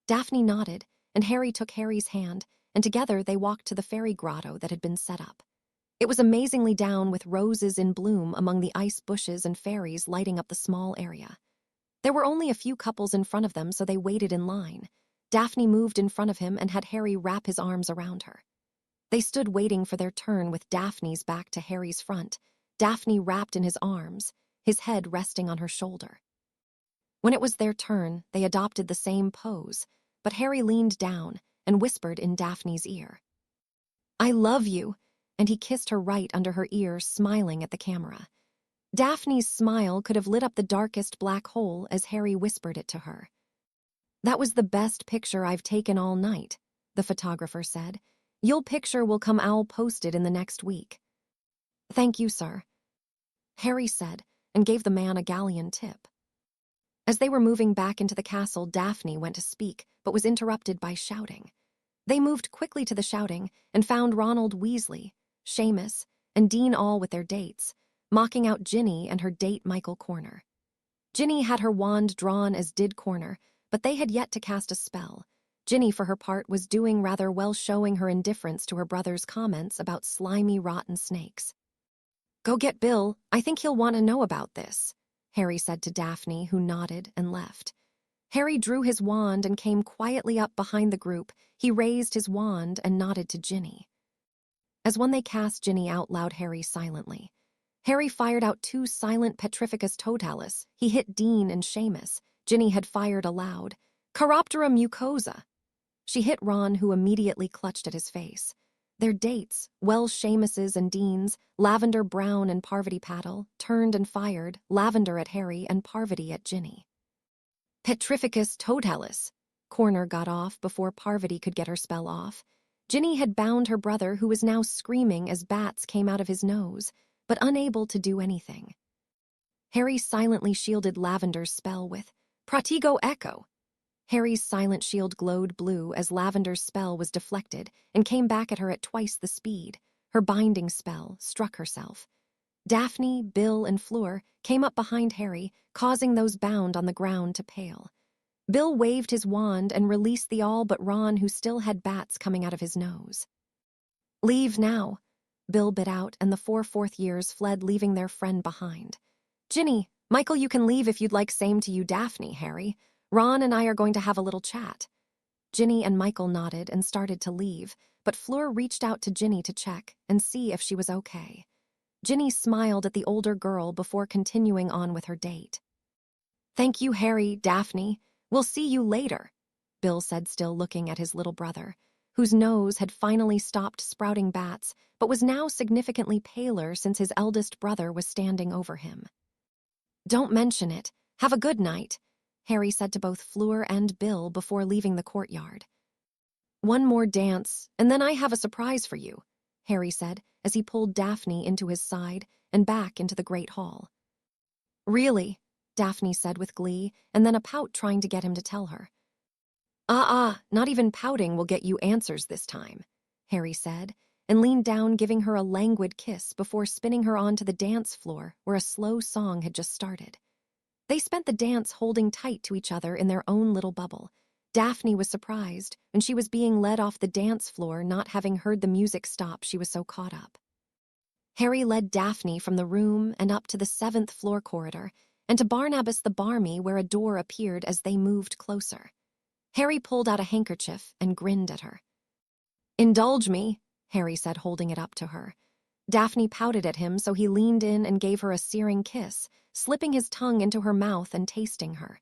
Daphne nodded, and Harry took Harry's hand, and together they walked to the fairy grotto that had been set up. It was amazingly down, with roses in bloom among the ice bushes and fairies lighting up the small area. There were only a few couples in front of them, so they waited in line. Daphne moved in front of him and had Harry wrap his arms around her. They stood waiting for their turn with Daphne's back to Harry's front, Daphne wrapped in his arms, his head resting on her shoulder. When it was their turn, they adopted the same pose, but Harry leaned down and whispered in Daphne's ear. "I love you," and he kissed her right under her ear, smiling at the camera. Daphne's smile could have lit up the darkest black hole as Harry whispered it to her. "That was the best picture I've taken all night," the photographer said. "Your picture will come all posted in the next week." "Thank you, sir," Harry said, and gave the man a galleon tip. As they were moving back into the castle, Daphne went to speak, but was interrupted by shouting. They moved quickly to the shouting and found Ronald Weasley, Seamus, and Dean all with their dates, mocking out Ginny and her date Michael Corner. Ginny had her wand drawn as did Corner, but they had yet to cast a spell. Ginny, for her part, was doing rather well, showing her indifference to her brother's comments about slimy, rotten snakes. "Go get Bill. I think he'll want to know about this," Harry said to Daphne, who nodded and left. Harry drew his wand and came quietly up behind the group. He raised his wand and nodded to Ginny. As when they cast Ginny out loud Harry silently. Harry fired out 2 silent Petrificus Totalis. He hit Dean and Seamus. Ginny had fired aloud. "Chiroptera mucosa." She hit Ron, who immediately clutched at his face. Their dates, Wells Seamus's and Dean's, Lavender Brown and Parvati Patil, turned and fired, Lavender at Harry and Parvati at Ginny. "Petrificus Totalis." Corner got off before Parvati could get her spell off. Ginny had bound her brother, who was now screaming as bats came out of his nose, but unable to do anything. Harry silently shielded Lavender's spell with Pratigo Echo. Harry's silent shield glowed blue as Lavender's spell was deflected and came back at her at twice the speed. Her binding spell struck herself. Daphne, Bill, and Fleur came up behind Harry, causing those bound on the ground to pale. Bill waved his wand and released the all but Ron, who still had bats coming out of his nose. "Leave now," Bill bit out, and the 4 fourth years fled, leaving their friend behind. "Ginny, Michael, you can leave if you'd like, same to you, Daphne, Harry. Ron and I are going to have a little chat." Ginny and Michael nodded and started to leave, but Fleur reached out to Ginny to check and see if she was okay. Ginny smiled at the older girl before continuing on with her date. "Thank you, Harry, Daphne. We'll see you later," Bill said, still looking at his little brother, whose nose had finally stopped sprouting bats, but was now significantly paler since his eldest brother was standing over him. "Don't mention it. Have a good night," Harry said to both Fleur and Bill before leaving the courtyard. "One more dance, and then I have a surprise for you," Harry said as he pulled Daphne into his side and back into the Great Hall. "Really?" Daphne said with glee, and then a pout trying to get him to tell her. Not even pouting will get you answers this time," Harry said, and leaned down, giving her a languid kiss before spinning her onto the dance floor where a slow song had just started. They spent the dance holding tight to each other in their own little bubble. Daphne was surprised when she was being led off the dance floor, not having heard the music stop, she was so caught up. Harry led Daphne from the room and up to the 7th floor corridor, and to Barnabas the Barmy, where a door appeared as they moved closer. Harry pulled out a handkerchief and grinned at her. "Indulge me," Harry said, holding it up to her. Daphne pouted at him, so he leaned in and gave her a searing kiss, slipping his tongue into her mouth and tasting her.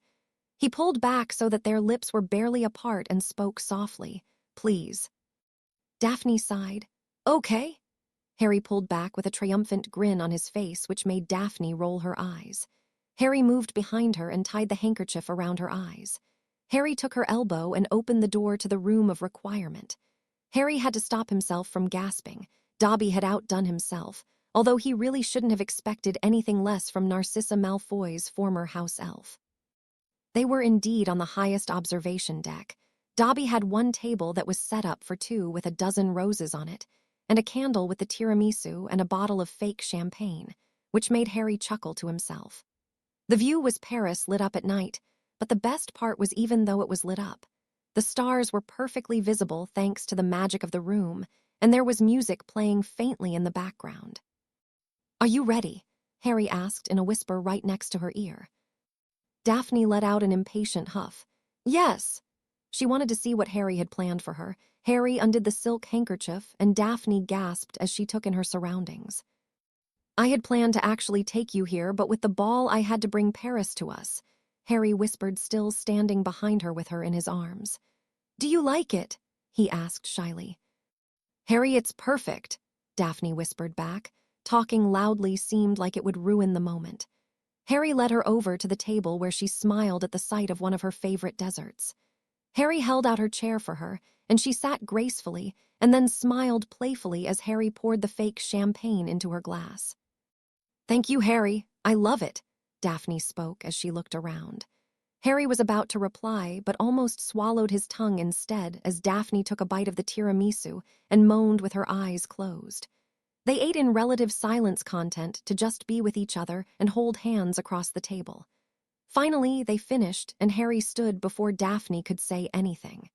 He pulled back so that their lips were barely apart and spoke softly, "Please." Daphne sighed. "Okay." Harry pulled back with a triumphant grin on his face, which made Daphne roll her eyes. Harry moved behind her and tied the handkerchief around her eyes. Harry took her elbow and opened the door to the room of requirement. Harry had to stop himself from gasping. Dobby had outdone himself, although he really shouldn't have expected anything less from Narcissa Malfoy's former house elf. They were indeed on the highest observation deck. Dobby had one table that was set up for 2 with a dozen roses on it, and a candle with the tiramisu and a bottle of fake champagne, which made Harry chuckle to himself. The view was Paris lit up at night, but the best part was, even though it was lit up, the stars were perfectly visible thanks to the magic of the room, and there was music playing faintly in the background. "Are you ready?" Harry asked in a whisper right next to her ear. Daphne let out an impatient huff. "Yes." She wanted to see what Harry had planned for her. Harry undid the silk handkerchief, and Daphne gasped as she took in her surroundings. I had planned to actually take you here, but with the ball I had to bring Paris to us, Harry whispered, still standing behind her with her in his arms. Do you like it? He asked shyly. Harry, it's perfect, Daphne whispered back. Talking loudly seemed like it would ruin the moment. Harry led her over to the table where she smiled at the sight of one of her favorite desserts. Harry held out her chair for her, and she sat gracefully and then smiled playfully as Harry poured the fake champagne into her glass. Thank you, Harry. I love it, Daphne spoke as she looked around. Harry was about to reply, but almost swallowed his tongue instead as Daphne took a bite of the tiramisu and moaned with her eyes closed. They ate in relative silence, content to just be with each other and hold hands across the table. Finally, they finished, and Harry stood before Daphne could say anything.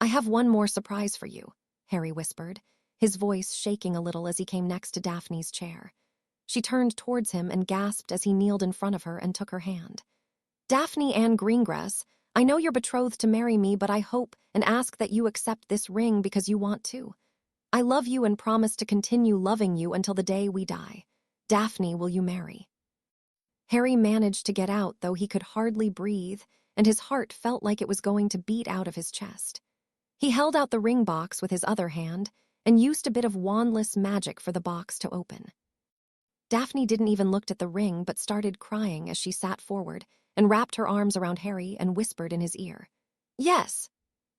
I have one more surprise for you, Harry whispered, his voice shaking a little as he came next to Daphne's chair. She turned towards him and gasped as he kneeled in front of her and took her hand. Daphne Anne Greengrass, I know you're betrothed to marry me, but I hope and ask that you accept this ring because you want to. I love you and promise to continue loving you until the day we die. Daphne, will you marry? Harry managed to get out, though he could hardly breathe, and his heart felt like it was going to beat out of his chest. He held out the ring box with his other hand and used a bit of wandless magic for the box to open. Daphne didn't even look at the ring but started crying as she sat forward and wrapped her arms around Harry and whispered in his ear. Yes!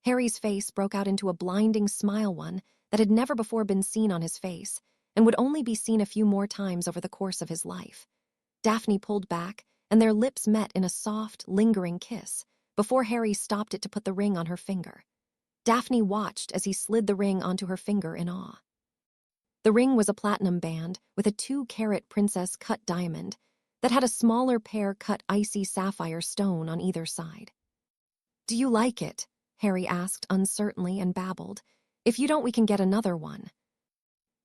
Harry's face broke out into a blinding smile, one that had never before been seen on his face and would only be seen a few more times over the course of his life. Daphne pulled back, and their lips met in a soft, lingering kiss before Harry stopped it to put the ring on her finger. Daphne watched as he slid the ring onto her finger in awe. The ring was a platinum band with a 2-carat princess-cut diamond that had a smaller pear-cut icy sapphire stone on either side. Do you like it? Harry asked uncertainly and babbled. If you don't, we can get another one.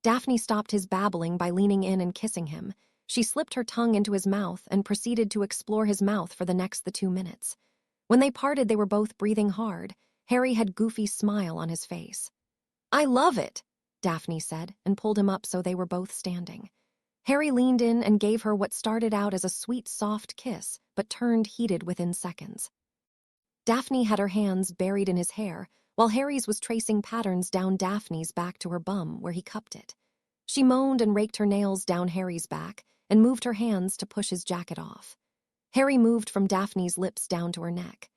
Daphne stopped his babbling by leaning in and kissing him. She slipped her tongue into his mouth and proceeded to explore his mouth for the next 2 minutes. When they parted, they were both breathing hard. Harry had a goofy smile on his face. I love it, Daphne said, and pulled him up so they were both standing. Harry leaned in and gave her what started out as a sweet, soft kiss, but turned heated within seconds. Daphne had her hands buried in his hair, while Harry's was tracing patterns down Daphne's back to her bum where he cupped it. She moaned and raked her nails down Harry's back and moved her hands to push his jacket off. Harry moved from Daphne's lips down to her neck.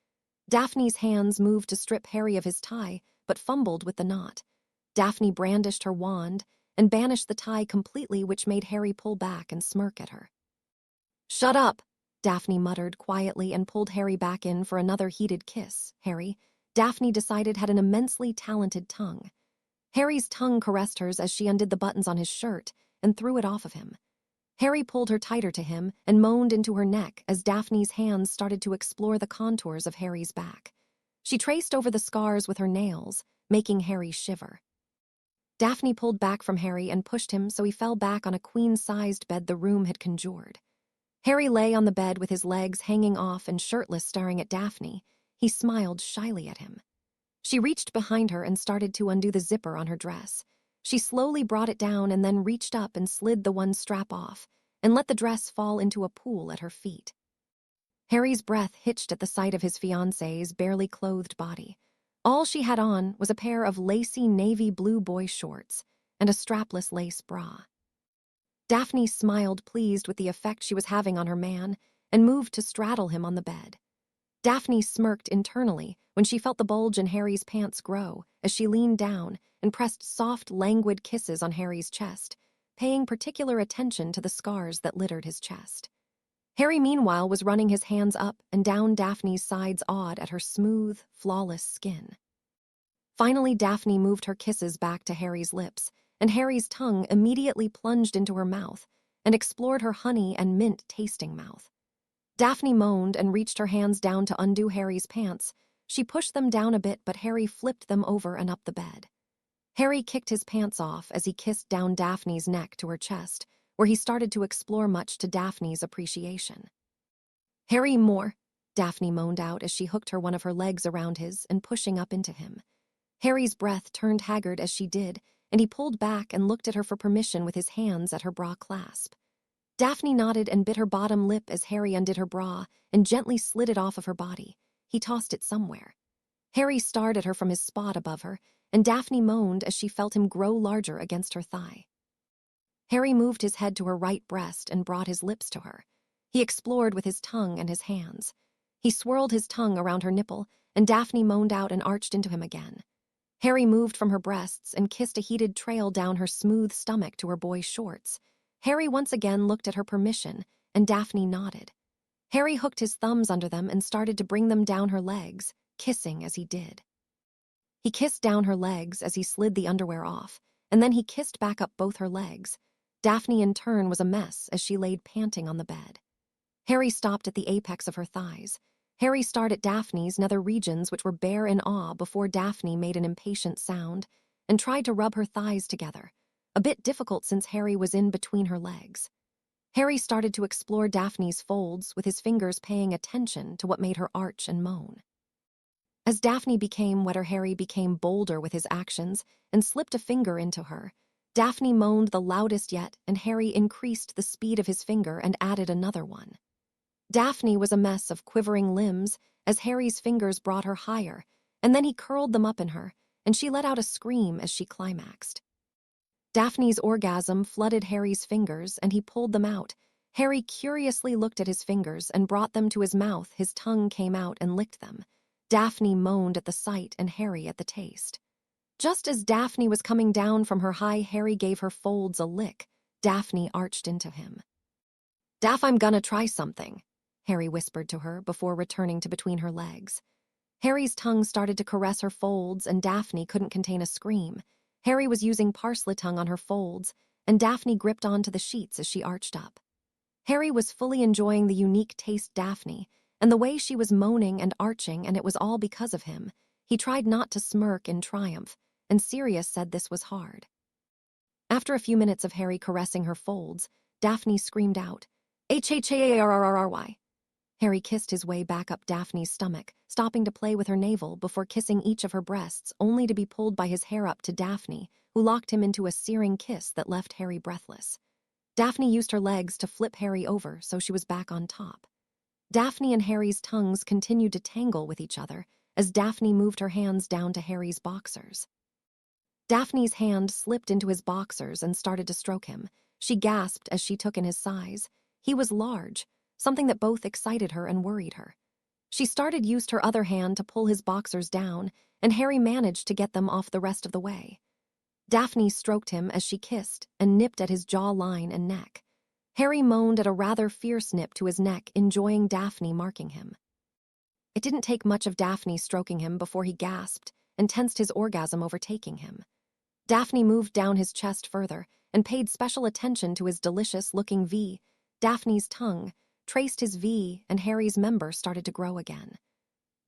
Daphne's hands moved to strip Harry of his tie, but fumbled with the knot. Daphne brandished her wand and banished the tie completely, which made Harry pull back and smirk at her. Shut up, Daphne muttered quietly and pulled Harry back in for another heated kiss. Harry, Daphne decided, had an immensely talented tongue. Harry's tongue caressed hers as she undid the buttons on his shirt and threw it off of him. Harry pulled her tighter to him and moaned into her neck as Daphne's hands started to explore the contours of Harry's back. She traced over the scars with her nails, making Harry shiver. Daphne pulled back from Harry and pushed him so he fell back on a queen-sized bed the room had conjured. Harry lay on the bed with his legs hanging off and shirtless, staring at Daphne. He smiled shyly at him. She reached behind her and started to undo the zipper on her dress. She slowly brought it down and then reached up and slid the one strap off and let the dress fall into a pool at her feet. Harry's breath hitched at the sight of his fiancée's barely clothed body. All she had on was a pair of lacy navy blue boy shorts and a strapless lace bra. Daphne smiled, pleased with the effect she was having on her man, and moved to straddle him on the bed. Daphne smirked internally when she felt the bulge in Harry's pants grow as she leaned down and pressed soft, languid kisses on Harry's chest, paying particular attention to the scars that littered his chest. Harry, meanwhile, was running his hands up and down Daphne's sides, awed at her smooth, flawless skin. Finally, Daphne moved her kisses back to Harry's lips, and Harry's tongue immediately plunged into her mouth and explored her honey and mint-tasting mouth. Daphne moaned and reached her hands down to undo Harry's pants. She pushed them down a bit, but Harry flipped them over and up the bed. Harry kicked his pants off as he kissed down Daphne's neck to her chest, where he started to explore, much to Daphne's appreciation. Harry, more, Daphne moaned out as she hooked one of her legs around his and pushing up into him. Harry's breath turned haggard as she did, and he pulled back and looked at her for permission with his hands at her bra clasp. Daphne nodded and bit her bottom lip as Harry undid her bra and gently slid it off of her body. He tossed it somewhere. Harry stared at her from his spot above her, and Daphne moaned as she felt him grow larger against her thigh. Harry moved his head to her right breast and brought his lips to her. He explored with his tongue and his hands. He swirled his tongue around her nipple, and Daphne moaned out and arched into him again. Harry moved from her breasts and kissed a heated trail down her smooth stomach to her boy shorts. Harry once again looked at her permission, and Daphne nodded. Harry hooked his thumbs under them and started to bring them down her legs, kissing as he did. He kissed down her legs as he slid the underwear off, and then he kissed back up both her legs. Daphne in turn was a mess as she laid panting on the bed. Harry stopped at the apex of her thighs. Harry stared at Daphne's nether regions, which were bare in awe, before Daphne made an impatient sound and tried to rub her thighs together, a bit difficult since Harry was in between her legs. Harry started to explore Daphne's folds, with his fingers paying attention to what made her arch and moan. As Daphne became wetter, Harry became bolder with his actions and slipped a finger into her. Daphne moaned the loudest yet, and Harry increased the speed of his finger and added another one. Daphne was a mess of quivering limbs as Harry's fingers brought her higher, and then he curled them up in her, and she let out a scream as she climaxed. Daphne's orgasm flooded Harry's fingers, and he pulled them out. Harry curiously looked at his fingers and brought them to his mouth. His tongue came out and licked them. Daphne moaned at the sight and Harry at the taste. Just as Daphne was coming down from her high, Harry gave her folds a lick. Daphne arched into him. "Daph, I'm gonna try something," Harry whispered to her before returning to between her legs. Harry's tongue started to caress her folds, and Daphne couldn't contain a scream. Harry was using parsley tongue on her folds, and Daphne gripped onto the sheets as she arched up. Harry was fully enjoying the unique taste Daphne, and the way she was moaning and arching, and it was all because of him. He tried not to smirk in triumph, and Sirius said this was hard. After a few minutes of Harry caressing her folds, Daphne screamed out, "H-H-A-R-R-R-Y." Harry kissed his way back up Daphne's stomach, stopping to play with her navel before kissing each of her breasts, only to be pulled by his hair up to Daphne, who locked him into a searing kiss that left Harry breathless. Daphne used her legs to flip Harry over so she was back on top. Daphne and Harry's tongues continued to tangle with each other as Daphne moved her hands down to Harry's boxers. Daphne's hand slipped into his boxers and started to stroke him. She gasped as she took in his size. He was large, something that both excited her and worried her. She used her other hand to pull his boxers down, and Harry managed to get them off the rest of the way. Daphne stroked him as she kissed and nipped at his jawline and neck. Harry moaned at a rather fierce nip to his neck, enjoying Daphne marking him. It didn't take much of Daphne stroking him before he gasped and tensed, his orgasm overtaking him. Daphne moved down his chest further and paid special attention to his delicious-looking V. Daphne's tongue traced his V, and Harry's member started to grow again.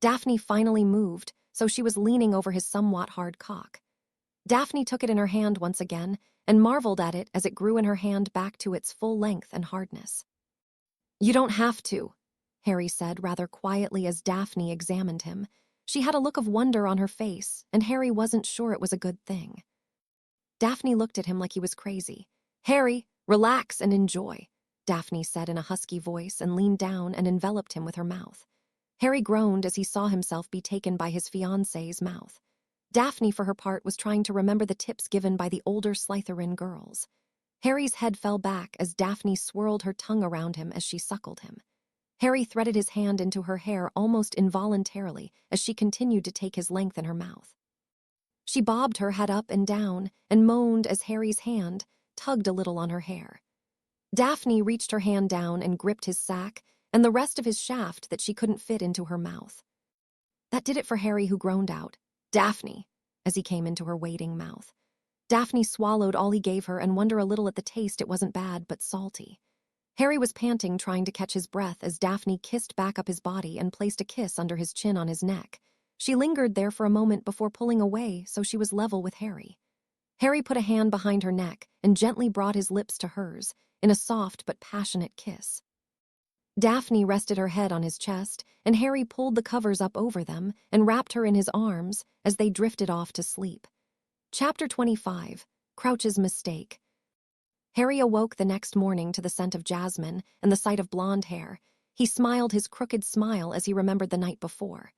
Daphne finally moved, so she was leaning over his somewhat hard cock. Daphne took it in her hand once again and marveled at it as it grew in her hand back to its full length and hardness. "You don't have to," Harry said rather quietly as Daphne examined him. She had a look of wonder on her face, and Harry wasn't sure it was a good thing. Daphne looked at him like he was crazy. "Harry, relax and enjoy," Daphne said in a husky voice and leaned down and enveloped him with her mouth. Harry groaned as he saw himself be taken by his fiancée's mouth. Daphne, for her part, was trying to remember the tips given by the older Slytherin girls. Harry's head fell back as Daphne swirled her tongue around him as she suckled him. Harry threaded his hand into her hair almost involuntarily as she continued to take his length in her mouth. She bobbed her head up and down and moaned as Harry's hand tugged a little on her hair. Daphne reached her hand down and gripped his sack and the rest of his shaft that she couldn't fit into her mouth. That did it for Harry, who groaned out, "Daphne," as he came into her waiting mouth. Daphne swallowed all he gave her and wondered a little at the taste. It wasn't bad, but salty. Harry was panting, trying to catch his breath as Daphne kissed back up his body and placed a kiss under his chin on his neck. She lingered there for a moment before pulling away so she was level with Harry. Harry put a hand behind her neck and gently brought his lips to hers in a soft but passionate kiss. Daphne rested her head on his chest, and Harry pulled the covers up over them and wrapped her in his arms as they drifted off to sleep. Chapter 25. Crouch's Mistake. Harry awoke the next morning to the scent of jasmine and the sight of blonde hair. He smiled his crooked smile as he remembered the night before.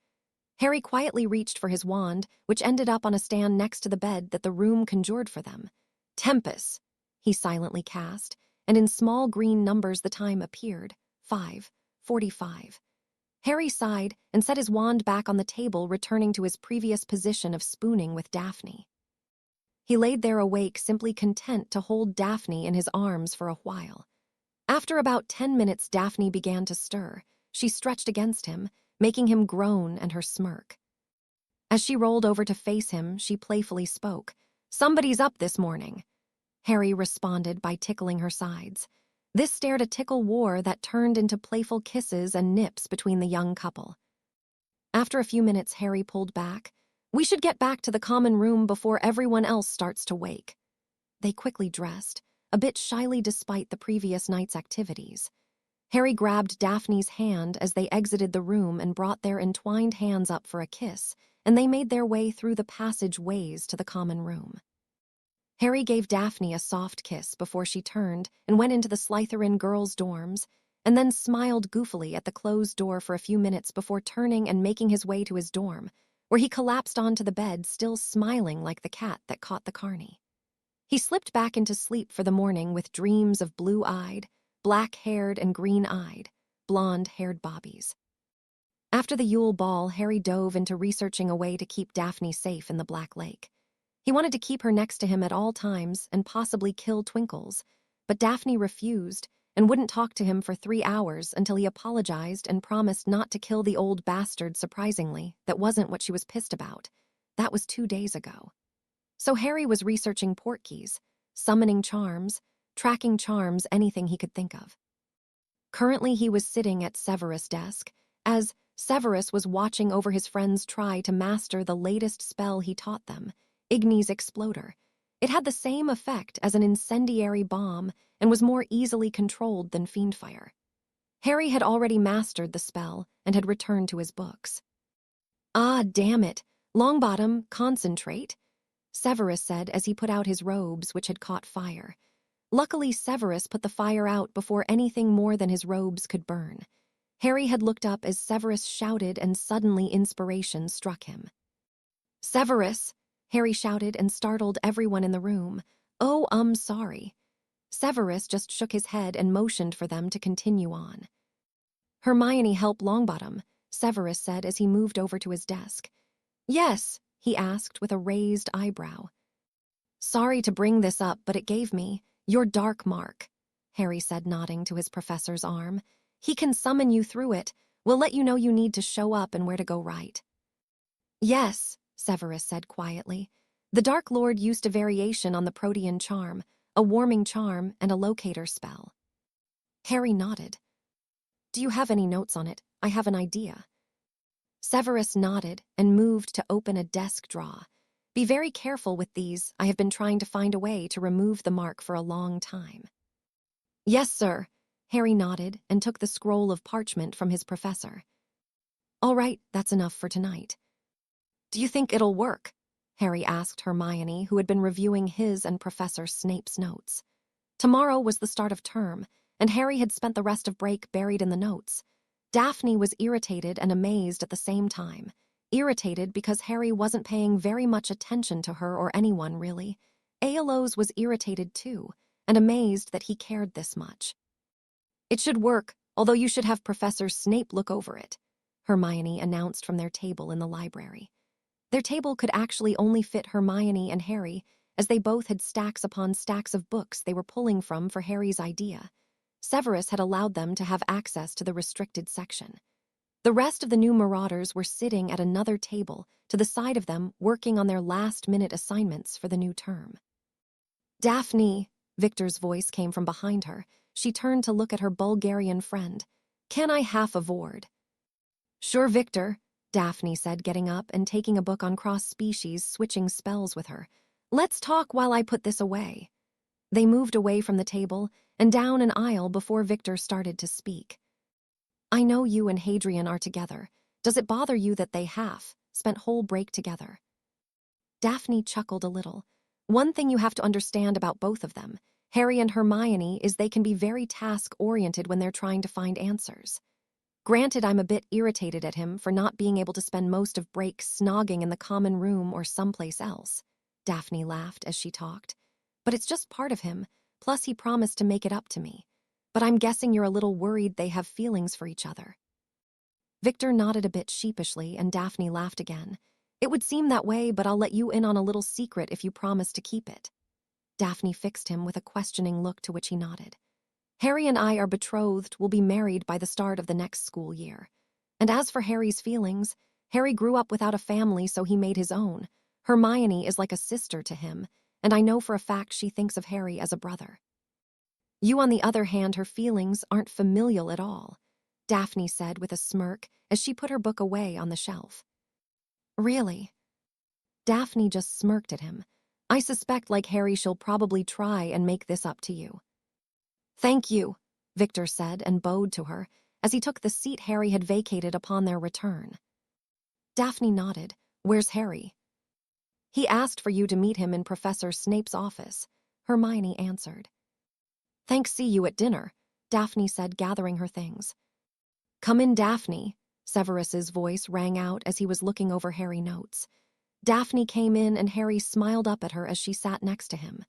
Harry quietly reached for his wand, which ended up on a stand next to the bed that the room conjured for them. Tempus, he silently cast, and in small green numbers the time appeared. 5:45. Harry sighed and set his wand back on the table, returning to his previous position of spooning with Daphne. He laid there awake, simply content to hold Daphne in his arms for a while. After about 10 minutes, Daphne began to stir. She stretched against him, making him groan and her smirk. As she rolled over to face him, she playfully spoke. "Somebody's up this morning." Harry responded by tickling her sides. This stared a tickle war that turned into playful kisses and nips between the young couple. After a few minutes, Harry pulled back. "We should get back to the common room before everyone else starts to wake." They quickly dressed, a bit shyly despite the previous night's activities. Harry grabbed Daphne's hand as they exited the room and brought their entwined hands up for a kiss, and they made their way through the passageways to the common room. Harry gave Daphne a soft kiss before she turned and went into the Slytherin girls' dorms, and then smiled goofily at the closed door for a few minutes before turning and making his way to his dorm, where he collapsed onto the bed, still smiling like the cat that caught the carny. He slipped back into sleep for the morning with dreams of blue-eyed, black-haired and green-eyed, blonde-haired bobbies. After the Yule Ball, Harry dove into researching a way to keep Daphne safe in the Black Lake. He wanted to keep her next to him at all times and possibly kill Twinkles, but Daphne refused and wouldn't talk to him for 3 hours until he apologized and promised not to kill the old bastard. Surprisingly, that wasn't what she was pissed about. That was 2 days ago. So Harry was researching portkeys, summoning charms, tracking charms, anything he could think of. Currently, he was sitting at Severus' desk, as Severus was watching over his friends try to master the latest spell he taught them, Igni's Exploder. It had the same effect as an incendiary bomb and was more easily controlled than Fiendfire. Harry had already mastered the spell and had returned to his books. "Ah, damn it. Longbottom, concentrate," Severus said as he put out his robes, which had caught fire. Luckily, Severus put the fire out before anything more than his robes could burn. Harry had looked up as Severus shouted, and suddenly inspiration struck him. "Severus!" Harry shouted and startled everyone in the room. "Oh, sorry." Severus just shook his head and motioned for them to continue on. "Hermione, help Longbottom," Severus said as he moved over to his desk. "Yes?" he asked with a raised eyebrow. "Sorry to bring this up, but it gave me your dark mark," Harry said, nodding to his professor's arm. "He can summon you through it. We'll let you know you need to show up and where to go right." "Yes," Severus said quietly. The Dark Lord used a variation on the Protean charm, a warming charm and a locator spell. Harry nodded. "Do you have any notes on it? I have an idea." Severus nodded and moved to open a desk drawer. "Be very careful with these. I have been trying to find a way to remove the mark for a long time." "Yes, sir." Harry nodded and took the scroll of parchment from his professor. "All right, that's enough for tonight." "Do you think it'll work?" Harry asked Hermione, who had been reviewing his and Professor Snape's notes. Tomorrow was the start of term, and Harry had spent the rest of break buried in the notes. Daphne was irritated and amazed at the same time. Irritated because Harry wasn't paying very much attention to her or anyone, really. Aeolus was irritated too, and amazed that he cared this much. "It should work, although you should have Professor Snape look over it," Hermione announced from their table in the library. Their table could actually only fit Hermione and Harry, as they both had stacks upon stacks of books they were pulling from for Harry's idea. Severus had allowed them to have access to the restricted section. The rest of the new marauders were sitting at another table to the side of them, working on their last-minute assignments for the new term. "Daphne," Victor's voice came from behind her. She turned to look at her Bulgarian friend. "Can I half a word?" "Sure, Victor," Daphne said, getting up and taking a book on cross-species, switching spells with her. "Let's talk while I put this away." They moved away from the table and down an aisle before Victor started to speak. I know you and Hadrian are together. Does it bother you that they spent whole break together? Daphne chuckled a little. One thing you have to understand about both of them, Harry and Hermione, is they can be very task-oriented when they're trying to find answers. Granted, I'm a bit irritated at him for not being able to spend most of break snogging in the common room or someplace else. Daphne laughed as she talked. But it's just part of him, plus he promised to make it up to me. But I'm guessing you're a little worried they have feelings for each other. Victor nodded a bit sheepishly and Daphne laughed again. It would seem that way, but I'll let you in on a little secret if you promise to keep it. Daphne fixed him with a questioning look to which he nodded. Harry and I are betrothed, will be married by the start of the next school year. And as for Harry's feelings, Harry grew up without a family, so he made his own. Hermione is like a sister to him, and I know for a fact she thinks of Harry as a brother. You, on the other hand, her feelings aren't familial at all, Daphne said with a smirk as she put her book away on the shelf. Really? Daphne just smirked at him. I suspect, like Harry, she'll probably try and make this up to you. Thank you, Victor said and bowed to her as he took the seat Harry had vacated upon their return. Daphne nodded. Where's Harry? He asked for you to meet him in Professor Snape's office, Hermione answered. Thanks, see you at dinner, Daphne said, gathering her things. Come in, Daphne, Severus's voice rang out as he was looking over Harry's notes. Daphne came in and Harry smiled up at her as she sat next to him.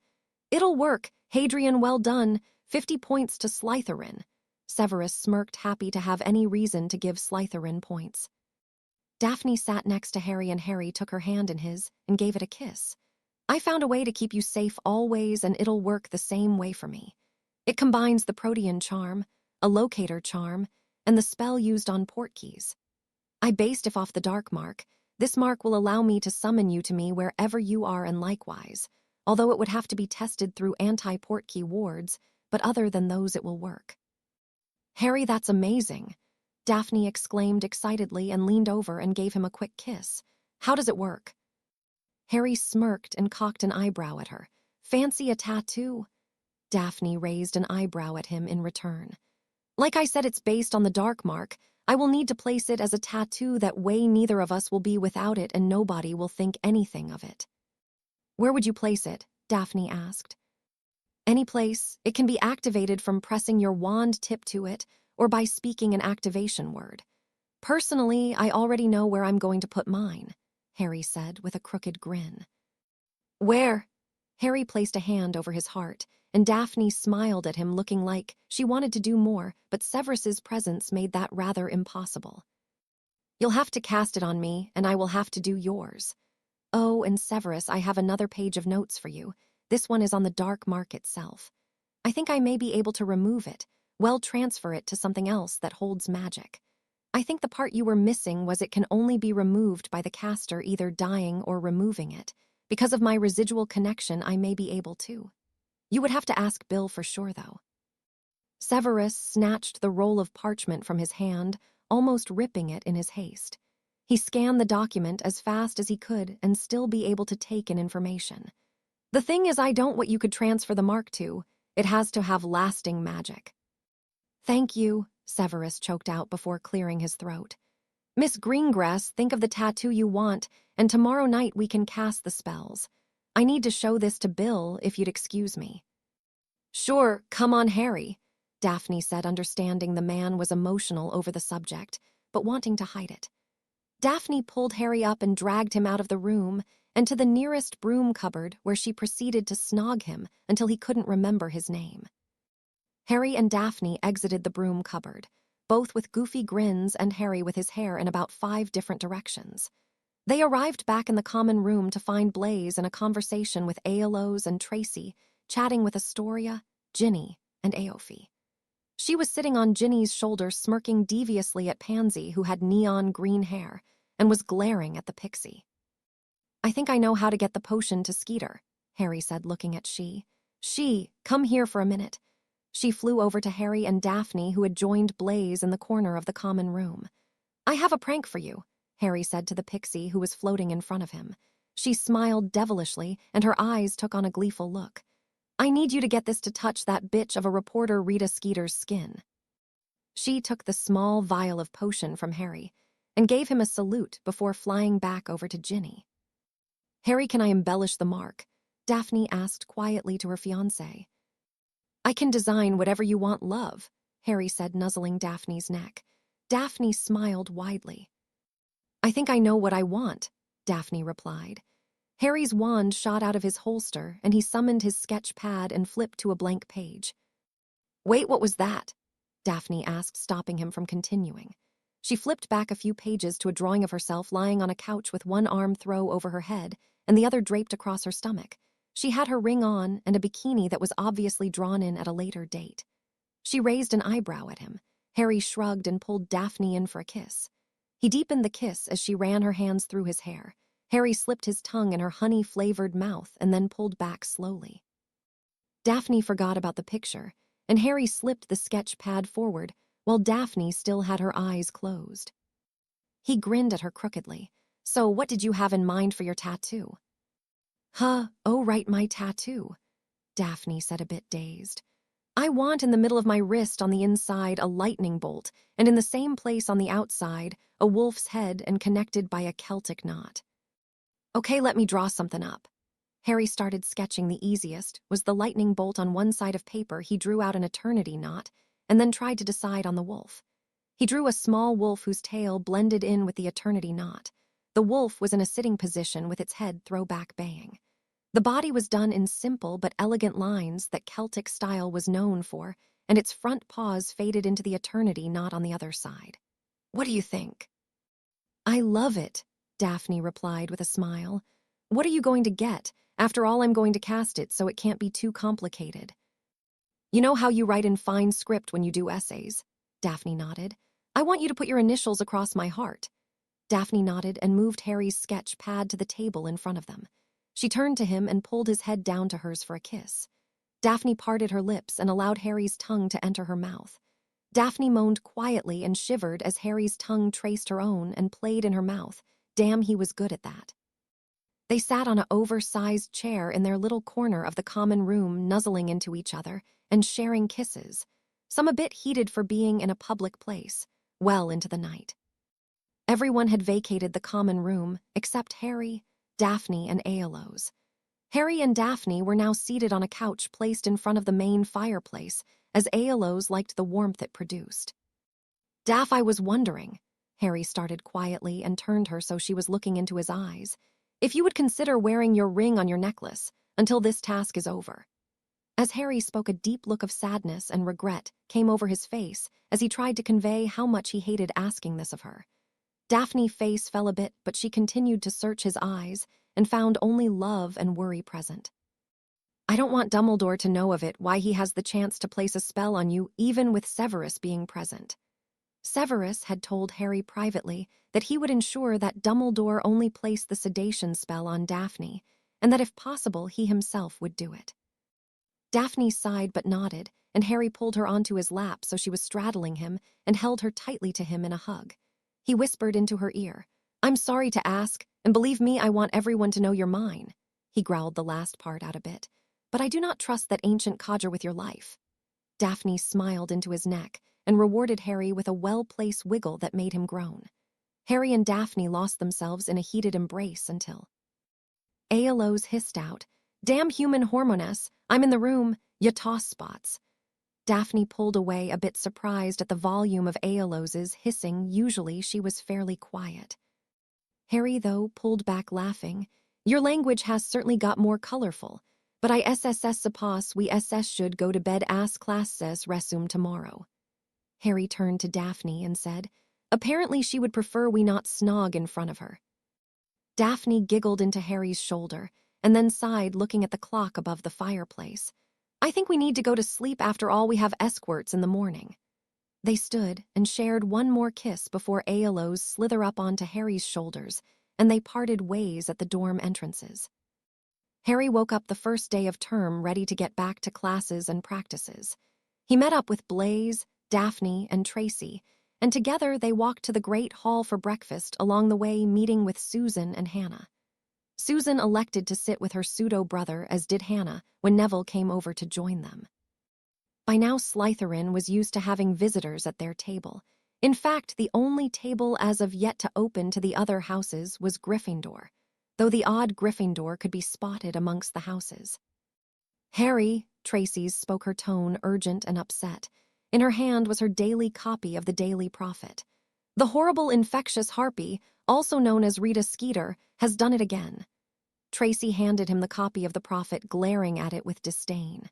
It'll work, Hadrian, well done. 50 points to Slytherin. Severus smirked, happy to have any reason to give Slytherin points. Daphne sat next to Harry and Harry took her hand in his and gave it a kiss. I found a way to keep you safe always, and it'll work the same way for me. It combines the Protean charm, a locator charm, and the spell used on portkeys. I based it off the dark mark. This mark will allow me to summon you to me wherever you are, and likewise, although it would have to be tested through anti-portkey wards, but other than those it will work. Harry, that's amazing, Daphne exclaimed excitedly and leaned over and gave him a quick kiss. How does it work? Harry smirked and cocked an eyebrow at her. Fancy a tattoo? Daphne raised an eyebrow at him in return. Like I said, it's based on the dark mark. I will need to place it as a tattoo, that way neither of us will be without it and nobody will think anything of it. Where would you place it? Daphne asked. Any place. It can be activated from pressing your wand tip to it or by speaking an activation word. Personally, I already know where I'm going to put mine, Harry said with a crooked grin. Where? Harry placed a hand over his heart, and Daphne smiled at him, looking like she wanted to do more, but Severus's presence made that rather impossible. You'll have to cast it on me, and I will have to do yours. Oh, and Severus, I have another page of notes for you. This one is on the dark mark itself. I think I may be able to remove it, transfer it to something else that holds magic. I think the part you were missing was it can only be removed by the caster either dying or removing it. Because of my residual connection, I may be able to. You would have to ask Bill for sure, though. Severus snatched the roll of parchment from his hand, almost ripping it in his haste. He scanned the document as fast as he could and still be able to take in information. The thing is, I don't what you could transfer the mark to. It has to have lasting magic. Thank you, Severus choked out before clearing his throat. Miss Greengrass, think of the tattoo you want, and tomorrow night we can cast the spells. I need to show this to Bill, if you'd excuse me. Sure, come on, Harry, Daphne said, understanding the man was emotional over the subject, but wanting to hide it. Daphne pulled Harry up and dragged him out of the room and to the nearest broom cupboard, where she proceeded to snog him until he couldn't remember his name. Harry and Daphne exited the broom cupboard, both with goofy grins and Harry with his hair in about 5 different directions. They arrived back in the common room to find Blaise in a conversation with Aeolus and Tracy, chatting with Astoria, Ginny, and Aoife. She was sitting on Ginny's shoulder, smirking deviously at Pansy, who had neon green hair, and was glaring at the pixie. I think I know how to get the potion to Skeeter, Harry said, looking at She. She, come here for a minute. She flew over to Harry and Daphne, who had joined Blaise in the corner of the common room. I have a prank for you, Harry said to the pixie who was floating in front of him. She smiled devilishly, and her eyes took on a gleeful look. I need you to get this to touch that bitch of a reporter Rita Skeeter's skin. She took the small vial of potion from Harry and gave him a salute before flying back over to Ginny. "Harry, can I embellish the mark?" Daphne asked quietly to her fiancé. "I can design whatever you want, love," Harry said, nuzzling Daphne's neck. Daphne smiled widely. "I think I know what I want," Daphne replied. Harry's wand shot out of his holster, and he summoned his sketch pad and flipped to a blank page. "Wait, what was that?" Daphne asked, stopping him from continuing. She flipped back a few pages to a drawing of herself lying on a couch with one arm thrown over her head and the other draped across her stomach. She had her ring on and a bikini that was obviously drawn in at a later date. She raised an eyebrow at him. Harry shrugged and pulled Daphne in for a kiss. He deepened the kiss as she ran her hands through his hair. Harry slipped his tongue in her honey-flavored mouth and then pulled back slowly. Daphne forgot about the picture, and Harry slipped the sketch pad forward while Daphne still had her eyes closed. He grinned at her crookedly. "So what did you have in mind for your tattoo?" Oh right, my tattoo," Daphne said, a bit dazed. "I want in the middle of my wrist on the inside a lightning bolt, and in the same place on the outside a wolf's head and connected by a Celtic knot." "Okay, let me draw something up." Harry started sketching. The easiest was the lightning bolt on one side of paper. He drew out an eternity knot and then tried to decide on the wolf. He drew a small wolf whose tail blended in with the eternity knot. The wolf was in a sitting position with its head thrown back, baying. The body was done in simple but elegant lines that Celtic style was known for, and its front paws faded into the eternity knot on the other side. "What do you think?" "I love it," Daphne replied with a smile. "What are you going to get? After all, I'm going to cast it, so it can't be too complicated." "You know how you write in fine script when you do essays?" Daphne nodded. "I want you to put your initials across my heart." Daphne nodded and moved Harry's sketch pad to the table in front of them. She turned to him and pulled his head down to hers for a kiss. Daphne parted her lips and allowed Harry's tongue to enter her mouth. Daphne moaned quietly and shivered as Harry's tongue traced her own and played in her mouth. Damn, he was good at that. They sat on an oversized chair in their little corner of the common room, nuzzling into each other and sharing kisses, some a bit heated for being in a public place, well into the night. Everyone had vacated the common room except Harry, Daphne, and Aeolus. Harry and Daphne were now seated on a couch placed in front of the main fireplace, as Aeolus liked the warmth it produced. "Daph, I was wondering," Harry started quietly and turned her so she was looking into his eyes, "if you would consider wearing your ring on your necklace until this task is over." As Harry spoke, a deep look of sadness and regret came over his face as he tried to convey how much he hated asking this of her. Daphne's face fell a bit, but she continued to search his eyes and found only love and worry present. "I don't want Dumbledore to know of it, why he has the chance to place a spell on you even with Severus being present." Severus had told Harry privately that he would ensure that Dumbledore only placed the sedation spell on Daphne, and that if possible he himself would do it. Daphne sighed but nodded, and Harry pulled her onto his lap so she was straddling him and held her tightly to him in a hug. He whispered into her ear, "I'm sorry to ask, and believe me, I want everyone to know you're mine." He growled the last part out a bit, "But I do not trust that ancient codger with your life." Daphne smiled into his neck and rewarded Harry with a well-placed wiggle that made him groan. Harry and Daphne lost themselves in a heated embrace until Aeolus hissed out, "Damn human hormoness, I'm in the room, ya toss spots." Daphne pulled away, a bit surprised at the volume of Aeolus's hissing. Usually she was fairly quiet. Harry, though, pulled back laughing. "Your language has certainly got more colorful, but I suppose we should go to bed as classes resume tomorrow." Harry turned to Daphne and said, "Apparently she would prefer we not snog in front of her." Daphne giggled into Harry's shoulder and then sighed, looking at the clock above the fireplace. "I think we need to go to sleep, after all we have escorts in the morning." They stood and shared one more kiss before Aeolus slither up onto Harry's shoulders, and they parted ways at the dorm entrances. Harry woke up the first day of term ready to get back to classes and practices. He met up with Blaise, Daphne, and Tracy, and together they walked to the great hall for breakfast, along the way meeting with Susan and Hannah. Susan elected to sit with her pseudo-brother, as did Hannah, when Neville came over to join them. By now, Slytherin was used to having visitors at their table. In fact, the only table as of yet to open to the other houses was Gryffindor, though the odd Gryffindor could be spotted amongst the houses. "Harry," Tracy's spoke, her tone urgent and upset. In her hand was her daily copy of the Daily Prophet. "The horrible infectious harpy, also known as Rita Skeeter, has done it again." Tracy handed him the copy of the Prophet, glaring at it with disdain.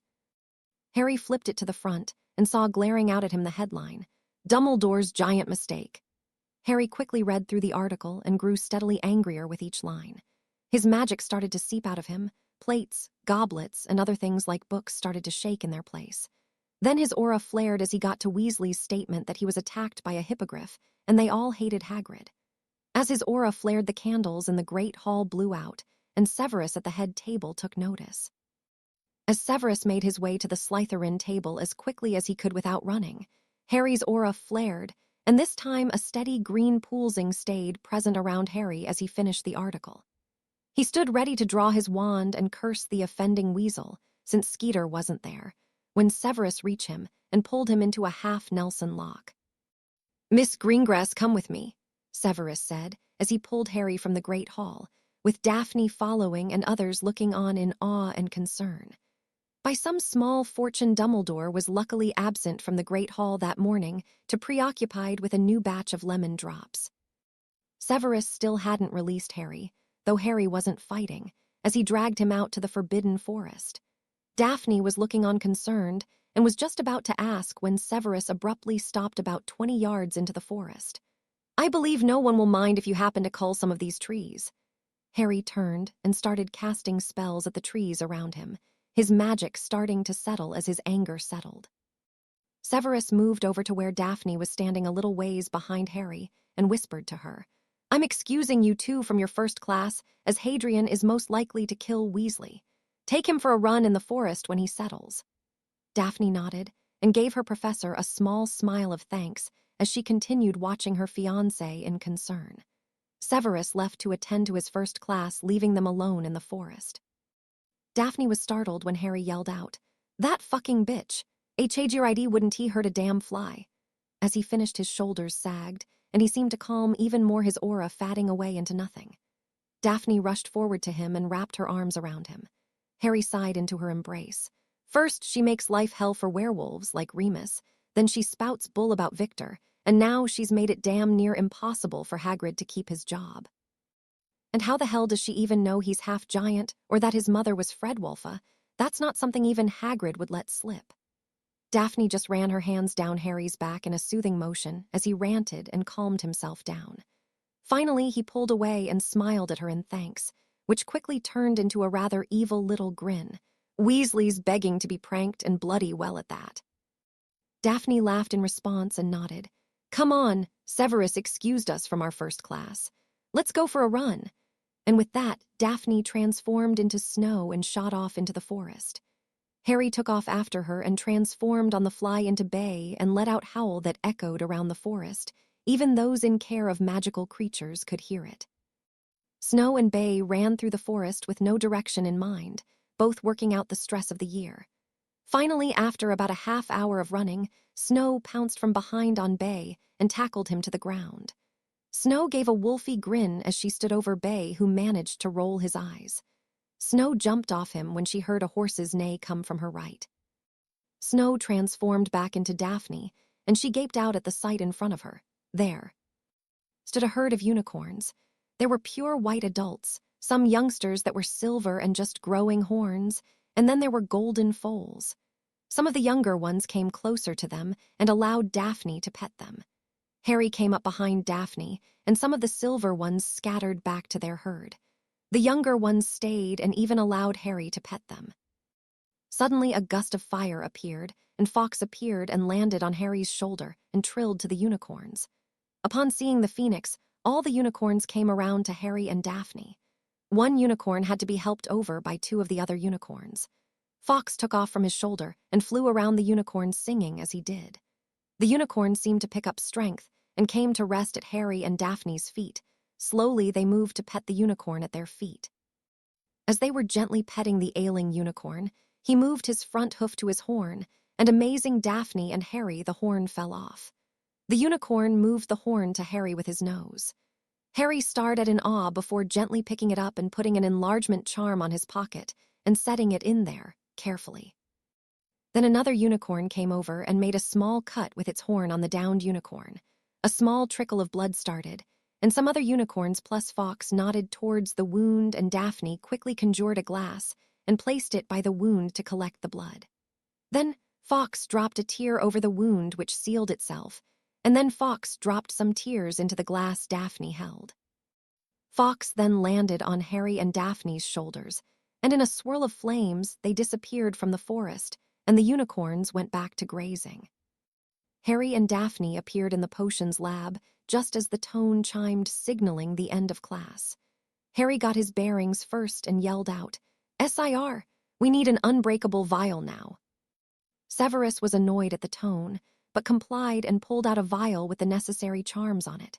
Harry flipped it to the front and saw glaring out at him the headline, "Dumbledore's Giant Mistake." Harry quickly read through the article and grew steadily angrier with each line. His magic started to seep out of him. Plates, goblets, and other things like books started to shake in their place. Then his aura flared as he got to Weasley's statement that he was attacked by a hippogriff, and they all hated Hagrid. As his aura flared, the candles in the Great Hall blew out, and Severus at the head table took notice. As Severus made his way to the Slytherin table as quickly as he could without running, Harry's aura flared, and this time a steady green pulsing stayed present around Harry as he finished the article. He stood ready to draw his wand and curse the offending weasel, since Skeeter wasn't there, when Severus reached him and pulled him into a half-Nelson lock. "Miss Greengrass, come with me," Severus said, as he pulled Harry from the Great Hall, with Daphne following and others looking on in awe and concern. By some small fortune, Dumbledore was luckily absent from the Great Hall that morning, to preoccupied with a new batch of lemon drops. Severus still hadn't released Harry, though Harry wasn't fighting, as he dragged him out to the Forbidden Forest. Daphne was looking on concerned and was just about to ask when Severus abruptly stopped about 20 yards into the forest. "I believe no one will mind if you happen to cull some of these trees." Harry turned and started casting spells at the trees around him, his magic starting to settle as his anger settled. Severus moved over to where Daphne was standing a little ways behind Harry and whispered to her, "I'm excusing you two from your first class, as Hadrian is most likely to kill Weasley. Take him for a run in the forest when he settles." Daphne nodded and gave her professor a small smile of thanks as she continued watching her fiancé in concern. Severus left to attend to his first class, leaving them alone in the forest. Daphne was startled when Harry yelled out, "That fucking bitch! HAGRID wouldn't he hurt a damn fly?" As he finished, his shoulders sagged, and he seemed to calm even more, his aura fading away into nothing. Daphne rushed forward to him and wrapped her arms around him. Harry sighed into her embrace. First, she makes life hell for werewolves like Remus, then she spouts bull about Victor, and now she's made it damn near impossible for Hagrid to keep his job. And how the hell does she even know he's half giant, or that his mother was Fredwolfa? That's not something even Hagrid would let slip. Daphne just ran her hands down Harry's back in a soothing motion as he ranted and calmed himself down. Finally, he pulled away and smiled at her in thanks, which quickly turned into a rather evil little grin. Weasley's begging to be pranked, and bloody well at that. Daphne laughed in response and nodded. "Come on, Severus excused us from our first class. Let's go for a run." And with that, Daphne transformed into snow and shot off into the forest. Harry took off after her and transformed on the fly into Bay and let out a howl that echoed around the forest. Even those in care of magical creatures could hear it. Snow and Bay ran through the forest with no direction in mind, both working out the stress of the year. Finally, after about a half hour of running, Snow pounced from behind on Bay and tackled him to the ground. Snow gave a wolfy grin as she stood over Bay, who managed to roll his eyes. Snow jumped off him when she heard a horse's neigh come from her right. Snow transformed back into Daphne, and she gaped out at the sight in front of her. There stood a herd of unicorns. There were pure white adults, some youngsters that were silver and just growing horns, and then there were golden foals. Some of the younger ones came closer to them and allowed Daphne to pet them. Harry came up behind Daphne, and some of the silver ones scattered back to their herd. The younger ones stayed and even allowed Harry to pet them. Suddenly, a gust of fire appeared, and Fox appeared and landed on Harry's shoulder and trilled to the unicorns. Upon seeing the phoenix, all the unicorns came around to Harry and Daphne. One unicorn had to be helped over by two of the other unicorns. Fox took off from his shoulder and flew around the unicorn, singing as he did. The unicorn seemed to pick up strength and came to rest at Harry and Daphne's feet. Slowly, they moved to pet the unicorn at their feet. As they were gently petting the ailing unicorn, he moved his front hoof to his horn, and amazing Daphne and Harry, the horn fell off. The unicorn moved the horn to Harry with his nose. Harry stared at in awe before gently picking it up and putting an enlargement charm on his pocket and setting it in there, carefully. Then another unicorn came over and made a small cut with its horn on the downed unicorn. A small trickle of blood started, and some other unicorns plus Fox nodded towards the wound, and Daphne quickly conjured a glass and placed it by the wound to collect the blood. Then Fox dropped a tear over the wound, which sealed itself, and then Fox dropped some tears into the glass Daphne held. Fox then landed on Harry and Daphne's shoulders, and in a swirl of flames they disappeared from the forest, and the unicorns went back to grazing. Harry and Daphne appeared in the potions lab just as the tone chimed, signaling the end of class. Harry got his bearings first and yelled out, "SIR, we need an unbreakable vial now." Severus was annoyed at the tone, but complied and pulled out a vial with the necessary charms on it.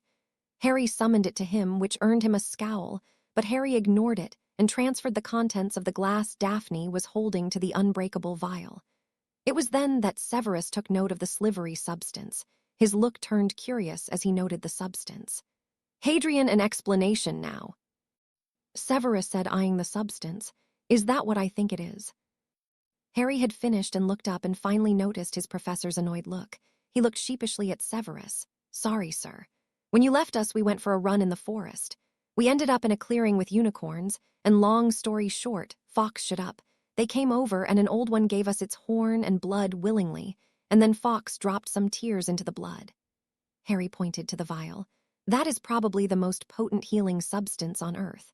Harry summoned it to him, which earned him a scowl, but Harry ignored it and transferred the contents of the glass Daphne was holding to the unbreakable vial. It was then that Severus took note of the slivery substance. His look turned curious as he noted the substance. "Hadrian, an explanation now," Severus said, eyeing the substance. "Is that what I think it is?" Harry had finished and looked up and finally noticed his professor's annoyed look. He looked sheepishly at Severus. "Sorry, sir. When you left us, we went for a run in the forest. We ended up in a clearing with unicorns, and long story short, Fox showed up. They came over and an old one gave us its horn and blood willingly, and then Fox dropped some tears into the blood." Harry pointed to the vial. "That is probably the most potent healing substance on Earth."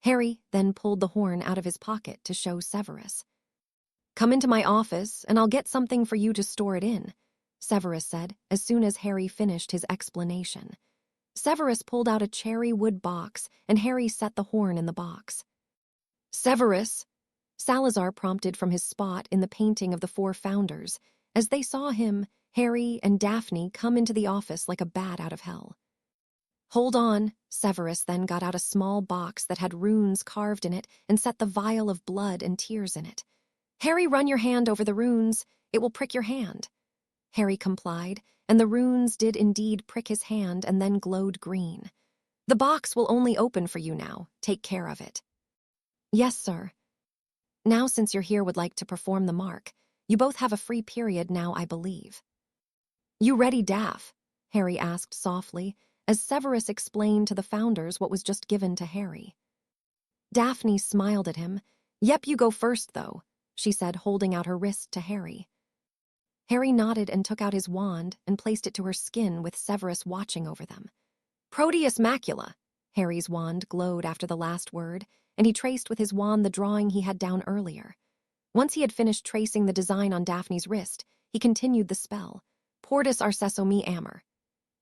Harry then pulled the horn out of his pocket to show Severus. "Come into my office, and I'll get something for you to store it in," Severus said as soon as Harry finished his explanation. Severus pulled out a cherry wood box, and Harry set the horn in the box. "Severus," Salazar prompted from his spot in the painting of the four founders, as they saw him, Harry, and Daphne come into the office like a bat out of hell. "Hold on." Severus then got out a small box that had runes carved in it and set the vial of blood and tears in it. "Harry, run your hand over the runes. It will prick your hand." Harry complied, and the runes did indeed prick his hand and then glowed green. "The box will only open for you now. Take care of it." "Yes, sir." "Now, since you're here, would like to perform the mark. You both have a free period now, I believe." "You ready, Daph?" Harry asked softly, as Severus explained to the founders what was just given to Harry. Daphne smiled at him. "Yep, you go first, though," she said, holding out her wrist to Harry. Harry nodded and took out his wand and placed it to her skin with Severus watching over them. "Proteus macula." Harry's wand glowed after the last word, and he traced with his wand the drawing he had down earlier. Once he had finished tracing the design on Daphne's wrist, he continued the spell, "Portus arcesso me amor."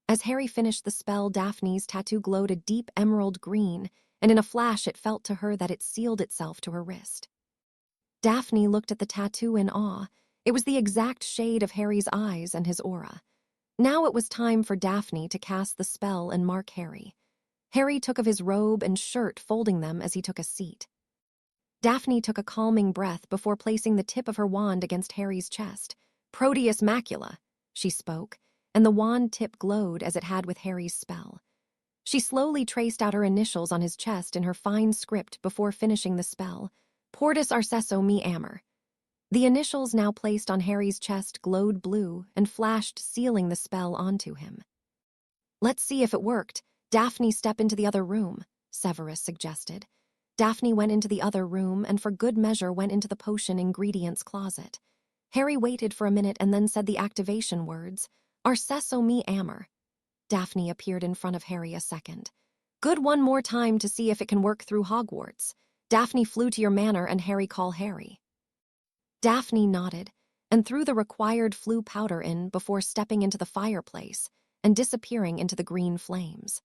As Harry finished the spell, Daphne's tattoo glowed a deep emerald green, and in a flash it felt to her that it sealed itself to her wrist. Daphne looked at the tattoo in awe. It was the exact shade of Harry's eyes and his aura. Now it was time for Daphne to cast the spell and mark Harry. Harry took of his robe and shirt, folding them as he took a seat. Daphne took a calming breath before placing the tip of her wand against Harry's chest. "Proteus macula," she spoke, and the wand tip glowed as it had with Harry's spell. She slowly traced out her initials on his chest in her fine script before finishing the spell, "Portus arcesso me amor." The initials now placed on Harry's chest glowed blue and flashed, sealing the spell onto him. "Let's see if it worked. Daphne, step into the other room," Severus suggested. Daphne went into the other room and for good measure went into the potion ingredients closet. Harry waited for a minute and then said the activation words, "Arcesso me amor." Daphne appeared in front of Harry a second. "Good, one more time to see if it can work through Hogwarts. Daphne, flew to your manor and Harry call Harry." Daphne nodded and threw the required flu powder in before stepping into the fireplace and disappearing into the green flames.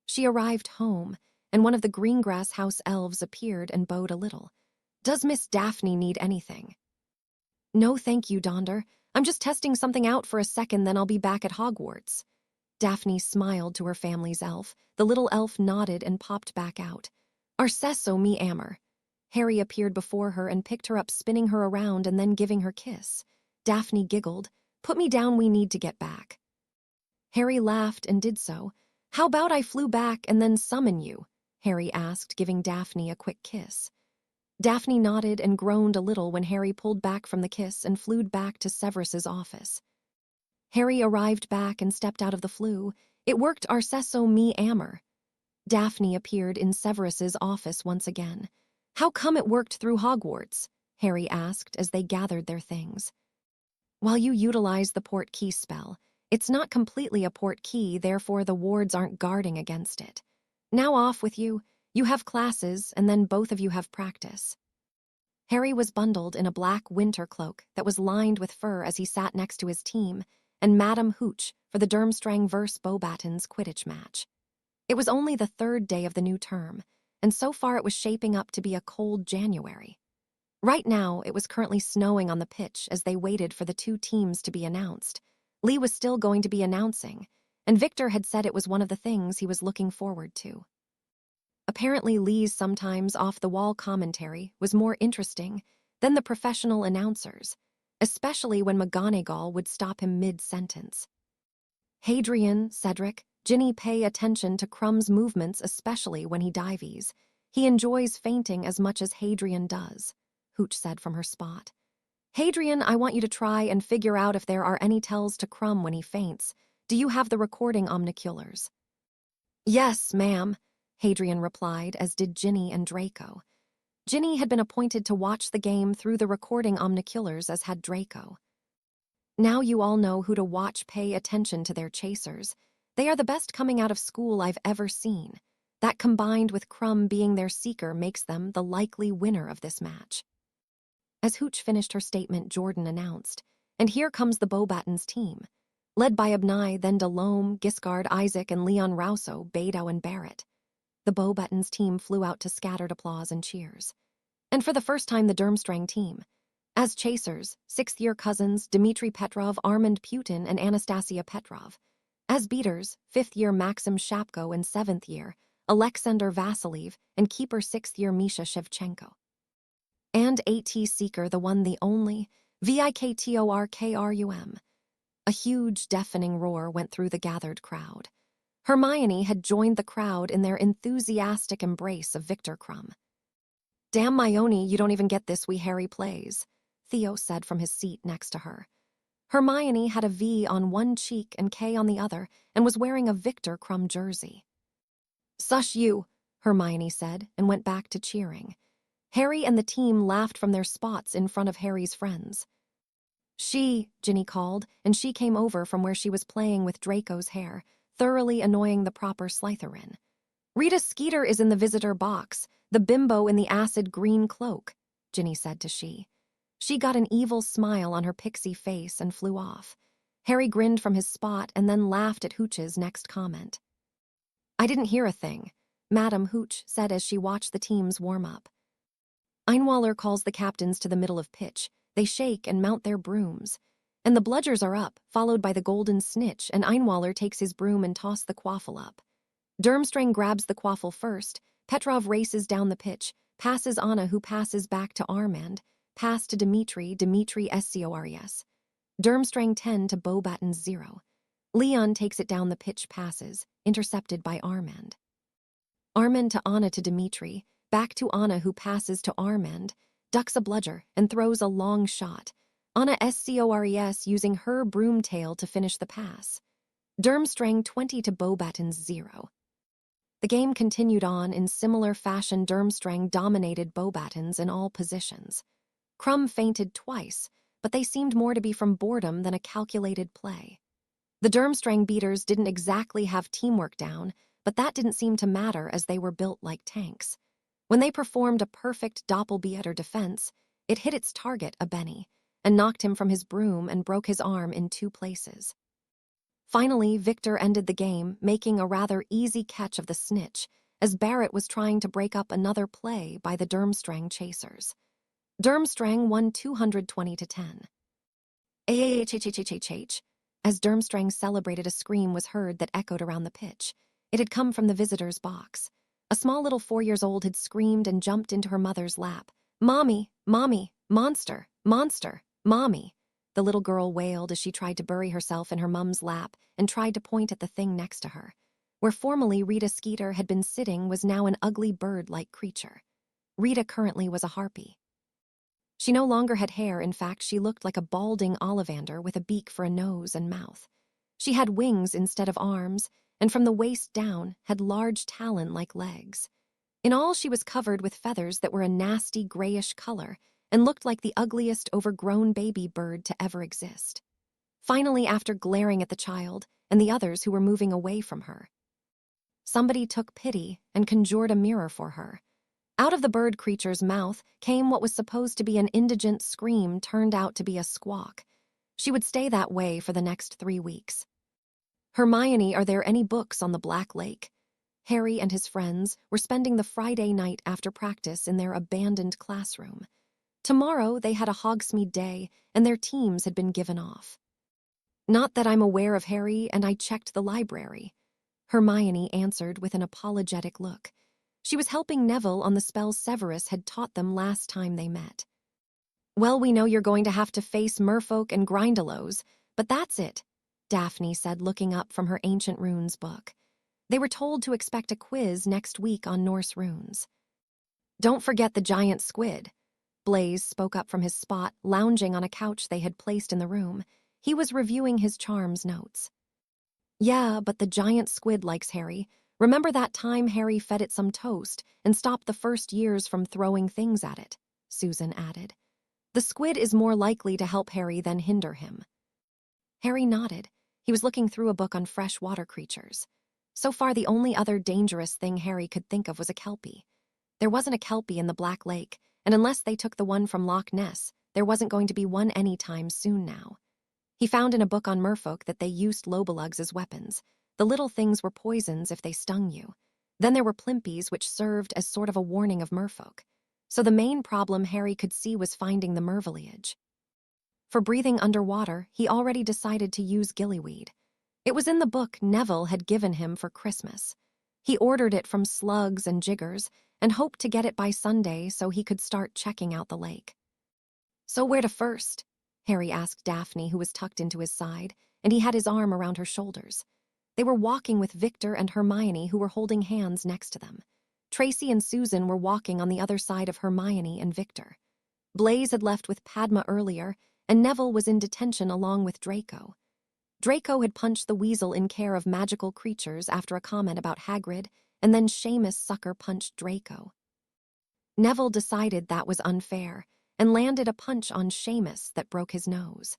She arrived home, and one of the Greengrass house elves appeared and bowed a little. "Does Miss Daphne need anything?" "No, thank you, Donder. I'm just testing something out for a second, then I'll be back at Hogwarts." Daphne smiled to her family's elf. The little elf nodded and popped back out. "Arcesso me amor." Harry appeared before her and picked her up, spinning her around and then giving her kiss. Daphne giggled. Put me down, we need to get back. Harry laughed and did so. How about I flew back and then summon you? Harry asked, giving Daphne a quick kiss. Daphne nodded and groaned a little when Harry pulled back from the kiss and flew back to Severus's office. Harry arrived back and stepped out of the flue. It worked arcesso me amor. Daphne appeared in Severus's office once again. How come it worked through Hogwarts? Harry asked as they gathered their things. While you utilize the port key spell, it's not completely a port key, therefore the wards aren't guarding against it. Now off with you. You have classes, and then both of you have practice. Harry was bundled in a black winter cloak that was lined with fur as he sat next to his team, and Madame Hooch for the Durmstrang vs. Beauxbatons Quidditch match. It was only the third day of the new term, and so far it was shaping up to be a cold January. Right now, it was currently snowing on the pitch as they waited for the two teams to be announced. Lee was still going to be announcing, and Victor had said it was one of the things he was looking forward to. Apparently, Lee's sometimes off-the-wall commentary was more interesting than the professional announcers, especially when McGonagall would stop him mid-sentence. Hadrian, Cedric, Ginny pay attention to Crumb's movements, especially when he dives. He enjoys fainting as much as Hadrian does, Hooch said from her spot. Hadrian, I want you to try and figure out if there are any tells to Crumb when he faints. Do you have the recording omniculars? Yes, ma'am, Hadrian replied, as did Ginny and Draco. Ginny had been appointed to watch the game through the recording omniculars, as had Draco. Now you all know who to watch. Pay attention to their chasers. They are the best coming out of school I've ever seen. That combined with Crumb being their seeker makes them the likely winner of this match. As Hooch finished her statement, Jordan announced, and here comes the Beauxbatons team. Led by Abnai, then Delhomme, Giscard, Isaac, and Leon Rousseau, Beidou, and Barrett. The Beauxbatons team flew out to scattered applause and cheers. And for the first time, the Durmstrang team. As chasers, sixth-year cousins Dmitry Petrov, Armand Putin, and Anastasia Petrov. As beaters, fifth-year Maxim Shapko and seventh-year Alexander Vasiliev and keeper sixth-year Misha Shevchenko. And AT Seeker, the one, the only, Viktorkrum. A huge, deafening roar went through the gathered crowd. Hermione had joined the crowd in their enthusiastic embrace of Victor Krum. Damn, Myoni, you don't even get this wee Harry plays, Theo said from his seat next to her. Hermione had a V on one cheek and K on the other and was wearing a Victor Krum jersey. Sush you, Hermione said, and went back to cheering. Harry and the team laughed from their spots in front of Harry's friends. She, Ginny called, and she came over from where she was playing with Draco's hair, thoroughly annoying the proper Slytherin. Rita Skeeter is in the visitor box, the bimbo in the acid green cloak, Ginny said to she. She got an evil smile on her pixie face and flew off. Harry grinned from his spot and then laughed at Hooch's next comment. I didn't hear a thing, Madame Hooch said as she watched the teams warm up. Einwaller calls the captains to the middle of pitch. They shake and mount their brooms. And the bludgers are up, followed by the golden snitch, and Einwaller takes his broom and tosses the quaffle up. Durmstrang grabs the quaffle first. Petrov races down the pitch, passes Anna, who passes back to Armand, pass to Dmitry Scores. Durmstrang 10 to Beauxbatons 0. Leon takes it down the pitch, passes, intercepted by Armand. Armand to Anna to Dmitry, back to Anna, who passes to Armand, ducks a bludger, and throws a long shot. Anna Scores using her broom tail to finish the pass. Durmstrang 20 to Beauxbatons 0. The game continued on in similar fashion. Durmstrang dominated Beauxbatons in all positions. Krum fainted twice, but they seemed more to be from boredom than a calculated play. The Durmstrang beaters didn't exactly have teamwork down, but that didn't seem to matter as they were built like tanks. When they performed a perfect doppelbeater defense, it hit its target, a Benny, and knocked him from his broom and broke his arm in 2 places. Finally, Victor ended the game, making a rather easy catch of the snitch, as Barrett was trying to break up another play by the Durmstrang chasers. Durmstrang won 220 to 10. As Durmstrang celebrated, a scream was heard that echoed around the pitch. It had come from the visitor's box. A small little 4-year-old had screamed and jumped into her mother's lap. Mommy, Mommy, monster, monster, Mommy. the little girl wailed as she tried to bury herself in her mum's lap and tried to point at the thing next to her. Where formerly Rita Skeeter had been sitting was now an ugly bird-like creature. Rita currently was a harpy. She no longer had hair. In fact, she looked like a balding Ollivander with a beak for a nose and mouth. She had wings instead of arms, and from the waist down had large talon-like legs. In all, she was covered with feathers that were a nasty grayish color and looked like the ugliest overgrown baby bird to ever exist. Finally, after glaring at the child and the others who were moving away from her, somebody took pity and conjured a mirror for her. Out of the bird creature's mouth came what was supposed to be an indigent scream turned out to be a squawk. She would stay that way for the next 3 weeks. Hermione, are there any books on the Black Lake? Harry and his friends were spending the Friday night after practice in their abandoned classroom. Tomorrow they had a Hogsmeade day, and their teams had been given off. Not that I'm aware of, Harry, and I checked the library. Hermione answered with an apologetic look. She was helping Neville on the spells Severus had taught them last time they met. Well, we know you're going to have to face merfolk and grindylows, but that's it, Daphne said, looking up from her ancient runes book. They were told to expect a quiz next week on Norse runes. Don't forget the giant squid. Blaise spoke up from his spot, lounging on a couch they had placed in the room. He was reviewing his charms notes. Yeah, but the giant squid likes Harry. Remember that time Harry fed it some toast and stopped the first years from throwing things at it, Susan added. The squid is more likely to help Harry than hinder him. Harry nodded. He was looking through a book on freshwater creatures. So far, the only other dangerous thing Harry could think of was a kelpie. There wasn't a kelpie in the Black Lake, and unless they took the one from Loch Ness, there wasn't going to be one anytime soon now. He found in a book on merfolk that they used lobelugs as weapons. The little things were poisons if they stung you. Then there were plimpies, which served as sort of a warning of merfolk. So the main problem Harry could see was finding the merviliage. For breathing underwater, he already decided to use gillyweed. It was in the book Neville had given him for Christmas. He ordered it from Slugs and Jiggers and hoped to get it by Sunday so he could start checking out the lake. So where to first? Harry asked Daphne, who was tucked into his side, and he had his arm around her shoulders. They were walking with Victor and Hermione, who were holding hands next to them. Tracy and Susan were walking on the other side of Hermione and Victor. Blaise had left with Padma earlier, and Neville was in detention along with Draco. Draco had punched the weasel in care of magical creatures after a comment about Hagrid, and then Seamus sucker punched Draco. Neville decided that was unfair, and landed a punch on Seamus that broke his nose.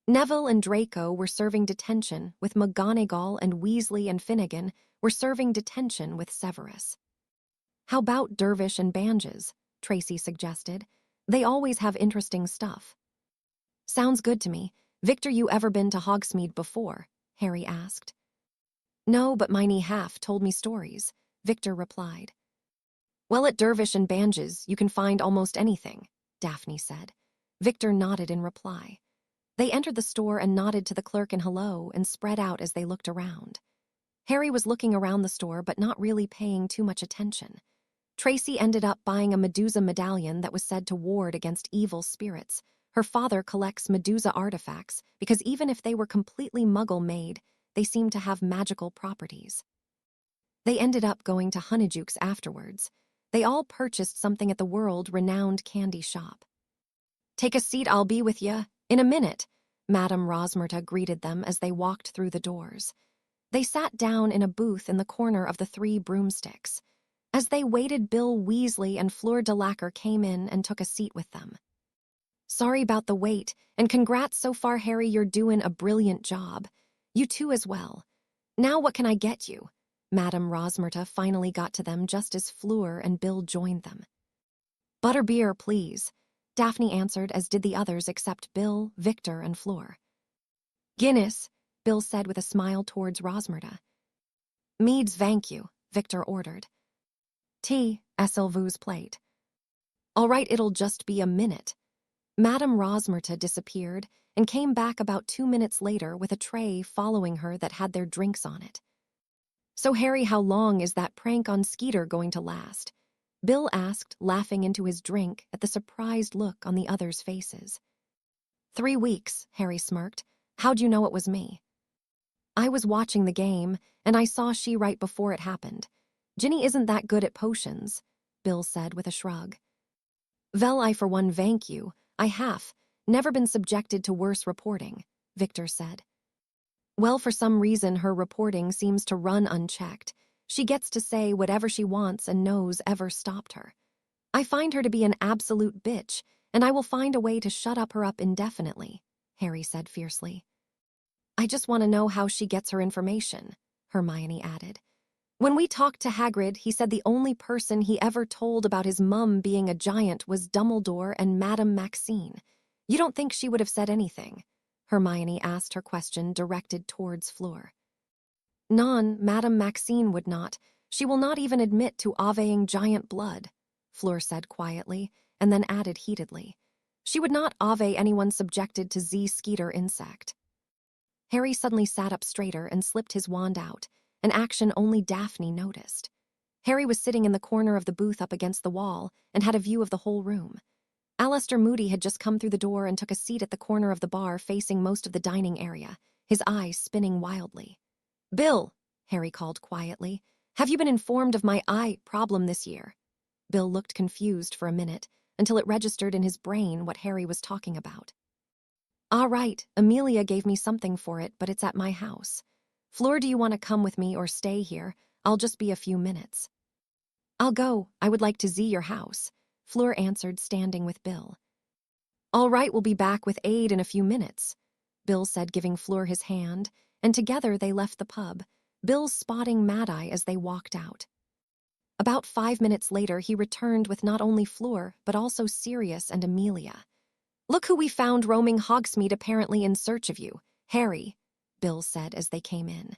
Neville and Draco were serving detention, with McGonagall and Weasley and Finnegan were serving detention with Severus. How about Dervish and Banges? Tracy suggested. They always have interesting stuff. Sounds good to me. Victor, you ever been to Hogsmeade before? Harry asked. No, but Miney Half told me stories, Victor replied. Well, at Dervish and Banges, you can find almost anything, Daphne said. Victor nodded in reply. They entered the store and nodded to the clerk in hello and spread out as they looked around. Harry was looking around the store but not really paying too much attention. Tracy ended up buying a Medusa medallion that was said to ward against evil spirits. Her father collects Medusa artifacts because even if they were completely Muggle-made, they seemed to have magical properties. They ended up going to Honeyjuke's afterwards. They all purchased something at the world-renowned candy shop. Take a seat, I'll be with ya in a minute, Madame Rosmerta greeted them as they walked through the doors. They sat down in a booth in the corner of the 3 broomsticks. As they waited, Bill Weasley and Fleur de Lacquer came in and took a seat with them. Sorry about the wait, and congrats so far, Harry, you're doing a brilliant job. You too as well. Now what can I get you? Madame Rosmerta finally got to them just as Fleur and Bill joined them. Butterbeer, please, Daphne answered, as did the others except Bill, Victor, and Fleur. Guinness, Bill said with a smile towards Rosmerta. Meads, thank you, Victor ordered. Tea, s'il-vous plate. All right, it'll just be a minute. Madame Rosmerta disappeared and came back about 2 minutes later with a tray following her that had their drinks on it. So, Harry, how long is that prank on Skeeter going to last? Bill asked, laughing into his drink at the surprised look on the others' faces. 3 weeks, Harry smirked. How'd you know it was me? I was watching the game, and I saw she right before it happened. Ginny isn't that good at potions, Bill said with a shrug. Well, I for one thank you. I have never been subjected to worse reporting, Victor said. Well, for some reason her reporting seems to run unchecked. She gets to say whatever she wants and no's ever stopped her. I find her to be an absolute bitch, and I will find a way to shut her up indefinitely, Harry said fiercely. I just want to know how she gets her information, Hermione added. When we talked to Hagrid, he said the only person he ever told about his mum being a giant was Dumbledore and Madame Maxine. You don't think she would have said anything? Hermione asked her question directed towards Fleur. Non, Madame Maxine would not. She will not even admit to avaying giant blood, Fleur said quietly, and then added heatedly. She would not ave anyone subjected to Z-Skeeter insect. Harry suddenly sat up straighter and slipped his wand out, an action only Daphne noticed. Harry was sitting in the corner of the booth up against the wall and had a view of the whole room. Alastor Moody had just come through the door and took a seat at the corner of the bar facing most of the dining area, his eyes spinning wildly. Bill, Harry called quietly, have you been informed of my eye problem this year? Bill looked confused for a minute until it registered in his brain what Harry was talking about. All right, Amelia gave me something for it, but it's at my house. Fleur, do you want to come with me or stay here? I'll just be a few minutes. I'll go. I would like to see your house, Fleur answered, standing with Bill. All right, we'll be back with aid in a few minutes, Bill said, giving Fleur his hand, and together they left the pub, Bill spotting Mad-Eye as they walked out. About 5 minutes later, he returned with not only Fleur, but also Sirius and Amelia. Look who we found roaming Hogsmeade, apparently in search of you, Harry, Bill said as they came in.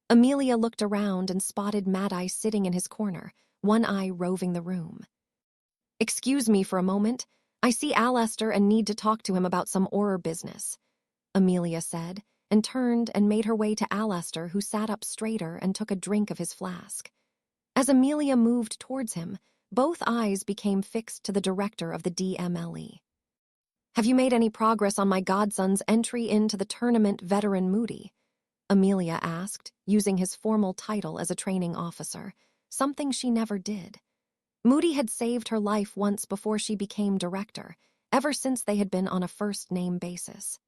Amelia looked around and spotted Mad-Eye sitting in his corner, one eye roving the room. Excuse me for a moment. I see Alastor and need to talk to him about some Auror business, Amelia said, and turned and made her way to Alastor, who sat up straighter and took a drink of his flask. As Amelia moved towards him, both eyes became fixed to the director of the DMLE. Have you made any progress on my godson's entry into the tournament, Veteran Moody? Amelia asked, using his formal title as a training officer, something she never did. Moody had saved her life once before she became director, ever since they had been on a first-name basis.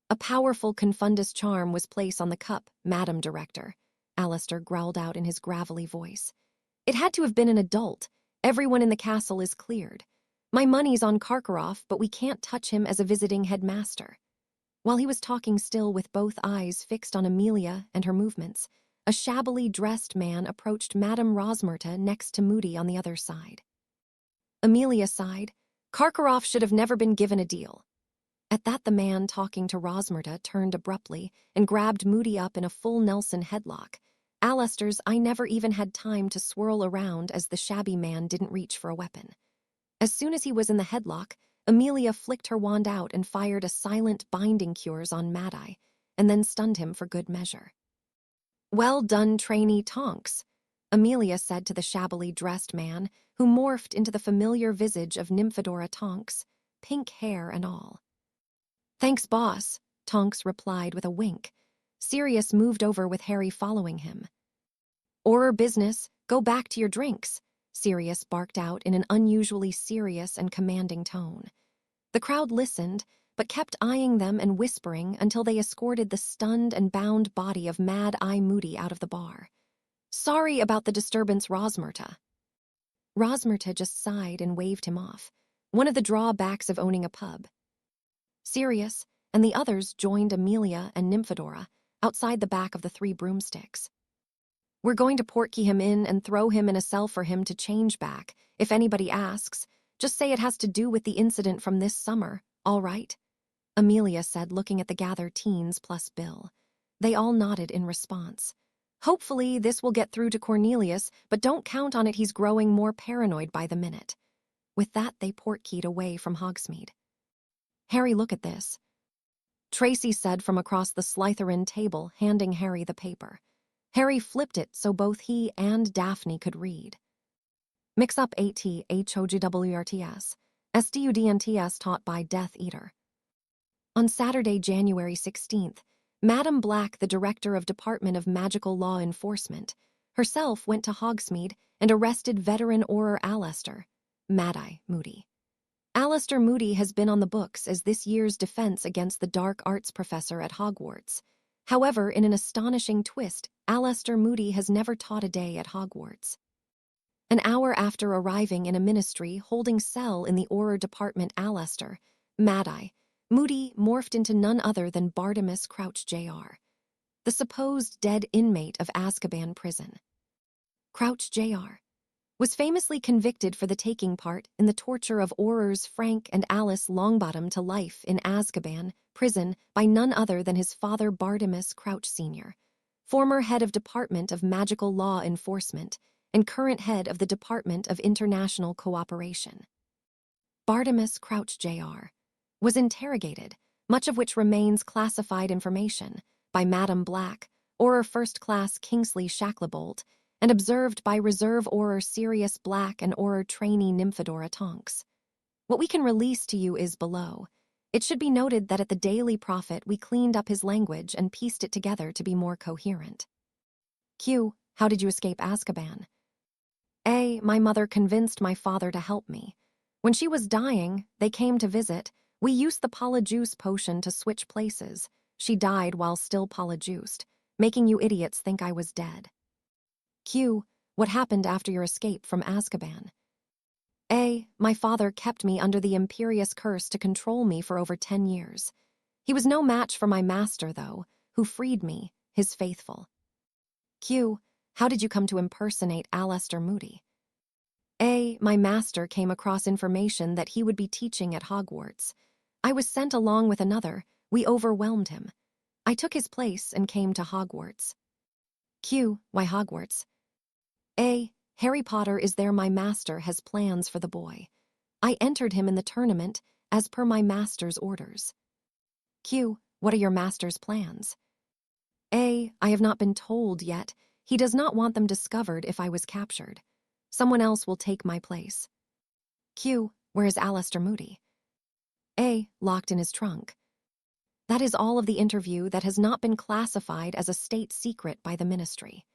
A powerful Confundus charm was placed on the cup, Madam Director, Alastor growled out in his gravelly voice. It had to have been an adult. Everyone in the castle is cleared. My money's on Karkaroff, but we can't touch him as a visiting headmaster. While he was talking still with both eyes fixed on Amelia and her movements, a shabbily dressed man approached Madame Rosmerta next to Moody on the other side. Amelia sighed. Karkaroff should have never been given a deal. At that, the man talking to Rosmerta turned abruptly and grabbed Moody up in a full Nelson headlock. Alastor's I never even had time to swirl around as the shabby man didn't reach for a weapon. As soon as he was in the headlock, Amelia flicked her wand out and fired a silent binding cures on Mad-Eye, and then stunned him for good measure. Well done, trainee Tonks, Amelia said to the shabbily dressed man, who morphed into the familiar visage of Nymphadora Tonks, pink hair and all. Thanks, boss, Tonks replied with a wink. Sirius moved over with Harry following him. Auror business, go back to your drinks, Sirius barked out in an unusually serious and commanding tone. The crowd listened, but kept eyeing them and whispering until they escorted the stunned and bound body of Mad-Eye Moody out of the bar. Sorry about the disturbance, Rosmerta. Rosmerta just sighed and waved him off, one of the drawbacks of owning a pub. Sirius and the others joined Amelia and Nymphadora outside the back of the 3 broomsticks. We're going to portkey him in and throw him in a cell for him to change back. If anybody asks, just say it has to do with the incident from this summer, all right? Amelia said, looking at the gathered teens plus Bill. They all nodded in response. Hopefully this will get through to Cornelius, but don't count on it, he's growing more paranoid by the minute. With that, they portkeyed away from Hogsmeade. Harry, look at this, Tracy said from across the Slytherin table, handing Harry the paper. Harry flipped it so both he and Daphne could read. Mix up ATHOGWRTS, STUDNTS taught by Death Eater. On Saturday, January 16th, Madam Black, the director of Department of Magical Law Enforcement, herself went to Hogsmeade and arrested veteran Auror Alastair, Mad-Eye Moody. Alastair Moody has been on the books as this year's defense against the dark arts professor at Hogwarts. However, in an astonishing twist, Alastair Moody has never taught a day at Hogwarts. An hour after arriving in a ministry holding cell in the Auror department, Alastair, Mad-Eye, Moody morphed into none other than Bartimus Crouch Jr., the supposed dead inmate of Azkaban prison. Crouch Jr. was famously convicted for the taking part in the torture of Aurors Frank and Alice Longbottom to life in Azkaban prison by none other than his father Bartimus Crouch Sr., former head of Department of Magical Law Enforcement and current head of the Department of International Cooperation. Bartimus Crouch Jr. was interrogated, much of which remains classified information, by Madam Black, Auror First Class Kingsley Shacklebolt, and observed by Reserve Auror Sirius Black and Auror Trainee Nymphadora Tonks. What we can release to you is below. It should be noted that at the Daily Prophet we cleaned up his language and pieced it together to be more coherent. Q. How did you escape Azkaban? A. My mother convinced my father to help me. When she was dying, they came to visit. We used the Polyjuice potion to switch places. She died while still polyjuiced, making you idiots think I was dead. Q. What happened after your escape from Azkaban? A. My father kept me under the Imperious Curse to control me for over 10 years. He was no match for my master, though, who freed me, his faithful. Q. How did you come to impersonate Alastair Moody? A. My master came across information that he would be teaching at Hogwarts. I was sent along with another. We overwhelmed him. I took his place and came to Hogwarts. Q. Why Hogwarts? A. Harry Potter is there. My master has plans for the boy. I entered him in the tournament as per my master's orders. Q. What are your master's plans? A. I have not been told yet. He does not want them discovered if I was captured. Someone else will take my place. Q. Where is Alastair Moody? A. Locked in his trunk. That is all of the interview that has not been classified as a state secret by the ministry.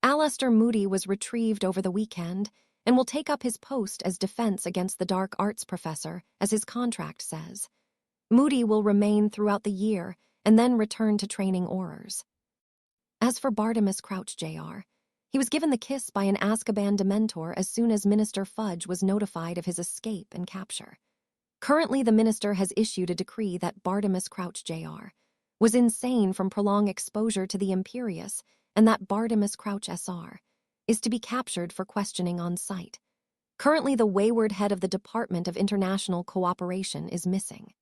Alastair Moody was retrieved over the weekend and will take up his post as defense against the dark arts professor, as his contract says. Moody will remain throughout the year and then return to training Aurors. As for Bartimus Crouch Jr., he was given the kiss by an Azkaban Dementor as soon as Minister Fudge was notified of his escape and capture. Currently, the minister has issued a decree that Bartimus Crouch Jr. was insane from prolonged exposure to the Imperious, and that Bartimus Crouch Sr. is to be captured for questioning on site. Currently, the wayward head of the Department of International Cooperation is missing.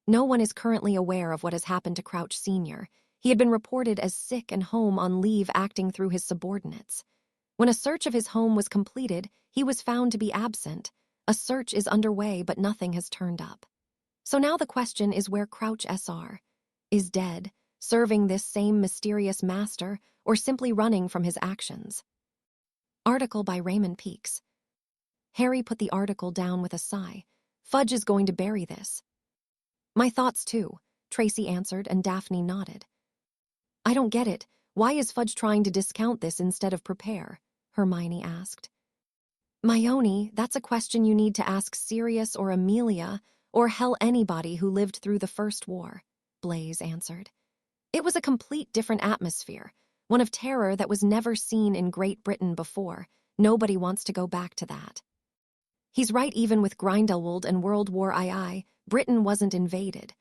No one is currently aware of what has happened to Crouch Sr. He had been reported as sick and home on leave, acting through his subordinates. When a search of his home was completed, he was found to be absent. A search is underway, but nothing has turned up. So now the question is where Crouch Sr. is dead, serving this same mysterious master, or simply running from his actions. Article by Raymond Peakes. Harry put the article down with a sigh. Fudge is going to bury this. My thoughts too, Tracy answered, and Daphne nodded. I don't get it. Why is Fudge trying to discount this instead of prepare? Hermione asked. Myoni, that's a question you need to ask Sirius or Amelia, or hell anybody who lived through the First War, Blaise answered. It was a complete different atmosphere, one of terror that was never seen in Great Britain before. Nobody wants to go back to that. He's right. Even with Grindelwald and World War II, Britain wasn't invaded.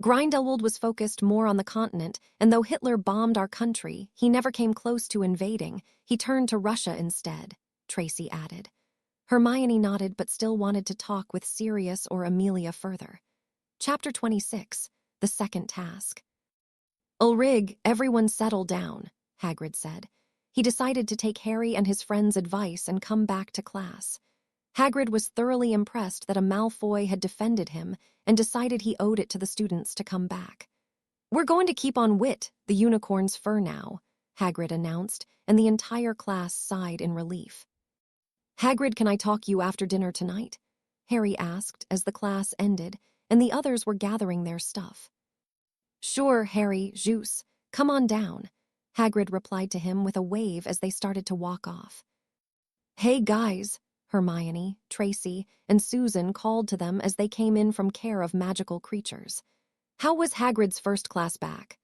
Grindelwald was focused more on the continent, and though Hitler bombed our country, he never came close to invading. He turned to Russia instead, Tracy added. Hermione nodded but still wanted to talk with Sirius or Amelia further. Chapter 26, The Second Task. Ulrig, everyone settle down, Hagrid said. He decided to take Harry and his friend's advice and come back to class. Hagrid was thoroughly impressed that a Malfoy had defended him and decided he owed it to the students to come back. We're going to keep on Wit, the unicorn's fur now, Hagrid announced, and the entire class sighed in relief. Hagrid, can I talk you after dinner tonight? Harry asked as the class ended, and the others were gathering their stuff. "Sure, Harry, Juice, come on down," Hagrid replied to him with a wave as they started to walk off. "Hey guys," Hermione, Tracy, and Susan called to them as they came in from care of magical creatures. "How was Hagrid's first class back?"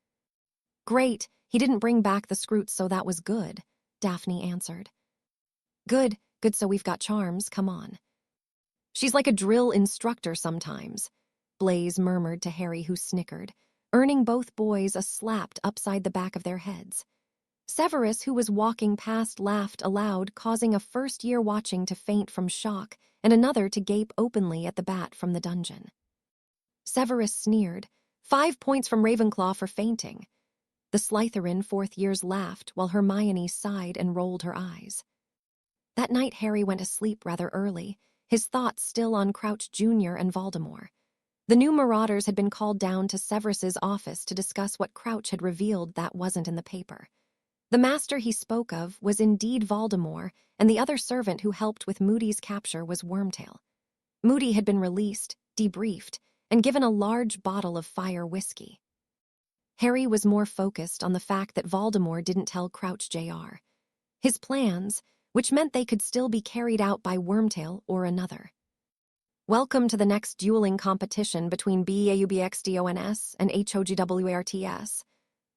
"Great, he didn't bring back the Scroots, so that was good," Daphne answered. Good, so we've got charms, come on." "She's like a drill instructor sometimes," Blaise murmured to Harry, who snickered, earning both boys a slap upside the back of their heads. Severus, who was walking past, laughed aloud, causing a first-year watching to faint from shock and another to gape openly at the bat from the dungeon. Severus sneered, 5 points from Ravenclaw for fainting. The Slytherin fourth years laughed while Hermione sighed and rolled her eyes. That night Harry went to sleep rather early, his thoughts still on Crouch Jr. and Voldemort. The new Marauders had been called down to Severus's office to discuss what Crouch had revealed that wasn't in the paper. The master he spoke of was indeed Voldemort, and the other servant who helped with Moody's capture was Wormtail. Moody had been released, debriefed, and given a large bottle of fire whiskey. Harry was more focused on the fact that Voldemort didn't tell Crouch Jr. his plans, which meant they could still be carried out by Wormtail or another. "Welcome to the next dueling competition between BAUBXDONS and HOGWARTS,"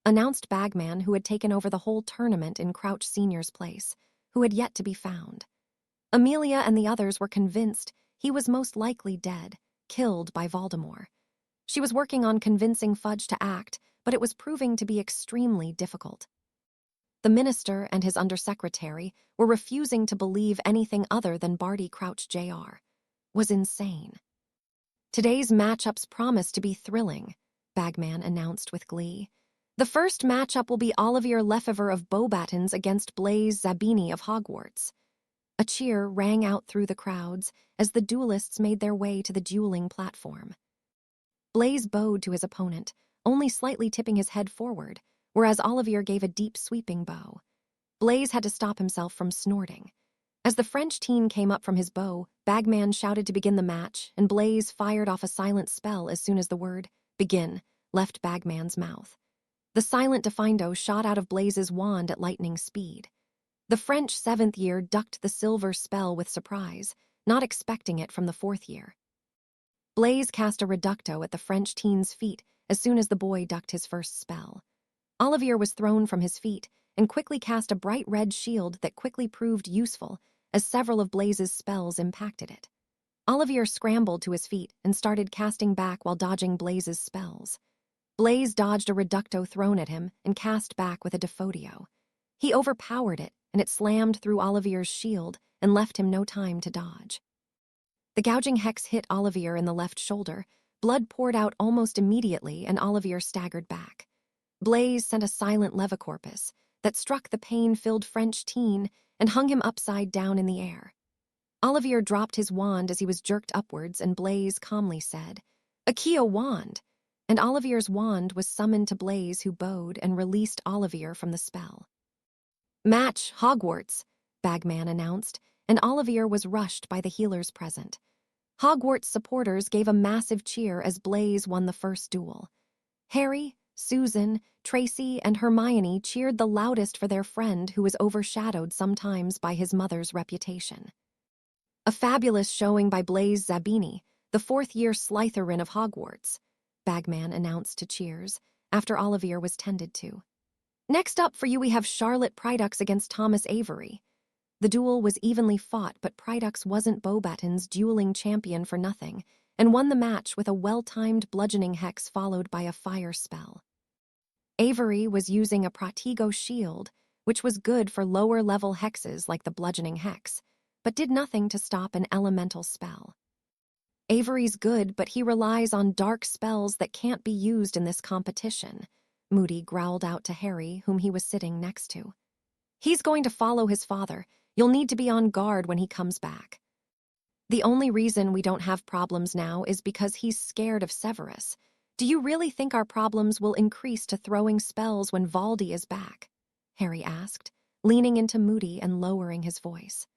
announced Bagman, who had taken over the whole tournament in Crouch Sr.'s place, who had yet to be found. Amelia and the others were convinced he was most likely dead, killed by Voldemort. She was working on convincing Fudge to act, but it was proving to be extremely difficult. The minister and his undersecretary were refusing to believe anything other than Barty Crouch Jr. was insane. "Today's matchups promise to be thrilling," Bagman announced with glee. "The first matchup will be Olivier Lefevre of Beauxbatons against Blaise Zabini of Hogwarts." A cheer rang out through the crowds as the duelists made their way to the dueling platform. Blaise bowed to his opponent, only slightly tipping his head forward, whereas Olivier gave a deep sweeping bow. Blaise had to stop himself from snorting. As the French teen came up from his bow, Bagman shouted to begin the match, and Blaise fired off a silent spell as soon as the word, "begin," left Bagman's mouth. The silent Defindo shot out of Blaise's wand at lightning speed. The French 7th year ducked the silver spell with surprise, not expecting it from the 4th year. Blaise cast a reducto at the French teen's feet as soon as the boy ducked his first spell. Olivier was thrown from his feet and quickly cast a bright red shield that quickly proved useful as several of Blaise's spells impacted it. Olivier scrambled to his feet and started casting back while dodging Blaise's spells. Blaise dodged a reducto thrown at him and cast back with a Defodio. He overpowered it, and it slammed through Olivier's shield and left him no time to dodge. The gouging hex hit Olivier in the left shoulder. Blood poured out almost immediately, and Olivier staggered back. Blaise sent a silent levicorpus that struck the pain-filled French teen and hung him upside down in the air. Olivier dropped his wand as he was jerked upwards, and Blaise calmly said, "Accio wand," and Olivier's wand was summoned to Blaise, who bowed and released Olivier from the spell. "Match, Hogwarts," Bagman announced, and Olivier was rushed by the healers present. Hogwarts supporters gave a massive cheer as Blaise won the first duel. Harry, Susan, Tracy, and Hermione cheered the loudest for their friend, who was overshadowed sometimes by his mother's reputation. "A fabulous showing by Blaise Zabini, the 4th-year Slytherin of Hogwarts," Bagman announced to cheers, after Olivier was tended to. "Next up for you we have Charlotte Pryducks against Thomas Avery." The duel was evenly fought, but Pryducks wasn't Beauxbaton's dueling champion for nothing, and won the match with a well-timed bludgeoning hex followed by a fire spell. Avery was using a Protego shield, which was good for lower-level hexes like the bludgeoning hex, but did nothing to stop an elemental spell. "Avery's good, but he relies on dark spells that can't be used in this competition," Moody growled out to Harry, whom he was sitting next to. "He's going to follow his father. You'll need to be on guard when he comes back. The only reason we don't have problems now is because he's scared of Severus. Do you really think our problems will increase to throwing spells when Valdi is back?" Harry asked, leaning into Moody and lowering his voice.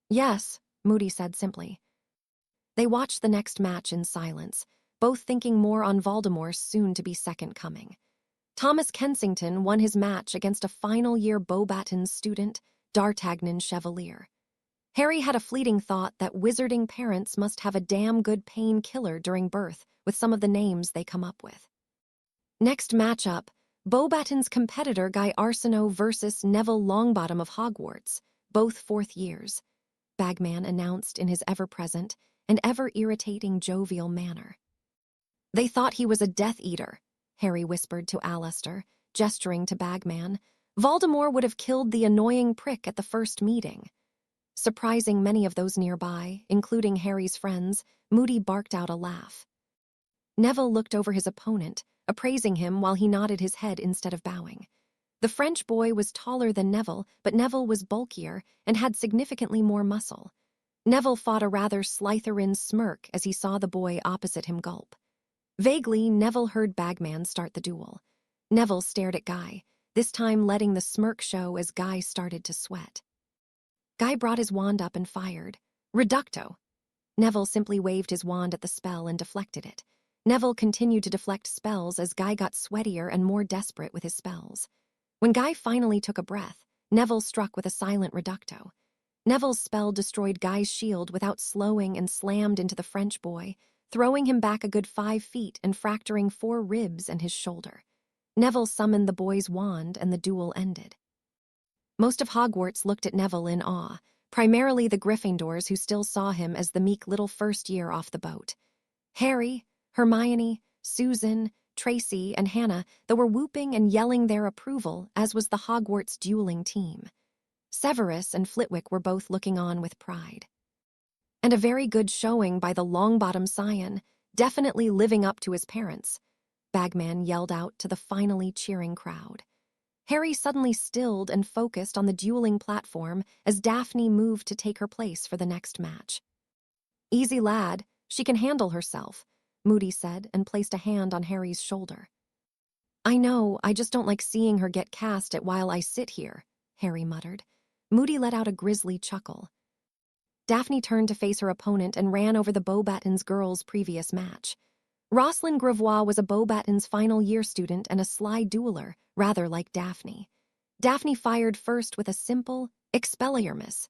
"Yes," Moody said simply. They watched the next match in silence, both thinking more on Voldemort's soon-to-be second coming. Thomas Kensington won his match against a final-year Beauxbatons student, D'Artagnan Chevalier. Harry had a fleeting thought that wizarding parents must have a damn good painkiller during birth with some of the names they come up with. Next matchup, Beauxbatons competitor Guy Arsenault versus Neville Longbottom of Hogwarts, both fourth years, Bagman announced in his ever-present and ever-irritating jovial manner. They thought he was a Death Eater, Harry whispered to Alastor, gesturing to Bagman. Voldemort would have killed the annoying prick at the first meeting. Surprising many of those nearby, including Harry's friends, Moody barked out a laugh. Neville looked over his opponent, appraising him while he nodded his head instead of bowing. The French boy was taller than Neville, but Neville was bulkier and had significantly more muscle. Neville fought a rather Slytherin smirk as he saw the boy opposite him gulp. Vaguely, Neville heard Bagman start the duel. Neville stared at Guy, this time letting the smirk show as Guy started to sweat. Guy brought his wand up and fired. Reducto! Neville simply waved his wand at the spell and deflected it. Neville continued to deflect spells as Guy got sweatier and more desperate with his spells. When Guy finally took a breath, Neville struck with a silent Reducto. Neville's spell destroyed Guy's shield without slowing and slammed into the French boy, throwing him back a good 5 feet and fracturing 4 ribs and his shoulder. Neville summoned the boy's wand and the duel ended. Most of Hogwarts looked at Neville in awe, primarily the Gryffindors who still saw him as the meek little first year off the boat. Harry, Hermione, Susan, Tracy, and Hannah, though, were whooping and yelling their approval, as was the Hogwarts dueling team. Severus and Flitwick were both looking on with pride. And a very good showing by the Longbottom scion, definitely living up to his parents, Bagman yelled out to the finally cheering crowd. Harry suddenly stilled and focused on the dueling platform as Daphne moved to take her place for the next match. Easy lad, she can handle herself, Moody said and placed a hand on Harry's shoulder. I know, I just don't like seeing her get cast at while I sit here, Harry muttered. Moody let out a grisly chuckle. Daphne turned to face her opponent and ran over the Beauxbatons girls' previous match. Rosalind Gravois was a Beauxbatons final-year student and a sly dueler, rather like Daphne. Daphne fired first with a simple Expelliarmus.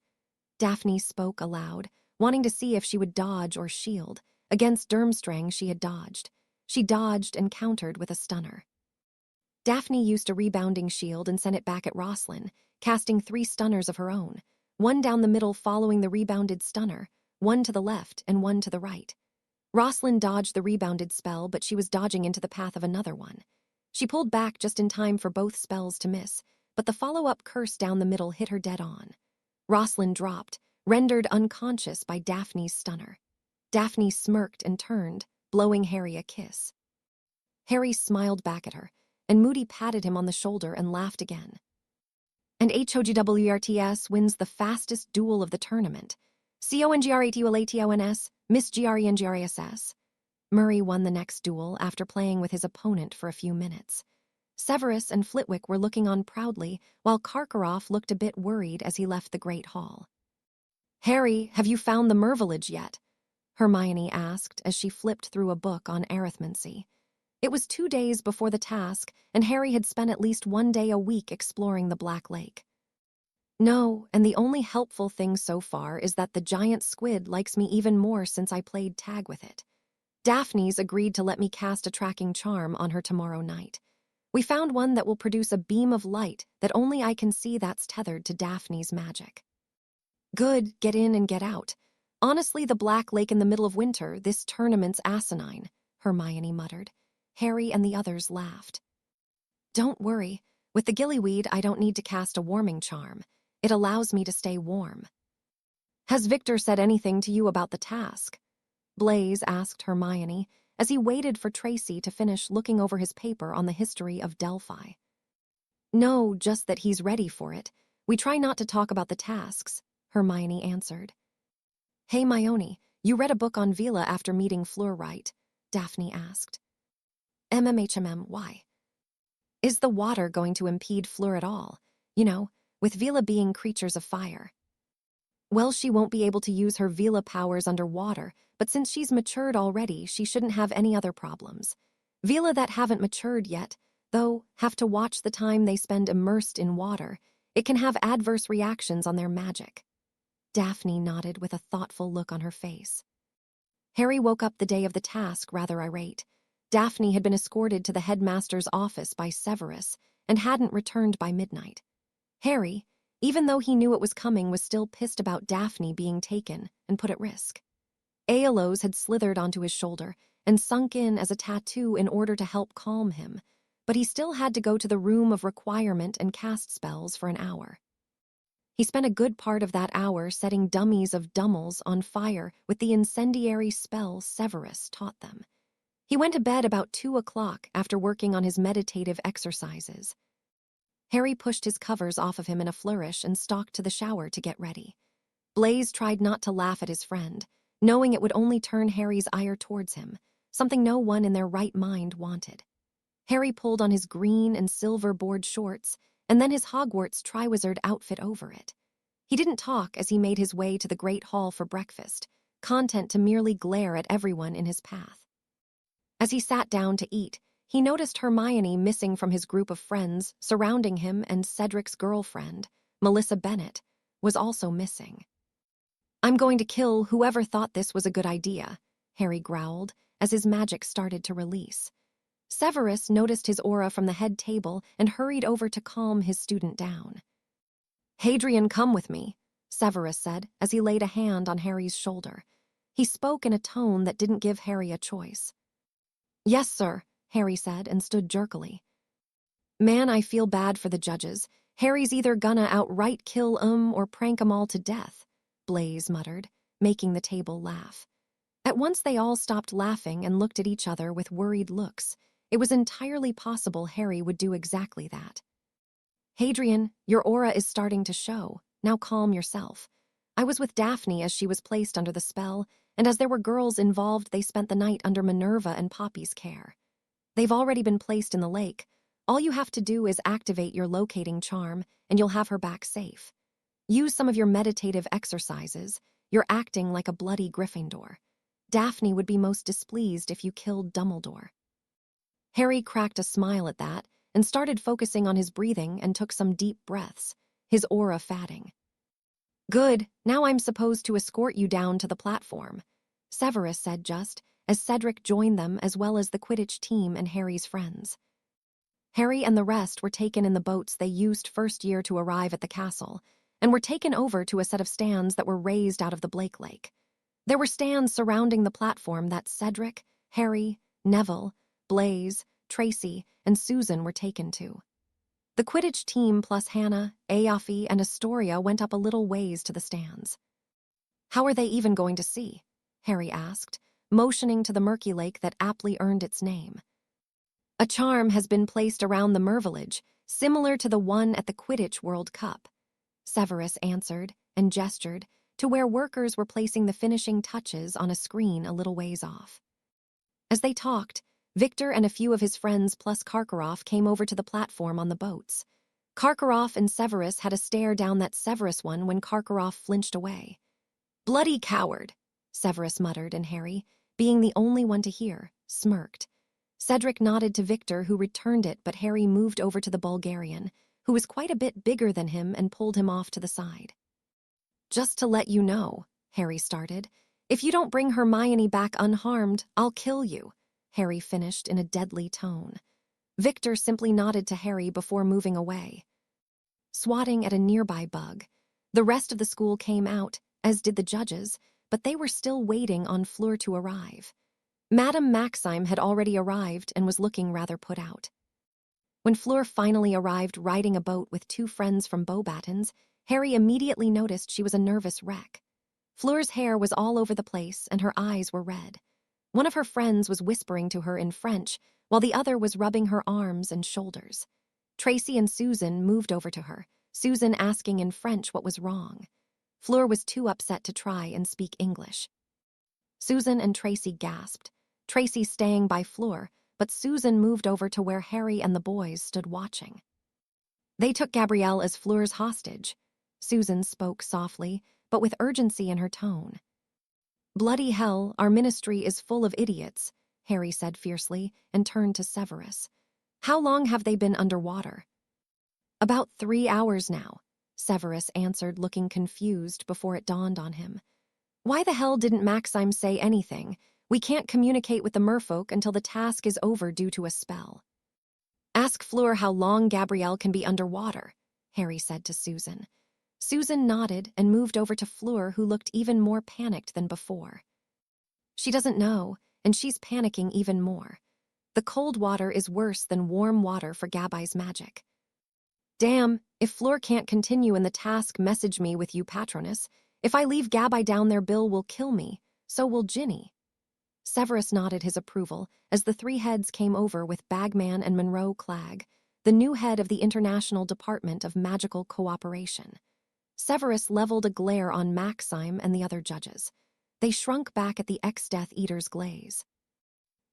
Daphne spoke aloud, wanting to see if she would dodge or shield. Against Durmstrang she had dodged. She dodged and countered with a stunner. Daphne used a rebounding shield and sent it back at Rosalind, casting 3 stunners of her own, one down the middle following the rebounded stunner, one to the left and one to the right. Rosalind dodged the rebounded spell, but she was dodging into the path of another one. She pulled back just in time for both spells to miss, but the follow-up curse down the middle hit her dead on. Rosalind dropped, rendered unconscious by Daphne's stunner. Daphne smirked and turned, blowing Harry a kiss. Harry smiled back at her, and Moody patted him on the shoulder and laughed again. And HOGWRTS wins the fastest duel of the tournament. CONGRATULATONS, Miss GRENGRSS. Murray won the next duel after playing with his opponent for a few minutes. Severus and Flitwick were looking on proudly, while Karkaroff looked a bit worried as he left the Great Hall. Harry, have you found the Mervillage yet? Hermione asked as she flipped through a book on arithmancy. It was 2 days before the task, and Harry had spent at least 1 day a week exploring the Black Lake. No, and the only helpful thing so far is that the giant squid likes me even more since I played tag with it. Daphne's agreed to let me cast a tracking charm on her tomorrow night. We found one that will produce a beam of light that only I can see that's tethered to Daphne's magic. Good, get in and get out. Honestly, the Black Lake in the middle of winter, this tournament's asinine, Hermione muttered. Harry and the others laughed. Don't worry. With the gillyweed, I don't need to cast a warming charm. It allows me to stay warm. Has Victor said anything to you about the task? Blaise asked Hermione as he waited for Tracy to finish looking over his paper on the history of Delphi. No, just that he's ready for it. We try not to talk about the tasks, Hermione answered. Hey, Hermione, you read a book on Vila after meeting Fleur, right? Daphne asked. Why? Is the water going to impede Fleur at all? You know, with Vila being creatures of fire. Well, she won't be able to use her Vila powers underwater, but since she's matured already, she shouldn't have any other problems. Vila that haven't matured yet, though, have to watch the time they spend immersed in water. It can have adverse reactions on their magic. Daphne nodded with a thoughtful look on her face. Harry woke up the day of the task rather irate. Daphne had been escorted to the headmaster's office by Severus and hadn't returned by midnight. Harry, even though he knew it was coming, was still pissed about Daphne being taken and put at risk. Aeolus had slithered onto his shoulder and sunk in as a tattoo in order to help calm him, but he still had to go to the room of requirement and cast spells for an hour. He spent a good part of that hour setting dummies of Dummels on fire with the incendiary spell Severus taught them. He went to bed about 2 o'clock after working on his meditative exercises. Harry pushed his covers off of him in a flourish and stalked to the shower to get ready. Blaise tried not to laugh at his friend, knowing it would only turn Harry's ire towards him, something no one in their right mind wanted. Harry pulled on his green and silver board shorts and then his Hogwarts Triwizard outfit over it. He didn't talk as he made his way to the Great Hall for breakfast, content to merely glare at everyone in his path. As he sat down to eat, he noticed Hermione missing from his group of friends surrounding him, and Cedric's girlfriend, Melissa Bennet, was also missing. "I'm going to kill whoever thought this was a good idea," Harry growled as his magic started to release. Severus noticed his aura from the head table and hurried over to calm his student down. "Hadrian, come with me," Severus said as he laid a hand on Harry's shoulder. He spoke in a tone that didn't give Harry a choice. "Yes, sir," Harry said and stood jerkily. "Man, I feel bad for the judges. Harry's either gonna outright kill 'em or prank 'em all to death," Blaise muttered, making the table laugh. At once they all stopped laughing and looked at each other with worried looks. It was entirely possible Harry would do exactly that. "Hadrian, your aura is starting to show. Now calm yourself. I was with Daphne as she was placed under the spell, and as there were girls involved, they spent the night under Minerva and Poppy's care. They've already been placed in the lake. All you have to do is activate your locating charm, and you'll have her back safe. Use some of your meditative exercises. You're acting like a bloody Gryffindor. Daphne would be most displeased if you killed Dumbledore." Harry cracked a smile at that and started focusing on his breathing and took some deep breaths, his aura fatting. "Good, now I'm supposed to escort you down to the platform," Severus said just as Cedric joined them, as well as the Quidditch team and Harry's friends. Harry and the rest were taken in the boats they used first year to arrive at the castle, and were taken over to a set of stands that were raised out of the Blake Lake. There were stands surrounding the platform that Cedric, Harry, Neville, Blaise, Tracy, and Susan were taken to. The Quidditch team plus Hannah, Aoife, and Astoria went up a little ways to the stands. "How are they even going to see?" Harry asked, motioning to the murky lake that aptly earned its name. "A charm has been placed around the Mervillage, similar to the one at the Quidditch World Cup," Severus answered and gestured to where workers were placing the finishing touches on a screen a little ways off. As they talked, Victor and a few of his friends plus Karkaroff came over to the platform on the boats. Karkaroff and Severus had a stare down that Severus one when Karkaroff flinched away. "Bloody coward," Severus muttered, and Harry, being the only one to hear, smirked. Cedric nodded to Victor, who returned it, but Harry moved over to the Bulgarian, who was quite a bit bigger than him, and pulled him off to the side. "Just to let you know," Harry started, "if you don't bring Hermione back unharmed, I'll kill you," Harry finished in a deadly tone. Victor simply nodded to Harry before moving away. Swatting at a nearby bug, the rest of the school came out, as did the judges, but they were still waiting on Fleur to arrive. Madame Maxime had already arrived and was looking rather put out. When Fleur finally arrived riding a boat with 2 friends from Beauxbatons, Harry immediately noticed she was a nervous wreck. Fleur's hair was all over the place and her eyes were red. One of her friends was whispering to her in French, while the other was rubbing her arms and shoulders. Tracy and Susan moved over to her, Susan asking in French what was wrong. Fleur was too upset to try and speak English. Susan and Tracy gasped, Tracy staying by Fleur, but Susan moved over to where Harry and the boys stood watching. "They took Gabrielle as Fleur's hostage," Susan spoke softly, but with urgency in her tone. "Bloody hell, our ministry is full of idiots," Harry said fiercely and turned to Severus. "How long have they been underwater?" "About 3 hours now," Severus answered, looking confused before it dawned on him. "Why the hell didn't Maxime say anything? We can't communicate with the merfolk until the task is over due to a spell." "Ask Fleur how long Gabrielle can be underwater," Harry said to Susan. Susan nodded and moved over to Fleur, who looked even more panicked than before. "She doesn't know, and she's panicking even more. The cold water is worse than warm water for Gabai's magic." "Damn, if Fleur can't continue in the task, message me with you, Patronus. If I leave Gabai down there, Bill will kill me. So will Ginny." Severus nodded his approval as the three heads came over with Bagman and Monroe Clegg, the new head of the International Department of Magical Cooperation. Severus leveled a glare on Maxime and the other judges. They shrunk back at the ex-Death Eater's glaze.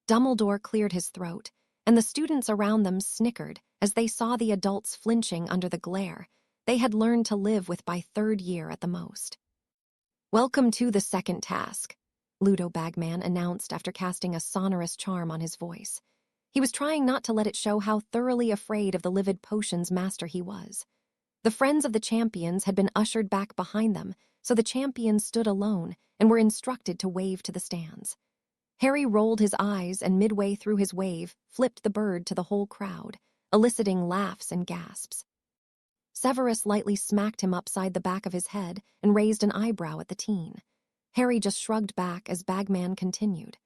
Dumbledore cleared his throat, and the students around them snickered as they saw the adults flinching under the glare they had learned to live with by 3rd year at the most. "Welcome to the second task," Ludo Bagman announced after casting a sonorous charm on his voice. He was trying not to let it show how thoroughly afraid of the livid potions master he was. The friends of the champions had been ushered back behind them, so the champions stood alone and were instructed to wave to the stands. Harry rolled his eyes and midway through his wave flipped the bird to the whole crowd, eliciting laughs and gasps. Severus lightly smacked him upside the back of his head and raised an eyebrow at the teen. Harry just shrugged back as Bagman continued.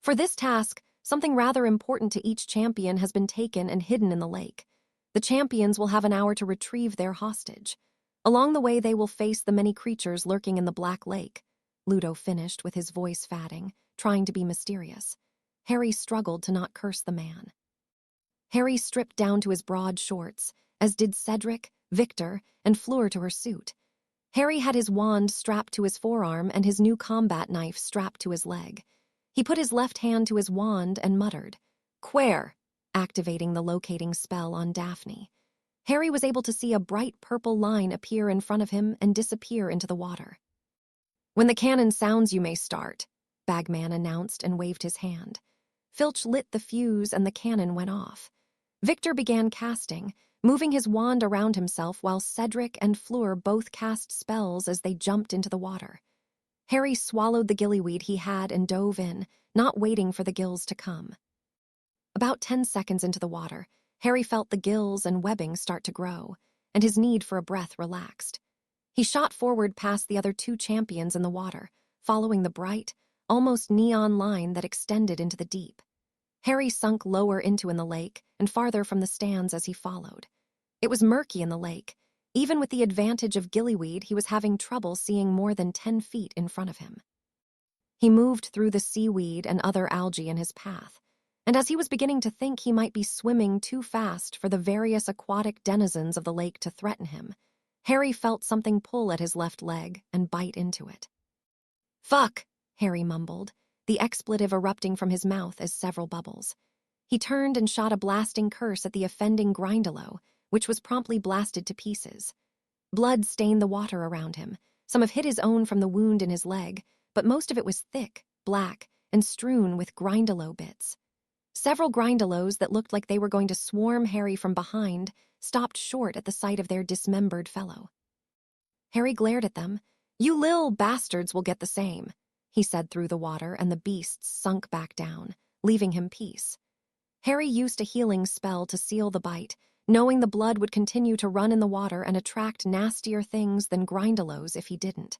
"For this task, something rather important to each champion has been taken and hidden in the lake. The champions will have an hour to retrieve their hostage. Along the way, they will face the many creatures lurking in the Black Lake," Ludo finished with his voice fatting, trying to be mysterious. Harry struggled to not curse the man. Harry stripped down to his broad shorts, as did Cedric, Victor, and Fleur to her suit. Harry had his wand strapped to his forearm and his new combat knife strapped to his leg. He put his left hand to his wand and muttered, "Quare," activating the locating spell on Daphne. Harry was able to see a bright purple line appear in front of him and disappear into the water. "When the cannon sounds, you may start," Bagman announced and waved his hand. Filch lit the fuse and the cannon went off. Victor began casting, moving his wand around himself while Cedric and Fleur both cast spells as they jumped into the water. Harry swallowed the gillyweed he had and dove in, not waiting for the gills to come. About 10 seconds into the water, Harry felt the gills and webbing start to grow, and his need for a breath relaxed. He shot forward past the other 2 champions in the water, following the bright, almost neon line that extended into the deep. Harry sunk lower in the lake and farther from the stands as he followed. It was murky in the lake. Even with the advantage of gillyweed, he was having trouble seeing more than 10 feet in front of him. He moved through the seaweed and other algae in his path, and as he was beginning to think he might be swimming too fast for the various aquatic denizens of the lake to threaten him, Harry felt something pull at his left leg and bite into it. "Fuck," Harry mumbled, the expletive erupting from his mouth as several bubbles. He turned and shot a blasting curse at the offending Grindylow, which was promptly blasted to pieces. Blood stained the water around him. Some of hit his own from the wound in his leg, but most of it was thick, black, and strewn with Grindylow bits. Several Grindylows that looked like they were going to swarm Harry from behind stopped short at the sight of their dismembered fellow. Harry glared at them. "You lil bastards will get the same," he said through the water, and the beasts sunk back down, leaving him peace. Harry used a healing spell to seal the bite, knowing the blood would continue to run in the water and attract nastier things than Grindylows if he didn't.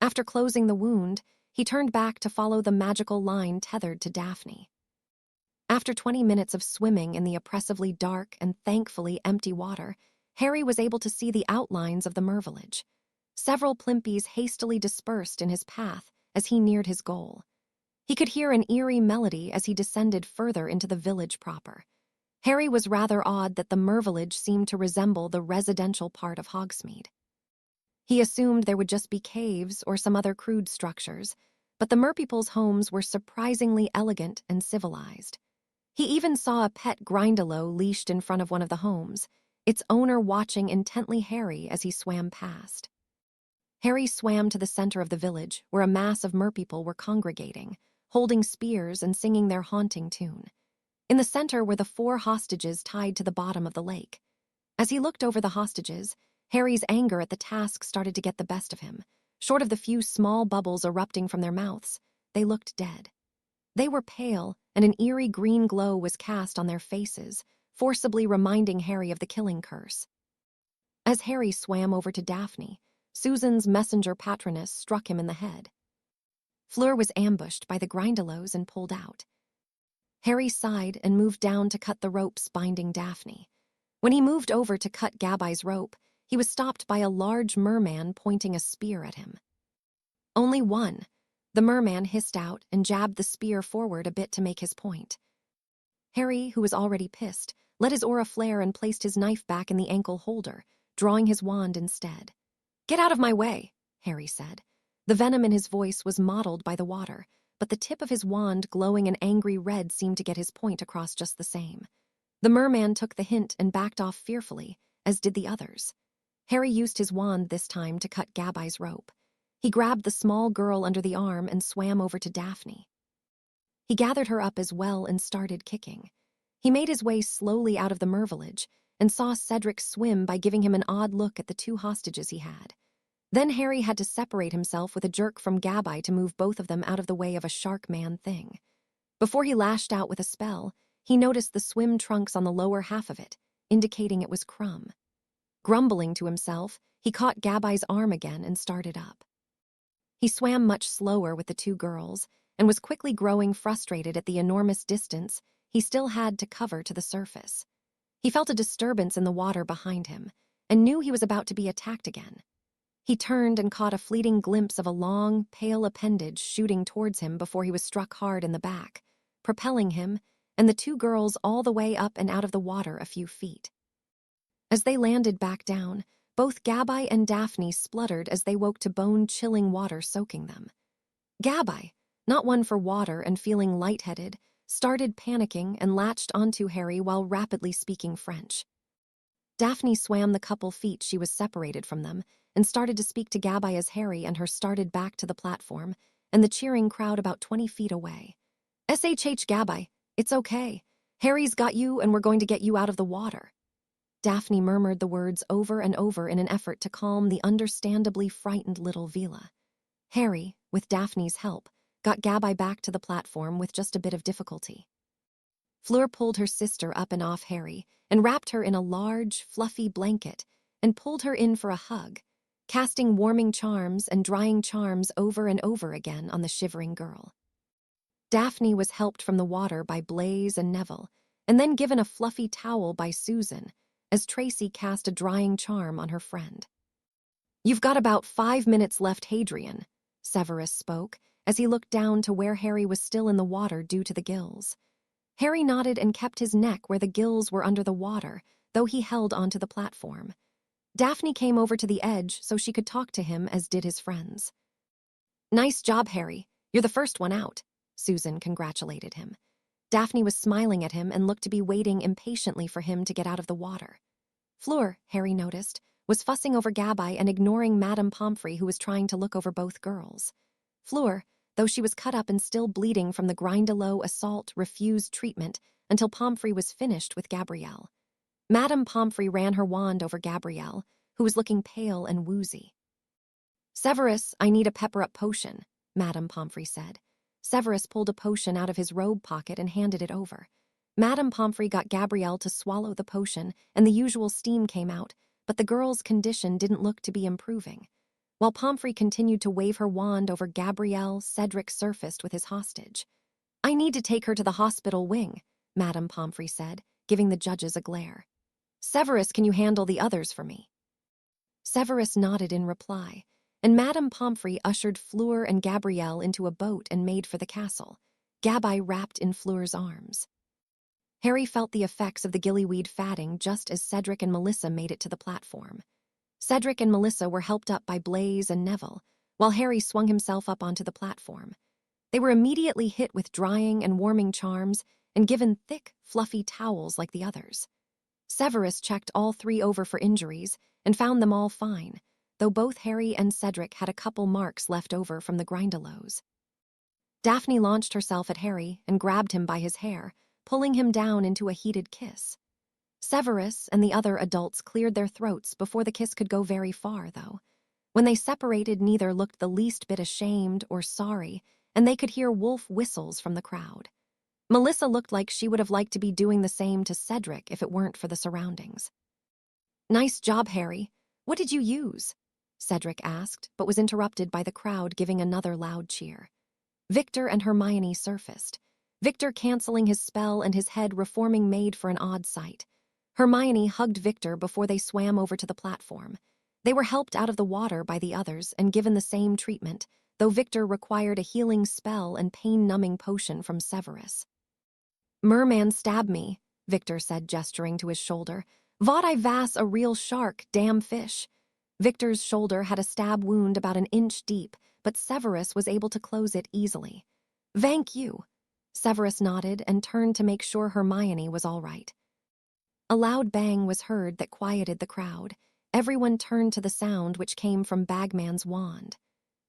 After closing the wound, he turned back to follow the magical line tethered to Daphne. After 20 minutes of swimming in the oppressively dark and thankfully empty water, Harry was able to see the outlines of the mervillage. Several plimpies hastily dispersed in his path as he neared his goal. He could hear an eerie melody as he descended further into the village proper. Harry was rather awed that the mervillage seemed to resemble the residential part of Hogsmeade. He assumed there would just be caves or some other crude structures, but the merpeople's homes were surprisingly elegant and civilized. He even saw a pet Grindylow leashed in front of one of the homes, its owner watching intently Harry as he swam past. Harry swam to the center of the village, where a mass of merpeople were congregating, holding spears and singing their haunting tune. In the center were the 4 hostages tied to the bottom of the lake. As he looked over the hostages, Harry's anger at the task started to get the best of him. Short of the few small bubbles erupting from their mouths, they looked dead. They were pale, and an eerie green glow was cast on their faces, forcibly reminding Harry of the killing curse. As Harry swam over to Daphne, Susan's messenger patroness struck him in the head. Fleur was ambushed by the Grindylows and pulled out. Harry sighed and moved down to cut the ropes binding Daphne. When he moved over to cut Gabby's rope, he was stopped by a large merman pointing a spear at him. "Only one," the merman hissed out and jabbed the spear forward a bit to make his point. Harry, who was already pissed, let his aura flare and placed his knife back in the ankle holder, drawing his wand instead. "Get out of my way," Harry said. The venom in his voice was mottled by the water, but the tip of his wand glowing an angry red seemed to get his point across just the same. The merman took the hint and backed off fearfully, as did the others. Harry used his wand this time to cut Gabby's rope. He grabbed the small girl under the arm and swam over to Daphne. He gathered her up as well and started kicking. He made his way slowly out of the mervillage and saw Cedric swim by giving him an odd look at the 2 hostages he had. Then Harry had to separate himself with a jerk from Gabby to move both of them out of the way of a shark man thing. Before he lashed out with a spell, he noticed the swim trunks on the lower half of it, indicating it was Crumb. Grumbling to himself, he caught Gabby's arm again and started up. He swam much slower with the 2 girls and was quickly growing frustrated at the enormous distance he still had to cover to the surface. He felt a disturbance in the water behind him and knew he was about to be attacked again. He turned and caught a fleeting glimpse of a long, pale appendage shooting towards him before he was struck hard in the back, propelling him and the 2 girls all the way up and out of the water a few feet. As they landed back down, both Gabby and Daphne spluttered as they woke to bone-chilling water soaking them. Gabby, not one for water and feeling lightheaded, started panicking and latched onto Harry while rapidly speaking French. Daphne swam the couple feet she was separated from them and started to speak to Gabby as Harry and her started back to the platform and the cheering crowd about 20 feet away. "SHH, Gabby, it's okay. Harry's got you and we're going to get you out of the water." Daphne murmured the words over and over in an effort to calm the understandably frightened little Vila. Harry, with Daphne's help, got Gabby back to the platform with just a bit of difficulty. Fleur pulled her sister up and off Harry and wrapped her in a large, fluffy blanket and pulled her in for a hug, casting warming charms and drying charms over and over again on the shivering girl. Daphne was helped from the water by Blaze and Neville, and then given a fluffy towel by Susan, as Tracy cast a drying charm on her friend. "You've got about 5 minutes left, Hadrian," Severus spoke, as he looked down to where Harry was still in the water due to the gills. Harry nodded and kept his neck where the gills were under the water, though he held onto the platform. Daphne came over to the edge so she could talk to him, as did his friends. "Nice job, Harry. You're the first one out," Susan congratulated him. Daphne was smiling at him and looked to be waiting impatiently for him to get out of the water. Fleur, Harry noticed, was fussing over Gabby and ignoring Madame Pomfrey, who was trying to look over both girls. Fleur, though she was cut up and still bleeding from the Grindylow assault, refused treatment until Pomfrey was finished with Gabrielle. Madame Pomfrey ran her wand over Gabrielle, who was looking pale and woozy. "Severus, I need a pepper-up potion," Madame Pomfrey said. Severus pulled a potion out of his robe pocket and handed it over. Madame Pomfrey got Gabrielle to swallow the potion, and the usual steam came out, but the girl's condition didn't look to be improving. While Pomfrey continued to wave her wand over Gabrielle, Cedric surfaced with his hostage. "I need to take her to the hospital wing," Madame Pomfrey said, giving the judges a glare. "Severus, can you handle the others for me?" Severus nodded in reply, and Madame Pomfrey ushered Fleur and Gabrielle into a boat and made for the castle, Gabby wrapped in Fleur's arms. Harry felt the effects of the gillyweed fatting just as Cedric and Melissa made it to the platform. Cedric and Melissa were helped up by Blaze and Neville, while Harry swung himself up onto the platform. They were immediately hit with drying and warming charms and given thick, fluffy towels like the others. Severus checked all 3 over for injuries and found them all fine, though both Harry and Cedric had a couple marks left over from the grindelows. Daphne launched herself at Harry and grabbed him by his hair, pulling him down into a heated kiss. Severus and the other adults cleared their throats before the kiss could go very far, though. When they separated, neither looked the least bit ashamed or sorry, and they could hear wolf whistles from the crowd. Melissa looked like she would have liked to be doing the same to Cedric if it weren't for the surroundings. "Nice job, Harry. What did you use?" Cedric asked, but was interrupted by the crowd giving another loud cheer. Victor and Hermione surfaced. Victor canceling his spell and his head reforming made for an odd sight. Hermione hugged Victor before they swam over to the platform. They were helped out of the water by the others and given the same treatment, though Victor required a healing spell and pain-numbing potion from Severus. "Merman stabbed me," Victor said, gesturing to his shoulder. "Vaught I vas a real shark, damn fish." Victor's shoulder had a stab wound about an inch deep, but Severus was able to close it easily. "Thank you." Severus nodded and turned to make sure Hermione was all right. A loud bang was heard that quieted the crowd. Everyone turned to the sound, which came from Bagman's wand.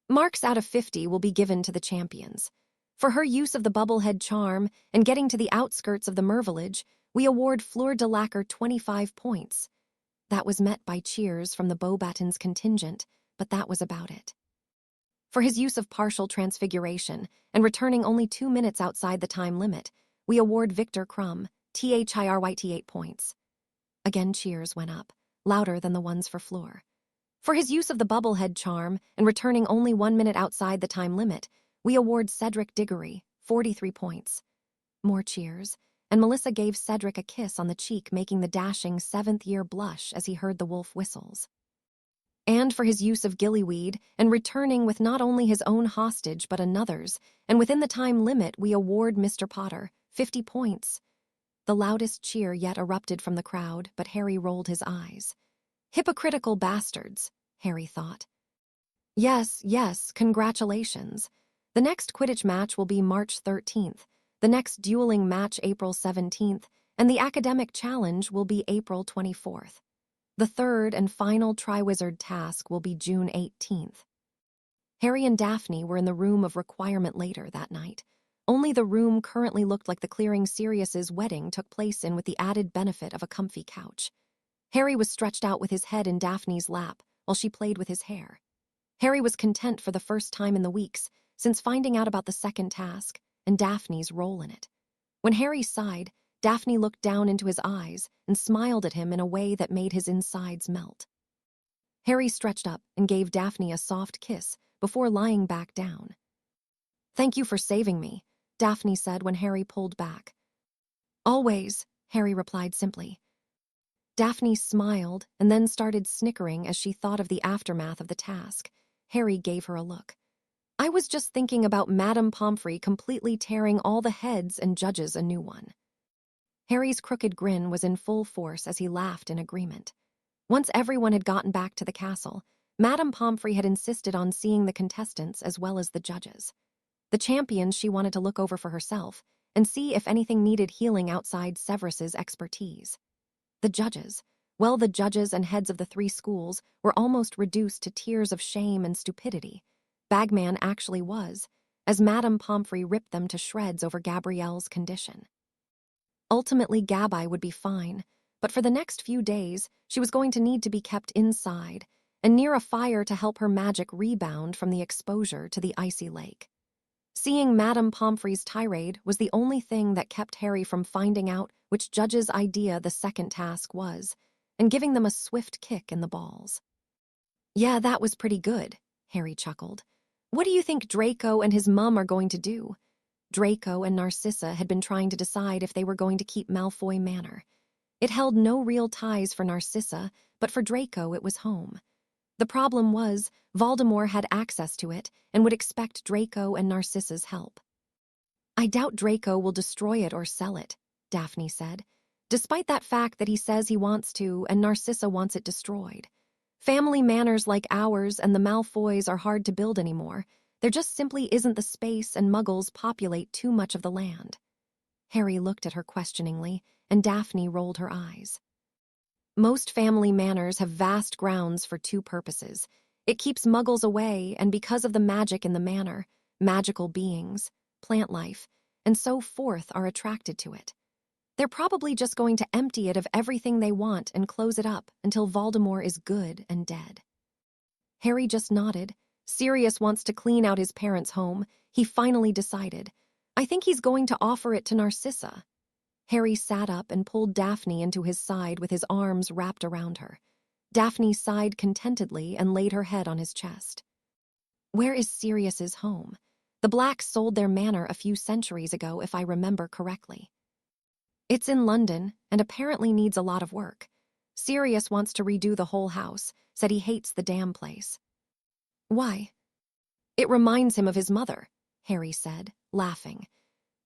"Marks out of 50 will be given to the champions. For her use of the bubblehead charm and getting to the outskirts of the Mervillage, we award Fleur de Lacquer 25 points. That was met by cheers from the Beauxbatons contingent, but that was about it. For his use of partial transfiguration and returning only 2 minutes outside the time limit, we award Victor Crumb, THIRYT 8 points. Again cheers went up, louder than the ones for Fleur. For his use of the bubblehead charm and returning only 1 minute outside the time limit, we award Cedric Diggory 43 points. More cheers, and Melissa gave Cedric a kiss on the cheek, making the dashing 7th-year blush as he heard the wolf whistles. And for his use of gillyweed and returning with not only his own hostage but another's, and within the time limit, we award Mr. Potter 50 points. The loudest cheer yet erupted from the crowd, but Harry rolled his eyes. Hypocritical bastards, Harry thought. Yes, congratulations. The next Quidditch match will be March 13th, the next dueling match April 17th, and the academic challenge will be April 24th. The third and final Triwizard task will be June 18th. Harry and Daphne were in the room of requirement later that night. Only the room currently looked like the clearing Sirius's wedding took place in, with the added benefit of a comfy couch. Harry was stretched out with his head in Daphne's lap while she played with his hair. Harry was content for the first time in the weeks since finding out about the second task and Daphne's role in it. When Harry sighed, Daphne looked down into his eyes and smiled at him in a way that made his insides melt. Harry stretched up and gave Daphne a soft kiss before lying back down. "Thank you for saving me," Daphne said when Harry pulled back. "Always," Harry replied simply. Daphne smiled and then started snickering as she thought of the aftermath of the task. Harry gave her a look. "I was just thinking about Madame Pomfrey completely tearing all the heads and judges a new one." Harry's crooked grin was in full force as he laughed in agreement. Once everyone had gotten back to the castle, Madame Pomfrey had insisted on seeing the contestants as well as the judges. The champions she wanted to look over for herself and see if anything needed healing outside Severus's expertise. The judges and heads of the 3 schools were almost reduced to tears of shame and stupidity. Bagman actually was, as Madame Pomfrey ripped them to shreds over Gabrielle's condition. Ultimately, Gabby would be fine, but for the next few days, she was going to need to be kept inside and near a fire to help her magic rebound from the exposure to the icy lake. Seeing Madame Pomfrey's tirade was the only thing that kept Harry from finding out which judge's idea the second task was, and giving them a swift kick in the balls. "Yeah, that was pretty good," Harry chuckled. "What do you think Draco and his mum are going to do?" Draco and Narcissa had been trying to decide if they were going to keep Malfoy Manor. It held no real ties for Narcissa, but for Draco it was home. The problem was, Voldemort had access to it and would expect Draco and Narcissa's help. "I doubt Draco will destroy it or sell it," Daphne said, "despite that fact that he says he wants to and Narcissa wants it destroyed. Family manors like ours and the Malfoys are hard to build anymore. There just simply isn't the space, and Muggles populate too much of the land." Harry looked at her questioningly, and Daphne rolled her eyes. "Most family manors have vast grounds for 2 purposes: It keeps muggles away, and because of the magic in the manor, magical beings, plant life, and so forth are attracted to it. They're probably just going to empty it of everything they want and close it up until Voldemort is good and dead. Harry just nodded. Sirius wants to clean out his parents' home. He finally decided. I think he's going to offer it to Narcissa. Harry sat up and pulled Daphne into his side with his arms wrapped around her. Daphne sighed contentedly and laid her head on his chest. Where is Sirius's home? The Blacks sold their manor a few centuries ago, if I remember correctly. It's in London, and apparently needs a lot of work. Sirius wants to redo the whole house, said he hates the damn place. Why? It reminds him of his mother, Harry said, laughing.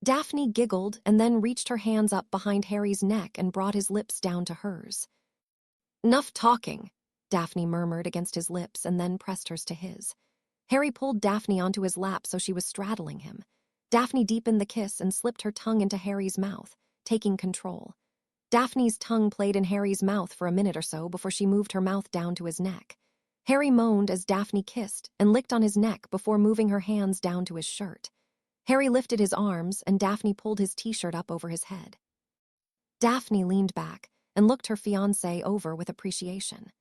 Daphne giggled and then reached her hands up behind Harry's neck and brought his lips down to hers. "Enough talking," Daphne murmured against his lips and then pressed hers to his. Harry pulled Daphne onto his lap so she was straddling him. Daphne deepened the kiss and slipped her tongue into Harry's mouth, taking control. Daphne's tongue played in Harry's mouth for a minute or so before she moved her mouth down to his neck. Harry moaned as Daphne kissed and licked on his neck before moving her hands down to his shirt. Harry lifted his arms and Daphne pulled his t-shirt up over his head. Daphne leaned back and looked her fiancé over with appreciation.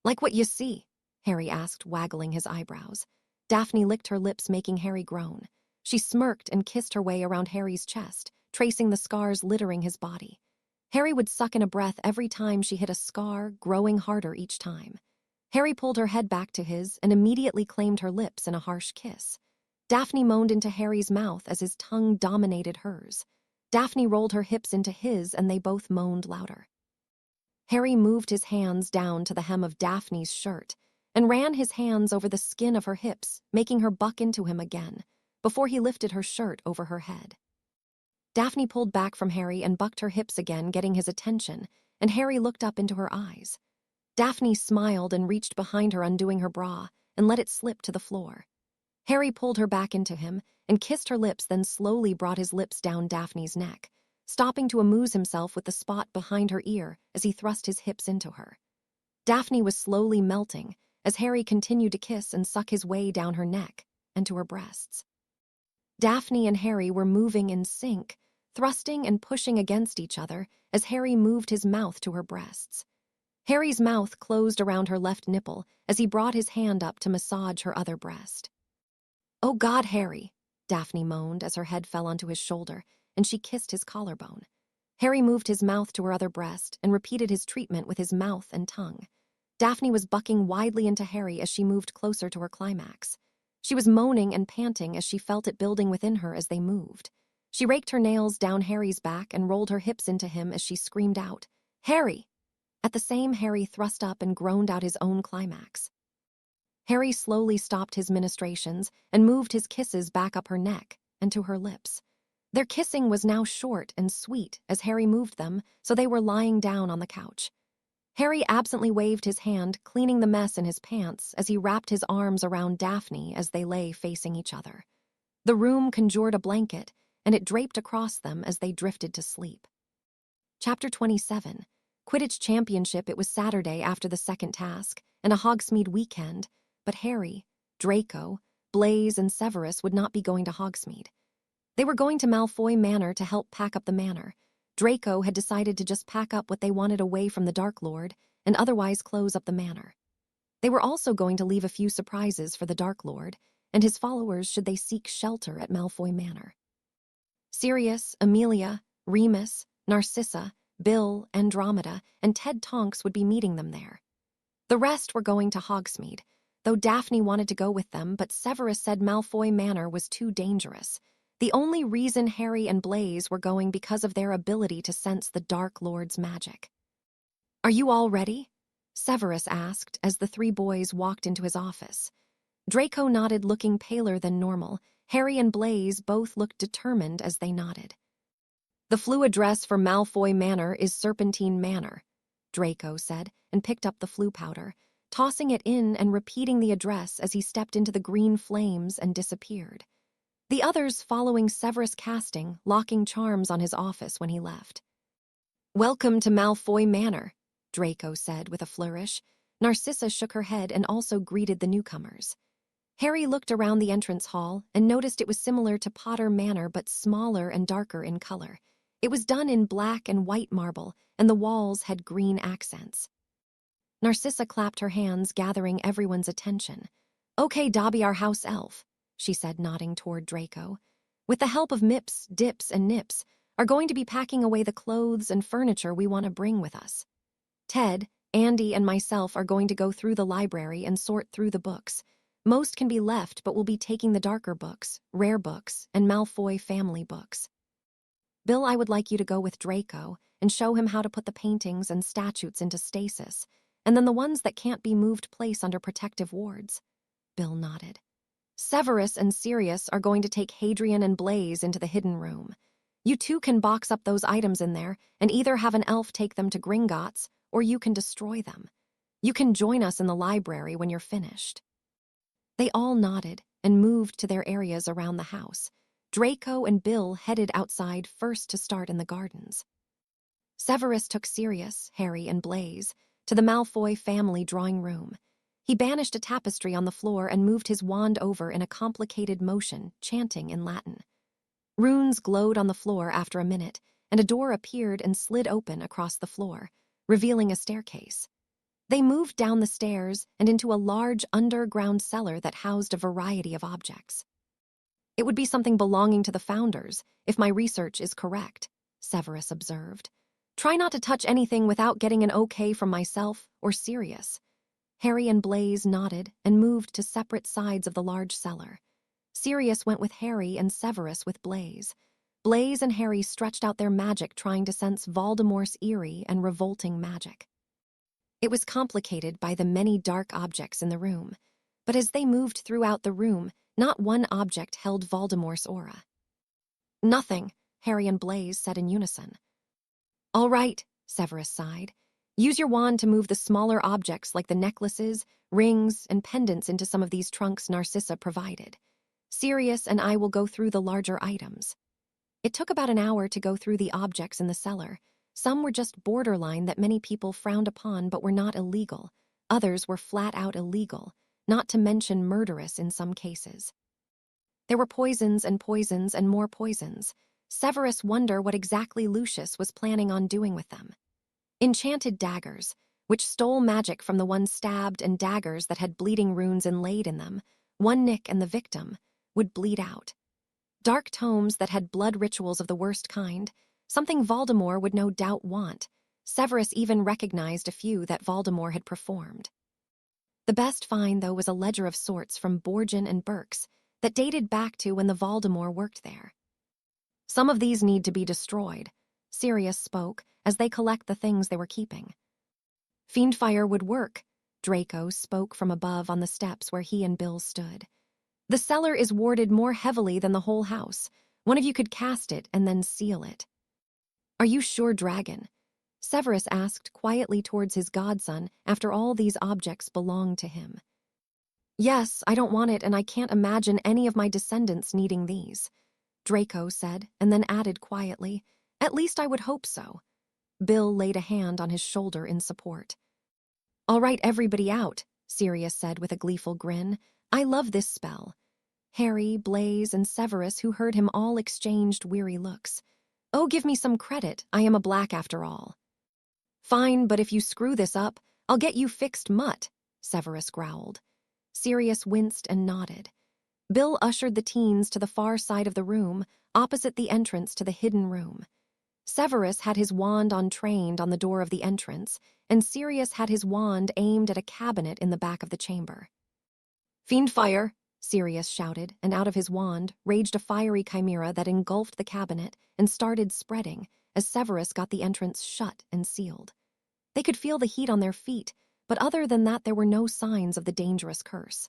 "Like what you see?" Harry asked, waggling his eyebrows. Daphne licked her lips, making Harry groan. She smirked and kissed her way around Harry's chest, tracing the scars littering his body. Harry would suck in a breath every time she hit a scar, growing harder each time. Harry pulled her head back to his and immediately claimed her lips in a harsh kiss. Daphne moaned into Harry's mouth as his tongue dominated hers. Daphne rolled her hips into his and they both moaned louder. Harry moved his hands down to the hem of Daphne's shirt and ran his hands over the skin of her hips, making her buck into him again, before he lifted her shirt over her head. Daphne pulled back from Harry and bucked her hips again, getting his attention, and Harry looked up into her eyes. Daphne smiled and reached behind her, undoing her bra, and let it slip to the floor. Harry pulled her back into him and kissed her lips, then slowly brought his lips down Daphne's neck, stopping to amuse himself with the spot behind her ear as he thrust his hips into her. Daphne was slowly melting as Harry continued to kiss and suck his way down her neck and to her breasts. Daphne and Harry were moving in sync, thrusting and pushing against each other as Harry moved his mouth to her breasts. Harry's mouth closed around her left nipple as he brought his hand up to massage her other breast. "Oh God, Harry," Daphne moaned as her head fell onto his shoulder and she kissed his collarbone. Harry moved his mouth to her other breast and repeated his treatment with his mouth and tongue. Daphne was bucking widely into Harry as she moved closer to her climax. She was moaning and panting as she felt it building within her as they moved. She raked her nails down Harry's back and rolled her hips into him as she screamed out, "Harry!" At the same, Harry thrust up and groaned out his own climax. Harry slowly stopped his ministrations and moved his kisses back up her neck and to her lips. Their kissing was now short and sweet as Harry moved them, so they were lying down on the couch. Harry absently waved his hand, cleaning the mess in his pants as he wrapped his arms around Daphne as they lay facing each other. The room conjured a blanket, and it draped across them as they drifted to sleep. Chapter 27. Quidditch Championship. It was Saturday after the second task, and a Hogsmeade weekend, but Harry, Draco, Blaise, and Severus would not be going to Hogsmeade. They were going to Malfoy Manor to help pack up the manor. Draco had decided to just pack up what they wanted away from the Dark Lord and otherwise close up the manor. They were also going to leave a few surprises for the Dark Lord and his followers should they seek shelter at Malfoy Manor. Sirius, Amelia, Remus, Narcissa, Bill, Andromeda, and Ted Tonks would be meeting them there. The rest were going to Hogsmeade, though Daphne wanted to go with them, but Severus said Malfoy Manor was too dangerous. The only reason Harry and Blaise were going because of their ability to sense the Dark Lord's magic. "Are you all ready?" Severus asked as the three boys walked into his office. Draco nodded, looking paler than normal. Harry and Blaise both looked determined as they nodded. "The flu address for Malfoy Manor is Serpentine Manor," Draco said, and picked up the flu powder, tossing it in and repeating the address as he stepped into the green flames and disappeared. The others following Severus, casting, locking charms on his office when he left. "Welcome to Malfoy Manor," Draco said with a flourish. Narcissa shook her head and also greeted the newcomers. Harry looked around the entrance hall and noticed it was similar to Potter Manor but smaller and darker in color. It was done in black and white marble, and the walls had green accents. Narcissa clapped her hands, gathering everyone's attention. "Okay, Dobby, our house elf," she said, nodding toward Draco. "With the help of Mips, Dips, and Nips, are going to be packing away the clothes and furniture we want to bring with us. Ted, Andy, and myself are going to go through the library and sort through the books. Most can be left, but we'll be taking the darker books, rare books, and Malfoy family books. Bill, I would like you to go with Draco and show him how to put the paintings and statues into stasis, and then the ones that can't be moved place under protective wards." Bill nodded. "Severus and Sirius are going to take Hadrian and Blaze into the hidden room. You two can box up those items in there and either have an elf take them to Gringotts or you can destroy them. You can join us in the library when you're finished." They all nodded and moved to their areas around the house. Draco and Bill headed outside first to start in the gardens. Severus took Sirius, Harry, and Blaze to the Malfoy family drawing room. He banished a tapestry on the floor and moved his wand over in a complicated motion, chanting in Latin. Runes glowed on the floor after a minute, and a door appeared and slid open across the floor, revealing a staircase. They moved down the stairs and into a large underground cellar that housed a variety of objects. "It would be something belonging to the founders, if my research is correct," Severus observed. "Try not to touch anything without getting an okay from myself or Sirius." Harry and Blaze nodded and moved to separate sides of the large cellar. Sirius went with Harry and Severus with Blaze. Blaze and Harry stretched out their magic, trying to sense Voldemort's eerie and revolting magic. It was complicated by the many dark objects in the room, but as they moved throughout the room, not one object held Voldemort's aura. "Nothing," Harry and Blaze said in unison. "All right," Severus sighed. "Use your wand to move the smaller objects like the necklaces, rings, and pendants into some of these trunks Narcissa provided. Sirius and I will go through the larger items." It took about an hour to go through the objects in the cellar. Some were just borderline that many people frowned upon but were not illegal. Others were flat out illegal, not to mention murderous in some cases. There were poisons and more poisons. Severus wondered what exactly Lucius was planning on doing with them. Enchanted daggers, which stole magic from the one stabbed, and daggers that had bleeding runes inlaid in them, one nick and the victim would bleed out. Dark tomes that had blood rituals of the worst kind, something Voldemort would no doubt want. Severus even recognized a few that Voldemort had performed. The best find, though, was a ledger of sorts from Borgin and Burke's that dated back to when the Voldemort worked there. "Some of these need to be destroyed," Sirius spoke as they collect the things they were keeping. "Fiendfire would work," Draco spoke from above on the steps where he and Bill stood. "The cellar is warded more heavily than the whole house. One of you could cast it and then seal it." "Are you sure, Dragon?" Severus asked quietly towards his godson after all these objects belonged to him. "Yes, I don't want it, and I can't imagine any of my descendants needing these," Draco said, and then added quietly, "At least I would hope so." Bill laid a hand on his shoulder in support. "All right, everybody out," Sirius said with a gleeful grin. "I love this spell." Harry, Blaze, and Severus, who heard him, all exchanged weary looks. "Oh, give me some credit. I am a black after all." "Fine, but if you screw this up, I'll get you fixed mutt," Severus growled. Sirius winced and nodded. Bill ushered the teens to the far side of the room, opposite the entrance to the hidden room. Severus had his wand trained on the door of the entrance, and Sirius had his wand aimed at a cabinet in the back of the chamber. "Fiendfire!" Sirius shouted, and out of his wand raged a fiery chimera that engulfed the cabinet and started spreading as Severus got the entrance shut and sealed. They could feel the heat on their feet, but other than that there were no signs of the dangerous curse.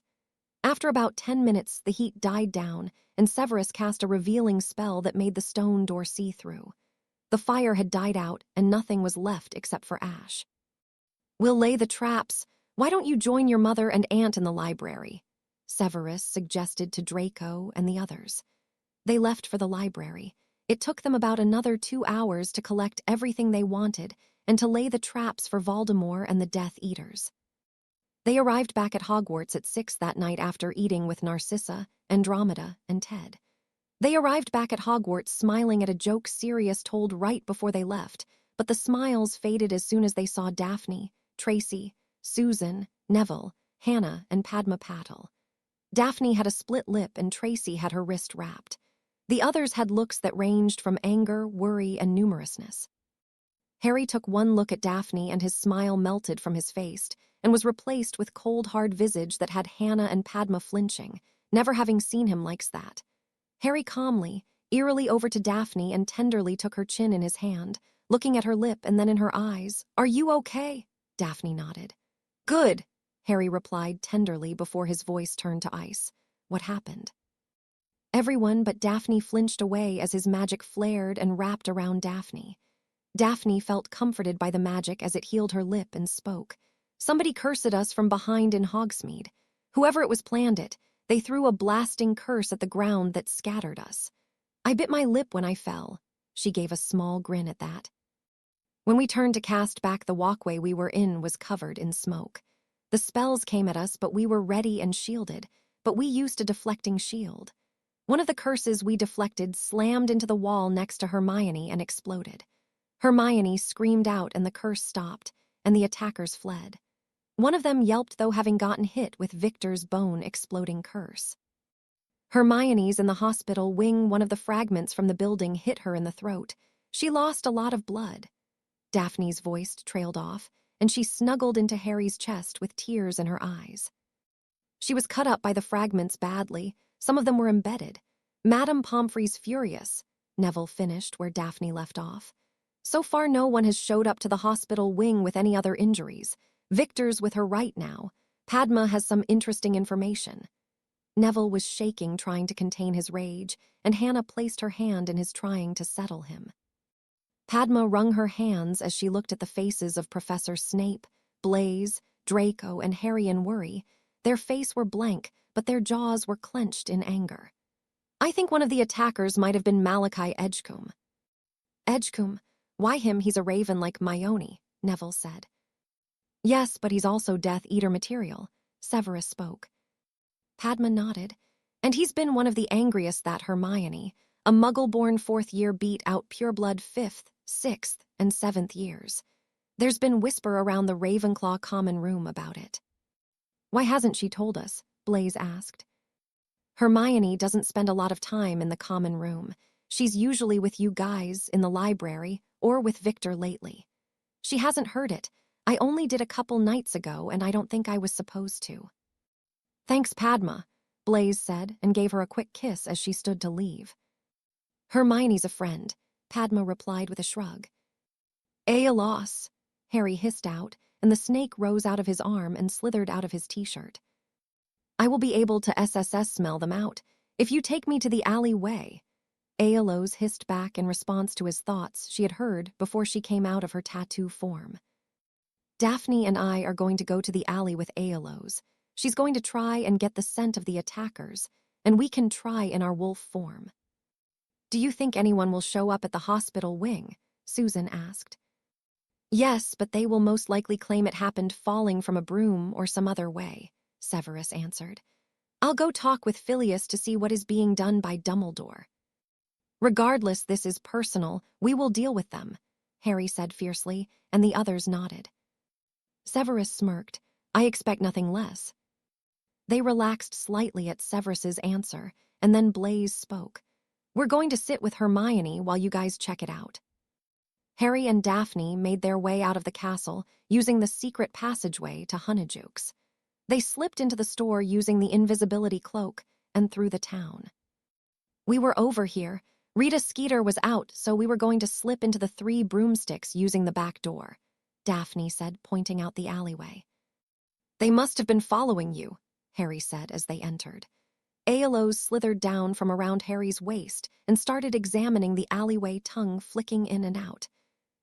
After about 10 minutes, the heat died down, and Severus cast a revealing spell that made the stone door see-through. The fire had died out, and nothing was left except for ash. "We'll lay the traps. Why don't you join your mother and aunt in the library?" Severus suggested to Draco and the others. They left for the library. It took them about another 2 hours to collect everything they wanted and to lay the traps for Voldemort and the Death Eaters. They arrived back at Hogwarts at 6 that night after eating with Narcissa, Andromeda, and Ted. They arrived back at Hogwarts smiling at a joke Sirius told right before they left, but the smiles faded as soon as they saw Daphne, Tracy, Susan, Neville, Hannah, and Padma Patil. Daphne had a split lip and Tracy had her wrist wrapped. The others had looks that ranged from anger, worry, and numerousness. Harry took one look at Daphne and his smile melted from his face and was replaced with cold, hard visage that had Hannah and Padma flinching, never having seen him like that. Harry calmly, eerily over to Daphne and tenderly took her chin in his hand, looking at her lip and then in her eyes. "Are you okay?" Daphne nodded. "Good," Harry replied tenderly before his voice turned to ice. What happened? Everyone but Daphne flinched away as his magic flared and wrapped around Daphne. Daphne felt comforted by the magic as it healed her lip and spoke. "Somebody cursed us from behind in Hogsmeade. Whoever it was planned it. They threw a blasting curse at the ground that scattered us. I bit my lip when I fell." She gave a small grin at that. When we turned to cast back, the walkway we were in was covered in smoke. The spells came at us, but we were ready and shielded, but we used a deflecting shield. One of the curses we deflected slammed into the wall next to Hermione and exploded. Hermione screamed out and the curse stopped, and the attackers fled. One of them yelped, though, having gotten hit with Victor's bone-exploding curse. Hermione's in the hospital wing. One of the fragments from the building hit her in the throat. She lost a lot of blood. Daphne's voice trailed off, and she snuggled into Harry's chest with tears in her eyes. She was cut up by the fragments badly. Some of them were embedded. Madame Pomfrey's furious, Neville finished where Daphne left off. So far no one has showed up to the hospital wing with any other injuries. Victor's with her right now. Padma has some interesting information. Neville was shaking, trying to contain his rage, and Hannah placed her hand in his, trying to settle him. Padma wrung her hands as she looked at the faces of Professor Snape, Blaise, Draco, and Harry in worry. Their faces were blank, but their jaws were clenched in anger. "I think one of the attackers might have been Malachi Edgecombe." "Edgecombe? Why him? He's a raven like Maione," Neville said. "Yes, but he's also Death Eater material," Severus spoke. Padma nodded. "And he's been one of the angriest that Hermione, a Muggle-born 4th year, beat out pureblood 5th, 6th, and 7th years. There's been whisper around the Ravenclaw common room about it." "Why hasn't she told us?" Blaise asked. "Hermione doesn't spend a lot of time in the common room. She's usually with you guys in the library or with Victor lately. She hasn't heard it. I only did a couple nights ago, and I don't think I was supposed to." "Thanks, Padma," Blaise said and gave her a quick kiss as she stood to leave. "Hermione's a friend," Padma replied with a shrug. "A loss," Harry hissed out, and the snake rose out of his arm and slithered out of his t-shirt. "I will be able to SSS smell them out if you take me to the alleyway." Aeolus hissed back in response to his thoughts she had heard before she came out of her tattoo form. "Daphne and I are going to go to the alley with Aeolus. She's going to try and get the scent of the attackers, and we can try in our wolf form." "Do you think anyone will show up at the hospital wing?" Susan asked. "Yes, but they will most likely claim it happened falling from a broom or some other way," Severus answered. "I'll go talk with Phileas to see what is being done by Dumbledore." "Regardless, this is personal. We will deal with them," Harry said fiercely, and the others nodded. Severus smirked. "I expect nothing less." They relaxed slightly at Severus's answer, and then Blaise spoke. "We're going to sit with Hermione while you guys check it out." Harry and Daphne made their way out of the castle using the secret passageway to Honeydukes. They slipped into the store using the invisibility cloak and through the town. "We were over here. Rita Skeeter was out, so we were going to slip into the 3 broomsticks using the back door," Daphne said, pointing out the alleyway. "They must have been following you," Harry said as they entered. Aeolus slithered down from around Harry's waist and started examining the alleyway, tongue flicking in and out.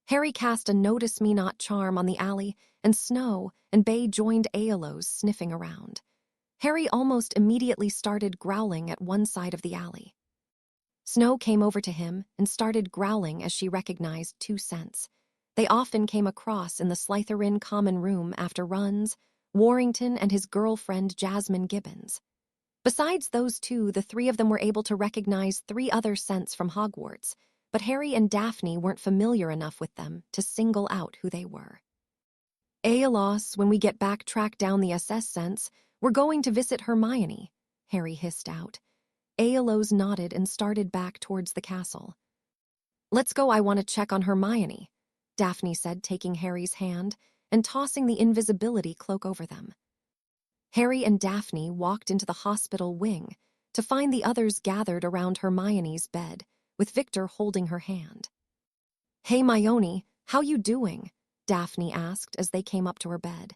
Harry cast a notice me not charm on the alley, and Snow and Bay joined Aeolus, sniffing around. Harry almost immediately started growling at one side of the alley. Snow came over to him and started growling as she recognized 2 scents. They often came across in the Slytherin common room after runs, Warrington and his girlfriend Jasmine Gibbons. Besides those two, the three of them were able to recognize 3 other scents from Hogwarts, but Harry and Daphne weren't familiar enough with them to single out who they were. "Aelos, when we get back track down the SS scents, we're going to visit Hermione," Harry hissed out. Aelos nodded and started back towards the castle. "Let's go, I want to check on Hermione," Daphne said, taking Harry's hand and tossing the invisibility cloak over them. Harry and Daphne walked into the hospital wing to find the others gathered around Hermione's bed, with Victor holding her hand. "Hey, Hermione, how you doing?" Daphne asked as they came up to her bed.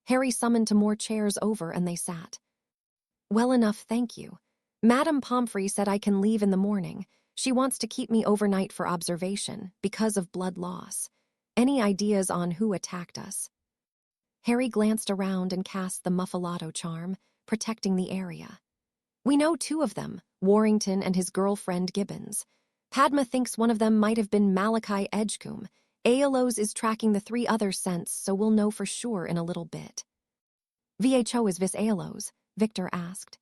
Harry summoned to more chairs over and they sat. "Well enough, thank you. Madame Pomfrey said I can leave in the morning. She wants to keep me overnight for observation because of blood loss. Any ideas on who attacked us?" Harry glanced around and cast the Muffalato charm, protecting the area. "We know 2 of them, Warrington and his girlfriend Gibbons. Padma thinks one of them might have been Malachi Edgecombe. Aelos is tracking the 3 other scents, so we'll know for sure in a little bit." "VHO is Vis Aelos?" Victor asked.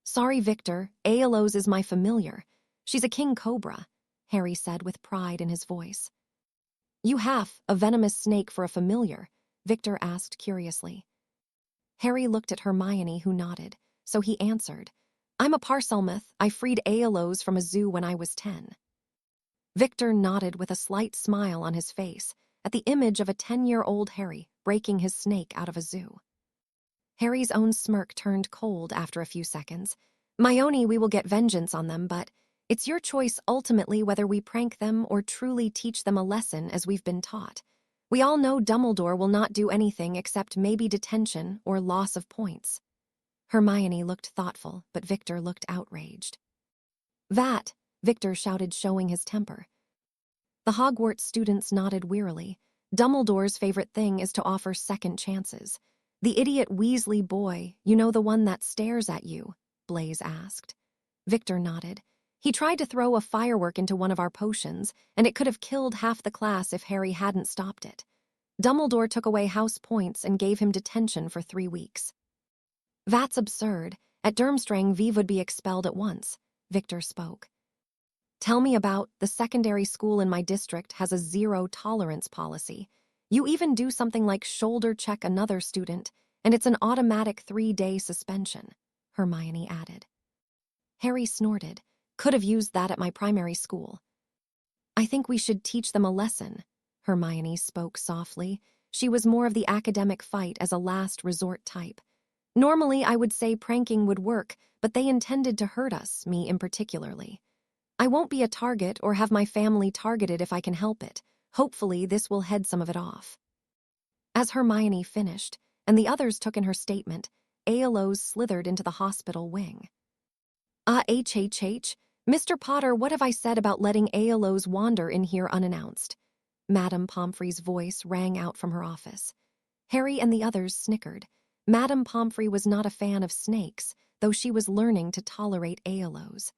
"Sorry, Victor, Aelos is my familiar. She's a king cobra," Harry said with pride in his voice. "You have a venomous snake for a familiar?" Victor asked curiously. Harry looked at Hermione, who nodded, so he answered, "I'm a Parselmouth. I freed Aelos from a zoo when I was 10. Victor nodded with a slight smile on his face at the image of a 10-year-old Harry breaking his snake out of a zoo. Harry's own smirk turned cold after a few seconds. "Hermione, we will get vengeance on them, but it's your choice ultimately whether we prank them or truly teach them a lesson as we've been taught. We all know Dumbledore will not do anything except maybe detention or loss of points." Hermione looked thoughtful, but Victor looked outraged. "That," Victor shouted, showing his temper. The Hogwarts students nodded wearily. Dumbledore's favorite thing is to offer second chances. "The idiot Weasley boy, you know, the one that stares at you?" Blaise asked. Victor nodded. "He tried to throw a firework into one of our potions, and it could have killed half the class if Harry hadn't stopped it. Dumbledore took away house points and gave him detention for 3 weeks. "That's absurd. At Durmstrang, Vive would be expelled at once," Victor spoke. "Tell me about the secondary school in my district has a zero-tolerance policy. You even do something like shoulder check another student, and it's an automatic 3-day suspension," Hermione added. Harry snorted. "Could have used that at my primary school." "I think we should teach them a lesson," Hermione spoke softly. She was more of the academic fight as a last resort type. "Normally, I would say pranking would work, but they intended to hurt us, me in particularly. I won't be a target or have my family targeted if I can help it. Hopefully, this will head some of it off." As Hermione finished, and the others took in her statement, Aelos slithered into the hospital wing. HHH, Mr. Potter, what have I said about letting Aelos wander in here unannounced?" Madame Pomfrey's voice rang out from her office. Harry and the others snickered. Madame Pomfrey was not a fan of snakes, though she was learning to tolerate Aelos.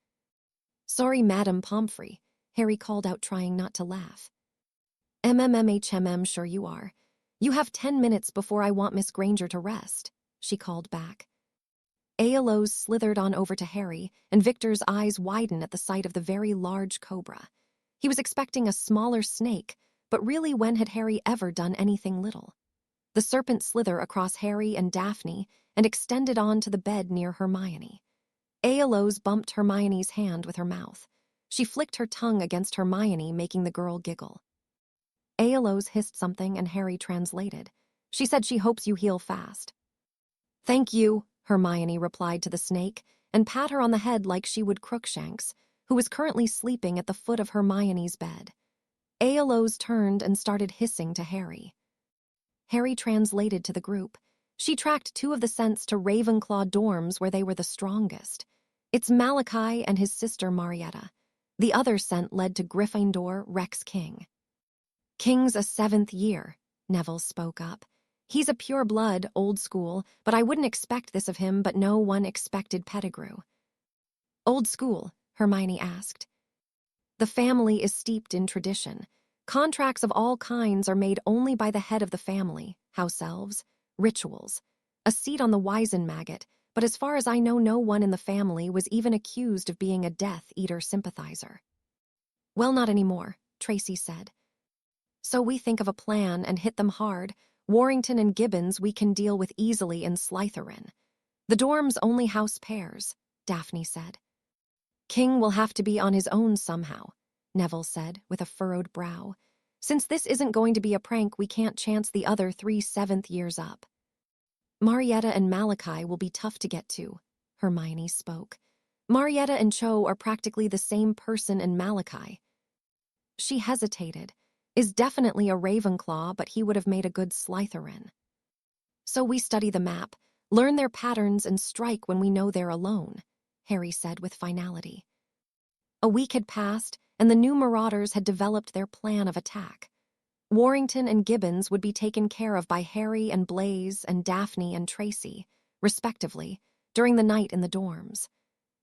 "Sorry, Madame Pomfrey," Harry called out, trying not to laugh. "MMMHMM, sure you are. You have 10 minutes before I want Miss Granger to rest," she called back. Aelos slithered on over to Harry, and Victor's eyes widened at the sight of the very large cobra. He was expecting a smaller snake, but really, when had Harry ever done anything little? The serpent slithered across Harry and Daphne and extended on to the bed near Hermione. Aelos bumped Hermione's hand with her mouth. She flicked her tongue against Hermione, making the girl giggle. Aelos hissed something and Harry translated. She said she hopes you heal fast. "Thank you," Hermione replied to the snake and pat her on the head like she would Crookshanks, who was currently sleeping at the foot of Hermione's bed. Aelos turned and started hissing to Harry. Harry translated to the group. She tracked 2 of the scents to Ravenclaw dorms where they were the strongest. It's Malachi and his sister Marietta. The other scent led to Gryffindor, Rex King. "King's a 7th year," Neville spoke up. "He's a pure blood, old school, but I wouldn't expect this of him, but no one expected Pettigrew." "Old school?" Hermione asked. "The family is steeped in tradition. Contracts of all kinds are made only by the head of the family, house elves," rituals, a seat on the Wizen maggot, but as far as I know, no one in the family was even accused of being a Death Eater sympathizer. Well, not anymore, Tracy said. So we think of a plan and hit them hard. Warrington and Gibbons we can deal with easily in Slytherin. The dorms only house pairs, Daphne said. King will have to be on his own somehow, Neville said with a furrowed brow. Since this isn't going to be a prank, we can't chance the other 3 7th years up. Marietta and Malachi will be tough to get to, Hermione spoke. Marietta and Cho are practically the same person in Malachi. She hesitated. Is definitely a Ravenclaw, but he would have made a good Slytherin. So we study the map, learn their patterns, and strike when we know they're alone, Harry said with finality. A week had passed, and the new Marauders had developed their plan of attack. Warrington and Gibbons would be taken care of by Harry and Blaise and Daphne and Tracy, respectively, during the night in the dorms.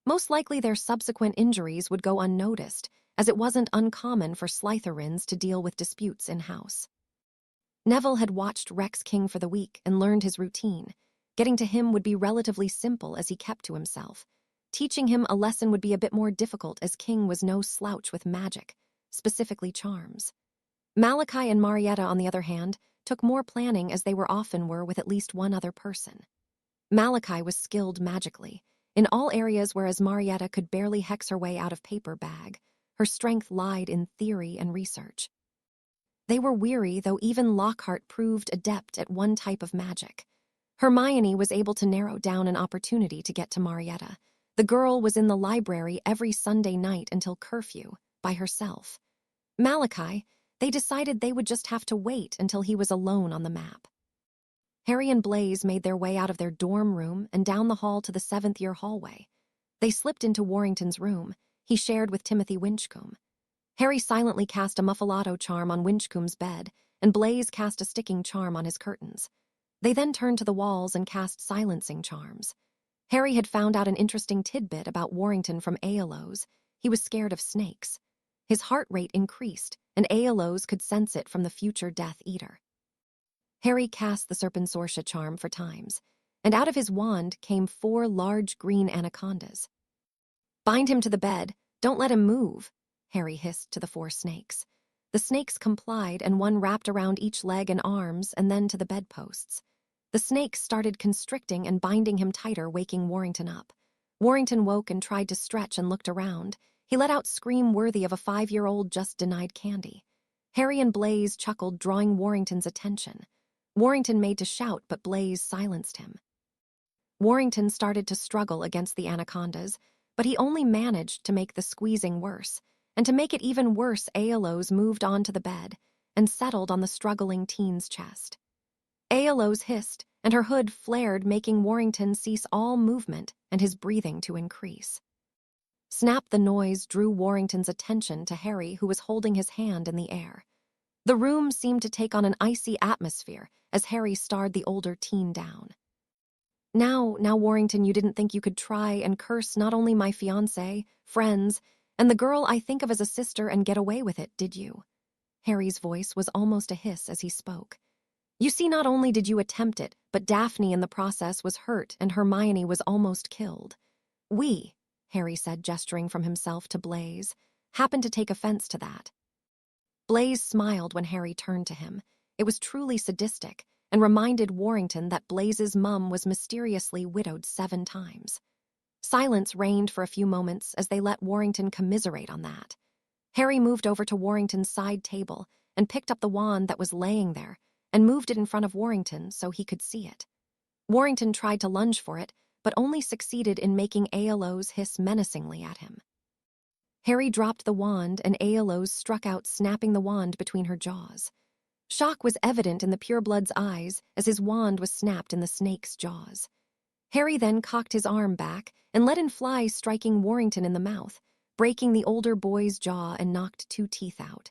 Most likely their subsequent injuries would go unnoticed, as it wasn't uncommon for Slytherins to deal with disputes in-house. Neville had watched Rex King for the week and learned his routine. Getting to him would be relatively simple as he kept to himself. Teaching him a lesson would be a bit more difficult as King was no slouch with magic, specifically charms. Malachi and Marietta, on the other hand, took more planning as they often were with at least one other person. Malachi was skilled magically, in all areas, whereas Marietta could barely hex her way out of paper bag. Her strength lied in theory and research. They were weary, though even Lockhart proved adept at one type of magic. Hermione was able to narrow down an opportunity to get to Marietta. The girl was in the library every Sunday night until curfew, by herself. Malachi, they decided they would just have to wait until he was alone on the map. Harry and Blaise made their way out of their dorm room and down the hall to the 7th-year hallway. They slipped into Warrington's room. He shared with Timothy Winchcombe. Harry silently cast a Muffalato charm on Winchcombe's bed, and Blaise cast a sticking charm on his curtains. They then turned to the walls and cast silencing charms. Harry had found out an interesting tidbit about Warrington from Aeolus. He was scared of snakes. His heart rate increased, and Aeolus could sense it from the future Death Eater. Harry cast the Serpensortia charm 4 times, and out of his wand came 4 large green anacondas. Bind him to the bed, don't let him move, Harry hissed to the 4 snakes. The snakes complied, and one wrapped around each leg and arms and then to the bedposts. The snakes started constricting and binding him tighter, waking Warrington up. Warrington woke and tried to stretch and looked around. He let out a scream worthy of a 5-year-old just denied candy. Harry and Blaise chuckled, drawing Warrington's attention. Warrington made to shout, but Blaise silenced him. Warrington started to struggle against the anacondas, but he only managed to make the squeezing worse. And to make it even worse, Aeolus moved onto the bed and settled on the struggling teen's chest. Aeolus hissed, and her hood flared, making Warrington cease all movement and his breathing to increase. Snap! The noise drew Warrington's attention to Harry, who was holding his hand in the air. The room seemed to take on an icy atmosphere as Harry stared the older teen down. Now, Warrington, you didn't think you could try and curse not only my fiancé, friends, and the girl I think of as a sister and get away with it, did you? Harry's voice was almost a hiss as he spoke. You see, not only did you attempt it, but Daphne in the process was hurt and Hermione was almost killed. We, Harry said, gesturing from himself to Blaise, happened to take offense to that. Blaise smiled when Harry turned to him. It was truly sadistic and reminded Warrington that Blaise's mum was mysteriously widowed 7 times. Silence reigned for a few moments as they let Warrington commiserate on that. Harry moved over to Warrington's side table and picked up the wand that was laying there and moved it in front of Warrington so he could see it. Warrington tried to lunge for it, but only succeeded in making Aeolus hiss menacingly at him. Harry dropped the wand and Aeolus struck out, snapping the wand between her jaws. Shock was evident in the pureblood's eyes as his wand was snapped in the snake's jaws. Harry then cocked his arm back and let in fly, striking Warrington in the mouth, breaking the older boy's jaw and knocked 2 teeth out.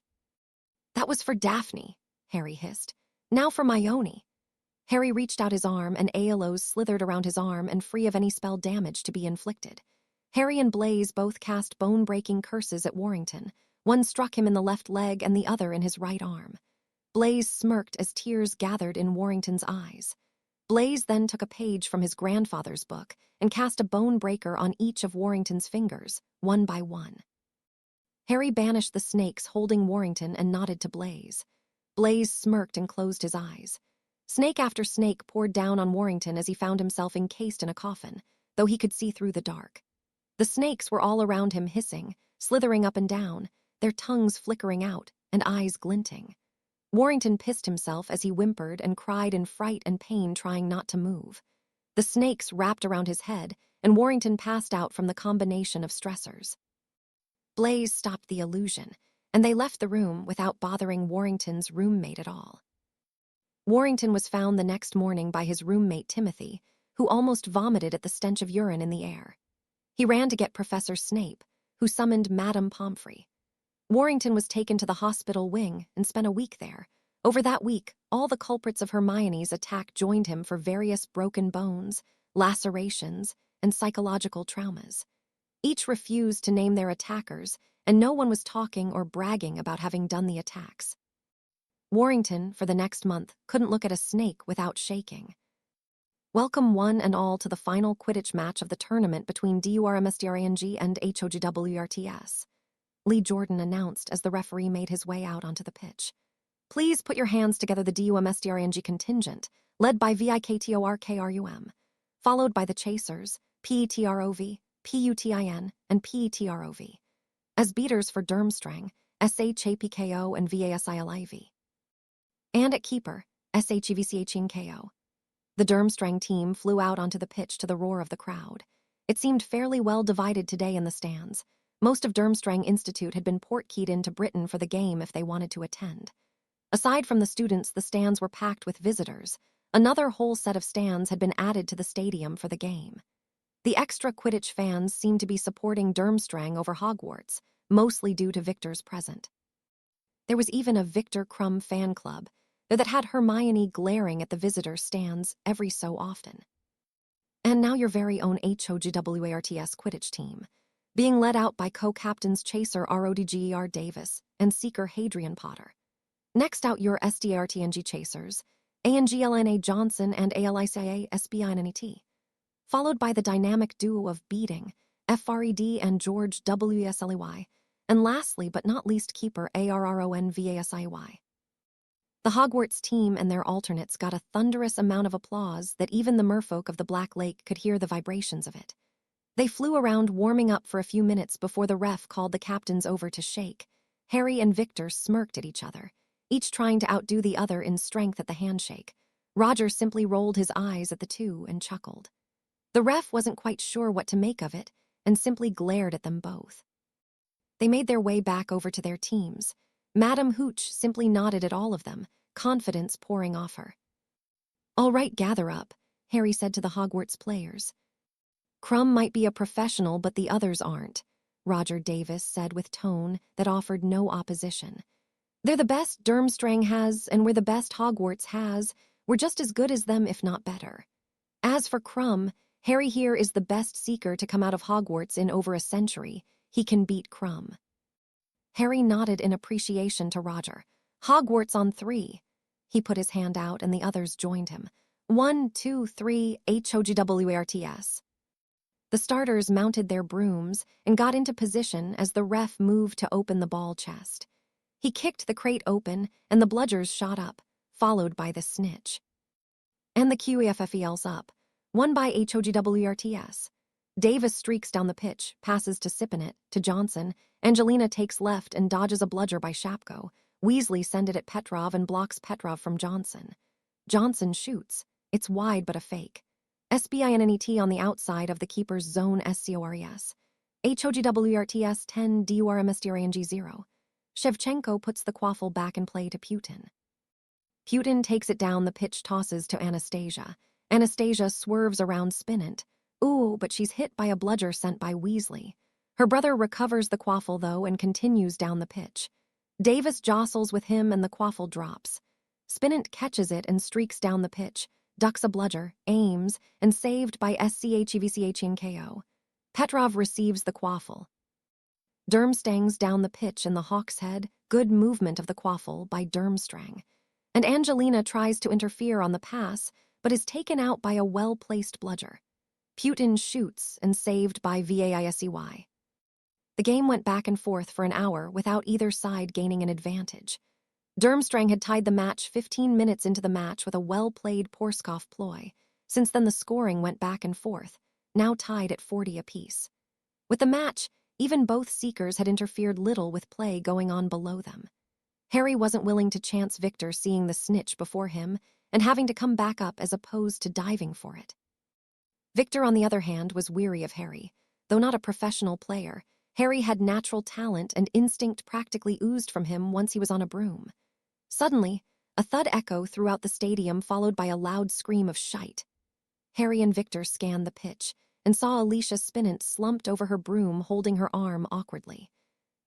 That was for Daphne, Harry hissed. Now for Myone. Harry reached out his arm and Aeolus slithered around his arm and free of any spell damage to be inflicted. Harry and Blaise both cast bone-breaking curses at Warrington. One struck him in the left leg and the other in his right arm. Blaise smirked as tears gathered in Warrington's eyes. Blaze then took a page from his grandfather's book and cast a bone breaker on each of Warrington's fingers, one by one. Harry banished the snakes holding Warrington and nodded to Blaze. Blaze smirked and closed his eyes. Snake after snake poured down on Warrington as he found himself encased in a coffin, though he could see through the dark. The snakes were all around him hissing, slithering up and down, their tongues flickering out and eyes glinting. Warrington pissed himself as he whimpered and cried in fright and pain, trying not to move. The snakes wrapped around his head, and Warrington passed out from the combination of stressors. Blaze stopped the illusion, and they left the room without bothering Warrington's roommate at all. Warrington was found the next morning by his roommate Timothy, who almost vomited at the stench of urine in the air. He ran to get Professor Snape, who summoned Madame Pomfrey. Warrington was taken to the hospital wing and spent a week there. Over that week, all the culprits of Hermione's attack joined him for various broken bones, lacerations, and psychological traumas. Each refused to name their attackers, and no one was talking or bragging about having done the attacks. Warrington, for the next month, couldn't look at a snake without shaking. Welcome one and all to the final Quidditch match of the tournament between DURMSDRANG and HOGWRTS. Lee Jordan announced as the referee made his way out onto the pitch. Please put your hands together, the DUMSDRANG contingent, led by VIKTORKRUM, followed by the Chasers, PETROV, PUTIN, and PETROV. As beaters for Durmstrang, SHAPKO and VASILIV. And at keeper, SHEVCHNKO. The Durmstrang team flew out onto the pitch to the roar of the crowd. It seemed fairly well divided today in the stands. Most of Durmstrang Institute had been portkeyed into Britain for the game if they wanted to attend. Aside from the students, the stands were packed with visitors. Another whole set of stands had been added to the stadium for the game. The extra Quidditch fans seemed to be supporting Durmstrang over Hogwarts, mostly due to Victor's present. There was even a Victor Crumb fan club, though that had Hermione glaring at the visitor stands every so often. And now your very own HOGWARTS Quidditch team, being led out by co-captains Chaser RODGER Davis and Seeker Hadrian Potter. Next out your SDRTNG Chasers, ANGLNA Johnson and ALICIA SBINNET, followed by the dynamic duo of Beating, FRED and George WSLEY, and lastly but not least keeper ARRONVASIY. The Hogwarts team and their alternates got a thunderous amount of applause that even the merfolk of the Black Lake could hear the vibrations of it. They flew around warming up for a few minutes before the ref called the captains over to shake. Harry and Victor smirked at each other, each trying to outdo the other in strength at the handshake. Roger simply rolled his eyes at the two and chuckled. The ref wasn't quite sure what to make of it and simply glared at them both. They made their way back over to their teams. Madame Hooch simply nodded at all of them, confidence pouring off her. All right, gather up, Harry said to the Hogwarts players. Crumb might be a professional, but the others aren't, Roger Davis said with tone that offered no opposition. They're the best Durmstrang has, and we're the best Hogwarts has. We're just as good as them, if not better. As for Crumb, Harry here is the best seeker to come out of Hogwarts in over a century. He can beat Crumb. Harry nodded in appreciation to Roger. Hogwarts on 3. He put his hand out and the others joined him. 1, 2, 3, HOGWARTS. The starters mounted their brooms and got into position as the ref moved to open the ball chest. He kicked the crate open and the bludgers shot up, followed by the snitch. And the QEFFELs up, one by HOGWRTS. Davis streaks down the pitch, passes to Sippinett, to Johnson. Angelina takes left and dodges a bludger by Shapko. Weasley sends it at Petrov and blocks Petrov from Johnson. Johnson shoots. It's wide but a fake. SBINNET on the outside of the keeper's zone SCORES. HOGWRTS 10 DURMSDRANG 0. Shevchenko puts the quaffle back in play to Putin. Putin takes it down the pitch, tosses to Anastasia. Anastasia swerves around Spinnant. Ooh, but she's hit by a bludger sent by Weasley. Her brother recovers the quaffle, though, and continues down the pitch. Davis jostles with him and the quaffle drops. Spinnant catches it and streaks down the pitch, ducks a bludger, aims, and saved by SCHEVCHNKO. Petrov receives the quaffle. Durmstrang's down the pitch in the Hawk's Head, good movement of the quaffle by Durmstrang. And Angelina tries to interfere on the pass, but is taken out by a well-placed bludger. Putin shoots and saved by Vaisey. The game went back and forth for an hour without either side gaining an advantage. Durmstrang had tied the match 15 minutes into the match with a well-played Porskov ploy. Since then the scoring went back and forth, now tied at 40 apiece. With the match, even both seekers had interfered little with play going on below them. Harry wasn't willing to chance Victor seeing the snitch before him and having to come back up as opposed to diving for it. Victor, on the other hand, was weary of Harry. Though not a professional player, Harry had natural talent and instinct practically oozed from him once he was on a broom. Suddenly, a thud echoed throughout the stadium, followed by a loud scream of shite. Harry and Victor scanned the pitch and saw Alicia Spinant slumped over her broom, holding her arm awkwardly.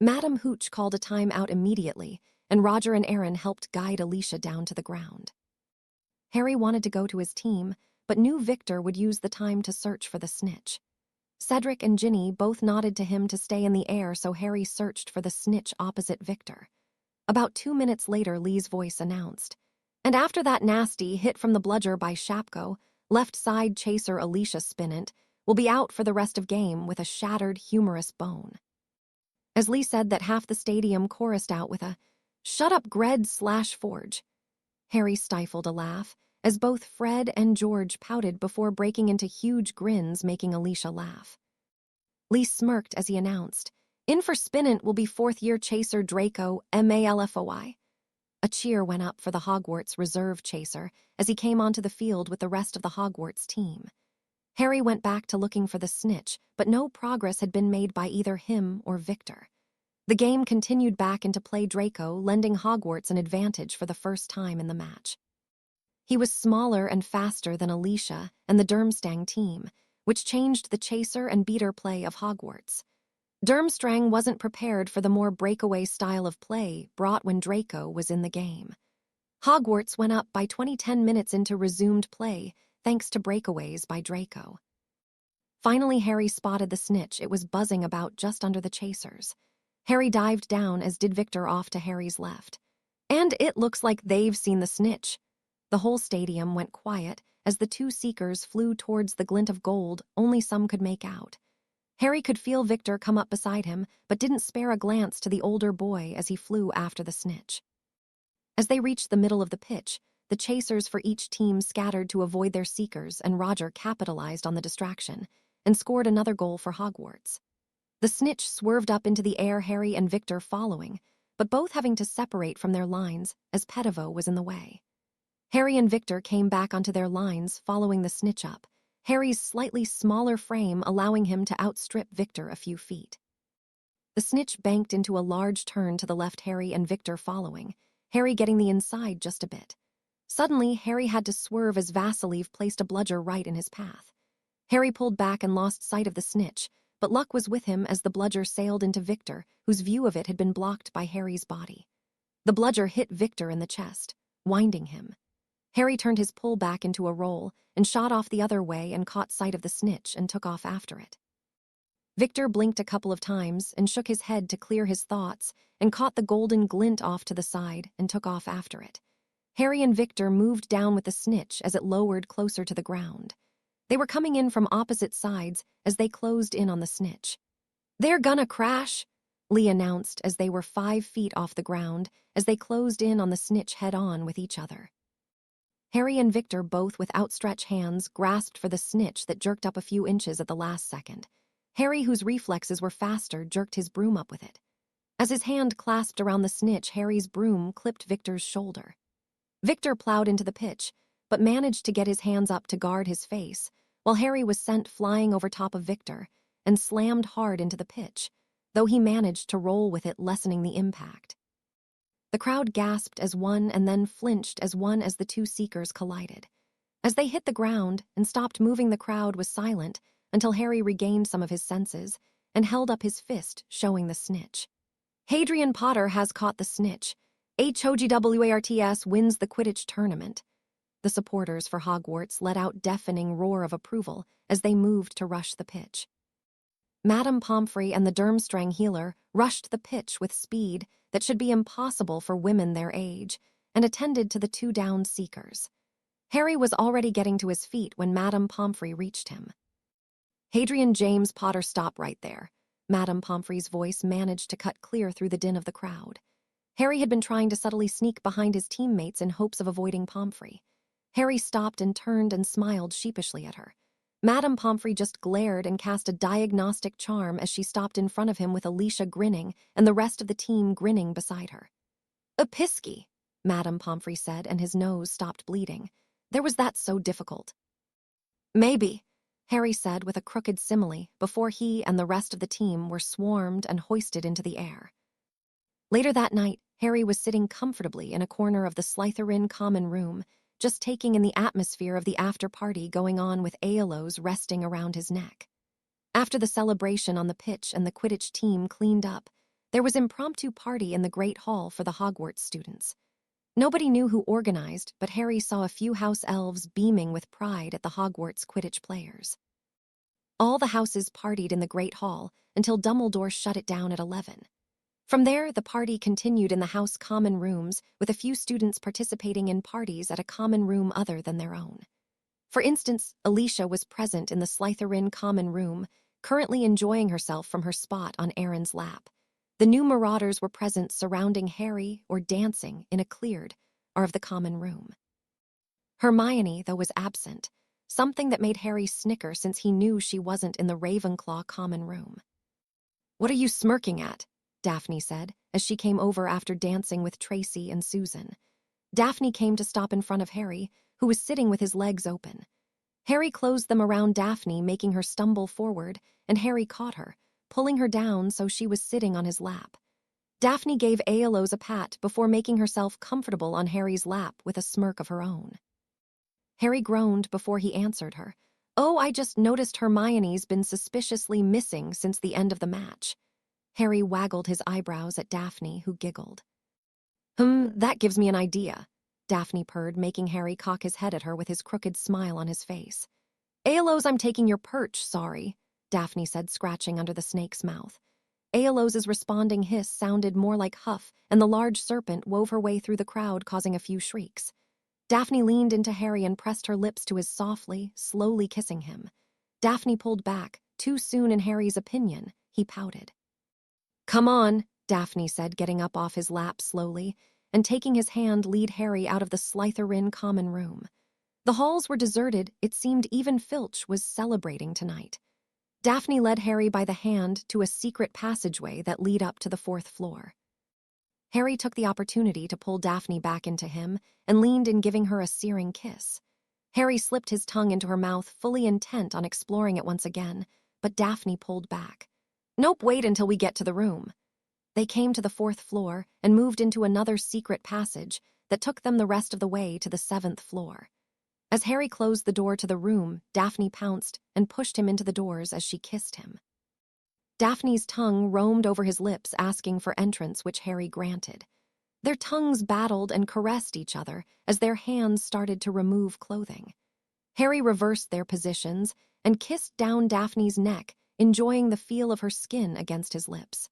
Madame Hooch called a time-out immediately, and Roger and Aaron helped guide Alicia down to the ground. Harry wanted to go to his team, but knew Victor would use the time to search for the snitch. Cedric and Ginny both nodded to him to stay in the air, so Harry searched for the snitch opposite Victor. About 2 minutes later, Lee's voice announced, "And after that nasty hit from the bludger by Shapko, left side chaser Alicia Spinant will be out for the rest of game with a shattered humerus bone." As Lee said that, half the stadium chorused out with a "Shut up, Gred/Forge." Harry stifled a laugh, as both Fred and George pouted before breaking into huge grins, making Alicia laugh. Lee smirked as he announced, "In for Spinant will be fourth-year chaser Draco Malfoy." A cheer went up for the Hogwarts reserve chaser as he came onto the field with the rest of the Hogwarts team. Harry went back to looking for the snitch, but no progress had been made by either him or Victor. The game continued back into play, Draco lending Hogwarts an advantage for the first time in the match. He was smaller and faster than Alicia and the Durmstrang team, which changed the chaser and beater play of Hogwarts. Durmstrang wasn't prepared for the more breakaway style of play brought when Draco was in the game. Hogwarts went up by 20-10 minutes into resumed play, thanks to breakaways by Draco. Finally, Harry spotted the snitch. It was buzzing about just under the chasers. Harry dived down, as did Victor, off to Harry's left. "And it looks like they've seen the snitch." The whole stadium went quiet as the two seekers flew towards the glint of gold only some could make out. Harry could feel Victor come up beside him, but didn't spare a glance to the older boy as he flew after the snitch. As they reached the middle of the pitch, the chasers for each team scattered to avoid their seekers, and Roger capitalized on the distraction and scored another goal for Hogwarts. The snitch swerved up into the air, Harry and Victor following, but both having to separate from their lines as Pettiveau was in the way. Harry and Victor came back onto their lines, following the snitch up, Harry's slightly smaller frame allowing him to outstrip Victor a few feet. The snitch banked into a large turn to the left, Harry and Victor following, Harry getting the inside just a bit. Suddenly, Harry had to swerve as Vasiliv placed a bludger right in his path. Harry pulled back and lost sight of the snitch, but luck was with him as the bludger sailed into Victor, whose view of it had been blocked by Harry's body. The bludger hit Victor in the chest, winding him. Harry turned his pull back into a roll and shot off the other way and caught sight of the snitch and took off after it. Victor blinked a couple of times and shook his head to clear his thoughts and caught the golden glint off to the side and took off after it. Harry and Victor moved down with the snitch as it lowered closer to the ground. They were coming in from opposite sides as they closed in on the snitch. "They're gonna crash," Lee announced as they were 5 feet off the ground as they closed in on the snitch head-on with each other. Harry and Victor, both with outstretched hands, grasped for the snitch that jerked up a few inches at the last second. Harry, whose reflexes were faster, jerked his broom up with it. As his hand clasped around the snitch, Harry's broom clipped Victor's shoulder. Victor plowed into the pitch, but managed to get his hands up to guard his face, while Harry was sent flying over top of Victor and slammed hard into the pitch, though he managed to roll with it, lessening the impact. The crowd gasped as one and then flinched as one as the two seekers collided. As they hit the ground and stopped moving, the crowd was silent until Harry regained some of his senses and held up his fist, showing the snitch. "Hadrian Potter has caught the snitch. Hogwarts wins the Quidditch tournament." The supporters for Hogwarts let out deafening roar of approval as they moved to rush the pitch. Madame Pomfrey and the Durmstrang healer rushed the pitch with speed that should be impossible for women their age and attended to the two downed seekers. Harry was already getting to his feet when Madame Pomfrey reached him. "Hadrian James Potter, stop right there." Madame Pomfrey's voice managed to cut clear through the din of the crowd. Harry had been trying to subtly sneak behind his teammates in hopes of avoiding Pomfrey. Harry stopped and turned and smiled sheepishly at her. Madame Pomfrey just glared and cast a diagnostic charm as she stopped in front of him with Alicia grinning and the rest of the team grinning beside her. "A pisky," Madame Pomfrey said, and his nose stopped bleeding. There was that so difficult. "Maybe," Harry said with a crooked simile before he and the rest of the team were swarmed and hoisted into the air. Later that night, Harry was sitting comfortably in a corner of the Slytherin common room, just taking in the atmosphere of the after-party going on with Aeolus resting around his neck. After the celebration on the pitch and the Quidditch team cleaned up, there was impromptu party in the Great Hall for the Hogwarts students. Nobody knew who organized, but Harry saw a few house elves beaming with pride at the Hogwarts Quidditch players. All the houses partied in the Great Hall until Dumbledore shut it down at 11. From there, the party continued in the house common rooms, with a few students participating in parties at a common room other than their own. For instance, Alicia was present in the Slytherin common room, currently enjoying herself from her spot on Aaron's lap. The new marauders were present surrounding Harry or dancing in a cleared or of the common room. Hermione, though, was absent, something that made Harry snicker since he knew she wasn't in the Ravenclaw common room. "What are you smirking at?" Daphne said, as she came over after dancing with Tracy and Susan. Daphne came to stop in front of Harry, who was sitting with his legs open. Harry closed them around Daphne, making her stumble forward, and Harry caught her, pulling her down so she was sitting on his lap. Daphne gave Aeolus a pat before making herself comfortable on Harry's lap with a smirk of her own. Harry groaned before he answered her. "Oh, I just noticed Hermione's been suspiciously missing since the end of the match." Harry waggled his eyebrows at Daphne, who giggled. That gives me an idea," Daphne purred, making Harry cock his head at her with his crooked smile on his face. "Aeolus, I'm taking your perch, sorry," Daphne said, scratching under the snake's mouth. Aeolus's responding hiss sounded more like huff, and the large serpent wove her way through the crowd, causing a few shrieks. Daphne leaned into Harry and pressed her lips to his softly, slowly kissing him. Daphne pulled back, too soon in Harry's opinion. He pouted. "Come on," Daphne said, getting up off his lap slowly, and taking his hand lead Harry out of the Slytherin common room. The halls were deserted. It seemed even Filch was celebrating tonight. Daphne led Harry by the hand to a secret passageway that led up to the 4th floor. Harry took the opportunity to pull Daphne back into him and leaned in, giving her a searing kiss. Harry slipped his tongue into her mouth, fully intent on exploring it once again, but Daphne pulled back. "Nope, wait until we get to the room." They came to the 4th floor and moved into another secret passage that took them the rest of the way to the 7th floor. As Harry closed the door to the room, Daphne pounced and pushed him into the doors as she kissed him. Daphne's tongue roamed over his lips, asking for entrance, which Harry granted. Their tongues battled and caressed each other as their hands started to remove clothing. Harry reversed their positions and kissed down Daphne's neck, enjoying the feel of her skin against his lips.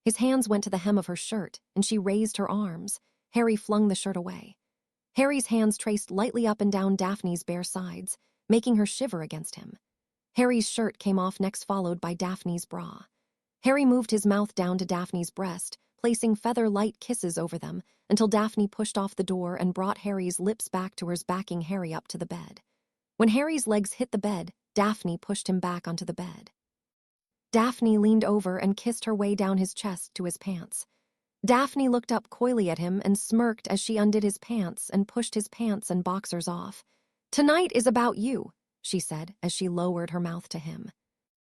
His hands went to the hem of her shirt, and she raised her arms. Harry flung the shirt away. Harry's hands traced lightly up and down Daphne's bare sides, making her shiver against him. Harry's shirt came off next, followed by Daphne's bra. Harry moved his mouth down to Daphne's breast, placing feather-light kisses over them, until Daphne pushed off the door and brought Harry's lips back to hers, backing Harry up to the bed. When Harry's legs hit the bed, Daphne pushed him back onto the bed. Daphne leaned over and kissed her way down his chest to his pants. Daphne looked up coyly at him and smirked as she undid his pants and pushed his pants and boxers off. "Tonight is about you," she said as she lowered her mouth to him.